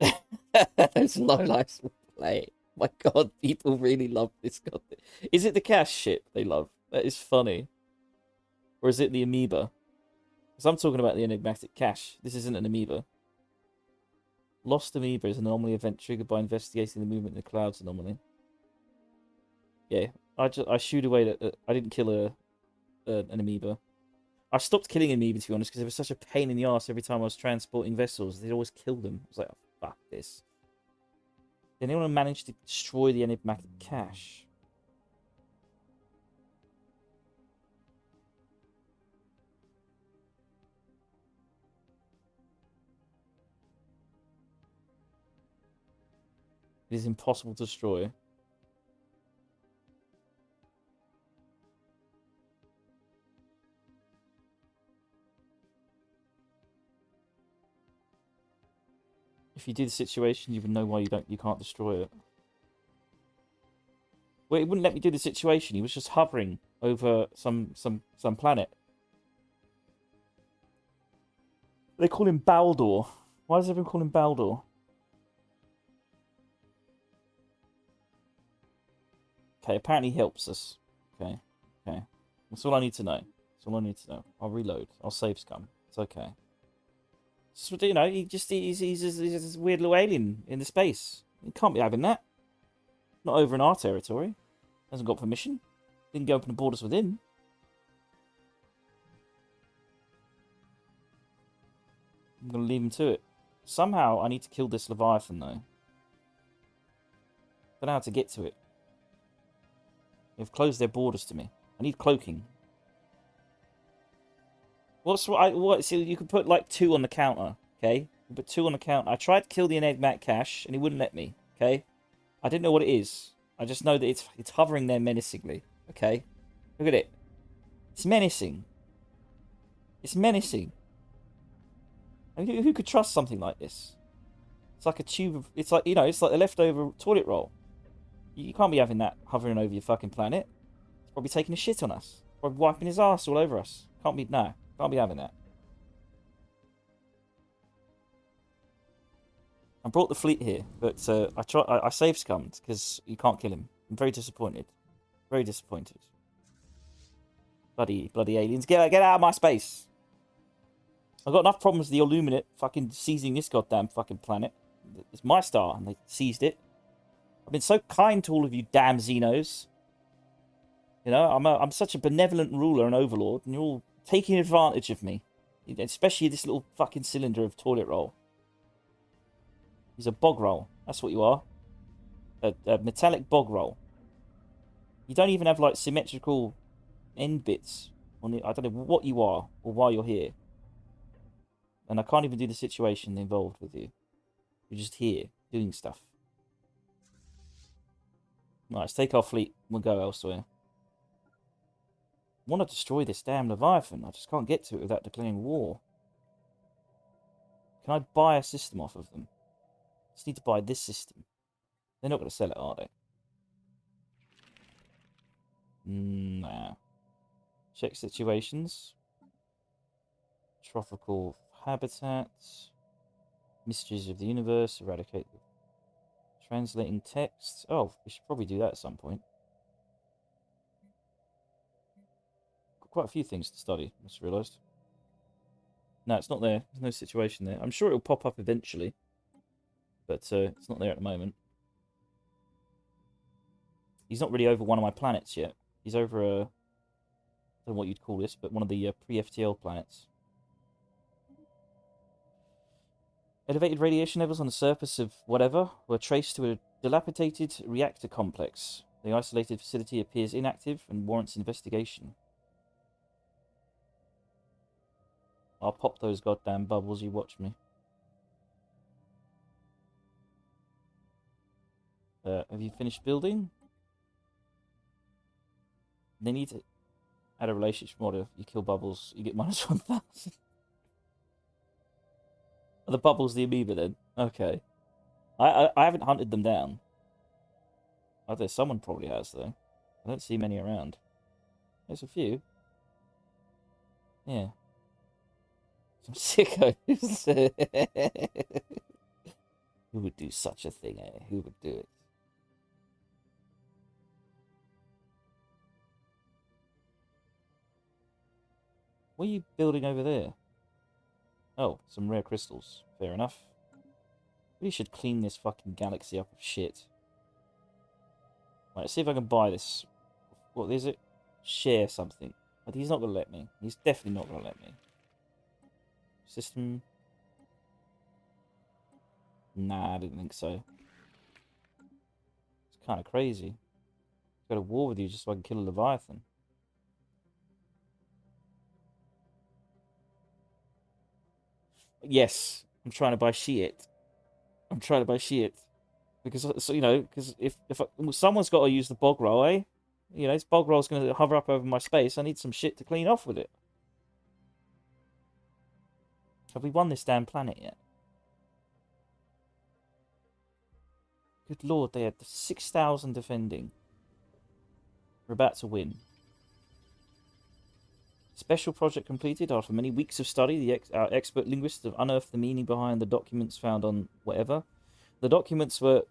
Those lowlifes will play. My god, people really love this god. Is it the cache ship they love? That is funny. Or is it the amoeba? Because I'm talking about the enigmatic cache. This isn't an amoeba. Lost amoeba is an anomaly event triggered by investigating the movement in the clouds anomaly. Yeah, I shooed away that I didn't kill an amoeba. I stopped killing amoeba, to be honest, because it was such a pain in the ass every time I was transporting vessels. They'd always kill them. I was like, oh, fuck this. Did anyone manage to destroy the enigmatic cache? It is impossible to destroy. If you do the situation, you would know why you can't destroy it. Well, it wouldn't let me do the situation. He was just hovering over some planet. They call him Baldur. Why does everyone call him Baldur? Okay, apparently he helps us. Okay. That's all I need to know. That's all I need to know. I'll reload. I'll save scum. It's okay. You know, he's this weird little alien in the space. He can't be having that. Not over in our territory. Hasn't got permission. Didn't go open the borders with him. I'm gonna leave him to it. Somehow I need to kill this Leviathan though. Don't know how to get to it. They've closed their borders to me. I need cloaking. So you could put like 2 on the counter, okay? You put 2 on the counter. I tried to kill the enigmatic cache and he wouldn't let me, okay? I didn't know what it is. I just know that it's hovering there menacingly, okay? Look at it. It's menacing. It's menacing. I mean, who could trust something like this? It's like a tube of... It's like, you know, it's like a leftover toilet roll. You can't be having that hovering over your fucking planet. It's probably taking a shit on us. Probably wiping his ass all over us. Can't be... No. Can't be having that. I brought the fleet here, but I save scummed because you can't kill him. I'm very disappointed. Very disappointed. Bloody aliens. Get out of my space. I've got enough problems with the Illuminate fucking seizing this goddamn fucking planet. It's my star, and they seized it. I've been so kind to all of you damn Xenos. You know, I'm such a benevolent ruler and overlord, and you're all taking advantage of me. Especially this little fucking cylinder of toilet roll. He's a bog roll. That's what you are. A metallic bog roll. You don't even have, like, symmetrical end bits. I don't know what you are or why you're here. And I can't even do the situation involved with you. You're just here, doing stuff. Right, let's take our fleet. We'll go elsewhere. I want to destroy this damn Leviathan. I just can't get to it without declaring war. Can I buy a system off of them? I just need to buy this system. They're not going to sell it, are they? Nah. Check situations. Tropical habitats. Mysteries of the universe. Eradicate. Translating text. Oh, we should probably do that at some point. Got quite a few things to study, I just realised. No, it's not there. There's no situation there. I'm sure it'll pop up eventually. But it's not there at the moment. He's not really over one of my planets yet. He's over I don't know what you'd call this, but one of the pre-FTL planets. Elevated radiation levels on the surface of whatever were traced to a dilapidated reactor complex. The isolated facility appears inactive and warrants investigation. I'll pop those goddamn bubbles, you watch me. Have you finished building? They need to add a relationship model. You kill bubbles, you get minus 1,000. Are the bubbles the amoeba then? Okay. I haven't hunted them down. Oh, there's someone probably has though. I don't see many around. There's a few. Yeah. Some sickos. Who would do such a thing, eh? Who would do it? What are you building over there? Oh, some rare crystals. Fair enough. Really should clean this fucking galaxy up of shit. Right, let's see if I can buy this. What is it? Share something. But he's not going to let me. He's definitely not going to let me. System. Nah, I didn't think so. It's kind of crazy. Go to war with you just so I can kill a Leviathan. Yes, I'm trying to buy shit. I'm trying to buy shit. Because, so, you know, because if someone's got to use the bog roll, eh? You know, this bog roll's going to hover up over my space. I need some shit to clean off with it. Have we won this damn planet yet? Good lord, they had 6,000 defending. We're about to win. Special project completed. After many weeks of study, our expert linguists have unearthed the meaning behind the documents found on whatever. The documents were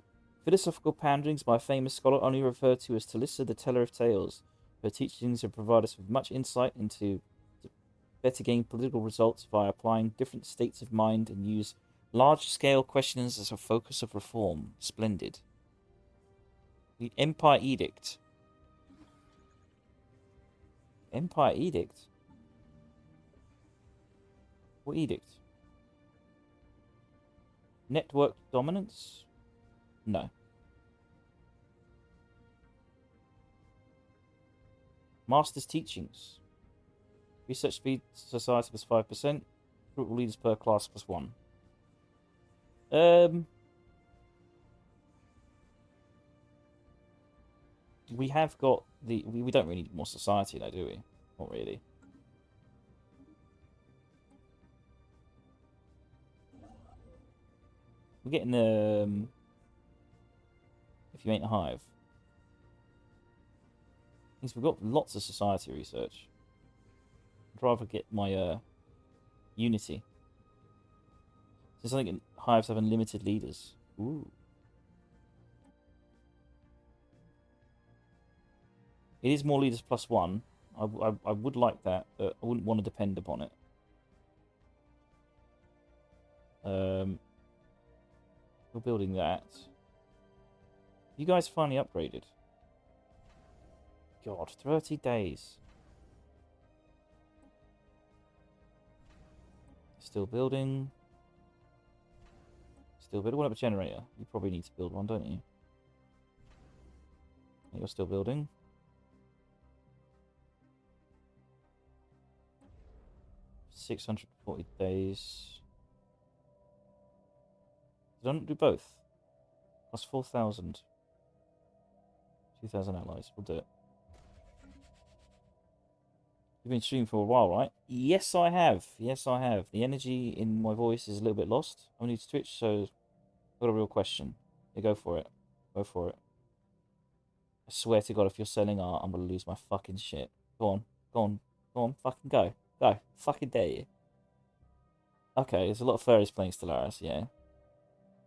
philosophical panderings by a famous scholar only referred to as Talissa, the teller of tales. Her teachings have provided us with much insight into better gain political results via applying different states of mind and use large-scale questions as a focus of reform. Splendid. The Empire Edict. Empire Edict? What edict? Network dominance? No. Master's teachings. Research speed society plus 5%. Fruitful leaders per class plus 1. We have got the... We don't really need more society though, do we? Not really. We're getting if you ain't a hive. Means we've got lots of society research. I'd rather get my unity. Since I think hives have unlimited leaders. Ooh. It is more leaders plus 1. I would like that, but I wouldn't want to depend upon it. We're building that. You guys finally upgraded. God, 30 days. Still building. Still building. What about a generator? You probably need to build one, don't you? You're still building. $640 days. Don't do both. Plus 4,000. 2,000 allies. We'll do it. You've been streaming for a while, right? Yes, I have. Yes, I have. The energy in my voice is a little bit lost. I'm new to Twitch, so I've got a real question. Yeah, go for it. Go for it. I swear to God, if you're selling art, I'm going to lose my fucking shit. Go on. Go on. Go on. Fucking go. Go. Fucking dare you. Okay, there's a lot of furries playing Stellaris, yeah.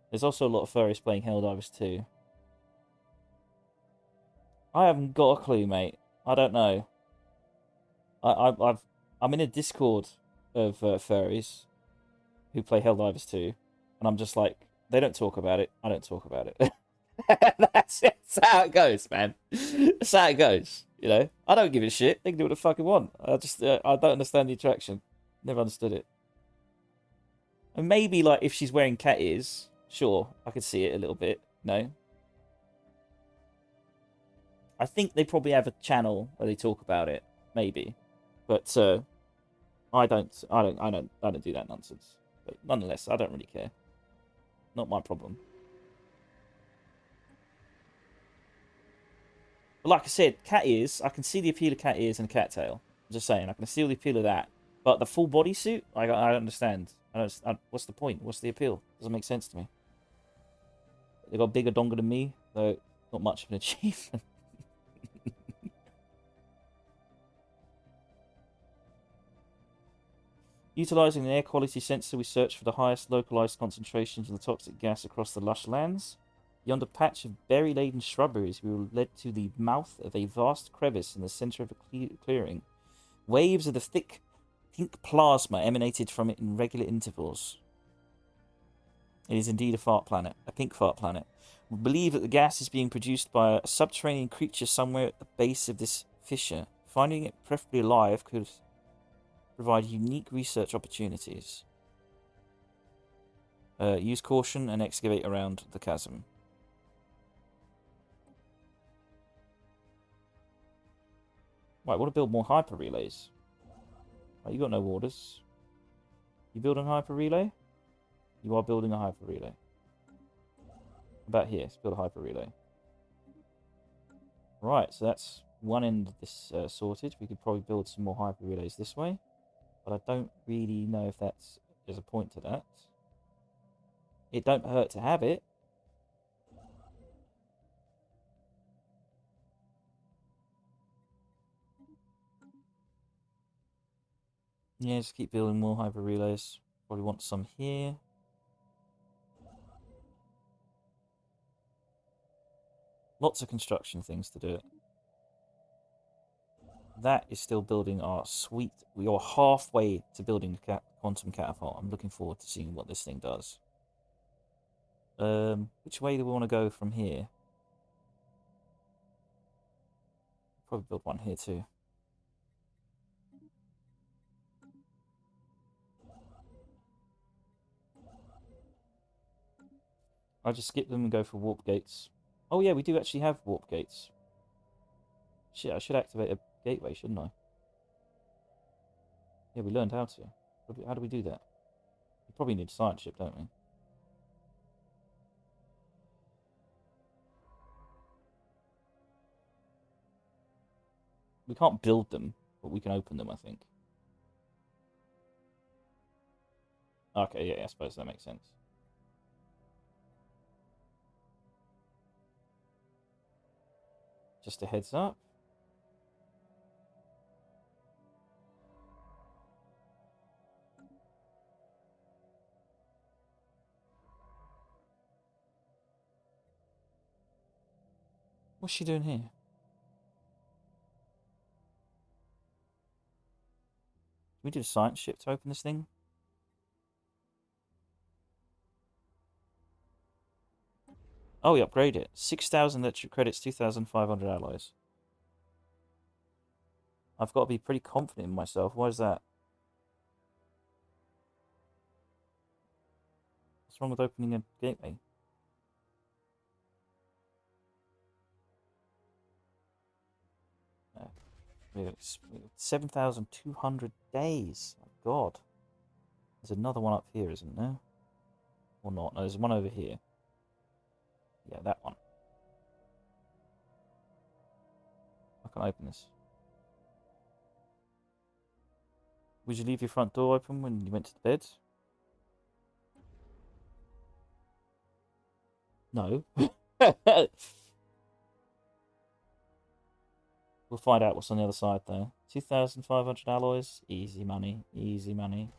There's also a lot of furries playing Helldivers too. I haven't got a clue, mate. I don't know. I'm in a Discord of furries who play Helldivers too, and I'm just like, they don't talk about it. I don't talk about it. That's how it goes, man. That's how it goes. You know, I don't give a shit. They can do what the fuck they want. I don't understand the attraction. Never understood it. And maybe like if she's wearing cat ears. Sure, I could see it a little bit. No, I think they probably have a channel where they talk about it, maybe, but I don't do that nonsense. But nonetheless, I don't really care. Not my problem. But like I said, cat ears. I can see the appeal of cat ears and cat tail. I'm just saying, I can see the appeal of that. But the full bodysuit, I don't understand. What's the point? What's the appeal? Doesn't make sense to me. They got bigger donga than me, though not much of an achievement. Utilizing an air quality sensor, we search for the highest localized concentrations of the toxic gas across the lush lands. Beyond a patch of berry-laden shrubberies, we were led to the mouth of a vast crevice in the center of a clearing. Waves of the thick pink plasma emanated from it in regular intervals. It is indeed a fart planet, a pink fart planet. We believe that the gas is being produced by a subterranean creature somewhere at the base of this fissure. Finding it preferably alive could provide unique research opportunities. Use caution and excavate around the chasm. Right, I want to build more hyper relays. Right, you got no orders. You building a hyper relay? You are building a hyper relay. About here, let's build a hyper relay. Right, so that's one end of this sorted. We could probably build some more hyper relays this way, but I don't really know if there's a point to that. It don't hurt to have it. Yeah, just keep building more hyper relays. Probably want some here. Lots of construction things to do it. That is still building our sweet... We are halfway to building the quantum catapult. I'm looking forward to seeing what this thing does. Which way do we want to go from here? Probably build one here too. I'll just skip them and go for warp gates. Oh yeah, we do actually have warp gates. Shit, I should activate a gateway, shouldn't I? Yeah, we learned how to. How do we do that? We probably need a science ship, don't we? We can't build them, but we can open them, I think. Okay, yeah, I suppose that makes sense. Just a heads up. What's she doing here? We did a science ship to open this thing. Oh, we upgrade it. 6,000 electric credits, 2,500 alloys. I've got to be pretty confident in myself. Why is that? What's wrong with opening a gateway? We have 7,200 days. Oh, God. There's another one up here, isn't there? Or not? No, there's one over here. Yeah, that one. I can't open this. Would you leave your front door open when you went to bed? No. We'll find out what's on the other side, though. 2,500 alloys. Easy money. Easy money.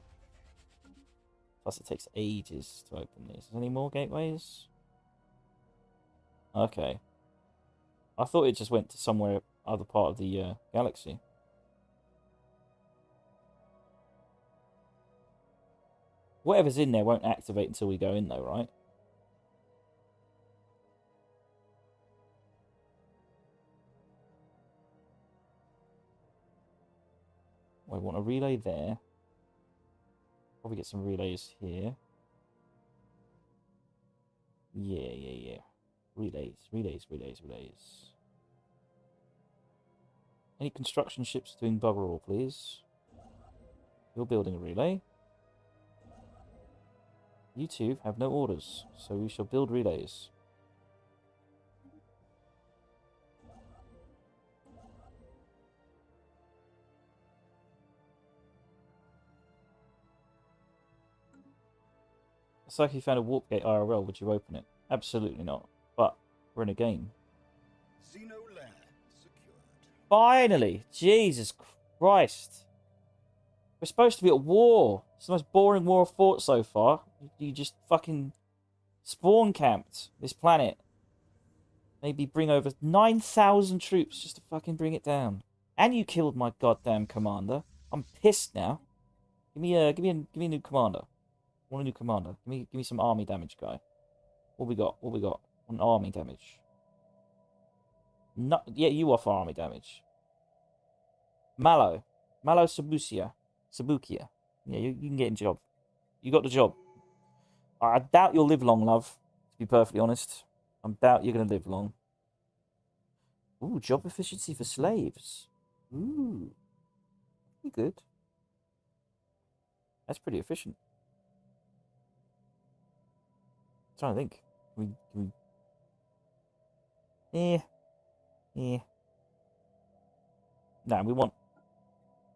Plus, it takes ages to open these. Any more gateways? Okay. I thought it just went to somewhere other part of the galaxy. Whatever's in there won't activate until we go in, though, right? I want a relay there. Probably get some relays here. Yeah. Relays. Any construction ships doing bugger all, please? You're building a relay. You two have no orders, so we shall build relays. It's like you found a warp gate IRL, would you open it? Absolutely not. But we're in a game. Xeno lair secured. Finally! Jesus Christ! We're supposed to be at war. It's the most boring war I've fought so far. You just fucking spawn camped this planet. Maybe bring over 9,000 troops just to fucking bring it down. And you killed my goddamn commander. I'm pissed now. Give me a new commander. want a new commander. Give me some army damage, guy. What we got? What we got? On army damage. No, yeah, you offer army damage. Malo Sabukia. Yeah, you can get in job. You got the job. I doubt you'll live long, love. To be perfectly honest, I doubt you're gonna live long. Ooh, job efficiency for slaves. Ooh, pretty good. That's pretty efficient. I'm trying to think. Yeah. Nah, we want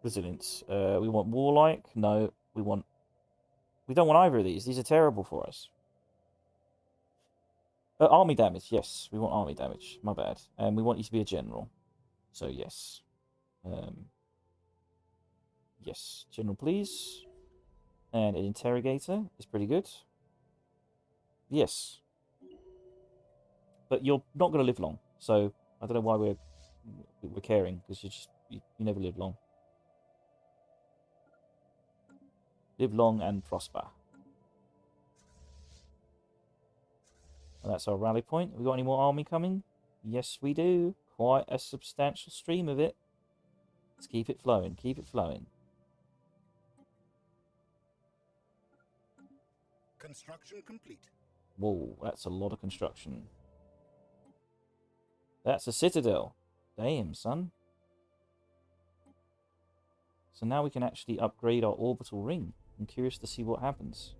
resilience. We want warlike. No, we don't want either of these. These are terrible for us. Army damage. Yes, we want army damage. My bad. And we want you to be a general. So yes. Yes, general, please. And an interrogator is pretty good. Yes. But you're not going to live long. So I don't know why we're caring, because you never live long. Live long and prosper. And that's our rally point. We got any more army coming? Yes, we do. Quite a substantial stream of it. Let's keep it flowing. Keep it flowing. Construction complete. Whoa, that's a lot of construction. That's a citadel. Damn, son. So now we can actually upgrade our orbital ring. I'm curious to see what happens.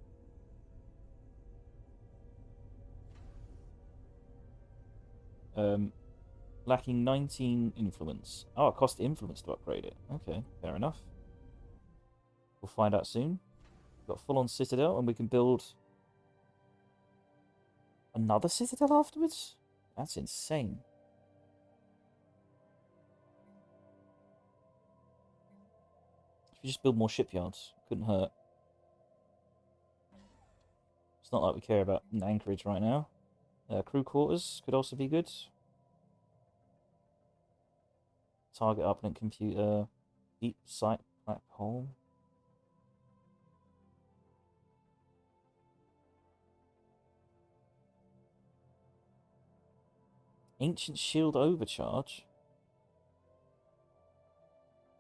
Lacking 19 influence. Oh, it cost influence to upgrade it. Okay, fair enough. We'll find out soon. We've got full-on citadel, and we can build another citadel afterwards? That's insane. If you just build more shipyards, couldn't hurt. It's not like we care about an anchorage right now. Crew quarters could also be good. Target uplink computer. Deep sight black hole. Ancient shield overcharge.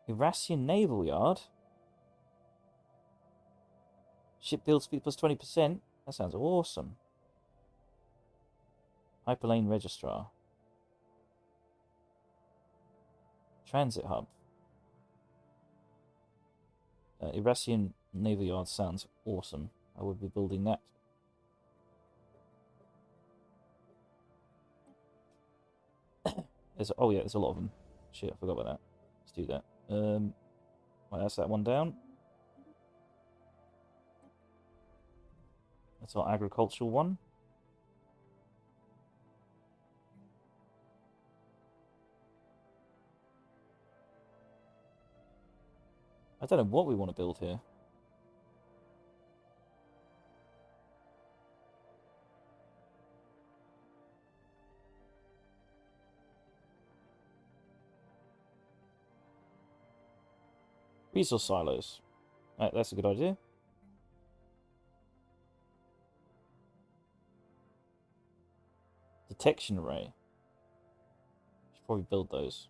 Irasian naval yard. Ship build speed plus 20%. That sounds awesome. Hyperlane registrar. Transit hub. Irasian naval yard sounds awesome. I would be building that. There's a lot of them. Shit, I forgot about that. Let's do that. Right, that's that one down. That's our agricultural one. I don't know what we want to build here. Resource silos. Right, that's a good idea. Detection array. Should probably build those.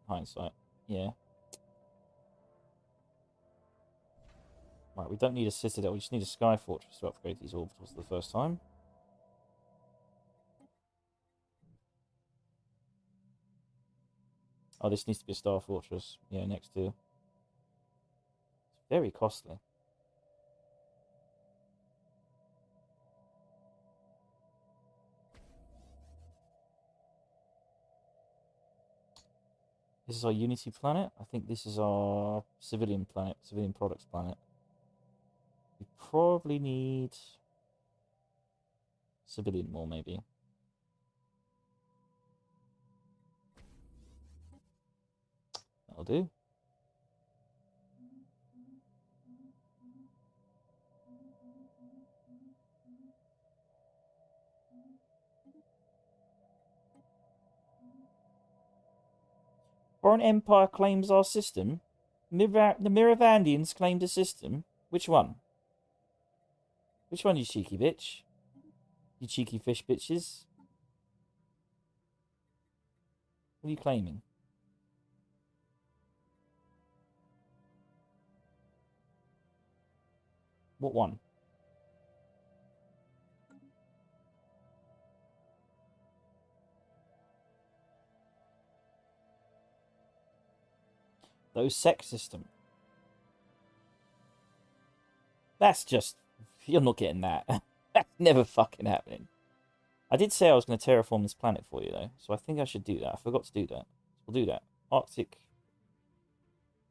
Hindsight. Yeah. Right, we don't need a citadel. We just need a sky fortress to upgrade these orbitals for the first time. Oh, this needs to be a star fortress. Yeah, next to. It's very costly. This is our Unity planet. I think this is our civilian planet, civilian products planet. We probably need civilian more, maybe. That'll do. Foreign empire claims our system. The Miravandians claimed a system. Which one? Which one, you cheeky bitch? You cheeky fish bitches? What are you claiming? What one? Those sex system. That's just... You're not getting that. That's never fucking happening. I did say I was going to terraform this planet for you, though. So I think I should do that. I forgot to do that. We'll do that. Arctic.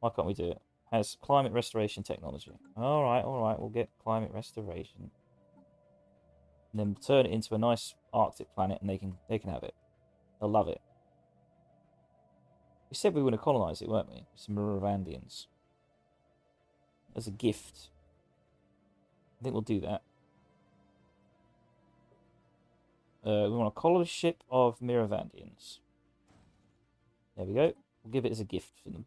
Why can't we do it? Has climate restoration technology. Alright, alright. We'll get climate restoration. And then turn it into a nice Arctic planet and they can have it. They'll love it. We said we were going to colonize it, weren't we? Some Miravandians. As a gift. I think we'll do that. We want a colony ship of Miravandians. There we go. We'll give it as a gift for them.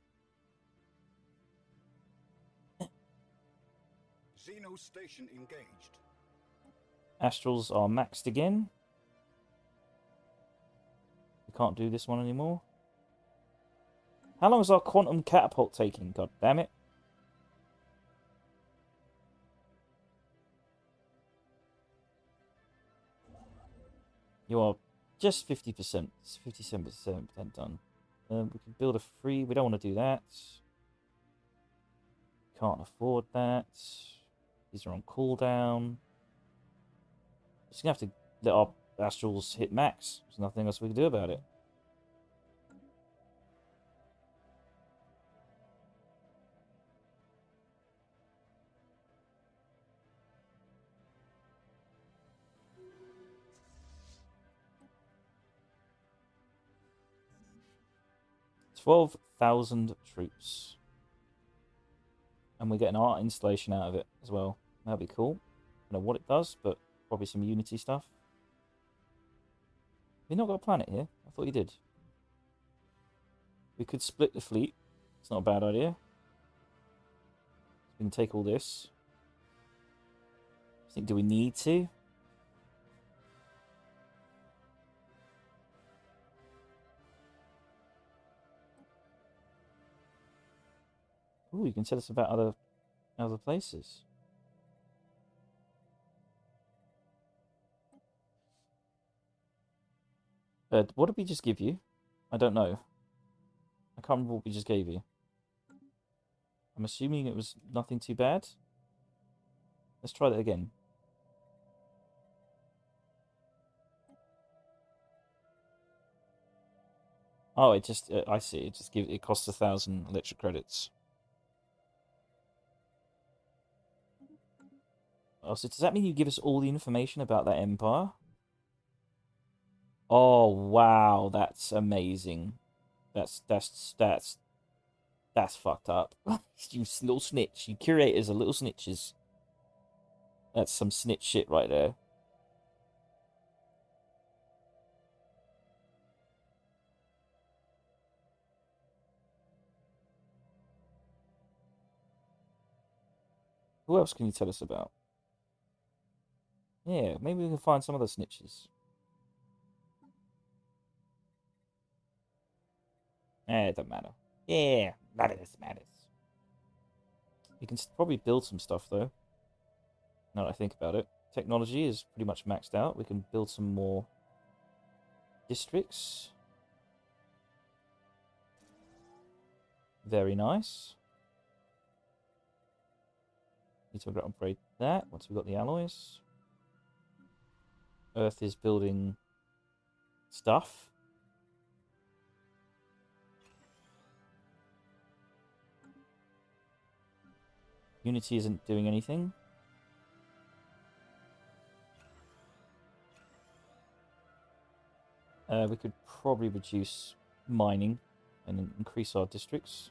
Xeno station engaged. Astrals are maxed again. We can't do this one anymore. How long is our quantum catapult taking? God damn it. You are just 50%. 57% done. We can build a free... We don't want to do that. Can't afford that. These are on cooldown. Just going to have to let our astrals hit max. There's nothing else we can do about it. $12,000 troops. And we get an art installation out of it as well. That'd be cool. I don't know what it does, but probably some Unity stuff. You not got a planet here? I thought you did. We could split the fleet. It's not a bad idea. We can take all this. I think, do we need to? Ooh, you can tell us about other places. What did we just give you? I don't know. I can't remember what we just gave you. I'm assuming it was nothing too bad. Let's try that again. Oh, it just... I see. It costs 1,000 electric credits. Oh, so does that mean you give us all the information about that empire? Oh, wow. That's amazing. That's fucked up. You little snitch. You curators are little snitches. That's some snitch shit right there. Who else can you tell us about? Yeah, maybe we can find some other snitches. It doesn't matter. Yeah, none of this matters. You can probably build some stuff, though. Now that I think about it. Technology is pretty much maxed out. We can build some more districts. Very nice. Need to upgrade that once we've got the alloys. Earth is building stuff. Unity isn't doing anything. We could probably reduce mining and increase our districts.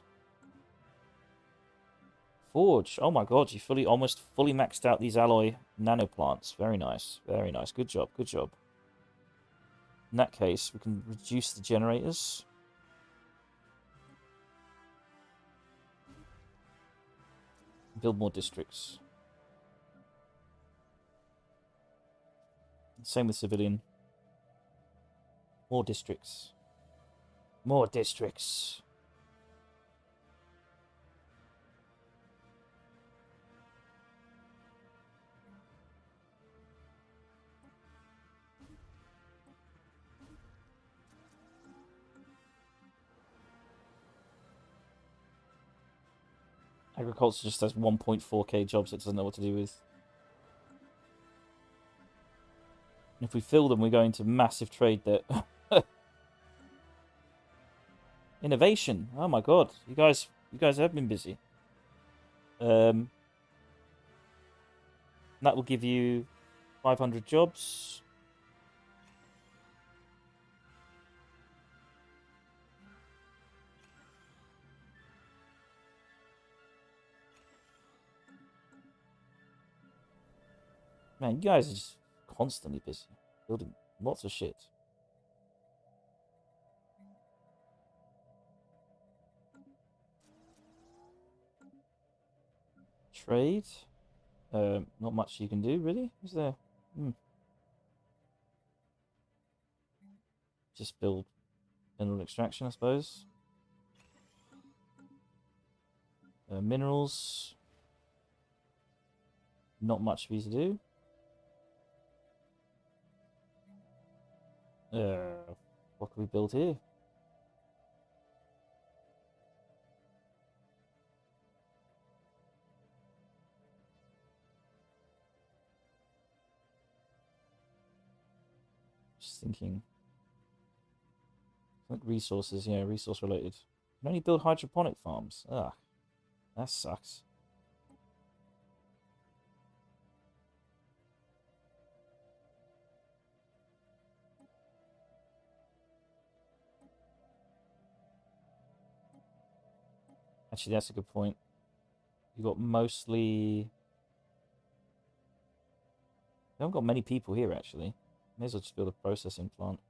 Forge. Oh my god, you almost fully maxed out these alloy nanoplants. Very nice. Very nice. Good job. Good job. In that case, we can reduce the generators. Build more districts. Same with civilian. More districts. More districts. Agriculture just has 1.4k jobs it doesn't know what to do with. And if we fill them, we're going to massive trade debt. Innovation. Oh my god. You guys have been busy. That will give you 500 jobs. Man, you guys are just constantly busy. Building lots of shit. Trade. Not much you can do, really, is there? Just build mineral extraction, I suppose. Minerals. Not much for you to do. What can we build here? Just thinking. Like resources, yeah, resource related. You can only build hydroponic farms. Ah, that sucks. Actually, that's a good point. You got mostly. They haven't got many people here, actually. May as well just build a processing plant.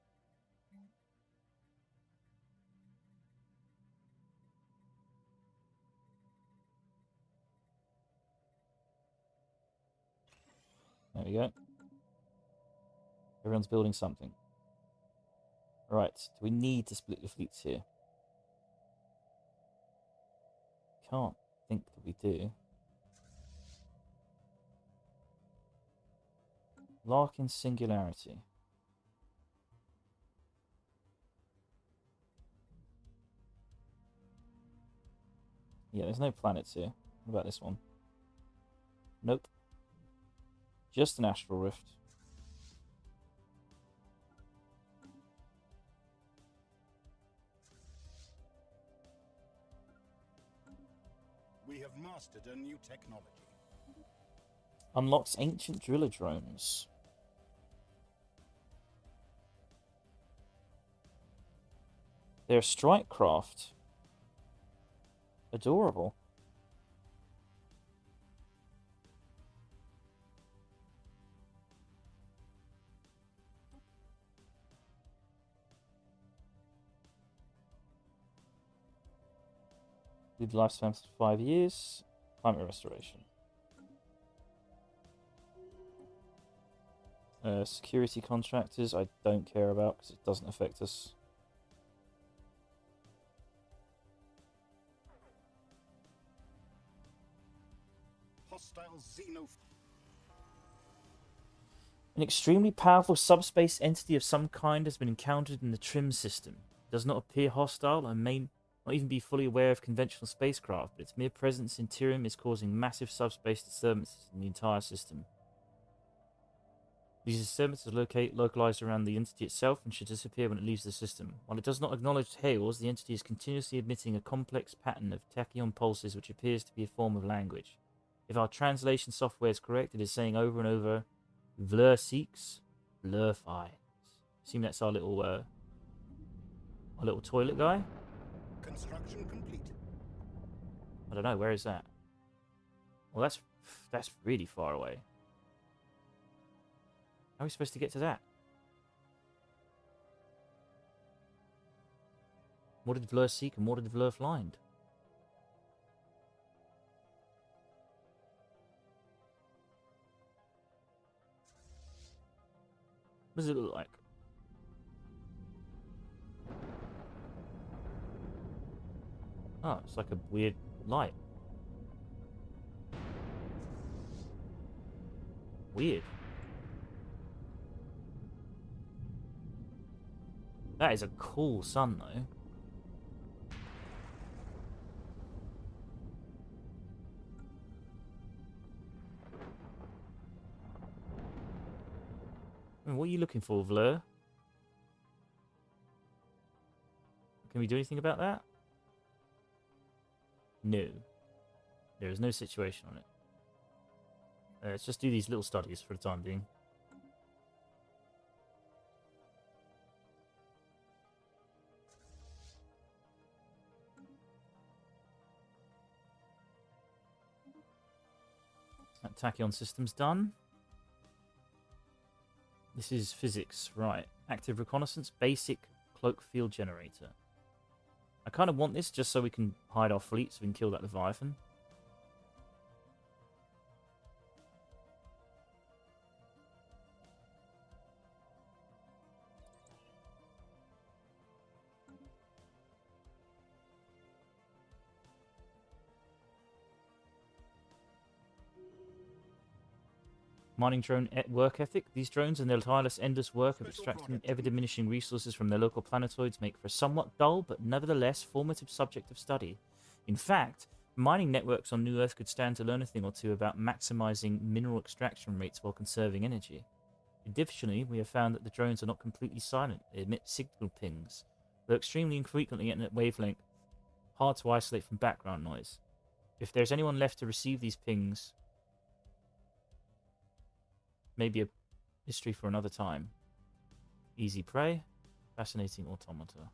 There we go. Everyone's building something. Right, do we need to split the fleets here? Can't think that we do. Larkin Singularity. Yeah, there's no planets here. What about this one? Nope. Just an astral rift. We have mastered a new technology. Unlocks ancient driller drones. They're strike craft. Adorable. With lifespan for 5 years. Climate restoration. Security contractors, I don't care about because it doesn't affect us. Hostile xeno. An extremely powerful subspace entity of some kind has been encountered in the Trim system. It does not appear hostile and may not even be fully aware of conventional spacecraft, but its mere presence in Tyrim is causing massive subspace disturbances in the entire system. These disturbances are localized around the entity itself and should disappear when it leaves the system. While it does not acknowledge hails, the entity is continuously emitting a complex pattern of tachyon pulses which appears to be a form of language. If our translation software is correct, it is saying over and over, Vlur seeks, Vlur finds. Assume that's our little toilet guy? Construction complete. I don't know, where is that? Well, that's really far away. How are we supposed to get to that? What did Vlur seek and what did Vlur find? What does it look like? Oh, it's like a weird light. Weird. That is a cool sun, though. What are you looking for, Vleur? Can we do anything about that? No. There is no situation on it. Let's just do these little studies for the time being. That tachyon system's done. This is physics, right. Active reconnaissance, basic cloak field generator. I kind of want this just so we can hide our fleet so we can kill that Leviathan. Mining drone work ethic. These drones and their tireless, endless work of extracting ever-diminishing resources from their local planetoids make for a somewhat dull, but nevertheless formative subject of study. In fact, mining networks on New Earth could stand to learn a thing or two about maximizing mineral extraction rates while conserving energy. Additionally, we have found that the drones are not completely silent. They emit signal pings, though extremely infrequently at a wavelength hard to isolate from background noise. If there's anyone left to receive these pings, maybe a history for another time. Easy prey, fascinating automata.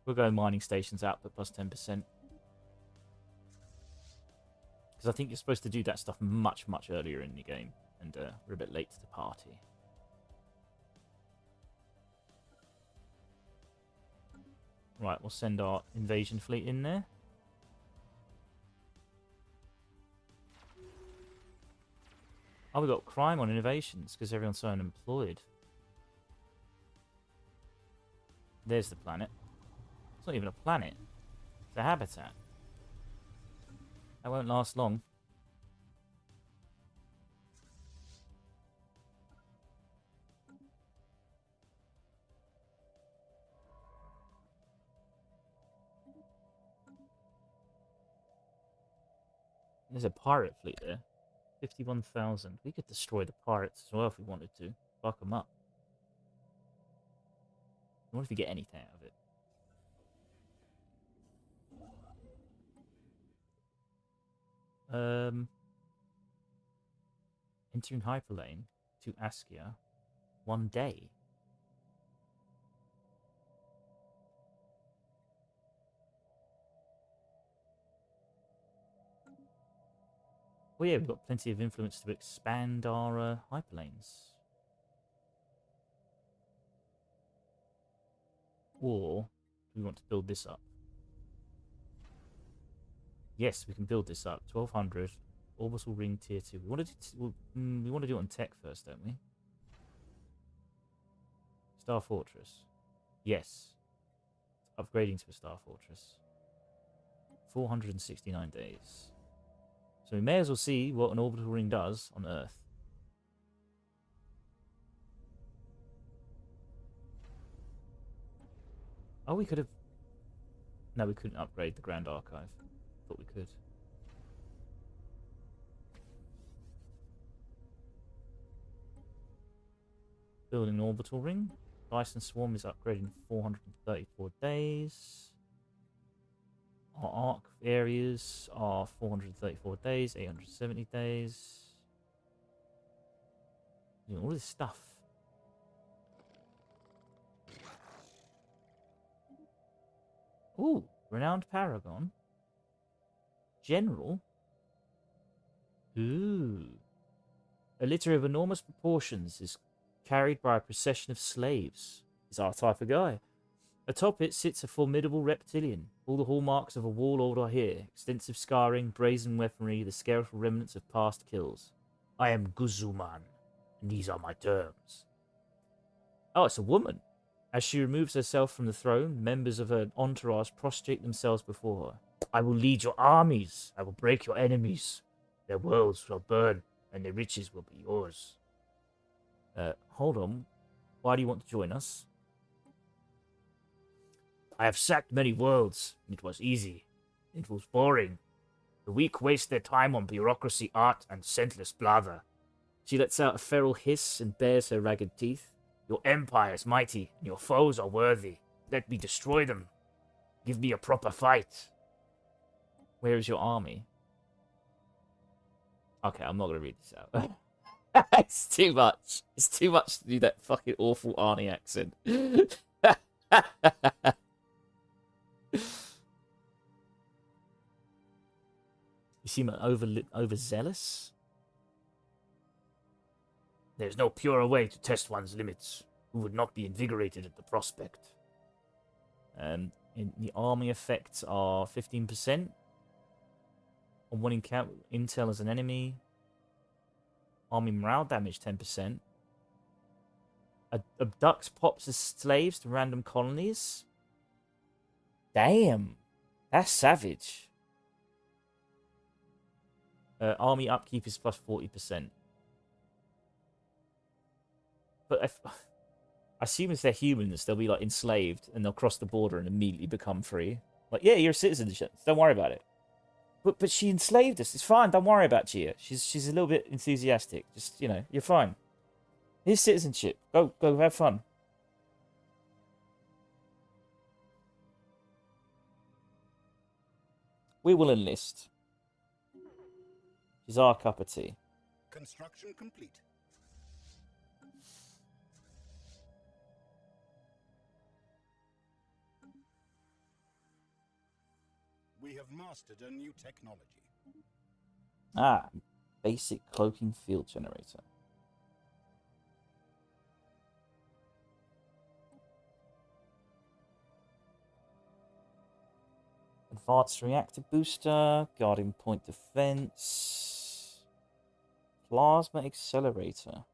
We'll go mining stations output plus 10%. Because I think you're supposed to do that stuff much, much earlier in the game. And we're a bit late to the party. Right, we'll send our invasion fleet in there. Oh, we got crime on innovations because everyone's so unemployed. There's the planet. It's not even a planet. It's a habitat. That won't last long. There's a pirate fleet there. 51,000. We could destroy the pirates as well if we wanted to. Fuck them up. What if we get anything out of it? Entering hyperlane to Askia. 1 day. Well, yeah, we've got plenty of influence to expand our hyperlanes. Or do we want to build this up? Yes, we can build this up. 1200 orbital ring tier 2. We want to do we want to do it on tech first, don't we? Star Fortress. Yes. It's upgrading to a Star Fortress. 469 days. So we may as well see what an orbital ring does on Earth. Oh, we could have... No, we couldn't upgrade the Grand Archive. Thought we could. Building an orbital ring. Bison Swarm is upgraded in 434 days. Our arc areas are 434 days, 870 days. Doing all this stuff. Ooh, renowned paragon. General. Ooh. A litter of enormous proportions is carried by a procession of slaves. He's our type of guy. Atop it sits a formidable reptilian. All the hallmarks of a warlord are here. Extensive scarring, brazen weaponry, the skeletal remnants of past kills. I am Guzuman, and these are my terms. Oh, it's a woman. As she removes herself from the throne, members of her entourage prostrate themselves before her. I will lead your armies. I will break your enemies. Their worlds shall burn, and their riches will be yours. Hold on. Why do you want to join us? I have sacked many worlds. It was easy. It was boring. The weak waste their time on bureaucracy, art, and senseless blather. She lets out a feral hiss and bares her ragged teeth. Your empire is mighty, and your foes are worthy. Let me destroy them. Give me a proper fight. Where is your army? Okay, I'm not going to read this out. It's too much. It's too much to do that fucking awful Arnie accent. You seem overzealous. There's no purer way to test one's limits. Who would not be invigorated at the prospect? The army effects are 15%. On one encounter, intel as an enemy. Army morale damage 10%. Abducts pops as slaves to random colonies. Damn. That's savage. Army upkeep is plus 40%. But I assume if they're humans, they'll be like enslaved and they'll cross the border and immediately become free. Like, yeah, you're a citizen. Don't worry about it. But she enslaved us. It's fine. Don't worry about Gia. She's a little bit enthusiastic. Just, you know, you're fine. Here's citizenship. Go have fun. We will enlist. She's our cup of tea. Construction complete. We have mastered a new technology. Ah, basic cloaking field generator. Advanced reactor booster, guarding point defense, plasma accelerator.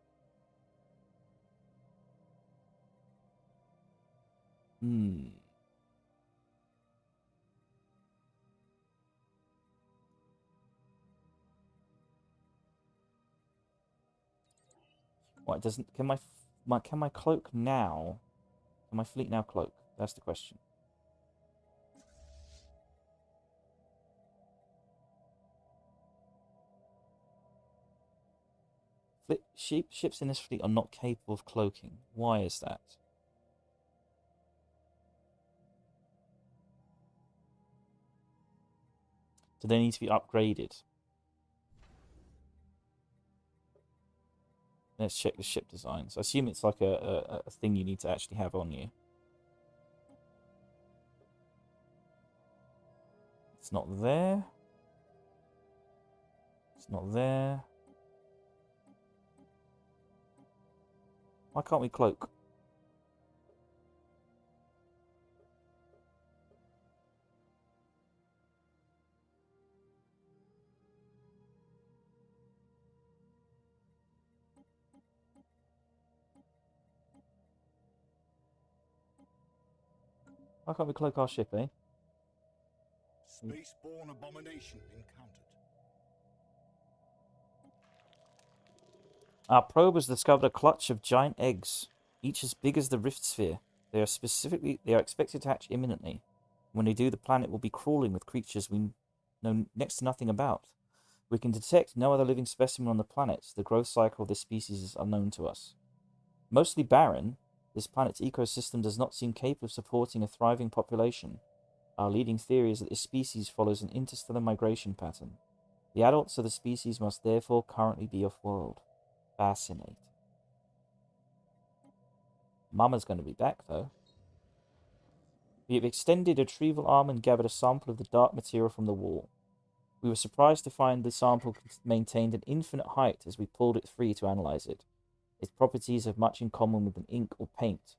Why doesn't can my cloak now? Can my fleet now cloak? That's the question. Ships in this fleet are not capable of cloaking. Why is that? Do they need to be upgraded? Let's check the ship designs. I assume it's like a thing you need to actually have on you. It's not there. It's not there. Why can't we cloak? Why can't we cloak our ship, eh? Spaceborne abomination encountered. Our probe has discovered a clutch of giant eggs, each as big as the rift sphere. They are expected to hatch imminently. When they do, the planet will be crawling with creatures we know next to nothing about. We can detect no other living specimen on the planet. The growth cycle of this species is unknown to us. Mostly barren, this planet's ecosystem does not seem capable of supporting a thriving population. Our leading theory is that this species follows an interstellar migration pattern. The adults of the species must therefore currently be off-world. Fascinating. Mama's going to be back, though. We have extended a retrieval arm and gathered a sample of the dark material from the wall. We were surprised to find the sample maintained an infinite height as we pulled it free to analyze it. Its properties have much in common with an ink or paint.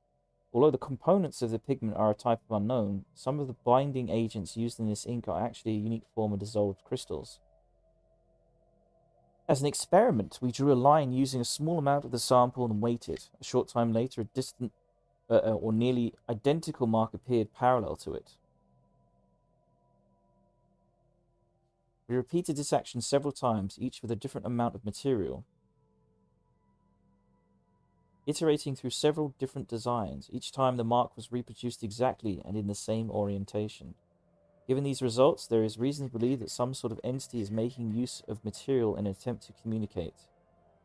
Although the components of the pigment are a type of unknown, some of the binding agents used in this ink are actually a unique form of dissolved crystals. As an experiment, we drew a line using a small amount of the sample and waited. A short time later, a distant or nearly identical mark appeared parallel to it. We repeated this action several times, each with a different amount of material. Iterating through several different designs, each time the mark was reproduced exactly and in the same orientation. Given these results, there is reason to believe that some sort of entity is making use of material in an attempt to communicate.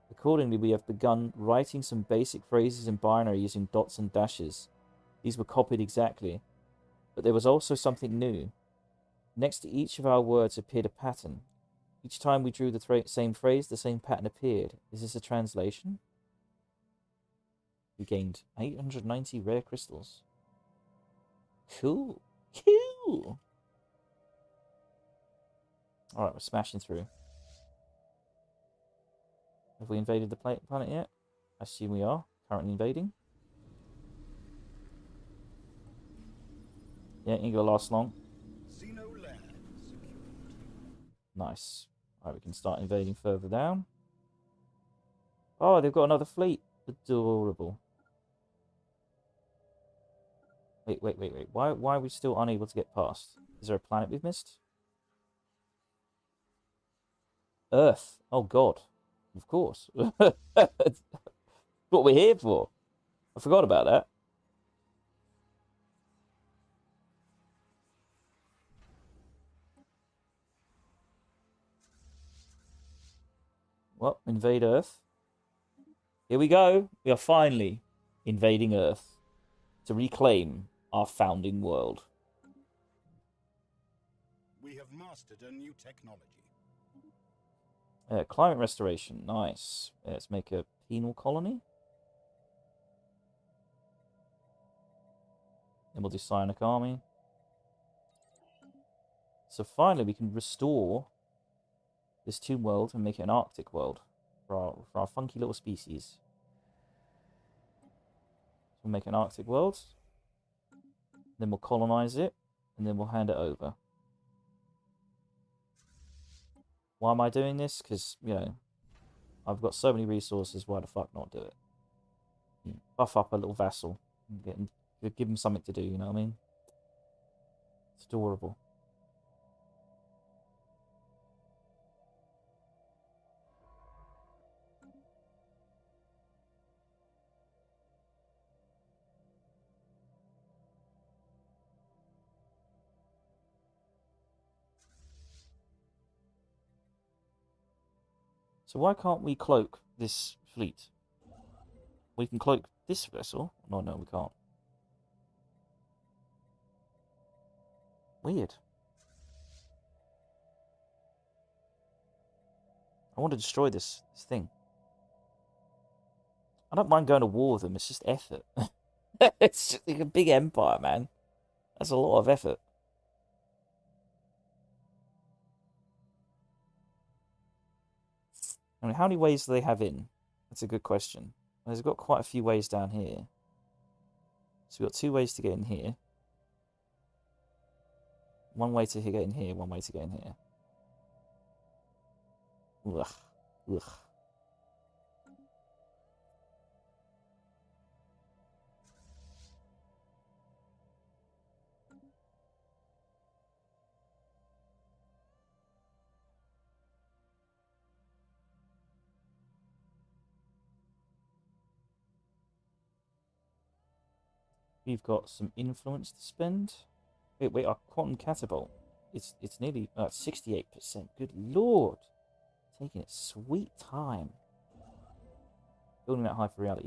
Accordingly, we have begun writing some basic phrases in binary using dots and dashes. These were copied exactly, but there was also something new. Next to each of our words appeared a pattern. Each time we drew the same phrase, the same pattern appeared. Is this a translation? We gained 890 rare crystals. Cool. Cool. Alright, we're smashing through. Have we invaded the planet yet? I assume we are. Currently invading. Yeah, ain't gonna last long. Nice. Alright, we can start invading further down. Oh, they've got another fleet. Adorable. Wait. Why are we still unable to get past? Is there a planet we've missed? Earth. Oh, God. Of course. That's what we're here for. I forgot about that. Well, invade Earth. Here we go. We are finally invading Earth to reclaim our founding world. We have mastered a new technology. Climate restoration. Nice. Let's make a penal colony. Then we'll do psionic army. So finally we can restore this tomb world and make it an Arctic world for our funky little species. We'll make an Arctic world. Then we'll colonize it. And then we'll hand it over. Why am I doing this? Because, you know, I've got so many resources. Why the fuck not do it? Buff up a little vassal. Give him something to do, you know what I mean? It's adorable. So why can't we cloak this fleet? We can cloak this vessel. No, we can't. Weird. I want to destroy this thing. I don't mind going to war with them. It's just effort. It's just like a big empire, man. That's a lot of effort. I mean, how many ways do they have in? That's a good question. Well, they've got quite a few ways down here. So we've got 2 ways to get in here. 1 way to get in here, 1 way to get in here. Ugh. Ugh. We've got some influence to spend. Wait, our quantum catapult. It's nearly 68%. Good lord. Taking its sweet time. Building that hyper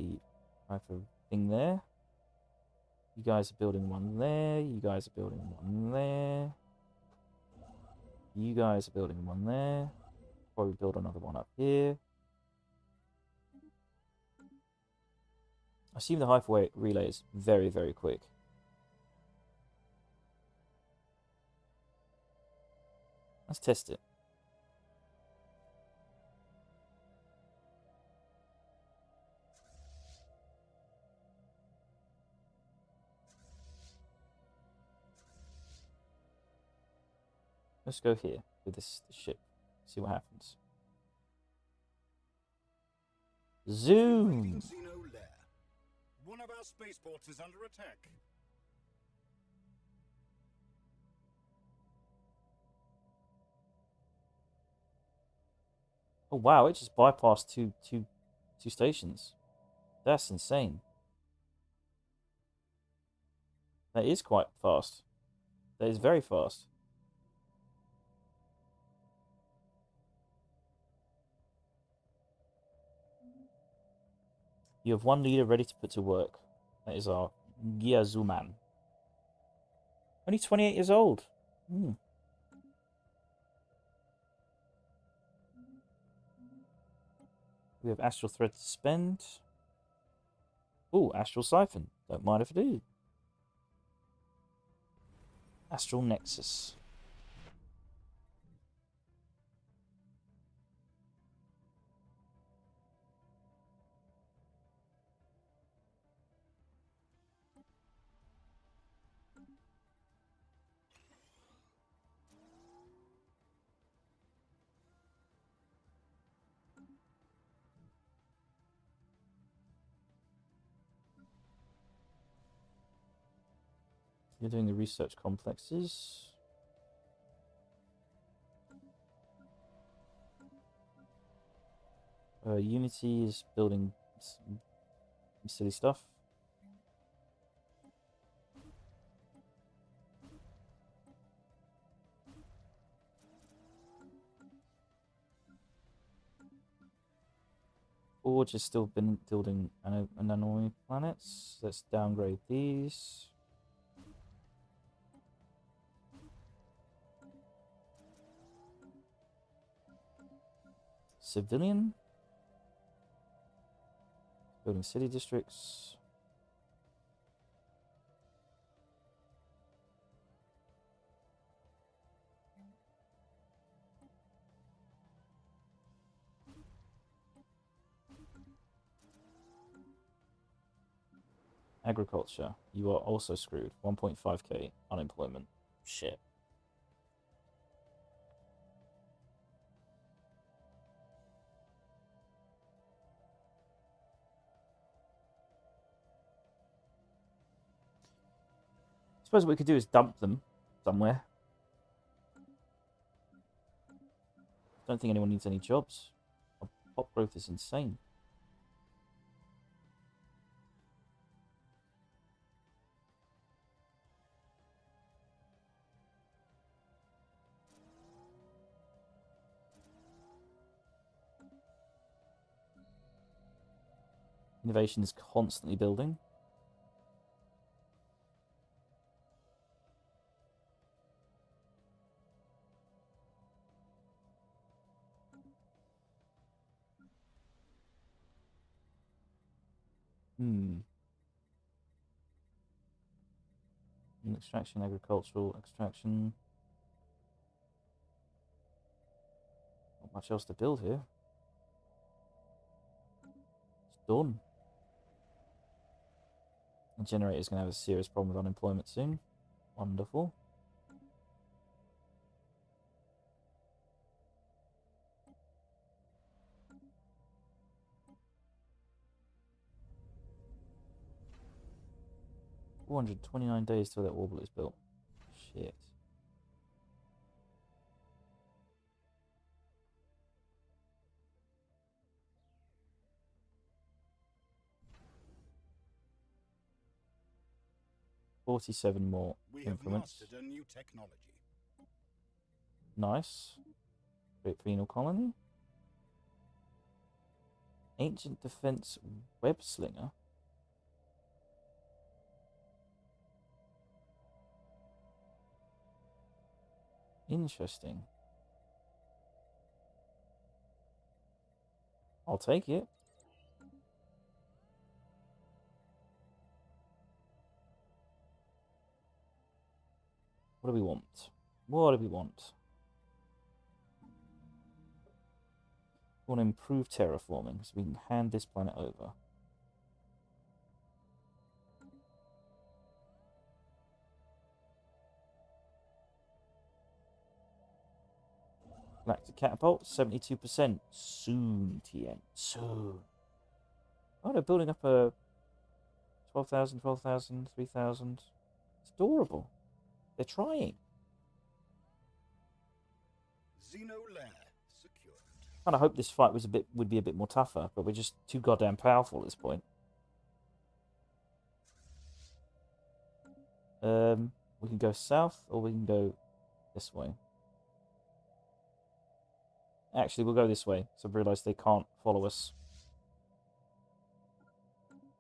thing there. You guys are building one there. You guys are building one there. You guys are building one there. Probably build another one up here. I assume the hyper relay is very, very quick. Let's test it. Let's go here with this ship. See what happens. Zoom. Invading Xeno lair. One of our spaceports is under attack. Oh wow! It just bypassed two stations. That's insane. That is quite fast. That is very fast. You have one leader ready to put to work. That is our Gyazuman. Only 28 years old. Hmm. We have Astral Thread to spend. Oh, Astral Siphon. Don't mind if I do. Astral Nexus. You're doing the research complexes. Unity is building some silly stuff. Forge has still been building anomaly planets. Let's downgrade these. Civilian. Building city districts. Agriculture. You are also screwed. 1.5k unemployment. Shit. I suppose what we could do is dump them somewhere. Don't think anyone needs any jobs. Pop growth is insane. Innovation is constantly building. Extraction, agricultural, extraction. Not much else to build here. It's done. The generator's going to have a serious problem with unemployment soon. Wonderful. $429 days till that orbit is built. Shit. $47 more We have increments. mastered a new technology. Nice. Great penal colony. Ancient defense web slinger. Interesting. I'll take it. What do we want? What do we want? We want to improve terraforming so we can hand this planet over. Galactic catapult, 72%. Soon, TN. Soon. Oh, they're building up a 12,000, 12,000, 3,000. It's adorable. They're trying. Xeno lair secured. Kind of hope this fight would be a bit more tougher, but we're just too goddamn powerful at this point. We can go south or we can go this way. Actually, we'll go this way. So I realise they can't follow us.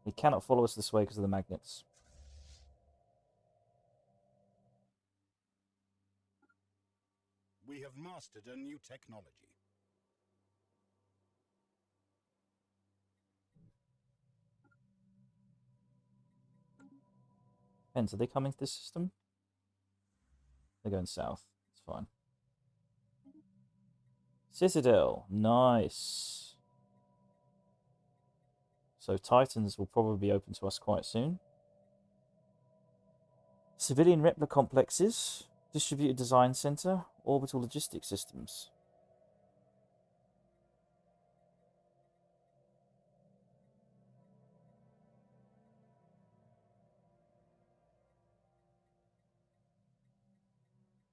They cannot follow us this way because of the magnets. We have mastered a new technology. Depends, are they coming to this system? They're going south. It's fine. Citadel. Nice. So Titans will probably be open to us quite soon. Civilian replica complexes. Distributed design center. Orbital logistics systems.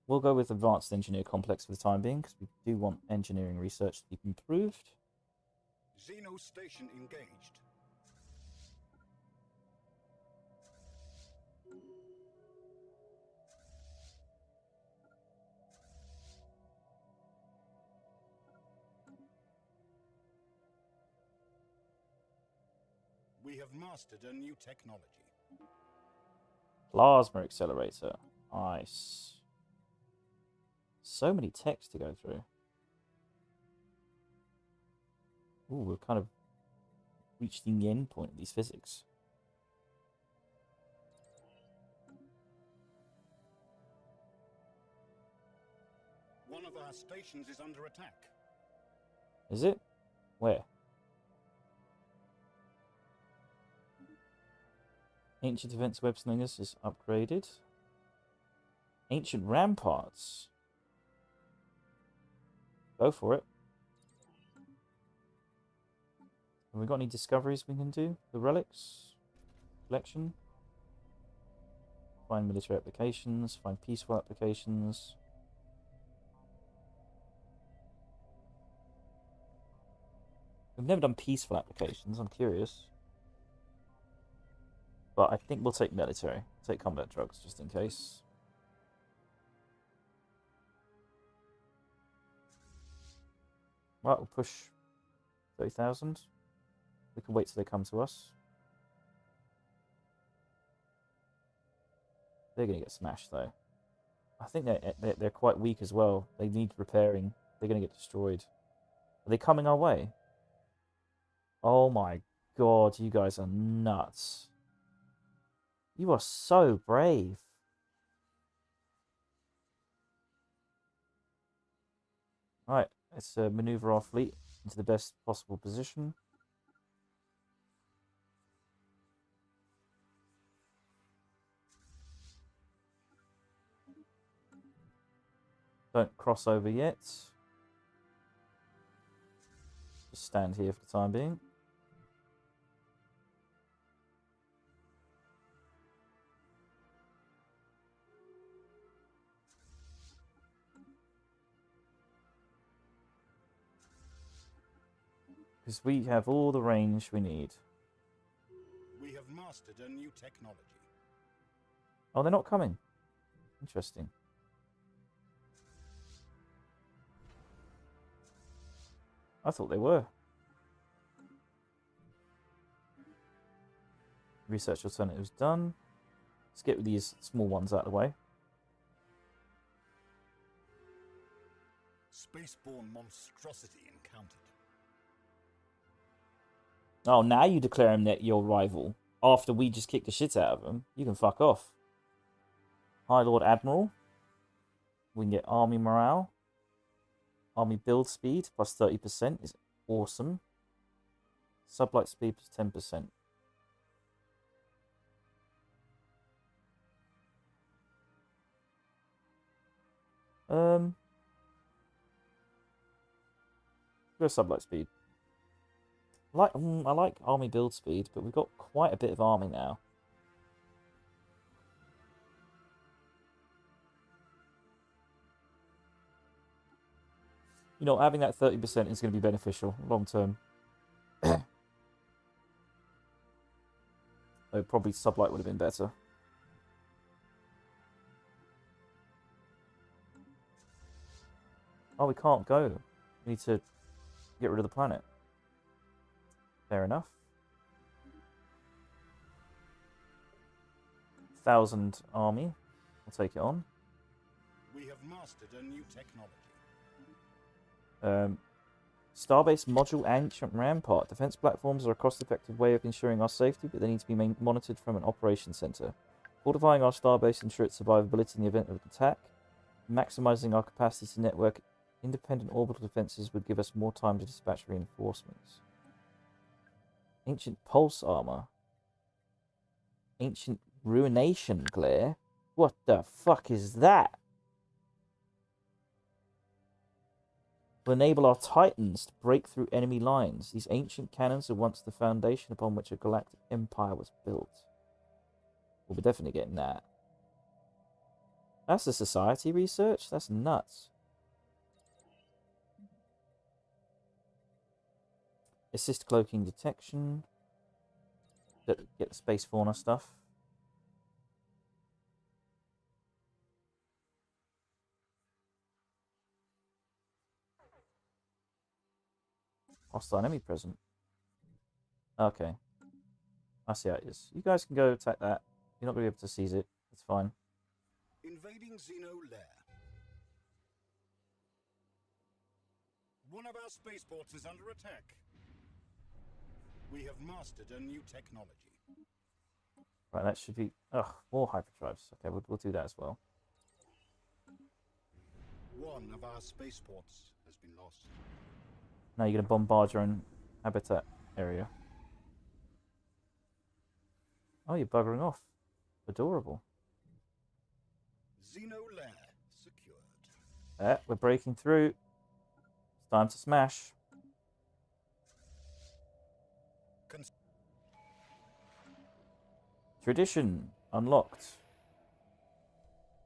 We'll go with advanced engineer complex for the time being because we do want engineering research to be improved. Xeno station engaged. We have mastered a new technology. Plasma accelerator. Nice. So many techs to go through. Ooh, we're kind of reached the end point of these physics. One of our stations is under attack. Is it? Where? Ancient defense web slingers is upgraded. Ancient ramparts. Go for it. Have we got any discoveries we can do? The relics? Collection? Find military applications. Find peaceful applications. We've never done peaceful applications. I'm curious. But I think we'll take military. Take combat drugs just in case. Right, we'll push 30,000. We can wait till they come to us. They're going to get smashed though. I think they're quite weak as well. They need repairing. They're going to get destroyed. Are they coming our way? Oh my god, you guys are nuts. You are so brave. Right, let's maneuver our fleet into the best possible position. Don't cross over yet. Just stand here for the time being. Because we have all the range we need. We have mastered a new technology. Oh, they're not coming. Interesting. I thought they were. Research alternatives done. Let's get these small ones out of the way. Spaceborne monstrosity encountered. Oh, now you declare him that your rival. After we just kicked the shit out of him. You can fuck off. High Lord Admiral. We can get army morale. Army build speed plus 30% is awesome. Sublight speed plus 10%. Go sublight speed. I like army build speed, but we've got quite a bit of army now. You know, having that 30% is going to be beneficial long term. Though probably sublight would have been better. Oh, we can't go. We need to get rid of the planet. Fair enough. 1,000 army. I'll take it on. We have mastered a new technology. Starbase module ancient rampart. Defense platforms are a cost-effective way of ensuring our safety, but they need to be monitored from an operations center. Fortifying our starbase ensures its survivability in the event of an attack. Maximizing our capacity to network independent orbital defenses would give us more time to dispatch reinforcements. Ancient pulse armor. Ancient ruination glare. What the fuck is that? Will enable our titans to break through enemy lines. These ancient cannons are once the foundation upon which a galactic empire was built. Well, we're definitely getting that. That's the society research? That's nuts. Assist cloaking detection. Get the space fauna stuff. Hostile enemy present. Okay. I see how it is. You guys can go attack that. You're not going to be able to seize it. It's fine. Invading Xeno lair. One of our spaceports is under attack. We have mastered a new technology. Right, that should be... Ugh, more hyperdrives. Okay, we'll do that as well. One of our spaceports has been lost. Now you're going to bombard your own habitat area. Oh, you're buggering off. Adorable. Xeno lair secured. We're breaking through. It's time to smash. Tradition unlocked.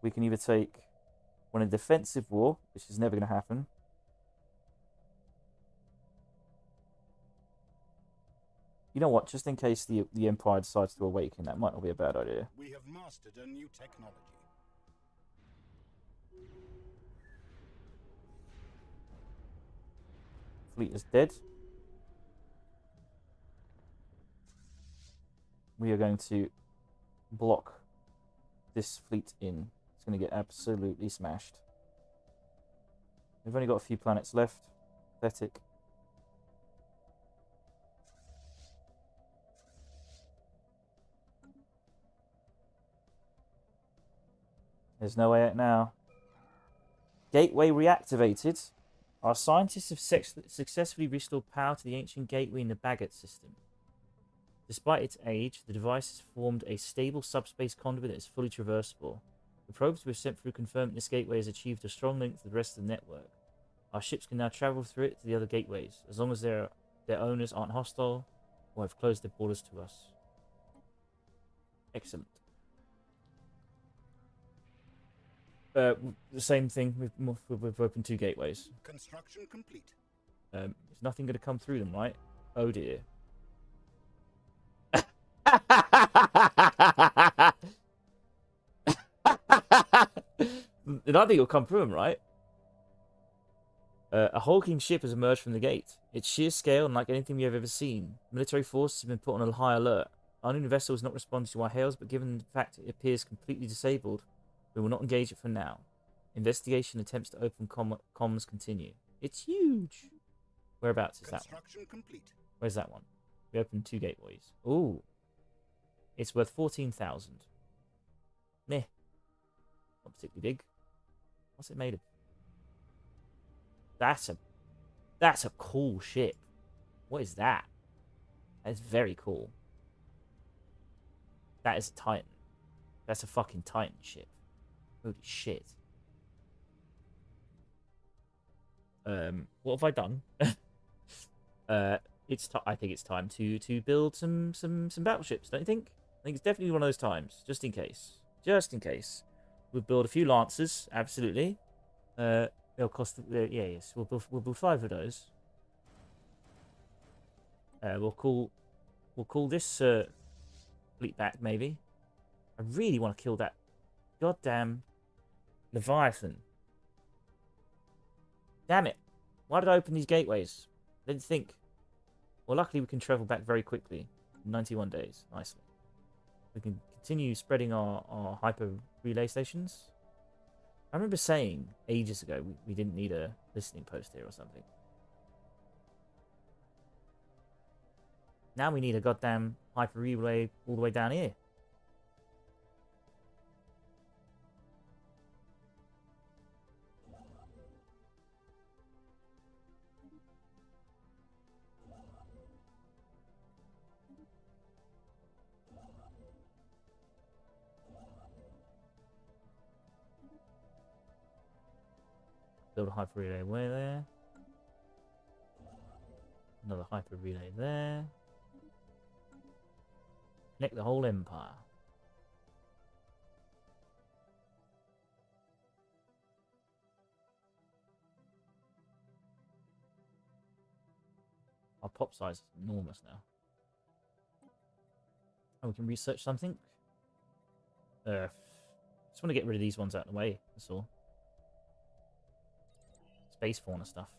We can either take one in defensive war, which is never going to happen. You know what? Just in case the Empire decides to awaken, that might not be a bad idea. We have mastered a new technology. Fleet is dead. We are going to block this fleet in. It's going to get absolutely smashed. We've only got a few planets left. Pathetic. There's no way out now. Gateway reactivated. Our scientists have successfully restored power to the ancient gateway in the Baggett system. Despite its age, the device has formed a stable subspace conduit that is fully traversable. The probes we've sent through confirm that this gateway has achieved a strong link to the rest of the network. Our ships can now travel through it to the other gateways, as long as their owners aren't hostile or have closed their borders to us. Excellent. The same thing. We've opened 2 gateways. Construction complete. There's nothing going to come through them, right? Oh dear. Nothing will come through them, right? A hulking ship has emerged from the gate. Its sheer scale, unlike anything we have ever seen. Military forces have been put on a high alert. Our new vessel has not responded to our hails, but given the fact it appears completely disabled, we will not engage it for now. Investigation attempts to open comms continue. It's huge. Whereabouts is that one? Construction complete. Where's that one? We opened 2 gateways. Ooh. It's worth 14,000. Meh. Not particularly big. What's it made of? That's a cool ship. What is that? That's very cool. That is a Titan. That's a fucking Titan ship. Holy shit. What have I done? I think it's time to build some battleships. Don't you think? I think it's definitely one of those times. Just in case. Just in case. We'll build a few lancers. Absolutely. They'll cost. Yeah, yes. We'll build 5 of those. We'll call this fleet back maybe. I really want to kill that goddamn Leviathan. Damn it! Why did I open these gateways? I didn't think. Well, luckily we can travel back very quickly. 91 days. Nicely. We can continue spreading our hyper relay stations. I remember saying ages ago we didn't need a listening post here or something. Now we need a goddamn hyper relay all the way down here. Build a hyper relay way there. Another hyper relay there. Connect the whole empire. Our pop size is enormous now. Oh, we can research something. Just want to get rid of these ones out of the way. That's all. Space fauna stuff.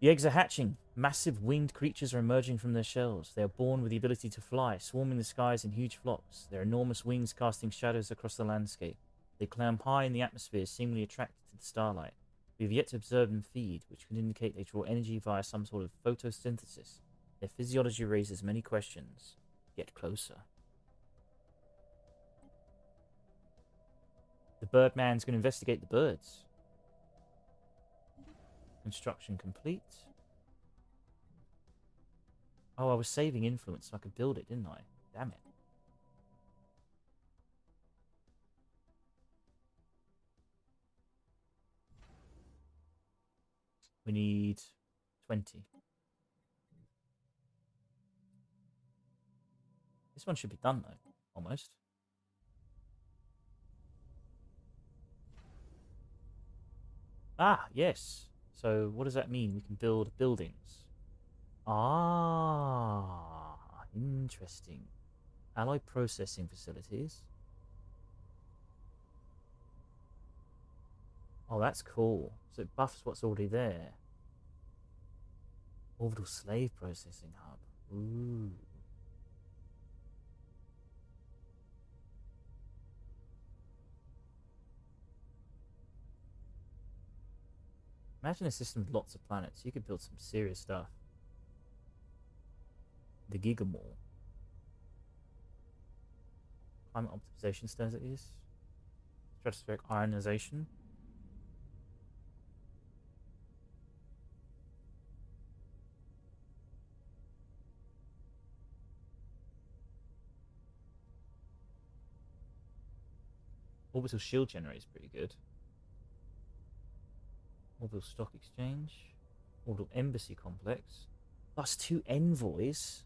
The eggs are hatching. Massive winged creatures are emerging from their shells. They are born with the ability to fly, swarming the skies in huge flocks, their enormous wings casting shadows across the landscape. They climb high in the atmosphere, seemingly attracted to the starlight. We have yet to observe them feed, which could indicate they draw energy via some sort of photosynthesis. Their physiology raises many questions. Get closer. The Birdman's going to investigate the birds. Construction complete. Oh, I was saving influence so I could build it, didn't I? Damn it. We need 20. This one should be done, though. Almost. Ah, yes. So what does that mean? We can build buildings. Ah, interesting. Alloy processing facilities. Oh, that's cool. So it buffs what's already there. Orbital slave processing hub. Ooh. Imagine a system with lots of planets. You could build some serious stuff. The Giga Mall. Climate optimization studies. Stratospheric ionization. Orbital shield generator is pretty good. Orbital stock exchange. Orbital embassy complex. Plus 2 envoys.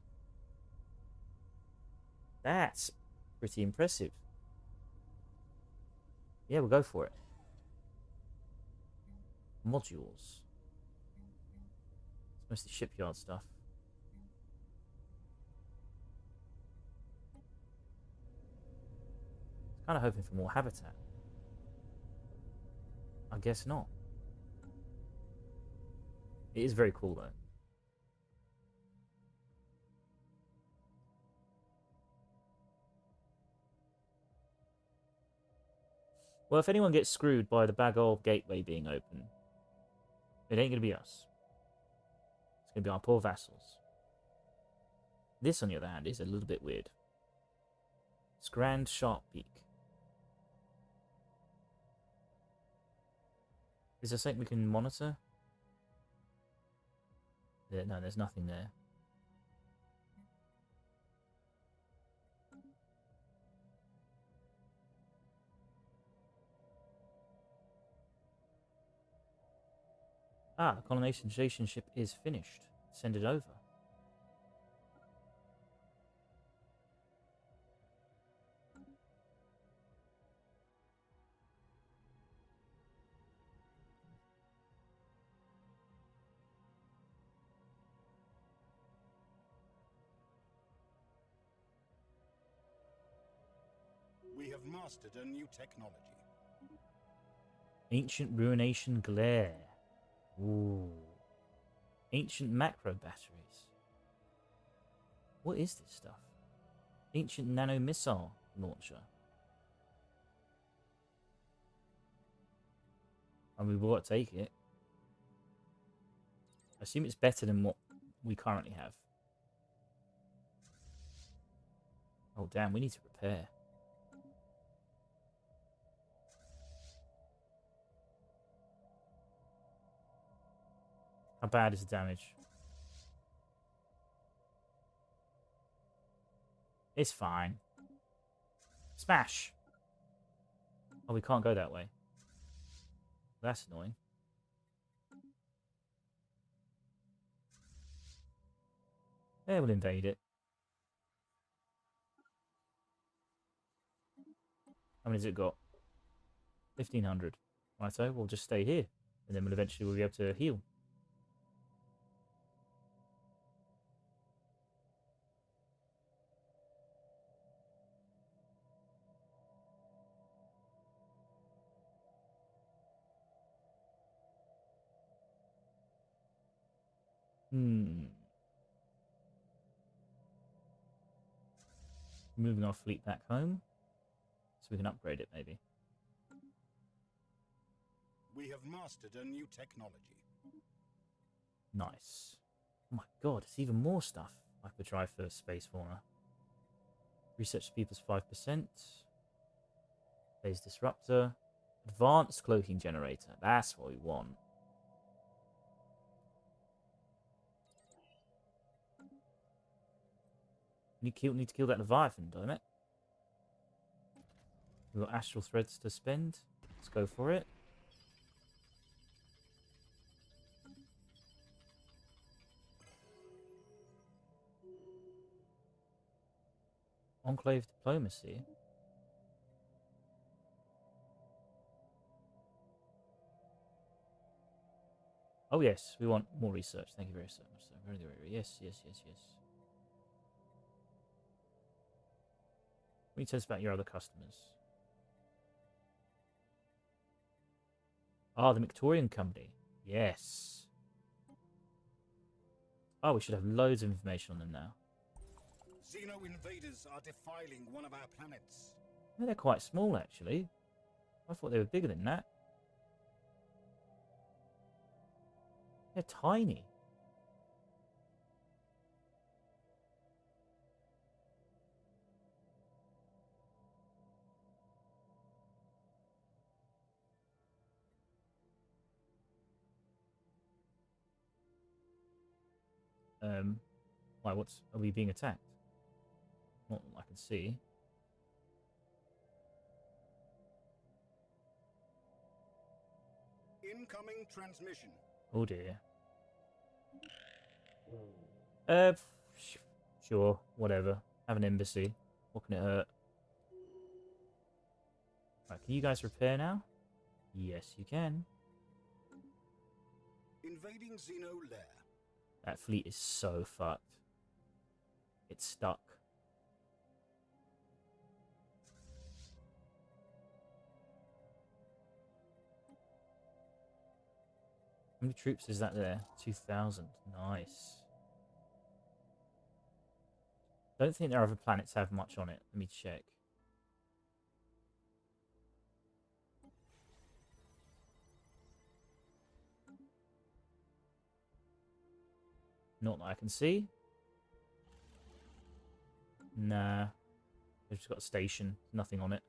That's pretty impressive. Yeah, we'll go for it. Modules. It's mostly shipyard stuff. Kind of hoping for more habitat. I guess not. It is very cool, though. Well, if anyone gets screwed by the Bagol gateway being open, it ain't going to be us. It's going to be our poor vassals. This, on the other hand, is a little bit weird. It's Grand Sharp Peak. Is there something we can monitor? No, there's nothing there. Ah, the colonization ship is finished. Send it over. We have mastered a new technology. Ancient ruination glare. Ooh. Ancient macro batteries. What is this stuff? Ancient nano missile launcher. And we will take it. I assume it's better than what we currently have. Oh damn, we need to repair. How bad is the damage? It's fine. Smash! Oh, we can't go that way. That's annoying. Yeah, we'll invade it. How many has it got? 1,500. Right, so we'll just stay here. And then we'll be able to heal. Moving our fleet back home. So we can upgrade it, maybe. We have mastered a new technology. Nice. Oh my god, it's even more stuff I could try for space fauna. Research speed plus 5%. Phase disruptor. Advanced cloaking generator. That's what we want. Need to kill that Leviathan, damn it. We've got astral threads to spend. Let's go for it. Enclave diplomacy. Oh yes, we want more research. Thank you very so much. Very, very, yes. What can you tell us about your other customers? Ah, the Victorian Company. Yes. Oh, we should have loads of information on them now. Xeno invaders are defiling one of our planets. Yeah, they're quite small, actually. I thought they were bigger than that. They're tiny. Why, are we being attacked? Not that I can see. Incoming transmission. Oh dear. Sure, whatever. Have an embassy. What can it hurt? Right, can you guys repair now? Yes, you can. Invading Xeno lair. That fleet is so fucked. It's stuck. How many troops is that there? 2,000. Nice. Don't think their other planets have much on it. Let me check. Not that I can see. Nah. They've just got a station. Nothing on it.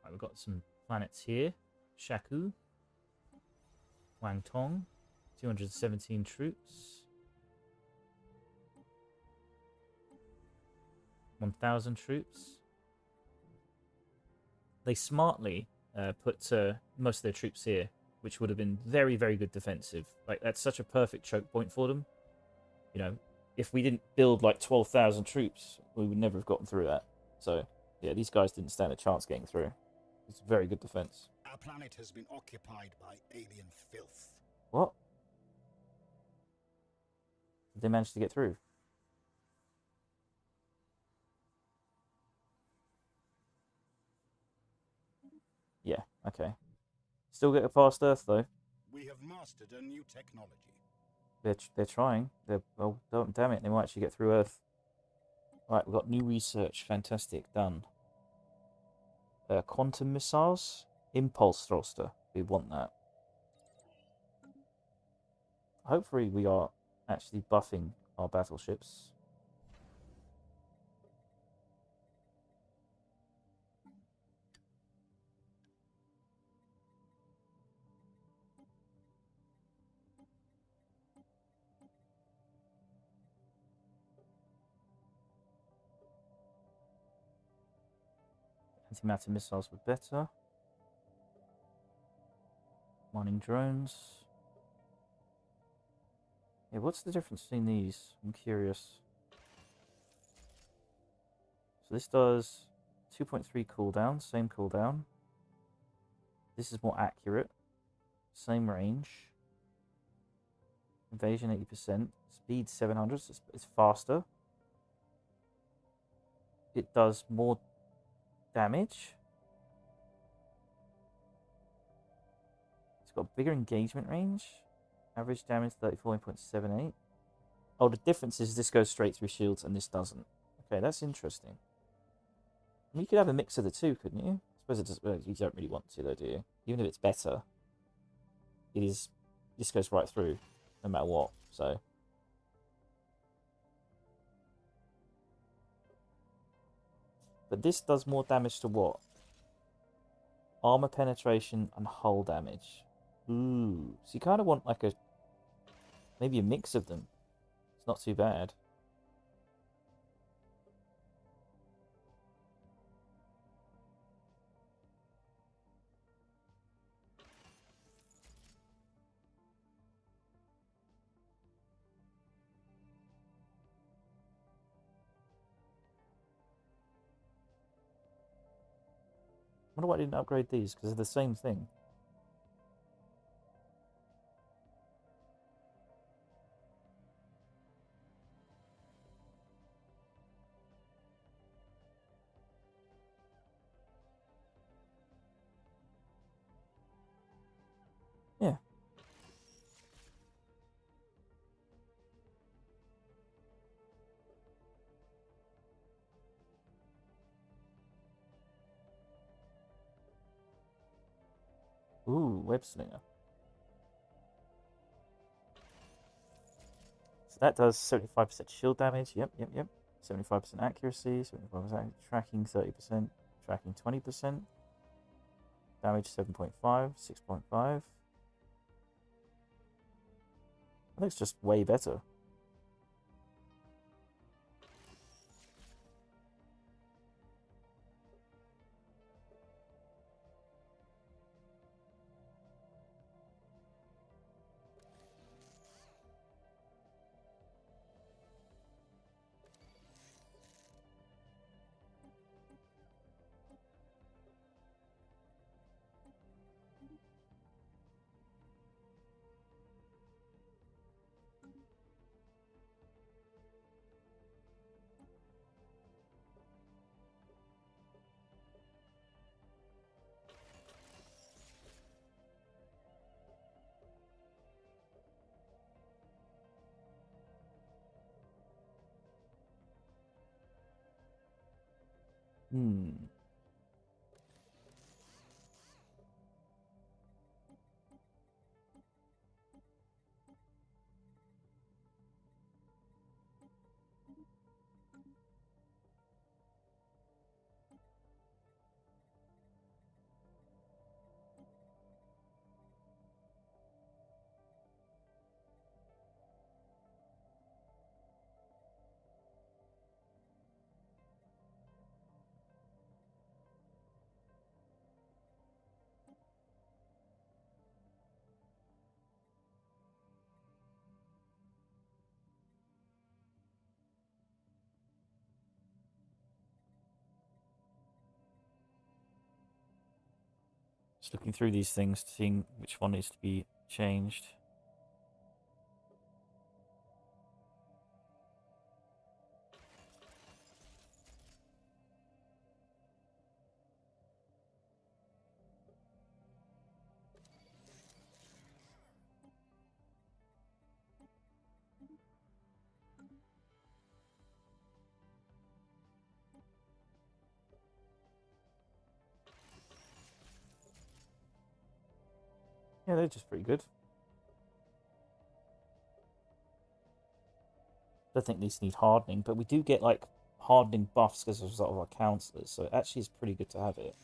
Right, we've got some planets here. Shaku. Wangtong. 217 troops. 1,000 troops. They smartly put most of their troops here, which would have been very, very good defensive. Like, that's such a perfect choke point for them. You know, if we didn't build like 12,000 troops, we would never have gotten through that. So, yeah, these guys didn't stand a chance getting through. It's very good defense. Our planet has been occupied by alien filth. What? Did they manage to get through? Yeah, okay. Still get past Earth, though. We have mastered a new technology. They're trying. Oh, damn it, they might actually get through Earth. Right, we've got new research. Fantastic, done. Quantum missiles? Impulse thruster. We want that. Hopefully we are actually buffing our battleships. Antimatter missiles were better. Mining drones. Yeah, what's the difference between these? I'm curious. So this does 2.3 cooldown, same cooldown. This is more accurate. Same range. Invasion 80%. Speed 700, so it's faster. It does more damage. It's got bigger engagement range. Average damage 34.78. Oh, the difference is this goes straight through shields and this doesn't. Okay, that's interesting. I mean, you could have a mix of the two, couldn't you? I suppose it does, well, you don't really want to, though, do you? Even if it's better, this goes right through, no matter what. So, but this does more damage to what? Armor penetration and hull damage. Ooh, so you kind of want like maybe a mix of them. It's not too bad. I wonder why I didn't upgrade these, because they're the same thing. Yeah. Ooh, web slinger. So that does 75% shield damage. Yep. 75% accuracy, 75% tracking, 30%, tracking 20%, damage 7.5, 6.5. That looks just way better. Hmm. Just looking through these things, seeing which one needs to be changed. Yeah, they're just pretty good. Don't think these need hardening, but we do get like hardening buffs as a result of our counselors, so it actually is pretty good to have it.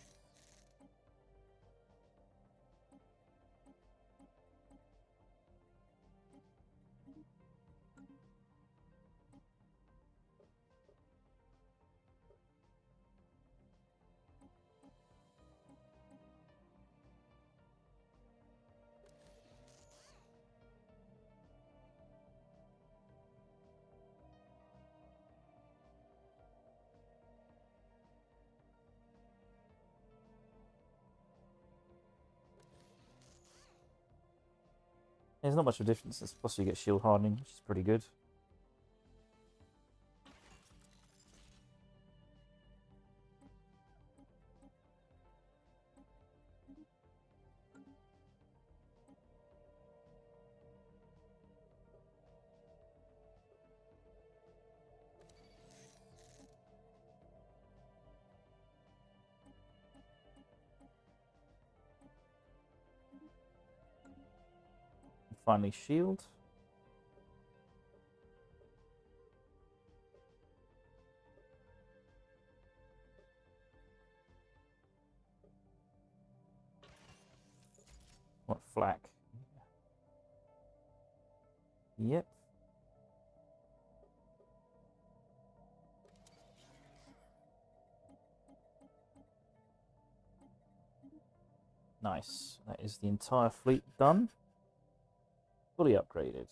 There's not much of a difference. Plus you get shield hardening, which is pretty good. And finally, shield. What flak? Yep. Nice. That is the entire fleet done. Fully upgraded.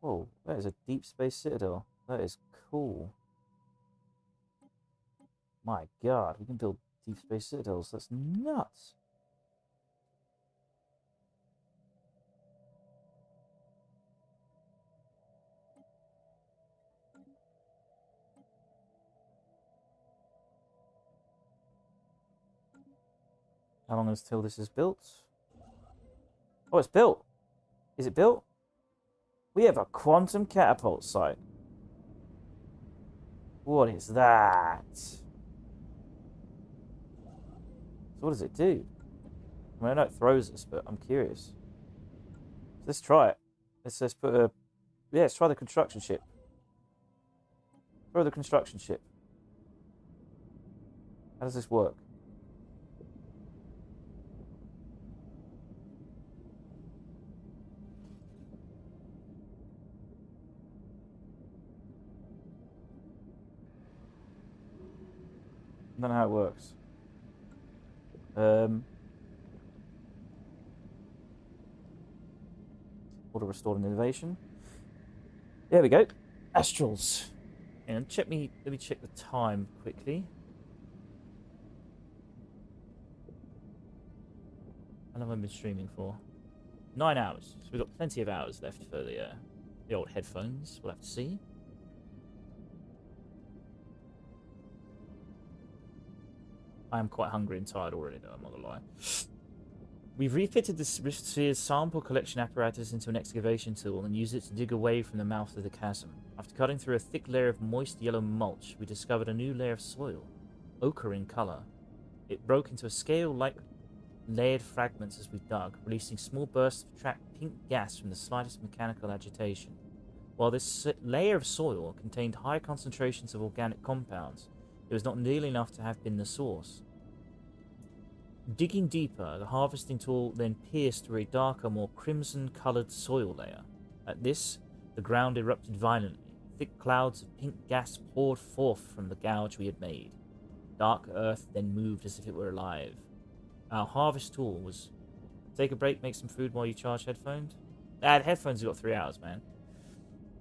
Whoa, that is a deep space citadel. That is cool. My god, we can build deep space citadels. That's nuts. How long until this is built? Oh, it's built. Is it built? We have a quantum catapult site. What is that? So what does it do? I mean, I know it throws us, but I'm curious. Let's try it. Let's put a... Yeah, let's try the construction ship. Throw the construction ship. How does this work? I don't know how it works. Order restored and innovation. There we go. Astrals. And let me check the time quickly. How long have I been streaming for? 9 hours. So we've got plenty of hours left for the old headphones. We'll have to see. I am quite hungry and tired already, though, I'm not gonna lie. We've refitted the sphere's sample collection apparatus into an excavation tool and used it to dig away from the mouth of the chasm. After cutting through a thick layer of moist yellow mulch, we discovered a new layer of soil, ochre in colour. It broke into a scale-like layered fragments as we dug, releasing small bursts of trapped pink gas from the slightest mechanical agitation. While this layer of soil contained high concentrations of organic compounds, it was not nearly enough to have been the source. Digging deeper, the harvesting tool then pierced through a darker, more crimson-coloured soil layer. At this, the ground erupted violently. Thick clouds of pink gas poured forth from the gouge we had made. Dark earth then moved as if it were alive. Our harvest tool was... Take a break, make some food while you charge headphones? The headphones have got 3 hours, man.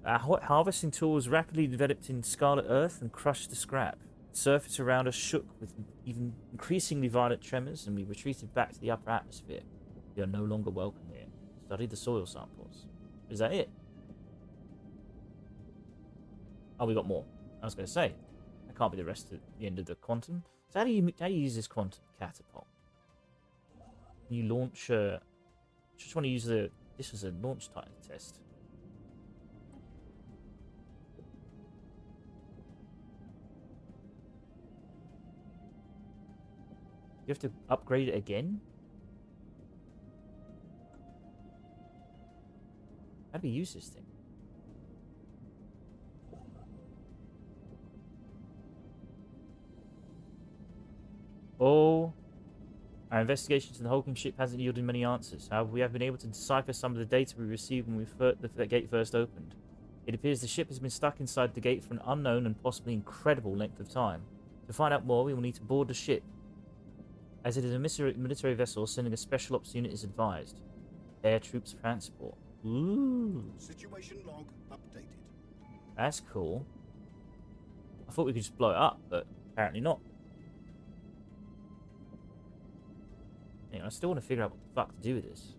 Our harvesting tool was rapidly developed in scarlet earth and crushed the scrap. The surface around us shook with even increasingly violent tremors, and we retreated back to the upper atmosphere. We are no longer welcome here. Study the soil samples. Is that it? Oh, we got more. I was going to say, that can't be the rest of the end of the quantum. So how do you use this quantum catapult? You launch just want to use this was a launch type test. You have to upgrade it again? How do we use this thing? Oh, our investigation into the hulking ship hasn't yielded many answers. However, we have been able to decipher some of the data we received when the gate first opened. It appears the ship has been stuck inside the gate for an unknown and possibly incredible length of time. To find out more, we will need to board the ship. As it is a military vessel, sending a special ops unit is advised. Air troops transport. Ooh. Situation log updated. That's cool. I thought we could just blow it up, but apparently not. Anyway, I still want to figure out what the fuck to do with this.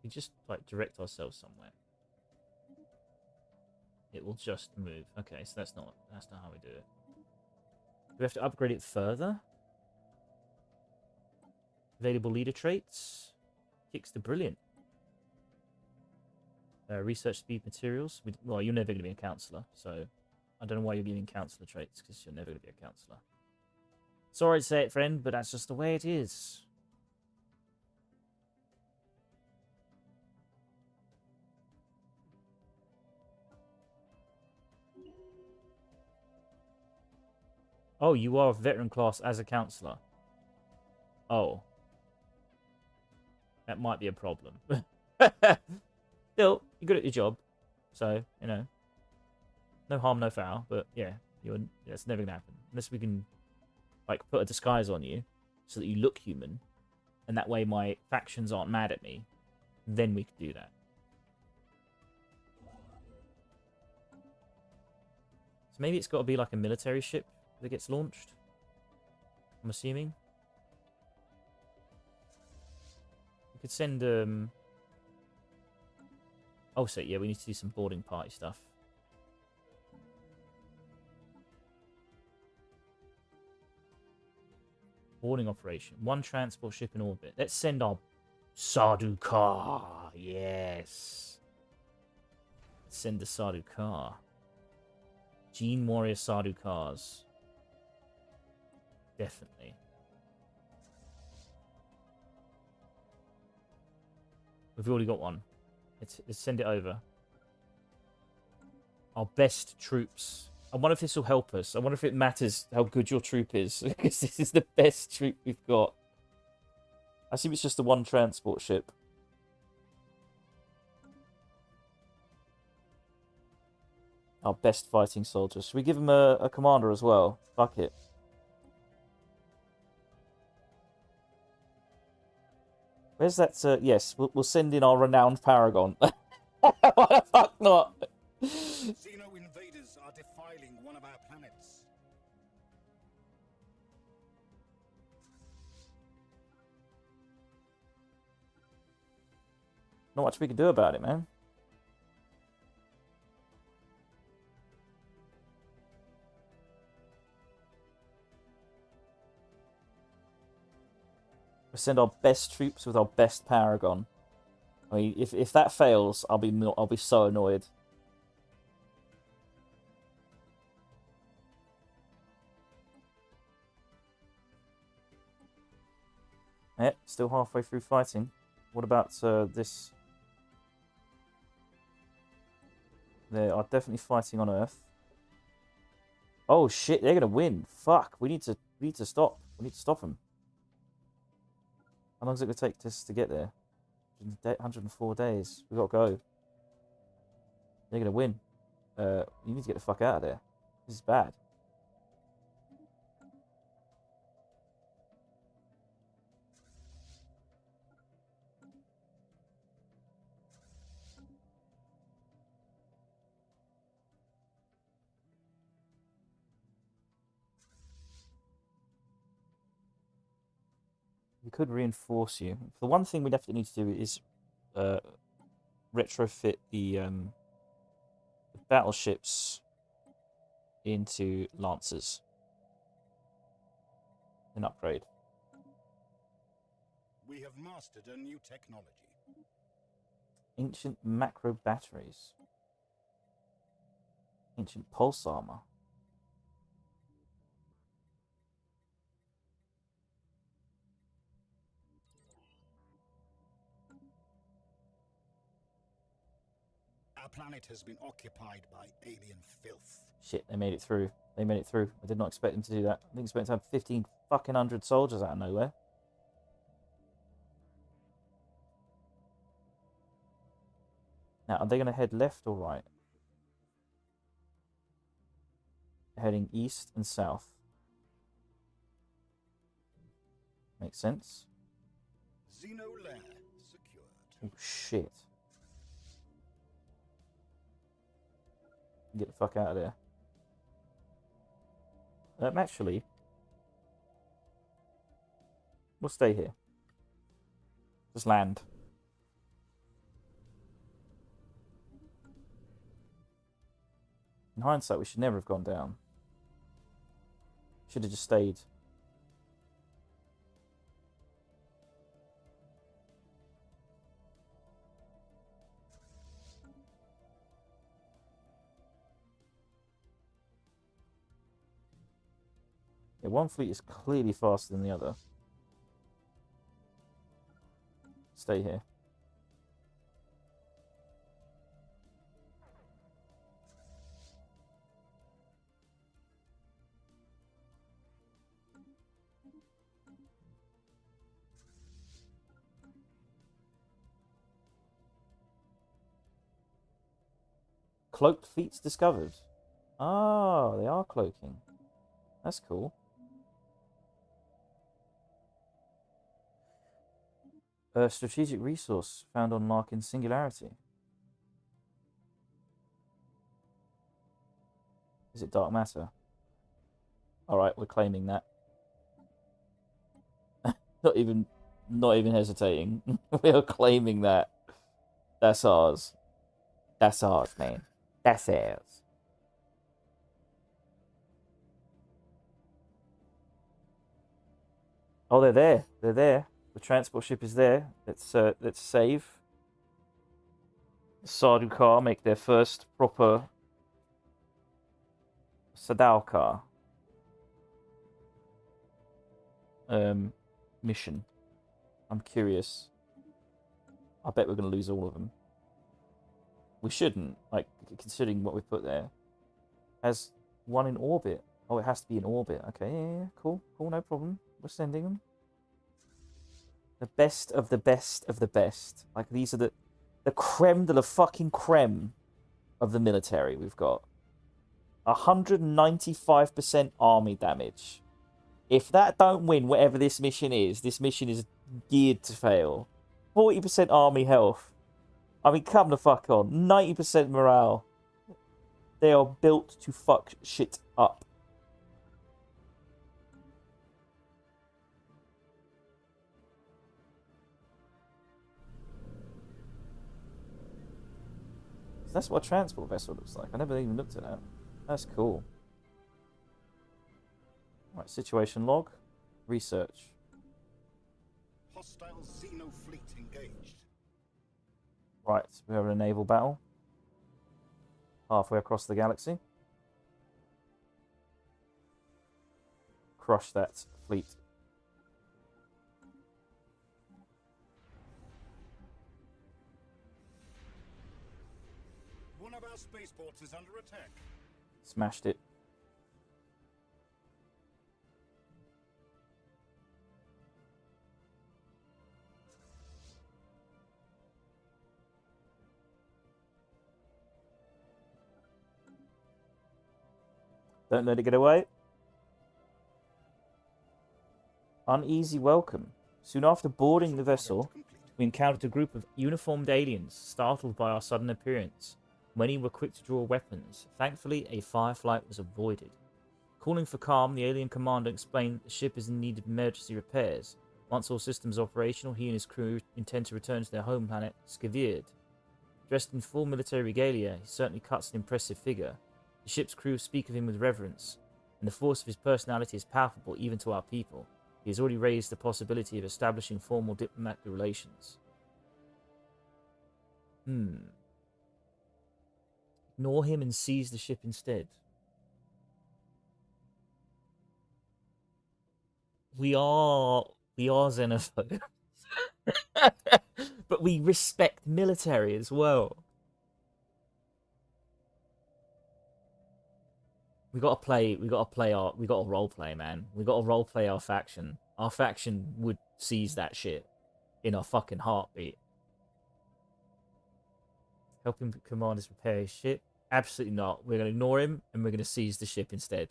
We just, like, direct ourselves somewhere. It will just move. Okay, so that's not how we do it. Do we have to upgrade it further? Available leader traits. Kicks to brilliant. Research speed materials. Well, you're never going to be a counselor, so I don't know why you're giving counselor traits, because you're never going to be a counselor. Sorry to say it, friend, but that's just the way it is. Oh, you are a veteran class as a counselor. Oh. That might be a problem. Still, you're good at your job. So, you know. No harm, no foul. But, yeah. That's never going to happen. Unless we can, like, put a disguise on you so that you look human. And that way my factions aren't mad at me. Then we could do that. So maybe it's got to be like a military ship that gets launched. I'm assuming. We could send oh, so yeah, we need to do some boarding party stuff. Boarding operation. One transport ship in orbit. Let's send our Sardaukar. Yes. Let's send the Sardaukar. Gene Warrior Sardaukars. Definitely. We've already got one. Let's send it over. Our best troops. I wonder if this will help us. I wonder if it matters how good your troop is. Because this is the best troop we've got. I assume it's just the one transport ship. Our best fighting soldiers. Should we give him a commander as well? Fuck it. Where's that? Yes, we'll send in our renowned paragon. Why the fuck not? Xeno invaders are defiling one of our planets. Not much we can do about it, man. We send our best troops with our best paragon. I mean, if that fails, I'll be so annoyed. Yep, still halfway through fighting. What about this? They are definitely fighting on Earth. Oh shit, they're gonna win. Fuck, we need to stop. We need to stop them. How long is it gonna take us to get there? 104 days. We gotta go. They're gonna win. You need to get the fuck out of there. This is bad. could reinforce you. The one thing we definitely need to do is retrofit the battleships into lancers. An upgrade. We have mastered a new technology. Ancient macro batteries. Ancient pulse armor. Our planet has been occupied by alien filth. Shit, they made it through. They made it through. I did not expect them to do that. I didn't expect to have 15 fucking hundred soldiers out of nowhere. Now, are they going to head left or right? Heading east and south. Makes sense. Xeno lair secured. Oh, shit. Get the fuck out of there. Actually, we'll stay here. Just land. In hindsight, we should never have gone down. Should have just stayed. Yeah, one fleet is clearly faster than the other. Stay here. Cloaked fleets discovered. Oh, they are cloaking. That's cool. A strategic resource found on Larkin's singularity. Is it dark matter? Alright, we're claiming that. not even hesitating. We are claiming that. That's ours. That's ours, man. That's ours. Oh, they're there. They're there. The transport ship is there. Let's save. Sardaukar make their first proper Sardaukar mission. I'm curious. I bet we're going to lose all of them. We shouldn't, like, considering what we put there. Has one in orbit. Oh, it has to be in orbit. Okay, yeah, cool, no problem. We're sending them. The best of the best of the best. Like, these are the creme de la fucking creme of the military we've got. 195% army damage. If that don't win whatever this mission is geared to fail. 40% army health. I mean, come the fuck on. 90% morale. They are built to fuck shit up. That's what a transport vessel looks like. I never even looked at that. That's cool. Right, situation log. Research. Hostile Xeno fleet engaged. Right, we have a naval battle. Halfway across the galaxy. Crush that fleet. One of our spaceports is under attack. Smashed it. Don't let it get away. Uneasy welcome. Soon after boarding the vessel, we encountered a group of uniformed aliens, startled by our sudden appearance. Many were quick to draw weapons. Thankfully, a firefight was avoided. Calling for calm, the alien commander explained that the ship is in need of emergency repairs. Once all systems are operational, he and his crew intend to return to their home planet, Skavierd. Dressed in full military regalia, he certainly cuts an impressive figure. The ship's crew speak of him with reverence, and the force of his personality is palpable even to our people. He has already raised the possibility of establishing formal diplomatic relations. Ignore him and seize the ship instead. We are xenophobes. But we respect military as well. We gotta role play, man. We gotta role play our faction. Our faction would seize that shit in a fucking heartbeat. Help him commanders repair his ship. Absolutely not. We're gonna ignore him and we're gonna seize the ship instead.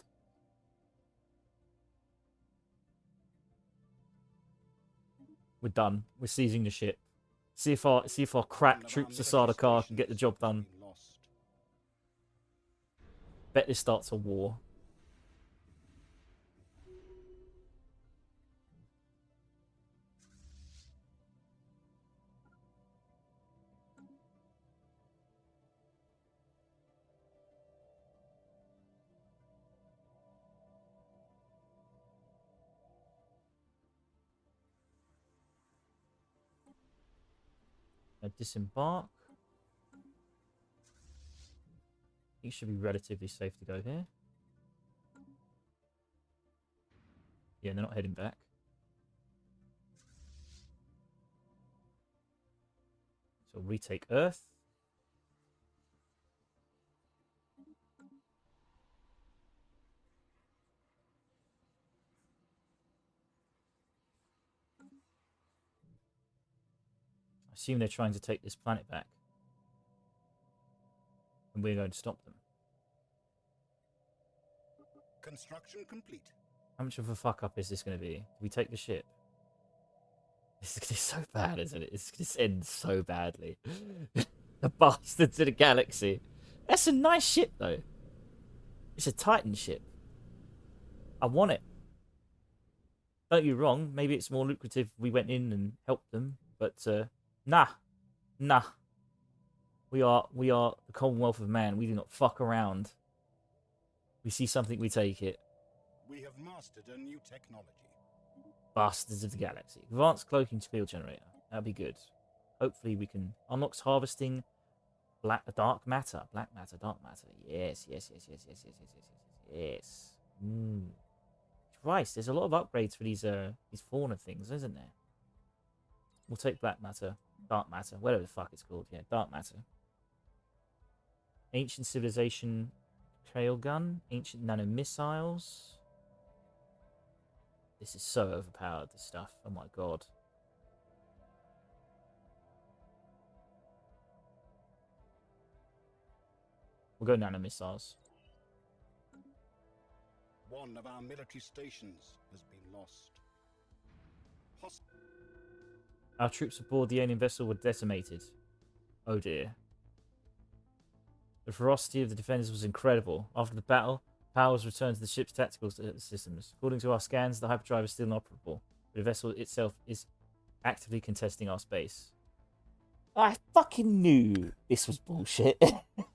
We're done. We're seizing the ship. See if our crack troops of Sardaukar can get the job done. Bet this starts a war. Disembark. It should be relatively safe to go here. Yeah, they're not heading back. So retake Earth. I assume they're trying to take this planet back. And we're going to stop them. Construction complete. How much of a fuck up is this going to be? Do we take the ship? This is going to be so bad, isn't it? It's going to end so badly. The bastards of the galaxy. That's a nice ship, though. It's a Titan ship. I want it. Don't get me wrong. Maybe it's more lucrative if we went in and helped them. But, nah. We are the Commonwealth of Man. We do not fuck around. We see something, we take it. We have mastered a new technology. Bastards of the galaxy. Advanced cloaking field generator. That'd be good. Hopefully we can... Unlocks harvesting dark matter. Black matter, dark matter. Yes. Christ, there's a lot of upgrades for these fauna things, isn't there? We'll take black matter, dark matter, whatever the fuck it's called. Yeah, dark matter. Ancient civilization trail gun. Ancient nano missiles. This is so overpowered, this stuff. Oh my god. We'll go nano missiles. One of our military stations has been lost. Our troops aboard the alien vessel were decimated. Oh dear. The ferocity of the defenders was incredible. After the battle, power was returned to the ship's tactical systems. According to our scans, the hyperdrive is still inoperable. But the vessel itself is actively contesting our space. I fucking knew this was bullshit.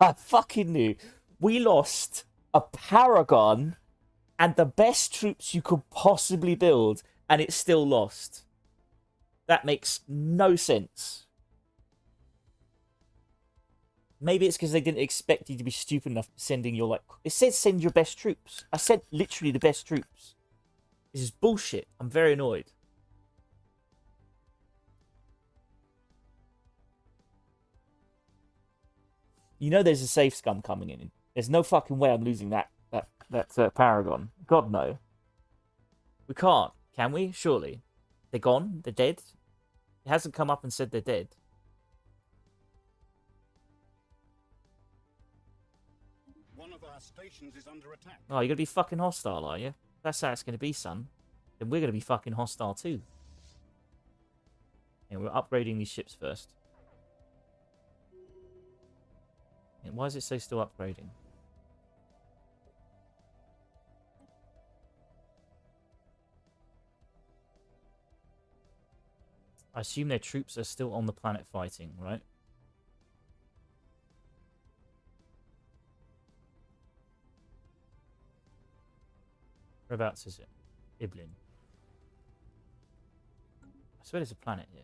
I fucking knew. We lost a Paragon and the best troops you could possibly build, and it's still lost. That makes no sense. Maybe it's because they didn't expect you to be stupid enough sending your, like... It said send your best troops. I said literally the best troops. This is bullshit. I'm very annoyed. You know there's a safe scum coming in. There's no fucking way I'm losing that Paragon. God, no. We can't. Can we? Surely. They're gone? They're dead? It hasn't come up and said they're dead. One of our stations is under attack. Oh, you're gonna be fucking hostile, are you? That's how it's gonna be, son. Then we're gonna be fucking hostile too. And we're upgrading these ships first. And why does it say still upgrading? I assume their troops are still on the planet fighting, right? Whereabouts is it? Iblin. I swear there's a planet here.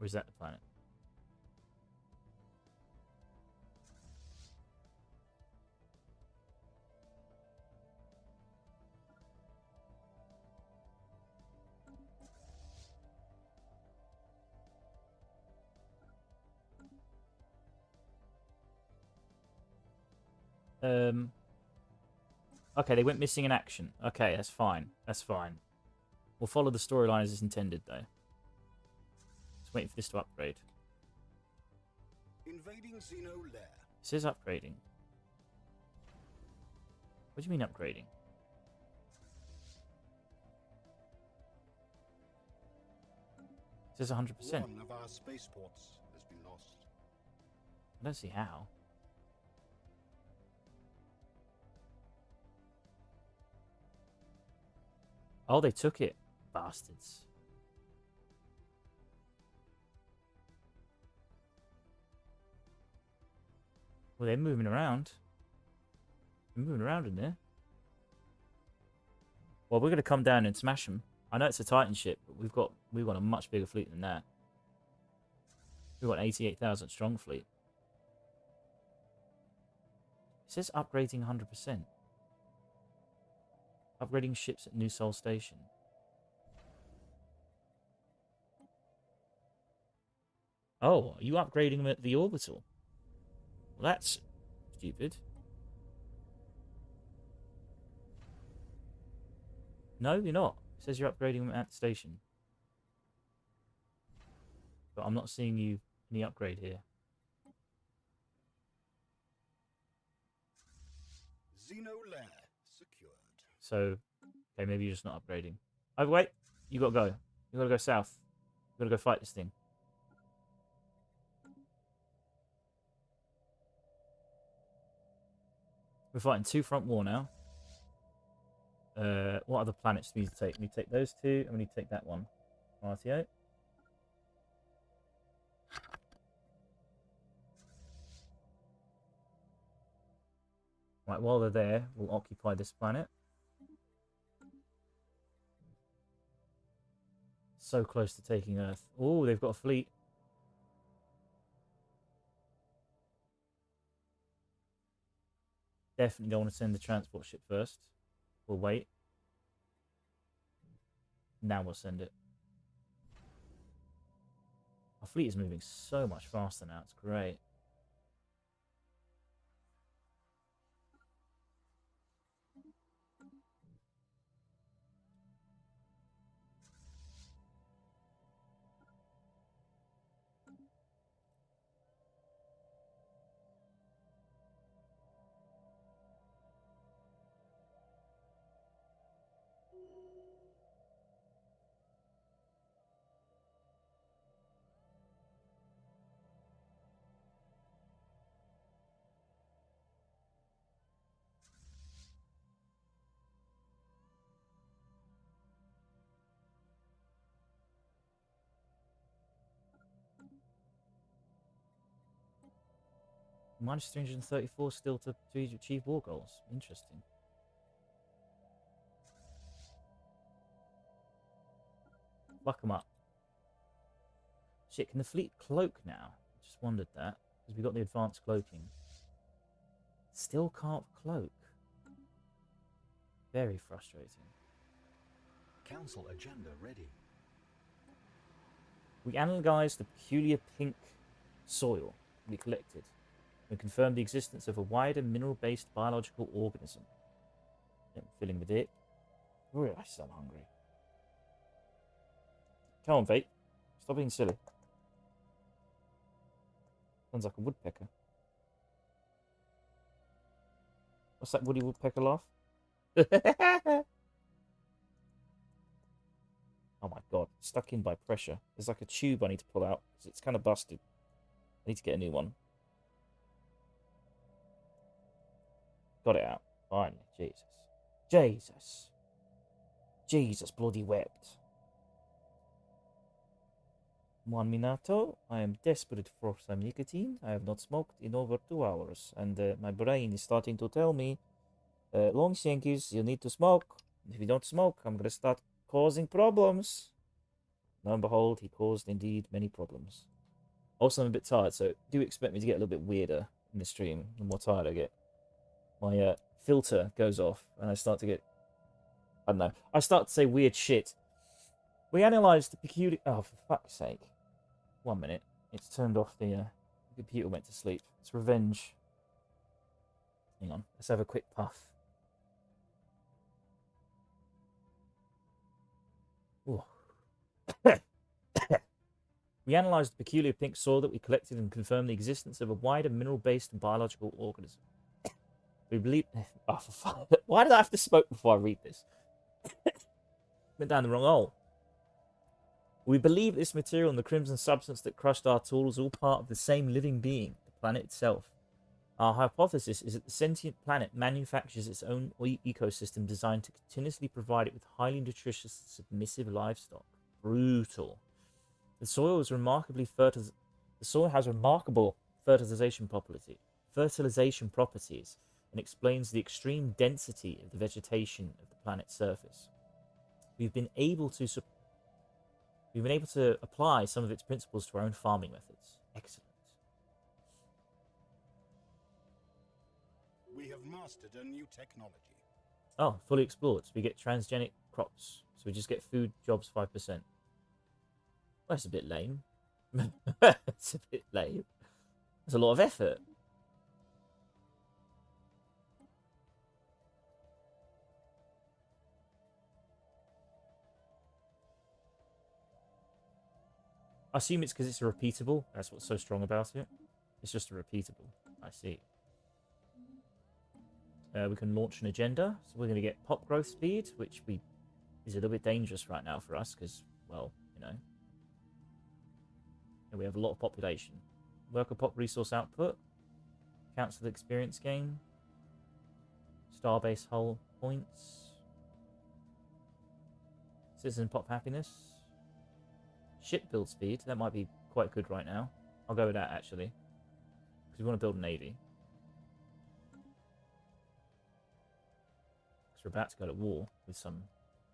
Or is that the planet? Okay, they went missing in action. Okay, that's fine. That's fine. We'll follow the storyline as it's intended, though. Just waiting for this to upgrade. Invading Xeno lair. It says upgrading. What do you mean upgrading? It says 100%. One of our spaceports has been lost. I don't see how. Oh, they took it. Bastards. Well, they're moving around. They're moving around in there. Well, we're going to come down and smash them. I know it's a Titan ship, but we've got a much bigger fleet than that. We've got an 88,000 strong fleet. It says upgrading 100%. Upgrading ships at New Sol Station. Oh, are you upgrading them at the orbital? Well, that's stupid. No, you're not. It says you're upgrading them at the station. But I'm not seeing you any upgrade here. Xeno lair secured. So, okay, maybe you're just not upgrading. Oh, wait. You gotta go. You gotta go south. You gotta go fight this thing. We're fighting 2 front war now. What other planets do we need to take? We need to take those 2, and we need to take that one. RTO. Right, while they're there, we'll occupy this planet. So close to taking Earth. Oh, they've got a fleet. Definitely don't want to send the transport ship first. We'll wait. Now we'll send it. Our fleet is moving so much faster now. It's great. Minus 334 still to achieve war goals. Interesting. Fuck them up. Shit, can the fleet cloak now? I just wondered that. Because we got the advanced cloaking. Still can't cloak. Very frustrating. Council agenda ready. We analysed the peculiar pink soil we collected and confirmed the existence of a wider mineral-based biological organism. I'm filling with it. Oh, I'm so hungry. Come on, Vate. Stop being silly. Sounds like a woodpecker. What's that woody woodpecker laugh? Oh my god, stuck in by pressure. There's like a tube I need to pull out because it's kind of busted. I need to get a new one. Got it out. Finally. Jesus. Jesus. Jesus bloody wept. One Minato, I am desperate for some nicotine. I have not smoked in over 2 hours, and my brain is starting to tell me, long shankies, you need to smoke. If you don't smoke, I'm gonna start causing problems. Lo and behold, he caused indeed many problems. Also, I'm a bit tired, so do expect me to get a little bit weirder in the stream. The more tired I get, my filter goes off, and I start to get, I don't know, I start to say weird shit. We analysed the peculiar... Oh, for fuck's sake. 1 minute. It's turned off the computer went to sleep. It's revenge. Hang on. Let's have a quick puff. We analysed the peculiar pink soil that we collected and confirmed the existence of a wider mineral-based biological organism. We believe... Oh, for fuck. Why did I have to smoke before I read this? Went down the wrong hole. We believe this material and the crimson substance that crushed our tools is all part of the same living being, the planet itself. Our hypothesis is that the sentient planet manufactures its own ecosystem designed to continuously provide it with highly nutritious, submissive livestock. Brutal. The soil is remarkably fertile. The soil has remarkable fertilization properties and explains the extreme density of the vegetation of the planet's surface. We've been able to apply some of its principles to our own farming methods. Excellent. We have mastered a new technology. Oh, fully explored. So we get transgenic crops. So we just get food, jobs, 5%. Well, that's a bit lame. It's a bit lame. There's a lot of effort. I assume it's because it's a repeatable. That's what's so strong about it. It's just a repeatable. I see. We can launch an agenda. So we're going to get pop growth speed, which is a little bit dangerous right now for us because, well, you know. And we have a lot of population. Worker pop resource output. Council experience gain. Starbase hull points. Citizen pop happiness. Ship build speed. That might be quite good right now. I'll go with that, actually. Because we want to build a navy. Because we're about to go to war with some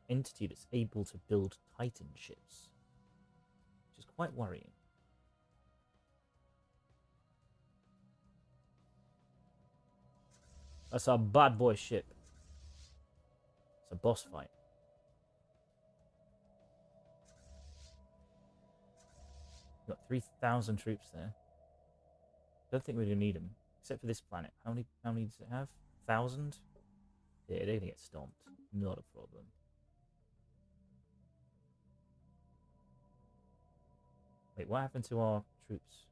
entity that's able to build Titan ships. Which is quite worrying. That's a bad boy ship. It's a boss fight. We've got 3,000 troops there. Don't think we're gonna need them, except for this planet. How many does it have? 1,000? Yeah, they're gonna get stomped. Not a problem. Wait, what happened to our troops?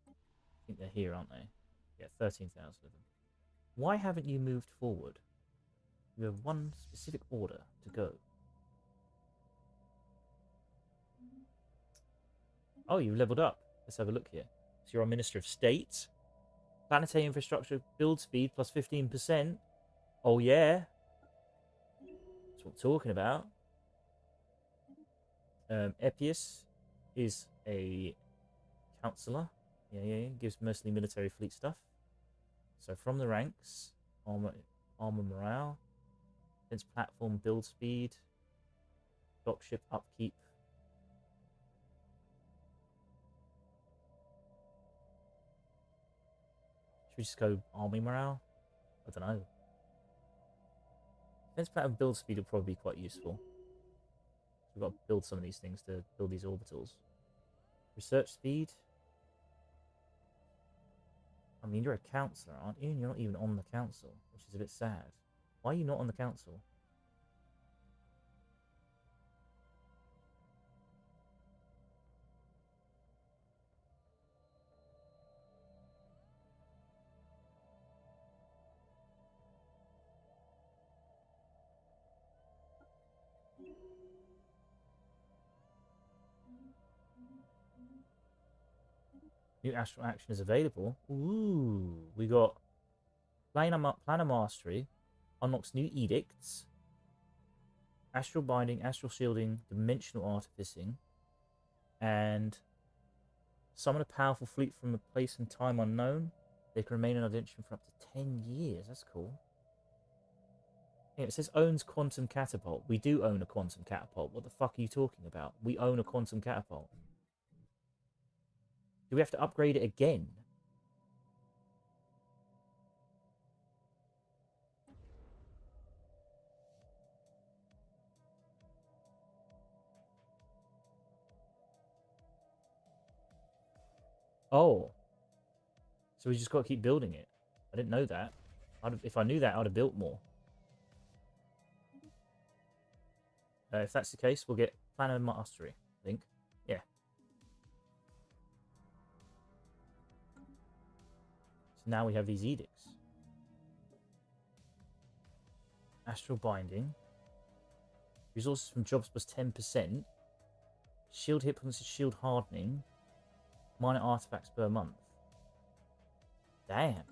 I think they're here, aren't they? Yeah, 13,000 of them. Why haven't you moved forward? You have one specific order to go. Oh, you've leveled up. Let's have a look here. So you're a Minister of State. Planetary infrastructure build speed plus 15%. Oh, yeah. That's what we're talking about. Epius is a councillor. Yeah. Gives mostly military fleet stuff. So from the ranks, armor morale, defense platform build speed, dockship upkeep. Should we just go army morale? I don't know. Defense platform build speed will probably be quite useful. We've got to build some of these things to build these orbitals. Research speed. I mean, you're a councillor, aren't you? And you're not even on the council, which is a bit sad. Why are you not on the council? New astral action is available. Ooh, we got Planar Mastery. Unlocks new edicts. astral binding, astral shielding, dimensional artificing, and summon a powerful fleet from a place and time unknown. They can remain in our dimension for up to 10 years. That's cool. Yeah, it says owns quantum catapult. We do own a quantum catapult. What the fuck are you talking about? We own a quantum catapult. Do we have to upgrade it again? Oh. So we just got to keep building it. I didn't know that. If I knew that, I'd have built more. If that's the case, we'll get Plan of Mastery, I think. Yeah. So now we have these edicts. Astral Binding. Resources from jobs plus 10%. Shield hit points and shield hardening. Minor artifacts per month. Damn.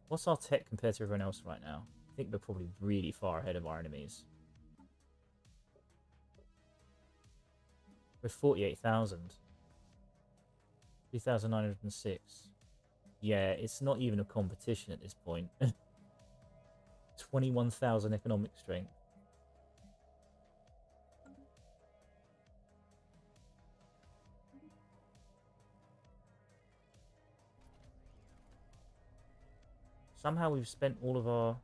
What's our tech compared to everyone else right now? I think we're probably really far ahead of our enemies. We're 48,000. 3,906. Yeah, it's not even a competition at this point. 21,000 economic strength. Somehow we've spent all of our...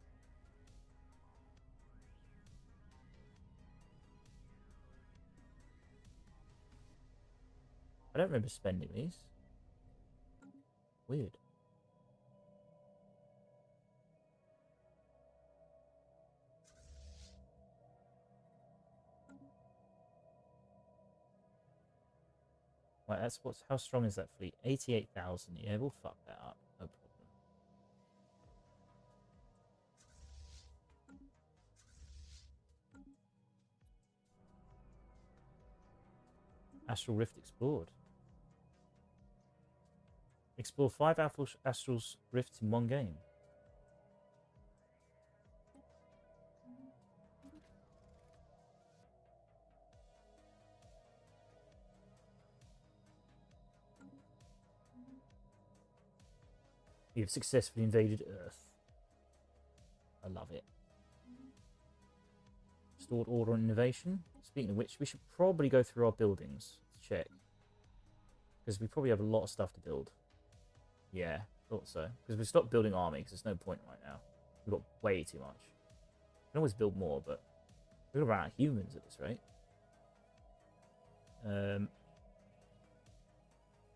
I don't remember spending these. Weird. Right, that's what's... How strong is that fleet? 88,000. Yeah, we'll fuck that up. No problem. Astral Rift explored. Explore 5 Astral Rifts in one game. You've successfully invaded Earth. I love it. Restored order and innovation. Speaking of which, we should probably go through our buildings to check. Because we probably have a lot of stuff to build. Yeah, thought so. Because we stopped building army, because there's no point right now. We've got way too much. We can always build more, but we're going to run out of humans at this rate.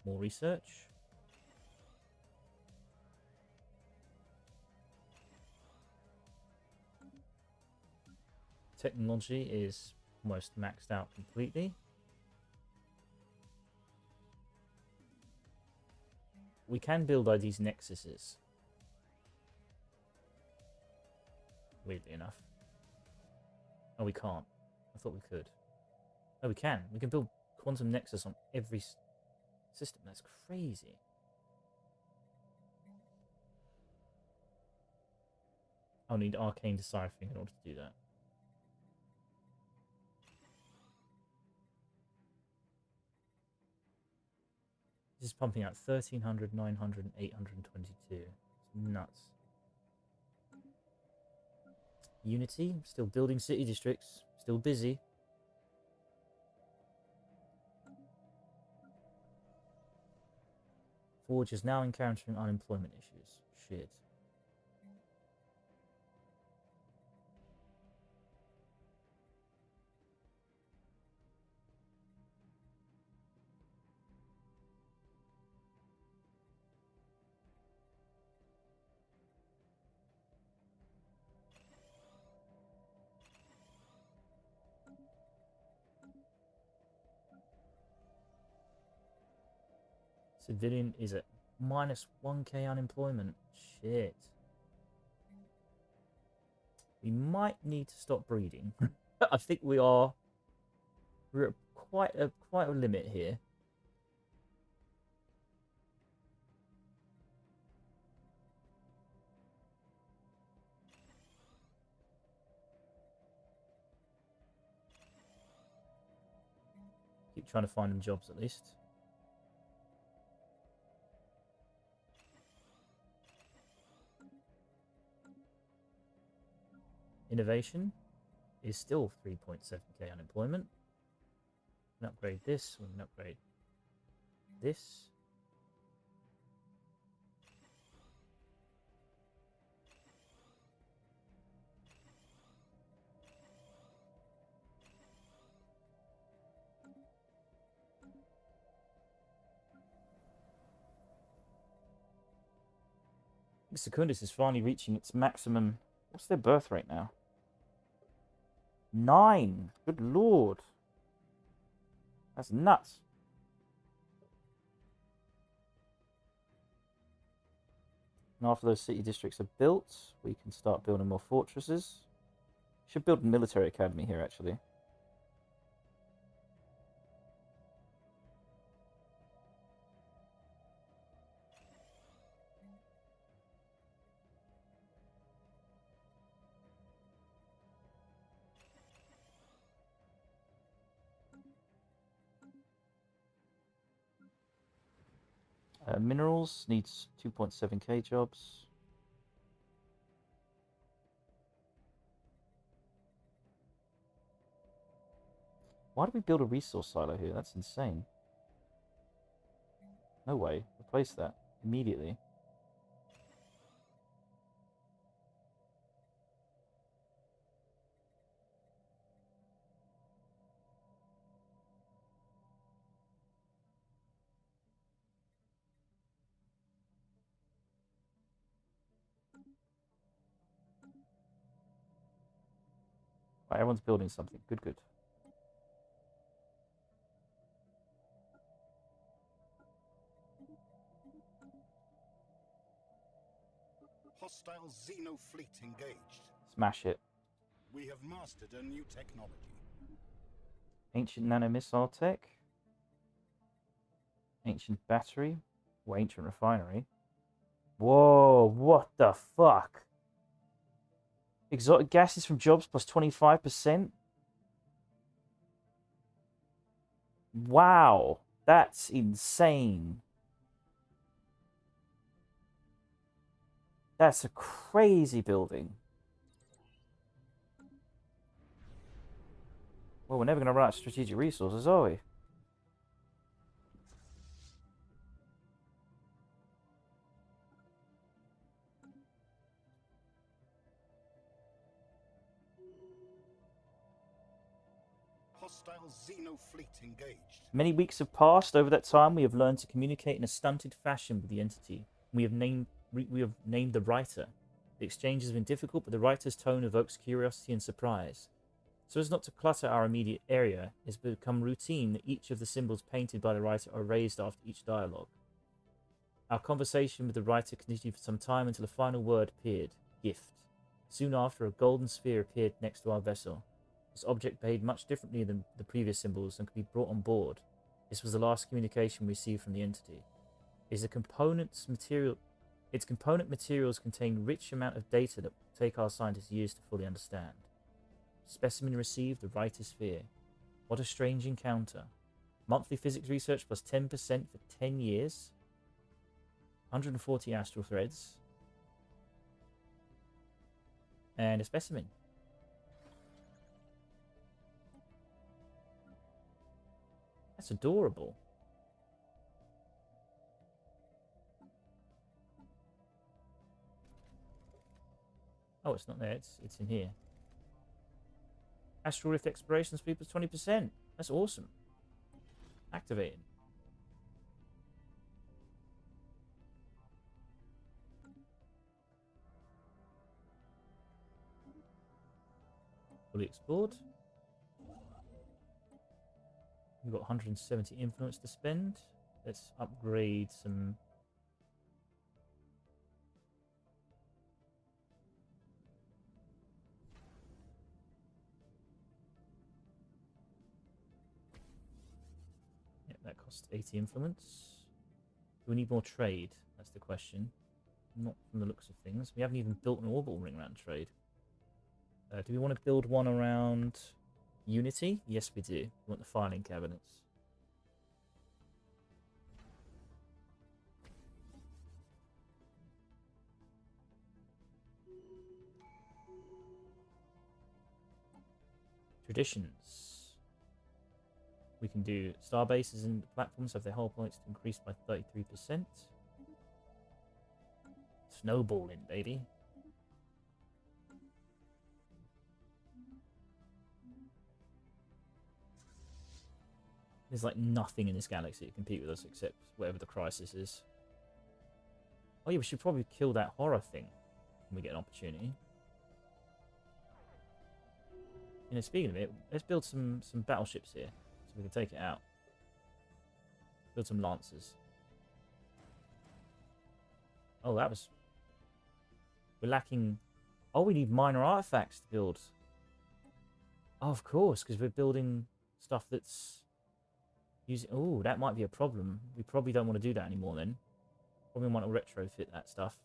More research. Technology is almost maxed out completely. We can build these nexuses. Weirdly enough. Oh, we can't. I thought we could. Oh, we can. We can build quantum nexus on every system. That's crazy. I'll need arcane deciphering in order to do that. This is pumping out 1,300, 900, and 822. It's nuts. Unity, still building city districts, still busy. Forge is now encountering unemployment issues. Shit. Civilian is at minus 1k unemployment. Shit. We might need to stop breeding. I think we're at quite a limit here. trying to find them jobs at least. Innovation is still 3.7k unemployment. We can upgrade this. We can upgrade this. Secundus is finally reaching its maximum. What's their birth rate now? 9. Good lord. That's nuts. And after those city districts are built, we can start building more fortresses. Should build a military academy here, actually. Minerals needs 2.7k jobs. Why did we build a resource silo here? That's insane. No way. Replace that immediately. Right, everyone's building something. Good, good. Hostile Xeno fleet engaged. Smash it. We have mastered a new technology. Ancient nanomissile tech. Ancient battery. Or ancient refinery. Whoa, what the fuck? Exotic gases from jobs plus 25%? Wow, that's insane. That's a crazy building. Well, we're never going to run out of strategic resources, are we? Hostile Xeno fleet engaged. Many weeks have passed. Over that time, we have learned to communicate in a stunted fashion with the entity. We have named the writer. The exchange has been difficult, but the writer's tone evokes curiosity and surprise. So as not to clutter our immediate area, it has become routine that each of the symbols painted by the writer are raised after each dialogue. Our conversation with the writer continued for some time until a final word appeared, gift. Soon after, a golden sphere appeared next to our vessel. This object behaved much differently than the previous symbols and could be brought on board. This was the last communication we received from the entity. Its component materials contain a rich amount of data that will take our scientists years to fully understand. Specimen received, the writer's sphere. What a strange encounter. Monthly physics research plus 10% for 10 years. 140 astral threads. And a specimen. That's adorable. Oh, it's not there. It's in here. Astral Rift exploration speed plus 20%. That's awesome. Activated. Fully explored. We've got 170 influence to spend. Let's upgrade some. Yeah, that costs 80 influence. Do we need more trade? That's the question. Not from the looks of things. We haven't even built an orbital ring around trade. Do we want to build one around Unity? Yes, we do. We want the filing cabinets. Traditions. We can do star bases and platforms have their hull points increased by 33%. Snowballing, baby. There's like nothing in this galaxy to compete with us except whatever the crisis is. Oh yeah, we should probably kill that horror thing when we get an opportunity. You know, speaking of it, let's build some battleships here so we can take it out. Build some lancers. Oh, that was... We're lacking... Oh, we need minor artifacts to build. Oh, of course, because we're building stuff that's... using... Oh, that might be a problem. We probably don't want to do that anymore then. Probably want to retrofit that stuff.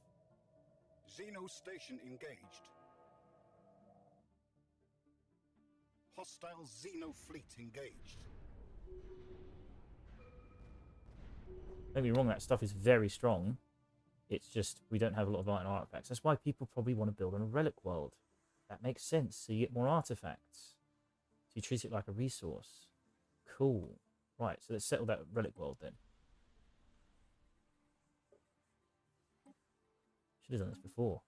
Xeno station engaged. Hostile Xeno fleet engaged. Don't get me wrong, that stuff is very strong. It's just we don't have a lot of minor artifacts. That's why people probably want to build on a relic world. That makes sense. So you get more artifacts. So you treat it like a resource. Cool. Right, so let's settle that relic world then. Should have done this before.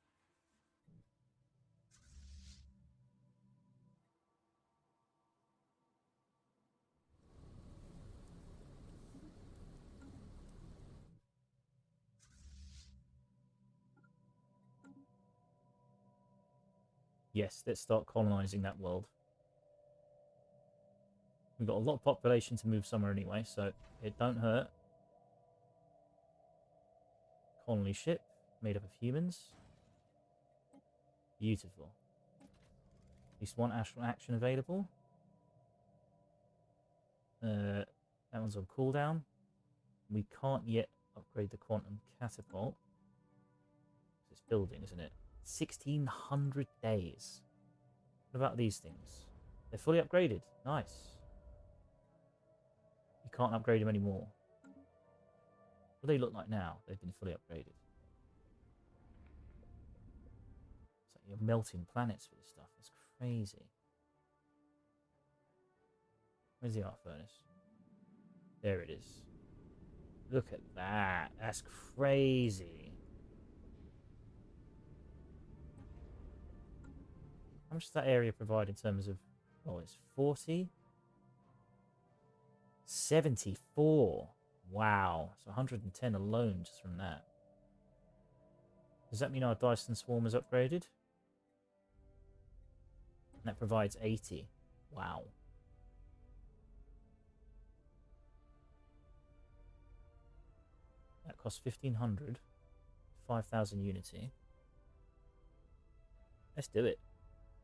Yes, let's start colonizing that world. We've got a lot of population to move somewhere anyway, so it don't hurt. Colony ship made up of humans. Beautiful. At least one astral action available. That one's on cooldown. We can't yet upgrade the quantum catapult. It's building, isn't it? 1600 days. What about these things? They're fully upgraded. Nice. You can't upgrade them anymore. What do they look like now? They've been fully upgraded. It's like you're melting planets with this stuff. It's crazy. Where's the art furnace? There it is. Look at that. That's crazy. How much does that area provide in terms of... Oh, it's 40? 74. Wow. So 110 alone just from that. Does that mean our Dyson Swarm is upgraded? And that provides 80. Wow. That costs 1500. 5000 unity. Let's do it.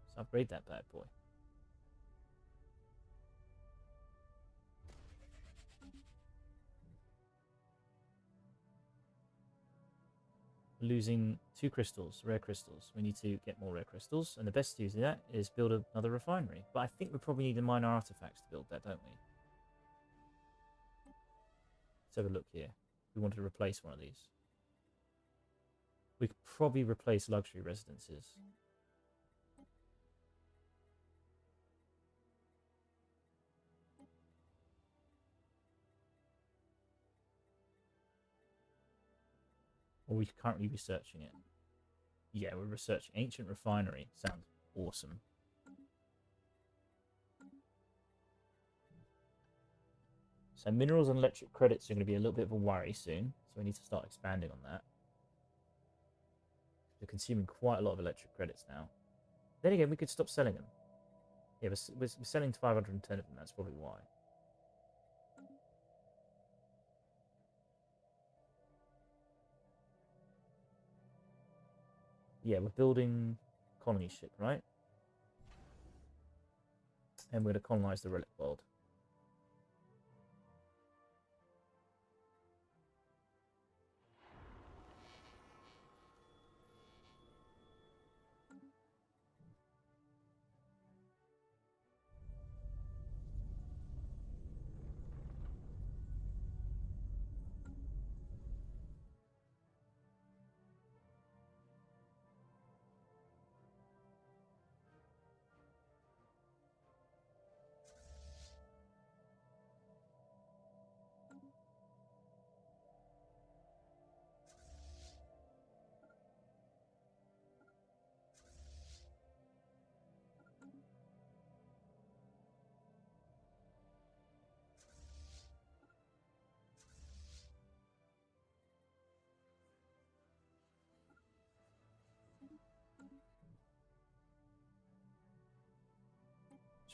Let's upgrade that bad boy. Losing 2 crystals, rare crystals. We need to get more rare crystals, and the best to do that is build another refinery. But I think we probably need the minor artifacts to build that, don't we? Let's have a look here. We wanted to replace one of these. We could probably replace luxury residences. Or we're currently researching it. Yeah, we're researching ancient refinery. Sounds awesome. So minerals and electric credits are going to be a little bit of a worry soon. So we need to start expanding on that. We're consuming quite a lot of electric credits now. Then again, we could stop selling them. Yeah, we're selling to 510 of them. That's probably why. Yeah, we're building a colony ship, right? And we're going to colonize the relic world.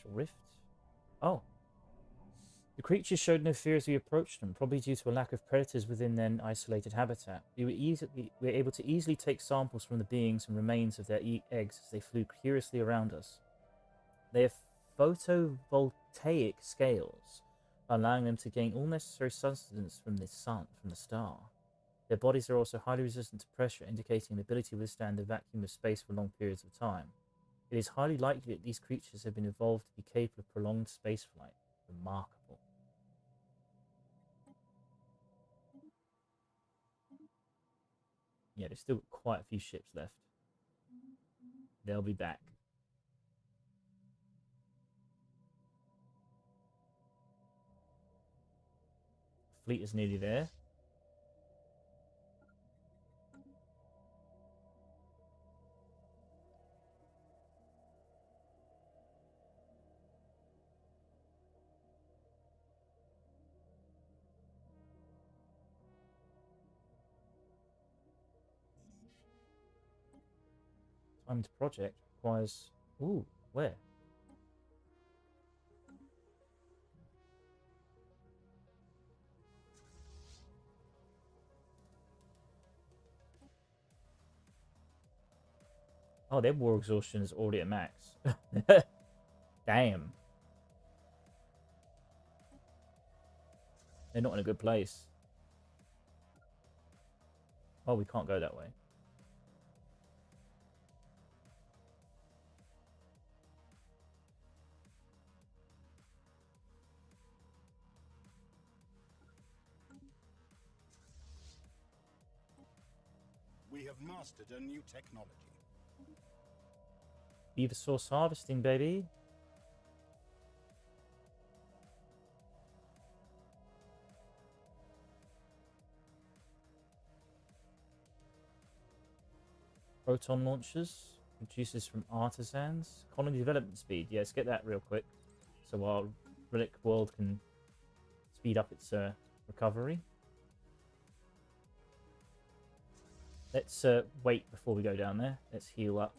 Spectral rift. Oh. The creatures showed no fear as we approached them, probably due to a lack of predators within their isolated habitat. We were able to easily take samples from the beings and remains of their eggs as they flew curiously around us. They have photovoltaic scales, allowing them to gain all necessary sustenance from the sun, from the star. Their bodies are also highly resistant to pressure, indicating the ability to withstand the vacuum of space for long periods of time. It is highly likely that these creatures have been evolved to be capable of prolonged spaceflight. Remarkable. Yeah, there's still quite a few ships left. They'll be back. Fleet is nearly there. Time to project requires... Ooh, where? Oh, their war exhaustion is already at max. Damn. They're not in a good place. Oh, we can't go that way. We have mastered a new technology. Beaver source harvesting, baby. Proton launchers. Produces from artisans. Colony development speed. Yeah, let's get that real quick. So our relic world can speed up its recovery. Let's wait before we go down there. Let's heal up.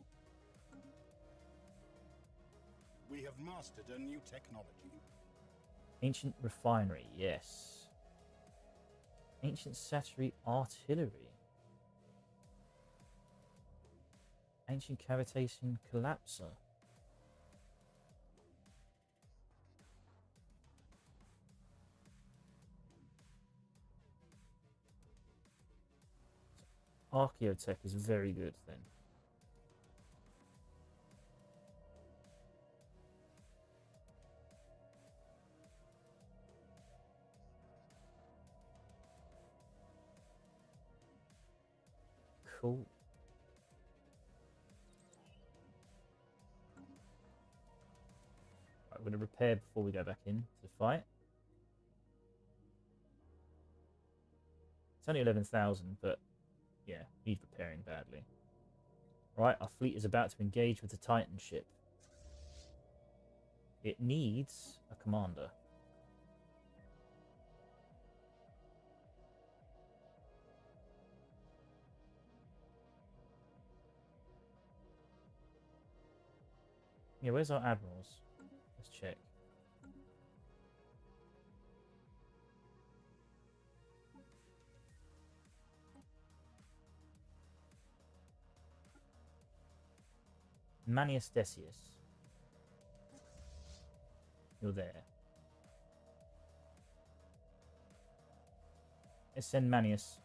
We have mastered a new technology. Ancient refinery, yes. Ancient satellite artillery. Ancient cavitation collapser. Archaeotech is very good then. Cool. Right, we're going to repair before we go back in to the fight. It's only 11,000, but yeah, need repairing badly. Right, our fleet is about to engage with the Titan ship. It needs a commander. Yeah, where's our admirals? Let's check. Manius Decius. You're there. Let's send Manius.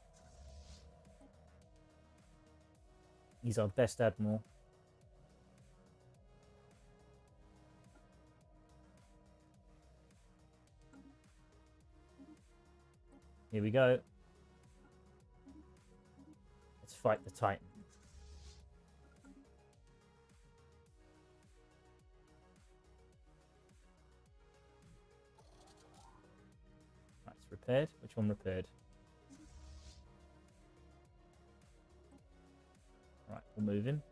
He's our best admiral. Here we go. Let's fight the Titan. Right, it's repaired. Which one repaired? Right, we'll move him.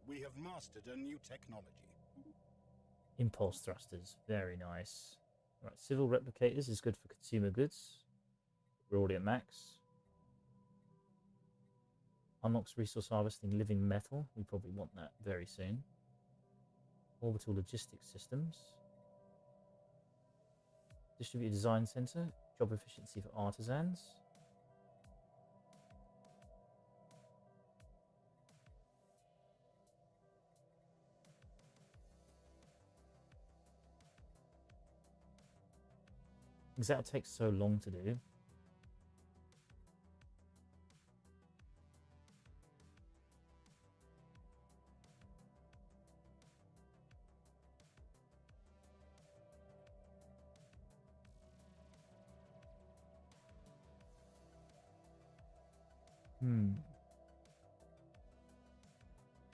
We have mastered a new technology. Impulse thrusters. Very nice. Right, civil replicators is good for consumer goods. We're already at max. Unlocks resource harvesting living metal. We probably want that very soon. Orbital logistics systems. Distributed design center. Job efficiency for artisans. Because that'll take so long to do.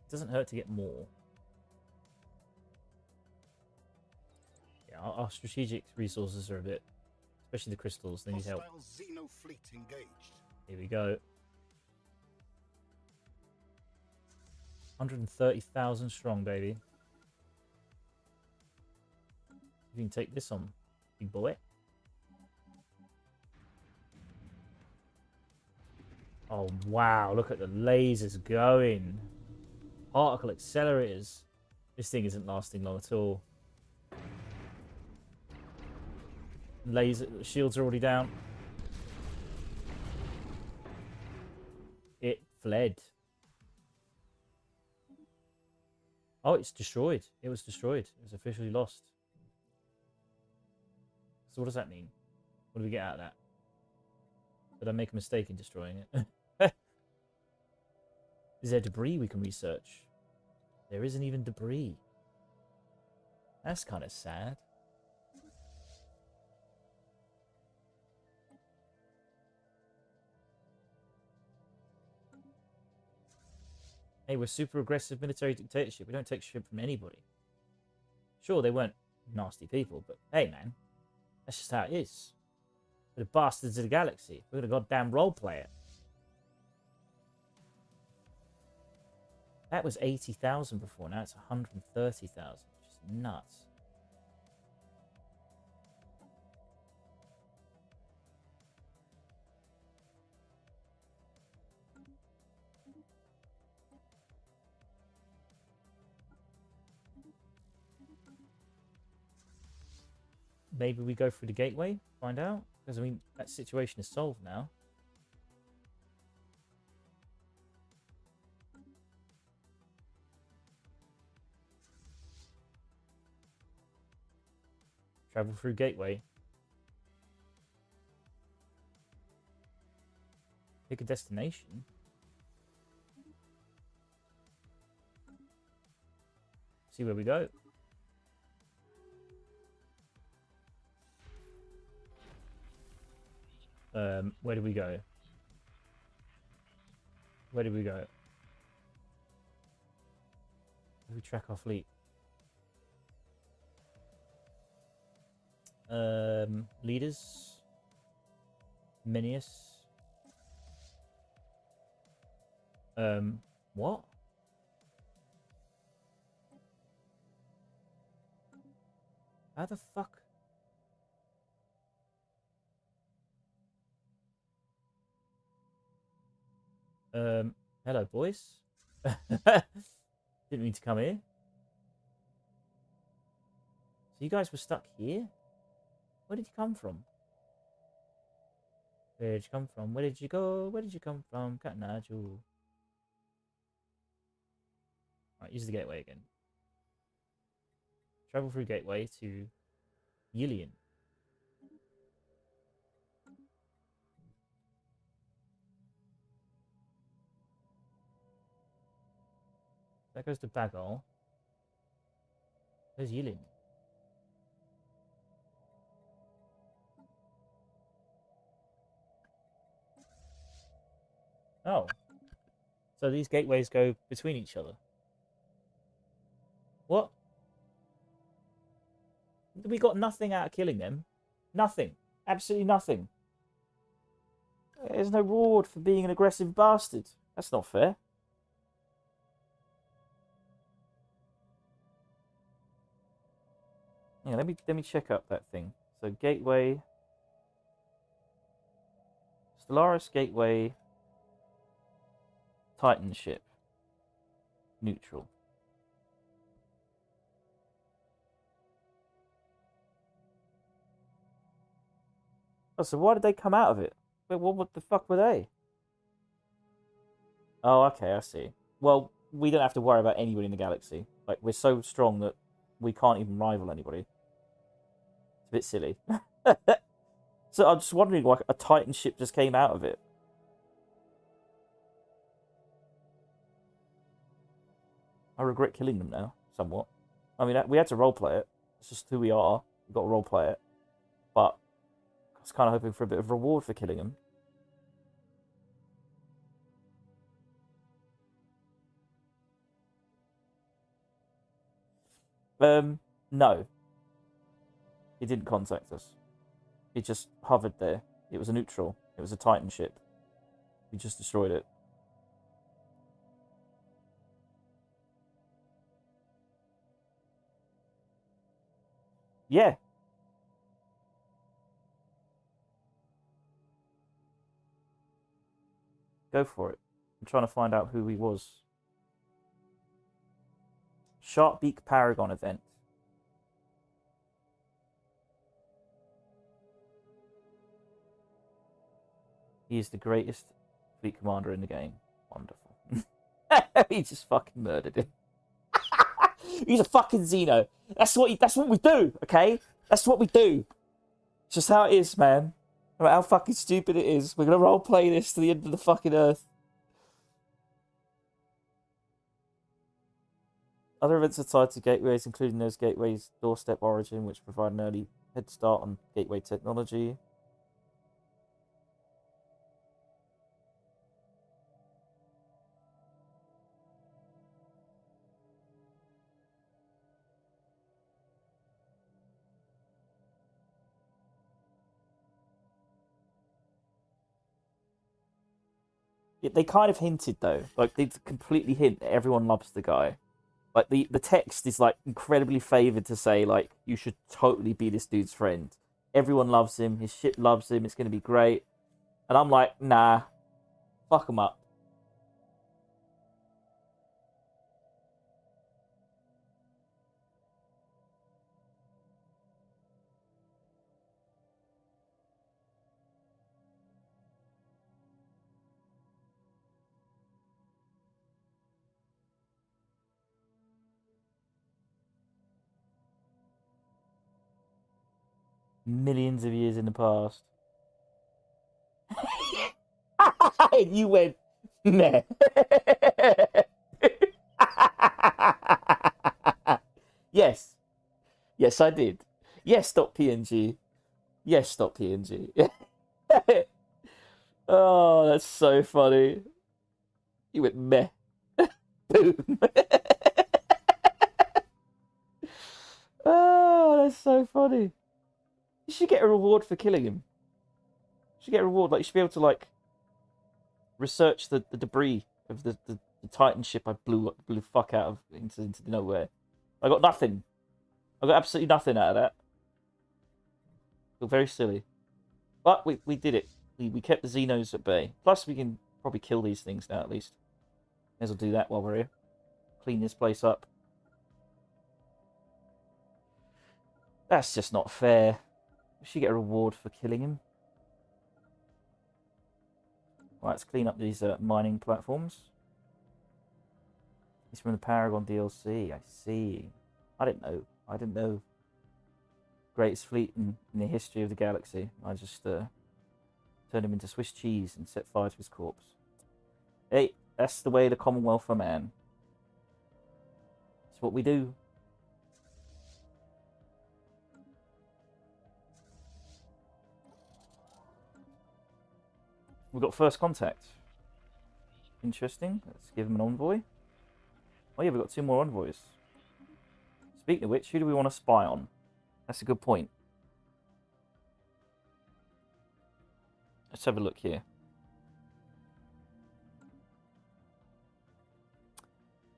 Doesn't hurt to get more. Yeah, our strategic resources are a bit, especially the crystals, they need help. Hostile Xeno fleet engaged. Here we go. 130,000 strong, baby. You can take this on, big boy. Oh, wow. Look at the lasers going. Particle accelerators. This thing isn't lasting long at all. Laser shields are already down. It fled. Oh, it's destroyed. It was destroyed. It was officially lost. So what does that mean? What do we get out of that? Did I make a mistake in destroying it? Is there debris we can research? There isn't even debris. That's kind of sad. Hey, we're super aggressive military dictatorship. We don't take shit from anybody. Sure, they weren't nasty people, but hey, man. That's just how it is. We're the bastards of the galaxy. We're gonna goddamn roleplay it. That was 80,000 before. Now it's 130,000. Which is nuts. Maybe we go through the gateway, find out. Because, I mean, that situation is solved now. Travel through gateway. Pick a destination. See where we go. Where do we go? Where do we go? Where do we track our fleet? Leaders. Menius. What? How the fuck? Hello, boys. Didn't mean to come here. So you guys were stuck here? Where did you come from? Where did you come from? Where did you go? Where did you come from? Catanaju. Alright, use the gateway again. Travel through gateway to Yillian. That goes to Bagol. There's Yilin. Oh. So these gateways go between each other. What? We got nothing out of killing them. Nothing. Absolutely nothing. There's no reward for being an aggressive bastard. That's not fair. Yeah, let me check up that thing. So gateway, Stellaris gateway, Titan ship, neutral. Oh, so why did they come out of it? Wait, what the fuck were they? Oh, okay, I see. Well, we don't have to worry about anybody in the galaxy. Like, we're so strong that we can't even rival anybody. It's a bit silly. So I'm just wondering, like, a Titan ship just came out of it. I regret killing them now, somewhat. I mean, we had to roleplay it. It's just who we are. We've got to roleplay it. But I was kind of hoping for a bit of reward for killing them. No. He didn't contact us. He just hovered there. It was a neutral. It was a Titan ship. We just destroyed it. Yeah. Go for it. I'm trying to find out who he was. Sharkbeak Paragon event. He is the greatest fleet commander in the game. Wonderful. He just fucking murdered him. He's a fucking Xeno. That's what we do, okay? That's what we do. It's just how it is, man. No matter how fucking stupid it is, we're gonna roleplay this to the end of the fucking earth. Other events are tied to gateways, including those gateways' doorstep origin, which provide an early head start on gateway technology. They kind of hinted though, like they completely hint that everyone loves the guy. Like the text is like incredibly favored to say like you should totally be this dude's friend. Everyone loves him. His ship loves him. It's gonna be great. And I'm like, nah, fuck him up. Millions of years in the past. You went, meh. Yes. Yes, I did. Yes, stop PNG. Yes, stop PNG. Oh, that's so funny. You went meh. Boom. Oh, that's so funny. You should get a reward for killing him. You should get a reward. Like, you should be able to, like, research the debris of the Titan ship I blew the fuck out of into nowhere. I got nothing. I got absolutely nothing out of that. Feel very silly. But we did it. We kept the Xenos at bay. Plus, we can probably kill these things now, at least. May as well do that while we're here. Clean this place up. That's just not fair. We should get a reward for killing him. Right, let's clean up these mining platforms. He's from the Paragon DLC. I see. I didn't know. I didn't know. Greatest fleet in the history of the galaxy. I just turned him into Swiss cheese and set fire to his corpse. Hey, that's the way the Commonwealth of Man. It's what we do. We've got first contact. Interesting. Let's give him an envoy. Oh yeah, we've got 2 more envoys. Speaking of which, who do we want to spy on? That's a good point. Let's have a look here.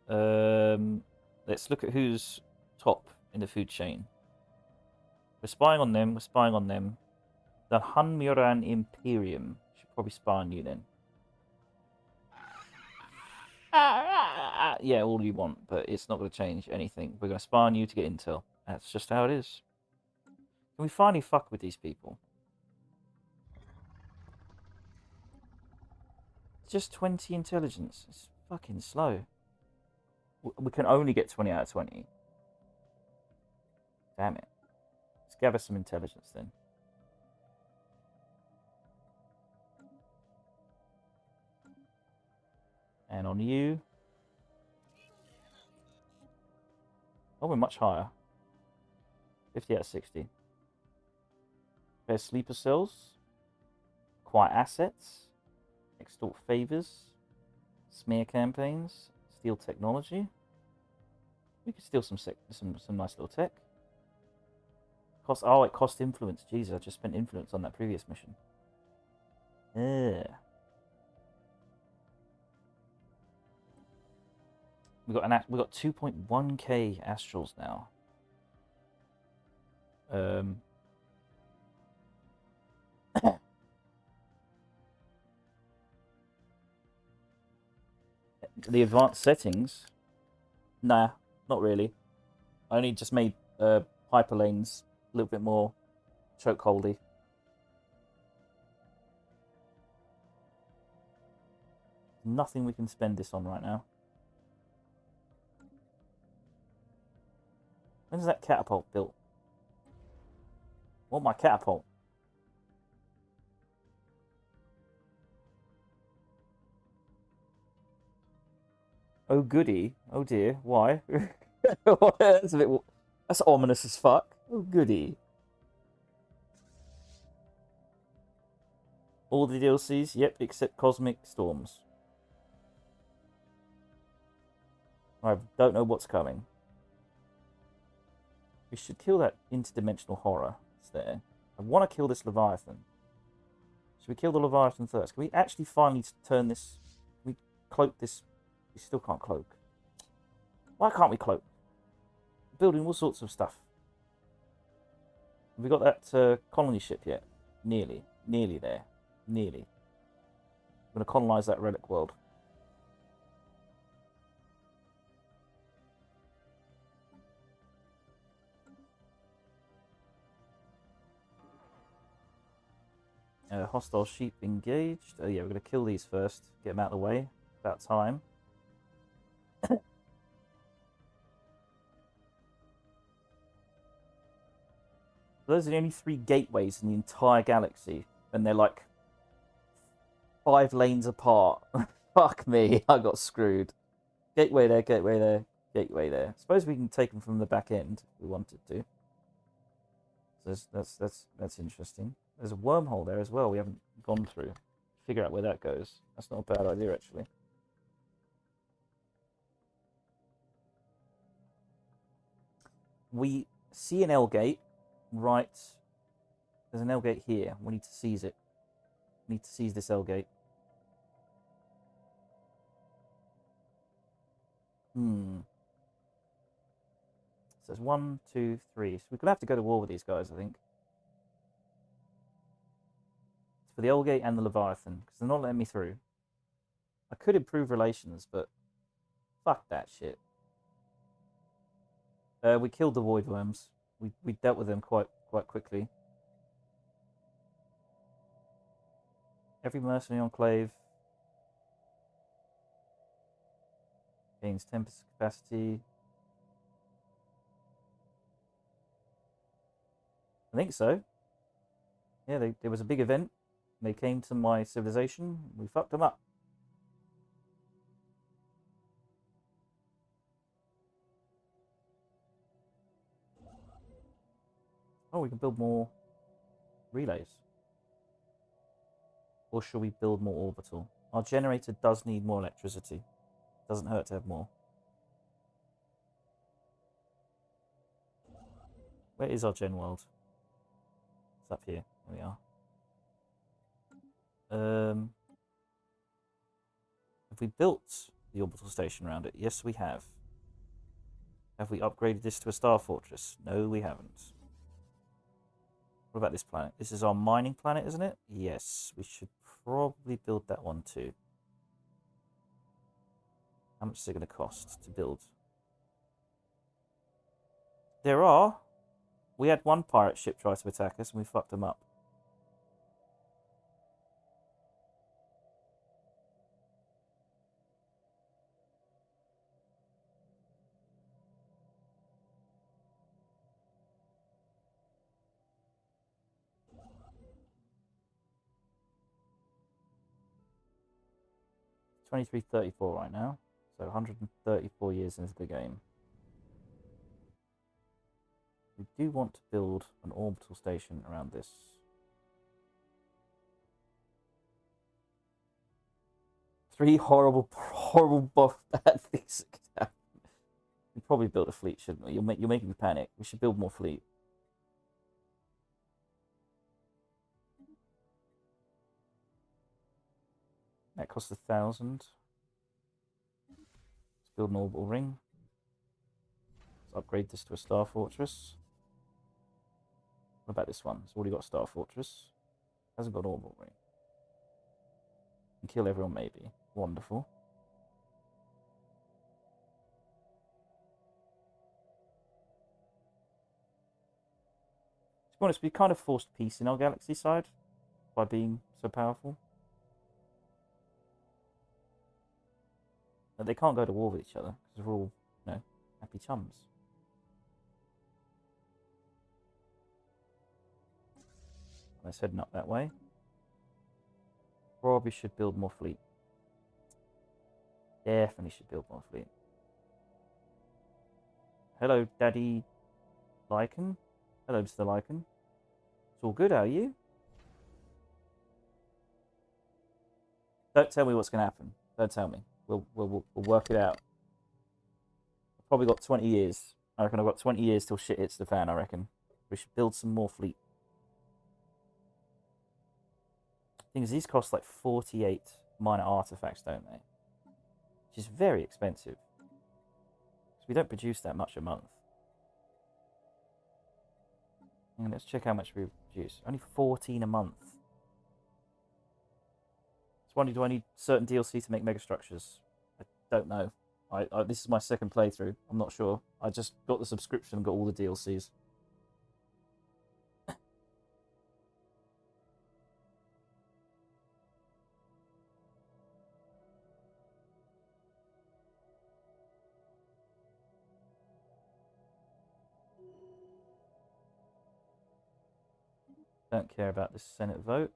Let's look at who's top in the food chain. We're spying on them. We're spying on them. The Hunmuran Imperium. Should probably spy on you then. Yeah, all you want, but it's not going to change anything. We're going to spy on you to get intel. That's just how it is. Can we finally fuck with these people? It's just 20 intelligence. It's fucking slow. We can only get 20 out of 20. Damn it. Let's gather some intelligence then. And on you. Oh, we're much higher. 50 out of 60. Repair sleeper cells. Acquire assets. Extort favors. Smear campaigns. Steal technology. We could steal some nice little tech. It cost influence. Jesus, I just spent influence on that previous mission. Yeah. We got 2.1k astrals now. The advanced settings? Nah, not really. I only just made hyperlanes a little bit more chokeholdy. Nothing we can spend this on right now. When's that catapult built? I want my catapult. Oh goody. Oh dear. Why? That's ominous as fuck. Oh goody. All the DLCs? Yep, except Cosmic Storms. I don't know what's coming. We should kill that interdimensional horror that's there. I want to kill this Leviathan. Should we kill the Leviathan first? Can we actually finally turn this... Can we cloak this? We still can't cloak. Why can't we cloak? We're building all sorts of stuff. Have we got that colony ship yet? Nearly. Nearly there. Nearly. I'm going to colonize that relic world. Hostile sheep engaged. Oh yeah, we're going to kill these first. Get them out of the way. About time. Those are the only 3 gateways in the entire galaxy. And they're like 5 lanes apart. Fuck me, I got screwed. Gateway there, gateway there, gateway there. Suppose we can take them from the back end if we wanted to. So that's interesting. There's a wormhole there as well we haven't gone through. Figure out where that goes. That's not a bad idea, actually. We see an L gate, right? There's an L gate here. We need to seize it. We need to seize this L gate. So there's 1, 2, 3. So we're going to have to go to war with these guys, I think. It's for the L gate and the Leviathan, because they're not letting me through. I could improve relations, but fuck that shit. We killed the void worms. We dealt with them quite quickly. Every mercenary enclave gains 10% capacity. I think so. Yeah, there was a big event. They came to my civilization. We fucked them up. Oh, we can build more relays. Or should we build more orbital? Our generator does need more electricity. Doesn't hurt to have more. Where is our gen world? It's up here. There we are. Have we built the orbital station around it? Yes, we have. Have we upgraded this to a star fortress? No, we haven't. What about this planet? This is our mining planet, isn't it? Yes, we should probably build that one too. How much is it going to cost to build? We had one pirate ship try to attack us and we fucked them up. $23.34 right now, so 134 years into the game. We do want to build an orbital station around this. Three horrible bad things that could happen. We probably build a fleet, shouldn't we? You're making me panic. We should build more fleet. That costs 1,000. Let's build an orbital ring. Let's upgrade this to a star fortress. What about this one? It's already got a star fortress. Hasn't got an orbital ring. And kill everyone, maybe. Wonderful. To be honest, we kind of forced peace in our galaxy side by being so powerful. But they can't go to war with each other because we're all, you know, happy chums. Let's heading up that way. Probably should build more fleet. Definitely should build more fleet. Hello, Daddy Lycan. Hello, Mr. Lycan. It's all good, how are you? Don't tell me what's going to happen. Don't tell me. We'll work it out. I've probably got 20 years. I reckon I've got 20 years till shit hits the fan, I reckon. We should build some more fleet. Thing is, these cost like 48 minor artifacts, don't they? Which is very expensive. Because we don't produce that much a month. And let's check how much we produce. Only 14 a month. I was wondering, do I need certain DLC to make megastructures? I don't know. This is my second playthrough. I'm not sure. I just got the subscription and got all the DLCs. Don't care about this Senate vote.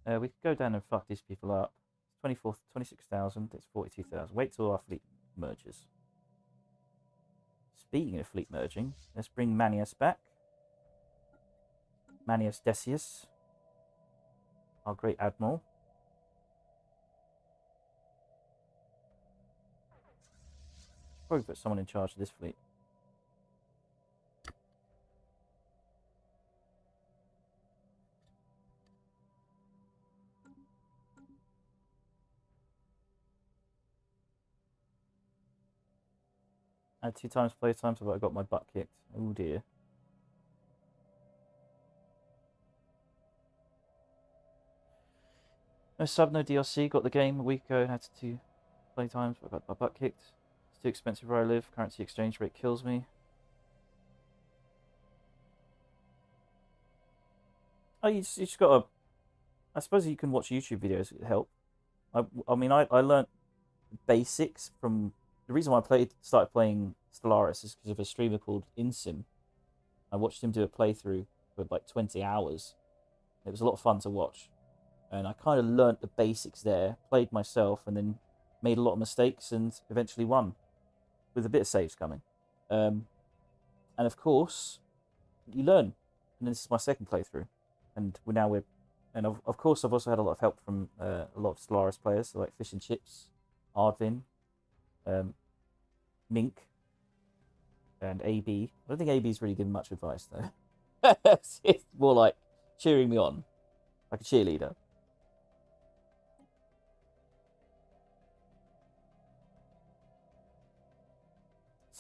We could go down and fuck these people up. 26,000, it's 42,000. Wait till our fleet merges. Speaking of fleet merging, let's bring Manius back. Manius Decius, our great admiral. Probably put someone in charge of this fleet. I had 2 times playtime, so I got my butt kicked. Oh dear. No sub, no DLC. Got the game a week ago. Had 2 playtimes, but I got my butt kicked. It's too expensive where I live. Currency exchange rate kills me. Oh, you just got to... I suppose you can watch YouTube videos. It help. I mean, I learnt basics from... The reason why I started playing Stellaris is because of a streamer called Insim. I watched him do a playthrough for like 20 hours. It was a lot of fun to watch. And I kind of learnt the basics there, played myself, and then made a lot of mistakes and eventually won. With a bit of saves coming. And of course, you learn. And this is my second playthrough. And and of course, I've also had a lot of help from a lot of Stellaris players, so like Fish and Chips, Ardvin, Mink, and AB. I don't think AB's really given much advice though. It's more like cheering me on, like a cheerleader.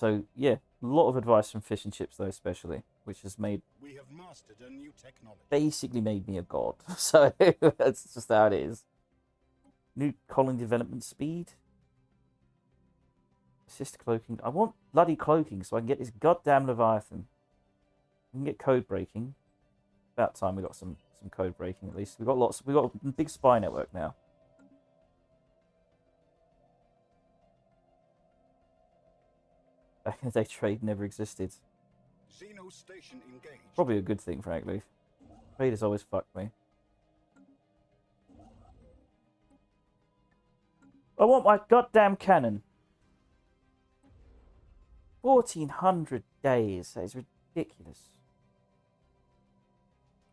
So, yeah, a lot of advice from fish and chips, though, especially, which has made We have mastered a new technology. basically made me a god. So, that's just how it is. New colony development speed. Assist cloaking. I want bloody cloaking so I can get this goddamn Leviathan. We can get code breaking. About time we got some code breaking at least. We got lots. We got a big spy network now. Back in the day, trade never existed. Xeno station engaged. Probably a good thing, frankly. Trade has always fucked me. I want my goddamn cannon. 1400 days. That is ridiculous.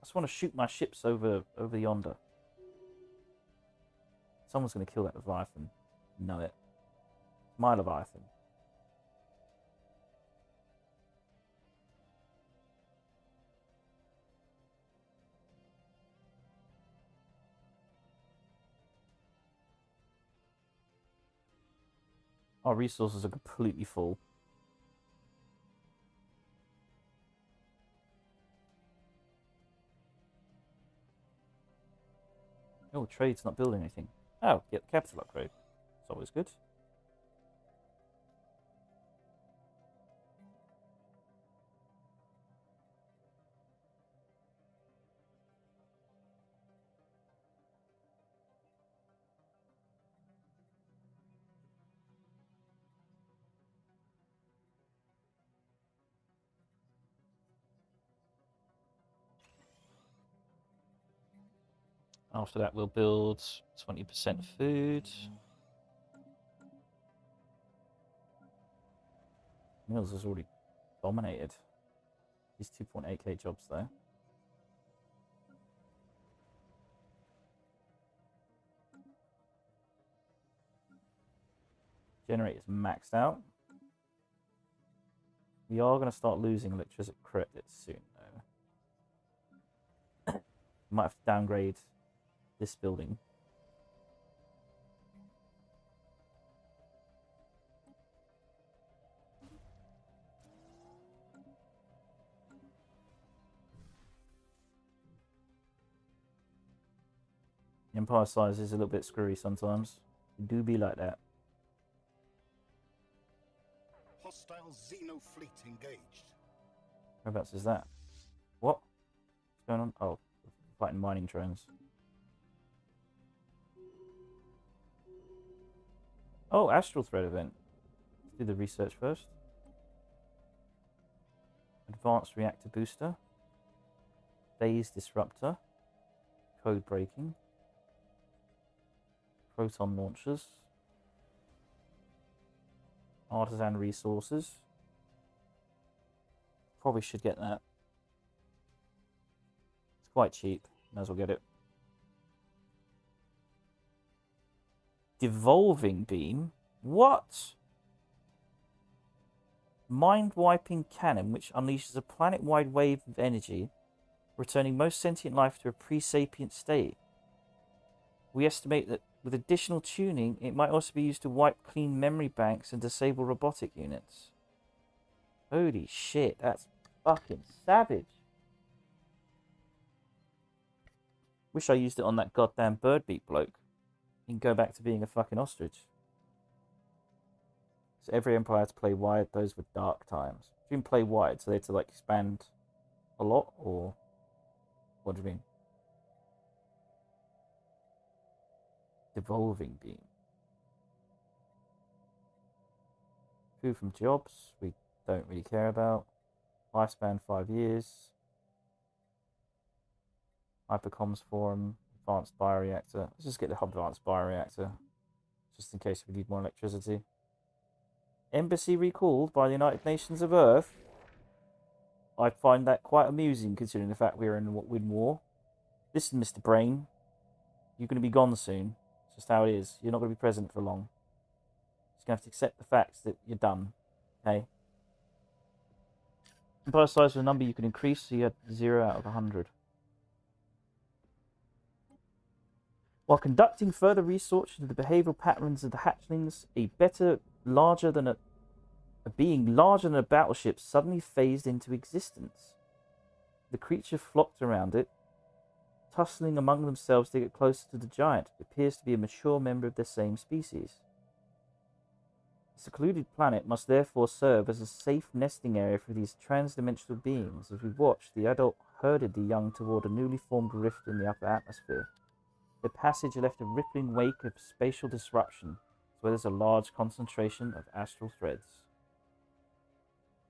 I just want to shoot my ships over yonder. Someone's going to kill that Leviathan. Know it. My Leviathan. Our resources are completely full. Oh, trade's not building anything. Oh, get the capital upgrade. It's always good. After that, we'll build 20% food. Mills has already dominated. These 2.8k jobs, though. Generator's maxed out. We are going to start losing electricity credits soon, though. Might have to downgrade this building. The Empire size is a little bit screwy sometimes. It do be like that. Hostile Xeno fleet engaged. Whereabouts is that? What? What's going on? Oh, fighting mining drones. Oh, astral threat event. Let's do the research first. Advanced reactor booster. Phase disruptor. Code breaking. Proton launchers. Artisan resources. Probably should get that. It's quite cheap. Might as well get it. Devolving beam? What? Mind-wiping cannon which unleashes a planet-wide wave of energy, returning most sentient life to a pre-sapient state. We estimate that with additional tuning, it might also be used to wipe clean memory banks and disable robotic units. Holy shit, that's fucking savage. Wish I used it on that goddamn bird beak bloke. He can go back to being a fucking ostrich. So every empire had to play wide, those were dark times. Do you mean play wide, so they had to like expand a lot, or what do you mean? Devolving beam. Food from jobs, we don't really care about. Lifespan 5 years. Hypercoms forum, advanced bioreactor. Let's just get the advanced bioreactor, just in case we need more electricity. Embassy recalled by the United Nations of Earth. I find that quite amusing, considering the fact we're in war. Listen, Mr. Brain, you're going to be gone soon. It's just how it is. You're not going to be present for long. Just going to have to accept the facts that you're done. Okay? Empire size was a number you could increase, so you had 0 out of 100. While conducting further research into the behavioural patterns of the hatchlings, a better, larger than a A being larger than a battleship suddenly phased into existence. The creature flocked around it, tussling among themselves to get closer to the giant. It appears to be a mature member of the same species. The secluded planet must therefore serve as a safe nesting area for these transdimensional beings. As we watch, the adult herded the young toward a newly formed rift in the upper atmosphere. Their passage left a rippling wake of spatial disruption, as well as a large concentration of astral threads.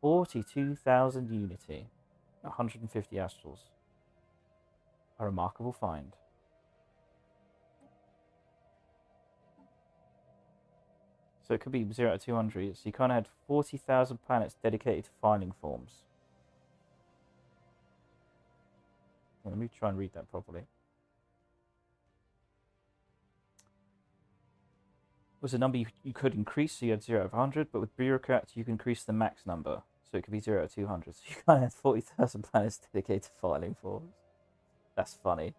42,000 unity, 150 astrals. A remarkable find. So it could be 0 to 200. So you kind of had 40,000 planets dedicated to finding forms. Let me try and read that properly. It was a number you could increase, so you had 0 to 100, but with bureaucrats you can increase the max number. So it could be 0 to 200. So you kind of had 40,000 planets dedicated to filing forms. That's funny.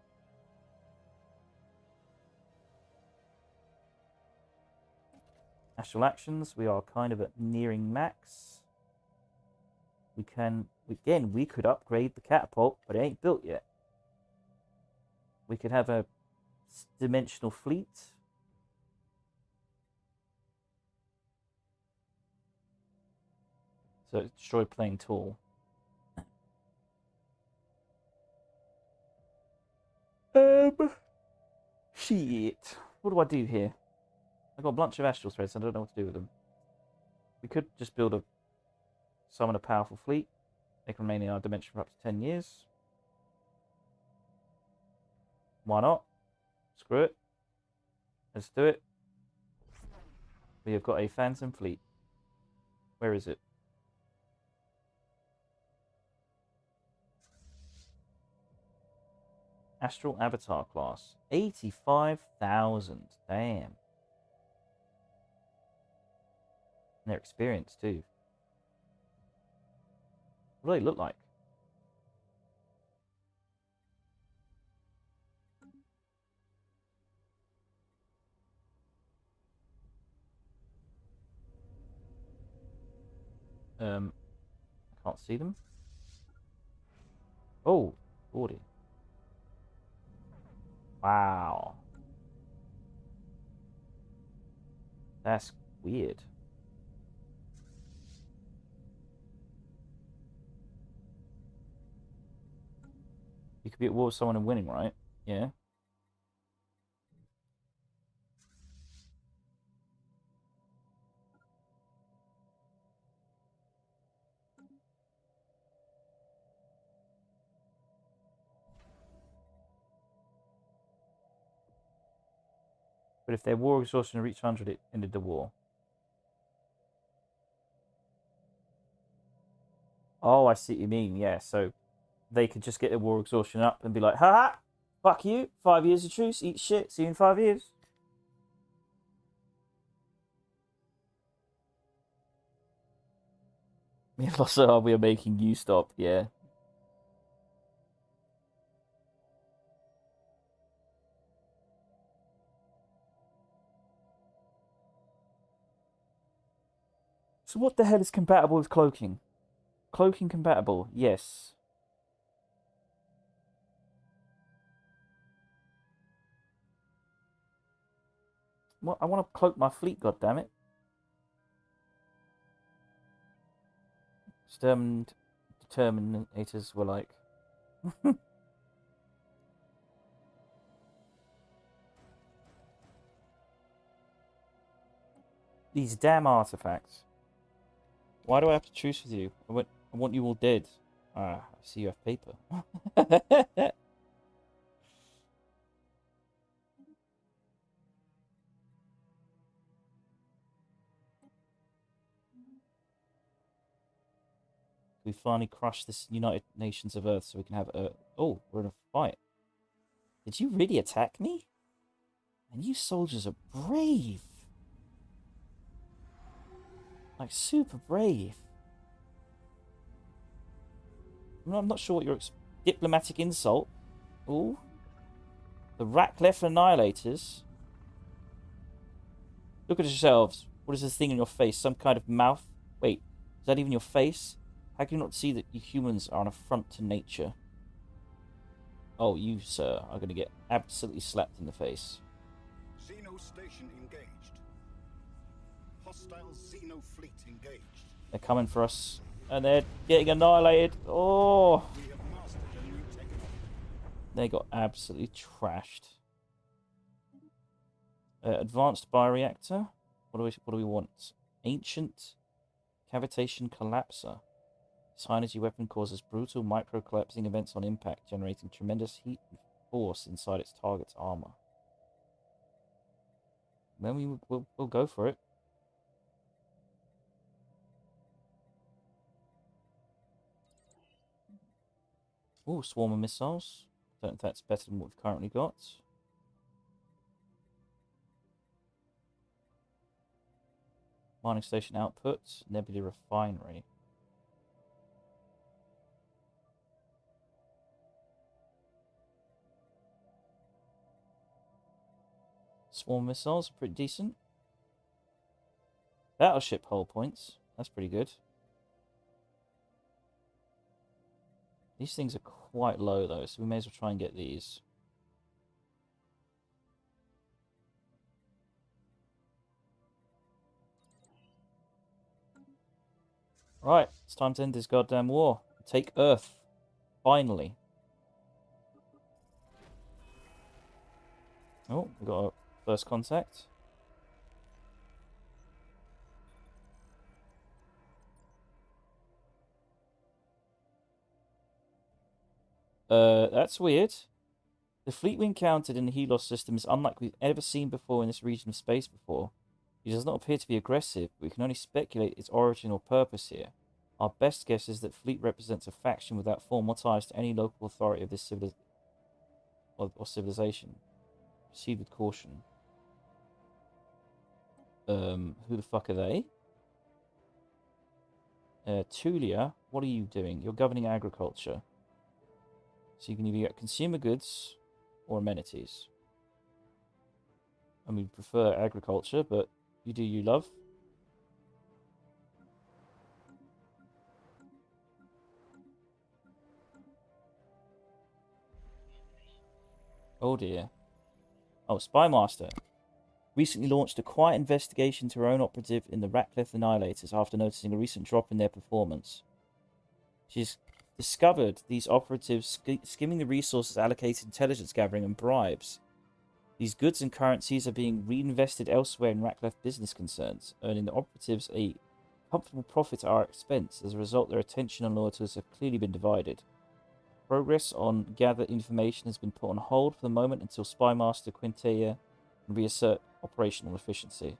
Astral actions, we are kind of at nearing max. We could upgrade the catapult, but it ain't built yet. We could have a dimensional fleet. So destroy plane tool. Shit. What do I do here? I've got a bunch of astral threads. I don't know what to do with them. We could just summon a powerful fleet. They can remain in our dimension for up to 10 years. Why not? Screw it. Let's do it. We have got a phantom fleet. Where is it? Astral Avatar class. 85,000. Damn. And their experience too. What do they look like? I can't see them. Oh, 40. Wow. That's weird. You could be at war with someone and winning, right? Yeah. But if their war exhaustion reached 100, it ended the war. Oh, I see what you mean. Yeah, so they could just get their war exhaustion up and be like, ha ha, fuck you, 5 years of truce, eat shit, see you in 5 years. Yeah, also, we are making you stop, yeah. So what the hell is compatible with cloaking? Cloaking compatible, yes. What? I want to cloak my fleet, goddammit. Determinators were like... These damn artifacts. Why do I have to truce with you? I want you all dead. Ah, I see you have paper. We finally crushed this United Nations of Earth so we can have Earth. Oh, we're in a fight. Did you really attack me? And you soldiers are brave. Like, super brave. I'm not sure what your diplomatic insult. Ooh. The Racklef Annihilators. Look at yourselves. What is this thing in your face? Some kind of mouth? Wait, Is that even your face? How can you not see that you humans are an affront to nature? Oh, you, sir, are going to get absolutely slapped in the face. Xeno station engaged. Hostile Xeno fleet engaged. They're coming for us, and they're getting annihilated. Oh, We have mastered a new technology. they got absolutely trashed. Advanced bioreactor. What do we want? Ancient cavitation collapser. This high energy weapon causes brutal micro collapsing events on impact, generating tremendous heat and force inside its target's armor. Then we'll go for it. Ooh, swarm of missiles. Don't know if that's better than what we've currently got. Mining station output. Nebula refinery. Swarm missiles are pretty decent. Battleship hull points. That's pretty good. These things are quite low though, so we may as well try and get these. Right, it's time to end this goddamn war. Take Earth. Finally. Oh, we got our first contact. That's weird. The fleet we encountered in the Helos system is unlike we've ever seen before in this region of space before. It does not appear to be aggressive, but we can only speculate its origin or purpose here. Our best guess is that fleet represents a faction without formal ties to any local authority of this civilization. Proceed with caution. Who the fuck are they? Tulia, what are you doing? You're governing agriculture. So you can either get consumer goods or amenities. And we prefer agriculture, but you do you love. Oh dear. Oh, Spy Master. Recently launched a quiet investigation to her own operative in the Ratcliffe Annihilators after noticing a recent drop in their performance. She's discovered these operatives skimming the resources allocated intelligence gathering and bribes. These goods and currencies are being reinvested elsewhere in Ratcliffe business concerns, earning the operatives a comfortable profit at our expense. As a result, their attention and loyalties have clearly been divided. Progress on gathered information has been put on hold for the moment until Spy Master Quintea can reassert operational efficiency.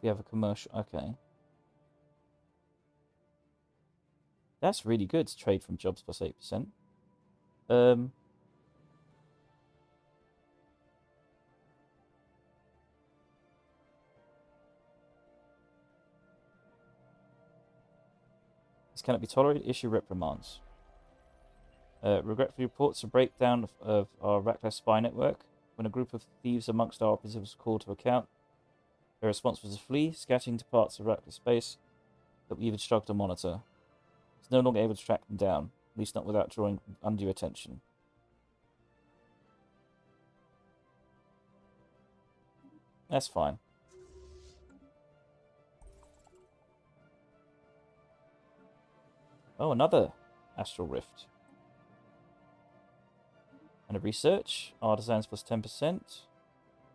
We have a commercial. Okay. That's really good to trade from jobs plus 8%. This cannot be tolerated. Issue reprimands. Regretfully reports a breakdown of our Ratcliffe spy network. When a group of thieves amongst our operatives was called to account, their response was to flee, scattering to parts of Ratcliffe space that we even struggled to monitor. It's no longer able to track them down, at least not without drawing undue attention. That's fine. Oh, another astral rift. And a research. Artisans plus 10%.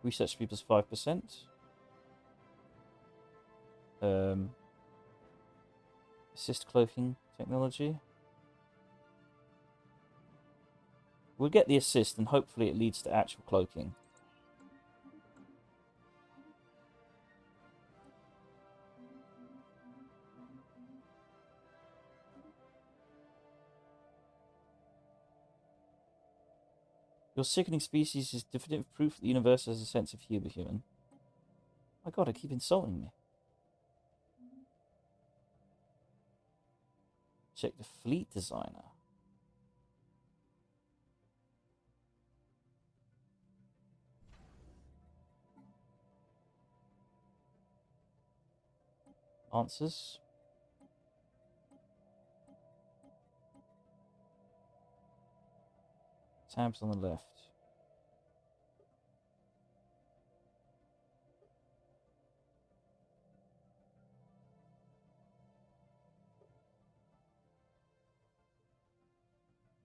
Research speed plus 5%. Assist cloaking technology. We'll get the assist and hopefully it leads to actual cloaking. Your sickening species is definitive proof that the universe has a sense of humor, human. My god, I keep insulting me. Check the fleet designer. answers. Tabs on the left.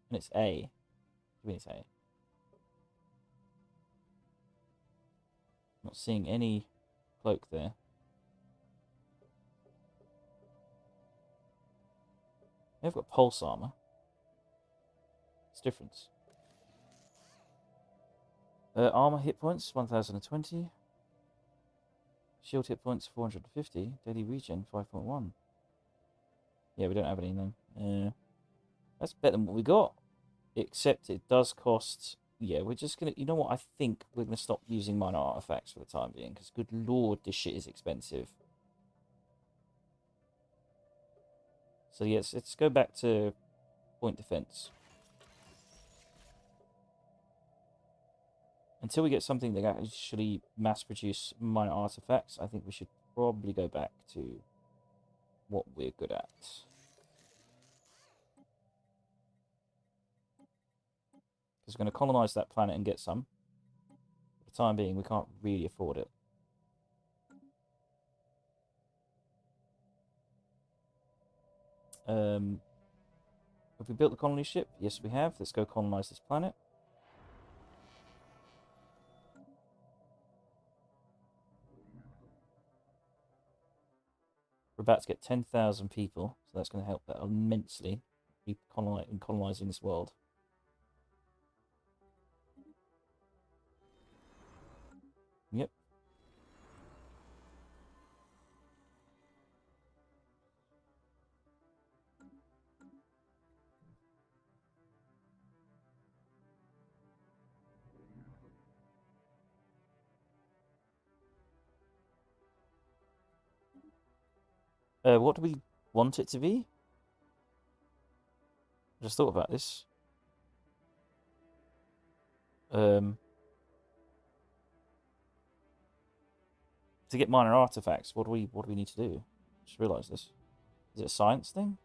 And it's A. I mean, it's A. Not seeing any cloak there. They've got pulse armor. It's different. Armor hit points 1020. Shield hit points 450. Daily regen 5.1. Yeah, we don't have any then. That's better than what we got. Except it does cost. Yeah, we're just gonna. You know what? I think we're gonna stop using minor artifacts for the time being because, good lord, this shit is expensive. So yes, let's go back to point defense. Until we get something that actually mass produce minor artifacts, I think we should probably go back to what we're good at. Because we're going to colonize that planet and get some. For the time being, we can't really afford it. Have we built the colony ship? Yes, we have. Let's go colonize this planet. We're about to get 10,000 people, so that's going to help that immensely in colonizing this world. Yep. What do we want it to be? I just thought about this. To get minor artifacts, what do we need to do? Just realised this. Is it a science thing?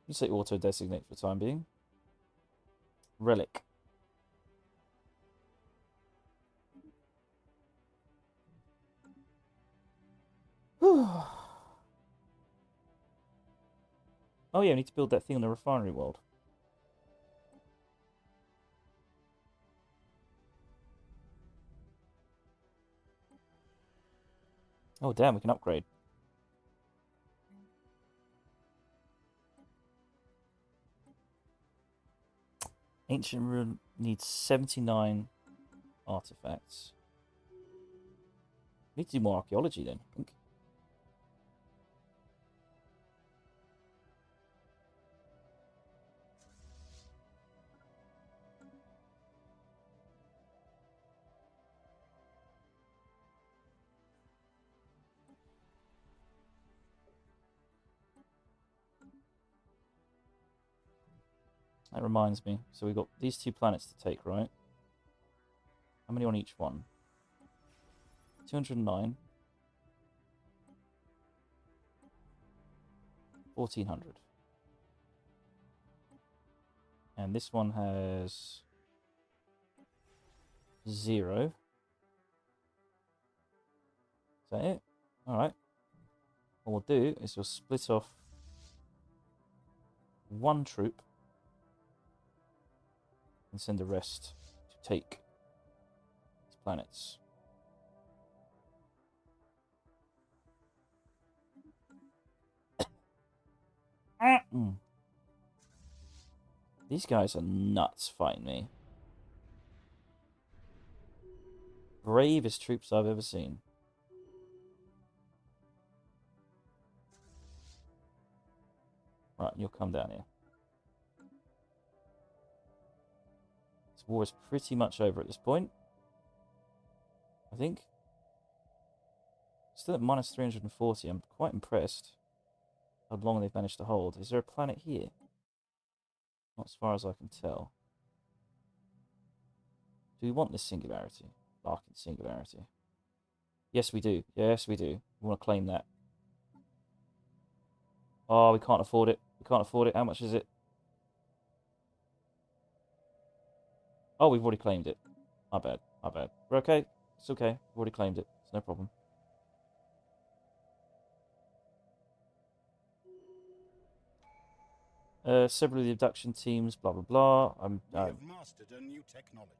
You say auto designate for the time being. Relic. Oh yeah, we need to build that thing on the refinery world. Oh damn, we can upgrade. Ancient Ruin needs 79 artifacts. We need to do more archaeology then, I think. That reminds me. So we've got these 2 planets to take, right? How many on each one? 209. 1400. And this one has 0. Is that it? Alright. What we'll do is we'll split off 1 troop and send the rest to take these planets. These guys are nuts fighting me. Bravest troops I've ever seen. Right, you'll come down here. This war is pretty much over at this point, I think. Still at minus 340. I'm quite impressed how long they've managed to hold. Is there a planet here? Not as far as I can tell. Do we want this singularity? Larkin singularity. Yes, we do. Yes, we do. We want to claim that. Oh, we can't afford it. We can't afford it. How much is it? Oh, we've already claimed it. My bad. My bad. We're okay. It's okay. We've already claimed it. It's no problem. Several of the abduction teams, blah, blah, blah. We have mastered a new technology.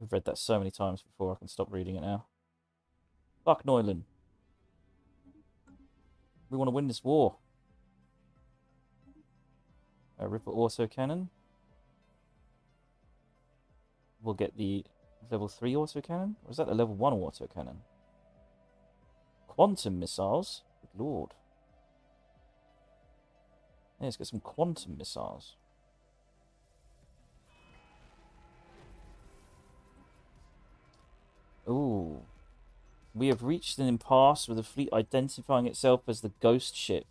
I've read that so many times before, I can stop reading it now. Fuck Neuland. We want to win this war. A Ripper autocannon. We'll get the level 3 autocannon? Or is that the level 1 autocannon? Quantum missiles? Good lord. Yeah, let's get some quantum missiles. Ooh. We have reached an impasse with the fleet identifying itself as the ghost ship.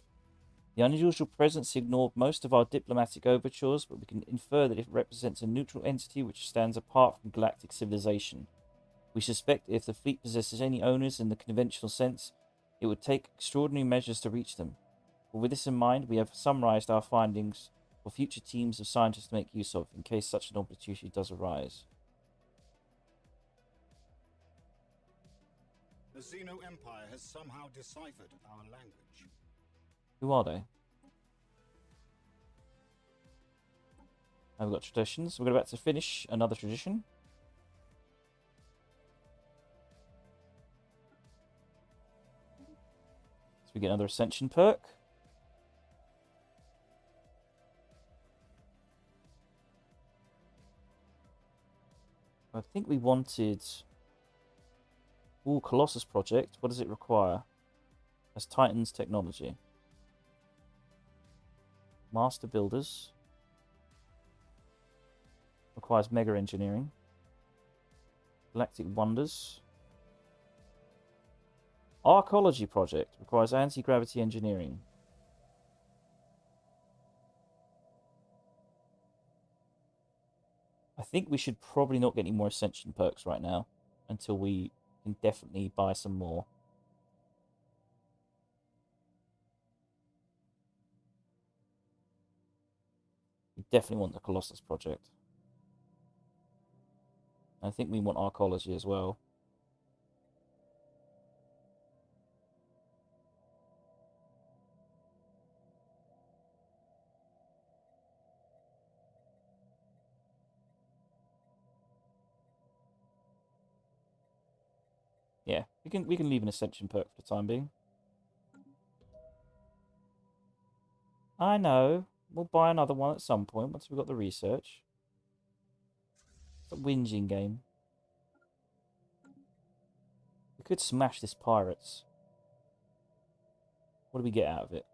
The unusual presence ignored most of our diplomatic overtures, but we can infer that it represents a neutral entity which stands apart from galactic civilization. We suspect if the fleet possesses any owners in the conventional sense, it would take extraordinary measures to reach them. But with this in mind, we have summarized our findings for future teams of scientists to make use of, in case such an opportunity does arise. The Xeno Empire has somehow deciphered our language. Who are they? Now we've got traditions. We're about to finish another tradition. So we get another ascension perk. I think we wanted... Ooh, Colossus Project. What does it require? As Titan's technology. Master Builders. Requires Mega Engineering. Galactic Wonders. Arcology Project. Requires Anti-Gravity Engineering. I think we should probably not get any more Ascension perks right now. Until we can definitely buy some more. We definitely want the Colossus Project. I think we want Arcology as well. Yeah, we can leave an Ascension perk for the time being. I know. We'll buy another one at some point once we've got the research. It's a whinging game. We could smash this pirates. What do we get out of it?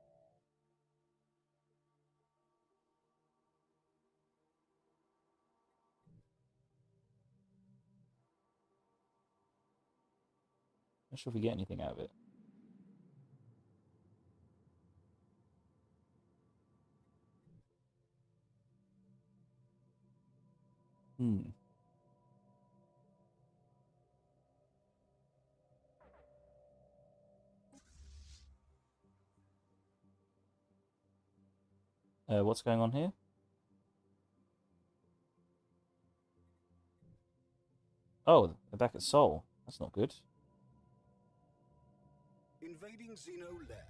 Not sure if we get anything out of it. What's going on here? Oh, they're back at Sol. That's not good. Invading Xeno lair.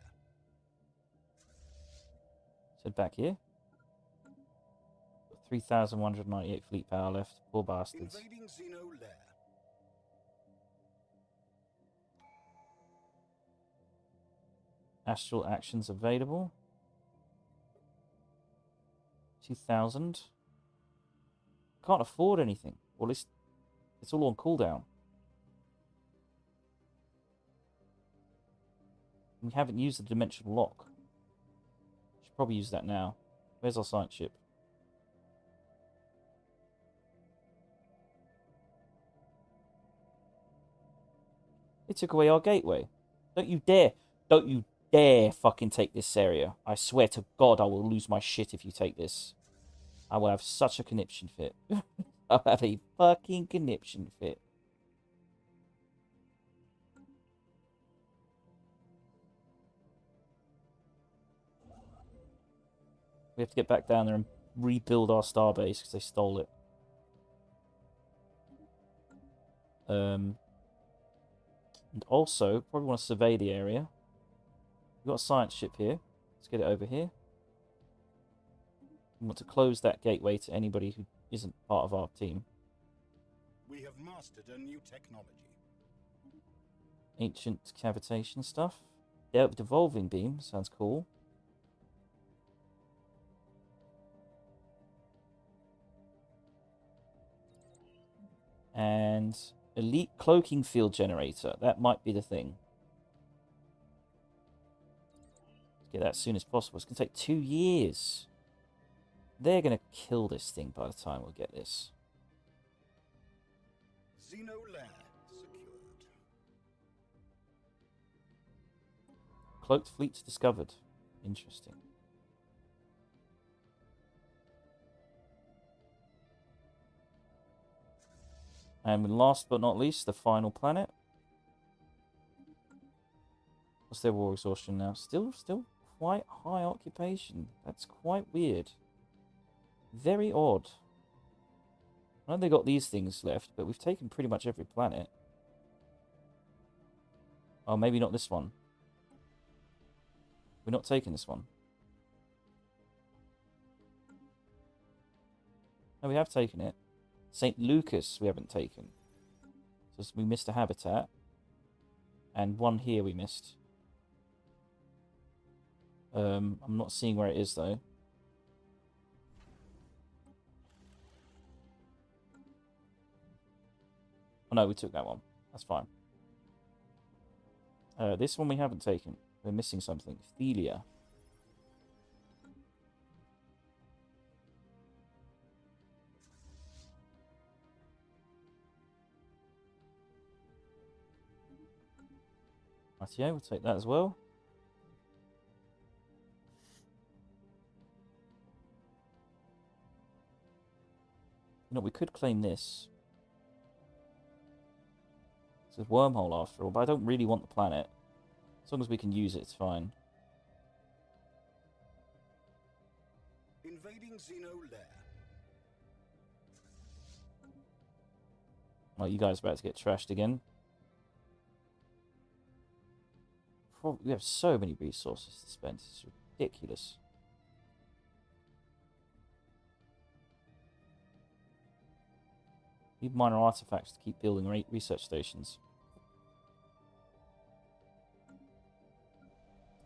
Let's head back here. 3,198 fleet power left. Poor bastards. Invading Xeno lair. Astral actions available. 2,000. Can't afford anything. Well, it's all on cooldown. We haven't used the dimensional lock. Should probably use that now. Where's our science ship? They took away our gateway. Don't you dare. Don't you dare fucking take this area. I swear to God I will lose my shit if you take this. I will have such a conniption fit. I'll have a fucking conniption fit. We have to get back down there and rebuild our starbase because they stole it. And also, probably want to survey the area. We've got a science ship here. Let's get it over here. We want to close that gateway to anybody who isn't part of our team. We have mastered a new technology. Ancient cavitation stuff. Devolving beam sounds cool. And elite cloaking field generator. That might be the thing. Let's get that as soon as possible. It's going to take 2 years. They're going to kill this thing by the time we get this. Xeno lair secured. Cloaked fleets discovered. Interesting. And last but not least, the final planet. What's their war exhaustion now? Still quite high occupation. That's quite weird. Very odd. I know they got these things left, but we've taken pretty much every planet. Oh, maybe not this one. We're not taking this one. No, we have taken it. St. Lucas we haven't taken. So we missed a habitat. And one here we missed. I'm not seeing where it is though. Oh no, we took that one. That's fine. This one we haven't taken. We're missing something. Thelia. Rightio, we'll take that as well. You know, we could claim this. It's a wormhole after all, but I don't really want the planet. As long as we can use it, it's fine. Invading Xeno lair. Well, you guys are about to get trashed again. We have so many resources to spend. It's ridiculous. Need minor artifacts to keep building research stations.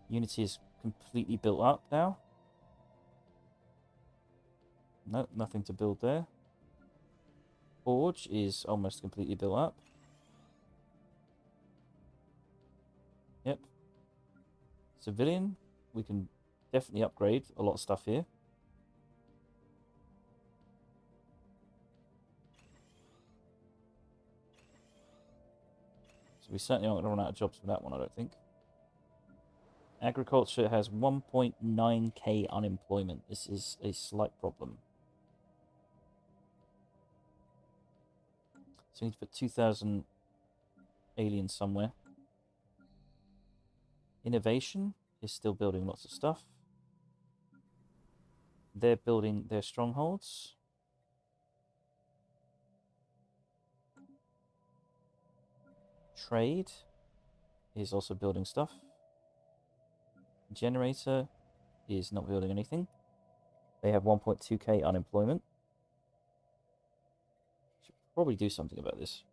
Unity is completely built up now. Nope, nothing to build there. Forge is almost completely built up. Yep. Civilian, we can definitely upgrade a lot of stuff here. So we certainly aren't going to run out of jobs for that one, I don't think. Agriculture has 1.9k unemployment. This is a slight problem. So we need to put 2,000 aliens somewhere. Innovation is still building lots of stuff. They're building their strongholds. Trade is also building stuff. Generator is not building anything. They have 1.2k unemployment. Should probably do something about this.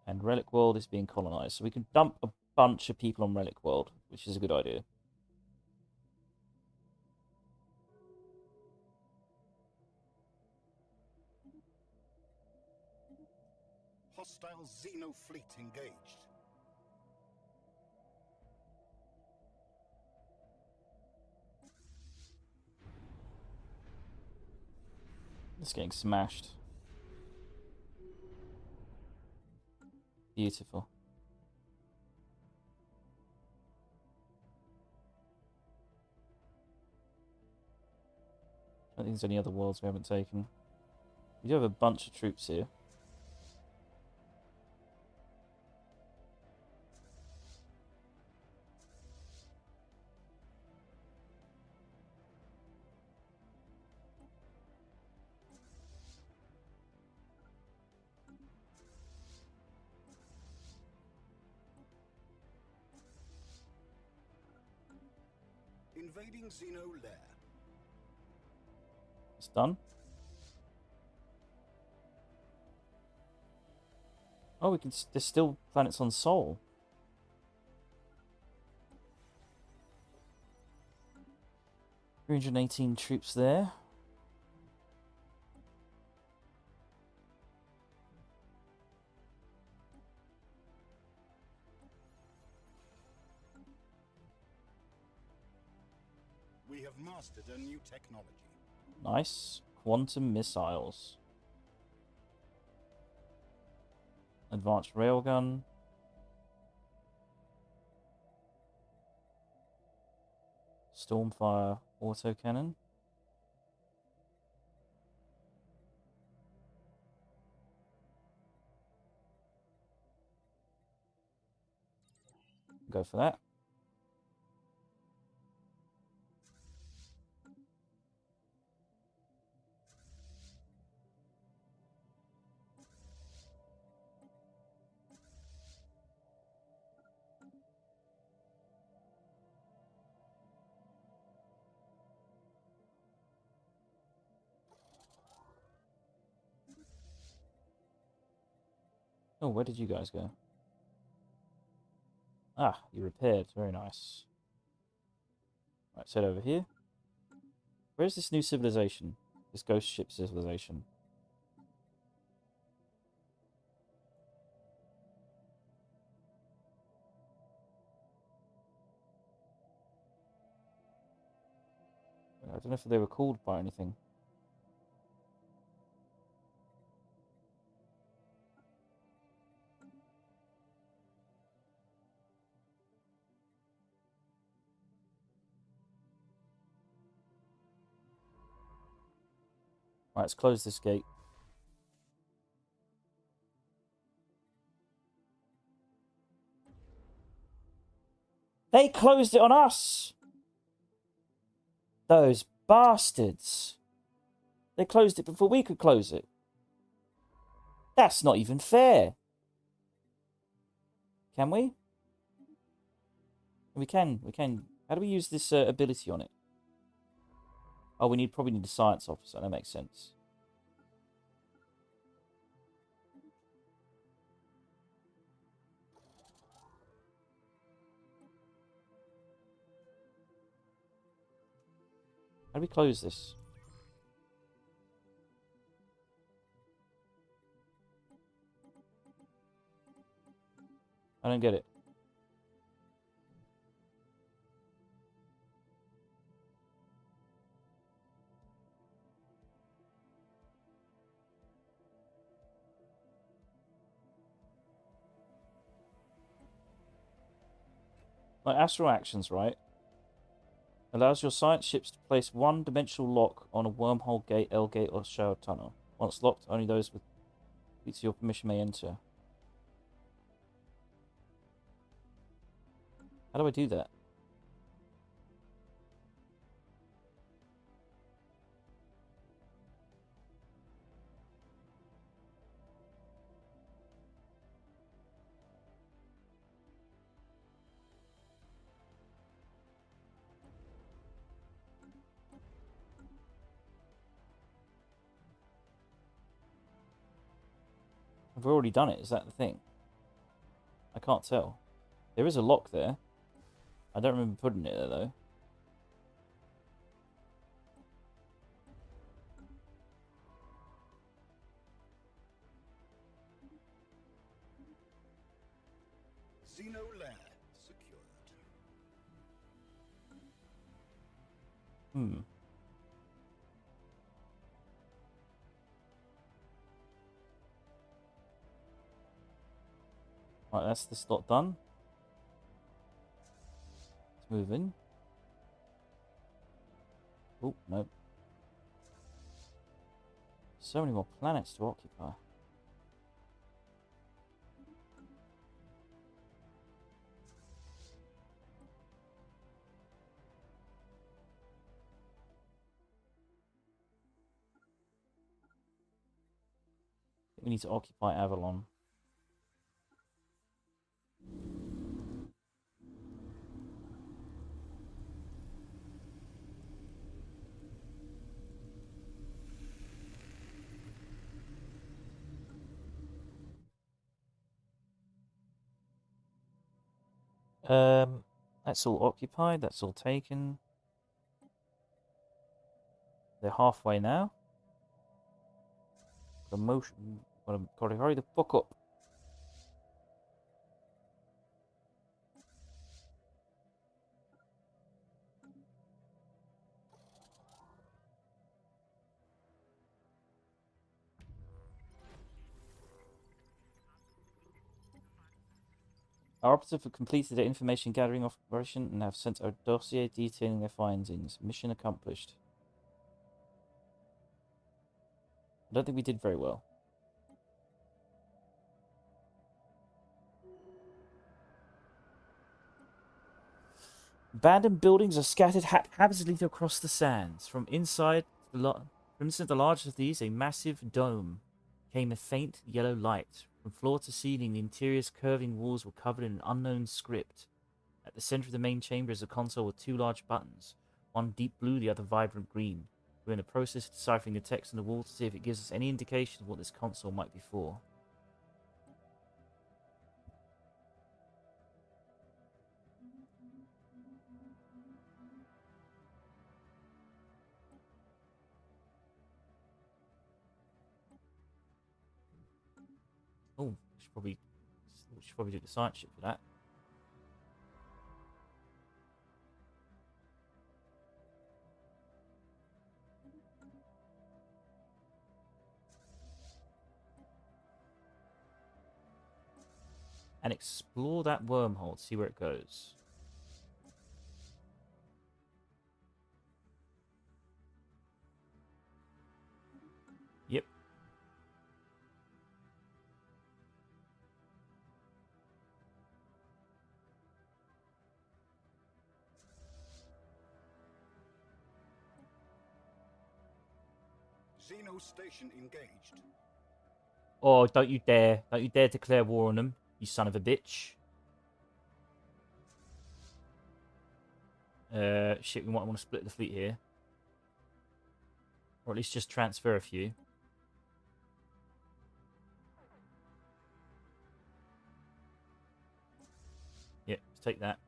And Relic World is being colonized. So we can dump a bunch of people on Relic World, which is a good idea. Hostile Xeno fleet engaged. It's getting smashed. Beautiful. I don't think there's any other worlds we haven't taken. We do have a bunch of troops here. Invading Xeno lair. It's done. Oh, we can. There's still planets on Sol. 318 troops there. We have mastered a new technology. Nice. Quantum missiles. Advanced railgun. Stormfire autocannon. Go for that. Oh, where did you guys go? Ah, you repaired. Very nice. Right, let's head over here. Where's this new civilization? This ghost ship civilization. I don't know if they were called by anything. Right, let's close this gate. They closed it on us! Those bastards! They closed it before we could close it. That's not even fair. Can we? We can. How do we use this ability on it? Oh, probably need a science officer. That makes sense. How do we close this? I don't get it. Like astral actions, right? Allows your science ships to place one-dimensional lock on a wormhole gate, L gate, or shower tunnel. Once locked, only those with your permission may enter. How do I do that? I've already done it. Is that the thing? I can't tell. There is a lock there. I don't remember putting it there, though. Xeno lair secured. Hmm. Right, that's this lot done. Let's move in. Oh, no. So many more planets to occupy. We need to occupy Avalon. That's all occupied. That's all taken. They're halfway now. The motion. Gotta hurry the fuck up. Our operatives have completed their information gathering operation and have sent a dossier detailing their findings. Mission accomplished. I don't think we did very well. Abandoned buildings are scattered haphazardly across the sands. From inside the largest of these, a massive dome, came a faint yellow light. From floor to ceiling, the interior's curving walls were covered in an unknown script. At the center of the main chamber is a console with two large buttons, one deep blue, the other vibrant green. We're in the process of deciphering the text on the wall to see if it gives us any indication of what this console might be for. Oh, we should probably do the science ship for that. And explore that wormhole to see where it goes. Yep. Xeno station engaged. Oh, don't you dare. Don't you dare declare war on them, you son of a bitch. Shit, we might want to split the fleet here. Or at least just transfer a few. Yep, let's take that.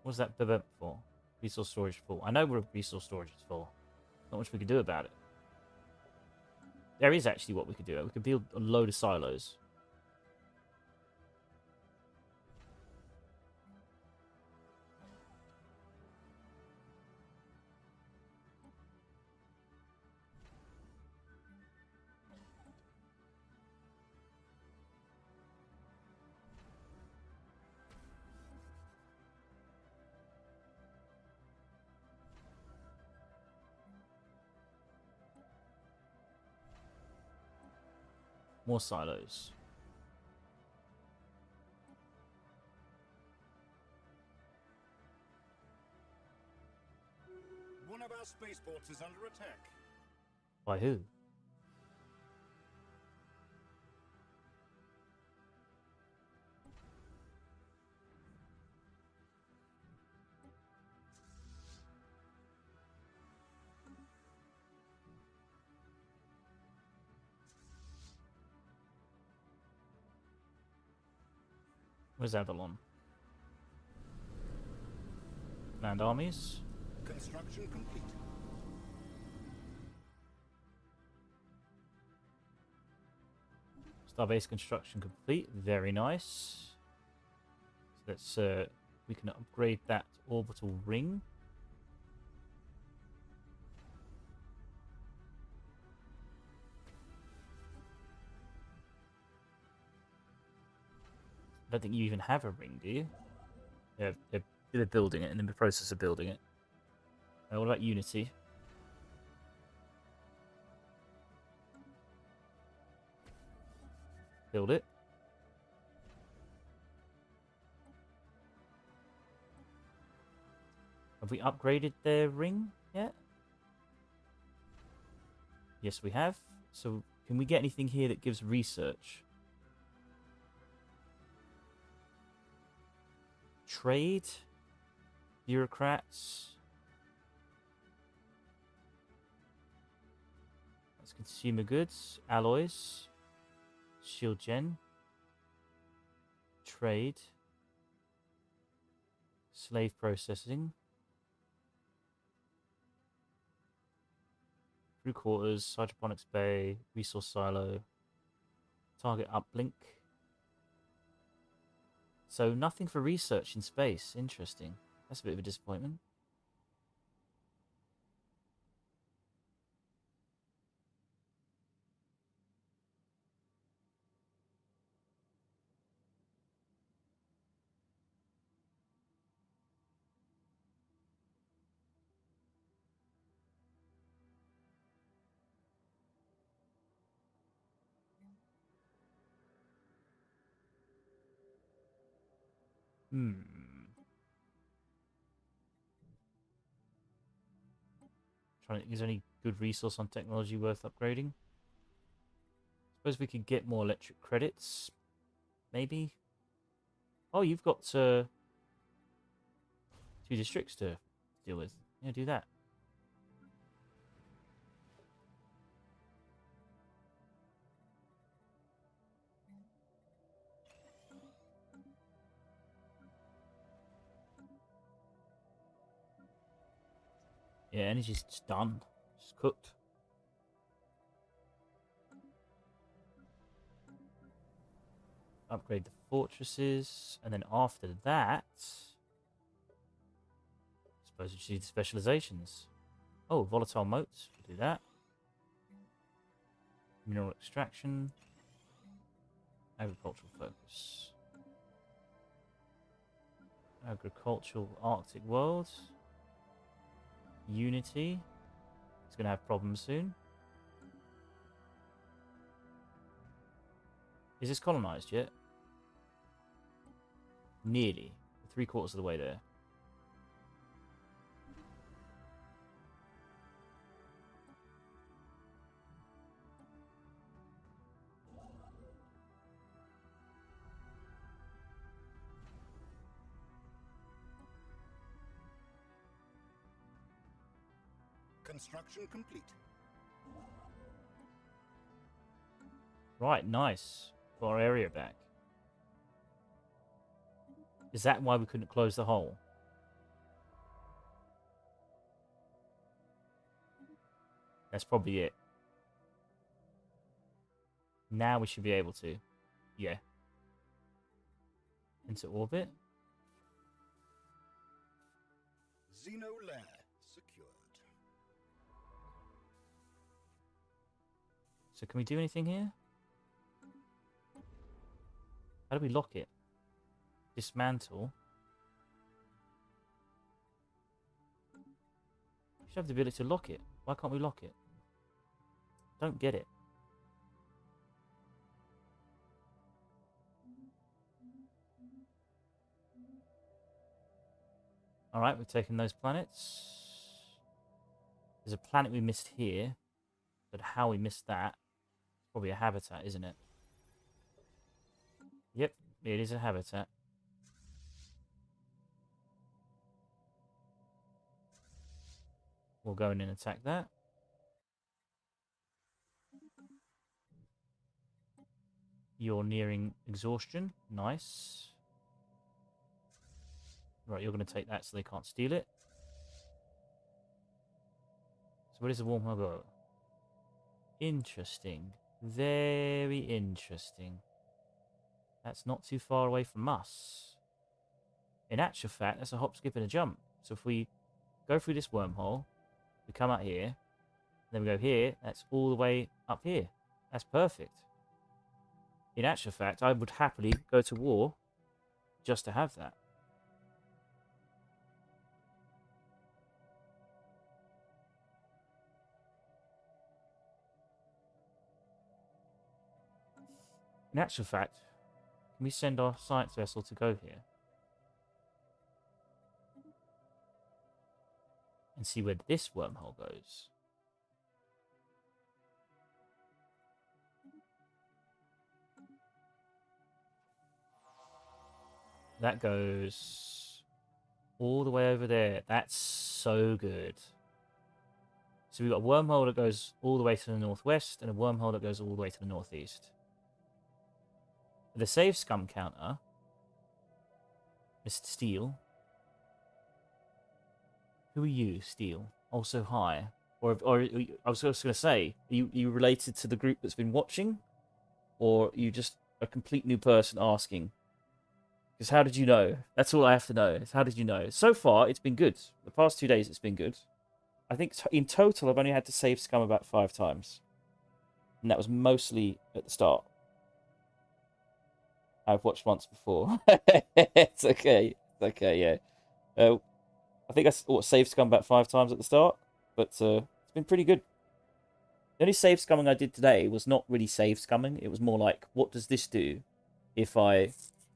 What's that prevent for? Resource storage full. I know what resource storage is for. Not much we can do about it. There is actually what we could do. We could build a load of silos. More silos. One of our spaceports is under attack. By who? Where's Avalon? Land armies. Construction complete. Starbase construction complete. Very nice. So let's we can upgrade that orbital ring. I don't think you even have a ring, do you? They're building it, and in the process of building it. What about Unity? Build it. Have we upgraded their ring yet? Yes, we have. So, can we get anything here that gives research? Trade? Bureaucrats? That's consumer goods. Alloys. Shield gen. Trade. Slave processing. Crew quarters, hydroponics bay, resource silo, target uplink. So nothing for research in space. Interesting. That's a bit of a disappointment. Hmm. Trying to think, is there any good resource on technology worth upgrading? Suppose we could get more electric credits. Maybe. Oh, you've got 2 districts to deal with. Yeah, do that. Yeah, energy's just done. Just cooked. Upgrade the fortresses. And then after that... suppose we just need the specializations. Oh, volatile motes. We'll do that. Mineral extraction. Agricultural focus. Agricultural Arctic world. Unity. It's going to have problems soon. Is this colonized yet? Nearly. 3/4 of the way there. Construction complete. Right, nice. Got our area back. Is that why we couldn't close the hole? That's probably it. Now we should be able to. Yeah. Into orbit. Xeno lair secured. So can we do anything here? How do we lock it? Dismantle. We should have the ability to lock it. Why can't we lock it? Don't get it. Alright, we've taken those planets. There's a planet we missed here. But how we missed that... probably a habitat, isn't it? Yep, it is a habitat. We'll go in and attack that. You're nearing exhaustion. Nice. Right, you're going to take that so they can't steal it. So where does the wormhole go? Interesting. Very interesting. That's not too far away from us. In actual fact, that's a hop, skip, and a jump. So if we go through this wormhole, we come out here, then we go here, that's all the way up here. That's perfect. In actual fact, I would happily go to war just to have that. In actual fact, can we send our science vessel to go here? And see where this wormhole goes. That goes all the way over there. That's so good. So we've got a wormhole that goes all the way to the northwest and a wormhole that goes all the way to the northeast. The save scum counter, Mr. Steele. Who are you, Steele? Also high. Or I was just going to say, are you related to the group that's been watching? Or are you just a complete new person asking? Because how did you know? That's all I have to know. Is how did you know? So far, it's been good. The past 2 days, it's been good. I think in total, I've only had to save scum about 5 times. And that was mostly at the start. I've watched once before. It's okay. It's okay, yeah. I think I saved scum about 5 times at the start. But it's been pretty good. The only save scumming I did today was not really save scumming. It was more like, what does this do if I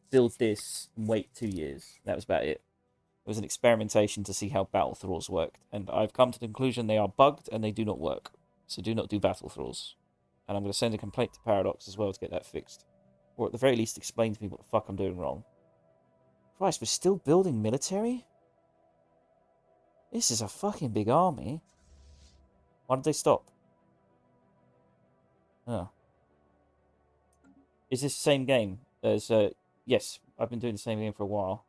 build this and wait 2 years? That was about it. It was an experimentation to see how battle thralls worked. And I've come to the conclusion they are bugged and they do not work. So do not do battle thralls. And I'm going to send a complaint to Paradox as well to get that fixed. Or at the very least explain to me what the fuck I'm doing wrong. Christ, we're still building military? This is a fucking big army. Why did they stop? Oh. Is this the same game as... yes, I've been doing the same game for a while.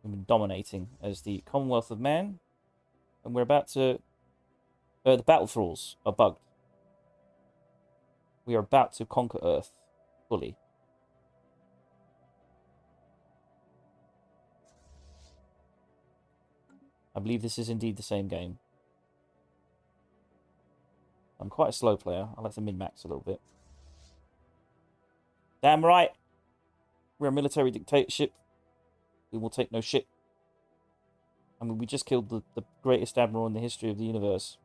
We've been dominating as the Commonwealth of Man. And we're about to... the battle thralls are bugged. We are about to conquer Earth fully. I believe this is indeed the same game. I'm quite a slow player. I like to min-max a little bit. Damn right. We're a military dictatorship. We will take no shit. I mean, we just killed the greatest admiral in the history of the universe.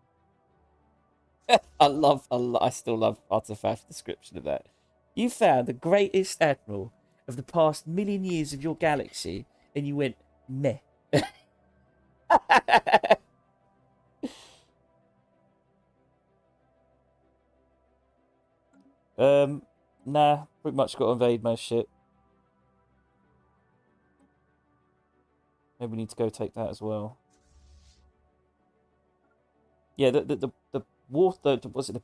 I still love Artifact's description of that. You found the greatest admiral of the past million years of your galaxy, and you went, meh. Nah, pretty much got to invade most shit. Maybe we need to go take that as well. Yeah, the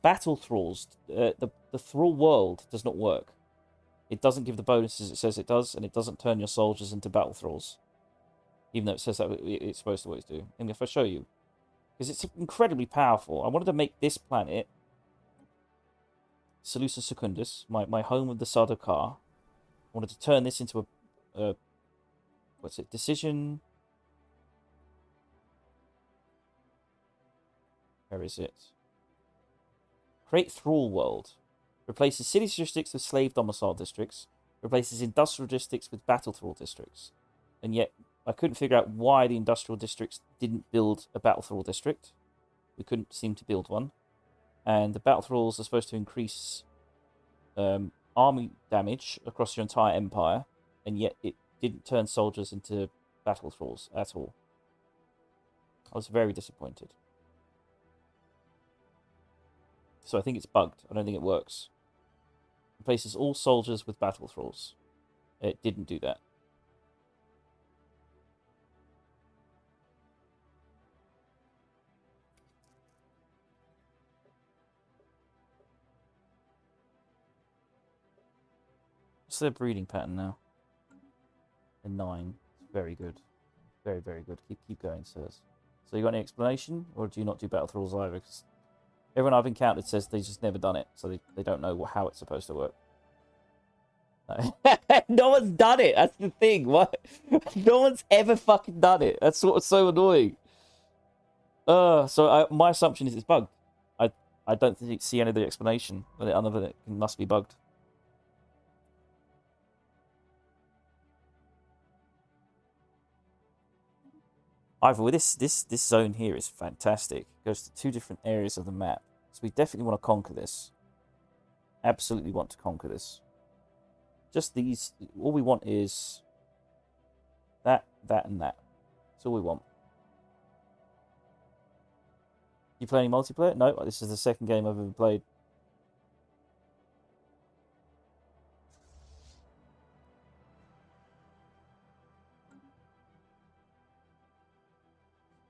battle thralls, the thrall world does not work. It doesn't give the bonuses it says it does, and it doesn't turn your soldiers into battle thralls. Even though it says that it's supposed to always do. And if I show you, because it's incredibly powerful. I wanted to make this planet, Salusa Secundus, my home of the Sardaukar. I wanted to turn this into a what's it? Decision. Where is it? Create Thrall World. Replaces city districts with slave domicile districts. Replaces industrial districts with battle thrall districts. And yet, I couldn't figure out why the industrial districts didn't build a battle thrall district. We couldn't seem to build one. And the battle thralls are supposed to increase army damage across your entire empire. And yet, it didn't turn soldiers into battle thralls at all. I was very disappointed. So I think it's bugged. I don't think it works. Replaces all soldiers with battle thralls. It didn't do that. What's their breeding pattern now? A 9. Very good. Very, very good. Keep going, sirs. So you got any explanation? Or do you not do battle thralls either? Because everyone I've encountered says they've just never done it. So they don't know how it's supposed to work. No. No one's done it. That's the thing. What? No one's ever fucking done it. That's what's so annoying. So my assumption is it's bugged. I don't see any of the explanation other than it must be bugged. Either way, this zone here is fantastic. It goes to 2 different areas of the map. So we definitely want to conquer this. Absolutely want to conquer this. Just these, all we want is that, and that. That's all we want. You play any multiplayer? No, this is the second game I've ever played.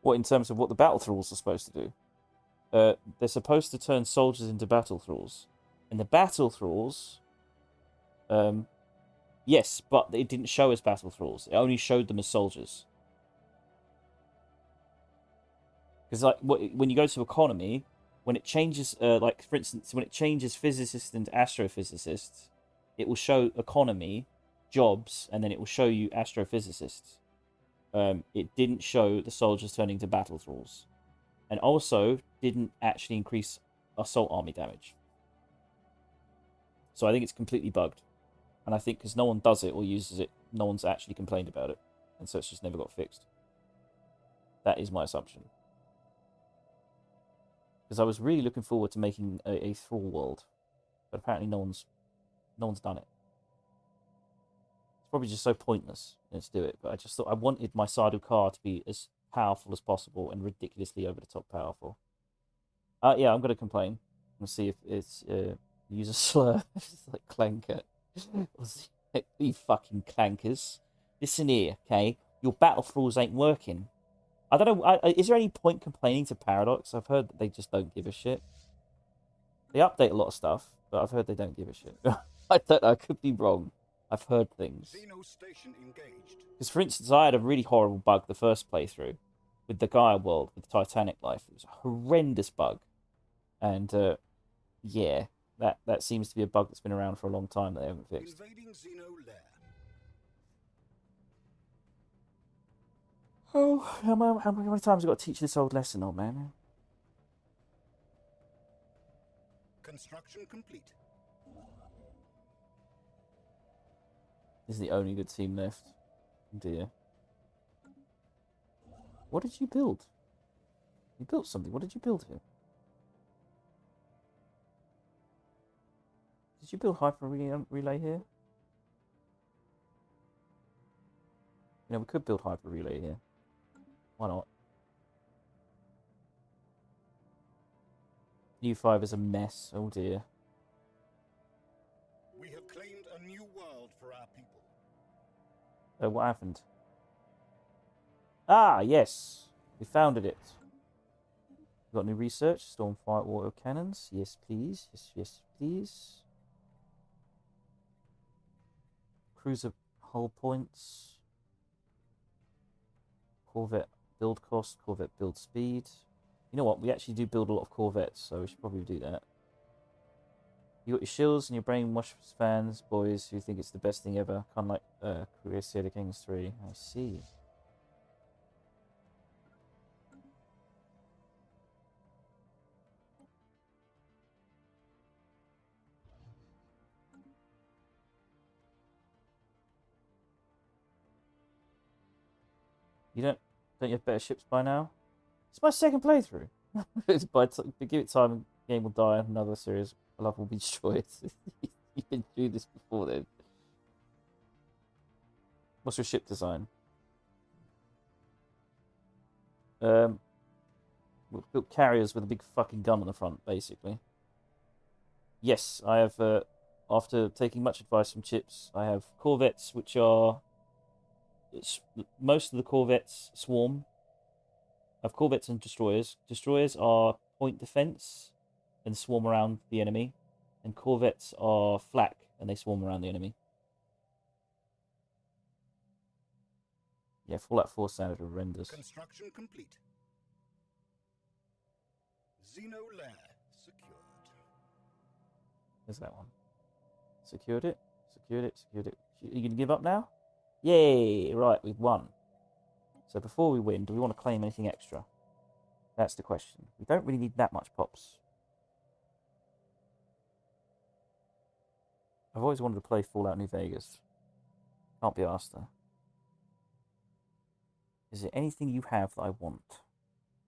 What, in terms of what the battle thralls are supposed to do? They're supposed to turn soldiers into battle thralls. And the battle thralls... yes, but it didn't show as battle thralls. It only showed them as soldiers. Because like when you go to economy, when it changes, like for instance, when it changes physicists into astrophysicists, it will show economy, jobs, and then it will show you astrophysicists. It didn't show the soldiers turning to battle thralls, and also didn't actually increase assault army damage. So I think it's completely bugged, and I think because no one does it or uses it, no one's actually complained about it, and so it's just never got fixed. That is my assumption. Because I was really looking forward to making a thrall world, but apparently no one's done it. It's probably just so pointless to do it. But I just thought I wanted my Sardaukar to be as powerful as possible and ridiculously over the top powerful. Yeah, I'm gonna complain. We'll see if it's use a slur. It's like clanker. You fucking clankers. Listen here, okay? Your battle thralls ain't working. I don't know. Is there any point complaining to Paradox? I've heard that they just don't give a shit. They update a lot of stuff, but I've heard they don't give a shit. I don't know. I could be wrong. I've heard things. Because, for instance, I had a really horrible bug the first playthrough with the Gaia world, with Titanic life. It was a horrendous bug. And, yeah, that seems to be a bug that's been around for a long time that they haven't fixed. Oh, how many times have I got to teach this old lesson, old man? Construction complete. This is the only good team left. Oh dear. What did you build? You built something. What did you build here? Did you build hyper relay here? You know, we could build hyper relay here. Why not? U5 is a mess. Oh dear. We have claimed a new world for our people. What happened? Ah, yes. We founded it. Got any research? Stormfire water cannons. Yes, please. Yes, please. Cruiser hull points. Corvette build cost. Corvette build speed. You know what? We actually do build a lot of Corvettes, so we should probably do that. You got your shills and your brainwash fans, boys, who think it's the best thing ever. Kind of like Crusader Kings 3. I see. Don't you have better ships by now? It's my second playthrough. Give it time, the game will die. Another series, love will be destroyed. You've been through this before, then. What's your ship design? We've built carriers with a big fucking gun on the front, basically. Yes, I have. After taking much advice from Chips, I have corvettes, which are most of the corvettes swarm. I have corvettes and destroyers. Destroyers are point defense and swarm around the enemy, and corvettes are flak and they swarm around the enemy. Yeah, Fallout 4 sounded horrendous. Construction complete. Xeno lair secured. There's that one. Secured it. Secured it. Secured it. Are you going to give up now? Yay! Right, we've won. So before we win, do we want to claim anything extra? That's the question. We don't really need that much pops. I've always wanted to play Fallout New Vegas. Can't be asked though. Is there anything you have that I want?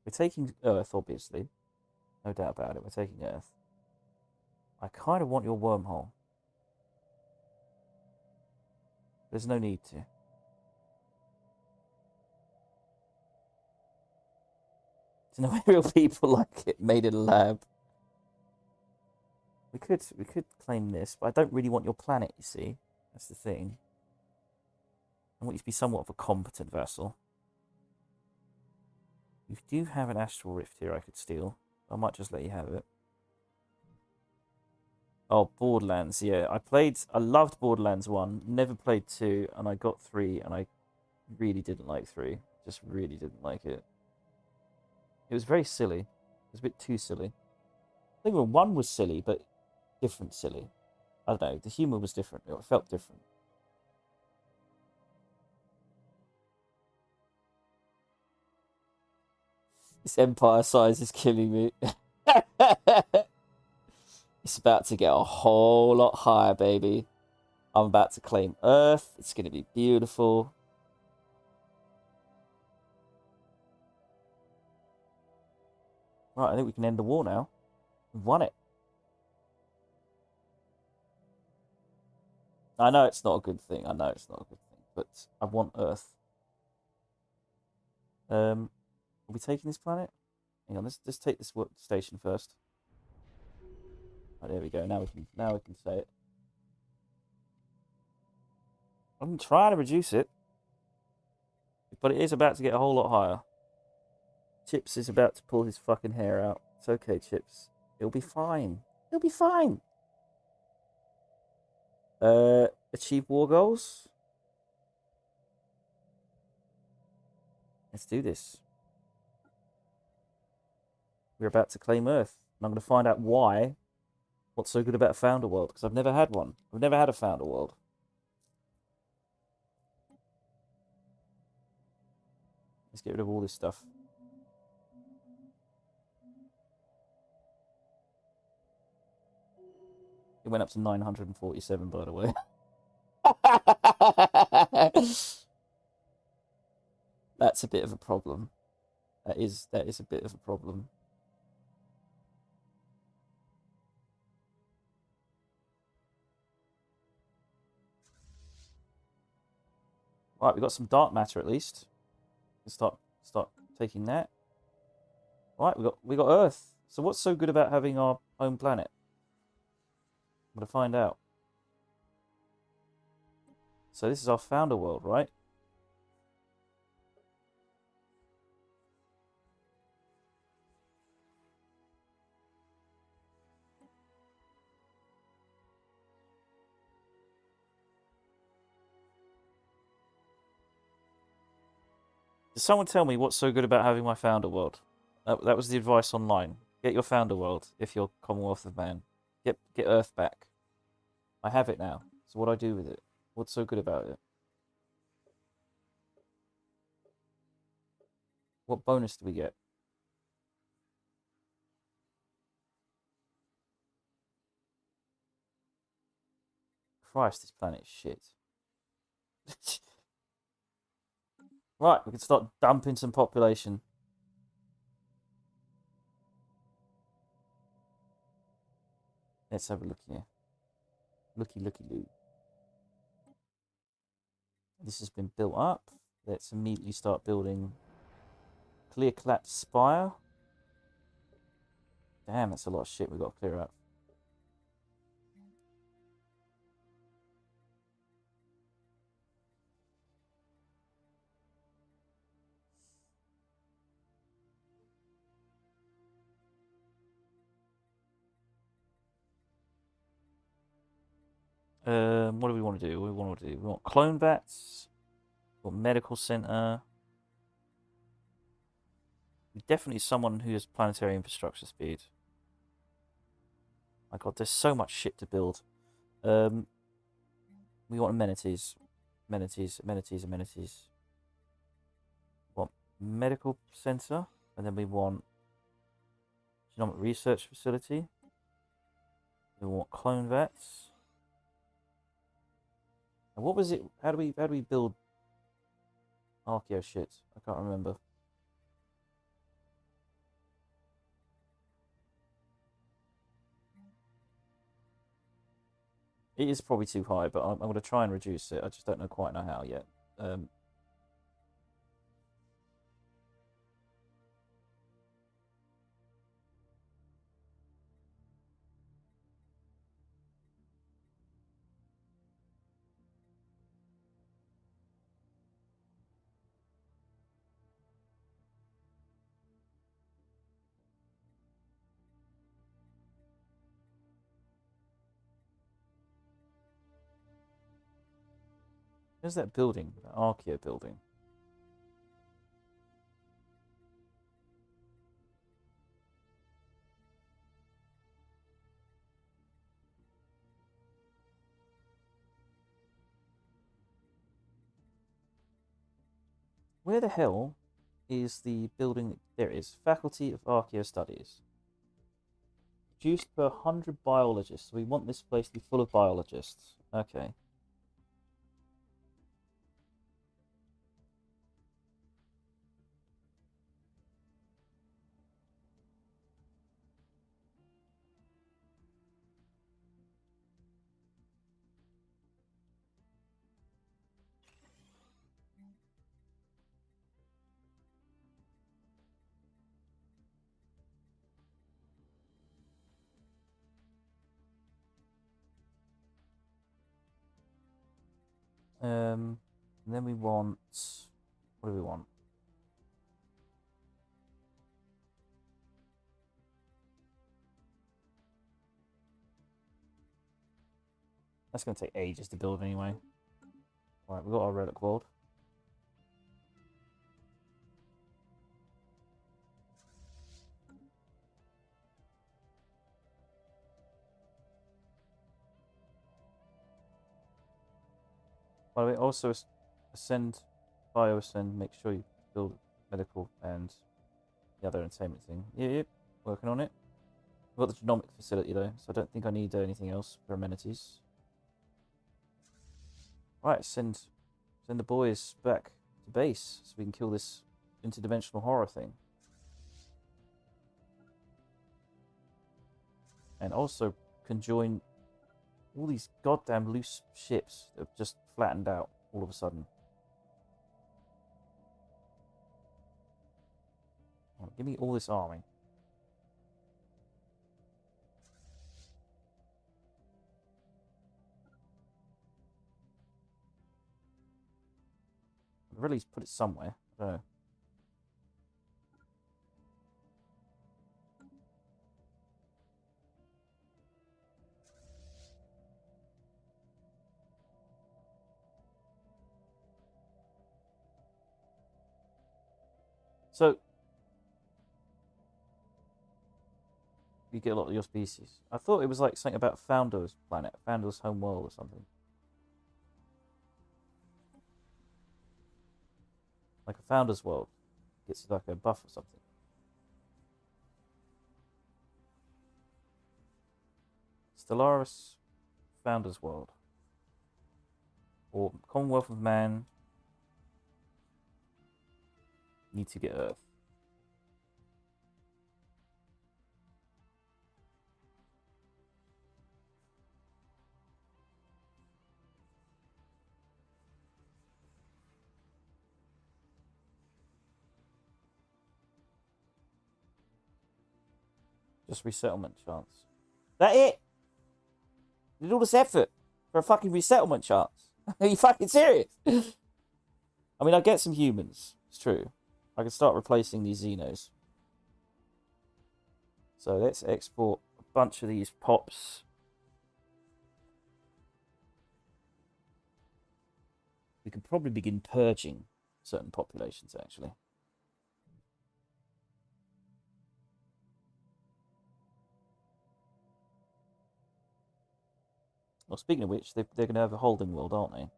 We're taking Earth, obviously. No doubt about it. We're taking Earth. I kind of want your wormhole. There's no need to. There's no real people like it made in a lab. We could claim this, but I don't really want your planet, you see. That's the thing. I want you to be somewhat of a competent vassal. You do have an astral rift here I could steal. I might just let you have it. Oh, Borderlands, yeah. I loved Borderlands 1, never played 2, and I got 3, and I really didn't like 3. Just really didn't like it. It was very silly. It was a bit too silly. I think 1 was silly, but different silly. I don't know, the humour was different. It felt different. This empire size is killing me. It's about to get a whole lot higher, baby. I'm about to claim Earth. It's going to be beautiful. Right, I think we can end the war now. We've won it. I know it's not a good thing. I know it's not a good thing. But I want Earth. Are we taking this planet? Hang on, let's take this station first. Oh, there we go. Now we can say it. I'm trying to reduce it, but it is about to get a whole lot higher. Chips is about to pull his fucking hair out. It's okay, Chips. It'll be fine. It'll be fine. Achieve war goals. Let's do this. We're about to claim Earth, and I'm going to find out why. What's so good about a founder world? Because I've never had one. I've never had a founder world. Let's get rid of all this stuff. It went up to 947, by the way. That's a bit of a problem. That is a bit of a problem. Right, we got some dark matter at least. Let's start taking that. Right, we got Earth. So what's so good about having our home planet? I'm gonna find out. So this is our founder world, right? Did someone tell me what's so good about having my founder world? That was the advice online. Get your founder world if you're Commonwealth of Man. Get Earth back. I have it now. So what do I do with it? What's so good about it? What bonus do we get? Christ, this planet is shit. Right, we can start dumping some population. Let's have a look here. Looky, loo. This has been built up. Let's immediately start building clear collapse spire. Damn, that's a lot of shit we've got to clear up. What do we want to do? We want clone vats. We want medical center. Definitely someone who has planetary infrastructure speed. My God, there's so much shit to build. We want amenities. Amenities. We want medical center. And then we want genomic research facility. We want clone vats. And what was it? How do we build Archeo shit. I can't remember. It is probably too high, but I'm going to try and reduce it. I just don't quite know how yet. There's that building, the Archeo building. Where the hell is the building? There it is. Faculty of Archaeo Studies. Produced per 100 biologists. We want this place to be full of biologists. Okay. And then we want... What do we want? That's going to take ages to build anyway. Alright, we've got our relic world. By the way, also ascend, bio-ascend, make sure you build medical and the other entertainment thing. Yep, working on it. I've got the genomic facility though, so I don't think I need anything else for amenities. Right, send the boys back to base so we can kill this interdimensional horror thing. And also conjoin all these goddamn loose ships that have just flattened out all of a sudden. Right, give me all this army. Really put it somewhere. I don't know. So you get a lot of your species. I thought it was like something about Founder's planet, Founder's home world or something. Like a Founder's world gets like a buff or something. Stellaris, Founder's world, or Commonwealth of Man. Need to get Earth. Just resettlement chance. That it? Did all this effort for a fucking resettlement chance? Are you fucking serious? I mean, I get some humans. It's true. I can start replacing these Xenos. So let's export a bunch of these pops. We can probably begin purging certain populations, actually. Well, speaking of which, they're going to have a holding world, aren't they?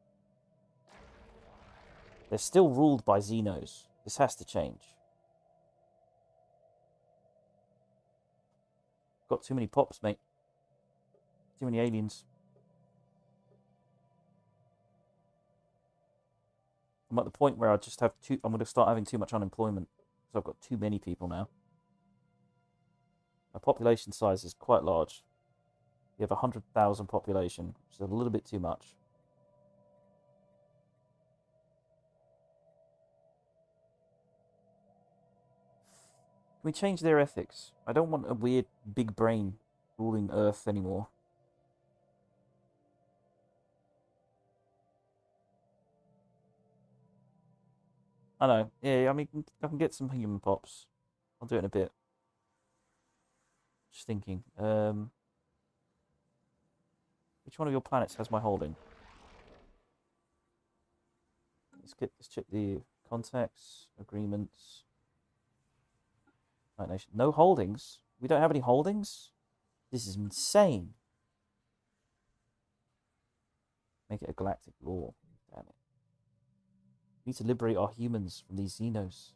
They're still ruled by Xenos. This has to change. Got too many pops, mate. Too many aliens. I'm at the point where I just have I'm going to start having too much unemployment. So I've got too many people now. My population size is quite large. We have 100,000 population, which is a little bit too much. Can we change their ethics? I don't want a weird big brain ruling Earth anymore. I know. Yeah, I mean, I can get some human pops. I'll do it in a bit. Just thinking. Which one of your planets has my holding? Let's check the contacts, agreements. United Nation. No holdings? We don't have any holdings? This is insane. Make it a galactic law. Damn it. We need to liberate our humans from these Xenos.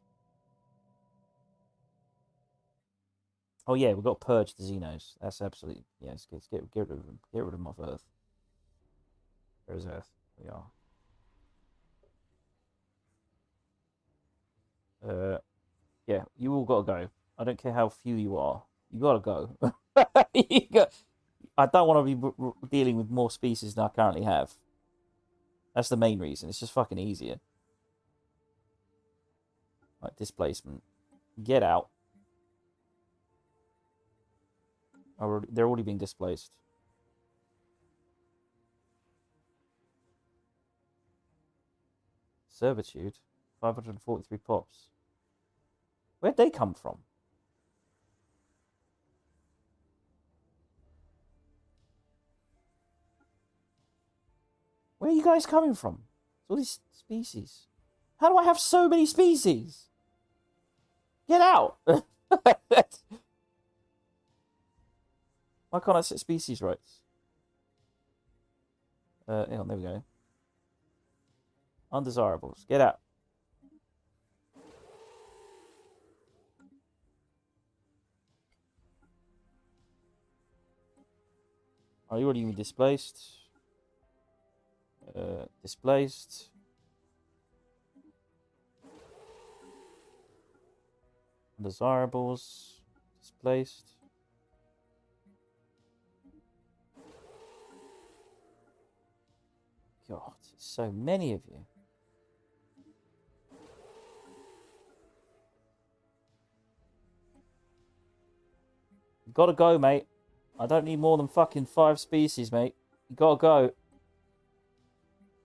Oh yeah, we've got to purge the Xenos. That's absolutely... Yes, yeah, get rid of them. Get rid of them off Earth. Where's Earth? We are. Yeah, you all got to go. I don't care how few you are. You got to go. I don't want to be dealing with more species than I currently have. That's the main reason. It's just fucking easier. Right, displacement. Get out. They're already being displaced. Servitude. 543 pops. Where'd they come from? Where are you guys coming from? It's all these species. How do I have so many species? Get out! Why can't I set species rights? Hang on, there we go. Undesirables. Get out. Are you already displaced? Displaced. Undesirables. Displaced. God, so many of you. You gotta go, mate. I don't need more than fucking 5 species, mate. You gotta go.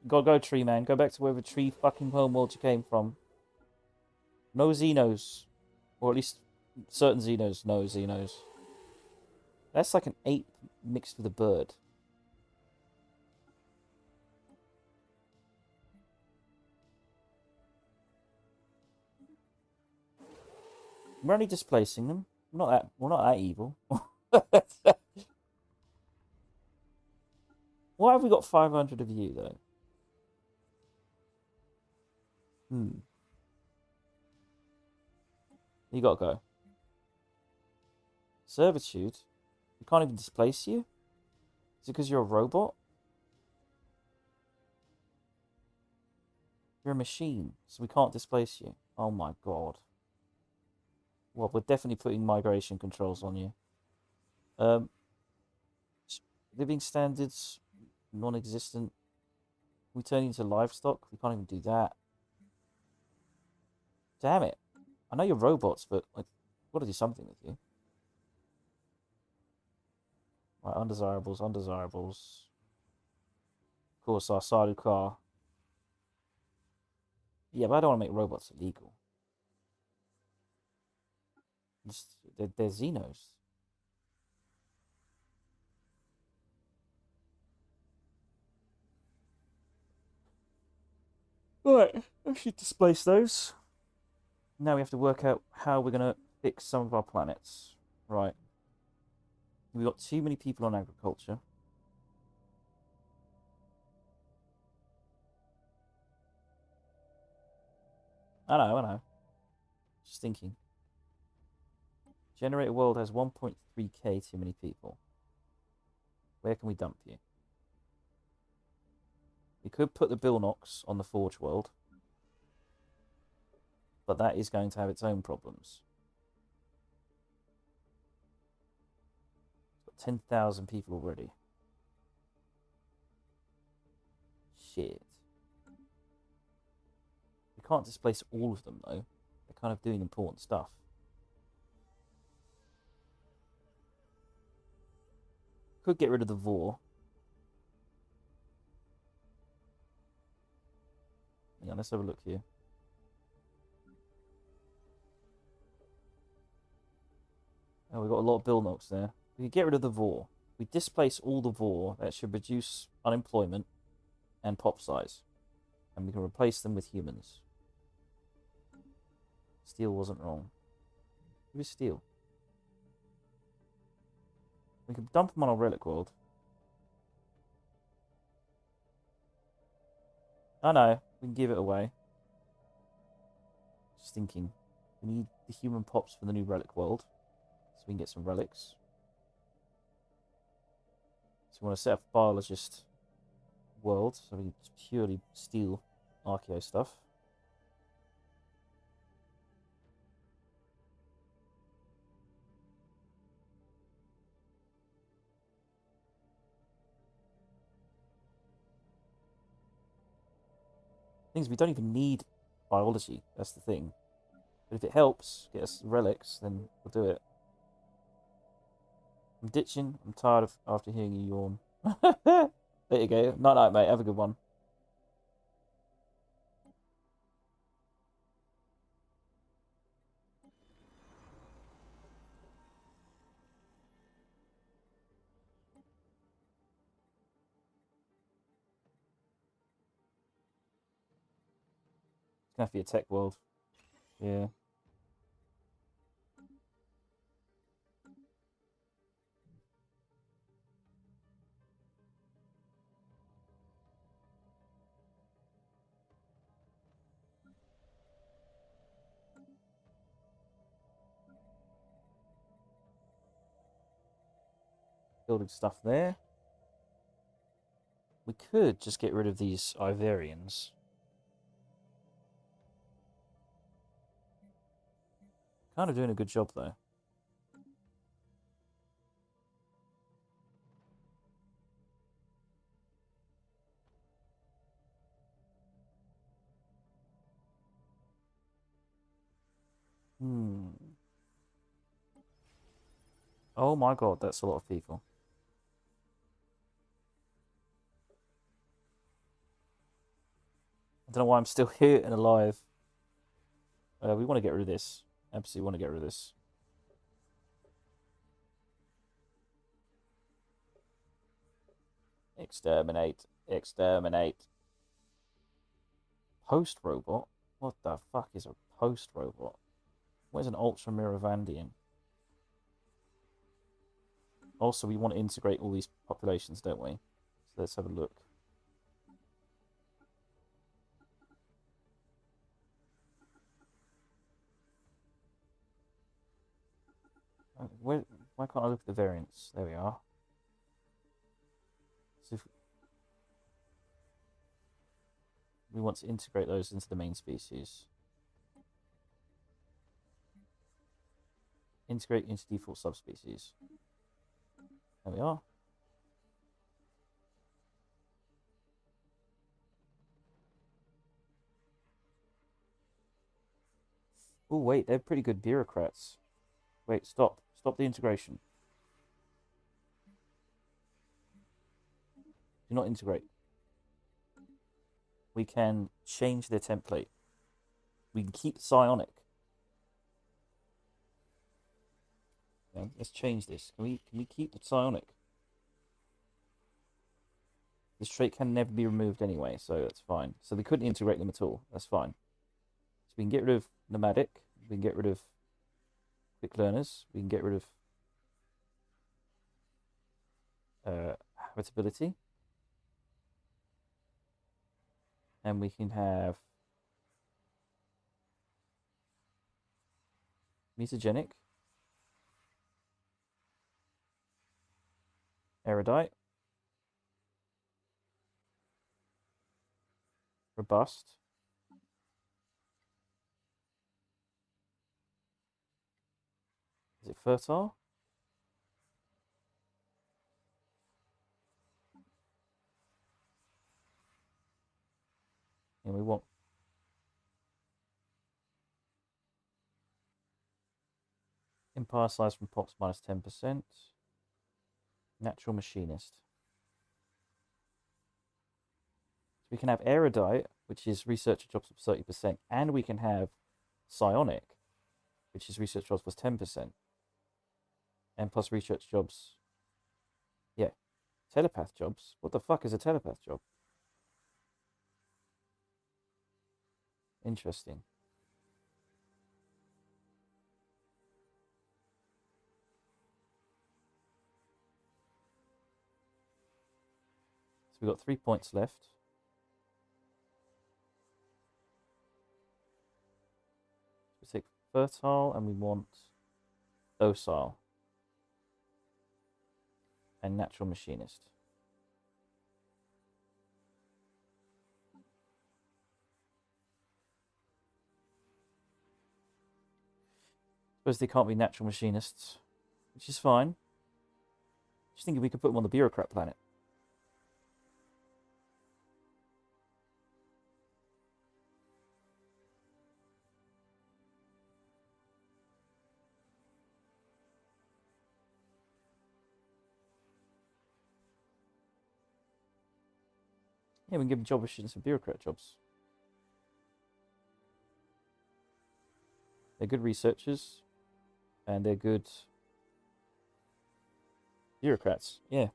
You gotta go, tree man. Go back to wherever tree fucking homeworld you came from. No Xenos. Or at least certain Xenos. No Xenos. That's like an ape mixed with a bird. We're only displacing them. We're not that evil. Why have we got 500 of you, though? You gotta go. Servitude? We can't even displace you? Is it because you're a robot? You're a machine, so we can't displace you. Oh my god. Well, we're definitely putting migration controls on you. Living standards, non-existent. We turn into livestock? We can't even do that. Damn it. I know you're robots, but like, I've got to do something with you. Right, undesirables, undesirables. Of course, our Saru car. Yeah, but I don't want to make robots illegal. They're Xenos. Right, I should displace those. Now we have to work out how we're going to fix some of our planets. Right. We've got too many people on agriculture. I know. Just thinking. Generator world has 1.3k too many people. Where can we dump you? We could put the Billnox on the Forge world. but that is going to have its own problems. It's got 10,000 people already. Shit. We can't displace all of them, though. They're kind of doing important stuff. Could get rid of the Vor. Hang on, let's have a look here. Oh, we've got a lot of bill knocks there. We can get rid of the Vor. We displace all the Vor. That should reduce unemployment and pop size. And we can replace them with humans. Steel wasn't wrong. Who is Steel? We can dump them on our relic world. Oh no, we can give it away. Just thinking. We need the human pops for the new relic world. So we can get some relics. So we want to set up a biologist world. So we can purely steal archaeo stuff. Things we don't even need biology. That's the thing. But if it helps get us relics, then we'll do it. I'm ditching. I'm tired of after hearing you yawn. There you go. Night night, mate. Have a good one. It's gonna have to be a tech world. Yeah. Building stuff there. We could just get rid of these Iverians. Kind of doing a good job, though. Oh my god, that's a lot of people. I don't know why I'm still here and alive. We want to get rid of this. Absolutely want to get rid of this. Exterminate. Exterminate. Post-robot? What the fuck is a post-robot? What is an ultra-Miravandian? Also, we want to integrate all these populations, don't we? So let's have a look. Why can't I look at the variants? There we are. So if we want to integrate those into the main species. Integrate into default subspecies. There we are. Oh, wait, they're pretty good bureaucrats. Wait, stop. Stop the integration. Do not integrate. We can change their template. We can keep psionic. Yeah, let's change this. Can we keep the psionic? This trait can never be removed anyway, so that's fine. So we couldn't integrate them at all. That's fine. So we can get rid of nomadic. We can get rid of quick learners. We can get rid of habitability. And we can have mutagenic, erudite, robust, Is it fertile? And we want empire size from pops minus 10%. Natural machinist. So we can have erudite, which is researcher jobs of 30%, and we can have psionic, which is research jobs plus 10%. And plus research jobs. Yeah. Telepath jobs? What the fuck is a telepath job? Interesting. So we've got 3 points left. We take fertile and we want docile and natural machinist. Suppose they can't be natural machinists, which is fine. Just thinking we could put them on the bureaucrat planet. Yeah, we can give them job missions and bureaucrat jobs. They're good researchers, and they're good bureaucrats. Yeah.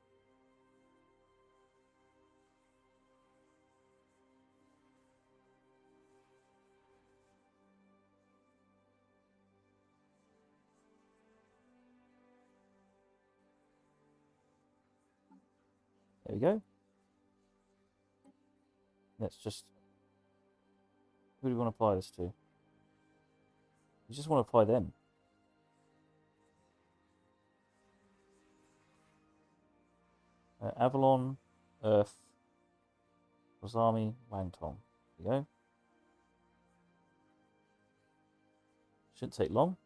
There we go. Let's just... Who do we want to apply this to? We just want to apply them. Avalon, Earth, Rosami, Wangtong. There we go. Shouldn't take long.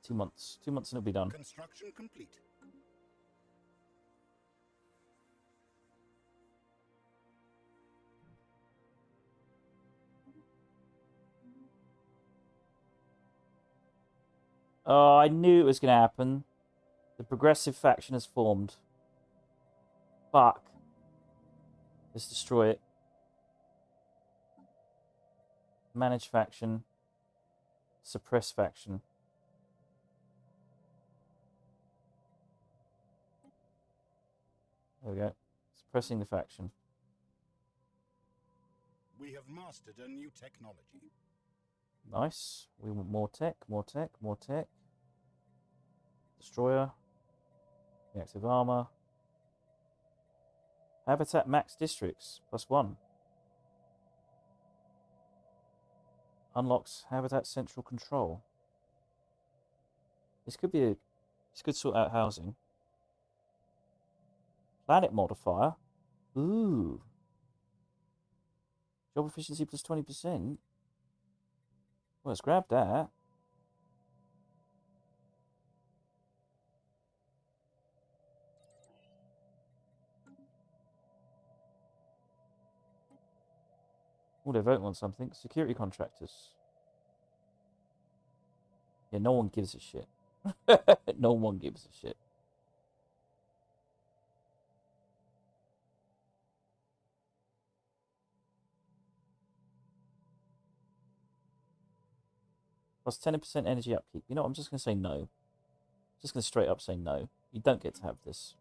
Two months and it'll be done. Construction complete. Oh, I knew it was going to happen. The progressive faction has formed. Fuck. Let's destroy it. Manage faction. Suppress faction. There we go. Suppressing the faction. We have mastered a new technology. Nice. We want more tech, more tech, more tech. Destroyer. Reactive armor. Habitat max districts. +1. Unlocks habitat central control. This could be a... This could sort out housing. Planet modifier. Ooh. Job efficiency plus 20%. Well, let's grab that. Oh, they're voting on something. Security contractors. Yeah, no one gives a shit. No one gives a shit. Plus 10% energy upkeep. You know what? I'm just going to say no. Just going to straight up say no. You don't get to have this.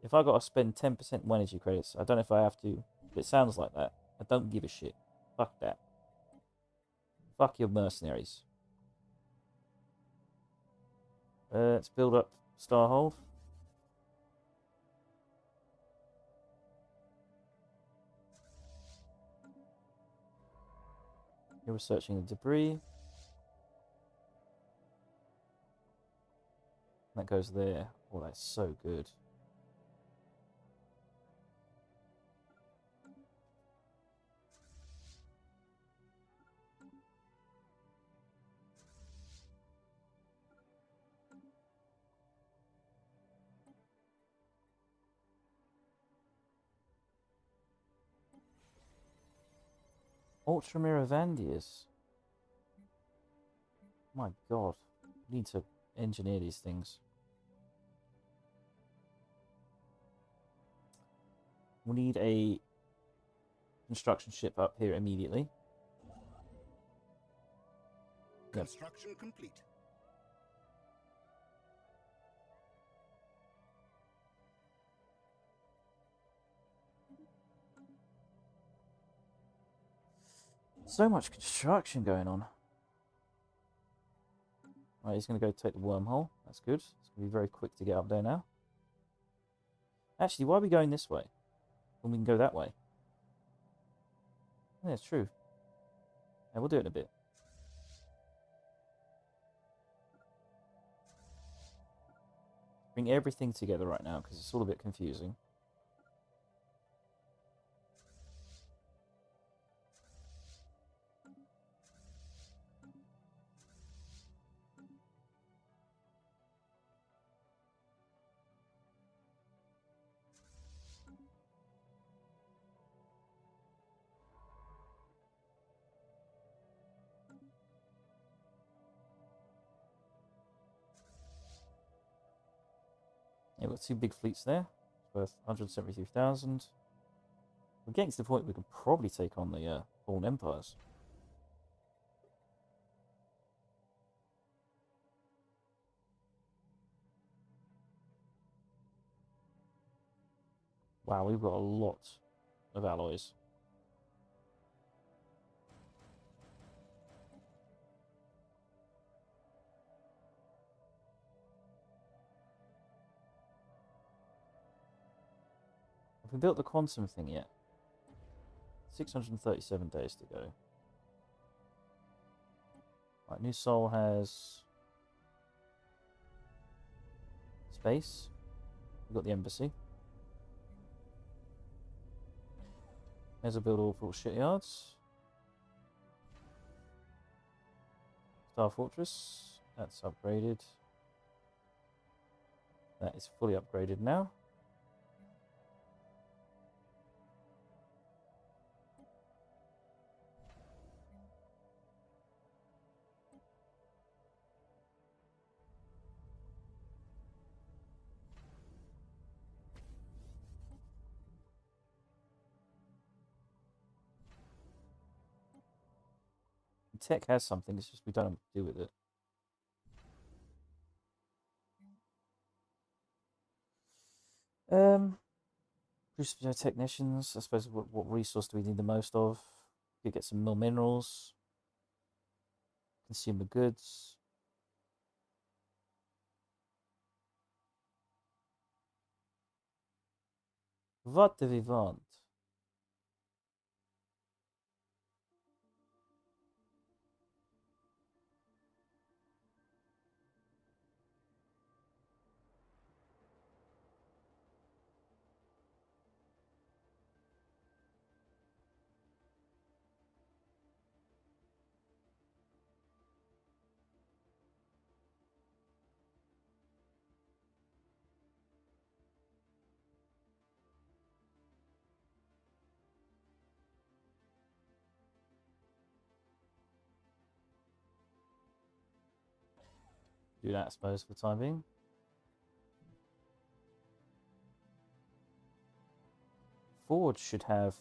If I got to spend 10% more energy credits, I don't know if I have to, but it sounds like that. I don't give a shit. Fuck that. Fuck your mercenaries. Let's build up Starhold. You're researching the debris. That goes there. Oh, that's so good. Ultra Miravandius. My god. We need to engineer these things. We need a construction ship up here immediately. Construction complete. So much construction going on. Right, he's going to go take the wormhole. That's good. It's going to be very quick to get up there now. Actually, why are we going this way when we can go that way? Yeah, it's true. Yeah, we'll do it in a bit. Bring everything together right now because it's all a bit confusing. Yeah, we've got two big fleets there. It's worth 173,000. We're getting to the point where we can probably take on the Fallen Empires. Wow, we've got a lot of alloys. Have we built the quantum thing yet? 637 days to go. Right, New Sol has space. We've got the embassy. There's a build all for shipyards. Star Fortress. That's upgraded. That is fully upgraded now. Tech has something, it's just we don't know what to do with it. Crucible technicians, I suppose what resource do we need the most of? Could get some more minerals. Consumer goods. What do we want? Do that, I suppose, for the time being. Forge should have...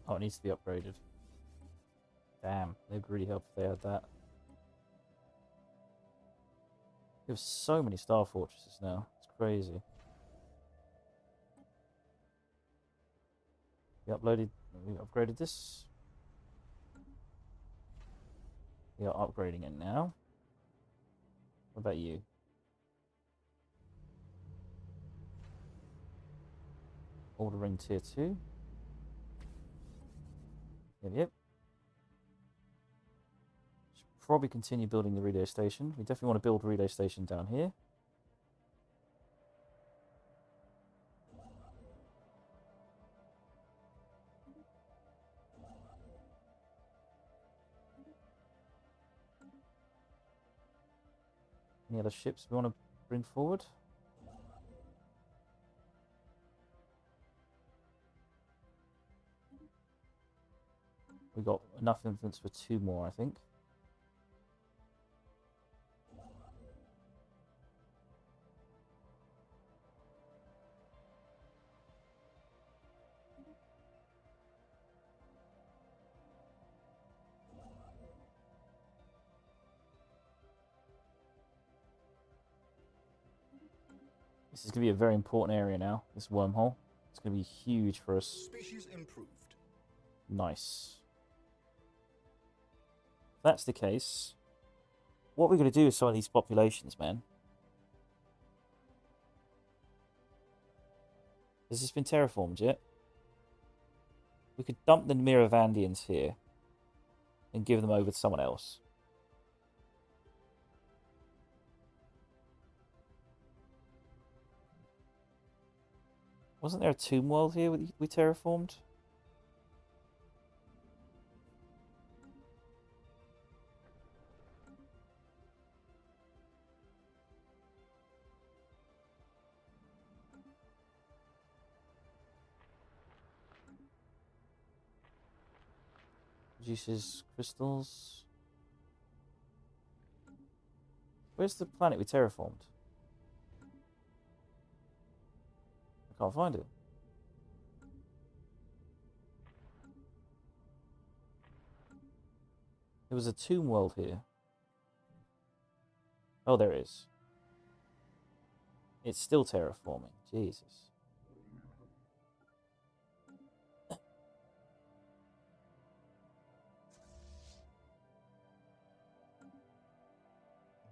Oh, it needs to be upgraded. Damn, they'd really help if they had that. We have so many Star Fortresses now. It's crazy. We upgraded this. We are upgrading it now. What about you? Ordering tier 2. Yep. probably continue building the relay station. We definitely want to build a relay station down here. Any other ships we want to bring forward? We got enough influence for 2 more, I think. This is going to be a very important area now, this wormhole. It's going to be huge for us. Species improved. Nice. If that's the case, what we're going to do with some of these populations, man. Has this been terraformed yet? We could dump the Miravandians here and give them over to someone else. Wasn't there a tomb world here we terraformed? Produces crystals. Where's the planet we terraformed? I can't find it. There was a tomb world here. Oh, there is. It's still terraforming. Jesus.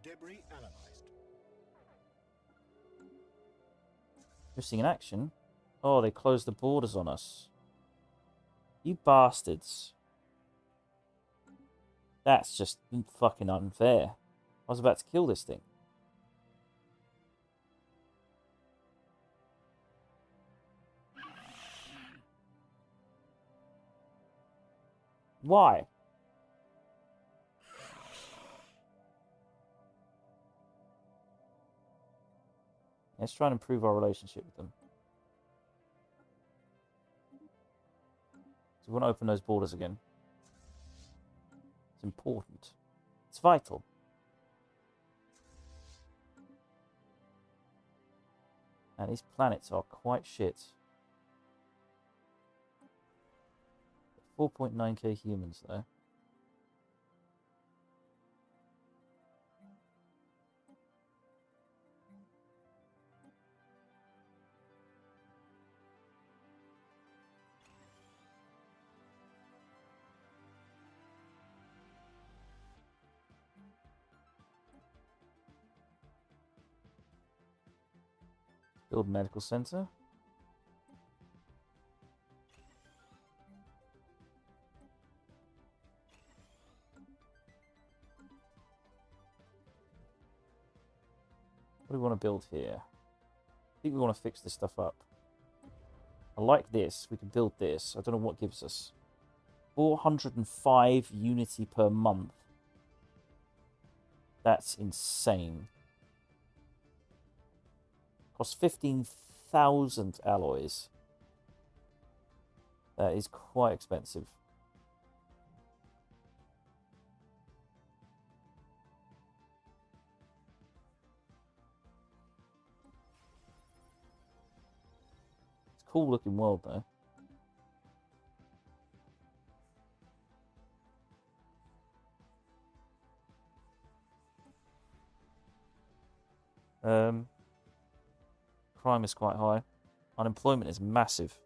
Debris analyzed. Missing in action? Oh, they closed the borders on us. You bastards. That's just fucking unfair. I was about to kill this thing. Why? Let's try and improve our relationship with them. So we want to open those borders again. It's important. It's vital. And these planets are quite shit. 4.9k humans though. Build medical center. What do we want to build here? I think we want to fix this stuff up. I like this. We can build this. I don't know what gives us. 405 unity per month. That's insane. Costs 15,000 alloys. That is quite expensive. It's a cool looking world though. Crime is quite high. Unemployment is massive.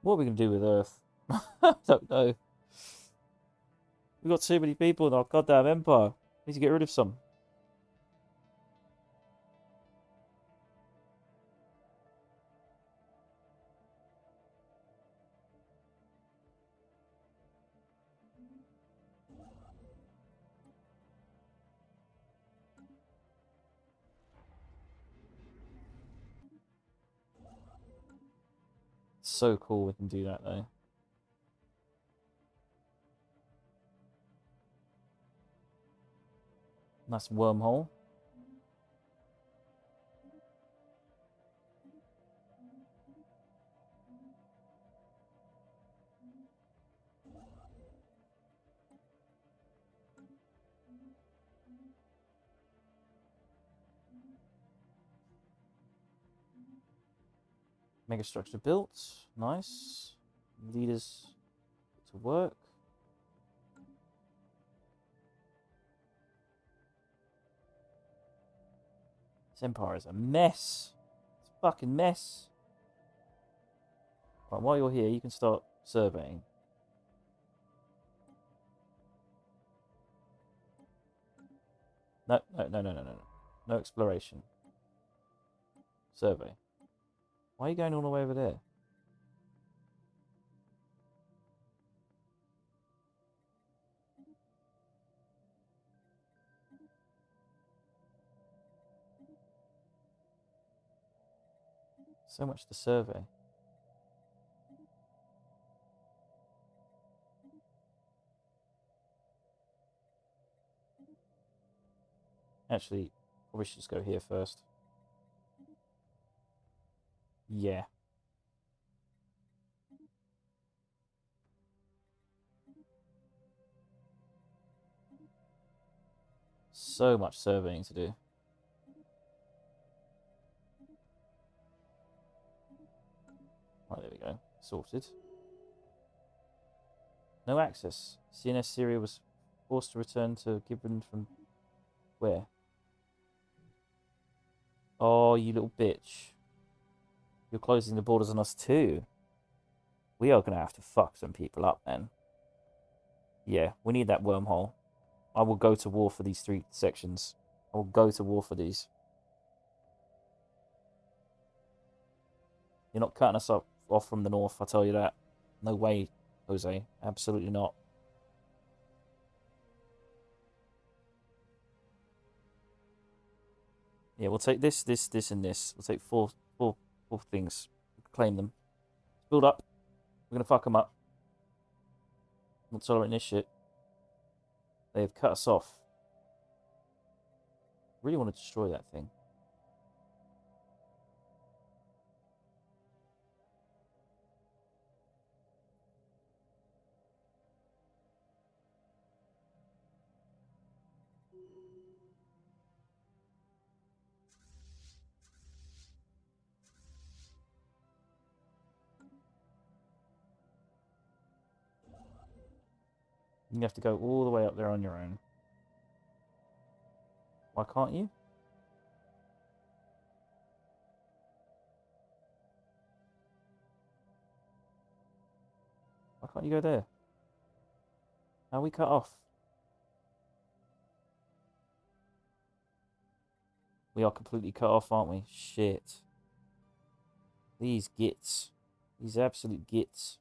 What are we going to do with Earth? I don't know. We've got too many people in our goddamn empire. We need to get rid of some. So cool we can do that though. Nice wormhole. Megastructure built. Nice. Leaders to work. This empire is a mess. It's a fucking mess. Right, while you're here, you can start surveying. No, no, no, no, no, no. No exploration. Survey. Why are you going all the way over there? So much to survey. Actually, probably should just go here first. Yeah. So much surveying to do. Right, there we go. Sorted. No access. CNS Syria was forced to return to Gibbon from where? Oh, you little bitch. You're closing the borders on us too. We are going to have to fuck some people up, man. Yeah, we need that wormhole. I will go to war for these 3 sections. I will go to war for these. You're not cutting us off from the north, I'll tell you that. No way, Jose. Absolutely not. Yeah, we'll take this, this, and this. We'll take four things. Claim them. Build up. We're going to fuck them up. Not tolerating this shit. They have cut us off. Really want to destroy that thing. You have to go all the way up there on your own. Why can't you? Why can't you go there? How are we cut off? We are completely cut off, aren't we? Shit. These gits. These absolute gits.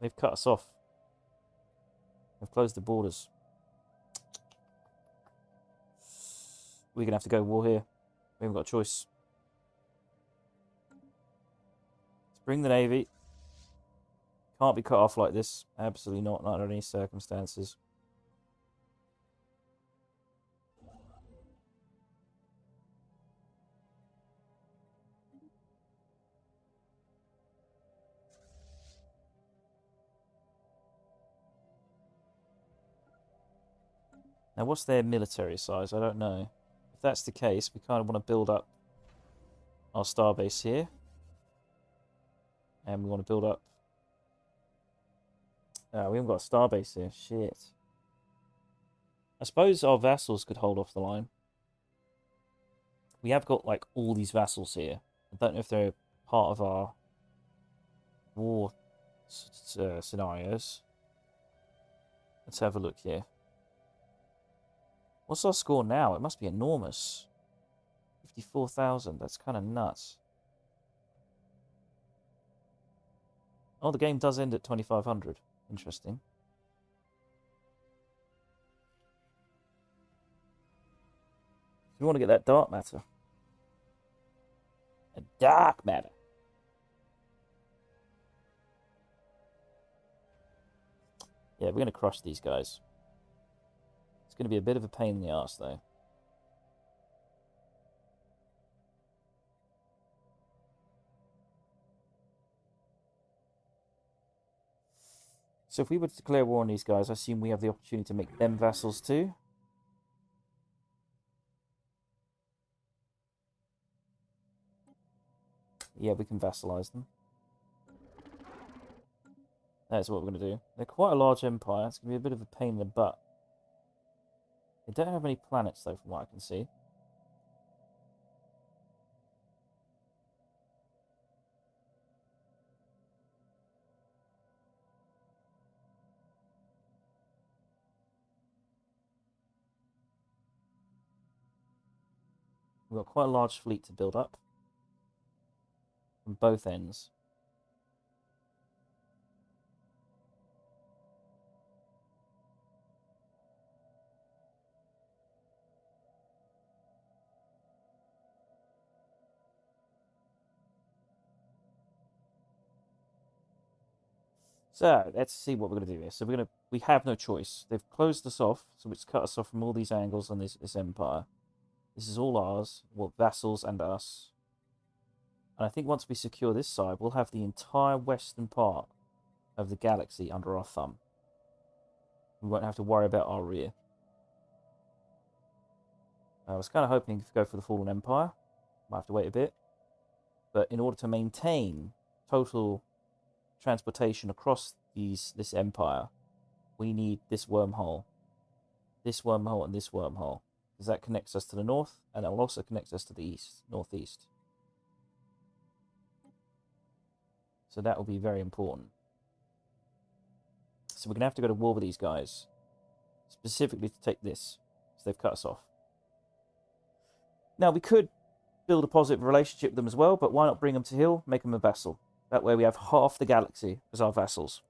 They've cut us off. They've closed the borders. We're going to have to go war here. We haven't got a choice. Let's bring the navy. Can't be cut off like this. Absolutely not under any circumstances. Now, what's their military size? I don't know. If that's the case, we kind of want to build up our starbase here. And we want to build up... we haven't got a starbase here. Shit. I suppose our vassals could hold off the line. We have got like all these vassals here. I don't know if they're part of our war scenarios. Let's have a look here. What's our score now? It must be enormous. 54,000. That's kind of nuts. Oh, the game does end at 2,500. Interesting. We want to get that dark matter. A dark matter. Yeah, we're going to crush these guys. It's going to be a bit of a pain in the arse, though. So if we were to declare war on these guys, I assume we have the opportunity to make them vassals too. Yeah, we can vassalize them. That's what we're going to do. They're quite a large empire. It's going to be a bit of a pain in the butt. They don't have any planets, though, from what I can see. We've got quite a large fleet to build up. From both ends. So let's see what we're going to do here. So we have no choice. They've closed us off, so it's cut us off from all these angles on this empire. This is all ours, well, vassals and us. And I think once we secure this side, we'll have the entire western part of the galaxy under our thumb. We won't have to worry about our rear. I was kind of hoping to go for the Fallen Empire. Might have to wait a bit. But in order to maintain total transportation across this empire, we need this wormhole, and this wormhole, because that connects us to the north, and it will also connect us to the east, northeast. So that will be very important. So we're going to have to go to war with these guys, specifically to take this, because they've cut us off. Now, we could build a positive relationship with them as well, but why not bring them to heel, make them a vassal? That way we have half the galaxy as our vassals.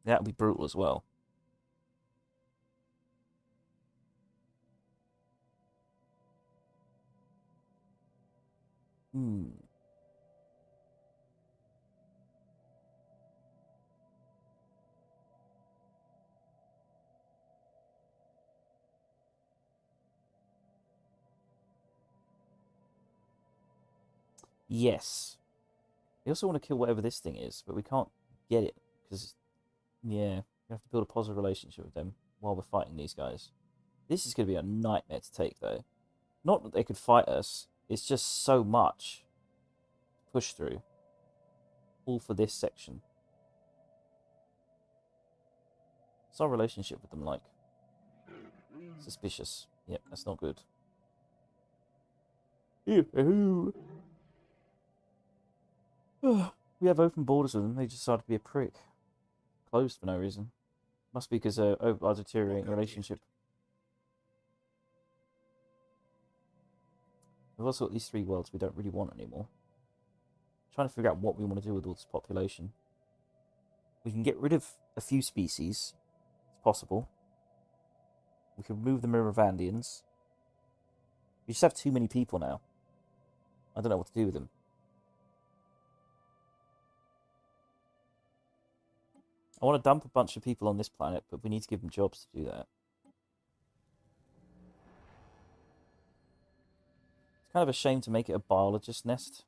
That would be brutal as well. Yes. We also want to kill whatever this thing is, but we can't get it because, yeah, we have to build a positive relationship with them while we're fighting these guys. This is going to be a nightmare to take, though. Not that they could fight us, it's just so much to push through. All for this section. What's our relationship with them like? Suspicious. Yep, that's not good. We have open borders with them. They decided to be a prick. Closed for no reason. Must be because of our deteriorating relationship. We've also got these 3 worlds we don't really want anymore. Trying to figure out what we want to do with all this population. We can get rid of a few species. It's possible. We can remove the Miravandians. We just have too many people now. I don't know what to do with them. I want to dump a bunch of people on this planet, but we need to give them jobs to do that. It's kind of a shame to make it a biologist nest.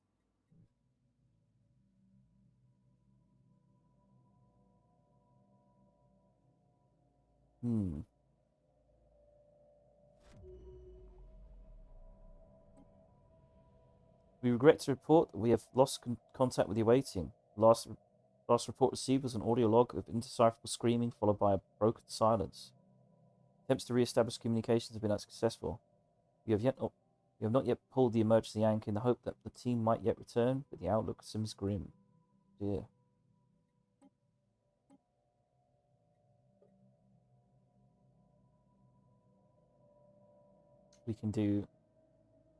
We regret to report that we have lost contact with the awaiting. Last Last report received was an audio log of indecipherable screaming followed by a broken silence. Attempts to re-establish communications have been unsuccessful. You have not yet pulled the emergency anchor in the hope that the team might yet return, but the outlook seems grim. Dear. We can do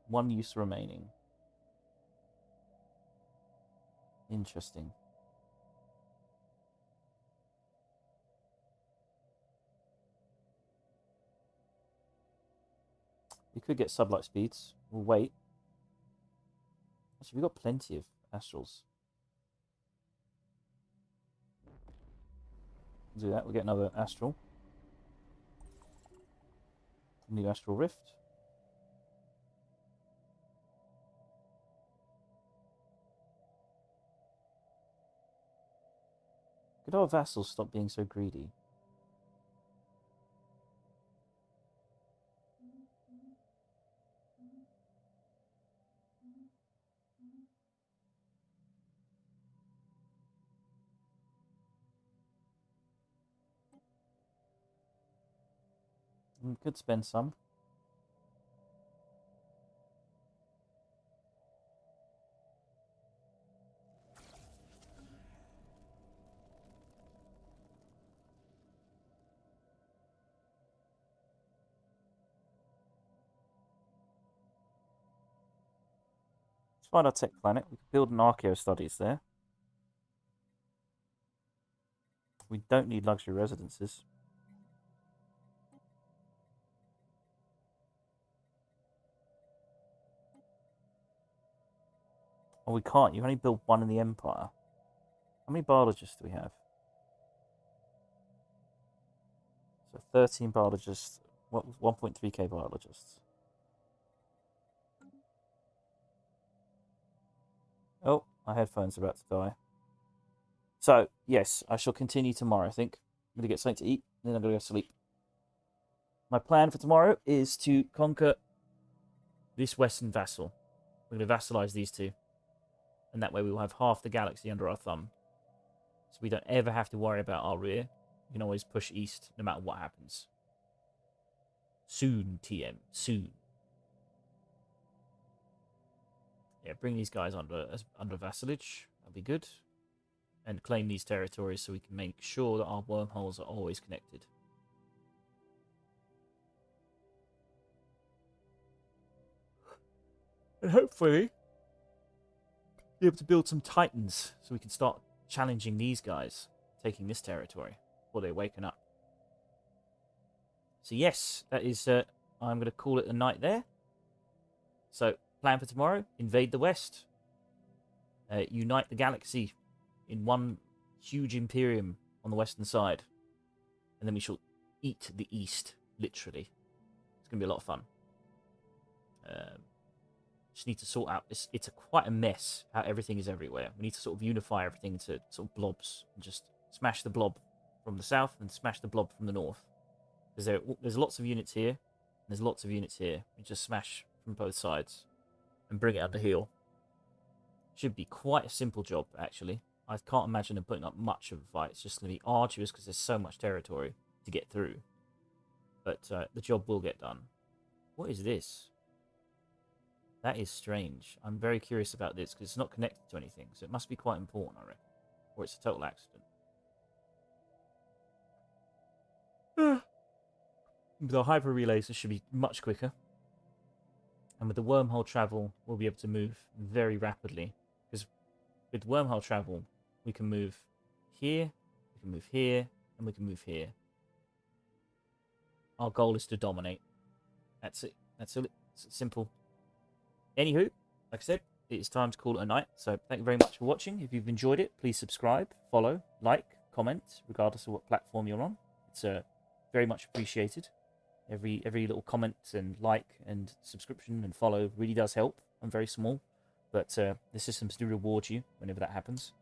one use remaining. Interesting. We could get sublight speeds. We'll wait. Actually, we've got plenty of astrals. We'll do that. We'll get another astral. New astral rift. Could our vassals stop being so greedy? We could spend some. Let's find our tech planet. We could build an archaeo studies there. We don't need luxury residences. Oh, we can't. You can only build one in the Empire. How many biologists do we have? So 13 biologists. What was 1.3k biologists? Oh, my headphones are about to die. So, yes, I shall continue tomorrow, I think. I'm going to get something to eat, then I'm going to go to sleep. My plan for tomorrow is to conquer this western vassal. We're going to vassalize these two. And that way we will have half the galaxy under our thumb. So we don't ever have to worry about our rear. We can always push east no matter what happens. Soon, TM. Soon. Yeah, bring these guys under vassalage. That'll be good. And claim these territories so we can make sure that our wormholes are always connected. And hopefully be able to build some titans so we can start challenging these guys, taking this territory before they're waking up. So yes, that is, I'm going to call it a night there. So, plan for tomorrow, invade the West. Unite the galaxy in one huge imperium on the western side. And then we shall eat the East, literally. It's going to be a lot of fun. Just need to sort out, it's quite a mess how everything is everywhere. We need to sort of unify everything into sort of blobs. And just smash the blob from the south and smash the blob from the north. Because there's lots of units here, and there's lots of units here. We just smash from both sides and bring it under heel. Should be quite a simple job, actually. I can't imagine them putting up much of a fight. It's just going to be arduous because there's so much territory to get through. But the job will get done. What is this? That is strange. I'm very curious about this because it's not connected to anything. So it must be quite important, I reckon. Or it's a total accident. With our hyper relays, this should be much quicker. And with the wormhole travel, we'll be able to move very rapidly. Because with wormhole travel, we can move here, we can move here, and we can move here. Our goal is to dominate. That's it. That's it. It's simple. Anywho, like I said, it is time to call it a night. So thank you very much for watching. If you've enjoyed it, please subscribe, follow, like, comment, regardless of what platform you're on. It's very much appreciated. Every little comment and like and subscription and follow really does help. I'm very small, but the systems do reward you whenever that happens.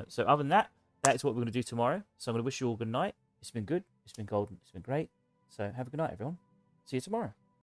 So other than that, that is what we're going to do tomorrow. So I'm going to wish you all good night. It's been good. It's been golden. It's been great. So have a good night, everyone. See you tomorrow.